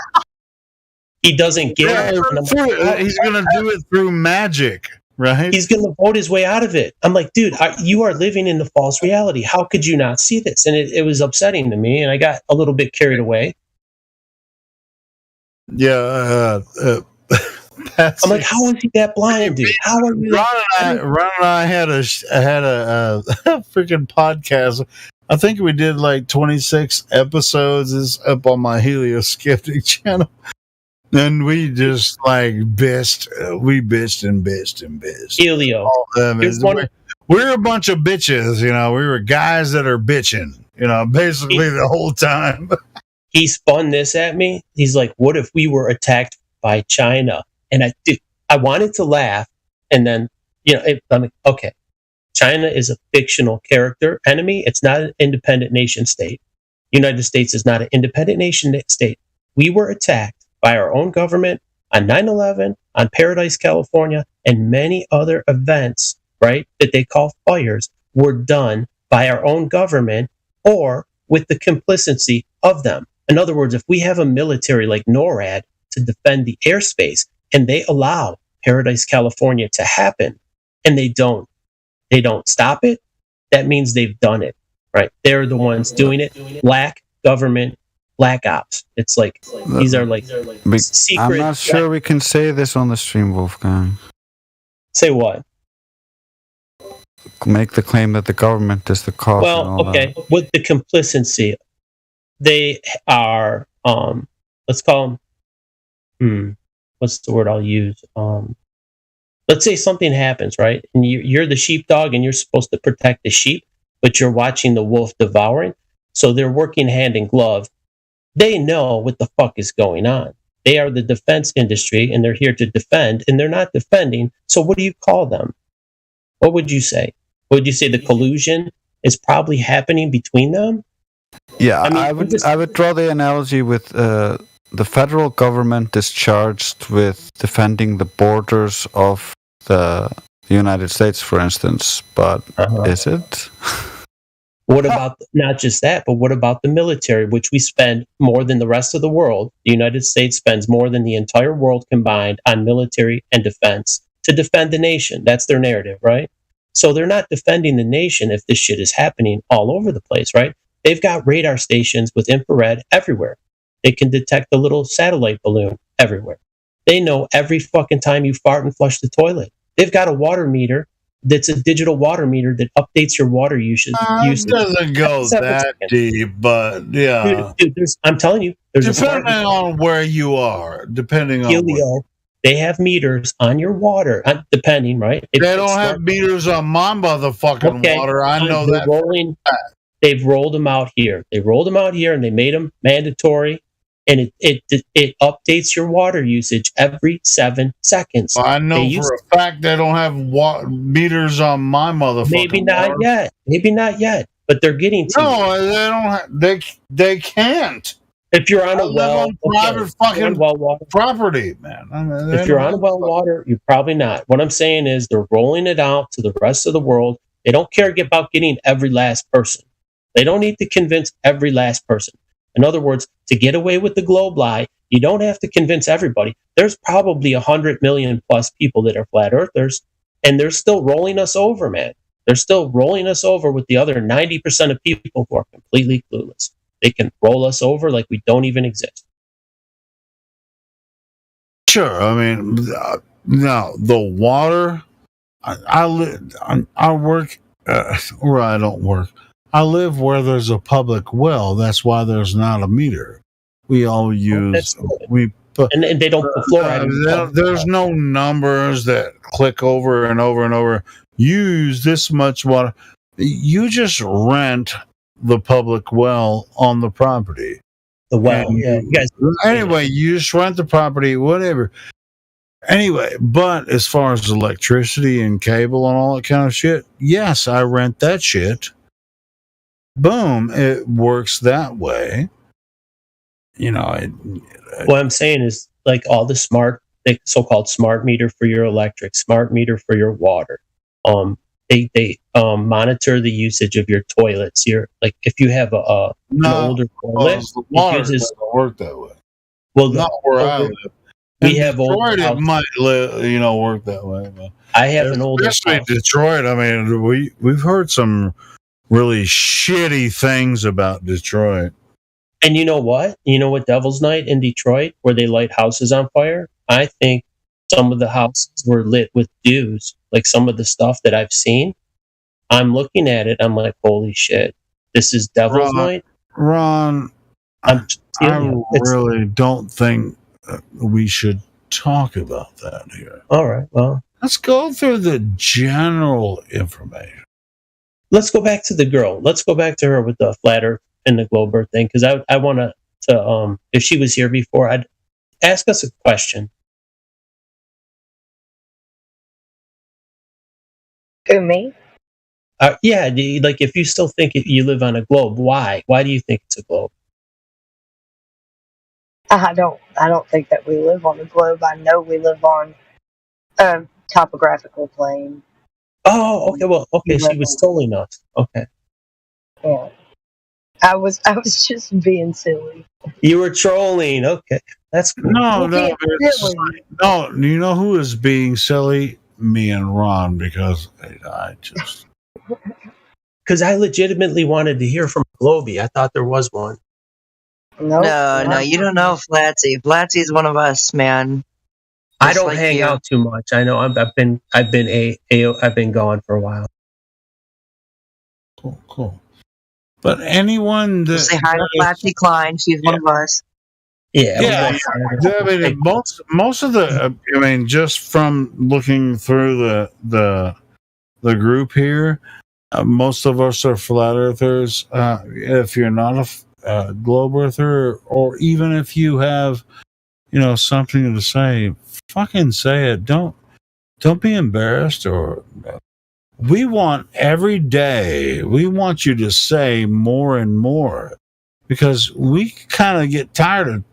He doesn't get. Yeah, he's gonna do it through magic, right? He's gonna vote his way out of it. I'm like, dude, you are living in the false reality. How could you not see this? And it was upsetting to me, and I got a little bit carried away. Yeah. I'm like, how is he that blind, dude? How are you? Ron and I had a freaking podcast. I think we did like 26 episodes. It's up on my Helio Skeptic channel. And we just like bitched. We bitched and bitched and bitched. Helio. We're a bunch of bitches, you know. We were guys that are bitching, you know, basically the whole time. He spun this at me. He's like, what if we were attacked by China? And I wanted to laugh. And then, I'm like, okay, China is a fictional character enemy. It's not an independent nation state. United States is not an independent nation state. We were attacked by our own government on 9/11, on Paradise, California, and many other events, right, that they call fires, were done by our own government or with the complicity of them. In other words, if we have a military like NORAD to defend the airspace and they allow Paradise, California to happen and they don't stop it, that means they've done it, right? They're the ones doing it. Black government, black ops. It's like, these are like secret. I'm not sure we can say this on the stream, Wolfgang. Say what? Make the claim that the government is the cause. Well, okay, with the complicity, they are. Let's call them. What's the word I'll use? Let's say something happens, right? And you're the sheepdog, and you're supposed to protect the sheep, but you're watching the wolf devouring. So they're working hand in glove. They know what the fuck is going on. They are the defense industry, and they're here to defend, and they're not defending. So what do you call them? What would you say? Would you say the collusion is probably happening between them? Yeah, I would draw the analogy with the federal government is charged with defending the borders of the United States, for instance. But is it? What about not just that, but what about the military, which we spend more than the rest of the world? The United States spends more than the entire world combined on military and defense to defend the nation. That's their narrative, right? So they're not defending the nation if this shit is happening all over the place, right? They've got radar stations with infrared everywhere. They can detect the little satellite balloon everywhere. They know every fucking time you fart and flush the toilet. They've got a water meter that's a digital water meter that updates your water usage. It doesn't go that deep, but yeah. Dude, I'm telling you, there's depending on where you are, depending on Helio, they have meters on your water, depending, right? They don't have meters on my motherfucking water. I know that. They've rolled them out here. They rolled them out here, and they made them mandatory. And it updates your water usage every 7 seconds. I know for a fact they don't have meters on my motherfucking Maybe not water. yet. Maybe not yet. But they're getting to No, they don't. They can't. If you're on a well, on private fucking well water property, man. If you're on well water, you're probably not. What I'm saying is they're rolling it out to the rest of the world. They don't care about getting every last person. They don't need to convince every last person. In other words, to get away with the globe lie, You don't have to convince everybody. There's probably 100 million plus people that are flat earthers, and they're still rolling us over, man. They're still rolling us over with the other 90% of people who are completely clueless. They can roll us over like we don't even exist. Sure. I mean, now the water. I work, or I don't work. I live where there's a public well. That's why there's not a meter. We all use and they don't put fluoride. There's no numbers that click over and over and over. Use this much water. You just rent the public well on the property. The well, yeah. You guys, anyway, you just rent the property, whatever. Anyway, but as far as electricity and cable and all that kind of shit, yes, I rent that shit. Boom, it works that way. You know, what I'm saying is like all the so-called smart meter for your electric, smart meter for your water. They monitor the usage of your toilets. Like if you have an older toilet, it uses work that way. Well, not where I live. We have Detroit, it might work that way. But I have an older especially Detroit. I mean, we've heard some really shitty things about Detroit. And you know what? You know what Devil's Night in Detroit, where they light houses on fire? I think some of the houses were lit with dews. Like some of the stuff that I've seen, I'm looking at it. I'm like, holy shit, this is Devil's Night. Ron, I really don't think we should talk about that here. All right, well, let's go through the general information. Let's go back to the girl. Let's go back to her with the flat earth and the globe earth thing, because I want to if she was here before, I'd ask us a question. Who, me? Yeah, like if you still think you live on a globe, why? Why do you think it's a globe? I don't think that we live on a globe. I know we live on a topographical plane. Oh, okay. Well, okay. She was trolling us. Okay. Yeah. I was just being silly. You were trolling. Okay, that's cool. No. You know who is being silly? Me and Ron, because I just because I legitimately wanted to hear from Globey. I thought there was one. No, you don't know Flatsy. Flatsy's one of us, man. I don't hang out too much. I know. I've been gone for a while. Cool. But anyone that say hi to Flatsy Klein, she's one of us. Yeah. I mean, most of the, I mean, just from looking through the group here, most of us are flat earthers. If you're not a globe earther, or even if you have, something to say, fucking say it. Don't be embarrassed. Or we want every day. We want you to say more and more, because we kind of get tired of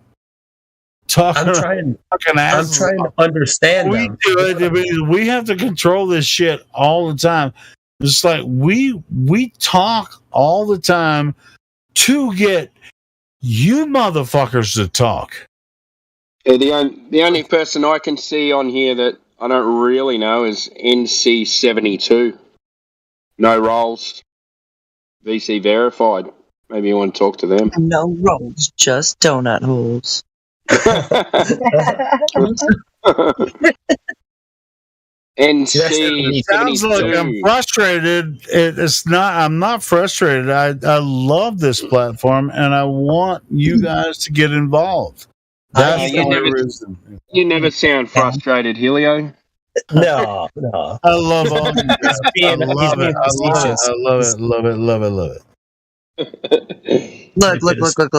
talking. I'm trying to understand. We do it. I mean, we have to control this shit all the time. It's like we talk all the time to get you motherfuckers to talk. Yeah, the only person I can see on here that I don't really know is NC72. No roles. VC verified. Maybe you want to talk to them. No rolls, just donut holes. NC72. Sounds like I'm frustrated. It's not. I'm not frustrated. I love this platform, and I want you guys to get involved. That's the only reason. You never sound frustrated, Helio. No. I love all you guys. I love it.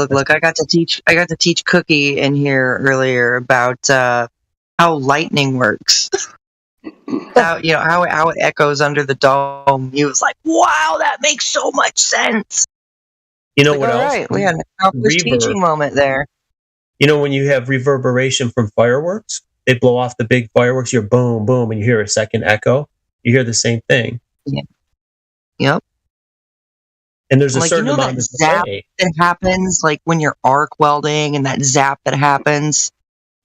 Look. I got to teach Cookie in here earlier about how lightning works. How it echoes under the dome. He was like, "Wow, that makes so much sense." You know what else? Right, we had an accomplished teaching moment there. You know, when you have reverberation from fireworks, they blow off the big fireworks, you're boom, boom, and you hear a second echo. You hear the same thing. Yeah. Yep. And there's a like, certain you know, amount that of zap decay. that happens, like when you're arc welding, and that zap that happens.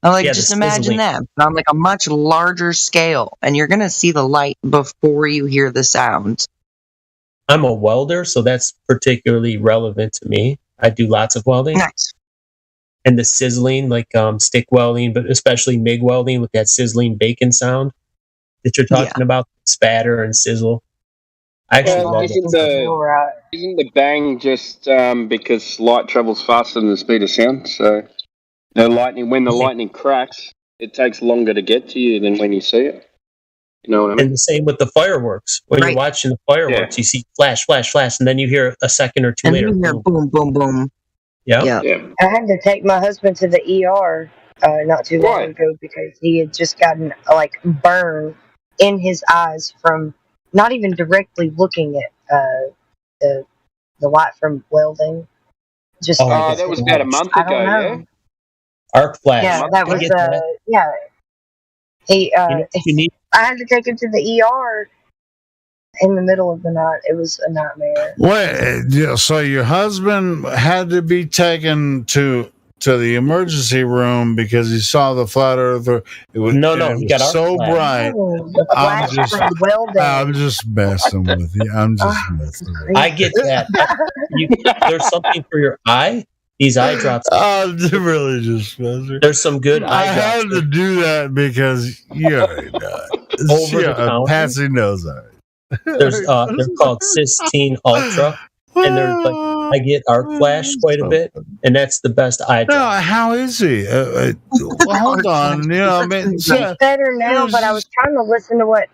I'm like, Yeah, the just imagine sizzling. that, but on like a much larger scale, and you're gonna see the light before you hear the sound. I'm a welder, so that's particularly relevant to me. I do lots of welding. Nice. And the sizzling, like stick welding, but especially MIG welding with that sizzling bacon sound that you're talking about, spatter and sizzle. I actually love it. Isn't the bang just because light travels faster than the speed of sound? So when the lightning cracks, it takes longer to get to you than when you see it. You know what I mean? And the same with the fireworks. When you're watching the fireworks, you see flash, flash, flash, and then you hear a second or two And later, you hear boom, boom, boom. Yeah. I had to take my husband to the ER not too long ago because he had just gotten like burn in his eyes from not even directly looking at the light from welding. Just that was about a month I ago, don't know. yeah. Arc flash. Yeah, that was yeah. He I had to take him to the ER in the middle of the night. It was a nightmare. Wait, so your husband had to be taken to the emergency room because he saw the flat earther. It was he got so bright. I'm just messing with you. I'm just messing with you. I get that. There's something for your eye. These eye drops. I'm really just messing. There's some good eye drops. I had to do that because you already know it. Over the counter. Patsy knows that. They're called Cysteine Ultra, and they're like I get arc flash quite a bit, and that's the best eye drop. No, how is he? Hold on, you know, I mean, He's better now, but I was trying to listen to what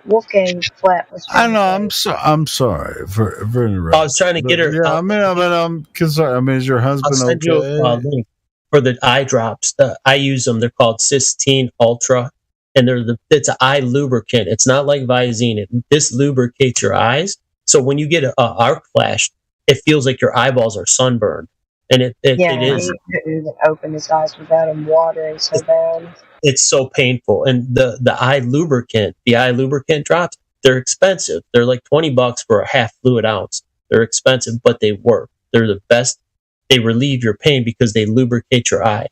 Wolfgang Flat was trying I know. I'm sorry for interrupting. I was trying to get her. Yeah, I'm concerned. I mean, is your husband I'll send okay? you a link for the eye drops. I use them. They're called Cysteine Ultra, and it's an eye lubricant. It's not like Visine. This lubricates your eyes. So when you get an arc flash, it feels like your eyeballs are sunburned, and it is. he couldn't even open his eyes without him watering so bad. It's so painful. And the eye lubricant drops, they're expensive. They're like $20 for a half fluid ounce. They're expensive, but they work. They're the best. They relieve your pain because they lubricate your eye.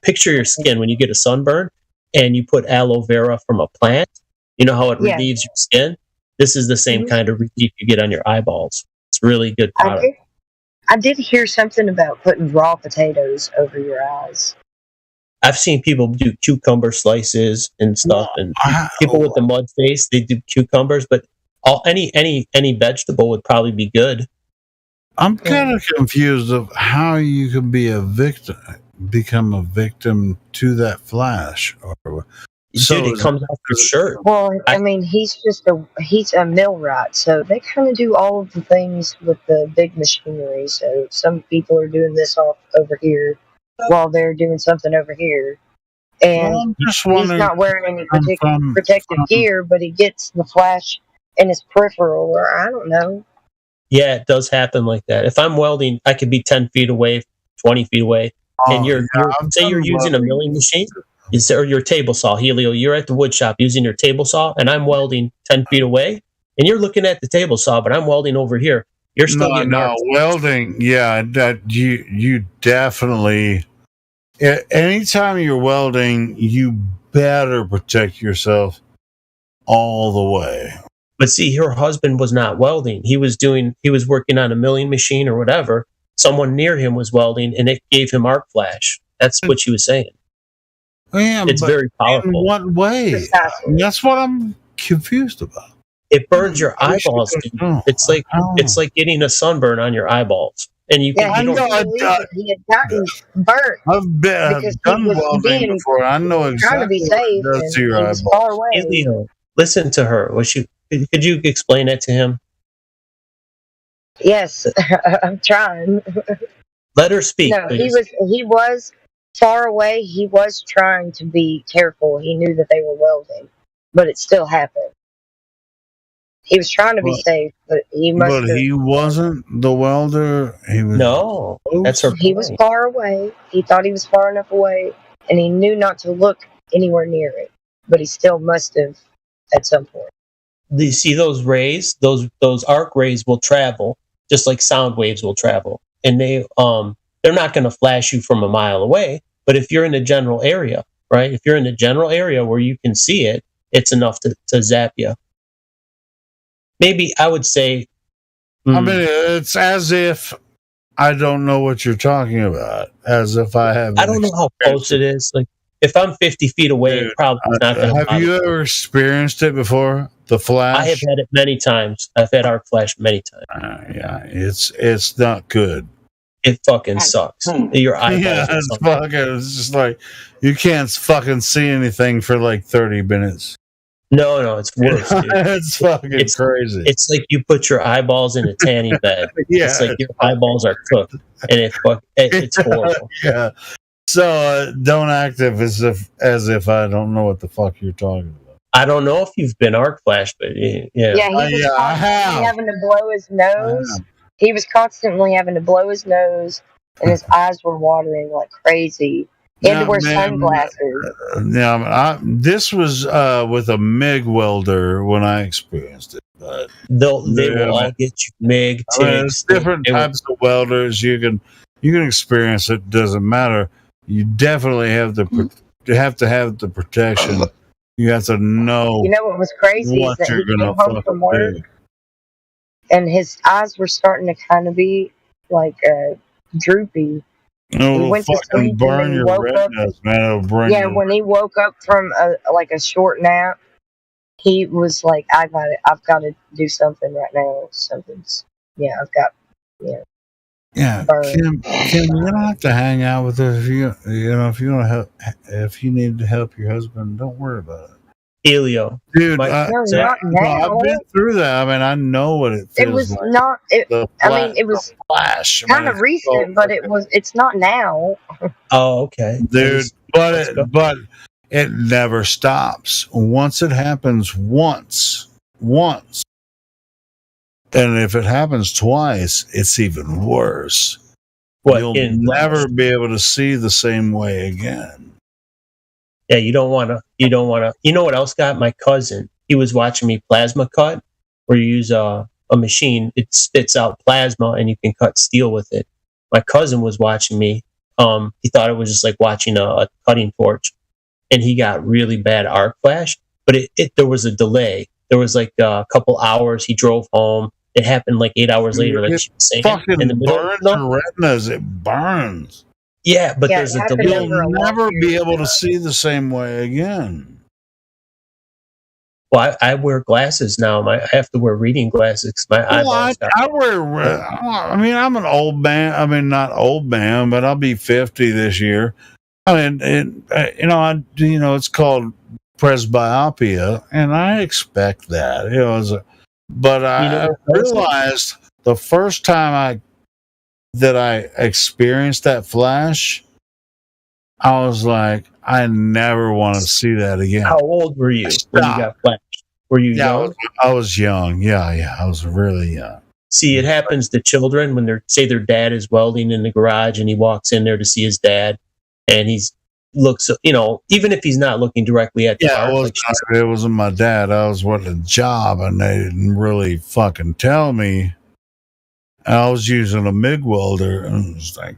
Picture your skin when you get a sunburn and you put aloe vera from a plant. You know how it relieves your skin? This is the same kind of relief you get on your eyeballs. It's really good product. I did hear something about putting raw potatoes over your eyes. I've seen people do cucumber slices and stuff, and people with the mud face, they do cucumbers, but any vegetable would probably be good. I'm kind of confused of how you can become a victim to that flash. It comes off your shirt. Well, I mean, he's a millwright, so they kind of do all of the things with the big machinery. So some people are doing this off over here while they're doing something over here, and he's not wearing any protective gear, but he gets the flash in his peripheral, or I don't know. Yeah, it does happen like that. If I'm welding, I could be 10 feet away, 20 feet away, and you're using a milling machine. Or your table saw, Helio, you're at the wood shop using your table saw, and I'm welding 10 feet away, and you're looking at the table saw, but I'm welding over here. You're still getting welding. Yeah, that you definitely. Anytime you're welding, you better protect yourself all the way. But see, her husband was not welding. He was working on a milling machine or whatever. Someone near him was welding, and it gave him arc flash. That's what she was saying. Yeah, it's very powerful. In what way? That's what I'm confused about. It burns your eyeballs. It's like getting a sunburn on your eyeballs, and you can. He had gotten burnt. I've done welding before. I know exactly what it does to your eyeballs. Far away. Hey, listen to her. Could you explain that to him? Yes, I'm trying. Let her speak. No, please. he was far away. He was trying to be careful. He knew that they were welding, but it still happened. He was trying to be safe, but he must. But he wasn't the welder. He was. No, that's her. He was far away. He thought he was far enough away, and he knew not to look anywhere near it. But he still must have at some point. you see those rays, those arc rays will travel just like sound waves will travel, and they're not going to flash you from a mile away. But if you're in the general area, right? If you're in the general area where you can see it, it's enough to zap you. Maybe I would say. I mean, it's as if I don't know what you're talking about. As if I have. I don't know how close it is. Like if I'm 50 feet away, it probably not going to. Have you ever experienced it before? The flash. I have had it many times. I've had arc flash many times. Yeah, it's not good. It fucking sucks. Your eyeballs. Yeah, it's just like you can't fucking see anything for like 30 minutes. No, it's worse. Dude. It's fucking crazy. It's like you put your eyeballs in a tanning bed. Yeah, it's like your eyeballs are cooked, and it's horrible. Yeah. So don't act as if I don't know what the fuck you're talking about. I don't know if you've been arc flashed, but yeah. Yeah, he was constantly having to blow his nose. He was constantly having to blow his nose, and his eyes were watering like crazy. He had to wear sunglasses. This was with a MIG welder when I experienced it. But they will all get you MIG. It's different types of welders. You can experience it. Doesn't matter. You definitely have to have the protection. You have to know. You know what was crazy is that he came home from work, and his eyes were starting to kind of be like droopy. He went to sleep burn your retinas, man. It'll burn when he woke up from a short nap, he was like, I've got to do something right now. Yeah, Kim, you don't have to hang out with us. If you want to help, if you need to help your husband, don't worry about it. Elio, dude, not I've been through that. I mean, I know what it feels It was like. not. It was flash. kind of recent, but it's not now. Oh, okay, dude. But it never stops. Once it happens, once, and if it happens twice, it's even worse. You'll never be able to see the same way again. Yeah, you don't want to. You know what else got? My cousin, he was watching me plasma cut, where you use a machine. It spits out plasma, and you can cut steel with it. My cousin was watching me. He thought it was just like watching a cutting torch, and he got really bad arc flash. But there was a delay. There was like a couple hours. He drove home. It happened like 8 hours later. Like she was saying, fucking burns your retinas. It burns. Yeah, but there's a delay. You'll never be able to see the same way again. Well, I wear glasses now. I have to wear reading glasses. My eyeballs. I wear. I mean, I'm an old man. I mean, not old man, but I'll be 50 this year. I mean, it's called presbyopia, and I expect that. But I realized the first time that I experienced that flash, I was like, I never want to see that again. How old were you when you got flashed? Were you young? I was young. Yeah, I was really young. See, it happens to children when their dad is welding in the garage and he walks in there to see his dad, and looks, even if he's not looking directly at the arc. It wasn't my dad. I was working a job, and they didn't really fucking tell me. I was using a MIG welder, and it was like,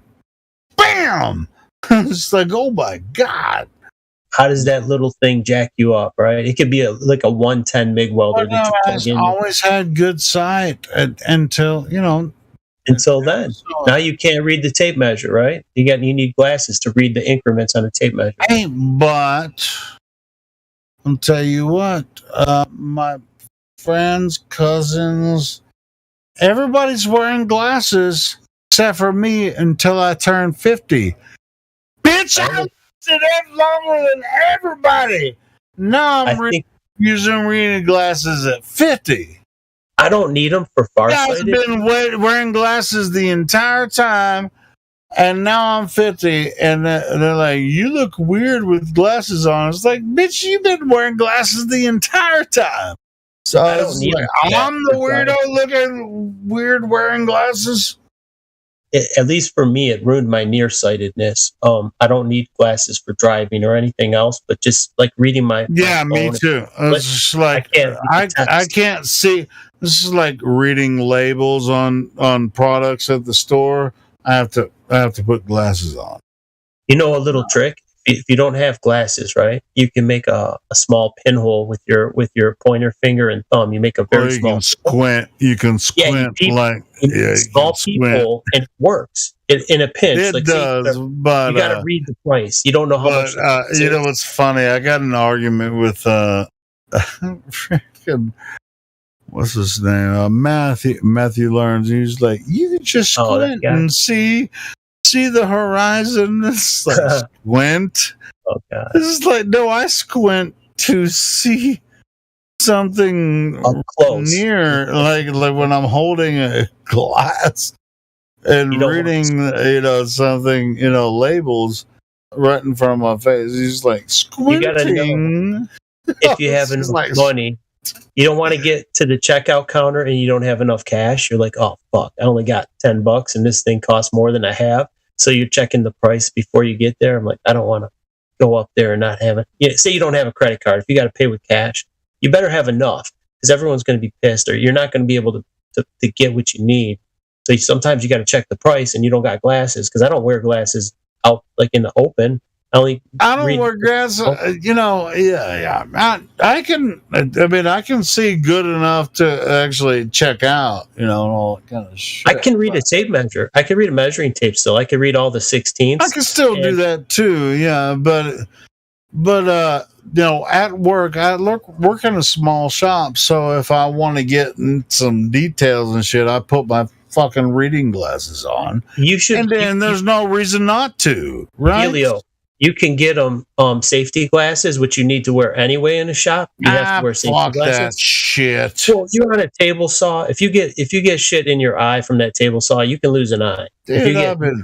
bam! It's like, oh my God. How does that little thing jack you up, right? It could be like a 110 MIG welder that you plug in. I always had good sight until then. Now you can't read the tape measure, right? You need glasses to read the increments on a tape measure. Hey, but I'll tell you what, my friends, cousins, everybody's wearing glasses except for me until I turn 50. Bitch, I lived longer than everybody. Now I'm using reading glasses at 50. I don't need them for farsighted. I've been wearing glasses the entire time, and now I'm 50, and they're like, you look weird with glasses on. It's like, bitch, you've been wearing glasses the entire time. So I'm the weirdo looking weird wearing glasses. at least for me, it ruined my nearsightedness. I don't need glasses for driving or anything else, but just like reading my me phone. too. It's just like I can't see. This is like reading labels on products at the store. I have to put glasses on. You know a little trick? If you don't have glasses, right, you can make a small pinhole with your pointer finger and thumb. You make a very small squint. You can squint small peephole, and it works in a pinch. It does, but you got to read the price. You don't know how much. You know what's funny? I got an argument with freaking what's his name? Matthew Learns. He's like, you can just squint and see the horizon. It's like squint. Oh God! This is like, no, I squint to see something up close, near, like when I'm holding a glass and reading, something, labels right in front of my face. He's like squinting. You gotta know, if you have enough money. You don't want to get to the checkout counter and you don't have enough cash. You're like, oh fuck, I only got $10 and this thing costs more than I have. So you're checking the price before you get there. I'm like, I don't want to go up there and not have it. Say you don't have a credit card. If you got to pay with cash, you better have enough because everyone's going to be pissed, or you're not going to be able to get what you need. So sometimes you got to check the price, and you don't got glasses because I don't wear glasses out like in the open. I don't wear glasses. I can see good enough to actually check out, and all that kind of shit. I can read a tape measure. I can read a measuring tape still. I can read all the 16ths. I can still do that too, yeah. But at work, I work in a small shop, so if I want to get in some details and shit, I put my fucking reading glasses on. You should, and then there's no reason not to, right? Helio. You can get them safety glasses, which you need to wear anyway in a shop. You have to wear safety glasses. That shit. Well, you're on a table saw. If you get shit in your eye from that table saw, you can lose an eye. Dude, I've been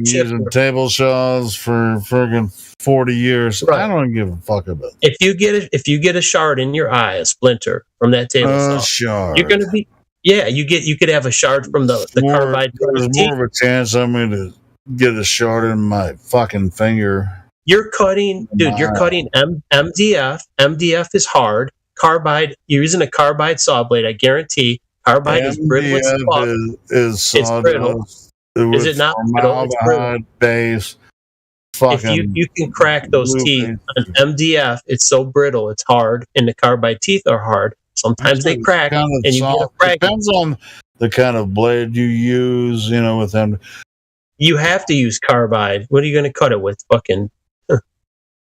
using table saws for friggin' 40 years. Right. I don't give a fuck about it. If you get a shard in your eye, a splinter from that table saw, you're gonna be you could have a shard from the carbide. There's more of a chance I'm gonna get a shard in my fucking finger. You're cutting MDF. MDF is hard. Carbide, you're using a carbide saw blade. I guarantee carbide is brittle as fuck. It's brittle. Is it not brittle? It's brittle. Base. If you can crack those teeth on MDF, it's so brittle, it's hard, and the carbide teeth are hard. Sometimes they crack, and you get a crack. Depends on the kind of blade you use, with them. You have to use carbide. What are you going to cut it with? Fucking,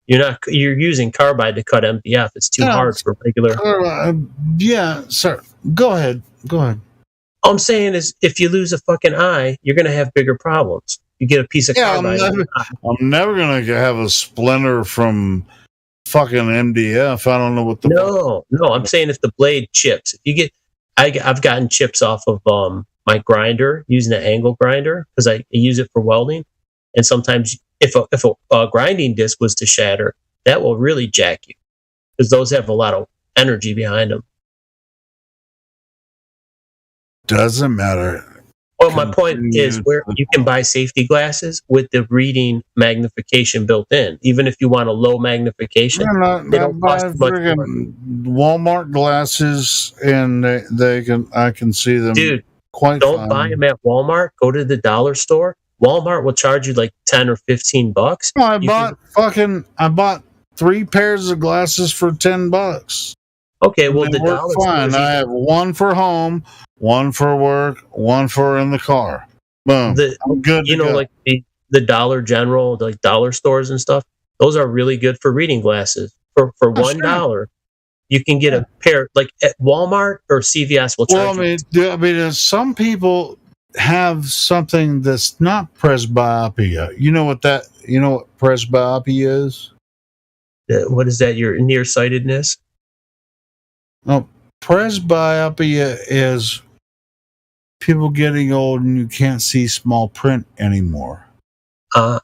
you're using carbide to cut MDF. It's too hard for regular. Sir. Go ahead. All I'm saying is, if you lose a fucking eye, you're going to have bigger problems. You get a piece of carbide. I'm never going to have a splinter from fucking MDF. I don't know what the. No. I'm saying if the blade chips, I've gotten chips off of my grinder using an angle grinder because I use it for welding, and sometimes if a grinding disc was to shatter, that will really jack you because those have a lot of energy behind them. Doesn't matter. Well, my point is where you can buy safety glasses with the reading magnification built in, even if you want a low magnification. They don't cost much. Walmart glasses, and I can see them. Dude, quite don't fine. buy them at Walmart. Go to the dollar store. Walmart will charge you like $10 or $15. I bought 3 pairs of glasses for $10. Okay, well the dollar fine. I have one for home, one for work, one for in the car. Boom. I'm good. Like the Dollar General, like dollar stores and stuff. Those are really good for reading glasses. For $1, you can get a pair. Like at Walmart or CVS will charge you. I mean, some people have something that's not presbyopia. You know what presbyopia is? What is that? Your nearsightedness? No, presbyopia is people getting old and you can't see small print anymore. But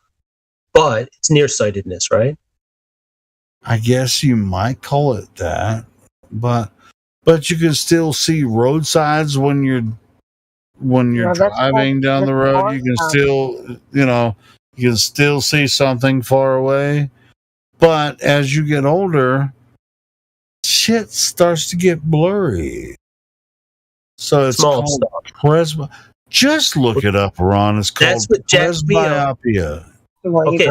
it's nearsightedness, right? I guess you might call it that, but you can still see roadsides when you're when you're driving down the road, you can still, you can still see something far away. But as you get older, shit starts to get blurry. So it's called presbyopia. Just look it up, Ron. It's called presbyopia. Okay.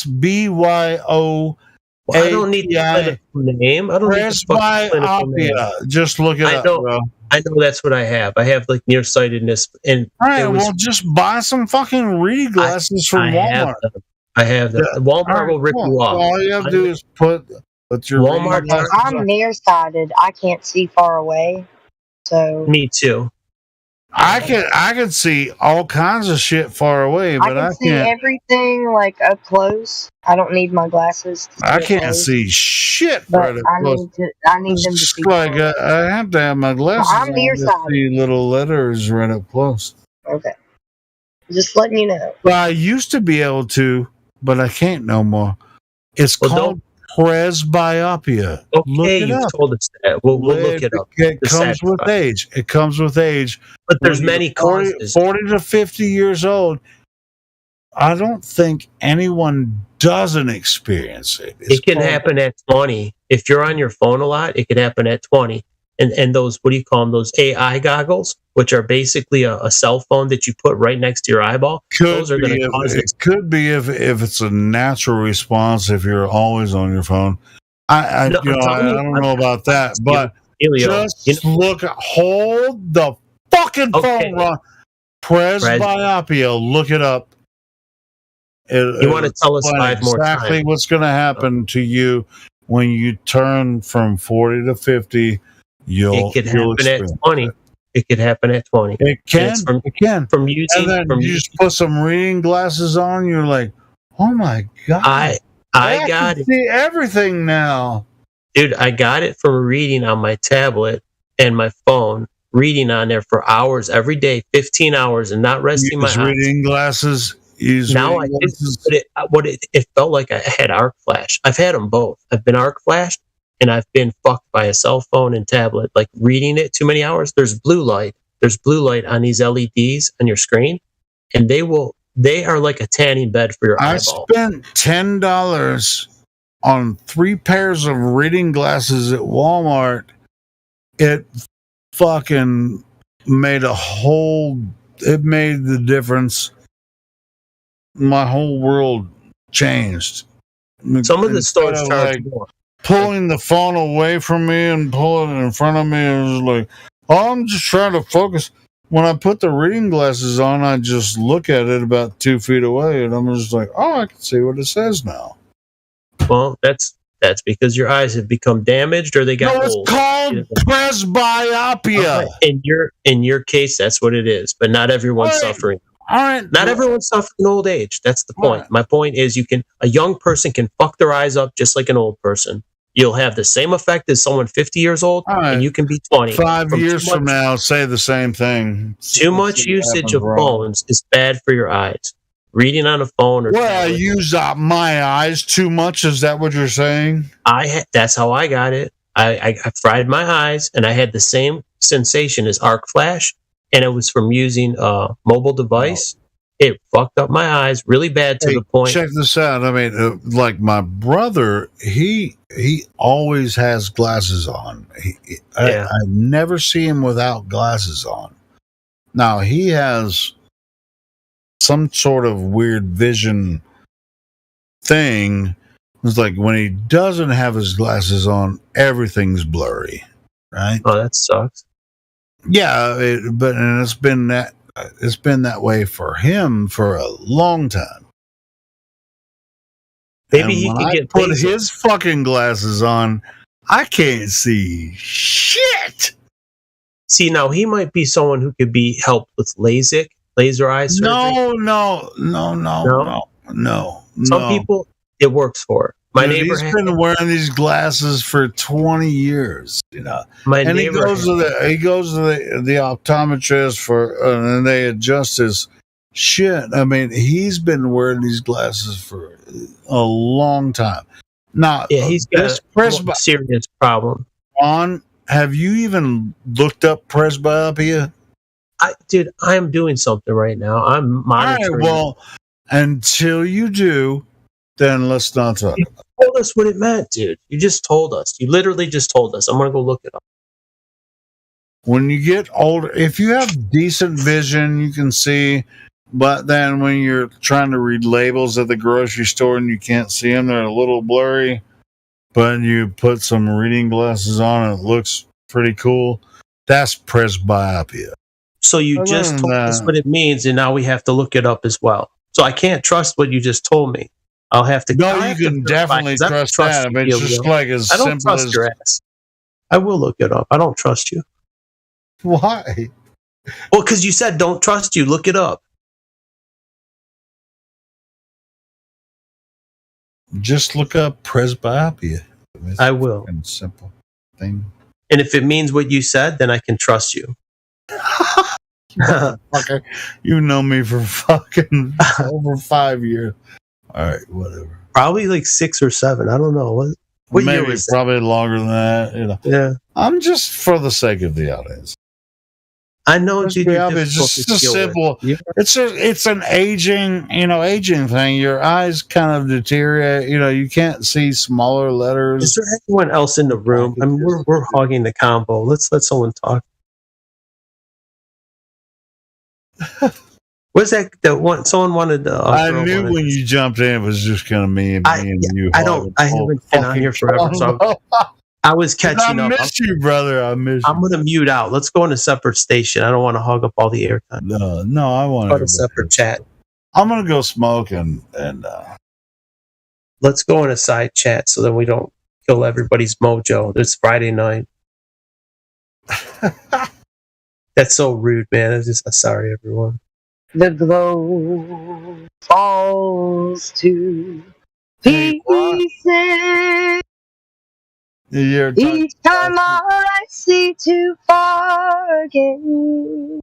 Presbyo. I don't need the name. I don't need presbyopia. Just look it up, bro. I know that's what I have. I have like nearsightedness, and well, just buy some fucking reading glasses from Walmart. I have them. Walmart will rip you off. All you have to do is put your Walmart. I'm nearsighted. I can't see far away. So me too. I can see all kinds of shit far away, but I can see can't. Everything like up close. I don't need my glasses. I can't see shit right up close. I need them to see. Like I have to have my glasses I'm nearsighted. to see little letters right up close. Okay, just letting you know. Well, I used to be able to, but I can't no more. It's called presbyopia. Okay, you've told us that. We'll look it up. It comes with age. It comes with age. But there's many causes. 40 to 50 years old, I don't think anyone doesn't experience it. It can happen at 20. If you're on your phone a lot, it can happen at 20. And those, what do you call them? Those AI goggles, which are basically a cell phone that you put right next to your eyeball. Those are going to cause it. It could be if it's a natural response if you're always on your phone. I don't know about that, but just hold the fucking phone, Ron. Presbyopia. Look it up. You want to tell us 5 more times. Exactly what's going to happen to you when you turn from 40 to 50. It could happen at 20. It could happen at 20. It can. It can. From using. And then you just put some reading glasses on. You're like, oh my god! I got can see everything now, dude. I got it from reading on my tablet and my phone. Reading on there for hours every day, 15 hours, and not resting my eyes. Reading glasses. Now I did, but it felt like I had arc flash. I've had them both. I've been arc flashed. And I've been fucked by a cell phone and tablet, like reading it too many hours. There's blue light. There's blue light on these LEDs on your screen, and they are like a tanning bed for your eyeball. I spent $10 on 3 pairs of reading glasses at Walmart. It fucking made it made the difference. My whole world changed. Some of the stores charge more. Pulling the phone away from me and pulling it in front of me, it was like, I'm just trying to focus. When I put the reading glasses on, I just look at it about 2 feet away, and I'm just like, oh, I can see what it says now. Well, that's because your eyes have become damaged or they got old. It's called presbyopia. In your case, that's what it is. But not everyone's suffering. All right. Not everyone's suffering old age. That's the point. My point is, a young person can fuck their eyes up just like an old person. You'll have the same effect as someone 50 years old, and you can be 20. 5 years from now, say the same thing. Too much usage of phones is bad for your eyes. Reading on a phone or I use my eyes too much. Is that what you're saying? That's how I got it. I fried my eyes, and I had the same sensation as arc flash, and it was from using a mobile device. It fucked up my eyes really bad to the point. Check this out. I mean, like my brother, he always has glasses on. I never see him without glasses on. Now, he has some sort of weird vision thing. It's like when he doesn't have his glasses on, everything's blurry, right? Oh, that sucks. Yeah, it's been that way for him for a long time. Maybe he could get put his fucking glasses on. I can't see shit. See, now he might be someone who could be helped with laser eye surgery. No. Some people, it works for. My neighbor he's been wearing these glasses for 20 years, he goes to the optometrist and they adjust his shit. I mean, he's been wearing these glasses for a long time. Now, he's got a serious problem. Ron have you even looked up presbyopia? Dude, I am doing something right now. I'm monitoring. All right, well, until you do, then let's not talk. You told us what it meant, dude. You just told us. You literally just told us. I'm gonna go look it up. When you get older, if you have decent vision, you can see. But then when you're trying to read labels at the grocery store and you can't see them, they're a little blurry. But you put some reading glasses on and it looks pretty cool. That's presbyopia. So you just told us what it means, and now we have to look it up as well. So I can't trust what you just told me. I'll have to. No, you can definitely trust that. I mean, it's just like as I don't simple trust as your ass. I will look it up. I don't trust you. Why? Well, because you said don't trust you. Look it up. Just look up presbyopia. I will. Simple thing. And if it means what you said, then I can trust you. Okay. You know me for fucking over 5 years. All right, whatever. Probably like 6 or 7. I don't know. What year Maybe was that? probably longer than that. You know. Yeah. I'm just for the sake of the audience. I know it's just a simple. It's an aging thing. Your eyes kind of deteriorate. You can't see smaller letters. Is there anyone else in the room? I mean, we're hogging the combo. Let's let someone talk. Was that one? Someone wanted. I knew when you jumped in, it was just kind of me and you. I haven't been on here forever, so I was catching up. I miss you, brother. I miss you. I'm going to mute out. Let's go in a separate station. I don't want to hog up all the airtime. No, I want to a separate chat. I'm going to go smoke and let's go in a side chat so that we don't kill everybody's mojo. It's Friday night. That's so rude, man. I'm sorry, everyone. The glow falls to pieces. Each time I see too far again.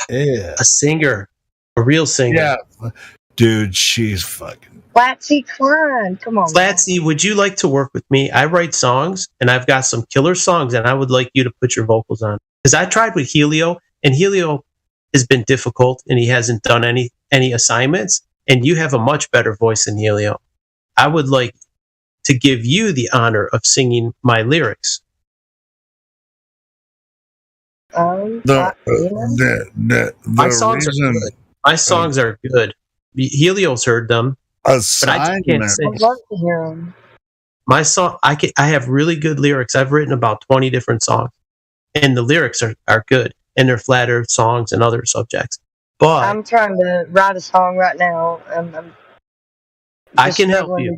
Yeah. A singer. A real singer. Yeah. Dude, she's fucking. Flatsy Klein. Come on. Flatsy, would you like to work with me? I write songs, and I've got some killer songs, and I would like you to put your vocals on. Because I tried with Helio, and Helio has been difficult, and he hasn't done any assignments, and you have a much better voice than Helio. I would like to give you the honor of singing my lyrics. My songs are good. My songs are good. Helio's heard them, but I just can't sing. I'd love to hear them. My song, I have really good lyrics. I've written about 20 different songs, and the lyrics are good, and they're flat earth songs and other subjects. But I'm trying to write a song right now. I can help you.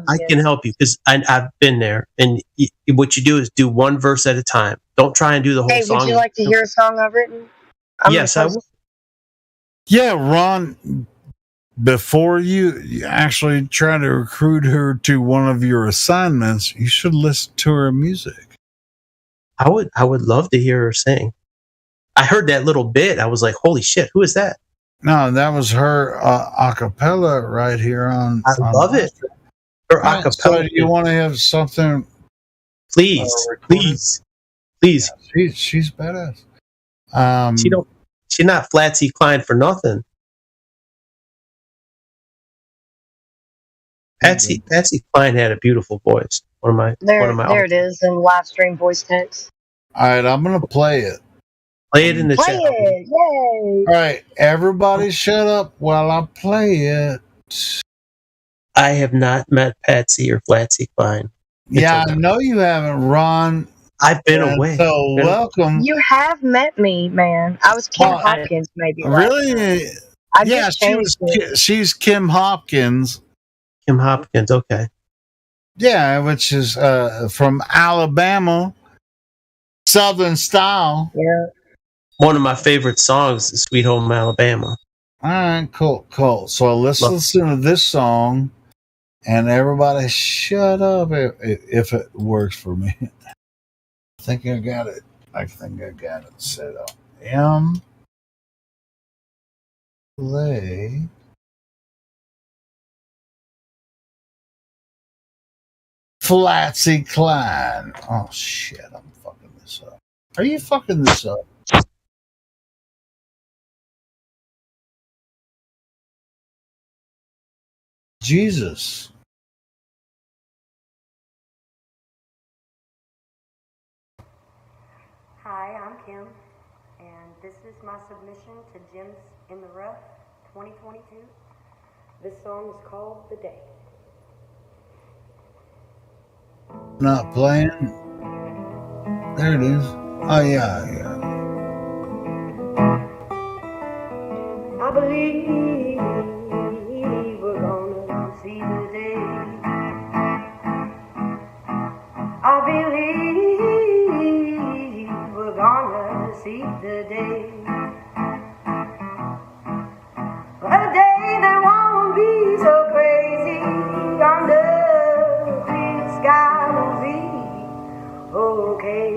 I can help you because I've been there. And what you do is do one verse at a time. Don't try and do the whole song. Hey, would you like to hear a song I've written? Yes, I will. Yeah, Ron, before you actually try to recruit her to one of your assignments, you should listen to her music. I would love to hear her sing. I heard that little bit. I was like, holy shit, who is that? No, that was her a cappella right here on. I love it. Her a cappella. So you want to have something? Please. Yeah, she's badass. She's not Flatsy Klein for nothing. Patsy Klein had a beautiful voice. There it is in live stream voice text. All right, I'm gonna play it. Play it in the chat. Play it, yay! All right, everybody, shut up while I play it. I have not met Patsy or Flatsy Klein. Yeah, I know you haven't, Ron. I've been away. So welcome. You have met me, man. I was Kim Hopkins, maybe. Really? Yeah, she's Kim Hopkins. Kim Hopkins, okay. Yeah, which is from Alabama, Southern style. Yeah. One of my favorite songs is Sweet Home Alabama. All right, cool. So let's listen to this song, and everybody shut up if it works for me. I think I got it set up. Play. Flatsy Klein. Oh shit, I'm fucking Are you fucking this up? Jesus. Hi, I'm Kim, and this is my submission to Gems in the Rough 2022. This song is called The Day. Not playing. There it is. Oh, yeah. I believe we're gonna see the day. I believe we're gonna see the day. A day that won't be so crazy. Under the clear sky will be okay.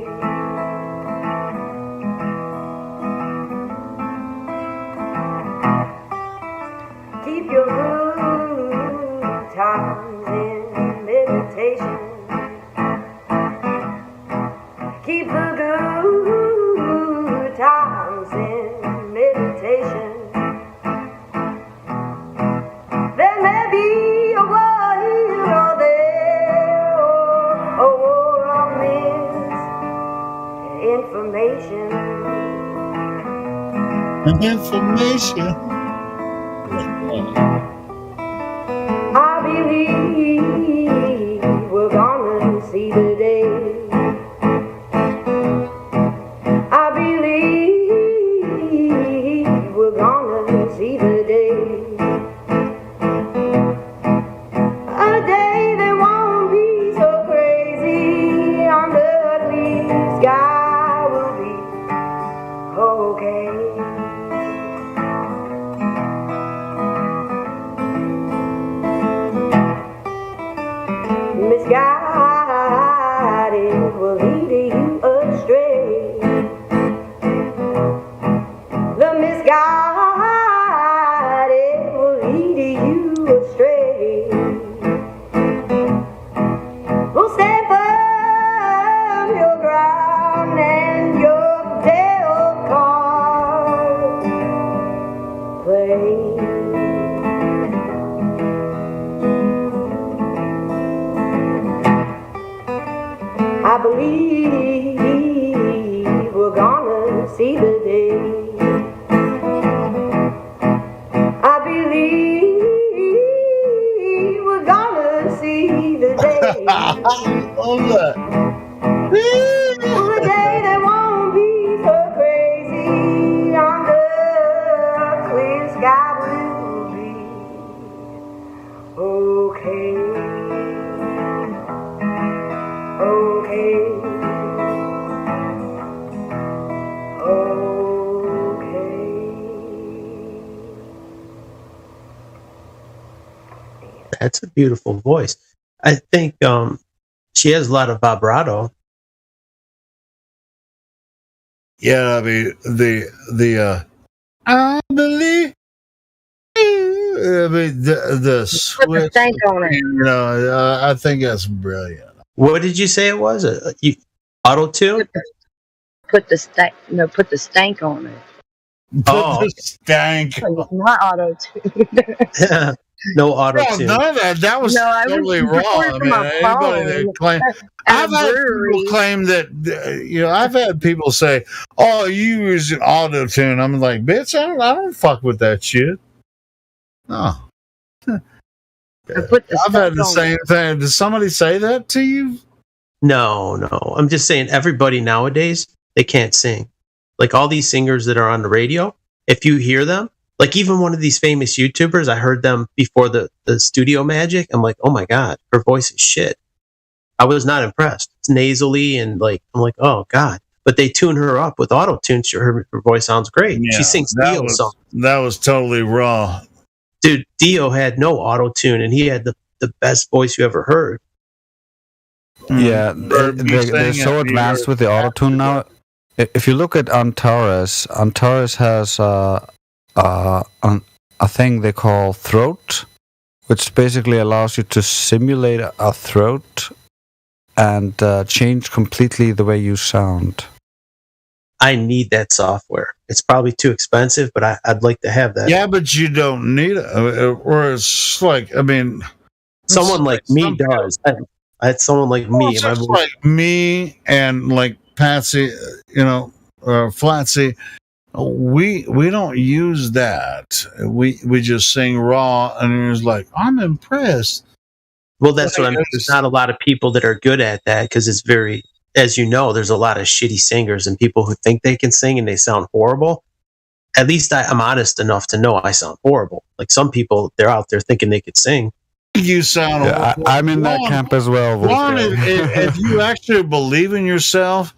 Keep your good times in meditation. Keep the good times in meditation. There may be a war here or there, or a war of misinformation. Information. I believe we're gonna see the day. I believe we're gonna see the day. A day that won't be so crazy. Under the clear sky will be okay. Misguided will lead you astray. The misguided will lead you astray. Well, stand firm your ground and your tail card play. I believe we're gonna see the day. I believe we're gonna see the day. Love that. A day that won't be so crazy. Under a clear sky will be okay. Okay. That's a beautiful voice. I think she has a lot of vibrato. Yeah, I mean I believe. I mean the switch. You know, I think that's brilliant. What did you say it was? Auto tune? Put the stank on it. Oh, the stank. It's not auto tune. No auto tune. None of that. That was totally wrong. I mean, anybody that claim, I've had people claim that. You know, I've had people say, "Oh, you use an auto tune." I'm like, "Bitch, I don't fuck with that shit." No. I've had the same thing. Did somebody say that to you? No. I'm just saying everybody nowadays, they can't sing. Like all these singers that are on the radio, if you hear them, like even one of these famous YouTubers, I heard them before the Studio Magic. I'm like, oh my God, her voice is shit. I was not impressed. It's nasally and like, I'm like, oh God. But they tune her up with auto tune. Her voice sounds great. Yeah, she sings Dio songs. That was totally raw. Dude, Dio had no auto tune, and he had the best voice you ever heard. Yeah, they're so advanced with the auto tune now. If you look at Antares has a thing they call throat, which basically allows you to simulate a throat and change completely the way you sound. I need that software. It's probably too expensive, but I'd like to have that. Yeah, but you don't need it. Or it's like, I mean, someone like me does. I had someone like me. It's just like me and like Patsy, Flatsy. We don't use that. We just sing raw, and it was like, I'm impressed. Well, that's what I mean. There's not a lot of people that are good at that because it's very, as you know, there's a lot of shitty singers and people who think they can sing and they sound horrible. At least I'm honest enough to know I sound horrible. Like some people, they're out there thinking they could sing. You sound horrible. I'm in that camp as well. If you actually believe in yourself,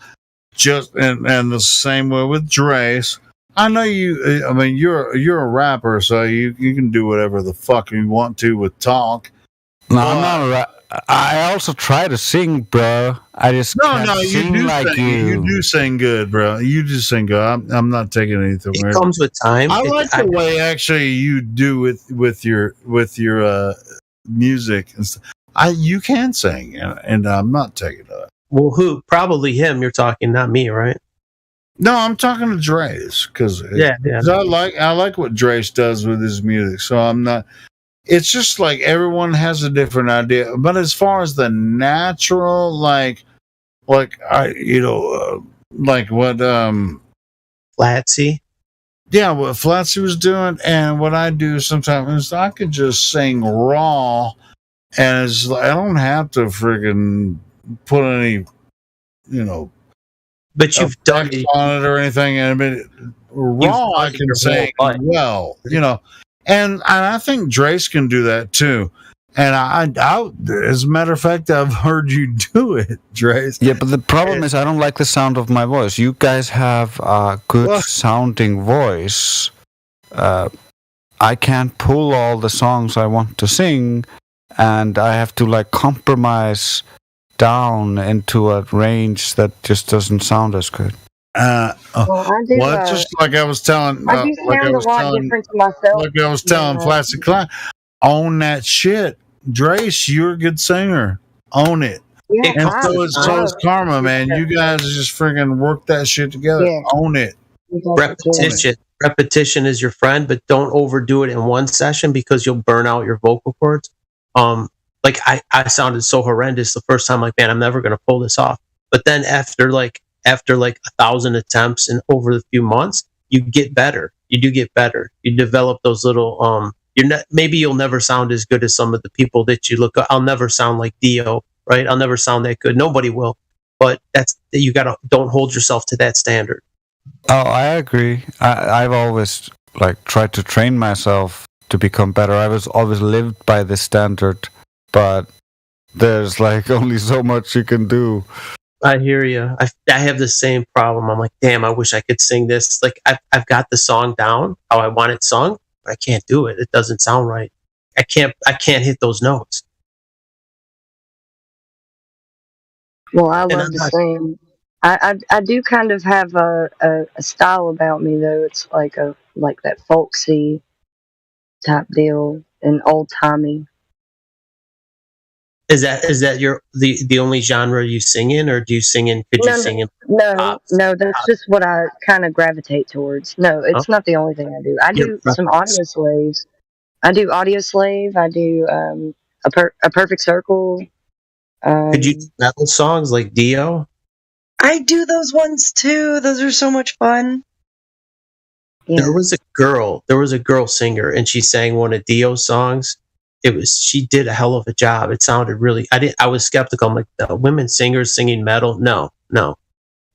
and the same way with Drace. I know you. I mean, you're a rapper, so you can do whatever the fuck you want to with talk. No, I'm not a rapper. I also try to sing, bro. I just can't sing you do like sing. You do sing good, bro. You just sing good. I'm not taking anything. It comes with time. I like the way actually you do with your music and stuff. You can sing, and I'm not taking it. Well, who? Probably him. You're talking, not me, right? No, I'm talking to Drace because I like what Drace does with his music. So I'm not. It's just like everyone has a different idea. But as far as the natural, like what Flatsy. Yeah, what Flatsy was doing, and what I do sometimes is I could just sing raw, and I don't have to friggin' put any, But you've done it on it or anything. I mean, raw I can sing well, and I think Drace can do that too. And I as a matter of fact, I've heard you do it, Drace. Yeah, but the problem is I don't like the sound of my voice. You guys have a good sounding voice. I can't pull all the songs I want to sing, and I have to compromise down into a range that just doesn't sound as good. Just like I was telling, I do sound a lot different to myself. Like I was telling Flatsy Klein, own that shit. Drace, you're a good singer. Own it. Yeah, and so is Karma, man. You guys just friggin' work that shit together. Yeah. Own it. Repetition is your friend, but don't overdo it in one session because you'll burn out your vocal cords. I sounded so horrendous the first time, man, I'm never gonna pull this off. But then after 1,000 attempts and over a few months, you get better. You do get better. You develop those little maybe you'll never sound as good as some of the people that you look at. I'll never sound like Dio, right? I'll never sound that good. Nobody will. But don't hold yourself to that standard. Oh, I agree. I've always tried to train myself to become better. I was always lived by this standard, but there's only so much you can do. I hear you. I have the same problem. I'm like, damn, I wish I could sing this. I've got the song down how I want it sung, but I can't do it. It doesn't sound right. I can't hit those notes. Well, I love to sing. I do kind of have a style about me though. It's like that folksy type deal and old timey. Is that the only genre you sing in, or do you sing in? Could you sing in? No, that's just what I kind of gravitate towards. No, it's not the only thing I do. I do some audio slaves. I do Audio Slave. I do a Perfect Circle. Could you do metal songs like Dio? I do those ones too. Those are so much fun. Yeah. There was a girl singer, and she sang one of Dio's songs. She did a hell of a job. It sounded really, I was skeptical. I'm like, the women singers singing metal? No.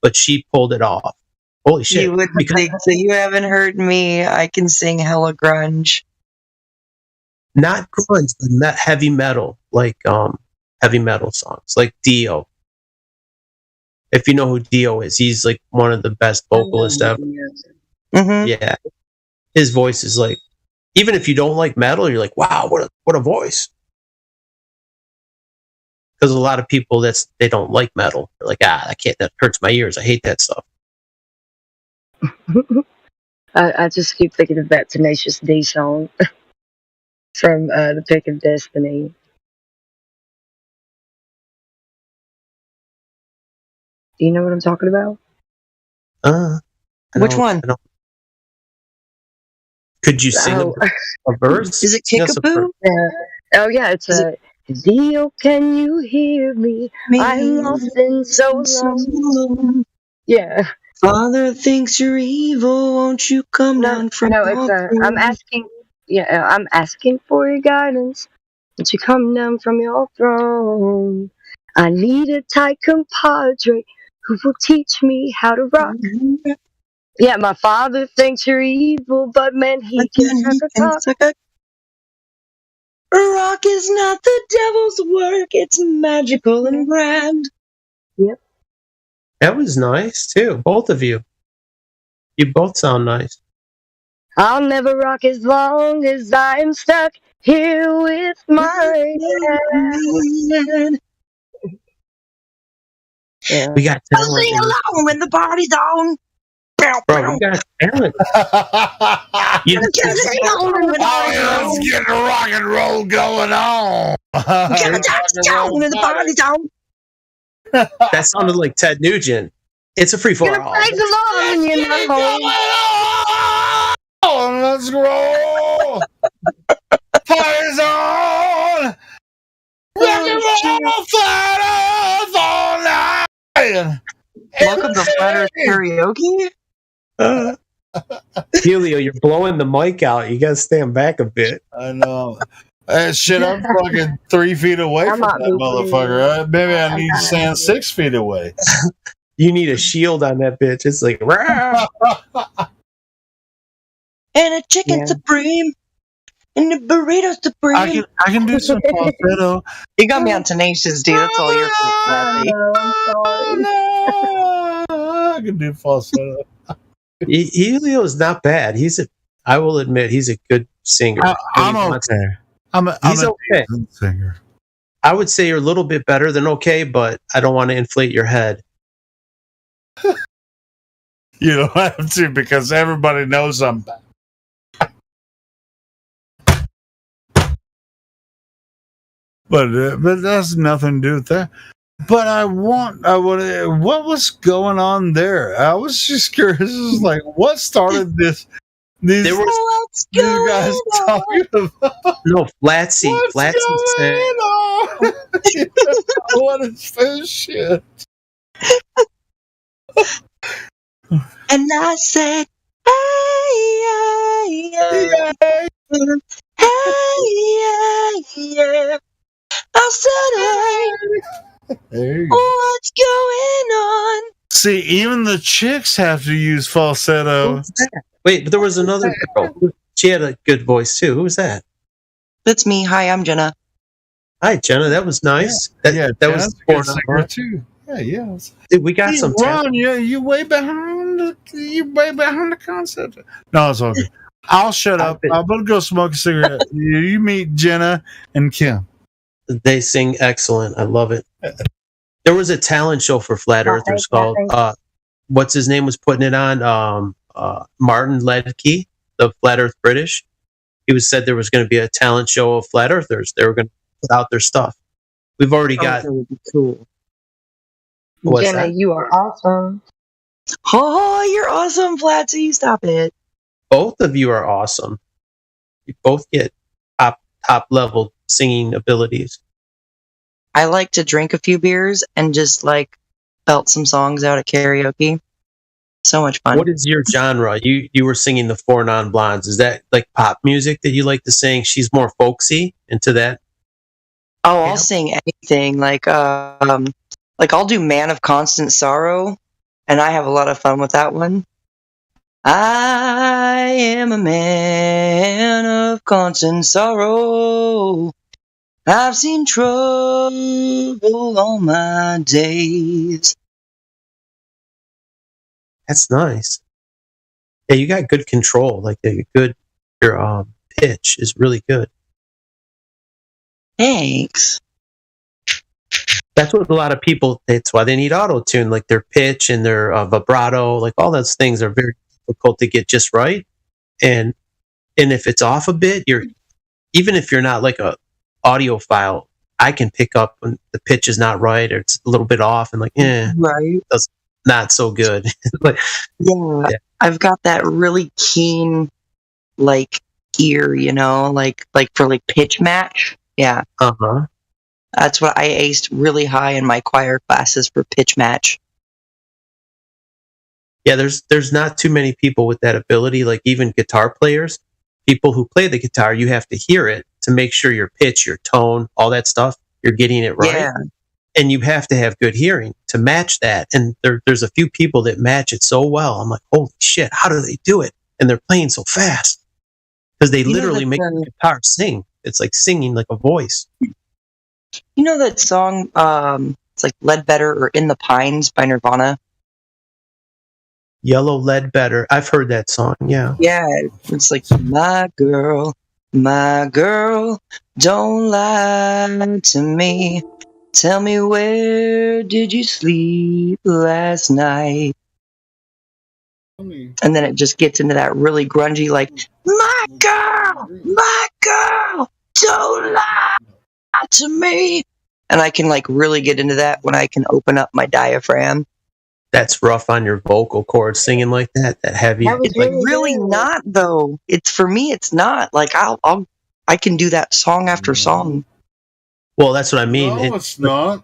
But she pulled it off. Holy shit. You would think so. You haven't heard me. I can sing hella grunge. Not grunge, but heavy metal, heavy metal songs, like Dio. If you know who Dio is, he's one of the best vocalists ever. Mm-hmm. Yeah. His voice is even if you don't like metal, you're like, wow, what a voice. Because a lot of people they don't like metal. They're like, that hurts my ears. I hate that stuff. I just keep thinking of that Tenacious D song from The Pick of Destiny. Do you know what I'm talking about? Which one? Could you sing a verse? Is it Kickapoo? Oh yeah, it's Zio, can you hear me? I'm lost and so long. Yeah. Father thinks you're evil. Won't you come down from? No, it's I'm asking. Yeah, I'm asking for your guidance. Won't you come down from your throne? I need a tight compadre who will teach me how to rock. Yeah, my father thinks you're evil, but man, he can suck a cock. Rock is not the devil's work. It's magical and grand. Yep. That was nice too. Both of you. You both sound nice. I'll never rock as long as I'm stuck here with my dad. Yeah. We got I'll sing along when the party's on. Bro, we got talent. Let's get a rock and roll going on. Get a touchdown when the party's on. That sounded like Ted Nugent. It's a free for all. Praise the Lord when you're not home. Let's roll. Party's on. All night. Welcome to Flat Earth Karaoke. Helio, you're blowing the mic out. You gotta stand back a bit. I know. Shit, I'm fucking 3 feet away from that motherfucker. Maybe I need to stand 6 feet away. You need a shield on that bitch. It's like, and a chicken supreme, and a burrito supreme. I can do some falsetto. You got me on Tenacious D. That's all your fault, Matthew. I can do falsetto. Helio is not bad. I will admit, he's a good singer. I'm okay. He's a decent singer. I would say you're a little bit better than okay, but I don't want to inflate your head. You don't have to, because everybody knows I'm bad. But that's nothing to do with that. But what was going on there? I was just curious. It was like, what started this? These guys talking about. No, Flatsy. Flatsy said, what is this shit? And I said, hey, yeah, yeah. Hey, yeah. I said, hey, what's going on? See, even the chicks have to use falsetto. Wait, but there was another girl. She had a good voice too. Who was that? That's me. Hi, I'm Jenna. Hi, Jenna. That was nice. Yeah, that was a good singer too. Yeah. Dude, we got some Ron, you way behind the concept. No, it's all good. I'll shut up. I'm gonna go smoke a cigarette. You meet Jenna and Kim. They sing excellent. I love it. There was a talent show for Flat Earthers called what's his name was putting it on? Martin Ledke, the Flat Earth British. He said there was going to be a talent show of Flat Earthers. They were going to put out their stuff. We've already got. That would be cool. What's Jenna, that? you are awesome. Oh, you're awesome, Flatsy. Stop it. Both of you are awesome. You both get top level singing abilities. I like to drink a few beers and just like belt some songs out at karaoke. So much fun. What is your genre? You were singing the Four Non Blondes. Is that like pop music that you like to sing? She's more folksy into that. Oh, I'll sing anything. Like I'll do Man of Constant Sorrow, and I have a lot of fun with that one. I am a man of constant sorrow. I've seen trouble all my days. That's nice. Yeah, you got good control. Like your pitch is really good. Thanks. That's what a lot of people. It's why they need auto tune. Like their pitch and their vibrato. Like all those things are very difficult to get just right. And if it's off a bit, even if you're not like a audiophile, I can pick up when the pitch is not right or it's a little bit off and like, right. Doesn't not so good. But yeah, I've got that really keen, like, ear, you know, like for like pitch match. Yeah. Uh-huh. That's what I aced really high in my choir classes for pitch match. Yeah, there's not too many people with that ability, like even guitar players. People who play the guitar, you have to hear it to make sure your pitch, your tone, all that stuff, you're getting it right. Yeah. And you have to have good hearing to match that. And there's a few people that match it so well. I'm like, holy shit, how do they do it? And they're playing so fast. Because they literally make the guitar sing. It's like singing like a voice. You know that song, it's like Ledbetter or In the Pines by Nirvana? Yellow Ledbetter. I've heard that song, yeah. Yeah, it's like, my girl, don't lie to me. Tell me, where did you sleep last night? And then it just gets into that really grungy, like, my girl, don't lie to me. And I can like really get into that when I can open up my diaphragm. That's rough on your vocal cords singing like that heavy. It's like really not though. It's for me. It's not like I can do that song after song. Well, that's what I mean. No, it's not.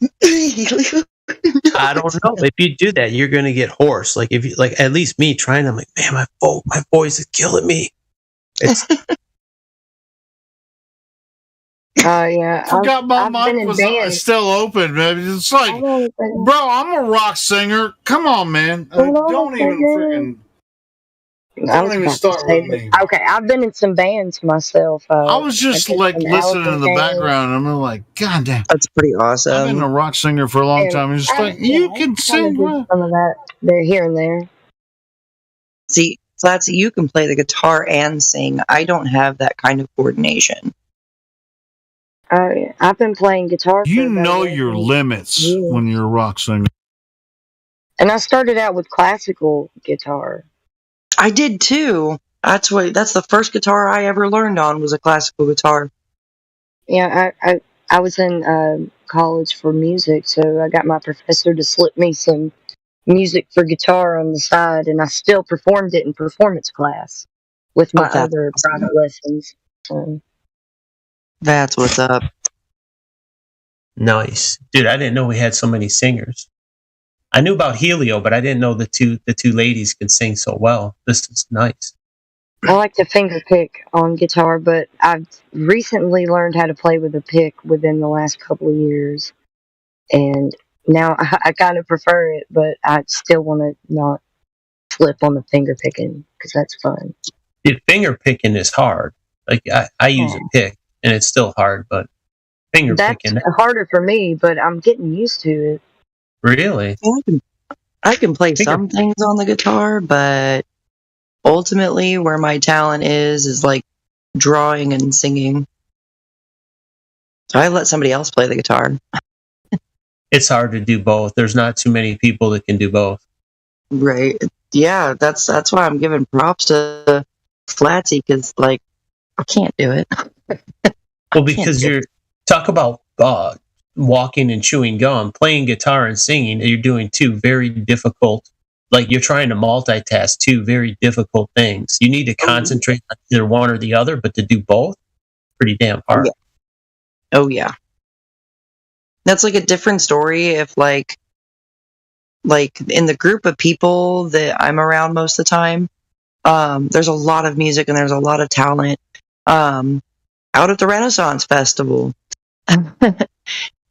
I don't know. If you do that, you're going to get hoarse. Like if you like, at least me trying, I'm like, man, my voice is killing me. It's. Yeah. I forgot my mic was still open, man. It's like, bro, I'm a rock singer. Come on, man. Don't even start with me. Okay, I've been in some bands myself. I was just like listening in the background. I'm like, God damn. That's pretty awesome. I've been a rock singer for a long time. It's just like, you can sing. Some of that there, here and there. See, Flatsy, you can play the guitar and sing. I don't have that kind of coordination. I've been playing guitar. You know your limits when you're a rock singer. And I started out with classical guitar. I did too. That's the first guitar I ever learned on was a classical guitar. Yeah, I was in college for music, so I got my professor to slip me some music for guitar on the side, and I still performed it in performance class with my other private lessons. So. That's what's up. Nice. Dude, I didn't know we had so many singers. I knew about Helio, but I didn't know the two ladies could sing so well. This is nice. I like to finger pick on guitar, but I've recently learned how to play with a pick within the last couple of years. And now I kind of prefer it, but I still want to not flip on the finger picking because that's fun. Dude, finger picking is hard. Like I use a pick. And it's still hard, but finger picking. That's harder for me, but I'm getting used to it. Really? I can play some things on the guitar, but ultimately where my talent is like drawing and singing. So I let somebody else play the guitar. It's hard to do both. There's not too many people that can do both. Right. Yeah, that's why I'm giving props to Flatsy, because like I can't do it. Well, because you're talk about walking and chewing gum, playing guitar and singing, you're doing two very difficult, like you're trying to multitask two very difficult things. You need to concentrate on either one or the other, but to do both, pretty damn hard. Yeah. Oh yeah. That's like a different story if like in the group of people that I'm around most of the time, there's a lot of music and there's a lot of talent. Out at the Renaissance Festival.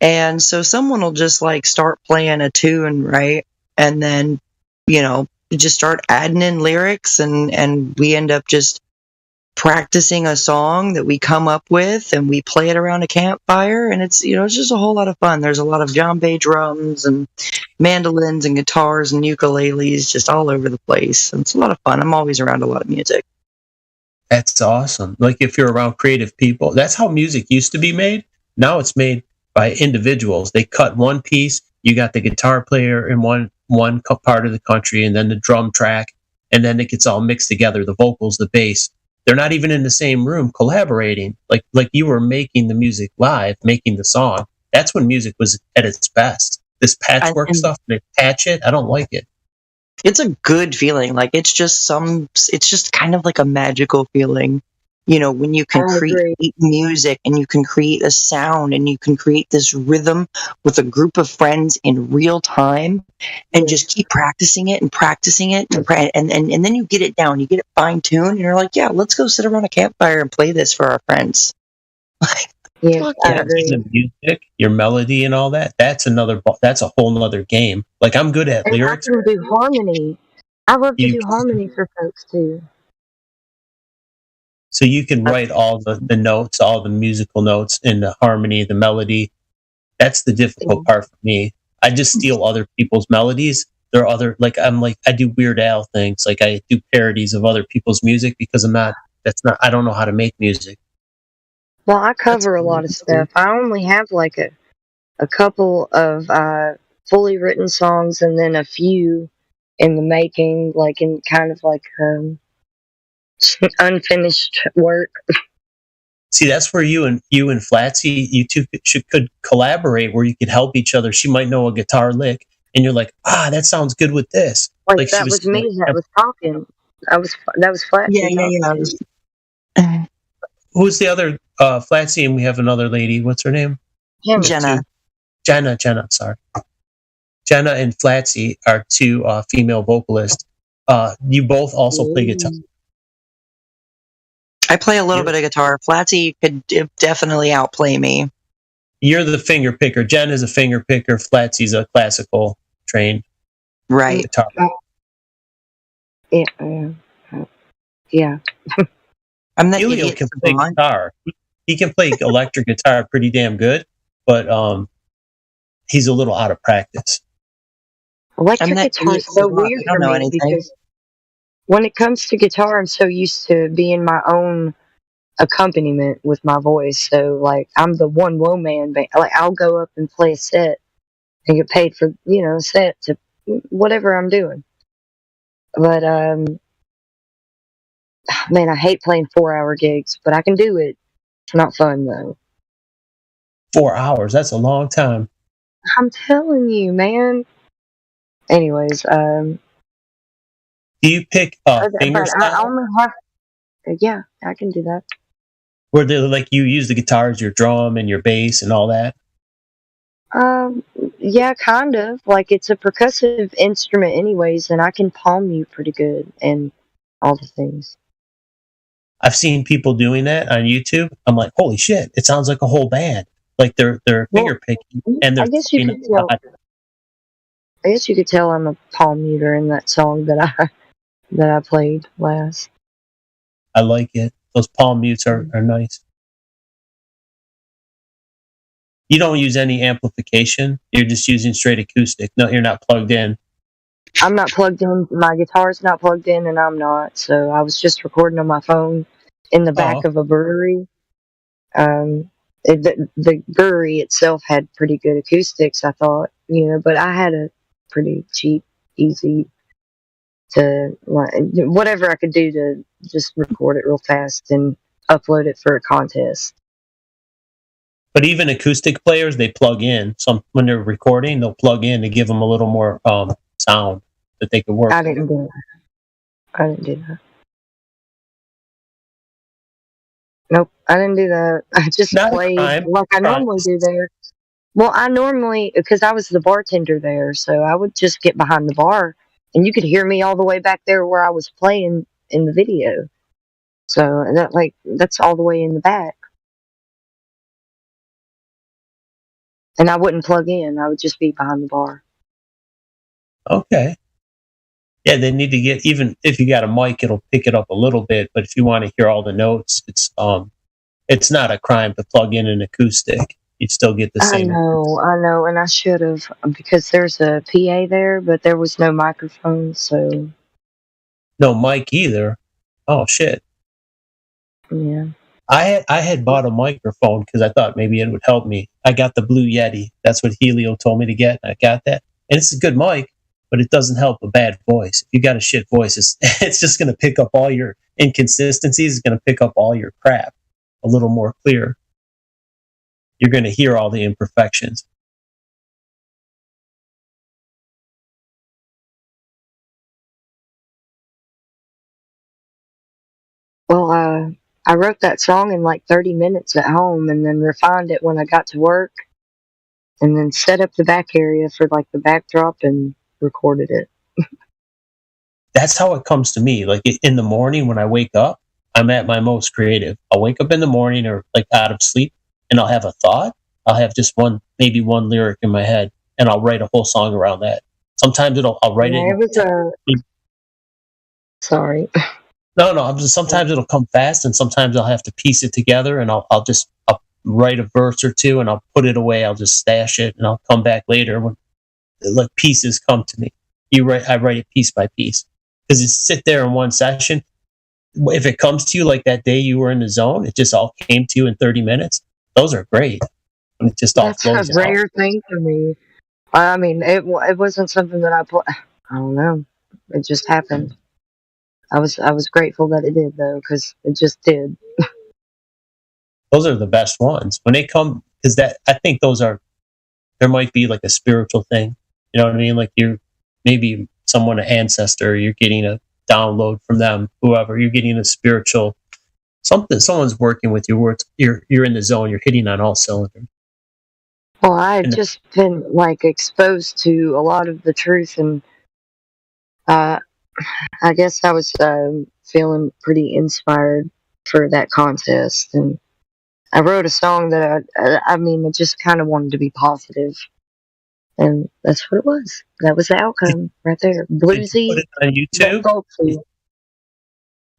And so someone will just like start playing a tune, right? And then, just start adding in lyrics and we end up just practicing a song that we come up with and we play it around a campfire and it's just a whole lot of fun. There's a lot of djembe drums and mandolins and guitars and ukuleles just all over the place. And it's a lot of fun. I'm always around a lot of music. That's awesome. Like if you're around creative people, that's how music used to be made. Now it's made by individuals. They cut one piece. You got the guitar player in one part of the country and then the drum track. And then it gets all mixed together. The vocals, the bass, they're not even in the same room collaborating. Like you were making the music live, making the song. That's when music was at its best. this patchwork stuff. They patch it. I don't like it. It's a good feeling. Like it's just kind of like a magical feeling. You know, when you can create music and you can create a sound and you can create this rhythm with a group of friends in real time and just keep practicing it and and then you get it down, you get it fine tuned and you're like, yeah, let's go sit around a campfire and play this for our friends. Yeah, the music, your melody and all that, that's a whole nother game. Like I'm good at lyrics. I can do harmony. I love to do harmony for folks too. So you can write all the notes, all the musical notes in the harmony, the melody. That's the difficult part for me. I just steal other people's melodies. There are other, I do Weird Al things. Like I do parodies of other people's music because I don't know how to make music. Well, I cover a lot of stuff. I only have like a couple of fully written songs and then a few in the making, like in kind of like unfinished work. See, that's where you and Flatsy, you two could collaborate, where you could help each other. She might know a guitar lick, and you're like, that sounds good with this. Like that was me that was talking. That was Flatsy. Yeah. Who's the other Flatsy? And we have another lady. What's her name? Jenna. Jenna. Sorry, Jenna and Flatsy are two female vocalists. You both also play guitar. I play a little bit of guitar. Flatsy could definitely outplay me. You're the finger picker. Jen is a finger picker. Flatsy's a classical trained guitar. Yeah. I'm the Helio idiot can play guitar. He can play electric guitar pretty damn good, but he's a little out of practice. Electric guitar is so weird for me because when it comes to guitar, I'm so used to being my own accompaniment with my voice. So, like, I'm the one woman band. Like, I'll go up and play a set and get paid for, a set to whatever I'm doing. But, man, I hate playing 4-hour gigs, but I can do it. It's not fun, though. 4 hours? That's a long time. I'm telling you, man. Anyways, do you pick finger style? I only have, yeah, I can do that. Where they like you use the guitar as your drum and your bass and all that? Yeah, kind of. Like it's a percussive instrument, anyways, and I can palm mute pretty good and all the things. I've seen people doing that on YouTube. I'm like, holy shit! It sounds like a whole band. Like they're finger picking and they're. I guess you could tell I'm a palm muter in that song that I played last. I like it. Those palm mutes are nice. You don't use any amplification. You're just using straight acoustic. No, you're not plugged in. I'm not plugged in. My guitar's not plugged in, and I'm not. So I was just recording on my phone in the back of a brewery. The brewery itself had pretty good acoustics, I thought, but I had a pretty cheap, easy to whatever I could do to just record it real fast and upload it for a contest. But even acoustic players, they plug in. When they're recording, they'll plug in to give them a little more sound that they can work. I didn't do that. Nope, I didn't do that. I just played like I normally do there. Well, because I was the bartender there, so I would just get behind the bar, and you could hear me all the way back there where I was playing in the video. So that's all the way in the back. And I wouldn't plug in. I would just be behind the bar. Okay. Yeah, they need to get, even if you got a mic, it'll pick it up a little bit. But if you want to hear all the notes, it's not a crime to plug in an acoustic. You'd still get the same. I know, and I should have, because there's a PA there, but there was no microphone, so. No mic either. Oh shit. Yeah. I had bought a microphone because I thought maybe it would help me. I got the Blue Yeti. That's what Helio told me to get. I got that, and it's a good mic, but it doesn't help a bad voice. If you got a shit voice, it's just going to pick up all your inconsistencies. It's going to pick up all your crap a little more clear. You're going to hear all the imperfections. I wrote that song in like 30 minutes at home, and then refined it when I got to work, and then set up the back area for like the backdrop and recorded it. That's how it comes to me. Like in the morning when I wake up, I'm at my most creative. I'll wake up in the morning or like out of sleep, and I'll have a thought. I'll have just maybe one lyric in my head, and I'll write a whole song around that. Sometimes I'll write Yeah, it. Sorry. No. Sometimes it'll come fast, and sometimes I'll have to piece it together, and I'll write a verse or two, and I'll put it away. I'll just stash it, and I'll come back later when like pieces come to me. I write it piece by piece, because you sit there in one session. If it comes to you like that day you were in the zone, it just all came to you in 30 minutes. Those are great. And it just all That's flows a rare thing for me. I mean, it wasn't something that I don't know. It just happened. I was grateful that it did, though, because it just did. Those are the best ones when they come, because I think there might be like a spiritual thing. You know what I mean? Like you're maybe an ancestor, you're getting a download from them, whoever, you're getting a spiritual something. Someone's working with you where you're in the zone, you're hitting on all cylinders. Well, I had just been like exposed to a lot of the truth, and I guess I was feeling pretty inspired for that contest, and I wrote a song that I mean, it just kind of wanted to be positive, and that's what it was. That was the outcome right there. Bluesy. Put it on YouTube.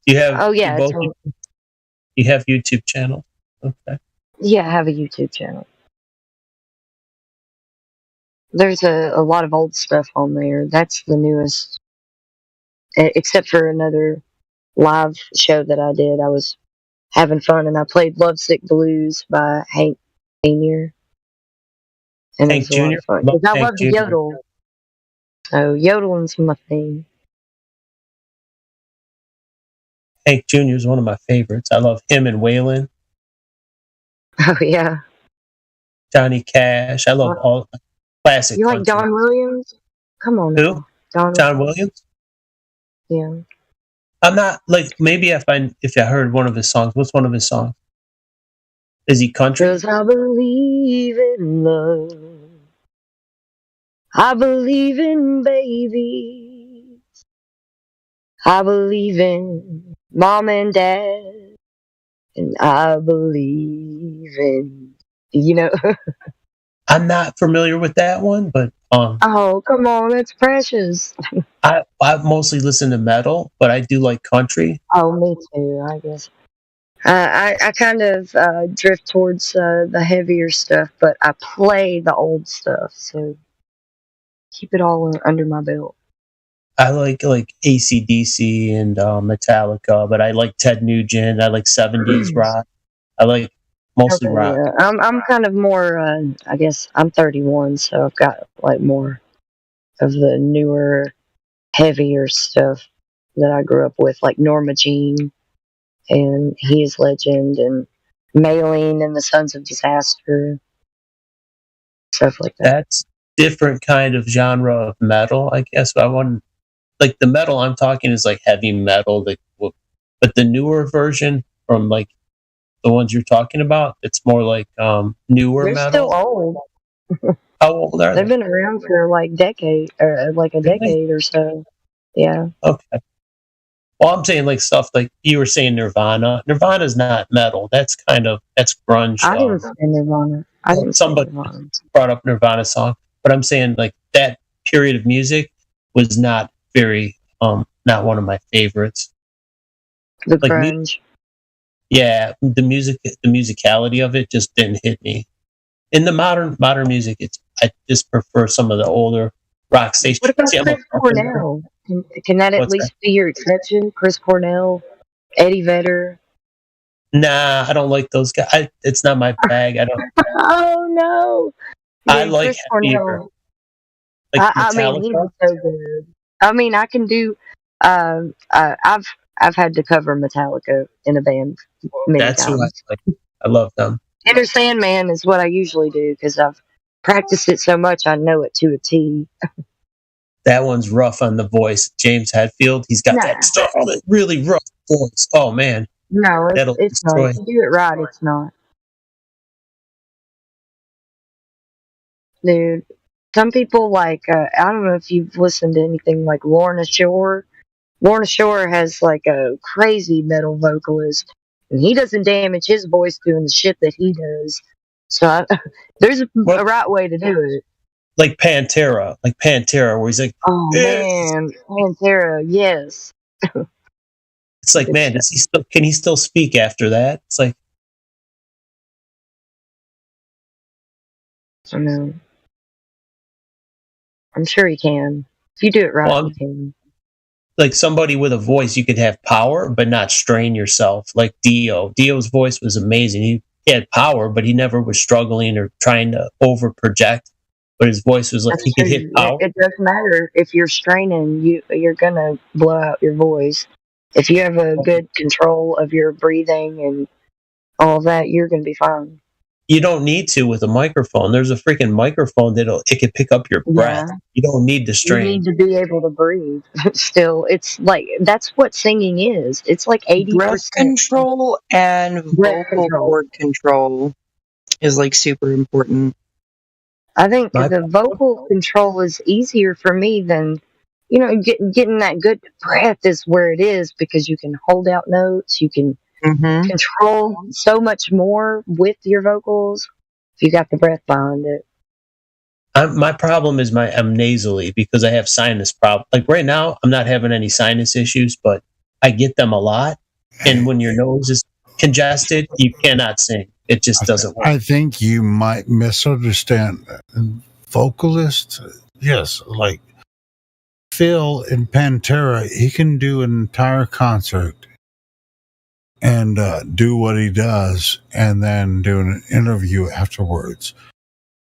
You have? Oh yeah. You have YouTube channel. Okay. Yeah, I have a YouTube channel. There's a lot of old stuff on there. That's the newest. Except for another live show that I did. I was having fun, and I played Lovesick Blues by Hank Jr. And Hank it was a lot of fun. 'Cause I love to yodel. So yodeling's my thing. Hank Jr. is one of my favorites. I love him and Waylon. Oh, yeah. Johnny Cash. I love all classic. You like Don Williams? Come on. Who? John Williams? Yeah. I'm not like, maybe if I heard one of his songs. What's one of his songs? Is he country? 'Cause I believe in love. I believe in babies. I believe in mom and dad. And I believe in, I'm not familiar with that one, but oh, come on, it's precious. I mostly listen to metal, but I do like country. Oh, me too, I guess. I kind of drift towards the heavier stuff, but I play the old stuff, so keep it all under my belt. I like AC/DC and Metallica, but I like Ted Nugent. I like 70s rock. I like mostly rock. Yeah. I'm kind of more. I guess I'm 31, so I've got like more of the newer, heavier stuff that I grew up with, like Norma Jean and He Is Legend and Maylene and the Sons of Disaster, stuff like that. That's different kind of genre of metal, I guess. I want like the metal I'm talking is like heavy metal, but the newer version from like the ones you're talking about, it's more like newer They're metal. still old. How old are they? They've been around for like a decade or so. Yeah. Okay. Well, I'm saying like stuff like you were saying Nirvana. Nirvana's not metal. That's grunge. I didn't say Nirvana. Somebody brought up Nirvana song, but I'm saying like that period of music was not very not one of my favorites. The grunge. Yeah, the musicality of it just didn't hit me. In the modern music, I just prefer some of the older rock stations. What about Chris Cornell? Can that at least be your exception? Chris Cornell, Eddie Vedder. Nah, I don't like those guys. It's not my bag. I don't. Oh no! I like Chris Cornell. Like I mean, he's so good. I mean, I can do. I've had to cover Metallica in a band many times. Who I like. I love them. Enter Sandman is what I usually do because I've practiced it so much I know it to a T. That one's rough on the voice. James Hetfield, he's got that really rough voice. Oh man, No, That'll it's not. destroy. If you do it right, it's not. Dude, some people like, I don't know if you've listened to anything like Lorna Shore. Lorna Shore has like a crazy metal vocalist, and he doesn't damage his voice doing the shit that he does. So there's a right way to do it. Like Pantera, where he's like, oh man, Pantera, yes. It's like, man, does he still? Can he still speak after that? It's like, I know. I'm sure he can. If you do it right, you can. Like somebody with a voice, you could have power, but not strain yourself. Like Dio. Dio's voice was amazing. He had power, but he never was struggling or trying to over project. But his voice was like he could hit power. It doesn't matter if you're straining. You're gonna blow out your voice. If you have a good control of your breathing and all that, you're gonna be fine. You don't need to with a microphone. There's a freaking microphone it can pick up your breath. Yeah. You don't need to strain. You need to be able to breathe. Still, it's like that's what singing is. It's like 80% breath control and vocal cord control is like super important. I think the vocal control is easier for me than, getting that good breath is where it is because you can hold out notes. You can control so much more with your vocals if you got the breath behind it. My problem is I'm nasally because I have sinus problems. Like right now, I'm not having any sinus issues, but I get them a lot. And when your nose is congested, you cannot sing. It just doesn't work. I think you might misunderstand. Vocalist, yes, like Phil in Pantera, he can do an entire concert and do what he does and then do an interview afterwards.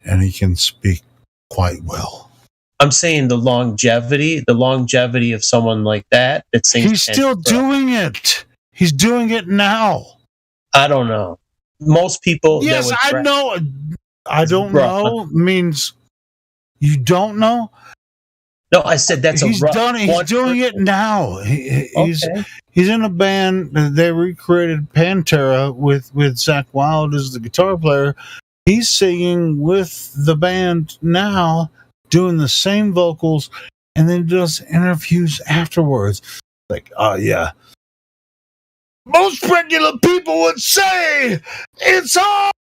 And he can speak quite well. I'm saying the longevity of someone like that sings. He's still doing it. He's doing it now. I don't know. Most people. Yes, I know. I don't know means you don't know. No, I said that's he's done. He's doing it now. He's in a band. They recreated Pantera with Zakk Wylde as the guitar player. He's singing with the band now, doing the same vocals, and then does interviews afterwards. Like, oh yeah. Most regular people would say it's hard.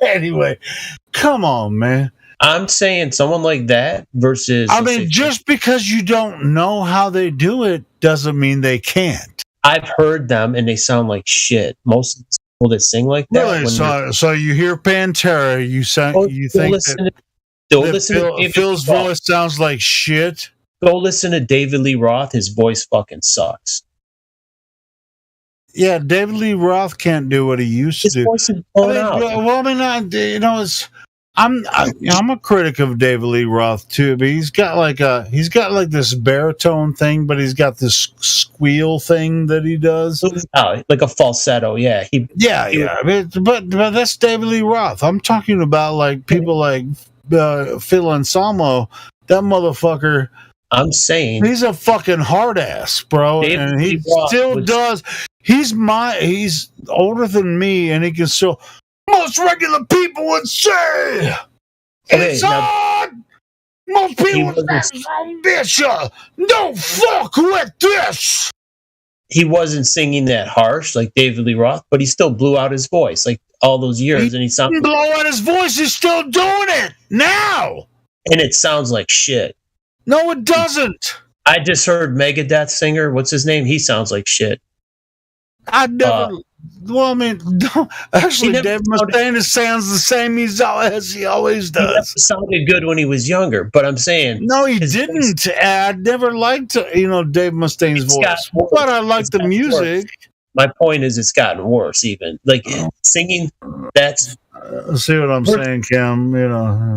Anyway, come on, man. I'm saying someone like that versus. I mean, just because you don't know how they do it doesn't mean they can't. I've heard them and they sound like shit. Most people that sing like that. Really? So you hear Pantera, you think that Phil's voice sounds like shit? Go listen to David Lee Roth. His voice fucking sucks. Yeah, David Lee Roth can't do what he used to do. I'm a critic of David Lee Roth too, but he's got like this baritone thing, but he's got this squeal thing that he does. Oh, like a falsetto, yeah. But that's David Lee Roth. I'm talking about like people like Phil Anselmo. That motherfucker. I'm saying he's a fucking hard ass, bro, and he still does. He's older than me, and he can still. Most regular people would say it's hard. Most people would say, bitch, don't fuck with this. He wasn't singing that harsh like David Lee Roth, but he still blew out his voice like all those years, and he sounded blow out his voice. He's still doing it now, and it sounds like shit. No, it doesn't. I just heard Megadeth singer. What's his name? He sounds like shit. I never. Well, I mean, actually, Dave Mustaine sounds the same as he always does. He sounded good when he was younger, but I'm saying no, he didn't. I never liked Dave Mustaine's voice, but I like the music. Worse. My point is, it's gotten worse. Even like singing. That's see what I'm saying, Cam.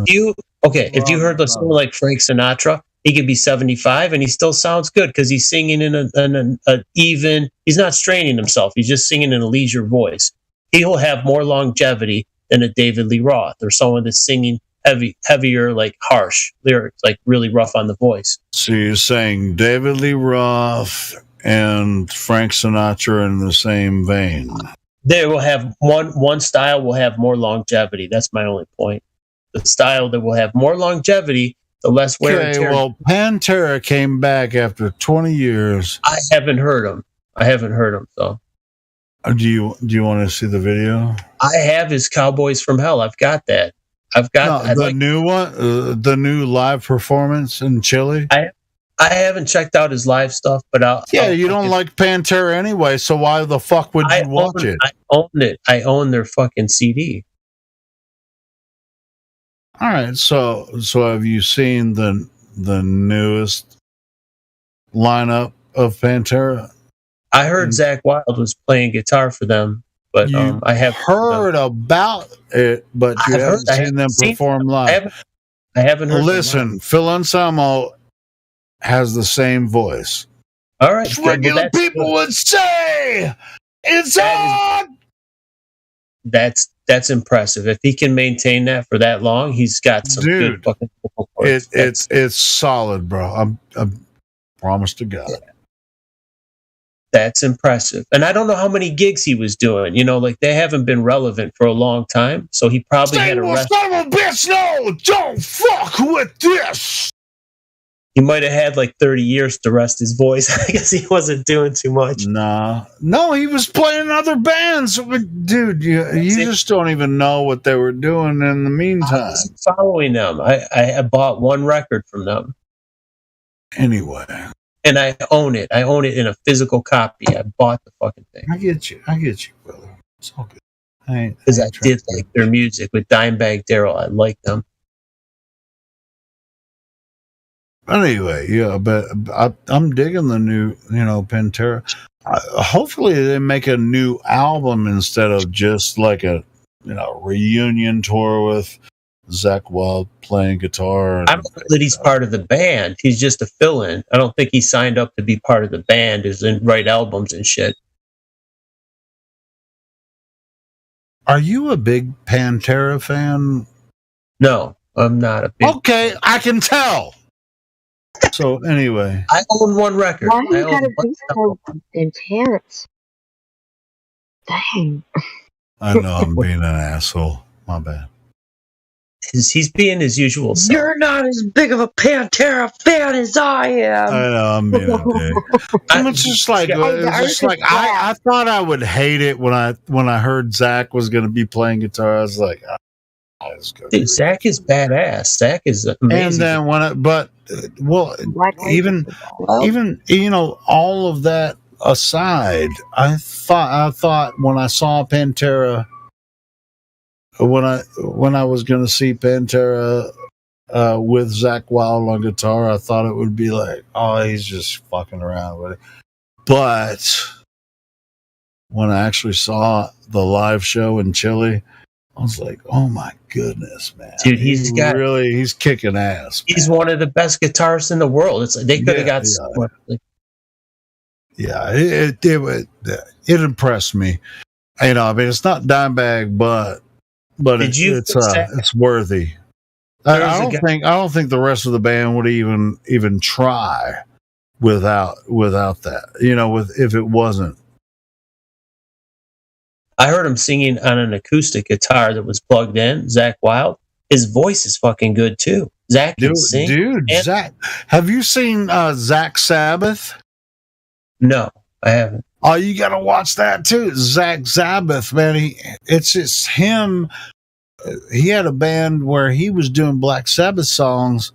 If you heard someone like Frank Sinatra. He could be 75 and he still sounds good because he's singing in an even. He's not straining himself. He's just singing in a leisure voice. He'll have more longevity than a David Lee Roth or someone that's singing heavier, like harsh lyrics, like really rough on the voice. So you're saying David Lee Roth and Frank Sinatra in the same vein. They will have one style will have more longevity. That's my only point. The style that will have more longevity, the less wear and tear. Well, Pantera came back after 20 years. I haven't heard them. So. Do you want to see the video? I have his Cowboys from Hell. I've got that. New one, the new live performance in Chile. I haven't checked out his live stuff, but you don't like Pantera anyway, so why the fuck would you watch it? I own it. I own their fucking CD. All right, so have you seen the newest lineup of Pantera? I heard Zakk Wylde was playing guitar for them, but I have heard about it, but you haven't seen them perform live. I haven't heard. Listen, Phil Anselmo has the same voice. All right, regular people would say it's on. That's impressive. If he can maintain that for that long, he's got some good fucking vocal cords. It's solid, bro. I promise to God. Yeah. That's impressive. And I don't know how many gigs he was doing. Like they haven't been relevant for a long time. So he probably had a rest. Son of a bitch, no! Don't fuck with this! He might have had like 30 years to rest his voice. I guess he wasn't doing too much. Nah. No, he was playing other bands. Dude, you just don't even know what they were doing in the meantime. I was following them. I bought one record from them. Anyway. And I own it. I own it in a physical copy. I bought the fucking thing. I get you, brother. It's all good. Because I did like their music with Dimebag Darrell. I like them. Anyway, yeah, but I'm digging the new, Pantera. Hopefully they make a new album instead of just like a, reunion tour with Zakk Wylde playing guitar. I don't know that he's part of the band. He's just a fill-in. I don't think he signed up to be part of the band, and write albums and shit. Are you a big Pantera fan? No, I'm not a big. Okay, I can tell. So anyway, I own one record. Why you gotta be so intense? Dang. I know I'm being an asshole. My bad. He's being his usual self. You're not as big of a Pantera fan as I am. I know I'm being a dick. It's just like I thought I would hate it when I heard Zakk was going to be playing guitar. I was like, dude, Zakk is badass. Zakk is amazing. And then even all of that aside, I thought when I saw Pantera. When I was going to see Pantera with Zakk Wylde on guitar, I thought it would be like, oh, he's just fucking around with it. But when I actually saw the live show in Chile, I was like, oh my goodness, man. Dude, he's kicking ass. He's one of the best guitarists in the world. It's like they could have got someone. Yeah, it impressed me. It's not Dimebag, but it's worthy. I don't think the rest of the band would even try without that. If it wasn't. I heard him singing on an acoustic guitar that was plugged in. Zakk Wylde. His voice is fucking good too. Zakk can sing. Dude, Zakk. Have you seen Zakk Sabbath? No, I haven't. Oh, you got to watch that too. Zakk Sabbath, man. It's just him. He had a band where he was doing Black Sabbath songs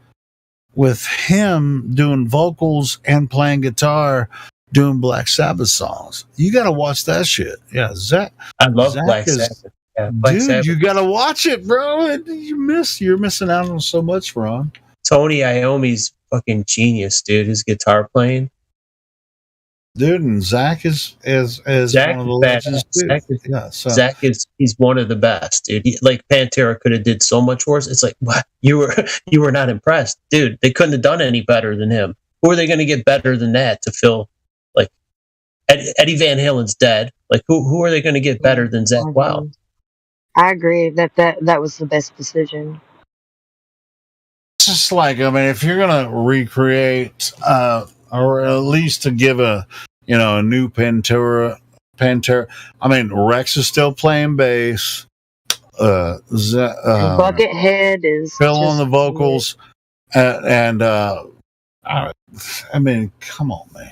with him doing vocals and playing guitar, doing Black Sabbath songs. You got to watch that shit. Yeah, Zakk. I love Black Sabbath. Yeah, Sabbath. You got to watch it, bro. You're missing out on so much, Ron. Tony Iommi's fucking genius, dude. His guitar playing. Dude, and Zakk is Zakk one of the legends too. Zakk is he's one of the best, dude. Like Pantera could have did so much worse. It's like, what? You were not impressed, dude. They couldn't have done any better than him. Who are they going to get better than that to fill? Like Eddie Van Halen's dead. Like who are they going to get better than Zakk Wylde? I agree that was the best decision. It's just like, if you're going to recreate, or at least to give a a new Pantera. I mean, Rex is still playing bass. Buckethead is Phil on the vocals, and I mean, come on, man.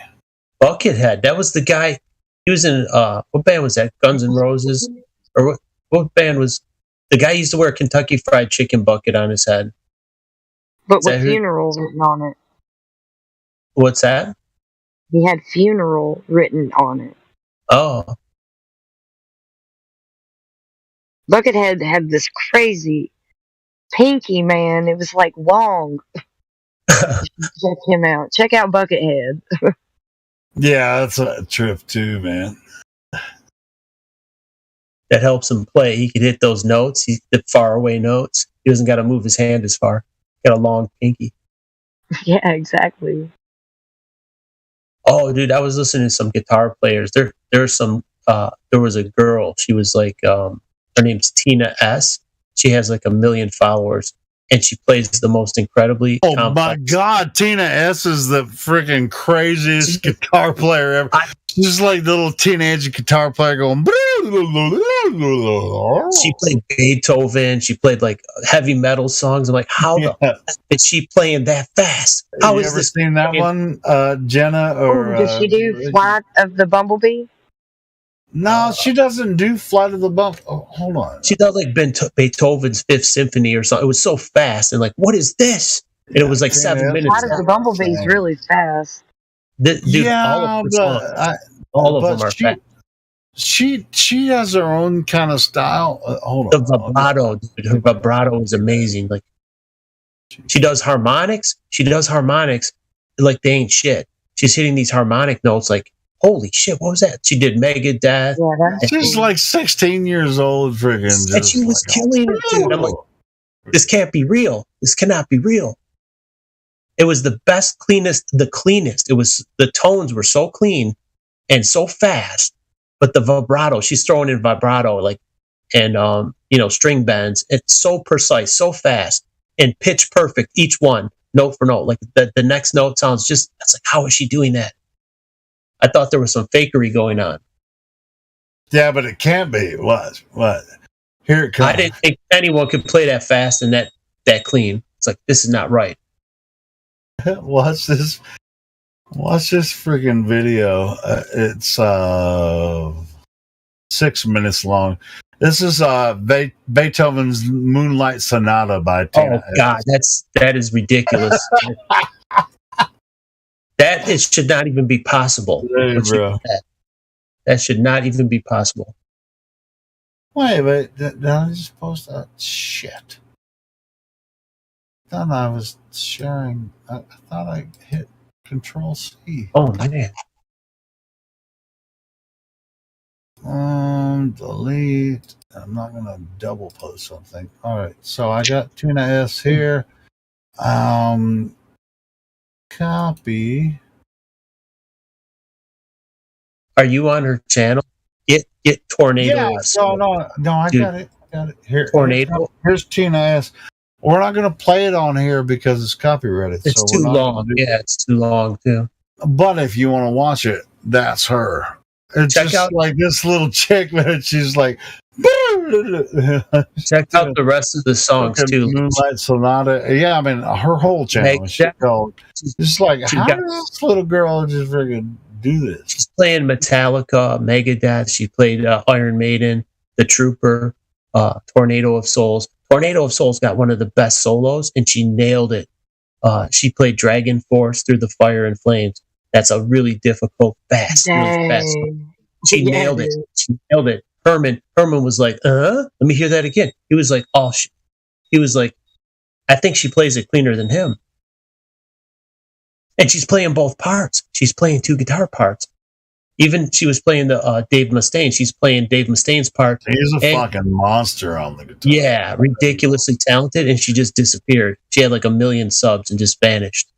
Buckethead. That was the guy. He was in what band was that? Guns N' Roses, or what band was the guy? Used to wear a Kentucky Fried Chicken bucket on his head. But with funeral written on it. What's that? He had funeral written on it. Oh. Buckethead had this crazy pinky, man. It was like long. Check him out. Check out Buckethead. Yeah, that's a trip too, man. That helps him play. He could hit those notes. The far away notes. He doesn't got to move his hand as far. Got a long pinky. Yeah, exactly. Oh, dude, I was listening to some guitar players. There's some. There was a girl. She was like, her name's Tina S. She has like 1 million followers, and she plays the most incredibly. Oh my God, Tina S is the freaking craziest guitar player ever. She's like the little teenage guitar player going. She played Beethoven. She played like heavy metal songs. I'm like, how the is she playing that fast? How is this? Ever seen that one, Jenna? Or did she do Flight of the Bumblebee? No, she doesn't do Flight of the Bumblebee. Oh, hold on. She does like Beethoven's Fifth Symphony or something. It was so fast and like, what is this? And it was like 7 minutes. Flight of the Bumblebee is really fast. Dude, all of them are fast. She has her own kind of style. Hold on. The vibrato, dude. Her vibrato is amazing. Like she does harmonics. She does harmonics like they ain't shit. She's hitting these harmonic notes like, holy shit, what was that? She did Megadeth. Yeah, she's like 16 years old, friggin'. And she was killing it, dude. I'm like, this can't be real. This cannot be real. It was the best, the cleanest. It was, the tones were so clean and so fast, but the vibrato, she's throwing in vibrato, like, and, string bends. It's so precise, so fast, and pitch perfect, each one, note for note. Like the next note sounds just, it's like, how is she doing that? I thought there was some fakery going on. Yeah, but it can't be. What? Here it comes. I didn't think anyone could play that fast and that clean. It's like, this is not right. Watch this freaking video. It's 6 minutes long. This is Beethoven's Moonlight Sonata by Tina. Oh God, that is ridiculous. It should not even be possible. Hey, bro. That should not even be possible. Wait, did I just post that? Shit. I thought I was sharing. I thought I hit Control C. Oh, man. Delete. I'm not going to double post something. All right. So I got Tina S here. Copy. Are you on her channel? Get Tornado. Yeah, no, I got it. Here, Tornado. Here's Tina S. We're not going to play it on here because it's copyrighted. It's so too long. Yeah, it's too long too. But if you want to watch it, that's her. It's Check just out like this little chick, man. She's like, check out the rest of the songs too. Moonlight Sonata. Yeah, I mean her whole channel. Just like, how does this little girl just freaking do this? She's playing Metallica, Megadeth. She played Iron Maiden, The Trooper, Tornado of Souls. Tornado of Souls got one of the best solos, and she nailed it. She played Dragon Force Through the Fire and Flames. That's a really difficult, fast, really fast song. She nailed it. She nailed it. Herman was like, let me hear that again. He was like, he was like, I think she plays it cleaner than him. And she's playing both parts. She's playing 2 guitar parts. Even she was playing the Dave Mustaine. She's playing Dave Mustaine's part. He's a fucking monster on the guitar. Yeah, ridiculously talented, and she just disappeared. She had like 1 million subs and just vanished.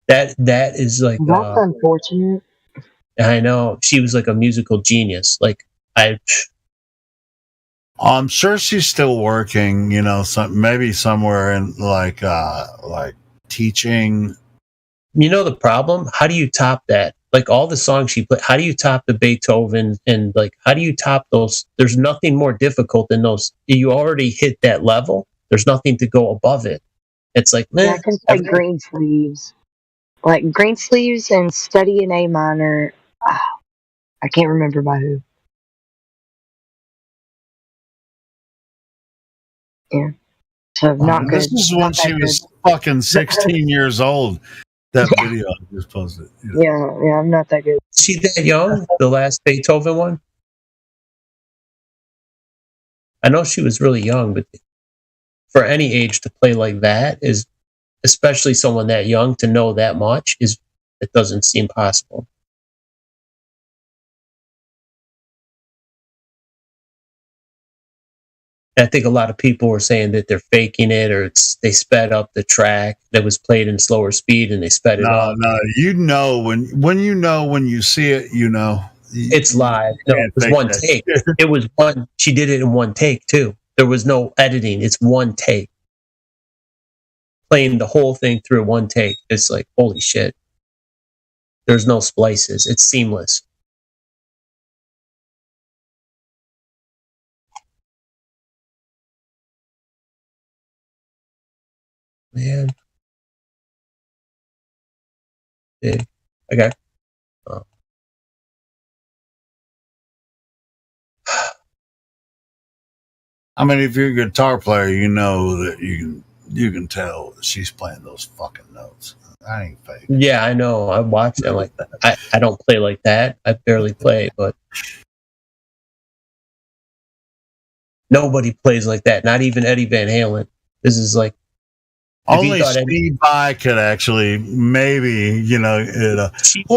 That is like that's unfortunate. I know. She was like a musical genius. Like I'm sure she's still working, you know, maybe somewhere in like teaching. You know the problem? How do you top that? Like all the songs she played, how do you top the Beethoven and like how do you top those? There's nothing more difficult than those. You already hit that level. There's nothing to go above it. It's like, Yeah, because like Green Sleeves. Like Green Sleeves and Study in A Minor. I can't remember by who. Yeah. So not good. This is when she was fucking 16 years old. That video I just posted. Yeah, I'm not that good. Is she that young? The last Beethoven one? I know she was really young, but for any age to play like that is, especially someone that young to know that much, it doesn't seem possible. I think a lot of people were saying that they're faking it, or they sped up the track that was played in slower speed and they sped it up. No, you know when you see it, you know. It's live. No, it was one take. It was one. She did it in one take too. There was no editing. It's one take. Playing the whole thing through one take. It's like, holy shit. There's no splices. It's seamless. Man. Big. Okay. Oh. I mean, if you're a guitar player, you know that you can tell that she's playing those fucking notes. I ain't fake. Yeah, I know. I watch it like that. I don't play like that. I barely play, but nobody plays like that. Not even Eddie Van Halen. This is like only Steve Vai could actually maybe, you know. Steve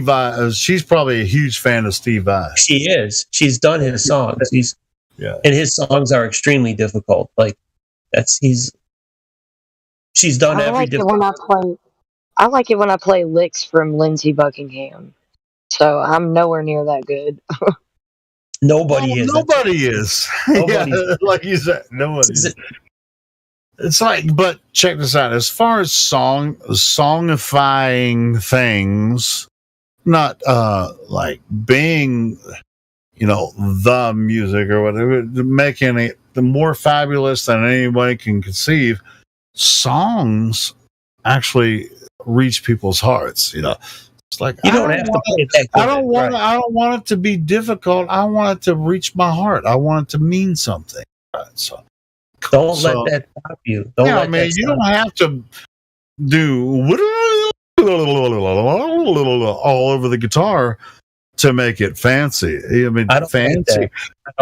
Vai. She's probably a huge fan of Steve Vai. She is. She's done his songs. And his songs are extremely difficult. Like she's done I like it when I play licks from Lindsey Buckingham. So I'm nowhere near that good. Nobody is. Nobody is. Yeah, like you said, nobody is. It's like, but check this out. As far as songifying things, not like being, you know, the music or whatever, making it the more fabulous than anybody can conceive. Songs actually reach people's hearts. You know, it's like you don't have to play it that good. I don't want it to be difficult. I want it to reach my heart. I want it to mean something. Right, so. Don't let that stop you. You don't have to do all over the guitar to make it fancy. I mean,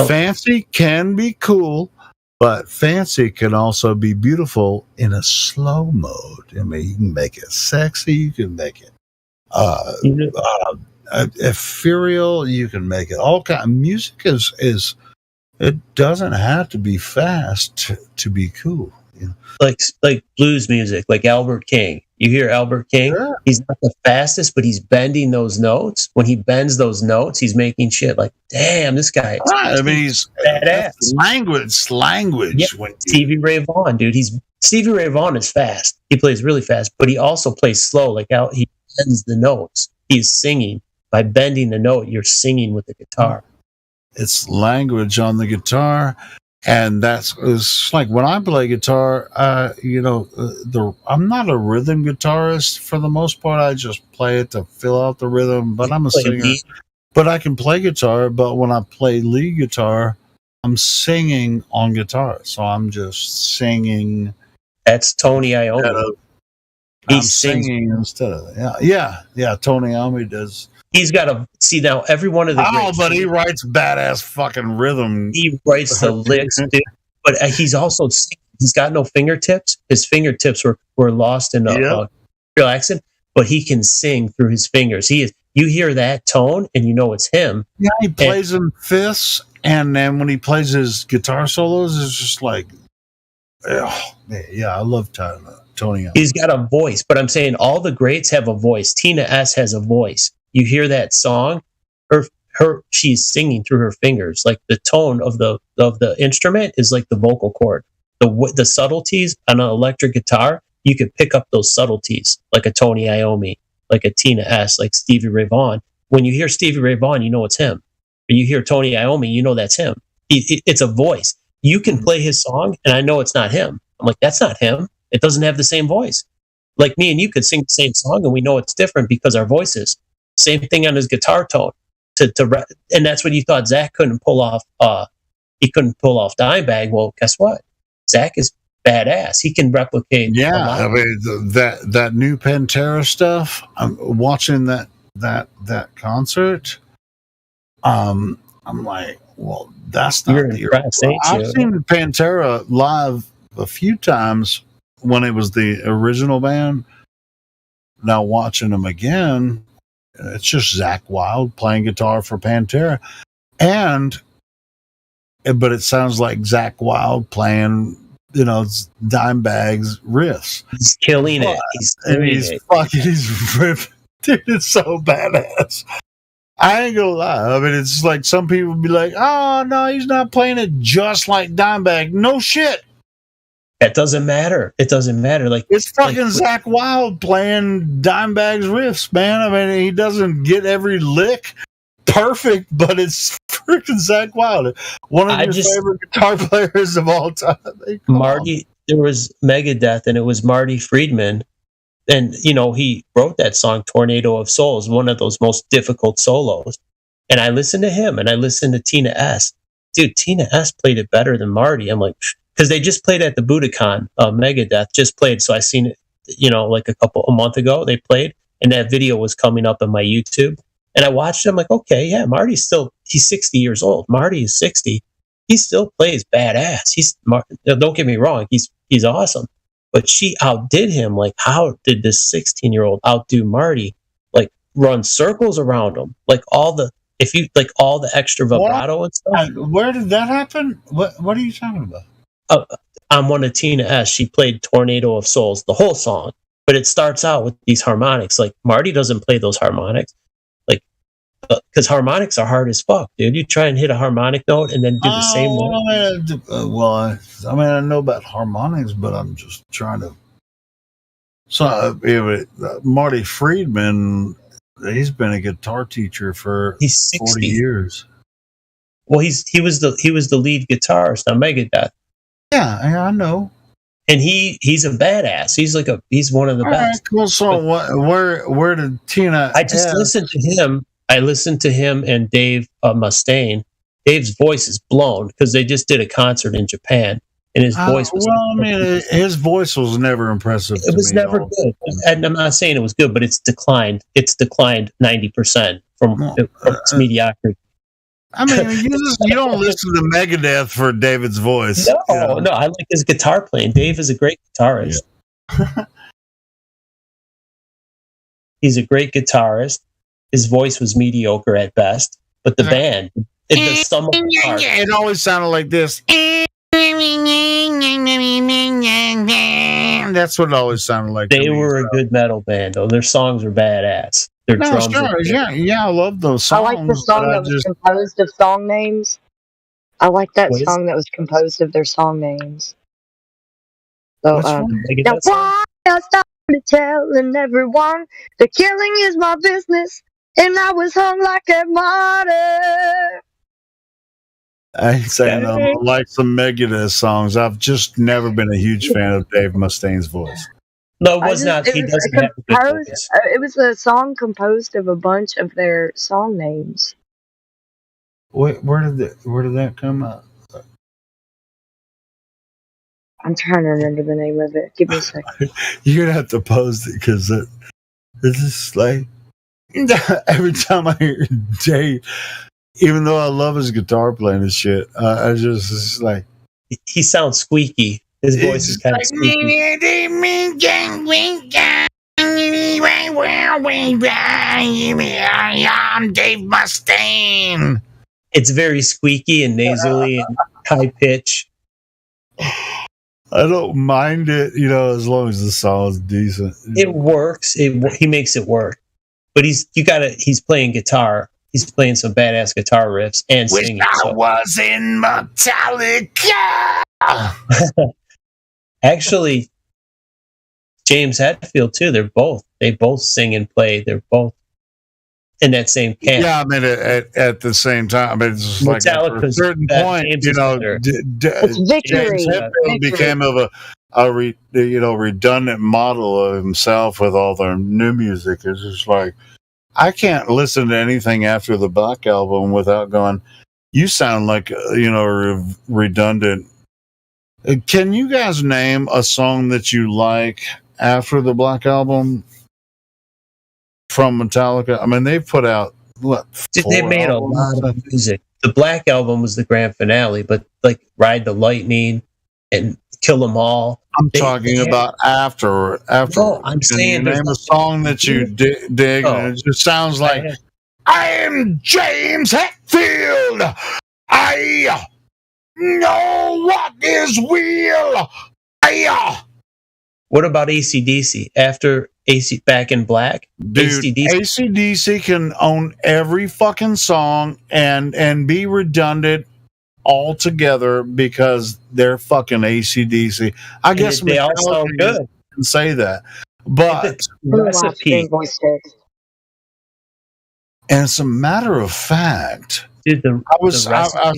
fancy can be cool, but fancy can also be beautiful in a slow mode. I mean, you can make it sexy. You can make it ethereal. You can make it all kind of music is. It doesn't have to be fast to be cool. You know? Like blues music, like Albert King. You hear Albert King? Sure. He's not the fastest, but he's bending those notes. When he bends those notes, he's making shit like, damn, this guy. I mean, he's badass. Language. Yeah, Stevie Ray Vaughan, dude. Stevie Ray Vaughan is fast. He plays really fast, but he also plays slow. Like how he bends the notes. He's singing. By bending the note, you're singing with the guitar. It's language on the guitar, and it's like when I play guitar. You know, I'm not a rhythm guitarist for the most part. I just play it to fill out the rhythm. But I'm a singer. But I can play guitar. But when I play lead guitar, I'm singing on guitar, so I'm just singing. That's Tony Iommi. He's singing instead of yeah. Tony Iommi does. He's got to see now every one of the. Oh, but he writes badass fucking rhythm. He writes the licks, dude. But he's also he's got no fingertips. His fingertips were lost in a real accident. But he can sing through his fingers. You hear that tone, and you know it's him. Yeah, he plays in fifths, and then when he plays his guitar solos, it's just like, oh man, yeah, I love Tony. He's got a voice, but I'm saying all the greats have a voice. Tina S has a voice. You hear that song, her she's singing through her fingers. Like the tone of the instrument is like the vocal cord. The subtleties on an electric guitar, you could pick up those subtleties like a Tony Iommi, like a Tina S, like Stevie Ray Vaughan. When you hear Stevie Ray Vaughan, you know it's him. Or you hear Tony Iommi, you know that's him. It's a voice. You can play his song, and I know it's not him. I'm like, that's not him. It doesn't have the same voice. Like me and you could sing the same song, and we know it's different because our voices. Same thing on his guitar tone. And that's what you thought Zach couldn't pull off. He couldn't pull off Dimebag. Well, guess what? Zach is badass. He can replicate. Yeah, I mean that new Pantera stuff. I'm watching that concert. I'm like, well, that's not I've seen Pantera live a few times when it was the original band. Now watching them again, it's just Zach Wilde playing guitar for Pantera, but it sounds like Zach Wilde playing, Dimebag's riffs. He's killing it. He's ripping. Dude, it's so badass. I ain't gonna lie. I mean, it's like some people be like, "Oh no, he's not playing it just like Dimebag." No shit. That doesn't matter. It doesn't matter. Like it's fucking Zach Wilde playing Dimebag's riffs, man. I mean, he doesn't get every lick perfect, but it's freaking Zach Wilde, one of your favorite guitar players of all time. Marty, there was Megadeth, and it was Marty Friedman, and he wrote that song "Tornado of Souls," one of those most difficult solos. And I listened to him, and I listened to Tina S. Dude, Tina S played it better than Marty. I'm like, because they just played at the Budokan. Megadeth just played, so I seen it, like a month ago. They played, and that video was coming up on my YouTube. And I watched it. I'm like, okay, yeah, he's 60 years old. Marty is 60. He still plays badass. Don't get me wrong, he's awesome. But she outdid him. Like, how did this 16-year-old outdo Marty? Like, run circles around him. Like all the extra vibrato and stuff. Where did that happen? What are you talking about? On one of Tina S, she played "Tornado of Souls," the whole song. But it starts out with these harmonics. Like, Marty doesn't play those harmonics. Because harmonics are hard as fuck, dude. You try and hit a harmonic note and then do the same note. I know about harmonics, but I'm just trying to. So, Marty Friedman, he's been a guitar teacher for 40 years. Well, he was the lead guitarist on Megadeth. Yeah, I know. And he's a badass. He's one of the best. Right, cool. So where did Tina? I just listened to him. I listened to him and Dave Mustaine. Dave's voice is blown because they just did a concert in Japan, and his voice was. Well, I mean, his voice was never impressive. It was never good, and I'm not saying it was good, but it's declined. It's declined 90% from its mediocrity. I mean, you don't listen to Megadeth for David's voice. No, I like his guitar playing. Dave is a great guitarist. Yeah. He's a great guitarist. His voice was mediocre at best, but the band, the sum of the parts. It always sounded like this. That's what it always sounded like. They were a good metal band, though. Their songs were badass. Their drums were yeah, I love those songs. I like the song that was composed of song names. I like that song that was composed of their song names. So, now why I started telling everyone the killing is my business. And I was hung like a martyr. I ain't saying I like some Megadeth songs. I've just never been a huge fan of Dave Mustaine's voice. No, it was not. He doesn't have a good voice. It was a song composed of a bunch of their song names. Where did that come out? I'm trying to remember the name of it. Give me a second. You're gonna have to post it because it's just like. Every time I hear Dave, even though I love his guitar playing and shit, it's like he sounds squeaky. His voice is kind of squeaky. I'm Dave Mustaine. It's very squeaky and nasally and high pitch. I don't mind it, as long as the song's decent. It works. He makes it work. But he's playing guitar he's playing some badass guitar riffs and Wish singing. I was in Metallica. Actually, James Hetfield too. They both sing and play. They're both in that same camp. Yeah, I mean, at the same time, I mean, it's just like at a certain point, James you know, It's victory. James Hetfield became redundant model of himself with all their new music. It's just like, I can't listen to anything after the Black Album without going, you sound like, redundant. Can you guys name a song that you like after the Black Album from Metallica? I mean, they've put out, what, they made a lot of music. The Black Album was the grand finale, but like Ride the Lightning and Kill 'Em All. I'm talking about after. No, I'm saying name a song that you dig, and it just sounds like, I am James Hetfield. I know what is real. What about AC/DC? After Back in Black? Dude, AC/DC can own every fucking song and be redundant altogether because they're fucking AC/DC. I guess they all sound good. Can say that, but Recipe. As a matter of fact, dude, I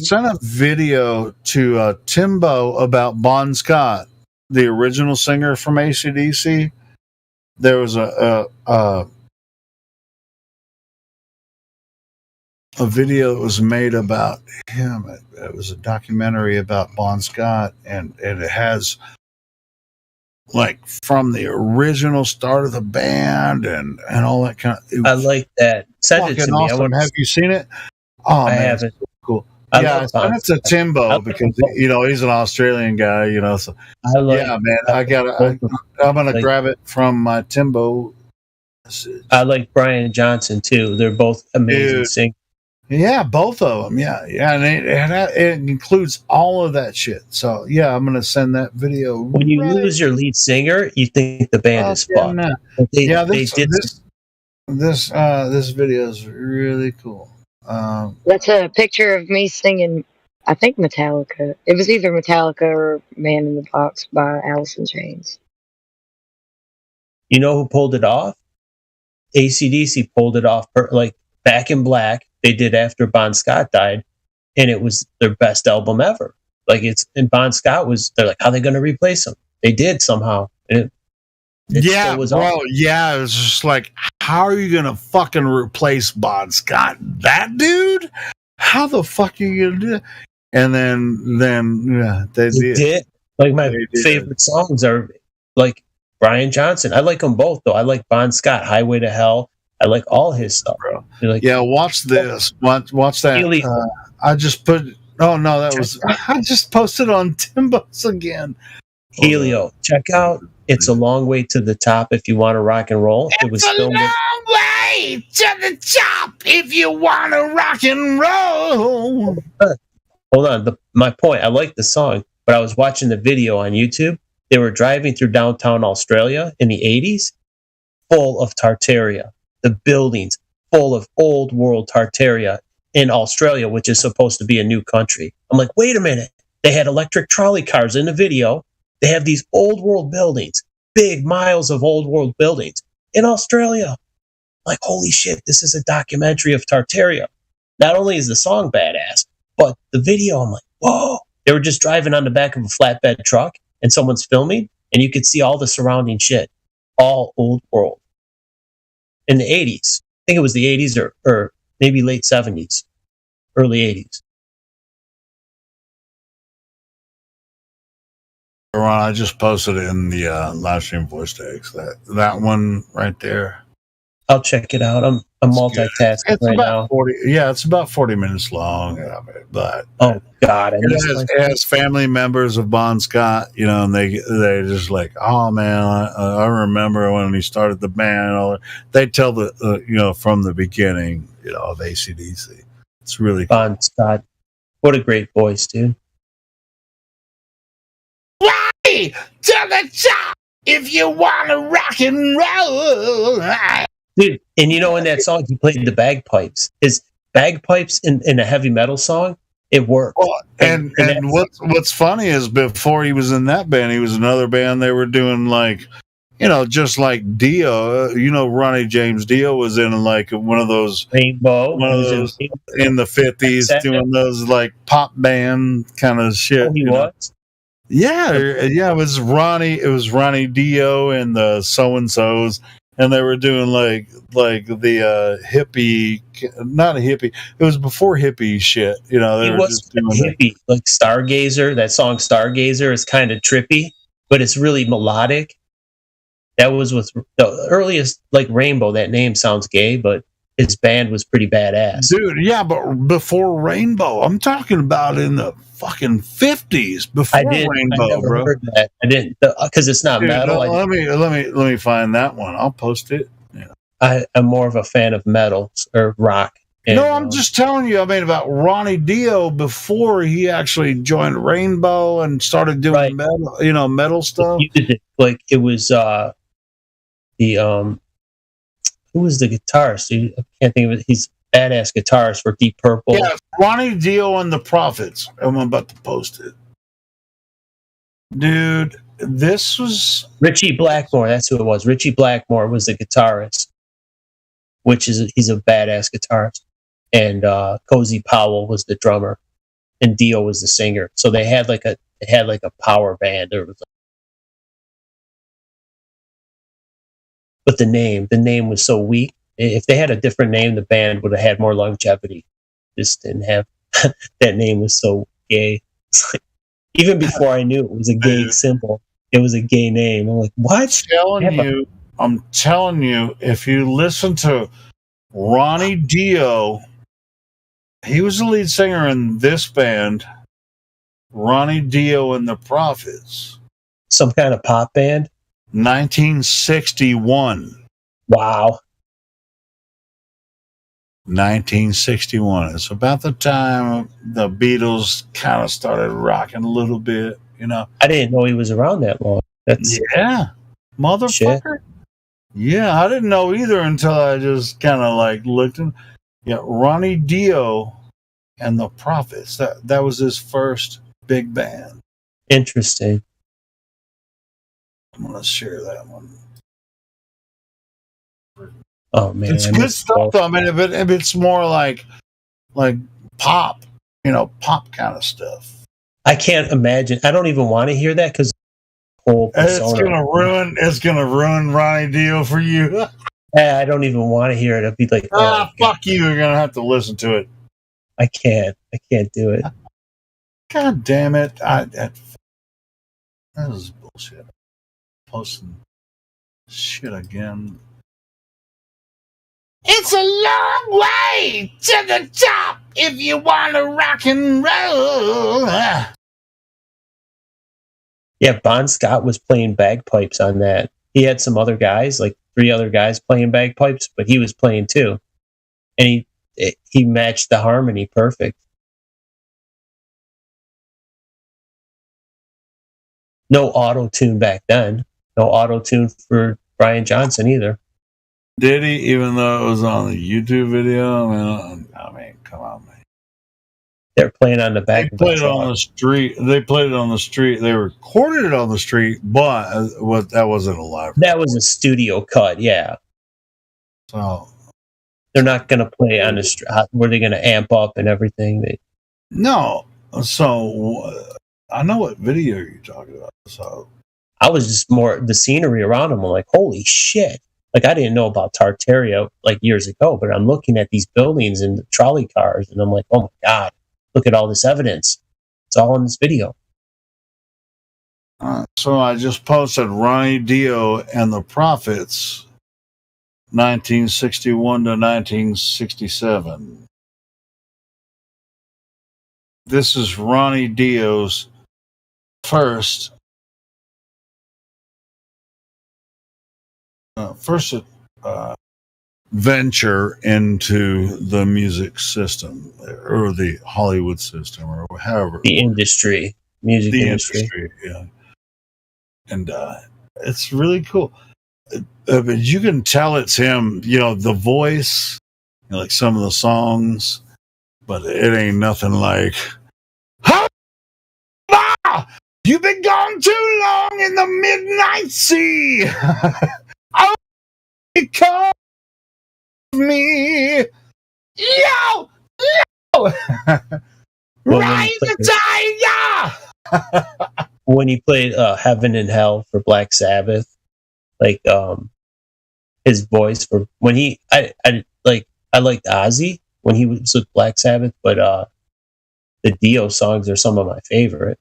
sent a video to Timbo about Bon Scott, the original singer from AC/DC. There was a video that was made about him. It was a documentary about Bon Scott, and it has like from the original start of the band and all that kind of. I like that. Send it to me. Awesome. Have you seen it? Oh, I man, haven't. So cool. I send it to Timbo because he's an Australian guy. So I'm gonna grab it from my Timbo. I like Brian Johnson too. They're both amazing singers. Yeah, both of them. Yeah, and it includes all of that shit. So yeah, I'm gonna send that video. When you lose your lead singer, you think the band is fucked. This video is really cool. That's a picture of me singing, I think Metallica. It was either Metallica or Man in the Box by Alice in Chains. You know who pulled it off? AC/DC pulled it off. Like Back in Black, they did after Bon Scott died, and it was their best album ever. And Bon Scott they're like, how are they going to replace him? They did somehow. It was awesome. Yeah, it was just like, how are you gonna fucking replace Bon Scott? That dude? How the fuck are you gonna do that? And then they did. Like my favorite songs are like Brian Johnson. I like them both though. I like Bon Scott, Highway to Hell. I like all his stuff, bro. Watch this. Watch that. I just put. Oh no, that was. I just posted on Timbo's again. Helio, check out It's a Long Way to the Top if you want to rock and roll. It was filmed way to the top if you want to rock and roll. Hold on. My point, I like the song, but I was watching the video on YouTube. They were driving through downtown Australia in the 80s, full of Tartaria. The buildings full of old world Tartaria in Australia, which is supposed to be a new country. I'm like, wait a minute. They had electric trolley cars in the video. They have these old world buildings, big miles of old world buildings in Australia. Like, holy shit, this is a documentary of Tartaria. Not only is the song badass, but the video, I'm like, whoa. They were just driving on the back of a flatbed truck and someone's filming, and you could see all the surrounding shit. All old world. In the 80s. I think it was the 80s or maybe late 70s, early 80s. Ron, I just posted it in the live stream voice text. That one right there. I'll check it out. I'm multitasking it's right about now. 40. Yeah, it's about 40 minutes long. But oh god, it has family members of Bon Scott. And they just like, oh man, I remember when he started the band. And all that. They tell the from the beginning, of AC/DC. It's really cool. Bon Scott. What a great voice, dude. To the top if you want to rock and roll. Dude, and in that song he played the bagpipes. bagpipes in a heavy metal song, it worked. Well, and what's funny is before he was in that band, he was another band. They were doing like, just like Dio. Ronnie James Dio was in like one of those Rainbow, in the 50s, doing those like pop band kind of shit. Oh, he was. Yeah. It was Ronnie. It was Ronnie Dio and the So and So's. And they were doing like the hippie, not a hippie. It was before hippie shit. They were just doing hippie, like Stargazer. That song Stargazer is kind of trippy, but it's really melodic. That was with the earliest, like Rainbow. That name sounds gay, but his band was pretty badass. Dude, yeah, but before Rainbow, I'm talking about in the fucking 50s. Before Rainbow, I never bro. heard that. I didn't, because it's not metal. Let me find that one. I'll post it. Yeah. I'm more of a fan of metal or rock. And, no, I'm just telling you. I mean, about Ronnie Dio before he actually joined Rainbow and started doing metal, metal stuff. Like it was who was the guitarist? I can't think of it. He's a badass guitarist for Deep Purple. Yeah, Ronnie Dio and the Prophets. I'm about to post it. Dude, this was Richie Blackmore. That's who it was. Richie Blackmore was the guitarist, he's a badass guitarist. And Cozy Powell was the drummer, and Dio was the singer. So they had like a power band. But the name was so weak. If they had a different name, the band would have had more longevity. Just didn't have that name was so gay. It's like, even before I knew it was a gay symbol, it was a gay name. I'm like, what? I'm telling you, if you listen to Ronnie Dio, he was the lead singer in this band, Ronnie Dio and the Prophets. Some kind of pop band? 1961. Wow. 1961. It's about the time the Beatles kind of started rocking a little bit, I didn't know he was around that long. Yeah. Motherfucker. Shit. Yeah, I didn't know either until I just kind of like looked in. Yeah, Ronnie Dio and the Prophets. That was his first big band. Interesting. I'm gonna share that one. Oh man, it's good stuff though. I mean, if it's more like pop, pop kind of stuff. I can't imagine. I don't even want to hear that because it's gonna ruin Ronnie Dio for you. I don't even want to hear it. I'd be like, fuck you. You're gonna have to listen to it. I can't do it. God damn it! That is bullshit. Posting shit again. It's a long way to the top if you want to rock and roll. Yeah, Bon Scott was playing bagpipes on that. He had some other guys, like 3 other guys playing bagpipes, but he was playing too. And he matched the harmony perfect. No auto-tune back then. No auto-tune for Brian Johnson either. Did he? Even though it was on the YouTube video? I mean, come on, man. They're playing on the back. They played it on the street. They recorded it on the street, but that wasn't a live. That was a studio cut, yeah. So they're not going to play on the street. Were they going to amp up and everything? No. So I know what video you're talking about. So I was just more the scenery around them. I'm like, holy shit. Like, I didn't know about Tartaria like years ago, but I'm looking at these buildings and the trolley cars, and I'm like, oh my God, look at all this evidence. It's all in this video. So I just posted Ronnie Dio and the Prophets, 1961 to 1967. This is Ronnie Dio's first venture into the music system or the Hollywood system or however. The industry. Music industry. Yeah. And it's really cool. But you can tell it's him, the voice like some of the songs, but it ain't nothing like. How you've been gone too long in the midnight sea. Oh, because me, yo. Rise the tide, when he played Heaven and Hell for Black Sabbath, like his voice for when he I liked Ozzy when he was with Black Sabbath, but the Dio songs are some of my favorite.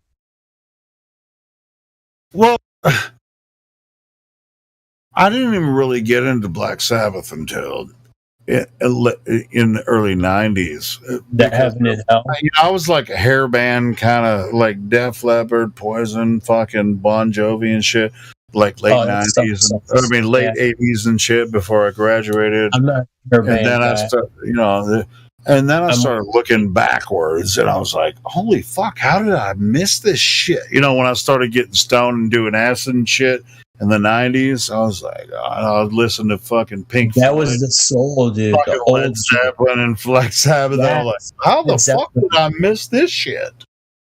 Well, I didn't even really get into Black Sabbath until in the early 90s. That Heaven and Hell. I was like a hair band, kind of like Def Leppard, Poison, fucking Bon Jovi and shit, like late 90s. Late 80s and shit before I graduated. I'm not a hair band. And then I started, and then I started looking backwards, and I was like, "Holy fuck! How did I miss this shit?" When I started getting stoned and doing acid and shit in the 90s, I was like, I would listen to fucking Pink Floyd. That was the soul, dude. The old Led Zeppelin and Black Sabbath. Yes. I was like, how the fuck did I miss this shit?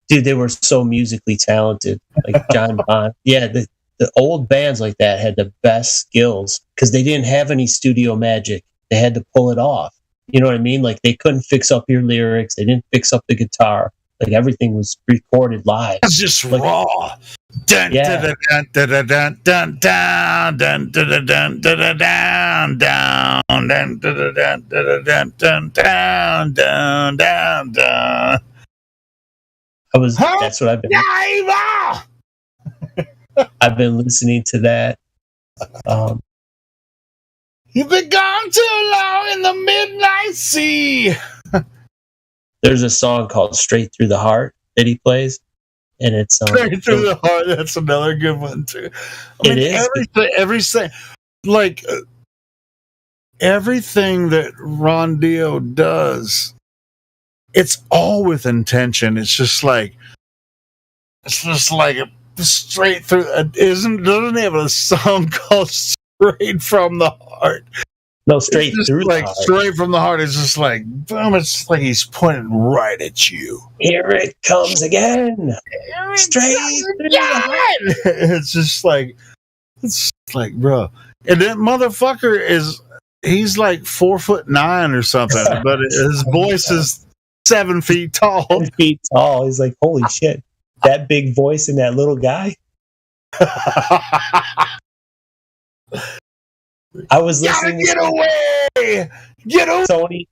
Dude, they were so musically talented, like John Bon. Yeah, the old bands like that had the best skills because they didn't have any studio magic. They had to pull it off. You know what I mean? Like they couldn't fix up your lyrics. They didn't fix up the guitar. Like everything was recorded live. It's just raw. Dun dun dun dun dun dun dun dun dun dun dun dun down dun dun dun dun dun dun dun down down. That's what I've been. I've been listening to that. You've been gone too long in the midnight sea. There's a song called "Straight Through the Heart" that he plays, and it's Straight Through the Heart. That's another good one too. Everything that Ron Dio does, it's all with intention. It's just like straight through. Doesn't he have a song called "Straight from the Heart"? No, straight through the heart. Straight from the heart. It's just like boom. It's like he's pointing right at you. Here it comes again. Straight through the heart. It's just like bro. And that motherfucker he's like 4'9" or something, but his voice is 7 feet tall. 7 feet tall. He's like, holy shit. That big voice in that little guy. I was listening. Get away! Get away! Tony.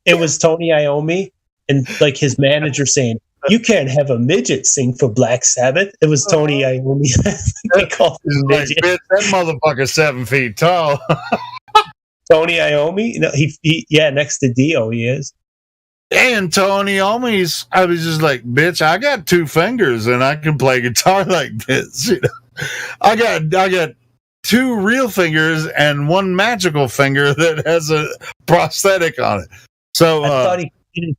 It was Tony Iommi, and like his manager saying, "You can't have a midget sing for Black Sabbath." It was Tony Iommi. They called him midget. That motherfucker's 7 feet tall. Tony Iommi? No, he next to Dio, he is. And Tony Iommi's, I was just like, bitch, I got 2 fingers and I can play guitar like this. I got 2 real fingers and 1 magical finger that has a prosthetic on it. So I thought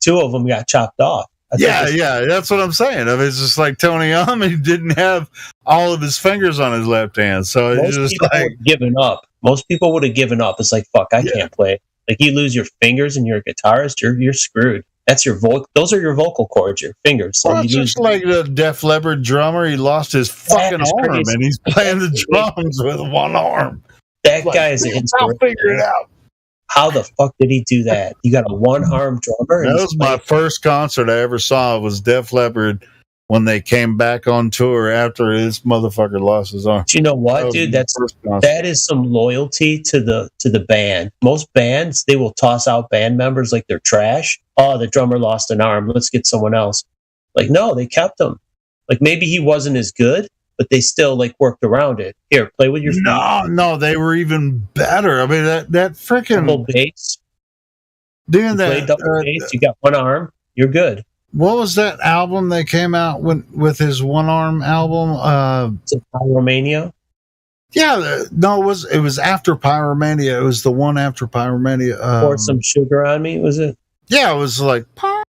2 of them got chopped off. Yeah, that's what I'm saying. I mean, it's just like Tony Iommi didn't have all of his fingers on his left hand, so it's just like given up. Most people would have given up. It's like, fuck, I can't play. Like you lose your fingers and you're a guitarist, you're screwed. That's your those are your vocal cords, your fingers. So it's just like the Def Leppard drummer. He lost his fucking arm, and he's playing the drums with 1 arm. That guy is an inspiration. I'll figure it out. How the fuck did he do that? You got a 1-arm drummer? That was my first concert I ever saw. Was Def Leppard when they came back on tour after this motherfucker lost his arm. Do you know what, dude? That is some loyalty to the band. Most bands, they will toss out band members like they're trash. Oh, the drummer lost an arm. Let's get someone else. Like, no, they kept him. Like maybe he wasn't as good, but they still like worked around it. Here, play with your feet. No, they were even better. I mean, that freaking double bass. Doing that, play double bass. You got 1 arm. You're good. What was that album they came out with his 1-arm album? Pyromania? Yeah, no, it was after Pyromania. It was the one after Pyromania. Pour Some Sugar on Me, was it? Yeah, it was like I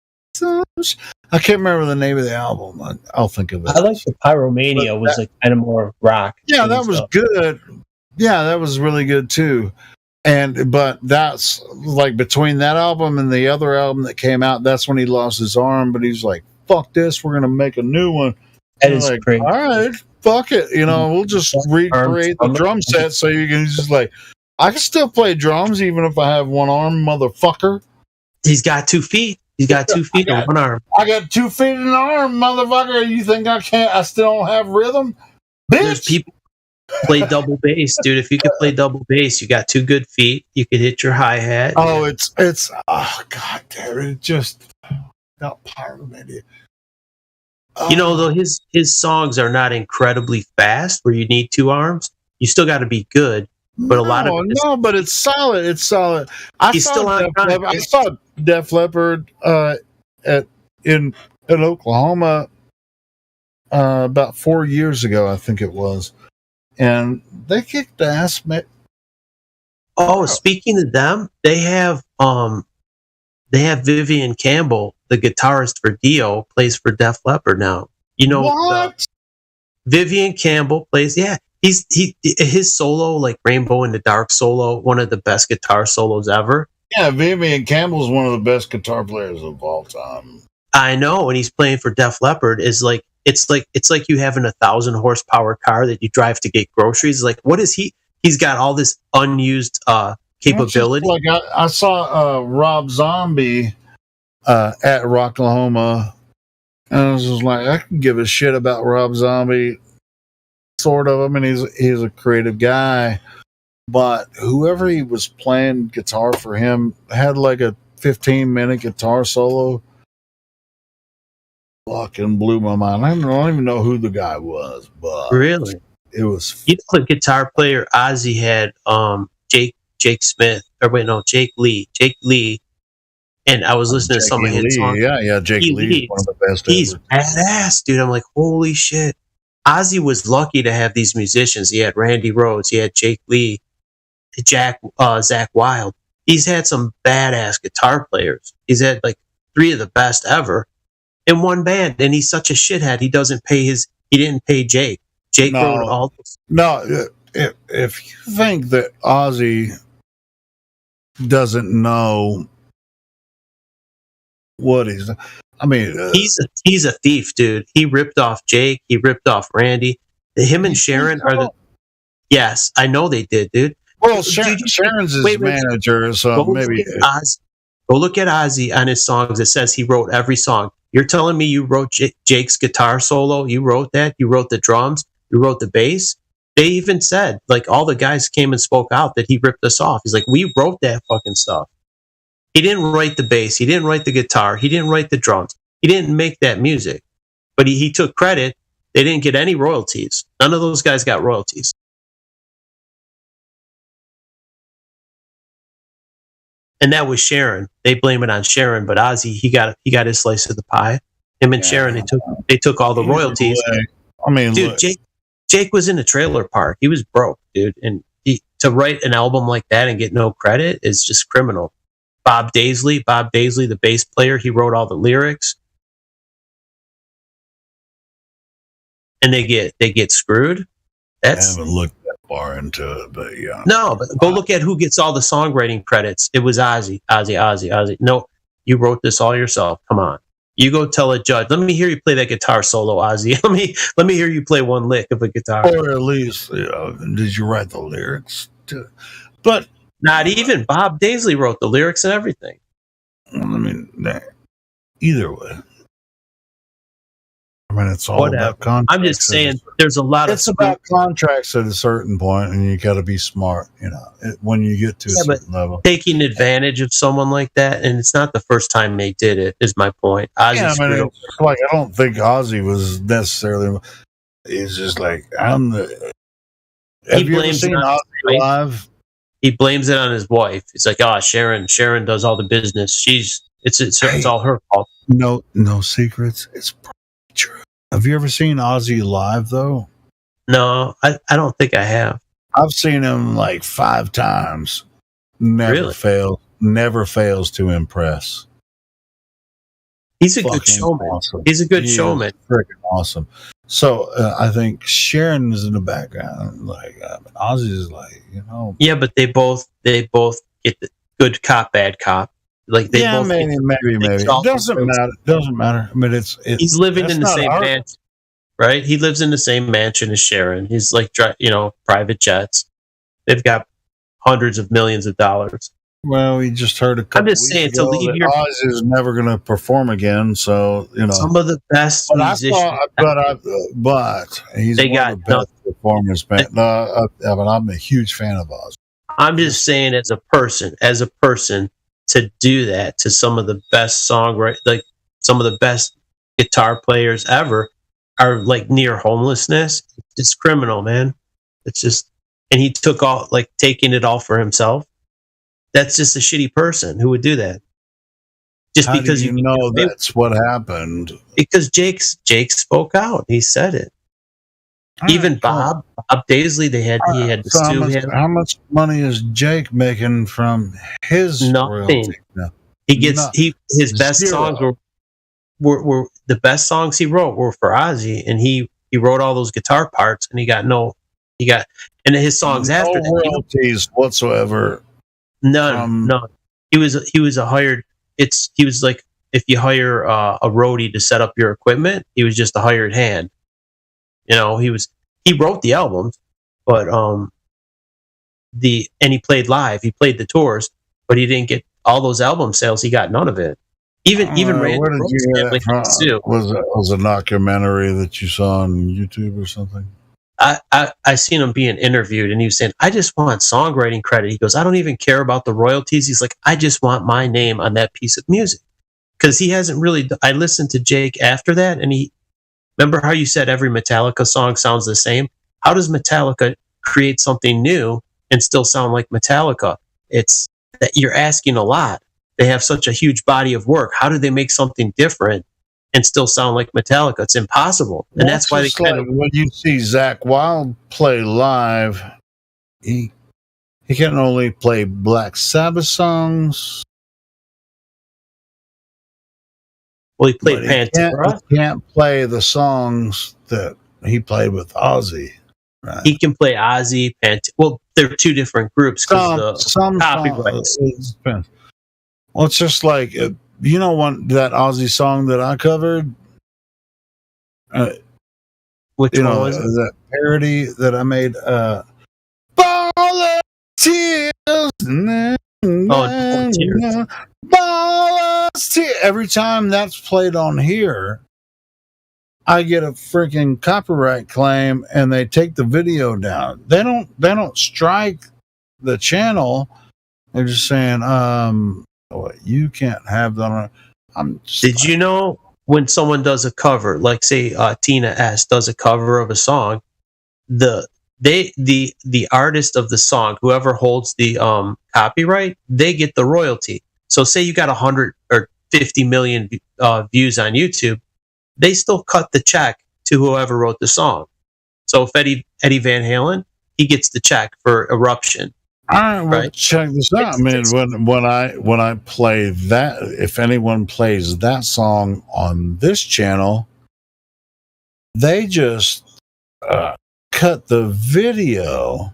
can't remember the name of the album. I'll think of it. I like the Pyromania. Was like kind of more rock. Yeah, that was good. Yeah, that was really good too. But that's like between that album and the other album that came out, that's when he lost his arm. But he's like, "Fuck this, we're gonna make a new one." That is like, crazy. All right, fuck it, we'll just recreate the drum set so you can just like, I can still play drums even if I have one arm, motherfucker. He's got 2 feet. He's got 2 feet and 1 arm. I got 2 feet and an arm, motherfucker. You think I can't? I still don't have rhythm, bitch. There's people play double bass, dude. If you could play double bass, you got 2 good feet. You could hit your hi-hat. Oh, it's oh god damn it! It just got pyramided. Though his songs are not incredibly fast where you need 2 arms. You still got to be good. But a lot of but it's solid. It's solid. I saw Def Leppard in Oklahoma about 4 years ago, I think it was, and they kicked ass. Oh, speaking of them, they have Vivian Campbell, the guitarist for Dio, plays for Def Leppard now. What? Vivian Campbell plays. Yeah, his solo, like Rainbow in the Dark solo, one of the best guitar solos ever. Yeah, Vivian Campbell's one of the best guitar players of all time. I know, and he's playing for Def Leppard. It's like you having a 1,000 horsepower car that you drive to get groceries. Like, what is he? He's got all this unused capability. Like I saw Rob Zombie at Rocklahoma, and I was just like, I can give a shit about Rob Zombie, sort of. I mean, he's a creative guy, but whoever he was playing guitar for him had like a 15-minute guitar solo. Fucking blew my mind. I don't even know who the guy was, but really, it was. The guitar player Ozzy had Jake Smith, or wait, no, Jake Lee, and I was listening to some of his songs. Yeah, Jake Lee is one of the best. He's badass, dude. I'm like, holy shit. Ozzy was lucky to have these musicians. He had Randy Rhoads, he had Jake Lee, Zach Wilde. He's had some badass guitar players. He's had like 3 of the best ever in one band, and he's such a shithead. He didn't pay Jake. Jake wrote all this. No, if you think that Ozzy doesn't know what he's, I mean, he's a thief, dude. He ripped off Jake. He ripped off Randy. Him and Sharon are the. Yes, I know they did, dude. Well, Sharon's his manager, so maybe. Go look at Ozzy on his songs. It says he wrote every song. You're telling me you wrote Jake's guitar solo? You wrote that? You wrote the drums? You wrote the bass? They even said, like, all the guys came and spoke out that he ripped us off. He's like, we wrote that fucking stuff. He didn't write the bass. He didn't write the guitar. He didn't write the drums. He didn't make that music. But he took credit. They didn't get any royalties. None of those guys got royalties. And that was Sharon. They blame it on Sharon, but Ozzy, he got his slice of the pie. Him and Sharon, they took all the royalties. I mean, dude, Jake was in a trailer park. He was broke, dude, and to write an album like that and get no credit is just criminal. Bob Daisley, the bass player, he wrote all the lyrics, and they get screwed. I haven't looked that far into it, but yeah. No, but go look at who gets all the songwriting credits. It was Ozzy. No, you wrote this all yourself. Come on. You go tell a judge, let me hear you play that guitar solo, Ozzy. Let me hear you play one lick of a guitar. Or at least, did you write the lyrics? But not even Bob Daisley wrote the lyrics and everything. I mean, either way. I mean, it's all about contracts. I'm just saying, there's a lot of. It's about contracts at a certain point, and you got to be smart, when you get to a certain level. Taking advantage of someone like that, and it's not the first time they did it, is my point. I don't think Ozzy was necessarily. He's just like, I'm the. Have you ever seen Ozzy live? He blames it on his wife. He's like, Sharon does all the business. It's all her fault. No secrets. It's true. Have you ever seen Ozzy live, though? No, I don't think I have. I've seen him like 5 times. Never fails to impress. He's a good showman. Awesome. He's a good showman. Freaking awesome. So I think Sharon is in the background, like Ozzy is like, Yeah, but they both get the good cop, bad cop. Like they both. Maybe. It doesn't matter. I mean, he's living in the same mansion, right? He lives in the same mansion as Sharon. He's like, private jets. They've got hundreds of millions of dollars. Well, we just heard a couple I'm just saying to leave your Ozzy is never going to perform again. So some of the best musicians. But he's one of the best performers. But I'm a huge fan of Ozzy. I'm just saying, as a person, to do that to some of the best songwriters, like some of the best guitar players ever, are like near homelessness. It's criminal, man. It's just, and he took taking it all for himself. That's just a shitty person who would do that. Just How because do you know that's what happened. Because Jake spoke out. He said it. Even Bob Daisley, he had to sue him. How much money is Jake making from his nothing? No. He gets his best songs were the best songs he wrote were for Ozzy, and he wrote all those guitar parts, and he got and his songs after that, royalties whatsoever. None. He was a hired. He was like, if you hire a roadie to set up your equipment, he was just a hired hand. He wrote the albums, but and he played live. He played the tours, but he didn't get all those album sales. He got none of it. Even Randy where did you get it from? Was a documentary that you saw on YouTube or something? I seen him being interviewed, and he was saying, "I just want songwriting credit." He goes, "I don't even care about the royalties." He's like, "I just want my name on that piece of music," because he hasn't really. I listened to Jake after that, and remember how you said every Metallica song sounds the same? How does Metallica create something new and still sound like Metallica? It's that you're asking a lot. They have such a huge body of work. How do they make something different and still sound like Metallica? It's impossible. And that's why when you see Zakk Wylde play live, he can only play Black Sabbath songs. Well, he played Pantera. He can't play the songs that he played with Ozzy. Right? He can play Ozzy, Well, they're two different groups because some copyrights. Well, it's just like that Ozzy song that I covered. Which one was it? That parody that I made. Ball of Tears. Tears. Ball of Tears. Every time that's played on here, I get a freaking copyright claim, and they take the video down. They don't strike the channel. They're just saying, you can't have that on. Did you know when someone does a cover, like say Tina S does a cover of a song, the artist of the song, whoever holds the copyright, they get the royalty. So say you got 100 or 50 million views on YouTube, they still cut the check to whoever wrote the song. So if Eddie Van Halen, he gets the check for Eruption. All right, well, check this out. I mean, when I play that, if anyone plays that song on this channel, they just cut the video.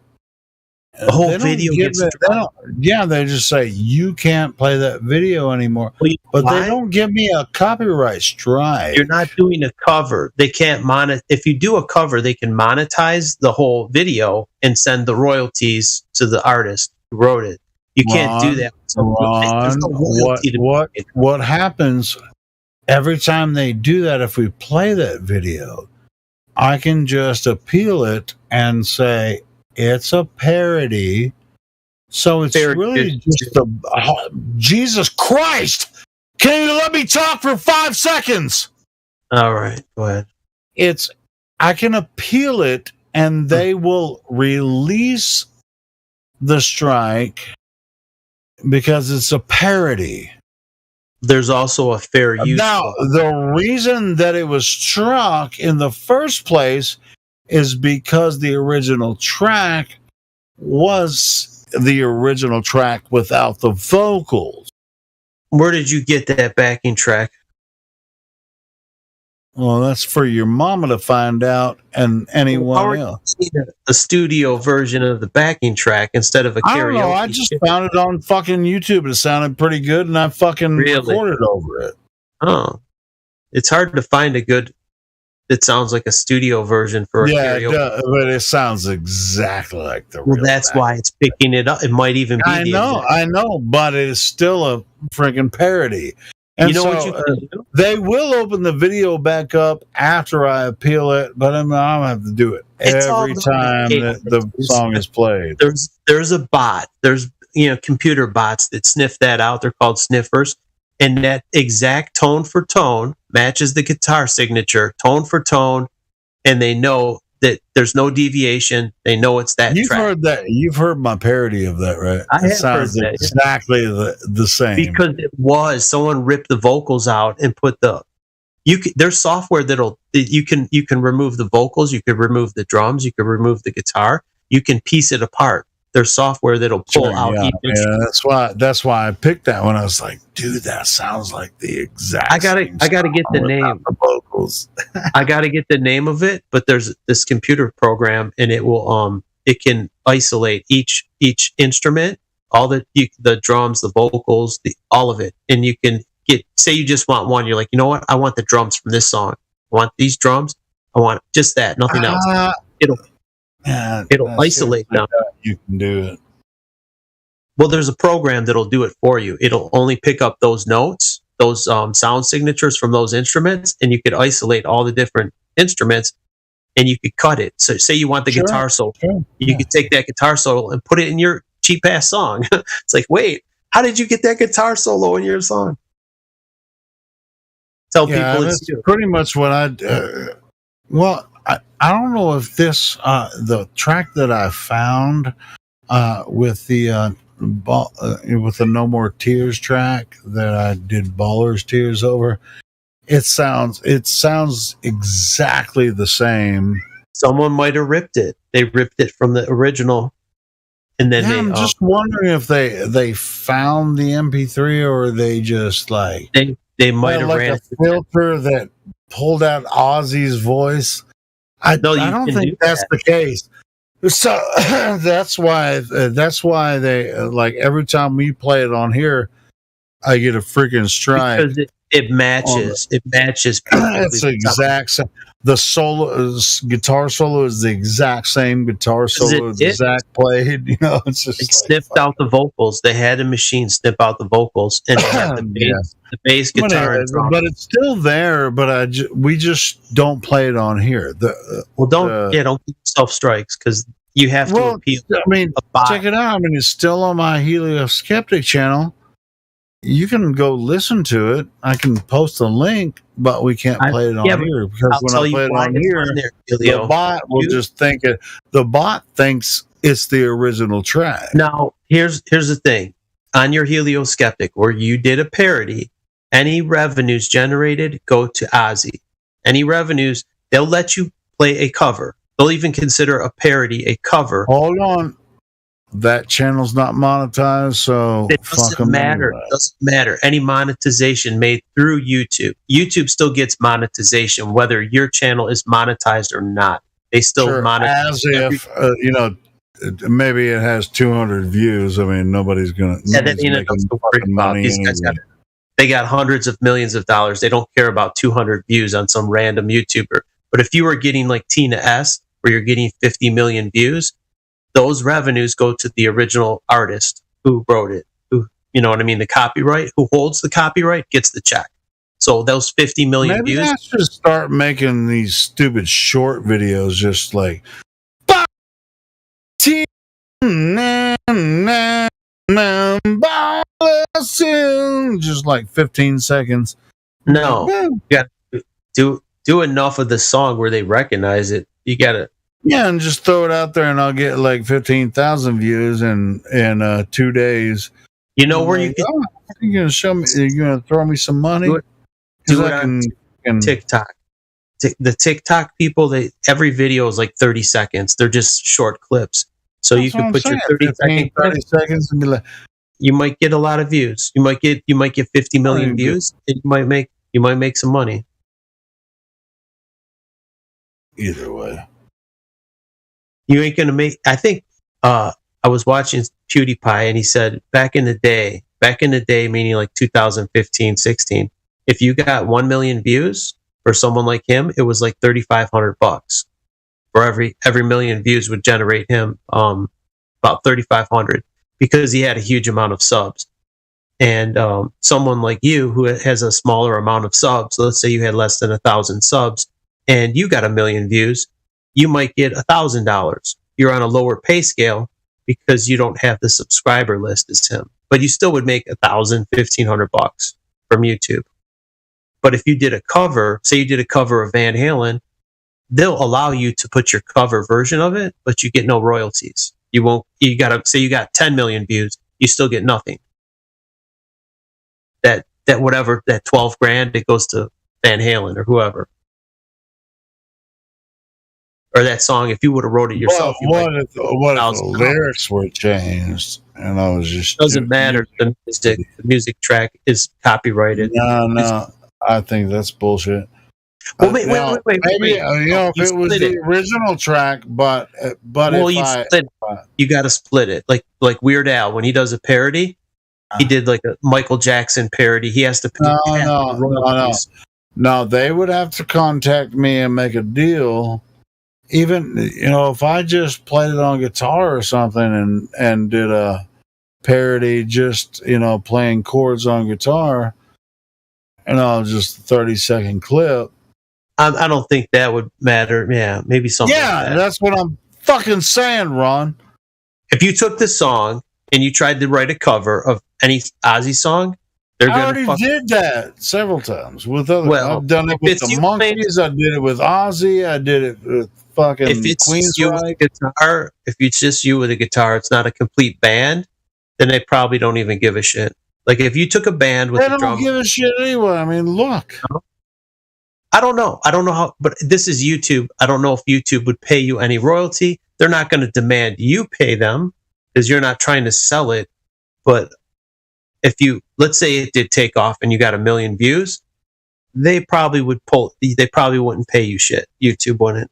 The whole video gets they just say you can't play that video anymore. But they don't give me a copyright strike. You're not doing a cover. They can't If you do a cover, they can monetize the whole video and send the royalties to the artist who wrote it. You can't do that. What happens every time they do that? If we play that video, I can just appeal it and say, it's a parody, so it's really just Jesus Christ! Can you let me talk for 5 seconds? All right, go ahead. I can appeal it, and they will release the strike because it's a parody. There's also a fair use. Now, the reason that it was struck in the first place is because the original track was the original track without the vocals. Where did you get that backing track? Well, that's for your mama to find out and anyone else. A studio version of the backing track instead of a karaoke. I don't know. I just found it on fucking YouTube. It sounded pretty good, and I fucking recorded over it. Oh, it's hard to find a good. It sounds like a studio version for a karaoke. But it sounds exactly like the real. Well, that's why it's picking it up. It might even be. I know, but it is still a freaking parody. And you know so, what you can do? They will open the video back up after I appeal it, but I'm gonna have to do it every time that the song is played. There's a bot. There's computer bots that sniff that out. They're called sniffers, and that exact tone for tone matches the guitar signature, tone for tone, and they know that there's no deviation. They know it's that You've track. heard that. You've heard my parody of that, right? I have sounds heard that, exactly the same. Because it was someone ripped the vocals out and put there's software you can remove the vocals, you can remove the drums, you can remove the guitar, you can piece it apart. There's software that'll pull out each instrument. That's why I picked that one. I was like, dude, that sounds like the exact. I gotta get the name. The vocals. I gotta get the name of it, but there's this computer program, and it will it can isolate each instrument, all the drums, the vocals, all of it, and you can say you just want one. You're like, you know what? I want the drums from this song. I want these drums. I want just that, nothing else. It'll isolate them. You can do it. Well, there's a program that'll do it for you. It'll only pick up those notes, those sound signatures from those instruments, and you could isolate all the different instruments, and you could cut it. So, say you want the guitar solo, you could take that guitar solo and put it in your cheap ass song. It's like, wait, how did you get that guitar solo in your song? Tell people it's you. Pretty much what I. Well, I don't know if this the track that I found with the with the No More Tears track that I did Ballers Tears over. It sounds exactly the same. Someone might have ripped it. They ripped it from the original, and then I'm just wondering if they found the MP3 or they just like they might have ran a filter that pulled out Ozzy's voice. I don't think that's the case. So that's why they like every time we play it on here, I get a freaking strike because it matches. It matches. It's the exact same. The guitar solo is the exact same guitar solo that Zach played. It's just sniffed out the vocals. They had a machine snip out the vocals and had the bass guitar. But it's still there. But we just don't play it on here. Don't give yourself strikes because you have to appeal. I mean, check it out. I mean, it's still on my Helio Skeptic channel. You can go listen to it. I can post a link, but we can't play it on here because when I play it on here, the bot will just think it. The bot thinks it's the original track. Now, here's the thing: on your Helio Skeptic, where you did a parody, any revenues generated go to Ozzy. Any revenues, they'll let you play a cover. They'll even consider a parody a cover. Hold on. That channel's not monetized, so it doesn't matter. It doesn't matter. Any monetization made through YouTube, YouTube still gets monetization, whether your channel is monetized or not. They still monetize. As if maybe it has 200 views. I mean, nobody's gonna. Money these guys they got hundreds of millions of dollars. They don't care about 200 views on some random YouTuber. But if you were getting like Tina S, where you're getting 50 million views. Those revenues go to the original artist who wrote it, who, you know what I mean? The copyright, who holds the copyright gets the check. So those 50 million views. I should start making these stupid short videos just like, just like 15 seconds. No, you got to do enough of the song where they recognize it. You got to. Yeah, and just throw it out there, and I'll get like 15,000 views in 2 days. You know where you can? You're gonna show me? You're gonna throw me some money? Do it on TikTok. The TikTok people, every video is like 30 seconds. They're just short clips, so you can put your 30 seconds and be like, you might get a lot of views. You might get 50 million views. And you might make some money. either way. You ain't gonna make. I think I was watching PewDiePie, and he said back in the day, meaning like 2015, 16, if you got 1 million views for someone like him, it was like $3,500 for every million views would generate him about 3,500 because he had a huge amount of subs. And someone like you who has a smaller amount of subs, let's say you had less than 1,000 subs, and you got 1 million views, you might get $1,000. You're on a lower pay scale because you don't have the subscriber list as him, but you still would make $1,000, $1,500 from YouTube. But if you did a cover, say you did a cover of Van Halen, they'll allow you to put your cover version of it, but you get no royalties. You won't. You gotta say you got 10 million views, you still get nothing. That whatever, that 12 grand, it goes to Van Halen or whoever. Or that song, if you would have wrote it yourself, what if the lyrics were changed and I was just doesn't matter. The music track is copyrighted. No, I think that's bullshit. Well, wait. Maybe if it was the original track, but well, you got to split it. Like Weird Al, when he does a parody, he did like a Michael Jackson parody. He has to pay royalties. No, they would have to contact me and make a deal. Even if I just played it on guitar or something and did a parody, just playing chords on guitar, just a 30-second clip. I don't think that would matter. Yeah, maybe something. Yeah, like that. That's what I'm fucking saying, Ron. If you took this song and you tried to write a cover of any Ozzy song, I already did that several times with other. I've done it with the Monkeys. I did it with Ozzy. I did it with fucking Queensryche. Guitar, if it's just you with a guitar, it's not a complete band. Then they probably don't even give a shit. Like if you took a band with they don't give a shit anyway. I mean, look. I don't know how, but this is YouTube. I don't know if YouTube would pay you any royalty. They're not going to demand you pay them because you're not trying to sell it. But if let's say it did take off and you got 1 million views, they probably wouldn't pay you shit. YouTube wouldn't.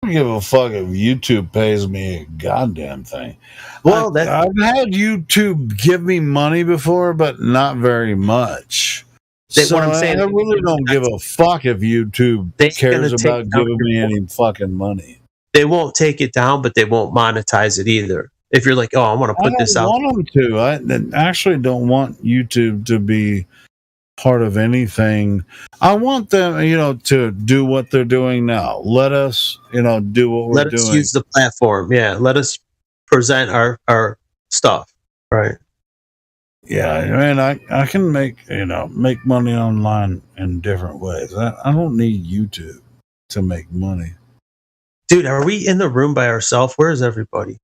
I don't give a fuck if YouTube pays me a goddamn thing. Well, I've had YouTube give me money before, but not very much. So what I'm saying, I really don't give a fuck if YouTube cares about giving me any fucking money. They won't take it down, but they won't monetize it either. If you're like, I want to put this out. I don't want them to. I actually don't want YouTube to be part of anything. I want them, to do what they're doing now. Let us, do what we're doing. Let us use the platform. Yeah. Let us present our stuff. Right. Yeah, I mean, I can make money online in different ways. I don't need YouTube to make money. Dude, are we in the room by ourselves? Where is everybody?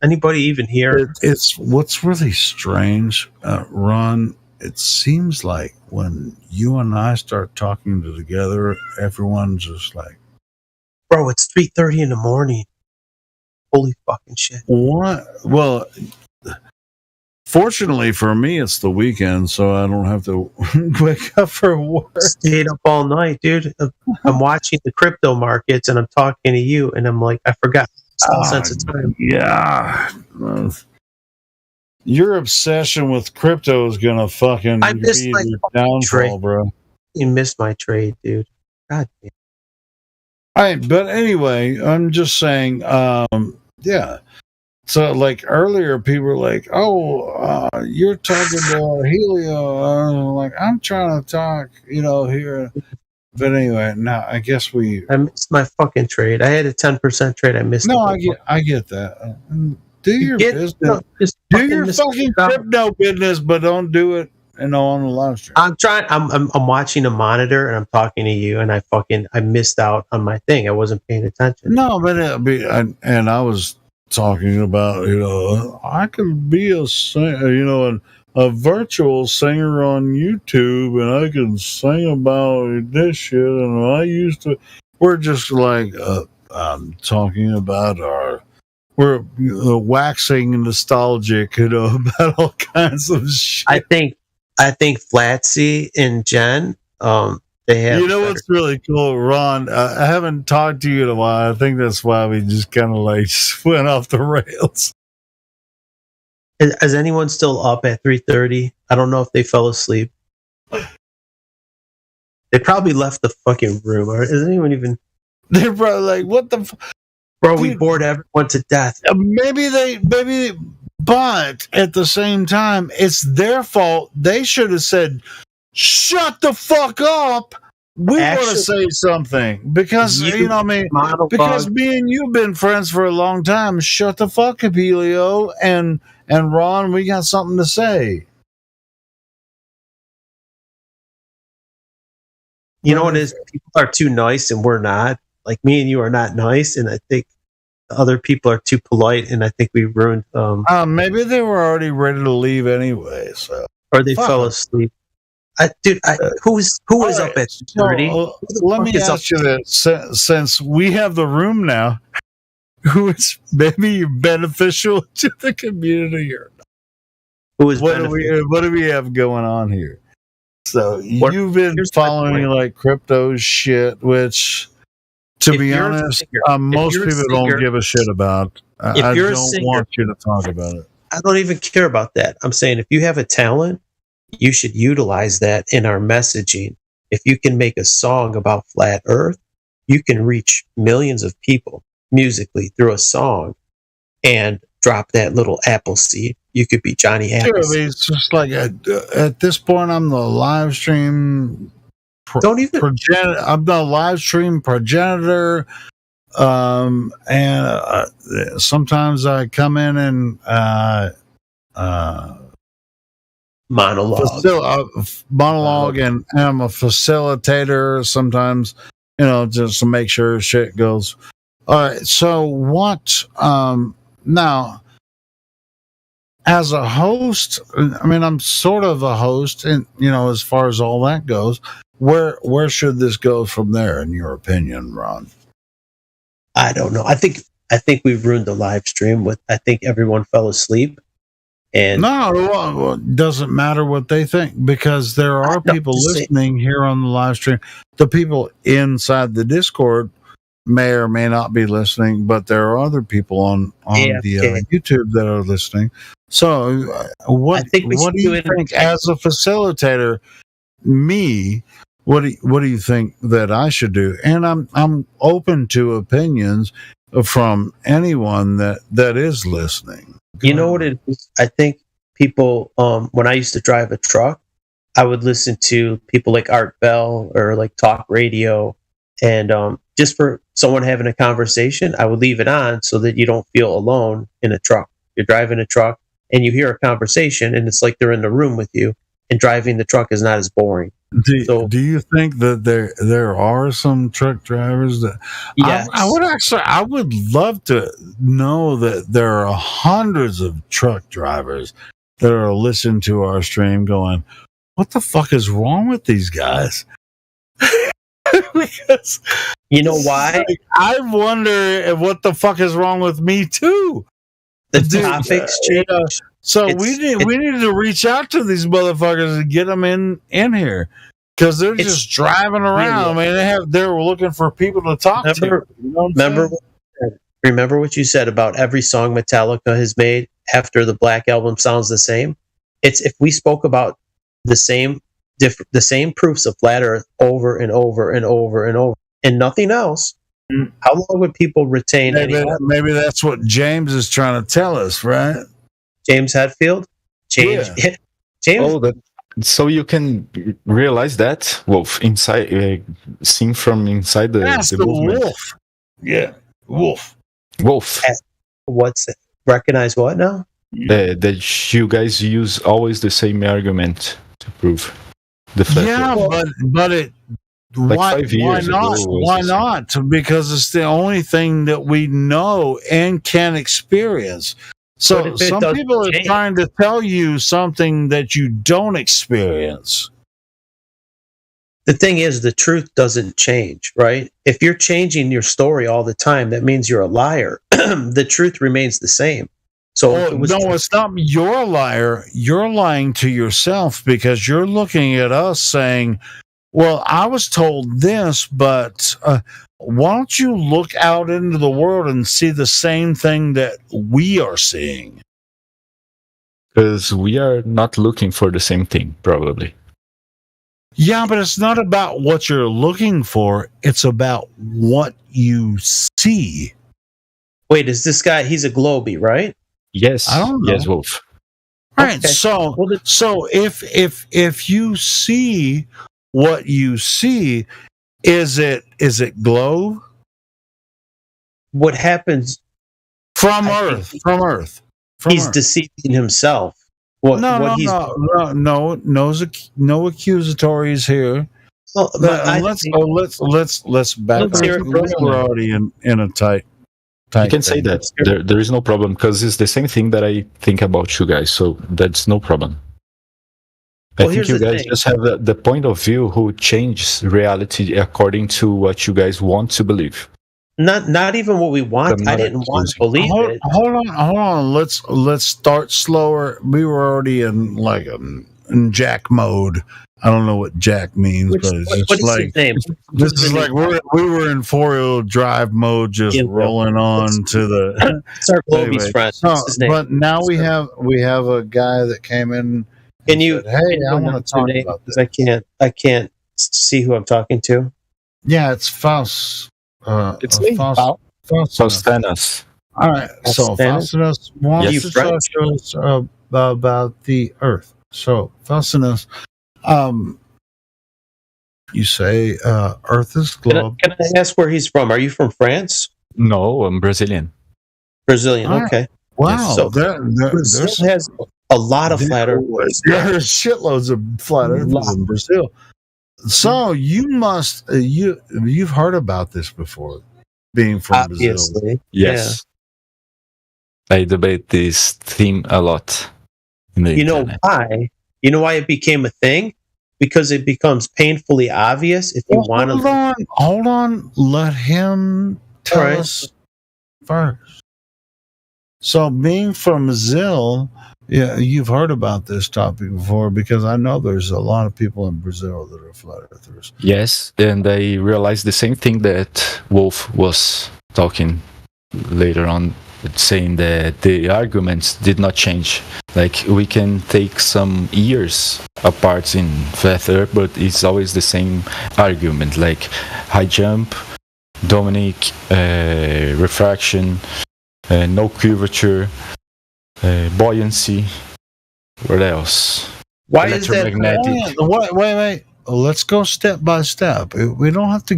Anybody even here? It's what's really strange, Ron. It seems like when you and I start talking together, everyone's just like, "Bro, it's 3:30 in the morning." Holy fucking shit! What? Well. Fortunately for me, it's the weekend, so I don't have to wake up for work. Stayed up all night, dude. I'm watching the crypto markets, and I'm talking to you, and I'm like, I forgot. Sense of time. Yeah. Your obsession with crypto is gonna fucking be your downfall, bro. You missed my trade, dude. God damn. But anyway, I'm just saying, yeah. So, like earlier, people were like, "Oh, you're talking to Helio." Like, I'm trying to talk, here. But anyway, now I guess I missed my fucking trade. I had a 10% trade. I missed. No, I get that. Do your business. Do your fucking crypto business, but don't do it, on the live stream. I'm trying. I'm watching a monitor and I'm talking to you, and I missed out on my thing. I wasn't paying attention. No, but and I was talking about, I can be a singer, a virtual singer on YouTube, and I can sing about this shit. And we're just like talking about we're waxing nostalgic, about all kinds of shit. I think Flatsy and Jen, They have. You know what's really cool, Ron? I haven't talked to you in a while. I think that's why we just kind of like just went off the rails. Is anyone still up at 3:30? I don't know if they fell asleep. They probably left the fucking room. Or is anyone even? They're probably like, "What the? Bro, we bored everyone to death." Maybe. But at the same time, it's their fault. They should have said, "Shut the fuck up. We want to say something." Because, you know what I mean? Because me and you've been friends for a long time. Shut the fuck up, Helio. And Ron, we got something to say. You know what it is? People are too nice and we're not. Like, me and you are not nice, and I think other people are too polite, and I think we ruined. Maybe they were already ready to leave anyway, so or they fell asleep. Who is up at 30? Let me ask you this: since we have the room now, who is maybe beneficial to the community or not? Who is what do we have going on here? So you've been following like crypto shit, which, to be honest, most people don't give a shit about. I don't want you to talk about it. I don't even care about that. I'm saying if you have a talent, you should utilize that in our messaging. If you can make a song about flat Earth, you can reach millions of people musically through a song and drop that little apple seed. You could be Johnny Appleseed. Sure, it's just like at this point, I'm the live stream. I'm the live stream progenitor. And sometimes I come in and monologue, and I'm a facilitator sometimes, just to make sure shit goes. All right. So what, now, as a host, I mean, I'm sort of a host, and as far as all that goes, where should this go from there, in your opinion, Ron? I don't know. I think we've ruined the live stream. I think everyone fell asleep, and no, it doesn't matter what they think, because there are people listening here on the live stream. The people inside the Discord may or may not be listening, but there are other people on the YouTube that are listening. So, what do you think as a facilitator? What do you think that I should do? And I'm open to opinions from anyone that is listening. You know what it is? I think people, when I used to drive a truck, I would listen to people like Art Bell or like talk radio, and just for someone having a conversation, I would leave it on so that you don't feel alone in a truck. You're driving a truck and you hear a conversation, and it's like they're in the room with you, and driving the truck is not as boring. Do you think that there are some truck drivers that? Yes. I would love to know that there are hundreds of truck drivers that are listening to our stream going, what the fuck is wrong with these guys? Because you know why? I wonder what the fuck is wrong with me too. The topics change. So we need to reach out to these motherfuckers and get them in here, because they're just driving around. I mean, they're looking for people to talk to. Remember what you said about every song Metallica has made after the Black Album sounds the same. It's if we spoke about the same proofs of flat Earth over and over and over and over, and nothing else. How long would people retain? Maybe that's what James is trying to tell us, right? James Hetfield? James. So you can realize that Wolf inside, seen from inside the movement. Wolf. Yeah, Wolf. What's it? Recognize what now? That you guys use always the same argument to prove the flat. Yeah, but it. Like why 5 years not? ago, Why not? Because it's the only thing that we know and can experience. So some people are trying to tell you something that you don't experience. The thing is, the truth doesn't change, right? If you're changing your story all the time, that means you're a liar. The truth remains the same. So it's not. You're a liar. You're lying to yourself, because you're looking at us saying Well, I was told this, but why don't you look out into the world and see the same thing that we are seeing? Because we are not looking for the same thing, probably. Yeah, but it's not about what you're looking for. It's about what you see. Wait, is this guy? He's a Globie, right? Yes. I don't know. Yes, Wolf. Right. Okay. So if you see what you see, is it glow? What happens from Earth? From Earth. He's deceiving himself. No accusatories here. Well, let's back up. We're already in a tight. You can say that. There is no problem because it's the same thing that I think about you guys. So that's no problem. I think you guys just have the point of view who changes reality according to what you guys want to believe. Not even what we want. I didn't want to believe it. Hold on. Let's start slower. We were already in Jack mode. I don't know what Jack means, but it's just like this is like we were in 4-wheel drive mode, just rolling on to the. It's our Globie's friend. But now we have a guy that came in. Can you? Said, hey, I want to talk about this. I can't see who I'm talking to. Yeah, it's Faust. It's me. Faustinus. All right. So Faustinus wants to talk to us about the Earth. So Faustinus, you say Earth is globe. Can I ask where he's from? Are you from France? No, I'm Brazilian. Brazilian. Right. Okay. Wow. So Brazil has a lot of flat earthers. There's shitloads of flat earthers in Brazil. So you must you've heard about this before, being from Brazil. Yes, yeah. I debate this theme a lot. You know why? You know why it became a thing? Because it becomes painfully obvious if you want to. Hold on. Let him tell us first. So, being from Brazil, yeah, you've heard about this topic before because I know there's a lot of people in Brazil that are flat earthers. Yes, and I realized the same thing that Wolf was talking later on, saying that the arguments did not change. Like, we can take some years apart in flat earth, but it's always the same argument, like high jump, Dominic, refraction, no curvature, buoyancy. What else? Why is that? Wait. Let's go step by step. We don't have to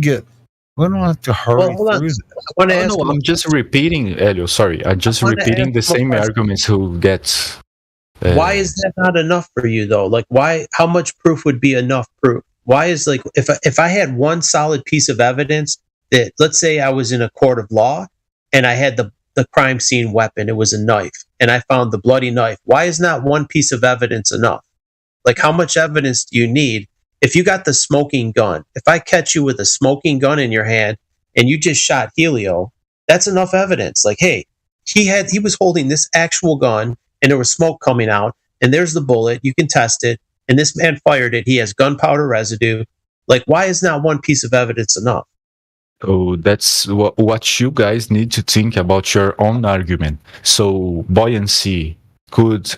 hurry through this. I'm just repeating, Elio. Sorry, I'm just repeating the same arguments who gets. Why is that not enough for you though? Like, why? How much proof would be enough proof? Why is like if I had one solid piece of evidence that, let's say, I was in a court of law and I had the crime scene weapon, it was a knife, and I found the bloody knife. Why is not one piece of evidence enough? Like, how much evidence do you need? If you got the smoking gun, if I catch you with a smoking gun in your hand and you just shot Helio, that's enough evidence. Like, hey, he was holding this actual gun and there was smoke coming out, and there's the bullet, you can test it, and this man fired it, he has gunpowder residue. Like, why is not one piece of evidence enough? Oh, that's what you guys need to think about your own argument. So buoyancy could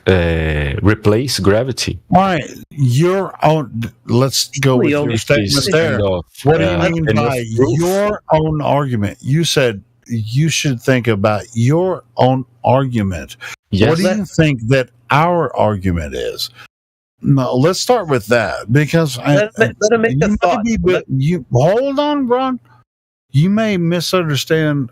replace gravity. All right, your own. Let's go with your statement there. What do you mean by your own argument? You said you should think about your own argument. Yes. What do you think that our argument is? No, let's start with that because let him make the thought. Hold on, Ron. You may misunderstand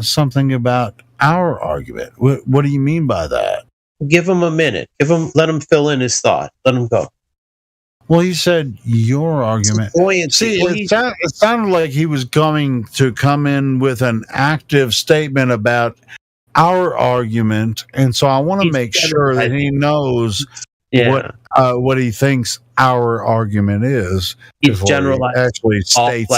something about our argument. What do you mean by that? Give him a minute. Let him fill in his thought. Let him go. Well, he said your argument. See, it sounded like he was going to come in with an active statement about our argument, and so I want to make sure that he knows what he thinks our argument is. He's generalized actually states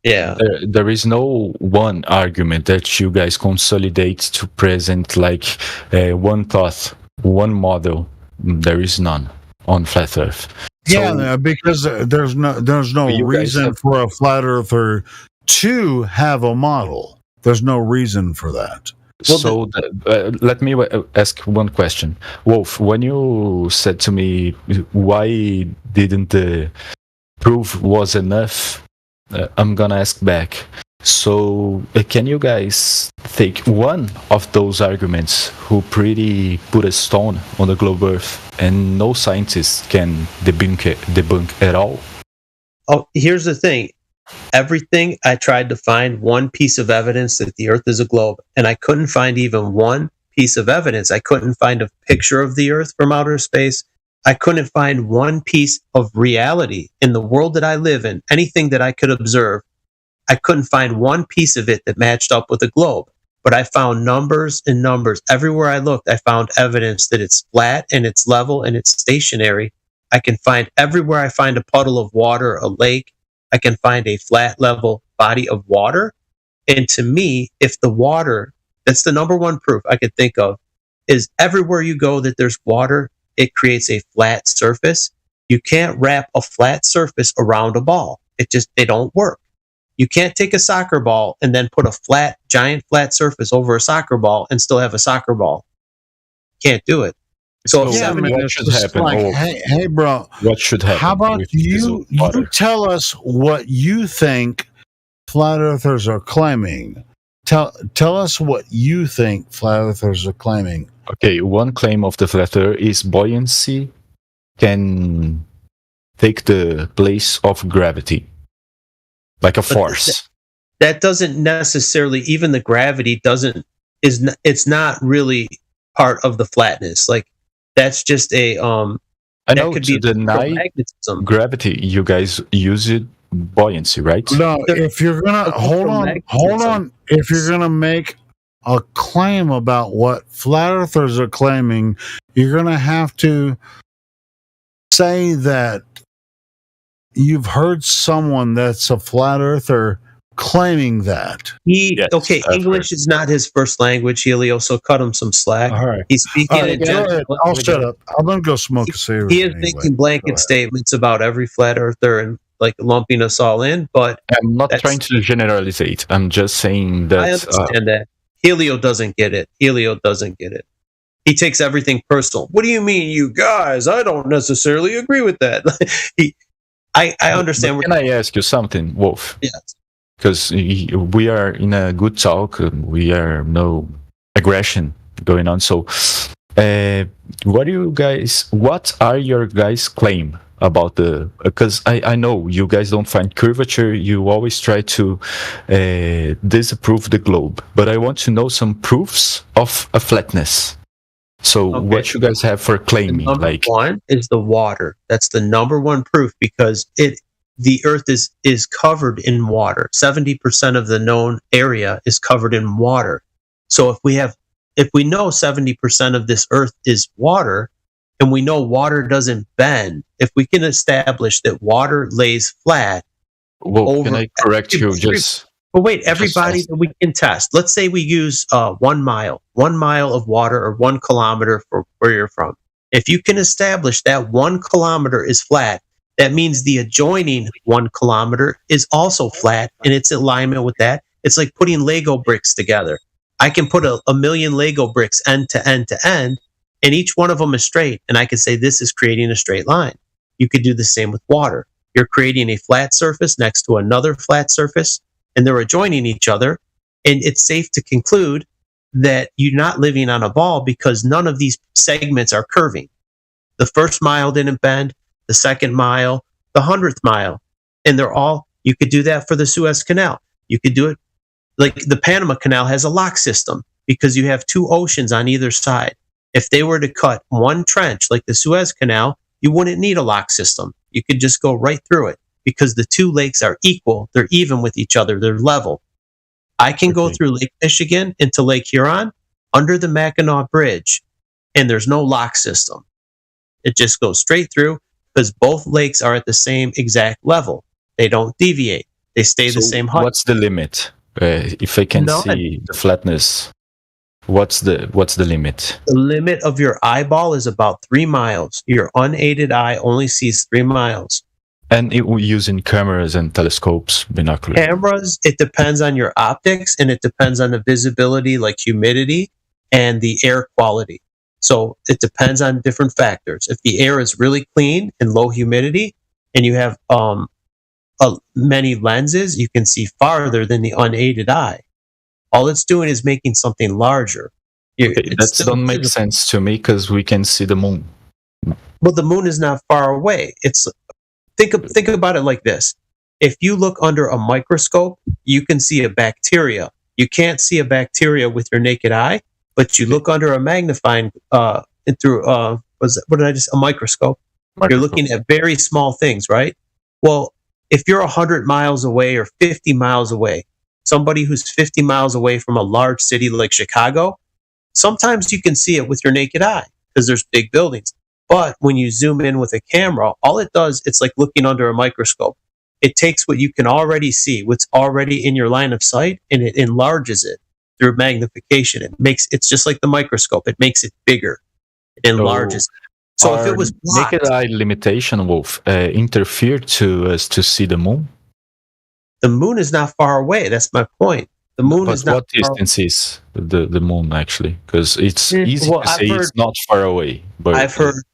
There is no one argument that you guys consolidate to present like one thought, one model. There is none. on flat Earth. Yeah, because there's no reason for a flat earther to have a model. There's no reason for that. So let me ask one question. Wolf, when you said to me, why didn't the proof was enough? I'm gonna ask back. So can you guys take one of those arguments who pretty put a stone on the globe Earth and no scientist can debunk at all? Oh, here's the thing. Everything I tried to find one piece of evidence that the Earth is a globe, and I couldn't find even one piece of evidence. I couldn't find a picture of the Earth from outer space. I couldn't find one piece of reality in the world that I live in, anything that I could observe. I couldn't find one piece of it that matched up with a globe. But I found numbers and numbers. Everywhere I looked, I found evidence that it's flat and it's level and it's stationary. I can find everywhere I find a puddle of water, a lake, I can find a flat level body of water. And to me, if the water, that's the number one proof I could think of, is everywhere you go that there's water, it creates a flat surface. You can't wrap a flat surface around a ball. They don't work. You can't take a soccer ball and then put a giant flat surface over a soccer ball and still have a soccer ball. Can't do it. So what should happen? Like, hey, bro. What should happen? How about you tell us what you think flat earthers are claiming? Tell us what you think flat earthers are claiming. Okay, one claim of the flat earth is buoyancy can take the place of gravity, like a force. That doesn't necessarily, even the gravity it's not really part of the flatness. Like, that's just a I know to deny gravity, you guys use it buoyancy, right? No, if you're gonna hold on. If you're gonna make a claim about what flat earthers are claiming, you're gonna have to say that you've heard someone that's a flat earther claiming that. English is not his first language, Helio, so cut him some slack. All right. He's speaking in general. I'll shut up. I'm going to go smoke a cigarette. He is making blanket statements about every flat earther and like lumping us all in, but I'm not trying to generalize. I'm just saying that I understand that. Helio doesn't get it. He takes everything personal. What do you mean, you guys? I don't necessarily agree with that. I understand. But can I ask you something, Wolf? Yes. Because we are in a good talk, we are no aggression going on. So, what are your guys' claim about because I know you guys don't find curvature, you always try to disapprove the globe, but I want to know some proofs of a flatness. So what you guys have for claiming? Number one is the water. That's the number one proof, because the Earth is covered in water. 70% of the known area is covered in water. So if we know 70% of this Earth is water, and we know water doesn't bend, if we can establish that water lays flat. Well, can I correct you? But wait, everybody that we can test. Let's say we use 1 mile of water, or 1 kilometer for where you're from. If you can establish that 1 kilometer is flat, that means the adjoining 1 kilometer is also flat, and it's in alignment with that. It's like putting Lego bricks together. I can put a million Lego bricks end to end to end, and each one of them is straight, and I can say this is creating a straight line. You could do the same with water. You're creating a flat surface next to another flat surface, and they're adjoining each other, and it's safe to conclude that you're not living on a ball because none of these segments are curving. The first mile didn't bend, the second mile, the 100th mile, and you could do that for the Suez Canal. You could do it like the Panama Canal has a lock system because you have 2 oceans on either side. If they were to cut one trench like the Suez Canal, you wouldn't need a lock system. You could just go right through it because the 2 lakes are equal. They're even with each other. They're level. I can go through Lake Michigan into Lake Huron under the Mackinac Bridge, and there's no lock system. It just goes straight through because both lakes are at the same exact level. They don't deviate. They stay the same height. What's the limit? If I can see the flatness. What's the limit? The limit of your eyeball is about 3 miles. Your unaided eye only sees 3 miles. And using cameras and telescopes, binoculars. Cameras, it depends on your optics, and it depends on the visibility, like humidity and the air quality. So it depends on different factors. If the air is really clean and low humidity, and you have many lenses, you can see farther than the unaided eye. All it's doing is making something larger. That don't make sense to me because we can see the moon. Well, the moon is not far away. Think about it like this. If you look under a microscope, you can see a bacteria. You can't see a bacteria with your naked eye, but you look under a magnifying through a microscope. You're looking at very small things, right? Well, if you're 100 miles away or 50 miles away, somebody who's 50 miles away from a large city like Chicago, sometimes you can see it with your naked eye because there's big buildings. But when you zoom in with a camera, all it does, it's like looking under a microscope. It takes what you can already see, what's already in your line of sight, and it enlarges it through magnification. It's just like the microscope. It makes it bigger. It enlarges it. So if it was blocked, naked eye limitation, Wolf, interfere to us to see the moon? The moon is not far away. That's my point. The moon is not. What distance is the moon actually? Because it's easy to say it's not far away. But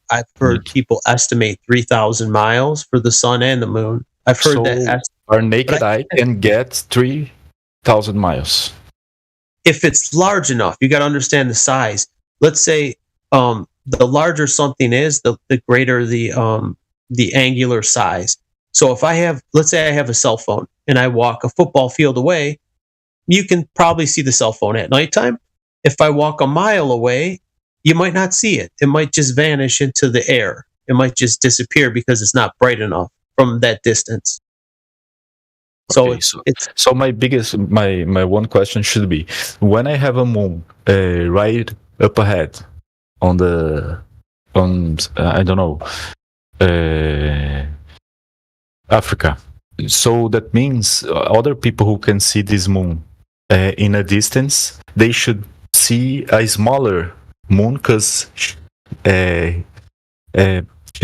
I've heard people estimate 3,000 miles for the sun and the moon. I've heard that. Our naked eye can get 3,000 miles. If it's large enough, you got to understand the size. Let's say the larger something is, the greater the angular size. So if let's say I have a cell phone and I walk a football field away, you can probably see the cell phone at nighttime. If I walk a mile away, you might not see it. It might just vanish into the air. It might just disappear because it's not bright enough from that distance. So my one question should be, when I have a moon right up ahead on I don't know, Africa, so that means other people who can see this moon in a distance, they should see a smaller moon because she's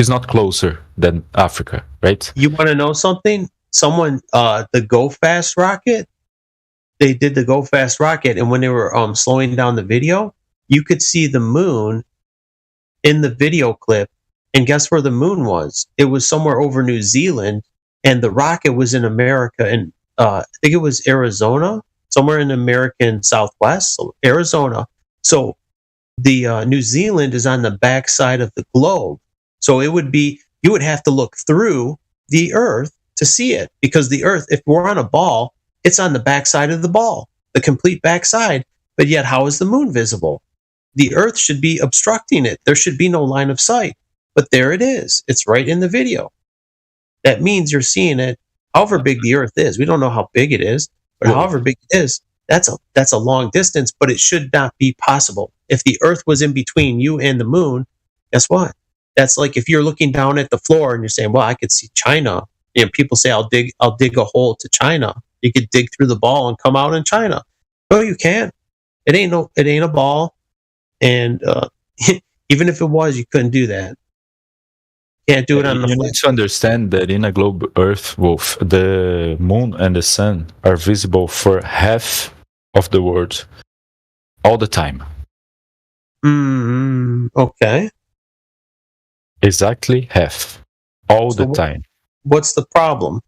not closer than Africa, right? You want to know something? Someone, the Go Fast rocket, they did the Go Fast rocket, and when they were slowing down the video, you could see the moon in the video clip. And guess where the moon was? It was somewhere over New Zealand, and the rocket was in America, and I think it was Arizona, somewhere in the American Southwest, so Arizona. So the New Zealand is on the back side of the globe. So you would have to look through the Earth to see it, because the Earth, if we're on a ball, it's on the backside of the ball, the complete backside. But yet, how is the moon visible? The Earth should be obstructing it. There should be no line of sight. But there it is. It's right in the video. That means you're seeing it, however big the Earth is. We don't know how big it is, but however big it is, that's a long distance, but it should not be possible. If the Earth was in between you and the moon, guess what? That's like if you're looking down at the floor and you're saying, well, I could see China. You know, people say, I'll dig a hole to China. You could dig through the ball and come out in China. No, you can't. It ain't a ball. And even if it was, you couldn't do that. Can't do it on the You need to understand that in a globe Earth, Wolf, the moon and the sun are visible for half of the world all the time. Okay. Exactly half. All the time. What's the problem?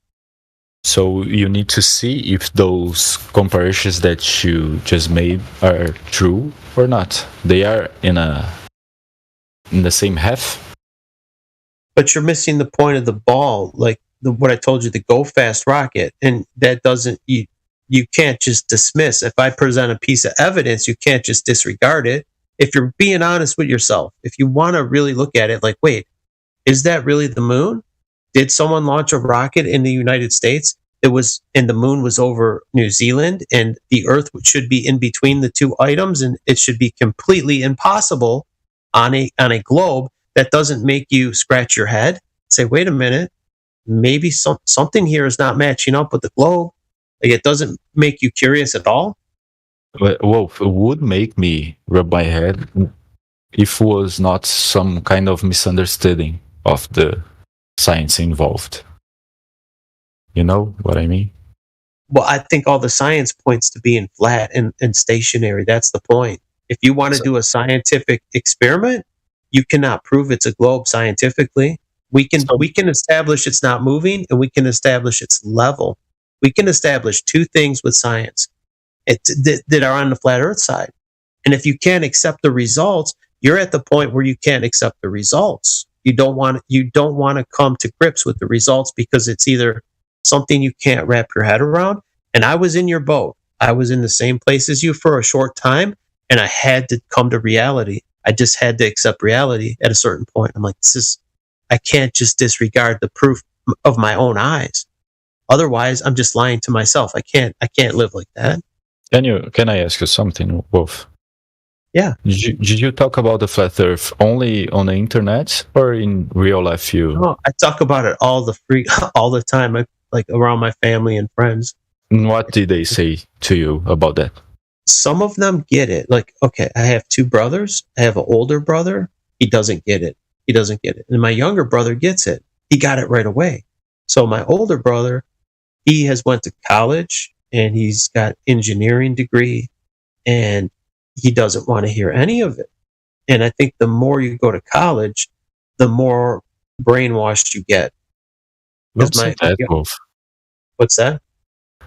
So you need to see if those comparisons that you just made are true or not. They are in the same half. But you're missing the point of the ball, like what I told you, the Go Fast rocket, and that doesn't. You can't just dismiss. If I present a piece of evidence, you can't just disregard it. If you're being honest with yourself, if you want to really look at it, like, wait, is that really the moon? Did someone launch a rocket in the United States? And the moon was over New Zealand, and the Earth should be in between the two items, and it should be completely impossible on a globe. That doesn't make you scratch your head, say, wait a minute, maybe something here is not matching up with the globe. Like, it doesn't make you curious at all. Wolf, it would make me rub my head if it was not some kind of misunderstanding of the science involved. You know what I mean? Well, I think all the science points to being flat and stationary. That's the point. If you want to do a scientific experiment, you cannot prove it's a globe scientifically. We can establish it's not moving, and we can establish it's level. We can establish two things with science that are on the flat Earth side. And if you can't accept the results, you're at the point where you can't accept the results. You don't want to come to grips with the results because it's either something you can't wrap your head around. And I was in your boat. I was in the same place as you for a short time, and I had to come to reality. I just had to accept reality at a certain point. I'm like, I can't just disregard the proof of my own eyes. Otherwise, I'm just lying to myself. I can't live like that. Can I ask you something, Wolf? Yeah. Did you talk about the flat Earth only on the internet or in real life? No, I talk about it all the time. Like around my family and friends. And what did they say to you about that? Some of them get it. Like, okay, I have two brothers. I have an older brother. He doesn't get it. And my younger brother gets it. He got it right away. So my older brother, he has went to college and he's got engineering degree and he doesn't want to hear any of it. And I think the more you go to college, the more brainwashed you get. What's that?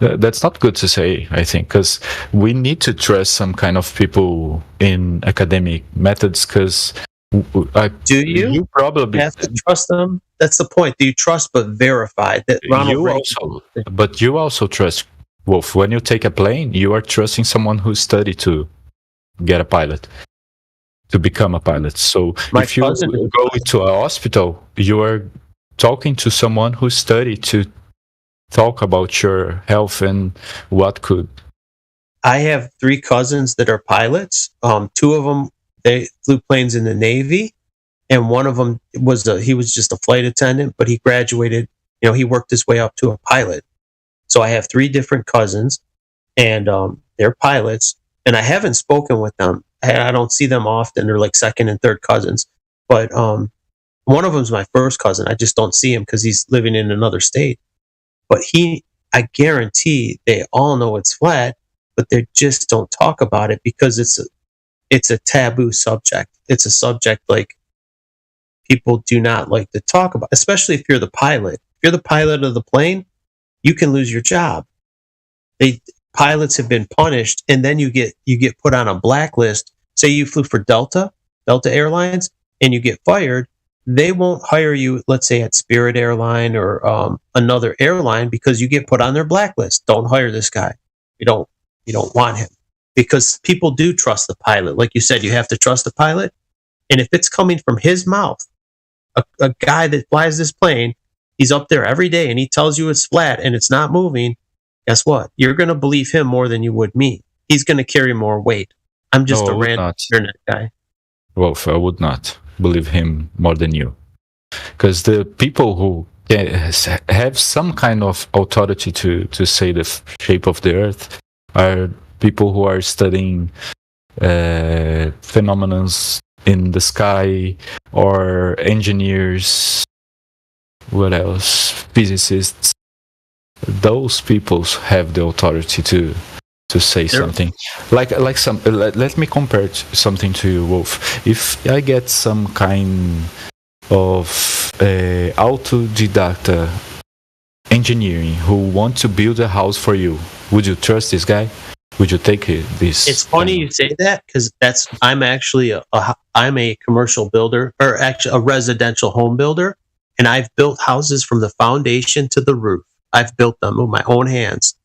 That's not good to say, I think, because we need to trust some kind of people in academic methods. Because do you probably have to trust them? That's the point. Do you trust but verify that Ronald Reagan? But you also trust, Wolf. When you take a plane, you are trusting someone who studied to get a pilot, to become a pilot. So if you go to a hospital, you are talking to someone who studied to talk about your health and what could. I have 3 cousins that are pilots. 2 of them, they flew planes in the Navy, and one of them was he was just a flight attendant, but he graduated. He worked his way up to a pilot. So I have 3 different cousins, and they're pilots. And I haven't spoken with them. I don't see them often. They're like second and third cousins, but one of them's my first cousin. I just don't see him because he's living in another state. But I guarantee they all know it's flat, but they just don't talk about it because it's a taboo subject. It's a subject like people do not like to talk about, especially if you're the pilot. If you're the pilot of the plane, you can lose your job. Pilots have been punished, and then you get put on a blacklist. Say you flew for Delta Airlines, and you get fired. They won't hire you, let's say at Spirit Airline or another airline, because you get put on their blacklist. Don't hire this guy. You don't want him, because people do trust the pilot. Like you said, you have to trust the pilot. And if it's coming from his mouth, a guy that flies this plane, he's up there every day and he tells you it's flat and it's not moving, guess what? You're going to believe him more than you would me. He's going to carry more weight. I'm just a random internet guy. Wolf, I would not believe him more than you. Because the people who have some kind of authority to say the shape of the earth are people who are studying phenomena in the sky, or engineers, what else, physicists. Those people have the authority to say something. Let me compare something to you, Wolf. If I get some kind of autodidact engineering who want to build a house for you, would you trust this guy? Would you take this? It's funny you say that, because I'm actually I'm a commercial builder, or actually a residential home builder, and I've built houses from the foundation to the roof. I've built them with my own hands.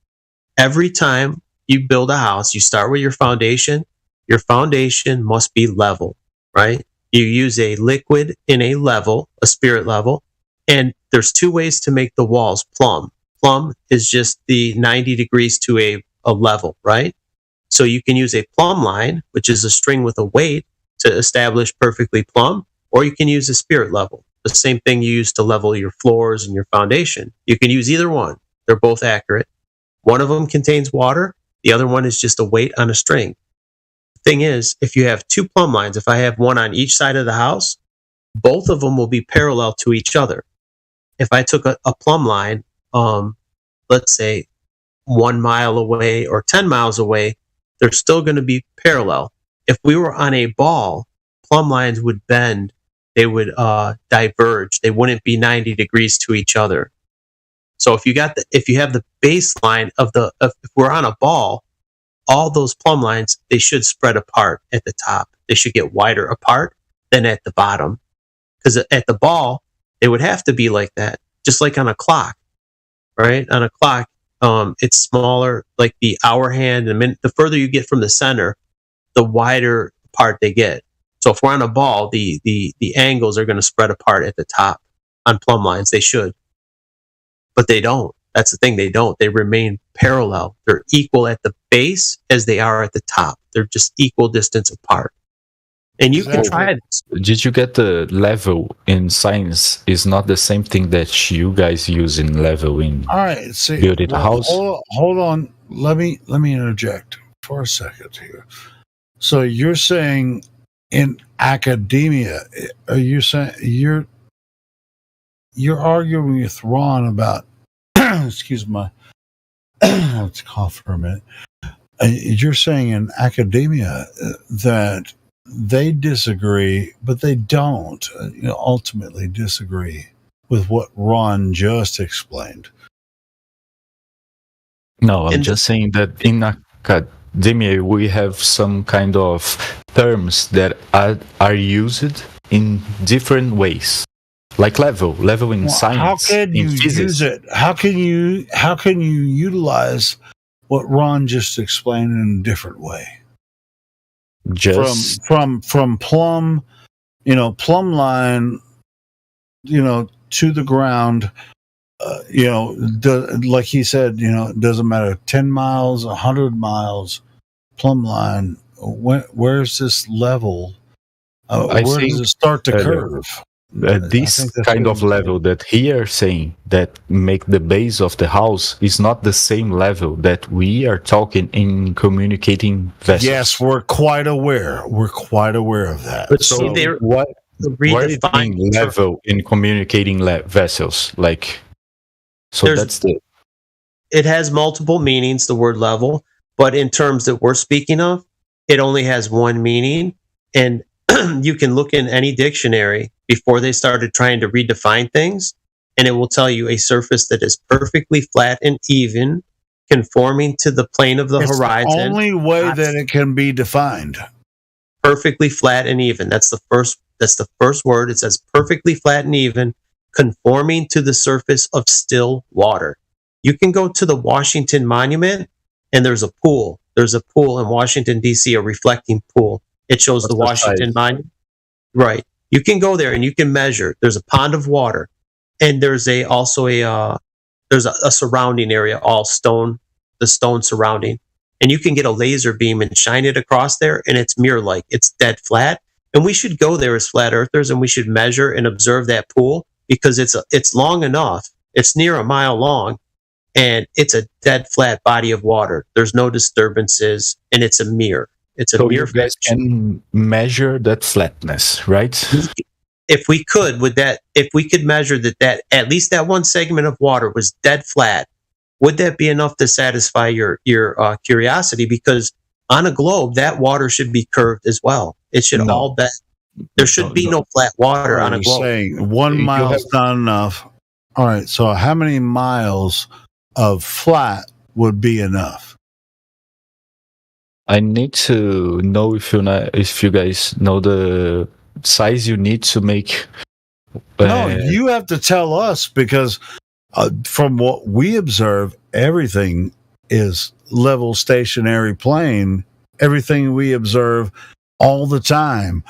Every time you build a house, you start with your foundation. Your foundation must be level, right? You use a liquid in a level, a spirit level, and there's 2 ways to make the walls plumb. Plumb is just the 90 degrees to a level, right? So you can use a plumb line, which is a string with a weight, to establish perfectly plumb, or you can use a spirit level, the same thing you use to level your floors and your foundation. You can use either one. They're both accurate. One of them contains water, The other one is just a weight on a string. The thing is, if you have two plumb lines, if I have one on each side of the house, both of them will be parallel to each other. If I took a plumb line, let's say 1 mile away or 10 miles away, they're still going to be parallel. If we were on a ball, plumb lines would bend, they would diverge. They wouldn't be 90 degrees to each other. So if you have the baseline if we're on a ball, all those plumb lines, they should spread apart at the top. They should get wider apart than at the bottom. Because at the ball, they would have to be like that, just like on a clock, right? On a clock, it's smaller, like the hour hand. And the further you get from the center, the wider apart they get. So if we're on a ball, the angles are going to spread apart at the top on plumb lines. They should. But they don't. That's the thing. They don't. They remain parallel. They're equal at the base as they are at the top. They're just equal distance apart. And you can try this. Did you get the level in science is not the same thing that you guys use in level in all right, see, building a house? Hold on. Let me interject for a second here. So you're saying in academia, are you saying you're arguing with Ron about excuse me, let's cough for a minute. You're saying in academia that they disagree, but they don't ultimately disagree with what Ron just explained. No, I'm just saying that in academia we have some kind of terms that are used in different ways, like level in science. How can you use it? How can you utilize what Ron just explained in a different way? Just from plumb line, to the ground, like he said, it doesn't matter 10 miles, 100 miles, plumb line. Where's this level? Where does it start to curve? This kind of level that he are saying that make the base of the house is not the same level that we are talking in communicating vessels. Yes, we're quite aware. We're quite aware of that. But so what redefining level in communicating vessels? Like, so that's the. It has multiple meanings, the word level, but in terms that we're speaking of, it only has one meaning. And you can look in any dictionary before they started trying to redefine things, and it will tell you a surface that is perfectly flat and even, conforming to the plane of the horizon. The only way that it can be defined. Perfectly flat and even. That's the first word. It says perfectly flat and even, conforming to the surface of still water. You can go to the Washington Monument, and there's a pool. There's a pool in Washington, D.C., a reflecting pool. It shows the Washington Monument. Right. You can go there and you can measure. There's a pond of water, and there's also a surrounding area, all stone, the stone surrounding. And you can get a laser beam and shine it across there, and it's mirror-like. It's dead flat. And we should go there as flat earthers, and we should measure and observe that pool, because it's long enough. It's near a mile long, and it's a dead flat body of water. There's no disturbances, and it's a mirror. It's a mirror. You guys can measure that flatness, right? If we could, if we could measure that at least that one segment of water was dead flat, would that be enough to satisfy your curiosity? Because on a globe, that water should be curved as well. It should all be. There should be no flat water on a globe. Saying 1 mile is not enough. All right. So how many miles of flat would be enough? I need to know if you guys know the size you need to make. No, you have to tell us, because from what we observe, everything is level, stationary, plane. Everything we observe all the time.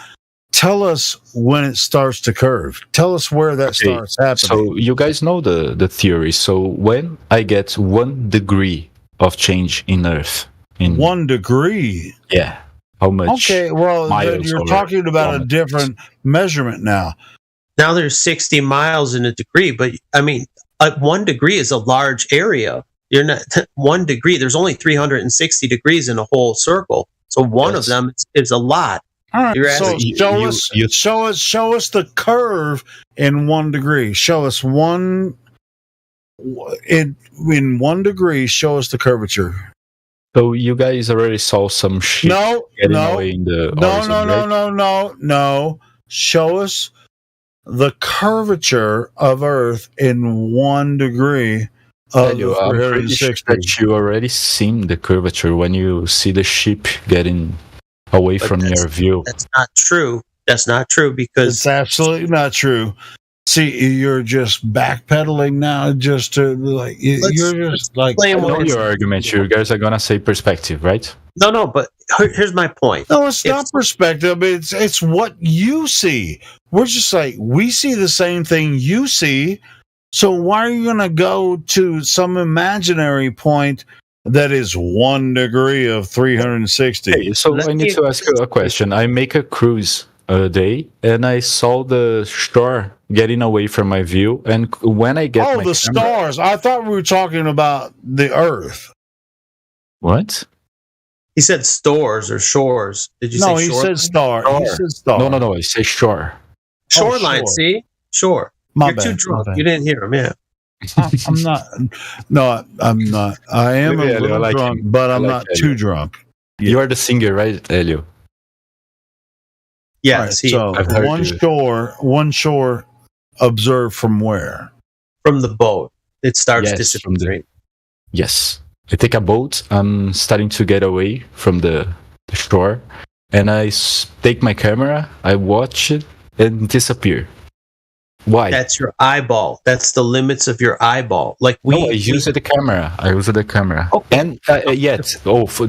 Tell us when it starts to curve. Tell us where that starts happening. So you guys know the theory. So when I get 1 degree of change in Earth. 1 degree? Yeah. How much? Okay, well, then you're talking about a different measurement now. Now there's 60 miles in a degree, but I mean, 1 degree is a large area. You're not 1 degree. There's only 360 degrees in a whole circle. So one of them is a lot. All right. You're So asking, show us the curve in 1 degree. Show us in 1 degree. Show us the curvature. So you guys already saw some shit getting away in the horizon, right? No. Show us the curvature of Earth in 1 degree of the I'm pretty sure 360. that you already seen the curvature when you see the ship getting away from your view. That's not true. That's not true because It's absolutely not true. See, you're just backpedaling now, just to like you're just like. I know your argument. You guys are gonna say perspective, right? No. But here's my point. No, it's not perspective. It's what you see. We're just like we see the same thing you see. So why are you gonna go to some imaginary point that is 1 degree of 360? Hey, so I need to ask you a question. I make a cruise a day, and I saw the shore getting away from my view. And when I get my stars! I thought we were talking about the Earth. What? He said stores or shores. Did you say No, he shore? said star. He said star. No. I say shore. Shoreline. Shore. See, shore. My You're bad, too drunk. my bad. You didn't hear him. Yeah. I'm not. No, I'm not. I am Maybe a I little like drunk, him. but I I'm like not Elio. too drunk. You are the singer, right, Elio? Yeah. All right, See, so I've heard one shore. Observed from where? from the boat, it starts Yes, disappearing. Yes. I take a boat. I'm starting to get away from the shore, and I take my camera. I watch it and disappear. Why? That's your eyeball. That's the limits of your eyeball. Like I use the camera. Okay. And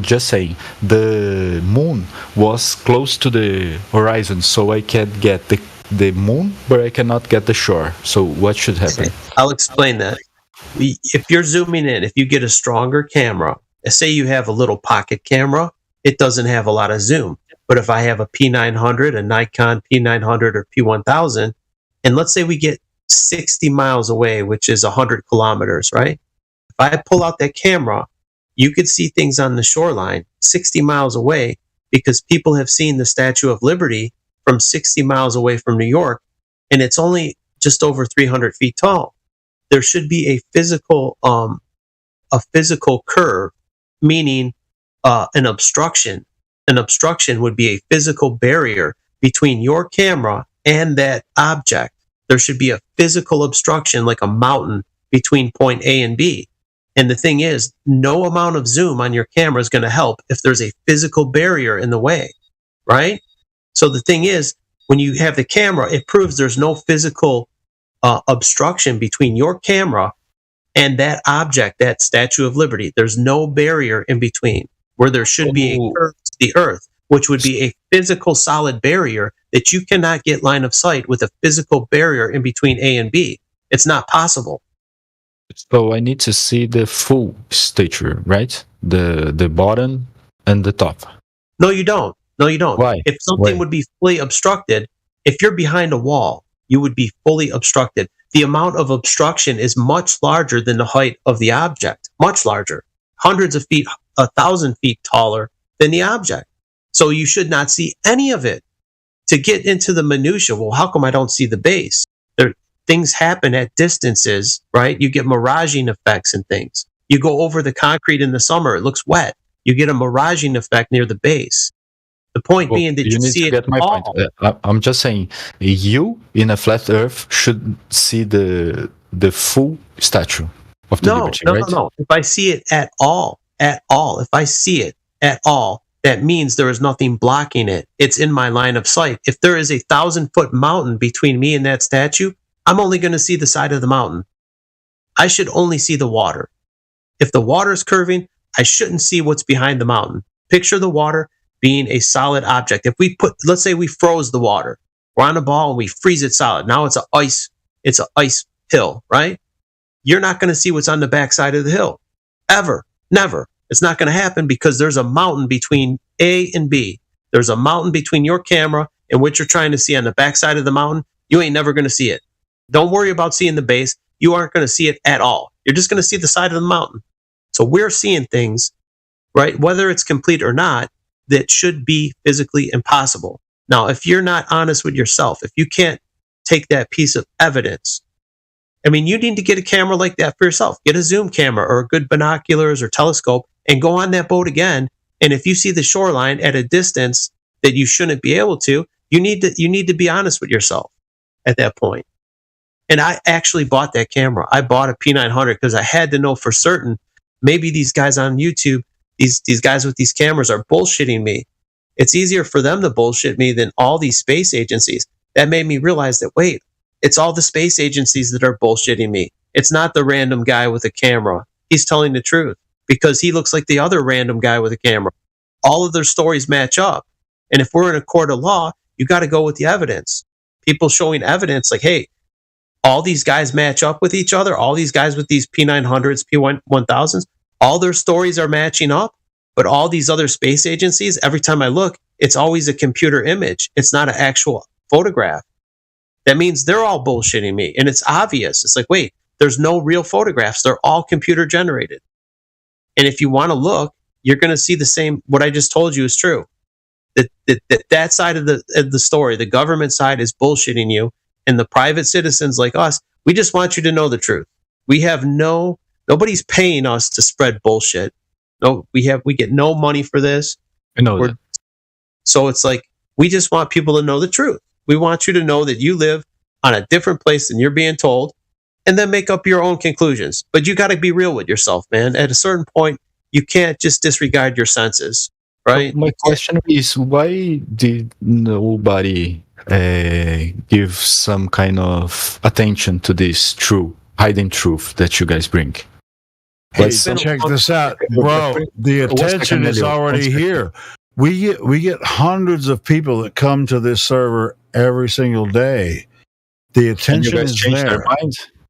just saying, the moon was close to the horizon, so I can get the moon, but I cannot get the shore. So what should happen? I'll explain that. If you're zooming in, if you get a stronger camera, say you have a little pocket camera, it doesn't have a lot of zoom. But if I have a P900, a Nikon P900 or P1000, and let's say we get 60 miles away, which is 100 kilometers, right? If I pull out that camera, you could see things on the shoreline 60 miles away because people have seen the Statue of Liberty from 60 miles away from New York, and it's only just over 300 feet tall. There should be a physical curve, meaning an obstruction. An obstruction would be a physical barrier between your camera and that object. There should be a physical obstruction, like a mountain, between point A and B. And the thing is, no amount of zoom on your camera is going to help if there's a physical barrier in the way, right? So the thing is, when you have the camera, it proves there's no physical obstruction between your camera and that object, that Statue of Liberty. There's no barrier in between where there should be a curve to the earth, which would be a physical solid barrier that you cannot get line of sight with a physical barrier in between A and B. It's not possible. So I need to see the full stature, right? The bottom and the top. No, you don't. No, you don't. Why? If something Why? would be fully obstructed, if you're behind a wall, you would be fully obstructed. The amount of obstruction is much larger than the height of the object, much larger, hundreds of feet, 1,000 feet taller than the object. So you should not see any of it. To get into the minutia, well, how come I don't see the base? Things happen at distances, right? You get miraging effects and things. You go over the concrete in the summer, it looks wet. You get a miraging effect near the base. The point being that you need see to it get my all. point. I'm just saying, you in a flat Earth should see the full statue of the Liberty, right? No. If I see it at all, if I see it at all, that means there is nothing blocking it. It's in my line of sight. If there is a 1,000-foot mountain between me and that statue, I'm only going to see the side of the mountain. I should only see the water. If the water is curving, I shouldn't see what's behind the mountain. Picture the water being a solid object. If we let's say we froze the water. We're on a ball and we freeze it solid. Now it's an ice hill, right? You're not going to see what's on the backside of the hill. Ever. Never. It's not going to happen because there's a mountain between A and B. There's a mountain between your camera and what you're trying to see on the backside of the mountain. You ain't never going to see it. Don't worry about seeing the base. You aren't going to see it at all. You're just going to see the side of the mountain. So we're seeing things, right? Whether it's complete or not, that should be physically impossible. Now, if you're not honest with yourself, if you can't take that piece of evidence, I mean, you need to get a camera like that for yourself. Get a zoom camera or good binoculars or telescope and go on that boat again. And if you see the shoreline at a distance that you shouldn't be able to, you need to be honest with yourself at that point. And I actually bought that camera. I bought a P900 because I had to know for certain. Maybe these guys on YouTube, these guys with these cameras are bullshitting me. It's easier for them to bullshit me than all these space agencies. That made me realize that, wait, it's all the space agencies that are bullshitting me. It's not the random guy with a camera. He's telling the truth because he looks like the other random guy with a camera. All of their stories match up. And if we're in a court of law, you got to go with the evidence. People showing evidence like, hey, all these guys match up with each other. All these guys with these P900s, P1000s, all their stories are matching up. But all these other space agencies, every time I look, it's always a computer image. It's not an actual photograph. That means they're all bullshitting me. And it's obvious. It's like, wait, there's no real photographs. They're all computer generated. And if you want to look, you're going to see the same. What I just told you is true. That side of the story, the government side, is bullshitting you. And the private citizens like us, we just want you to know the truth. We have nobody's paying us to spread bullshit. No, we get no money for this. I know that. So it's like, we just want people to know the truth. We want you to know that you live on a different place than you're being told, and then make up your own conclusions. But you got to be real with yourself, man. At a certain point, you can't just disregard your senses, right? My question is, why did nobody give some kind of attention to this hidden truth that you guys bring? Hey, check this out, bro. The attention is already here. We get hundreds of people that come to this server every single day. The attention is there.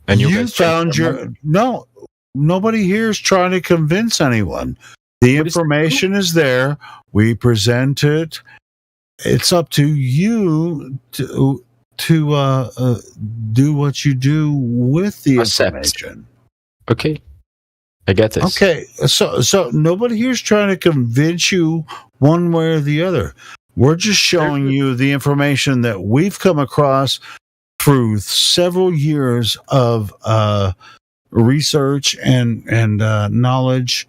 And you found no. Nobody here is trying to convince anyone. The information is there. We present it. It's up to you to do what you do with the information. Okay. I get this. Okay, so nobody here's trying to convince you one way or the other. We're just showing you the information that we've come across through several years of research and knowledge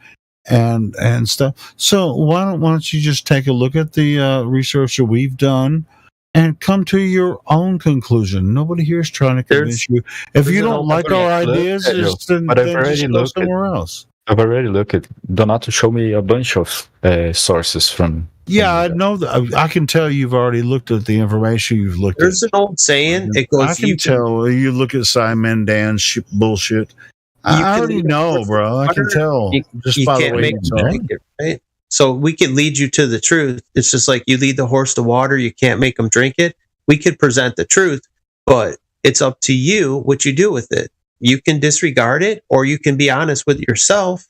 and stuff. So why don't you just take a look at the research that we've done and come to your own conclusion. Nobody here is trying to convince you. If you don't like our ideas, then just go somewhere else. I've already looked at Donato. Show me a bunch of sources from. Yeah, I know that. I can tell you've already looked at the information you've looked There's an old saying. It goes. I can tell. You look at Simon Dan's bullshit. I already know, bro. I can tell just by the way you talk. Right? So we could lead you to the truth. It's just like you lead the horse to water. You can't make them drink it. We could present the truth, but it's up to you what you do with it. You can disregard it, or you can be honest with yourself.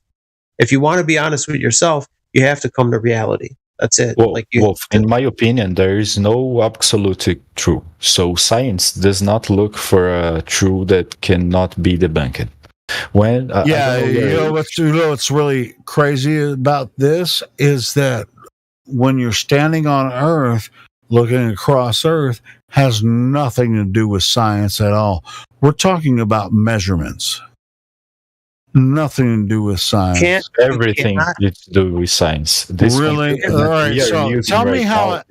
If you want to be honest with yourself, you have to come to reality. That's it. Well, in my opinion, there is no absolute truth. So science does not look for a truth that cannot be debunked. When what's really crazy about this is that when you're standing on Earth, looking across Earth, has nothing to do with science at all. We're talking about measurements. Nothing to do with science. Everything to do with science. This really? All right. So tell me how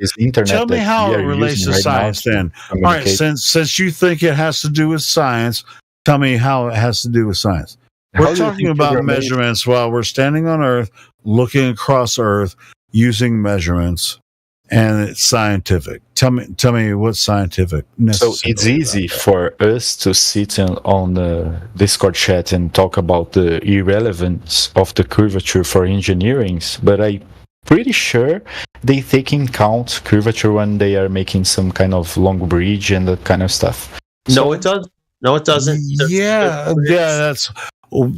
it relates to science then. All right. Since you think it has to do with science, tell me how it has to do with science. We're talking about measurements while we're standing on Earth, looking across Earth, using measurements, and it's scientific. Tell me what's scientific. So it's easy for us to sit on the Discord chat and talk about the irrelevance of the curvature for engineering, but I'm pretty sure they take in count curvature when they are making some kind of long bridge and that kind of stuff. No, it does. No, it doesn't. That's.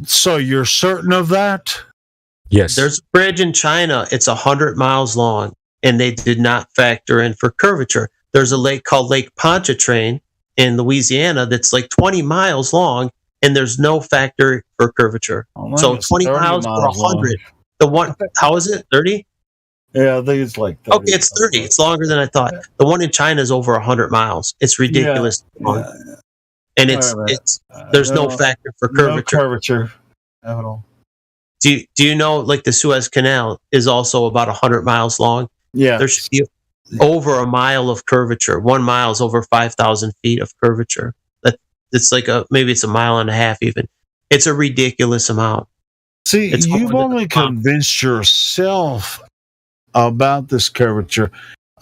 So you're certain of that? Yes. There's a bridge in China. It's 100 miles long, and they did not factor in for curvature. There's a lake called Lake Pontchartrain in Louisiana that's like 20 miles long, and there's no factor for curvature. So 20 miles or 100. The one, how is it? 30? Yeah, I think it's like 30. Okay, it's 30. It's longer than I thought. The one in China is over 100 miles. It's ridiculous. Yeah. And it's there's no factor for curvature. No curvature at all. Do you know, like, the Suez Canal is also about 100 miles long? Yeah. There should be over a mile of curvature. 1 mile is over 5,000 feet of curvature. It's like maybe it's a mile and a half even. It's a ridiculous amount. See, you've only convinced yourself about this curvature.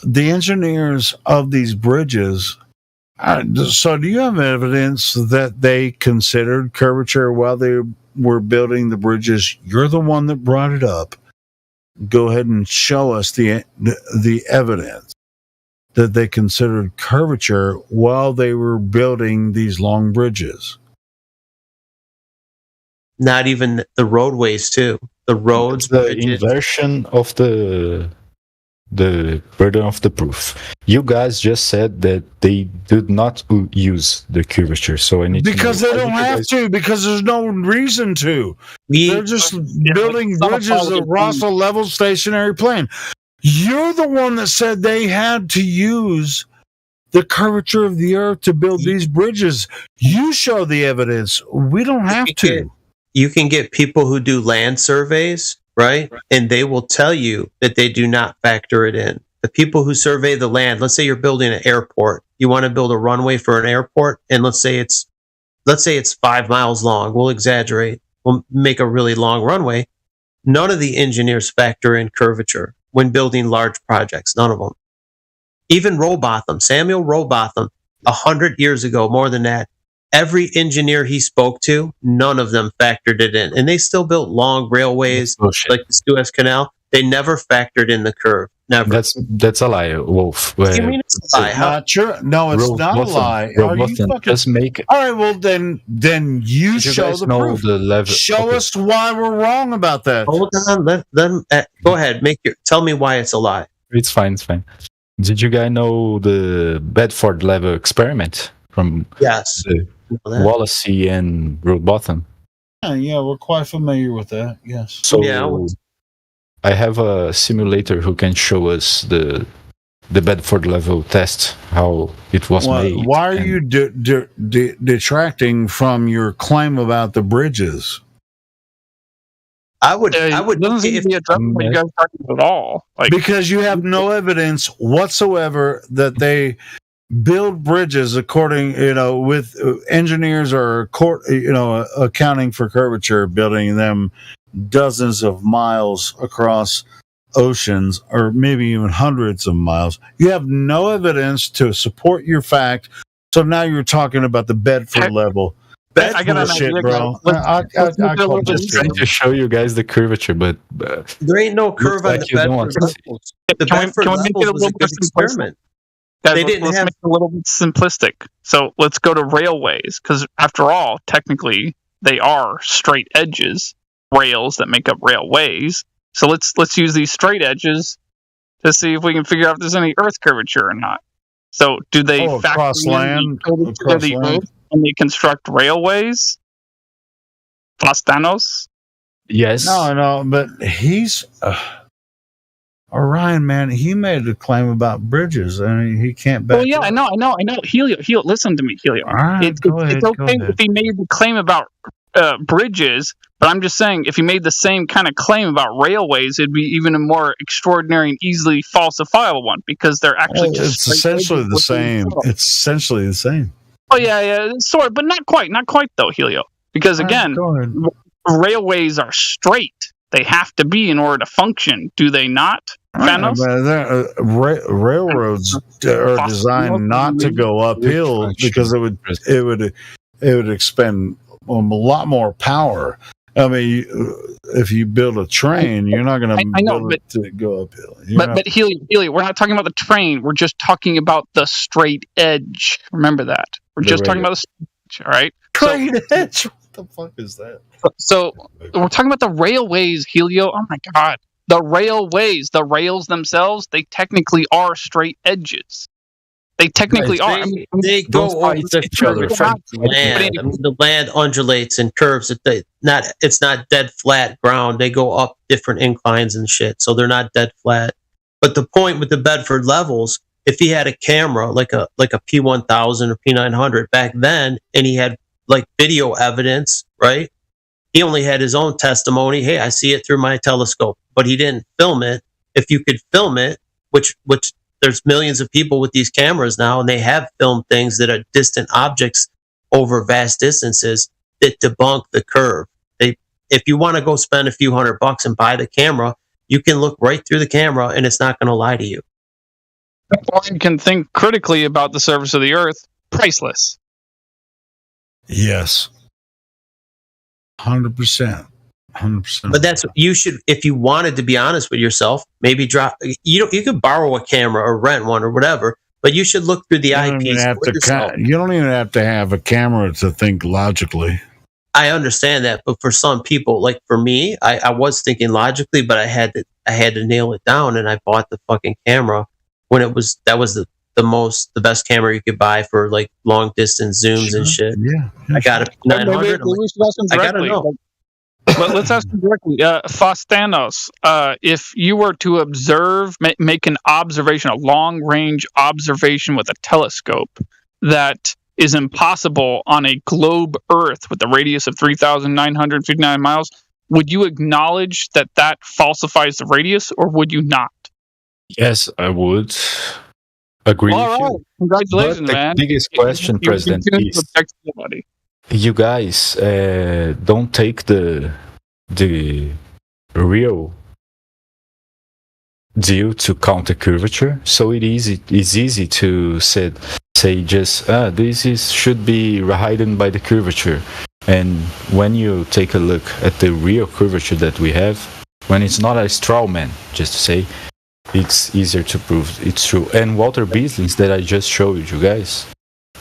The engineers of these bridges, so do you have evidence that they considered curvature while they were building the bridges? You're the one that brought it up. Go ahead and show us the evidence that they considered curvature while they were building these long bridges. Not even the roadways, too. The roads, the bridges. inversion of the burden of the proof. You guys just said that they did not use the curvature, so I need because to know they don't have to, because there's no reason to. They're just building bridges across a level stationary plane. You're the one that said they had to use the curvature of the earth to build these bridges. You show the evidence. We don't have to. You can get people who do land surveys, right? And they will tell you that they do not factor it in. The people who survey the land, let's say you're building an airport. You want to build a runway for an airport, and let's say it's 5 miles long. We'll exaggerate. We'll make a really long runway. None of the engineers factor in curvature when building large projects. None of them. Even Rowbotham, Samuel Rowbotham, 100 years ago, more than that, every engineer he spoke to, none of them factored it in. And they still built long railways like the Suez Canal. They never factored in the curve. Never. That's a lie, Wolf. What do you mean it's a lie? Not true. No, it's not a lie. Are you fucking... Just make it. All right, well, then you show the proof. The level. Show us why we're wrong about that. Hold on. Go ahead. Tell me why it's a lie. It's fine. Did you guys know the Bedford level experiment from Wallasey and Rowbotham? Yeah, we're quite familiar with that. Yes. So I have a simulator who can show us the Bedford level test, how it was made. Why are you detracting from your claim about the bridges? I would doesn't seem to be addressing what you guys are talking about at all. Because you have no evidence whatsoever that they build bridges according, with engineers or accounting for curvature, building them dozens of miles across oceans, or maybe even hundreds of miles. You have no evidence to support your fact. So now you're talking about the Bedford level. That's bullshit, bro. I'm just trying to show you guys the curvature, but there ain't no curve on the Bedford levels. The Bedford levels was a good experiment. Guys, let's make it a little bit simplistic. So let's go to railways, because after all, technically, they are straight edges, rails that make up railways. So let's use these straight edges to see if we can figure out if there's any earth curvature or not. So do they factor in the earth when they construct railways? Plastanos? Yes. No, but he's Orion, man. He made a claim about bridges, and he can't back. Well, yeah, I know. Helio, listen to me, Helio. All right, it's okay if he made the claim about bridges, but I'm just saying if he made the same kind of claim about railways, it'd be even a more extraordinary and easily falsifiable one, because they're actually it's essentially the same. It's essentially the same. Oh yeah, sort of, but not quite though, Helio. Because again, railways are straight. They have to be in order to function, do they not? Railroads are designed not to go uphill because it would expend a lot more power. I mean, if you build a train, you're not going to build it to go uphill. But Helio, we're not talking about the train. We're just talking about the straight edge. Remember that. We're just talking about the straight edge, all right? Straight edge? What the fuck is that? So we're talking about the railways, Helio. Oh, my God. The railways, the rails themselves, they technically are straight edges. They technically Right, are. I mean, they go over the land. I mean, the land undulates and curves. It's not dead flat ground. They go up different inclines and shit, so they're not dead flat. But the point with the Bedford levels, if he had a camera like a P1000 or P900 back then, and he had like video evidence, right? He only had his own testimony. Hey, I see it through my telescope, but he didn't film it. If you could film it, which there's millions of people with these cameras now, and they have filmed things that are distant objects over vast distances that debunk the curve. If you want to go spend a few $100 and buy the camera, you can look right through the camera, and it's not going to lie to you. One can think critically about the surface of the Earth. Priceless. Yes. 100%. 100%. But that's you should, if you wanted to be honest with yourself, maybe drop. You could borrow a camera or rent one or whatever, but you should look through the eyepiece. You don't even have to have a camera to think logically. I understand that, but for some people, like for me, I was thinking logically, but I had to nail it down, and I bought the fucking camera when that was the best camera you could buy for like long distance zooms and shit. Yeah, I got a 900. I gotta know. But let's ask him directly. Fastanos, if you were to observe, make an observation, a long-range observation with a telescope that is impossible on a globe Earth with a radius of 3,959 miles, would you acknowledge that falsifies the radius, or would you not? Yes, I would agree with All right. you. Congratulations, But the man. biggest question, President, is you guys don't take the real deal to count the curvature, so it's easy to say just this should be hidden by the curvature. And when you take a look at the real curvature that we have, when it's not a straw man, just to say, it's easier to prove it's true. And Walter Beasley's that I just showed you guys,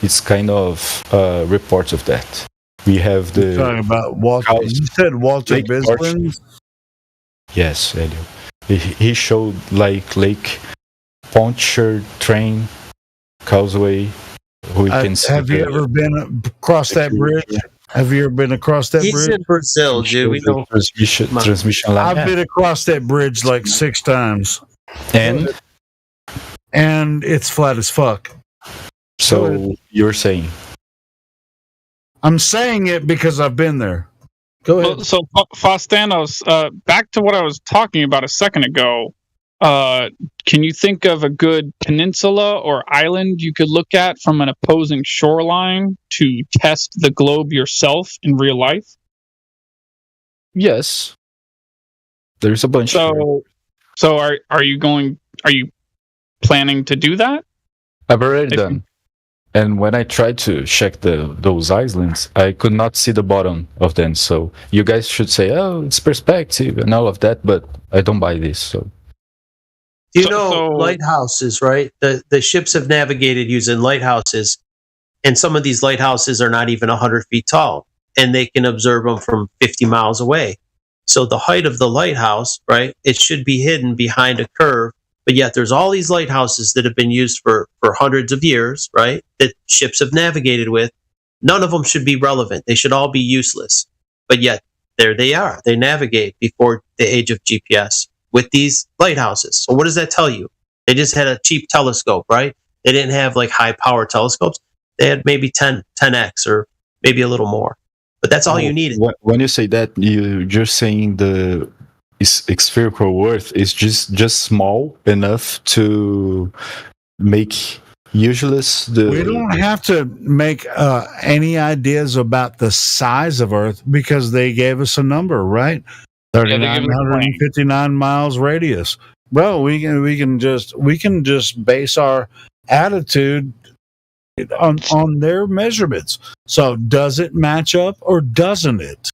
it's kind of reports of that. We have the... You're talking about Walter... You said Walter Beasley? Yes, Elio. He showed like Lake Pontchartrain, Causeway. We can see. Have you ever been across that bridge? Have you ever been across that bridge? He's in Brazil, dude. We know. Transmission line. I've been across that bridge like 6 times. And it's flat as fuck. So you're saying? I'm saying it because I've been there. Go ahead. Well, so Fastanos, back to what I was talking about a second ago. Can you think of a good peninsula or island you could look at from an opposing shoreline to test the globe yourself in real life? Yes. There's a bunch. So are you planning to do that? I've already done. And when I tried to check those islands, I could not see the bottom of them. So you guys should say, "Oh, it's perspective" and all of that, but I don't buy this. So you know, lighthouses, right? The ships have navigated using lighthouses, and some of these lighthouses are not even 100 feet tall, and they can observe them from 50 miles away. So the height of the lighthouse, right? It should be hidden behind a curve. But yet there's all these lighthouses that have been used for hundreds of years, right? That ships have navigated with. None of them should be relevant. They should all be useless. But yet there they are. They navigate before the age of GPS with these lighthouses. So what does that tell you? They just had a cheap telescope, right? They didn't have like high power telescopes. They had maybe 10x or maybe a little more. But that's all you needed. When you say that, you're just saying the spherical Earth is just small enough to make useless the... We don't have to make any ideas about the size of Earth because they gave us a number, right? 3,959 miles radius. Bro, we can just base our attitude on their measurements. So does it match up or doesn't it?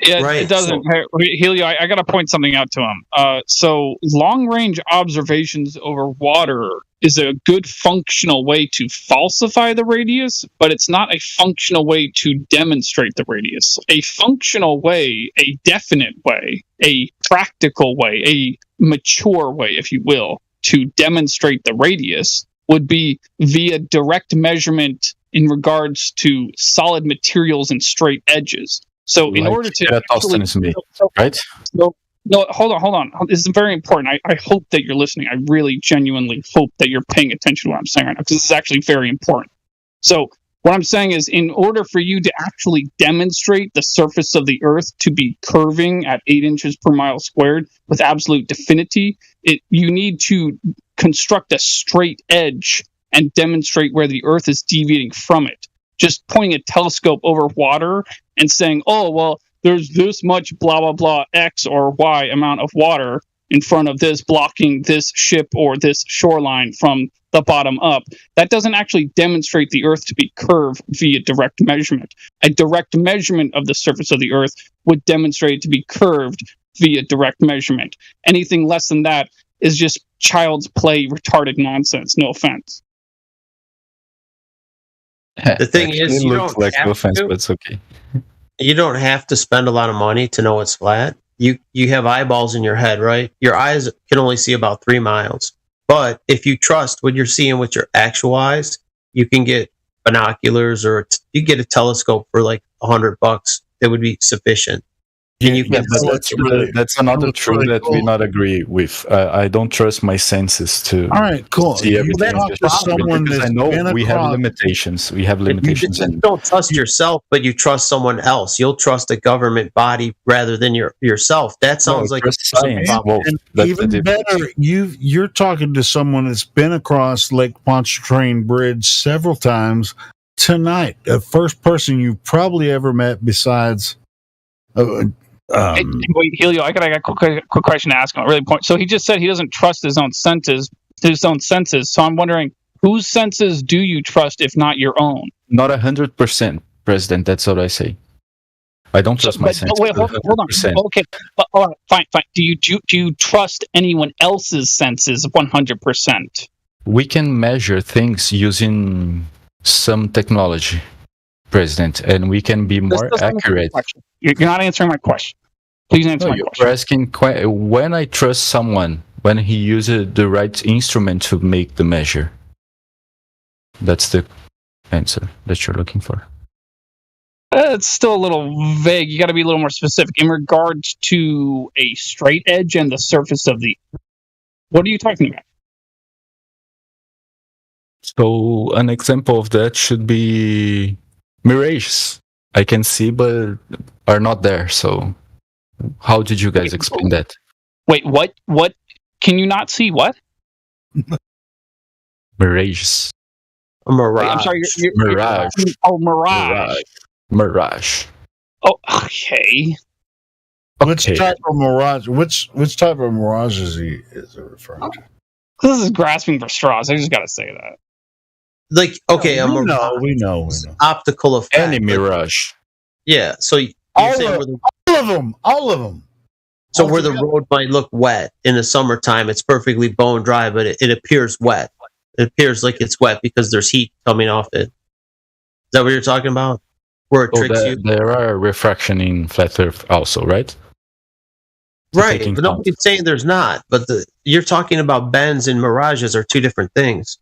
Yeah, right. It doesn't. Helio, I got to point something out to him. So long-range observations over water is a good functional way to falsify the radius, but it's not a functional way to demonstrate the radius. A functional way, a definite way, a practical way, a mature way, if you will, to demonstrate the radius would be via direct measurement in regards to solid materials and straight edges. So in order to actually, right? So, no, hold on. This is very important. I hope that you're listening. I really genuinely hope that you're paying attention to what I'm saying right now, because this is actually very important. So what I'm saying is, in order for you to actually demonstrate the surface of the Earth to be curving at 8 inches per mile squared with absolute definity, you need to construct a straight edge and demonstrate where the Earth is deviating from it. Just pointing a telescope over water and saying, oh, well, there's this much blah, blah, blah, X or Y amount of water in front of this blocking this ship or this shoreline from the bottom up. That doesn't actually demonstrate the Earth to be curved via direct measurement. A direct measurement of the surface of the Earth would demonstrate it to be curved via direct measurement. Anything less than that is just child's play, retarded nonsense. No offense. The thing is, you don't like have no offense, to. but it's okay. You don't have to spend a lot of money to know it's flat. You have eyeballs in your head, right? Your eyes can only see about 3 miles. But if you trust what you're seeing with your actual eyes, you can get binoculars or you get a telescope for like $100. That would be sufficient. And you can that's another truth that we not agree with. I don't trust my senses to All right, cool. see everything. Someone Because I that's know been we have across- limitations. We have limitations. You just don't trust yourself, but you trust someone else. You'll trust a government body rather than yourself. That sounds like science. Well, And that's even the difference. better, you're talking to someone that's been across Lake Pontchartrain Bridge several times tonight. The first person you've probably ever met besides. Wait, Helio, I got a quick question to ask him. Really point. So he just said he doesn't trust his own senses. So I'm wondering, whose senses do you trust if not your own? Not 100%, President. That's what I say. I don't trust my senses. Wait, hold on. 100%. Okay, all right, fine. Do you trust anyone else's senses 100%? We can measure things using some technology, President, and we can be more accurate. You're not answering my question. Please answer my question. You're asking when I trust someone when he uses the right instrument to make the measure. That's the answer that you're looking for. It's still a little vague. You got to be a little more specific in regards to a straight edge and the surface of the. What are you talking about? So an example of that should be mirages. I can see, but are not there. So how did you guys explain that? Wait, what? What? Can you not see what? Mirages. A mirage. Wait, I'm sorry. Mirage. Mirage. Mirage. Oh, okay. Which type of mirage? Which type of mirage is he referring to? This is grasping for straws. I just got to say that. Like, okay, we know. Optical effect. Any mirage. Yeah. So you're saying all of them. So where the road might look wet in the summertime, it's perfectly bone dry, but it appears wet. It appears like it's wet because there's heat coming off it. Is that what you're talking about? Where it tricks you? There are refraction in flat Earth also, right? Right. But nobody's saying there's not. But you're talking about bends and mirages are two different things.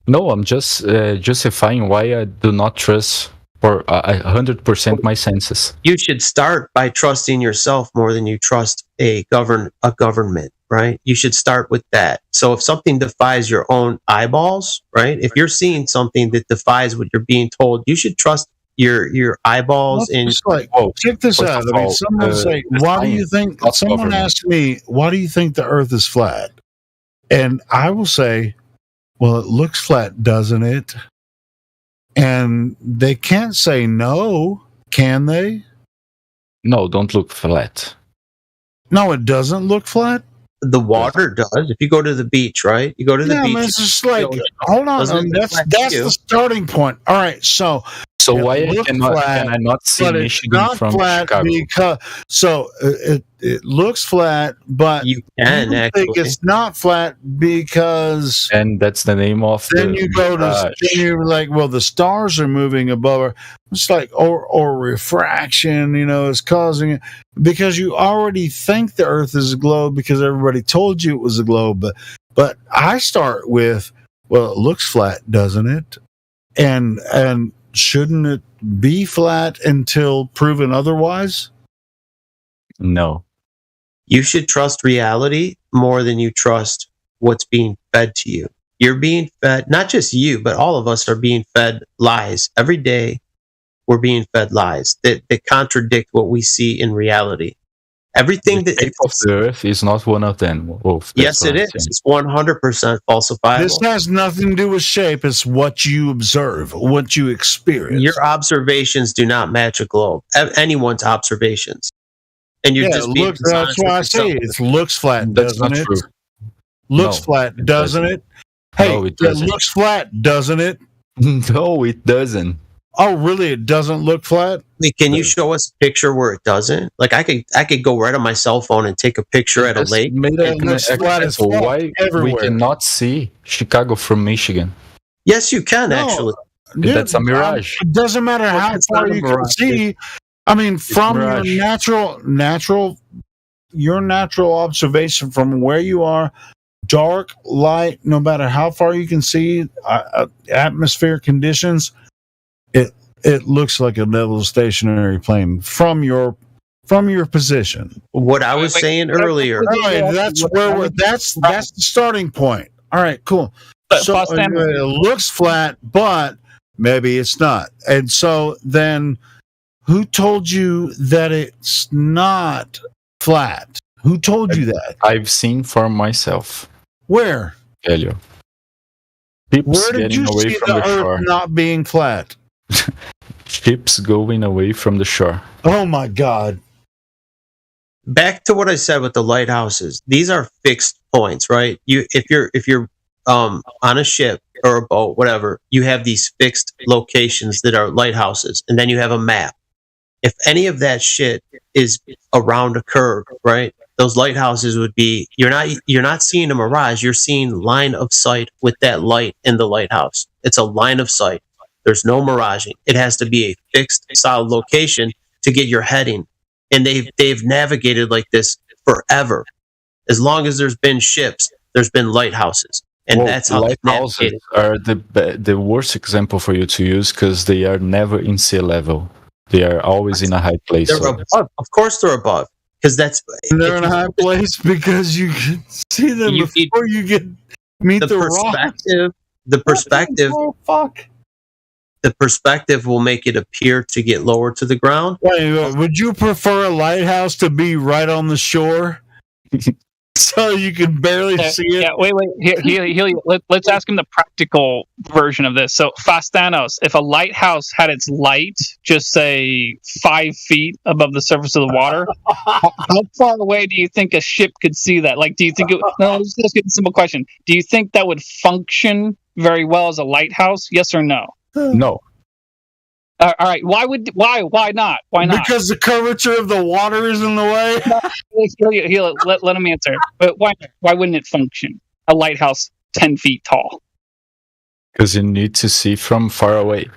No, I'm just justifying why I do not trust for 100% my senses. You should start by trusting yourself more than you trust a government, right? You should start with that. So if something defies your own eyeballs, right? If you're seeing something that defies what you're being told, you should trust your eyeballs. Check this out. I mean, someone say, "Why do you think?" Someone asked me, "Why do you think the Earth is flat?" And I will say, "Well, it looks flat, doesn't it?" And they can't say no, can they? No, don't look flat. No, it doesn't look flat. The water does. If you go to the beach, right? You go to the beach. It's just like, hold on. That's the starting point. All right, so why can I not see Michigan from Chicago? Because it looks flat, but you can actually think it's not flat because. And that's the name of. Then you go to. Then you're like, well, the stars are moving above her. It's like or refraction, is causing it because you already think the Earth is a globe because everybody told you it was a globe. But I start with, Well, it looks flat, doesn't it? And shouldn't it be flat until proven otherwise? No. You should trust reality more than you trust what's being fed to you. You're being fed, not just you, but all of us are being fed lies. Every day, we're being fed lies that contradict what we see in reality. Everything the shape of the Earth is not one of them. Wolf. Yes, it is. It's 100% falsifiable. This has nothing to do with shape. It's what you observe, what you experience. Your observations do not match a globe. Anyone's observations. And you're just being that's why I say it looks flat, doesn't it? True. Looks flat, doesn't it? Hey, no, it looks flat, doesn't it? No, it doesn't. Oh, really? It doesn't look flat? Wait, can you show us a picture where it doesn't? Like I could go right on my cell phone and take a picture at a lake. Why we cannot see Chicago from Michigan? Yes, you can actually. Dude, that's a mirage. It doesn't matter how far you can see. I mean, from your natural observation from where you are, dark, light, no matter how far you can see, atmospheric conditions, it looks like a level stationary plane from your position. What I was saying earlier. All right, that's the starting point. All right, cool. So it looks flat, but maybe it's not. And so then, who told you that it's not flat? Who told you that? I've seen for myself. Where? Helio. Where did you see the Earth not being flat? Ships going away from the shore. Oh my God. Back to what I said with the lighthouses. These are fixed points, right? If you're on a ship or a boat, whatever, you have these fixed locations that are lighthouses, and then you have a map. If any of that shit is around a curve, right? Those lighthouses would be you're not seeing a mirage, you're seeing line of sight with that light in the lighthouse. It's a line of sight. There's no miraging. It has to be a fixed, solid location to get your heading. And they've navigated like this forever. As long as there's been ships, there's been lighthouses. And that's how lighthouses are the worst example for you to use because they are never in sea level. They are always in a high place. They're above. Of course they're above. Because they're in a high place because you can see them before you meet the perspective. Rock. The perspective. Oh, fuck. The perspective will make it appear to get lower to the ground. Wait, would you prefer a lighthouse to be right on the shore? So you can barely see it? Yeah, wait. Let's ask him the practical version of this. So, Fastanos, if a lighthouse had its light, just say 5 feet above the surface of the water, how far away do you think a ship could see that? Like, do you think let's get a simple question. Do you think that would function very well as a lighthouse? Yes or no? No. All right. Why not? Why not? Because the curvature of the water is in the way. Let him answer. But why wouldn't it function? A lighthouse 10 feet tall. Because you need to see from far away.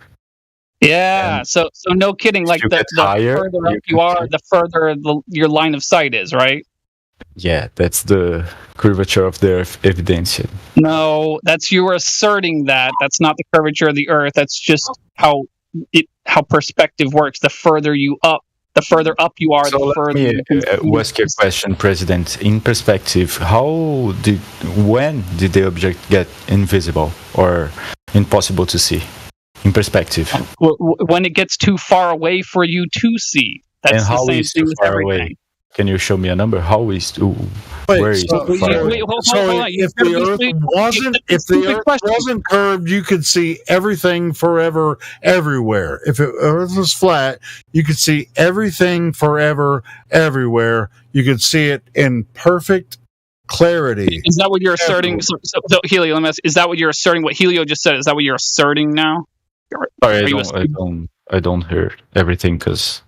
Yeah. So no kidding. Like the further up you are, the further your line of sight is, right? Yeah, that's the curvature of the Earth evidence. No, that's you are asserting that. That's not the curvature of the Earth. That's just how perspective works. The further up you are, the further. Let me ask you a question, President. In perspective, when did the object get invisible or impossible to see? In perspective, when it gets too far away for you to see. That's and how the same is thing too with far everything. away? Can you show me a number? How is where is so if the Earth wasn't curved, you could see everything forever, everywhere. If the Earth was flat, you could see everything forever, everywhere. You could see it in perfect clarity. Is that what you're asserting? So Helio, let me ask, is that what you're asserting? What Helio just said, is that what you're asserting now? Sorry, I don't hear everything because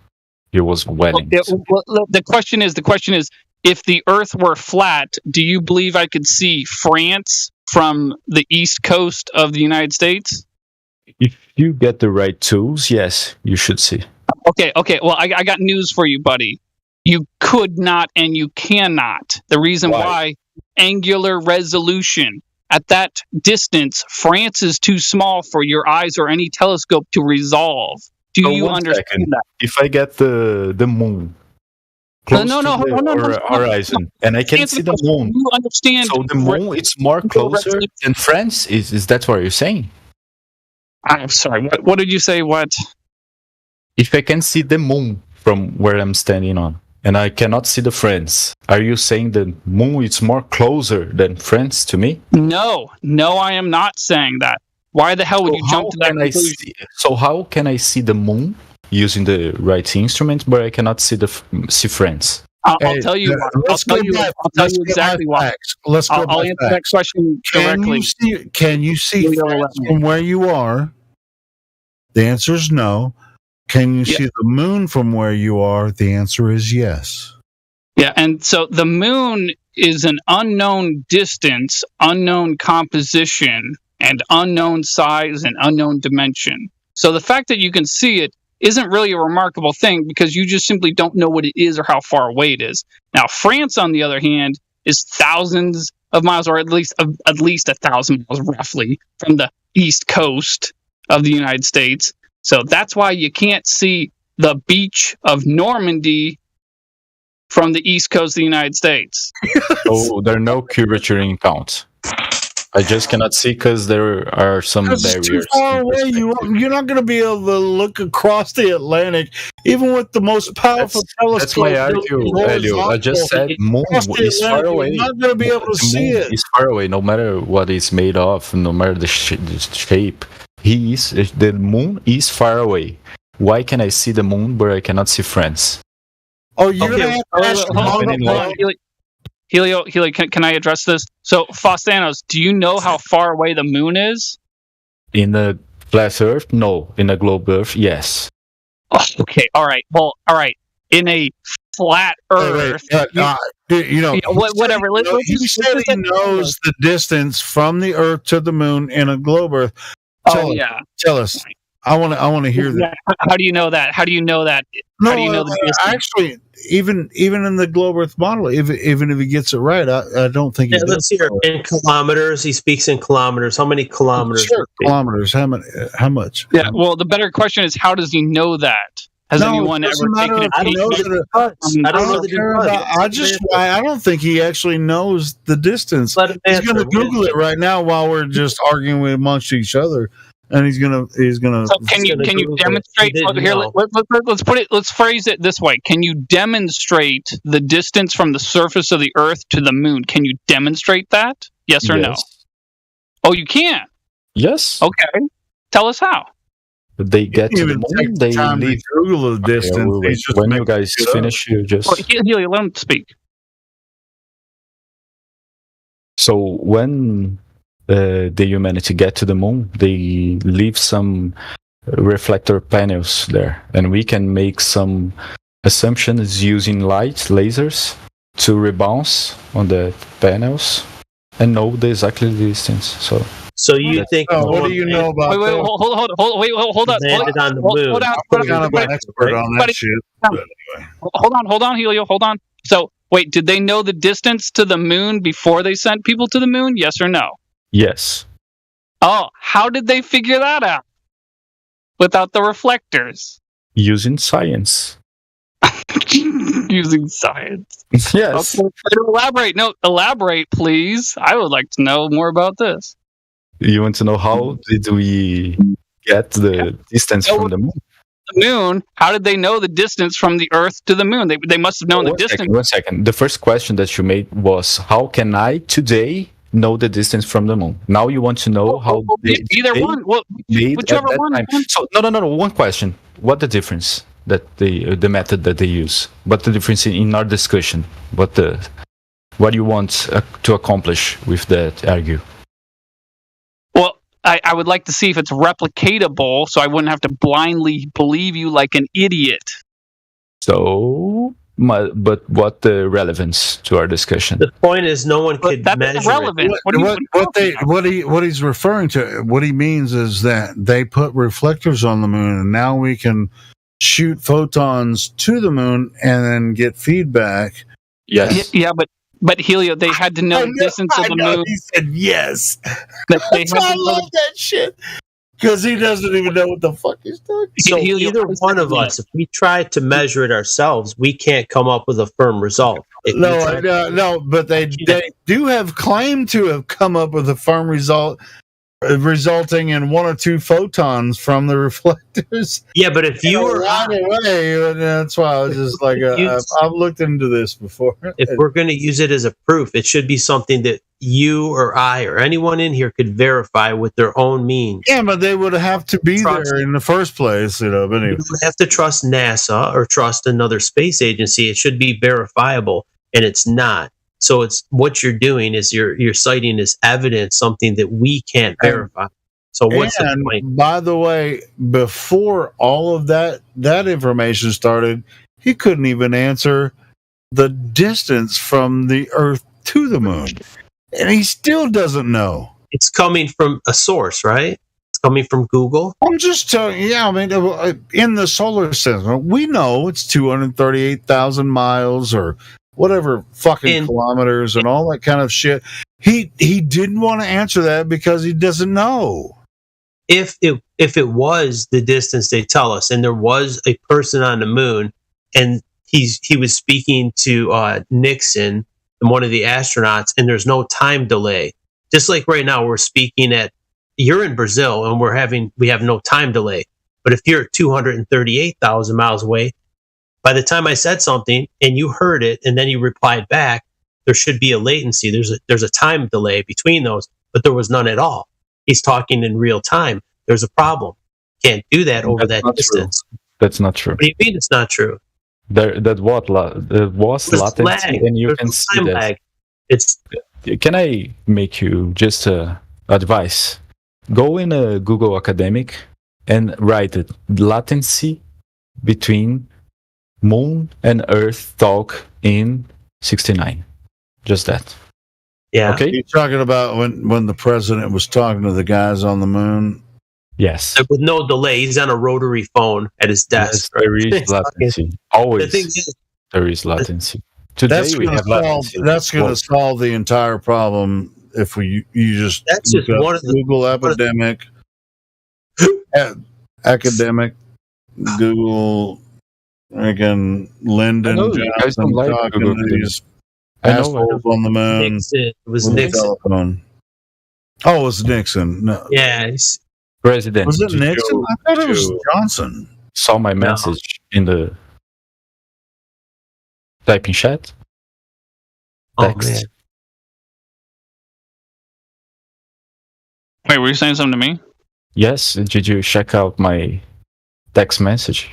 it was wedding. The question is, if the Earth were flat, do you believe I could see France from the east coast of the United States? If you get the right tools, yes, you should see. Okay. Well, I got news for you, buddy. You could not and you cannot. The reason why angular resolution. at that distance, France is too small for your eyes or any telescope to resolve. Do you understand that? If I get the moon close to the horizon, and I can see the moon, you understand? So the moon it's more closer than France. Is that what you're saying? I'm sorry. What did you say? What? If I can see the moon from where I'm standing on, and I cannot see the France, are you saying the moon is more closer than France to me? No, I am not saying that. Why the hell would you jump to that conclusion? So how can I see the moon using the right instrument, but I cannot see France? I'll tell you. I'll tell you exactly why. Let's go. I'll answer that question directly. Can you see France from where you are? The answer is no. Can you see the moon from where you are? The answer is yes. Yeah, and so the moon is an unknown distance, unknown composition, and unknown size and unknown dimension. So the fact that you can see it isn't really a remarkable thing because you just simply don't know what it is or how far away it is. Now, France, on the other hand, is thousands of miles, or at least 1,000 miles roughly, from the east coast of the United States. So that's why you can't see the beach of Normandy from the east coast of the United States. So there are no curvature in count. I just cannot see because there are some barriers. It's too far away. You're not going to be able to look across the Atlantic, even with the most powerful telescope. That's my argument, Elio. I just said moon is far away. You're not going to be able to see it. It's far away, no matter what it's made of, no matter the shape. The moon is far away. Why can I see the moon, but I cannot see France? Oh, you're going to have to Helio, can I address this? So, Faustanos, do you know how far away the moon is? In the flat Earth? No. In a globe Earth? Yes. Oh, okay, all right. Well, all right. In a flat Earth... whatever. He said he knows the distance from the Earth to the moon in a globe Earth. Tell us. I want to hear that. How do you know that? How do you know that? No, how do you know the distance? Actually, even in the globe Earth model, even if he gets it right, I don't think. Yeah, let's hear in kilometers. He speaks in kilometers. How many kilometers? Sure, kilometers. How much? Yeah. Well, the better question is, how does he know that? Has anyone ever taken it? I don't know I don't think he actually knows the distance. He's going to Google it right now while we're just arguing amongst each other. And he's gonna. So can you demonstrate? Here, let's phrase it this way. Can you demonstrate the distance from the surface of the Earth to the moon? Can you demonstrate that? Yes or no? Oh, you can. Yes. Okay. Tell us how. They get to the moon. They leave. Google the distance. When you guys finish, you just. Helio, let him speak. So when the humanity get to the moon, they leave some reflector panels there, and we can make some assumptions using lasers to rebounce on the panels and know exactly the distance. So you think? What do you know about? Wait, hold on. Landed on the moon. Hold on. I'm an expert on that shit. Anyway. Hold on, Helio. Hold on. So wait, did they know the distance to the moon before they sent people to the moon? Yes or no? Yes. Oh, how did they figure that out? Without the reflectors? Using science. Using science. Yes. Okay, elaborate, please. I would like to know more about this. You want to know how did we get the distance from the moon? The moon, how did they know the distance from the Earth to the moon? They must have known the distance. One second. The first question that you made was, how can I today know the distance from the moon? Now you want to know how one. Well, whichever one. So no. One question. What the difference that the method that they use? What the difference in our discussion? What do you want to accomplish with that argue? Well, I would like to see if it's replicatable, so I wouldn't have to blindly believe you like an idiot. So. But what the relevance to our discussion? The point is, no one could measure irrelevant. it. What he's referring to, what he means is that they put reflectors on the moon, and now we can shoot photons to the moon and then get feedback. Yes. Yeah, but But Helio, they had to know the distance of the moon. He said yes. They That's had why I to know love that shit. Because he doesn't even know what the fuck he's talking. So either one of us, if we try to measure it ourselves, we can't come up with a firm result. No, but they do have claimed to have come up with a firm result, resulting in 1 or 2 photons from the reflectors. Yeah, but if you were right away, that's why I was just like, I've looked into this before. If we're going to use it as a proof, it should be something that you or I or anyone in here could verify with their own means. Yeah, but they would have to be there in the first place, But anyway, you would have to trust NASA or trust another space agency. It should be verifiable, and it's not. So it's what you're doing is you're citing as evidence something that we can't verify. So what's the point? By the way, before all of that information started, he couldn't even answer the distance from the Earth to the moon. And he still doesn't know. It's coming from a source, right? It's coming from Google. I'm just telling you, in the solar system, we know it's 238,000 miles or whatever fucking kilometers and all that kind of shit. He didn't want to answer that because he doesn't know. If it was the distance they tell us, and there was a person on the moon, and he was speaking to Nixon, one of the astronauts, and there's no time delay. Just like right now, you're in Brazil, and we have no time delay. But if you're at 238,000 miles away, by the time I said something and you heard it, and then you replied back, there should be a latency. There's a time delay between those, but there was none at all. He's talking in real time. There's a problem. Can't do that over that distance. True. That's not true. What do you mean it's not true? There was latency, lag. and you There's can no see time that. lag. Can I make you just advice? Go in a Google Academic and write it. Latency between Moon and Earth talk in 69. Just that. Yeah. Okay. You're talking about when the president was talking to the guys on the moon? Yes. With no delay. He's on a rotary phone at his desk. Yes, there is latency. Always. There is latency. Today That's we have latency. That's going to solve the entire problem if you just that's just one of the Google academic Google again Lyndon Johnson talking to these assholes on the moon. Nixon. It was with the Nixon. telephone. Oh, it was Nixon. No. Yeah. President. Was it Nixon? I thought it was Johnson. Saw my message in the typing chat. Text. Man. Wait, were you saying something to me? Yes. Did you check out my text message?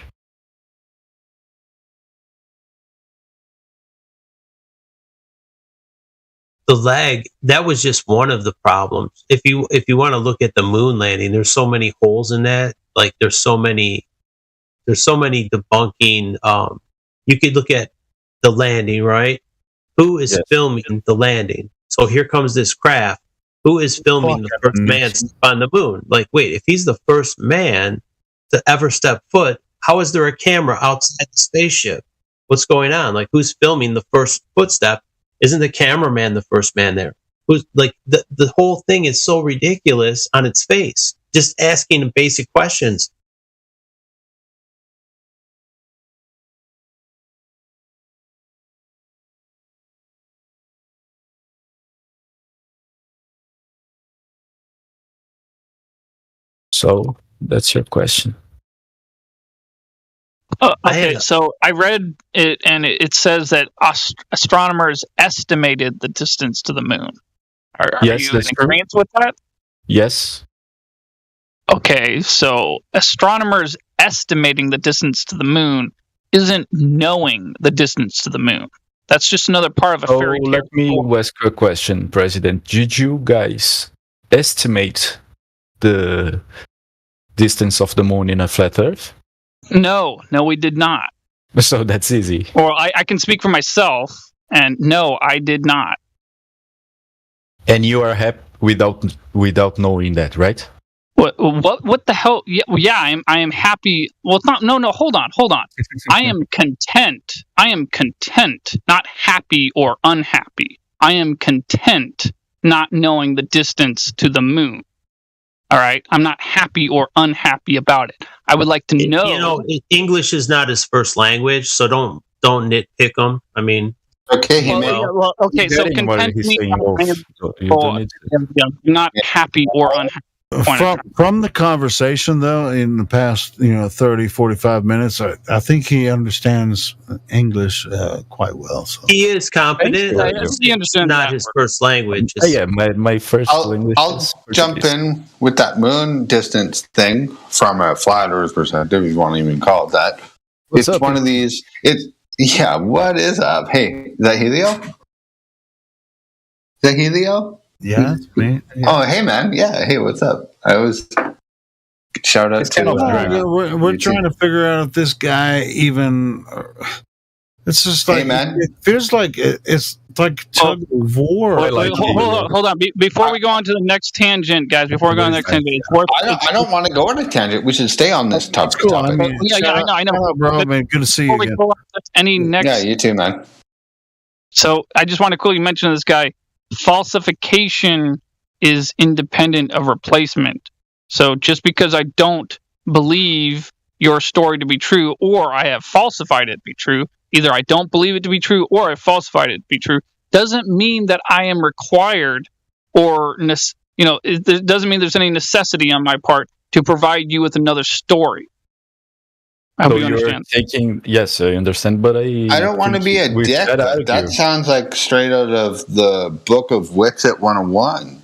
The lag, that was just one of the problems. If you want to look at the moon landing, there's so many holes in that. Like there's so many debunking. You could look at the landing, right? Who is filming the landing? So here comes this craft. Who is filming the first man on the moon? Like, wait, if he's the first man to ever step foot, how is there a camera outside the spaceship? What's going on? Like, who's filming the first footstep? Isn't the cameraman the first man there? Who's like the whole thing is so ridiculous on its face. Just asking basic questions. So that's your question. Okay, so I read it, and it says that astronomers estimated the distance to the moon. Are Yes, you that's in true. agreement with that? Yes. Okay, so astronomers estimating the distance to the moon isn't knowing the distance to the moon. That's just another part of a So fairy tale. let me ask you a question, President. Did you guys estimate the distance of the moon in a flat Earth? No, we did not. So that's easy. Or I can speak for myself, and no, I did not. And you are happy without knowing that, right? What the hell? Yeah, I am happy. Well, it's not. No, hold on. I am content. I am content, not happy or unhappy. I am content not knowing the distance to the moon. All right, I'm not happy or unhappy about it. I would like to know. You know, English is not his first language, so don't nitpick him. I mean, okay, okay. So content means I'm not happy or unhappy. From the conversation, though, in the past 30, 45 minutes, I think he understands English quite well. So he is competent. He understands not his first language. Yeah, my first language. I'll jump in with that moon distance thing from a flat Earth perspective, if you want to even call it that. What's it's up, one of these. Yeah. What is up? Hey, is that Helio? Is that Helio? Yeah, it's me. Yeah. Oh, hey, man. Yeah. Hey, what's up? I was shout out to. We're trying to figure out if this guy even. It's just like, hey, man. It feels like it's like tug of war. Hold on. Before we go on to the next tangent, guys. Before we go on to the next tangent, it's worth. I don't want to go on a tangent. We should stay on this topic. Cool. I know, bro. Man, good to see you again. Any next? Yeah, you too, man. So I just want to quickly mention this guy. Falsification is independent of replacement. So just because I don't believe your story to be true, or I have falsified it to be true, either I don't believe it to be true or I falsified it to be true, doesn't mean that I am required, or it doesn't mean there's any necessity on my part to provide you with another story. I hope you understand. Yes, I understand, but I don't want to be a dick, but that sounds like straight out of the book of Wixit 101.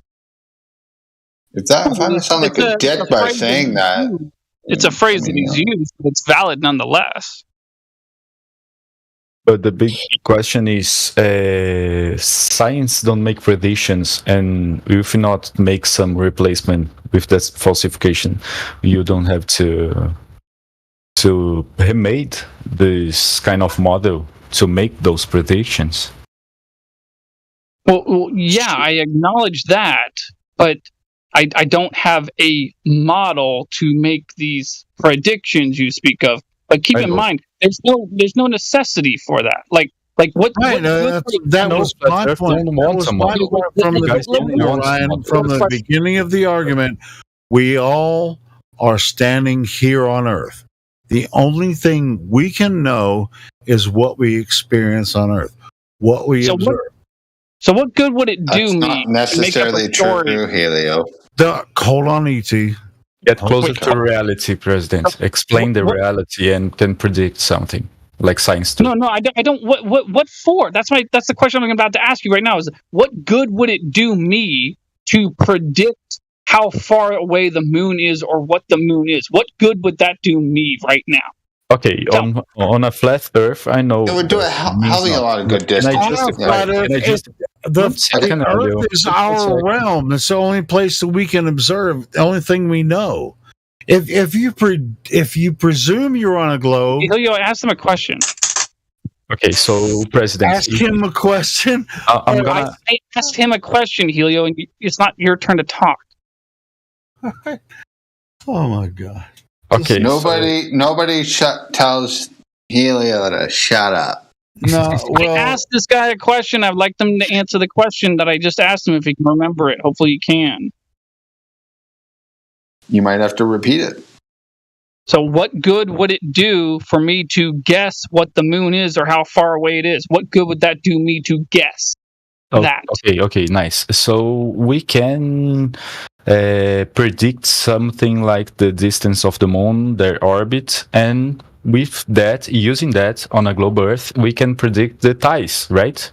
If I sound like a dick by saying that, it's a phrase that he's used, but it's valid nonetheless. But the big question is, science don't make predictions, and if you not make some replacement with that falsification, you don't have to made this kind of model to make those predictions. Well, yeah, I acknowledge that, but I don't have a model to make these predictions you speak of. But keep in mind, there's no necessity for that. Like what? Right, that was my point. From the beginning of the argument. We all are standing here on Earth. The only thing we can know is what we experience on Earth, what we observe. So what good would it do me? Not necessarily true, Helio. Hold on, E.T. Get closer to reality, President. Explain the reality and can predict something like science too. No, I don't. What for? That's the question I'm about to ask you right now. Is what good would it do me to predict how far away the moon is or what the moon is? What good would that do me right now? Okay, on a flat Earth, I know it would do a hell of a lot of good distance. The Earth is our realm. It's the only place that we can observe. The only thing we know. If you presume you're on a globe, Helio, ask them a question. Okay, so President, ask him a question. I asked him a question, Helio, and it's not your turn to talk. Oh my God. Okay. Nobody tells Helio to shut up. No, I asked this guy a question. I'd like them to answer the question that I just asked him if he can remember it. Hopefully he can. You might have to repeat it. So what good would it do for me to guess what the moon is or how far away it is? What good would that do me to guess that? Okay, nice. So we can predict something like the distance of the moon, their orbit, and with that, using that on a globe Earth, we can predict the tides, right?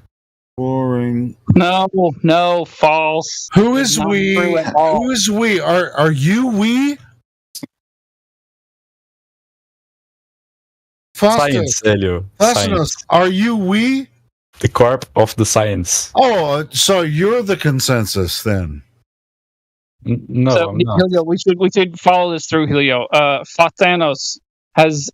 Boring. No, false. Who is we? Who is we? Are you we? Science, Helio. Science. Are you we? The corp of the science. Oh, so you're the consensus then? No, so, I'm not. Helio, we should follow this through, Helio. Fathanos has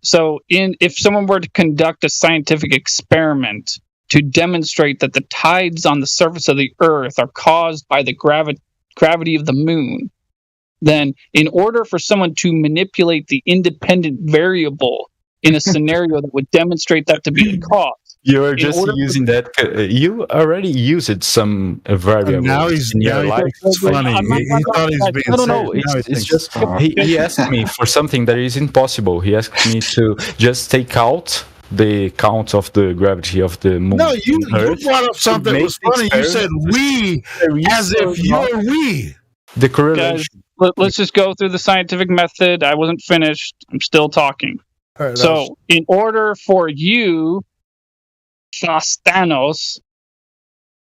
if someone were to conduct a scientific experiment to demonstrate that the tides on the surface of the Earth are caused by the gravity of the moon, then in order for someone to manipulate the independent variable in a scenario that would demonstrate that to be the cause, you're just using that. You already used some variable. Now he's in your life. It's funny. He thought he's being No. It's just he asked me for something that is impossible. He asked me to just take out the count of the gravity of the moon. No, you brought up something that was funny. You said "we" as if you're we. The correlation. Guys, let's just go through the scientific method. I wasn't finished. I'm still talking. Right, so, in order for you, Thanos,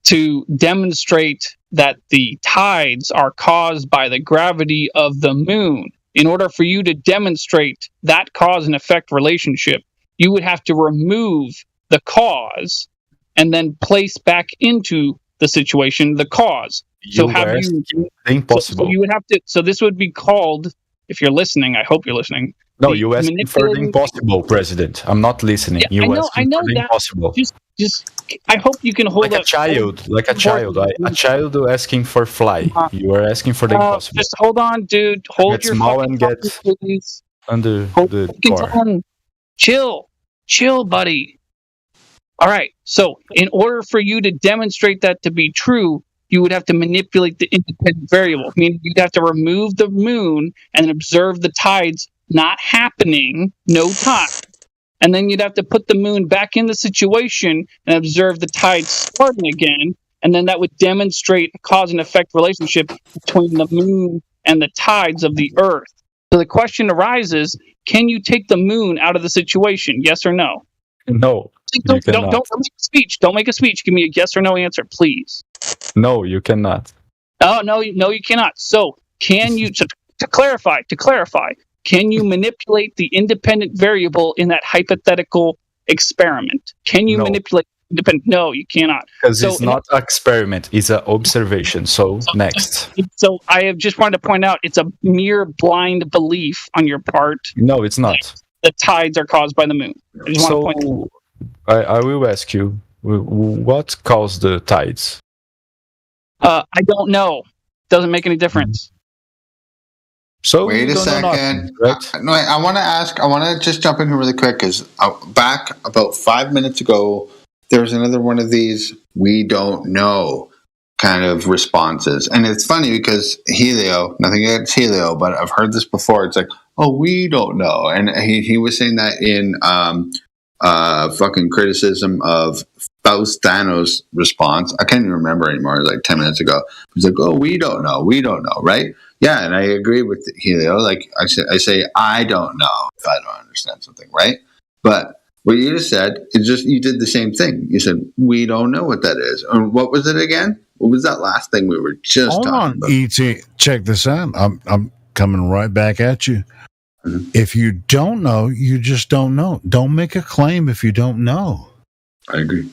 to demonstrate that the tides are caused by the gravity of the moon, in order for you to demonstrate that cause and effect relationship, you would have to remove the cause and then place back into the situation the cause. So impossible. So you would have to. So this would be called, if you're listening, I hope you're listening. No, you asked for the impossible, President. I'm not listening. Yeah, you I know for the that. impossible. Just. I hope you can hold like a child, a child asking for fly. You are asking for the impossible. Just hold on, dude. Hold your small fucking and get tongue, please. Under Hold the car. tongue. Chill, buddy. All right. So, in order for you to demonstrate that to be true, you would have to manipulate the independent variable. Meaning, you'd have to remove the moon and observe the tides not happening, no time. And then you'd have to put the moon back in the situation and observe the tides starting again. And then that would demonstrate a cause and effect relationship between the moon and the tides of the earth. So the question arises, can you take the moon out of the situation? Yes or no? No. Don't make a speech. Don't make a speech. Give me a yes or no answer, please. No, you cannot. Oh, no, you cannot. So can you, to clarify, can you manipulate the independent variable in that hypothetical experiment? Can you manipulate independent? No, you cannot. Because it's not an experiment, it's an observation. So next. So I have just wanted to point out it's a mere blind belief on your part. No, it's not. The tides are caused by the moon. I just want to point out. I will ask you, what caused the tides? I don't know. Doesn't make any difference. So wait a second. Right? No, I want to ask. I want to just jump in here really quick because back about 5 minutes ago, there was another one of these "we don't know" kind of responses, and it's funny because Helio, nothing against Helio, but I've heard this before. It's like, "Oh, we don't know," and he was saying that in fucking criticism of Faust Thanos' response. I can't even remember anymore. It was like 10 minutes ago. He's like, "Oh, we don't know, right?" Yeah, and I agree with Helio. Like I say, I don't know if I don't understand something, right? But what you just said is just you did the same thing. You said we don't know what that is. And what was it again? What was that last thing we were just talking about? ET, check this out. I'm coming right back at you. Mm-hmm. If you don't know, you just don't know. Don't make a claim if you don't know. I agree.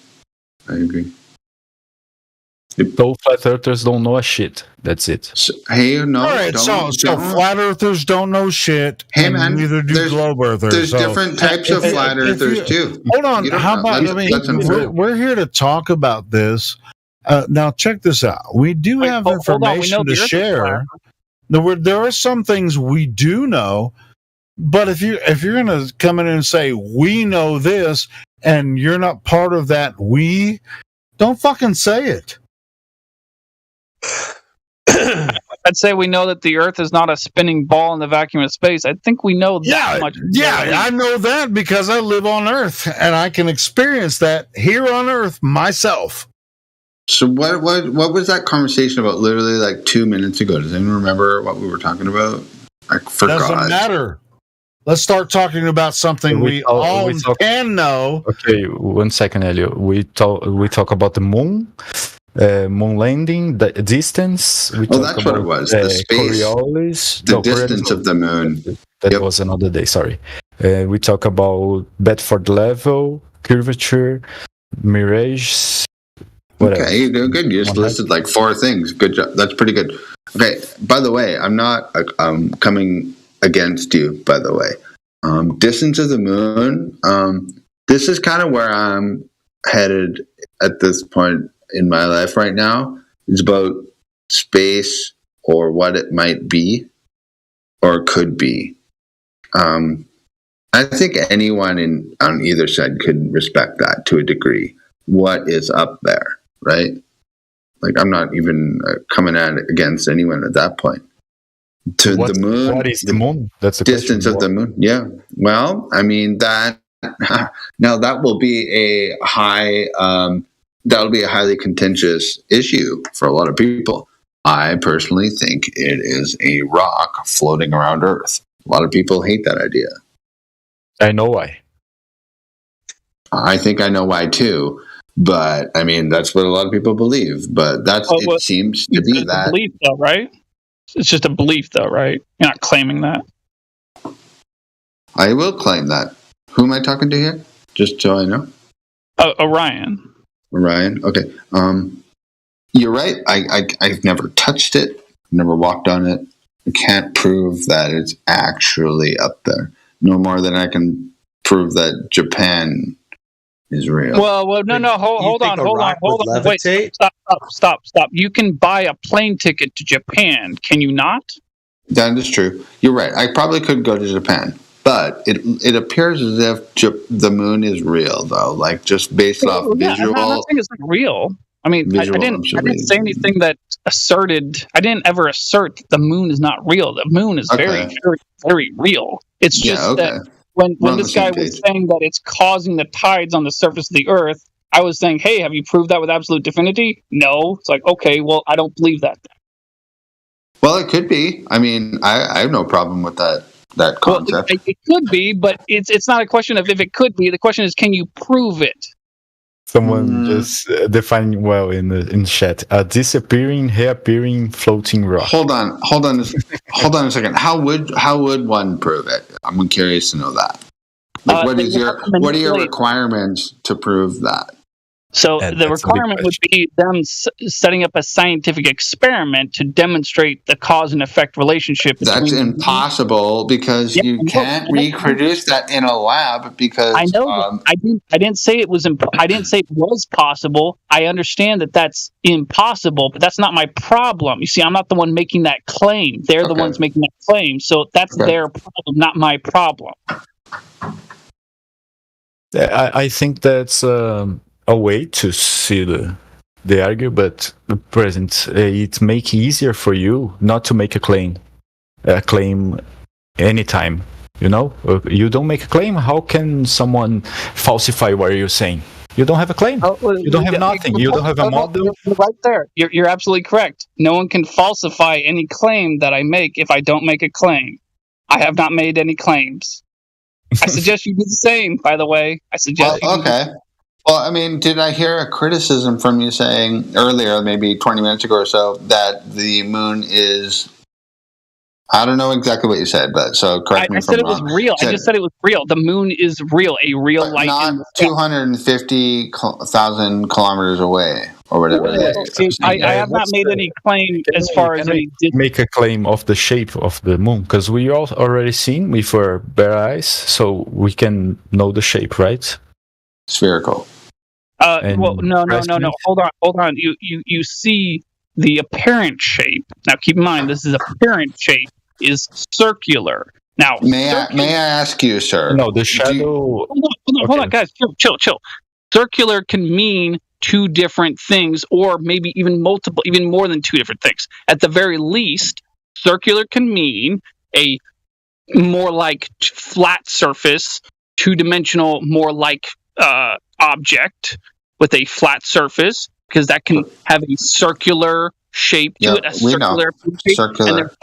Those flat earthers don't know a shit. That's it. So, hey, no. All right, so flat earthers don't know shit. Hey, man, neither do globe earthers. There's different types of flat earthers too. Hold on. How about? We're here to talk about this. Now, check this out. We do have information to share. There are some things we do know, but if you're going to come in and say we know this, and you're not part of that, don't fucking say it. I'd say we know that the Earth is not a spinning ball in the vacuum of space. I think we know that much. Yeah, I know that because I live on Earth and I can experience that here on Earth myself. So what was that conversation about? Literally like 2 minutes ago. Does anyone remember what we were talking about? I forgot. Doesn't matter. Let's start talking about something we all can know. Okay, 1 second, Elio. We talk about the moon. Moon landing, the distance. That's what it was. The space, Coriolis, distance of the moon. That was another day. Sorry. We talk about Bedford level, curvature, mirage. Okay, you're doing good. You just listed like 4 things. Good job. That's pretty good. Okay. By the way, I'm not coming against you. By the way, distance of the moon. This is kind of where I'm headed at this point in my life right now. It's about space or what it might be. or could be. I think anyone on either side could respect that to a degree. What is up there, right? Like, I'm not even coming at it against anyone at that point. To the moon. What is the moon? That's the distance of the moon. Yeah. Well, I mean that. Now that will be a high. That'll be a highly contentious issue for a lot of people. I personally think it is a rock floating around Earth. A lot of people hate that idea. I know why. I think I know why too. But I mean, that's what a lot of people believe. But it seems to be that. Belief, though, right? It's just a belief, though, right? You're not claiming that. I will claim that. Who am I talking to here? Just so I know. Orion. Orion. Okay. You're right. I've never touched it. Never walked on it. I can't prove that it's actually up there. No more than I can prove that Japan is real. Well, no. Hold on. Wait, stop. You can buy a plane ticket to Japan, can you not? That is true. You're right. I probably could go to Japan, but it appears as if the moon is real, though. Like, just based off visual. I'm not saying it's not real. I mean, I didn't say anything that asserted. I didn't ever assert the moon is not real. The moon is very, very, very real. It's just that when this guy was saying that it's causing the tides on the surface of the Earth, I was saying, hey, have you proved that with absolute definity? No. It's like, okay, well, I don't believe that. Well, it could be. I mean, I have no problem with that concept. Well, it could be, but it's not a question of if it could be. The question is, can you prove it? Someone just defined well in chat. A disappearing, reappearing, floating rock. Hold on a second. How would one prove it? I'm curious to know that. Like, what are your requirements to prove that? So the requirement would be them setting up a scientific experiment to demonstrate the cause and effect relationship. That's impossible because you can't reproduce that in a lab. Because I know I didn't say it was. I didn't say it was possible. I understand that that's impossible, but that's not my problem. You see, I'm not the one making that claim. They're the ones making that claim. So that's their problem, not my problem. I think that's a way to see the argue, but the present it make easier for you not to make a claim anytime. You know, you don't make a claim. How can someone falsify what you're saying? You don't have a claim. You don't have nothing. You don't have a model. Right there. You're absolutely correct. No one can falsify any claim that I make if I don't make a claim. I have not made any claims. I suggest you do the same, by the way. I suggest okay. Well, I mean, did I hear a criticism from you saying earlier, maybe 20 minutes ago or so, that the moon is... I don't know exactly what you said, but so correct me if I'm wrong. I said it was real. I just said it was real. The moon is real, a real light. Not 250,000 kilometers away, or whatever. I have not made any claim as far as any... Make a claim of the shape of the moon, because we all already seen with our bare eyes, so we can know the shape, right? Spherical. Well, no. Hold on. You see the apparent shape. Now, keep in mind, this is apparent shape is circular. Now, may I ask you, sir? No, the shadow. Hold on, guys. Chill. Circular can mean two different things, or maybe even multiple, even more than two different things. At the very least, circular can mean a more like flat surface, two-dimensional, more like object with a flat surface, because that can have a circular shape to it, a circular shape. And there's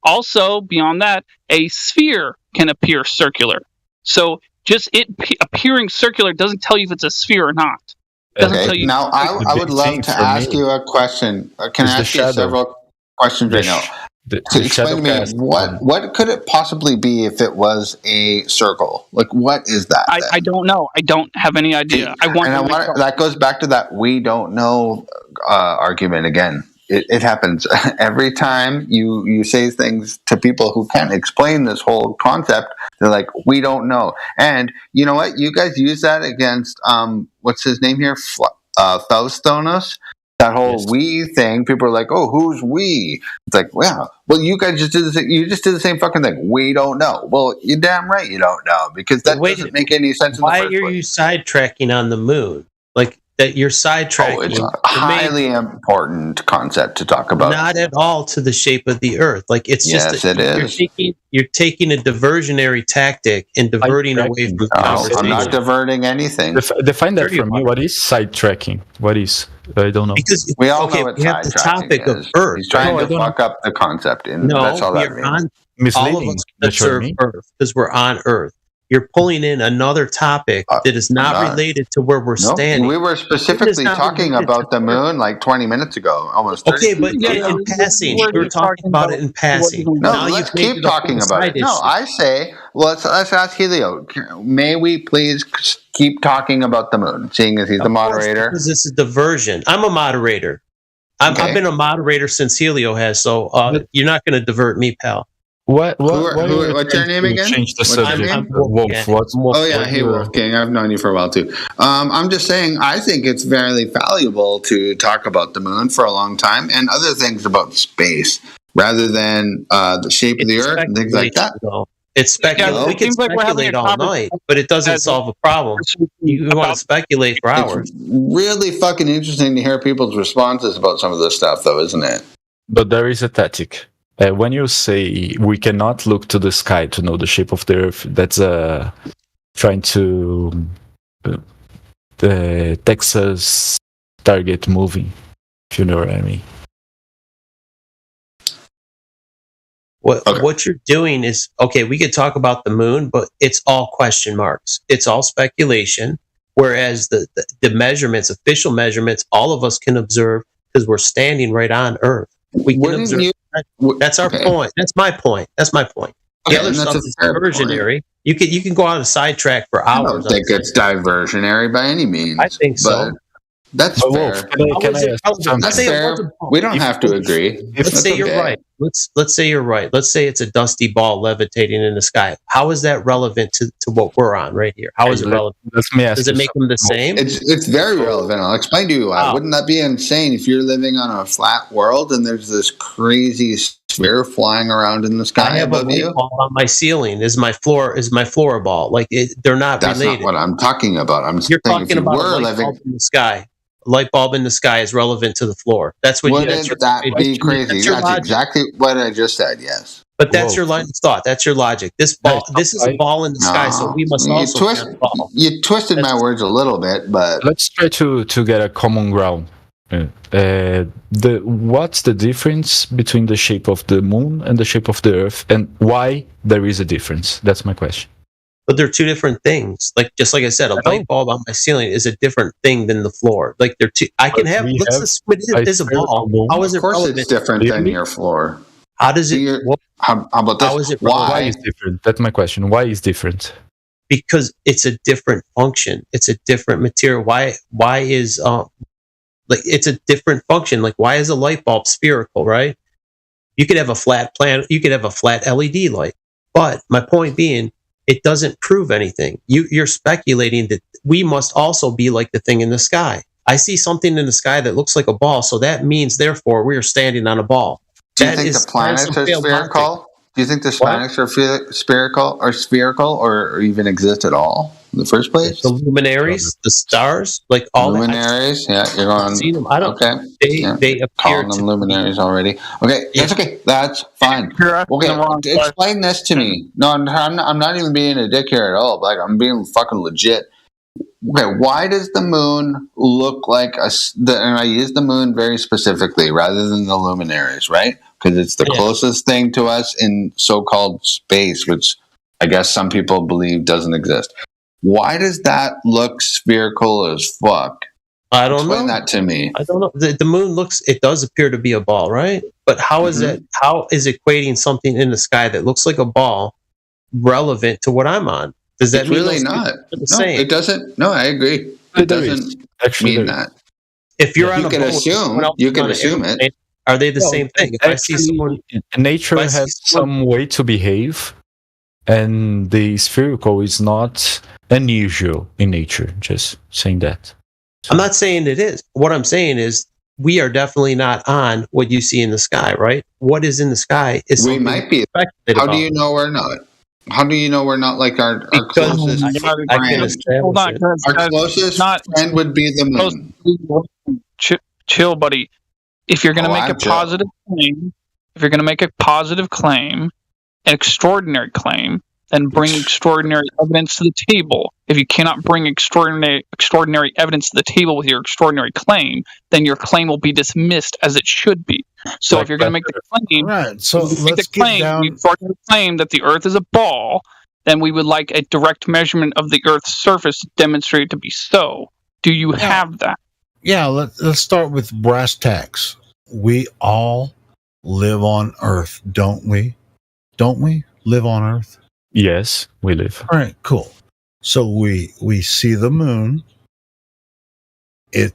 also beyond that, a sphere can appear circular. So just it appearing circular doesn't tell you if it's a sphere or not. Doesn't tell you. Now, I would love to ask you a question. Can I ask you several questions right now? Explain to me, what could it possibly be if it was a circle? Like, what is that? I don't know. I don't have any idea. That goes back to that we don't know argument again. It happens every time you say things to people who can't explain this whole concept. They're like, we don't know. And you know what? You guys use that against what's his name here, Faustinus. That whole we thing, people are like, "Oh, who's we?" It's like, well, you guys just did the same. You just did the same fucking thing. We don't know. Well, you're damn right you don't know because that doesn't make any sense. Why are you sidetracking on the moon? Like that, you're sidetracking. Oh, it's a highly important concept to talk about. Not at all to the shape of the Earth. Like it's just it is. You're taking a diversionary tactic and diverting away from the conversation. I'm not diverting anything. Define that for me. What is sidetracking? What is? I don't know. Because we all know what we have the topic is. of Earth. He's trying to fuck up the concept, and that's all that means. All of us observe Earth because we're on Earth. You're pulling in another topic that is not related to where we're standing. We were specifically talking about the moon like 20 minutes ago, almost 30 Okay, but in passing, we were talking about it in passing. No, now let's keep talking about it. No, I say, let's ask Helio. May we please keep talking about the moon, seeing as he's the moderator? Because this is diversion. I'm a moderator. I've been a moderator since Helio has, so you're not going to divert me, pal. What's your name again? Change the subject. I'm Wolf. Oh yeah, hey Wolfgang. I've known you for a while too. I'm just saying, I think it's very valuable to talk about the moon for a long time and other things about space, rather than the shape of the Earth and things like that. It's speculation. We can speculate all night, but it doesn't solve a problem. You want to speculate for hours. It's really fucking interesting to hear people's responses about some of this stuff, though, isn't it? But there is a tactic. When you say we cannot look to the sky to know the shape of the Earth, that's trying to the Texas target movie, if you know what I mean. What you're doing is, okay, we could talk about the moon, but it's all question marks. It's all speculation. Whereas the measurements, official measurements, all of us can observe because we're standing right on Earth. We can observe. That's our point. That's my point. The other stuff is diversionary. You can go on a sidetrack for hours. I don't think it's diversionary by any means. I think so. That's fair. That's fair. We don't have to agree. Let's say you're right. Let's say you're right. Let's say it's a dusty ball levitating in the sky. How is that relevant to what we're on right here? How is it relevant? Does it make them the same? It's very relevant. I'll explain to you why. Wouldn't that be insane if you're living on a flat world and there's this crazy sphere flying around in the sky I have above a light bulb on my ceiling. Is my floor ball? Like they're not That's related. Not what I'm talking about. You're talking about a light bulb in the sky. A light bulb in the sky is relevant to the floor. That's what. Wouldn't that be crazy? That's exactly what I just said. Yes. But that's your line of thought. That's your logic. This is a ball in the sky, so we must also have a ball. You twisted my words a little bit, but let's try to get a common ground. What's the difference between the shape of the moon and the shape of the Earth, and why there is a difference? That's my question. But they're two different things. Like just like I said, a light bulb on my ceiling is a different thing than the floor. Like they're two. I can have. Let's just it is a ball. How is it relevant? Of course, it's different than your floor. How does it? How about this? How is it? Why is different? That's my question. Why is different? Because it's a different function. It's a different material. Why is like it's a different function? Like why is a light bulb spherical? Right? You could have a flat planet. You could have a flat LED light. But my point being, it doesn't prove anything. You're speculating that we must also be like the thing in the sky. I see something in the sky that looks like a ball, so that means, therefore, we are standing on a ball. Do you think the planets are spherical? Do you think the planets are spherical or even exist at all in the first place? The luminaries, the stars, like all luminaries. Yeah, you're going. Seen them. I don't. Okay. They appear calling them luminaries already. Okay, that's okay. That's fine. Okay, explain this to me. No, I'm not even being a dick here at all. Like I'm being fucking legit. Okay, why does the moon look like and I use the moon very specifically rather than the luminaries, right? Because it's the closest thing to us in so-called space, which I guess some people believe doesn't exist. Why does that look spherical as fuck? I don't know. Explain that to me. I don't know. The moon it does appear to be a ball, right? But how is it? How is equating something in the sky that looks like a ball relevant to what I'm on? Does that mean really not? No, it doesn't. No, I agree. It doesn't mean that. If you're on you can assume it. Are they the same thing? If I see someone, nature has some way to behave, and the spherical is not unusual in nature. Just saying that. I'm not saying it is. What I'm saying is we are definitely not on what you see in the sky, right? What is in the sky is we might be. How do you know we're not? How do you know we're not like our closest friend? Hold on, our closest friend would be the moon. Chill, buddy. If you're going to make a positive claim, an extraordinary claim, then bring extraordinary evidence to the table. If you cannot bring extraordinary evidence to the table with your extraordinary claim, then your claim will be dismissed as it should be. So if you're going to make the claim, claim that the Earth is a ball, then we would like a direct measurement of the Earth's surface to demonstrate it to be so. Do you have that? Yeah, let's start with brass tacks. We all live on Earth, don't we? Don't we live on Earth? Yes, we live. All right, cool. So we see the moon.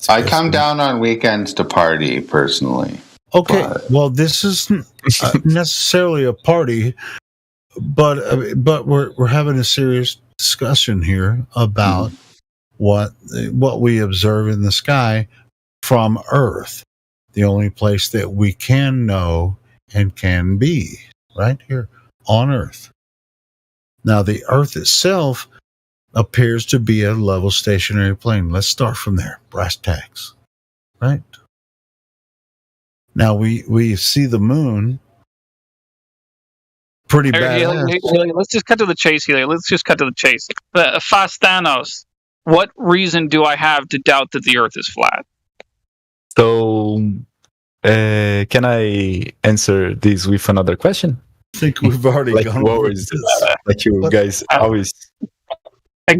I come down on weekends to party personally. Okay, well, this isn't necessarily a party, but we're having a serious discussion here about what we observe in the sky from Earth, the only place that we can know and can be, right here on Earth. Now, the Earth itself appears to be a level stationary plane. Let's start from there. Brass tacks, right? Now, we see the moon pretty bad. Let's just cut to the chase, Helio. Let's just cut to the chase. Fastanos, what reason do I have to doubt that the Earth is flat? So, can I answer this with another question? I think we've already gone over this. Like you guys always.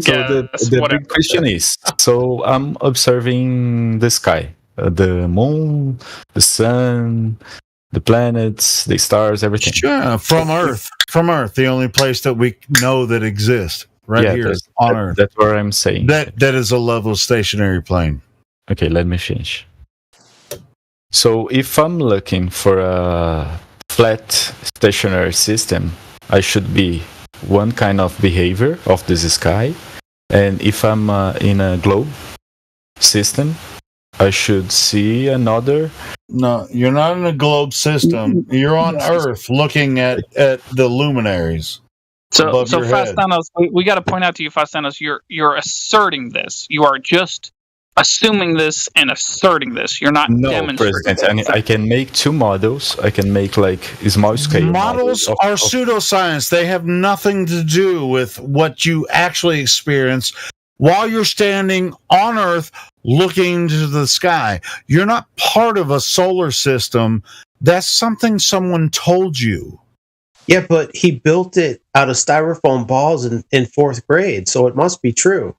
So the big question is, so I'm observing the sky, the moon, the sun, the planets, the stars, everything. Sure, from Earth, the only place that we know that exists, here on Earth. That's what I'm saying. That is a level stationary plane. Okay, let me finish. So if I'm looking for a flat stationary system, I should be one kind of behavior of this sky, and if I'm in a globe system, I should see another. No, you're not in a globe system. You're on Earth looking at the luminaries. So Fastanos, we got to point out to you, Fastanos, you're asserting this. You are just assuming this and asserting this. You're not demonstrating. President. I can make two models. I can make like small scale models are pseudoscience. They have nothing to do with what you actually experience while you're standing on Earth looking into the sky. You're not part of a solar system. That's something someone told you. Yeah, but he built it out of styrofoam balls in fourth grade, so it must be true.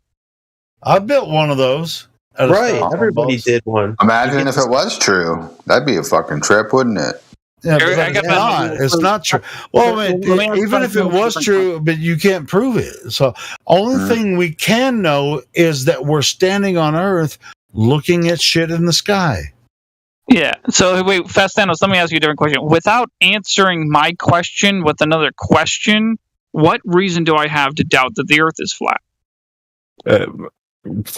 I built one of those. Right, everybody did one. Imagine if it was true. That'd be a fucking trip, wouldn't it? Yeah, it's not true. Well, I mean, even if it was true, but you can't prove it. So, only thing we can know is that we're standing on Earth looking at shit in the sky. Yeah. So wait, Fastanos, let me ask you a different question. Without answering my question with another question, what reason do I have to doubt that the Earth is flat?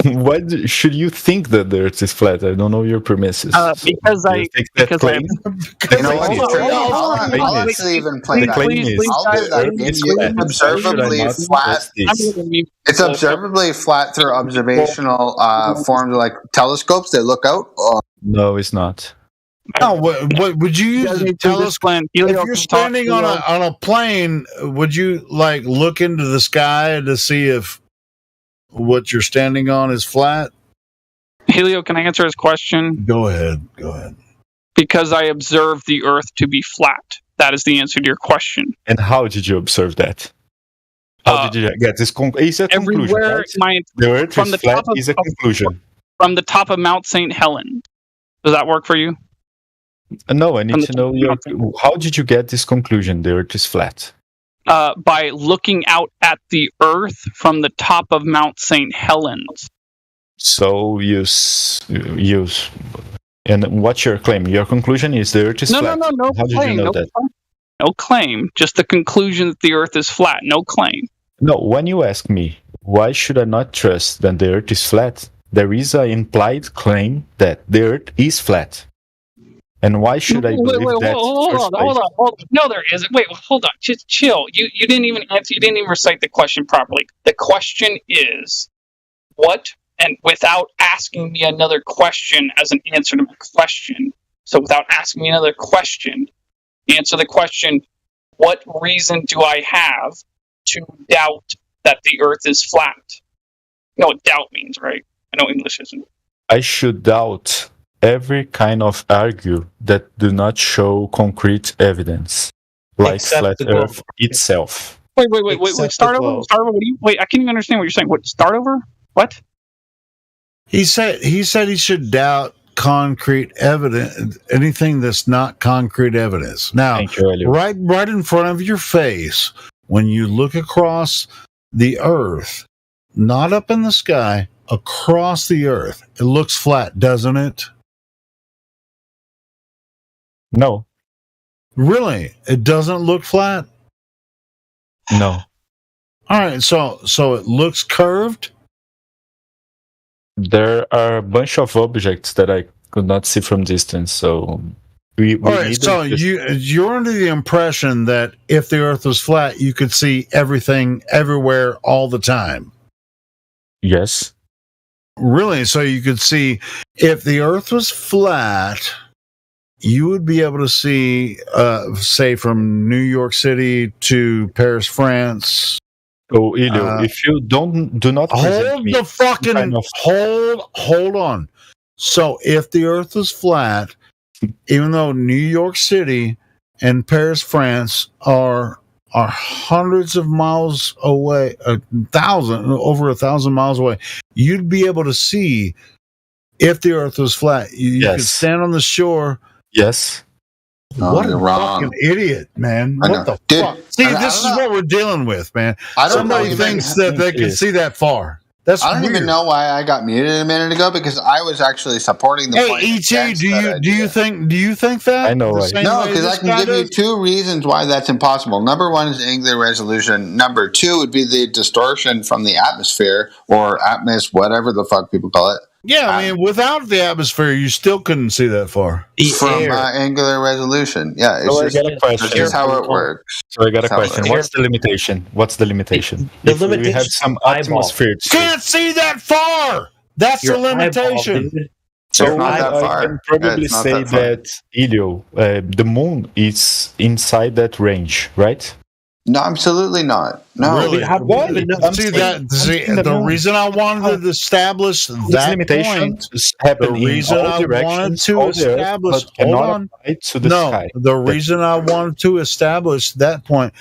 Why should you think that the Earth is flat? I don't know your premises. Because I claim. You know what? I'll actually even play that. It's observably flat. It's observably flat through observational formed like telescopes that look out. No, it's not. No, what would you use a telescope? If you're standing on a plane, would you like look into the sky to see if what you're standing on is flat? Helio, can I answer his question? Go ahead. Because I observed the Earth to be flat. That is the answer to your question. And how did you observe that? How did you get this conclusion? It's a conclusion, right? The Earth is flat is a conclusion. From the top of Mount St. Helens. Does that work for you? No, I need to know how did you get this conclusion? The Earth is flat. By looking out at the Earth from the top of Mount St. Helens. So and what's your claim? Your conclusion is the Earth is flat. No How did claim, you know that? No claim. Just the conclusion that the Earth is flat. No claim. No, when you ask me, why should I not trust that the Earth is flat? there is an implied claim that the Earth is flat. And why should I believe that? Hold on. No, there isn't. Wait, hold on. Just chill. You didn't even answer. You didn't even recite the question properly. The question is, what? And without asking me another question as an answer to my question. So without asking me another question, answer the question, what reason do I have to doubt that the Earth is flat? You know what doubt means, right? I know English isn't. I should doubt every kind of argue that do not show concrete evidence, like Except flat the globe. Earth itself. Wait. Start over. Wait, I can't even understand what you're saying. What? Start over? What? He said he should doubt concrete evidence, anything that's not concrete evidence. Now, right in front of your face, when you look across the Earth, not up in the sky, across the Earth, it looks flat, doesn't it? No. Really? It doesn't look flat? No. All right, so it looks curved? There are a bunch of objects that I could not see from distance, so we all right, so you're under the impression that if the Earth was flat, you could see everything everywhere all the time. Yes. Really? So you could see, if the Earth was flat, you would be able to see, say, from New York City to Paris, France. Oh, Elio, if you do not present me hold on. So if the Earth is flat, even though New York City and Paris, France are hundreds of miles away, over 1,000 miles away, you'd be able to see if the Earth was flat. You could stand on the shore. Yes. What a fucking idiot, man. What the fuck? See, this is what we're dealing with, man. Somebody thinks that they can see that far. That's I don't weird. even know why I got muted a minute ago, because I was actually supporting the point. Hey, ET, do you think that? I know, right? No, because I can give you two reasons why that's impossible. Number one is angular resolution. Number two would be the distortion from the atmosphere, or whatever the fuck people call it. Yeah, I mean, without the atmosphere, you still couldn't see that far. From angular resolution. Yeah, it's So I got a question. That's just how it works. So I got a That's how it question. works. What's the limitation? What's the limitation? The If we limitation have is some eyeball. atmosphere. Can't see that far. That's Your the limitation. eyeball, So It's not that I far. can probably It's not say that far. that, Elio, the moon is inside that range, right? No, absolutely not. No. Really? Why? I'm See saying- that? I'm See, saying the reason I wanted to establish This that limitation point. happen The in reason all I wanted directions, to all the earth, establish. but Hold cannot on. apply to the No, sky. the reason I wanted to establish that point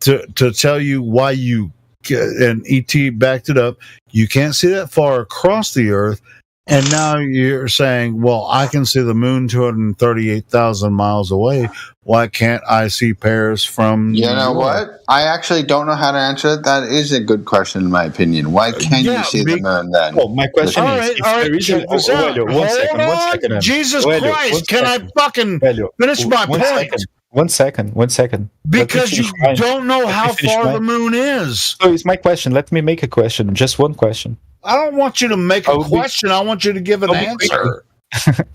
to tell you why you, and ET backed it up, you can't see that far across the Earth, and now you're saying, well, I can see the moon 238,000 miles away. Why can't I see Paris from You know New York? what? I actually don't know how to answer it. That is a good question, in my opinion. Why can't Yeah, you see the moon then? Oh, my question All is, right, if all right, there is check this out. Elio, one Hold second, on. Jesus Elio, Christ, can I fucking Elio, finish my one point? second, One second. Let me Because you finish mine. don't know Let me how finish far mine. the moon is. So it's my question. Let me make a question. Just one question. I don't want you to make a I'll be- question. I want you to give an I'll be quick. answer.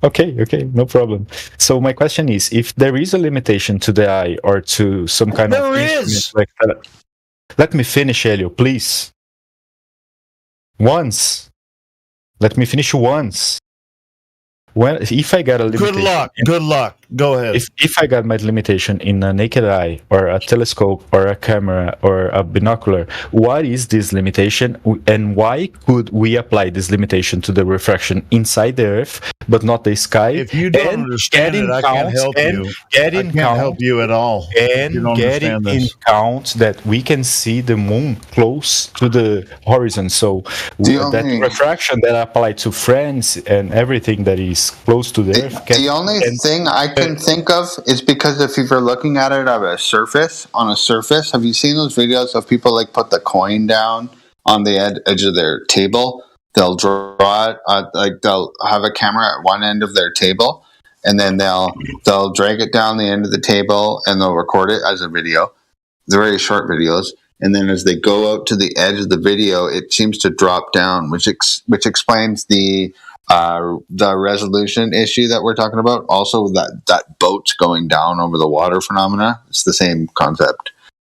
Okay, no problem. So my question is, if there is a limitation to the eye or to some kind of There instrument is. like that, let me finish, Elio, please. Once. Let me finish once. Well, if I got a limitation, Good luck. Go ahead. if I got my limitation in a naked eye or a telescope or a camera or a binocular, what is this limitation, and why could we apply this limitation to the refraction inside the Earth but not the sky? If you don't understand it, I can't help you. I can't help you at all. And You don't getting understand in this. count that we can see the moon close to the horizon. So that refraction that applied to France and everything that is close to the Earth. The only thing I can think of is because if you're looking at it on a surface, have you seen those videos of people like put the coin down on the edge of their table? They'll draw it, like they'll have a camera at one end of their table, and then they'll drag it down the end of the table and they'll record it as a video. They're very short videos, and then as they go out to the edge of the video, it seems to drop down, which explains the resolution issue that we're talking about. Also, that boat's going down over the water phenomena. It's the same concept.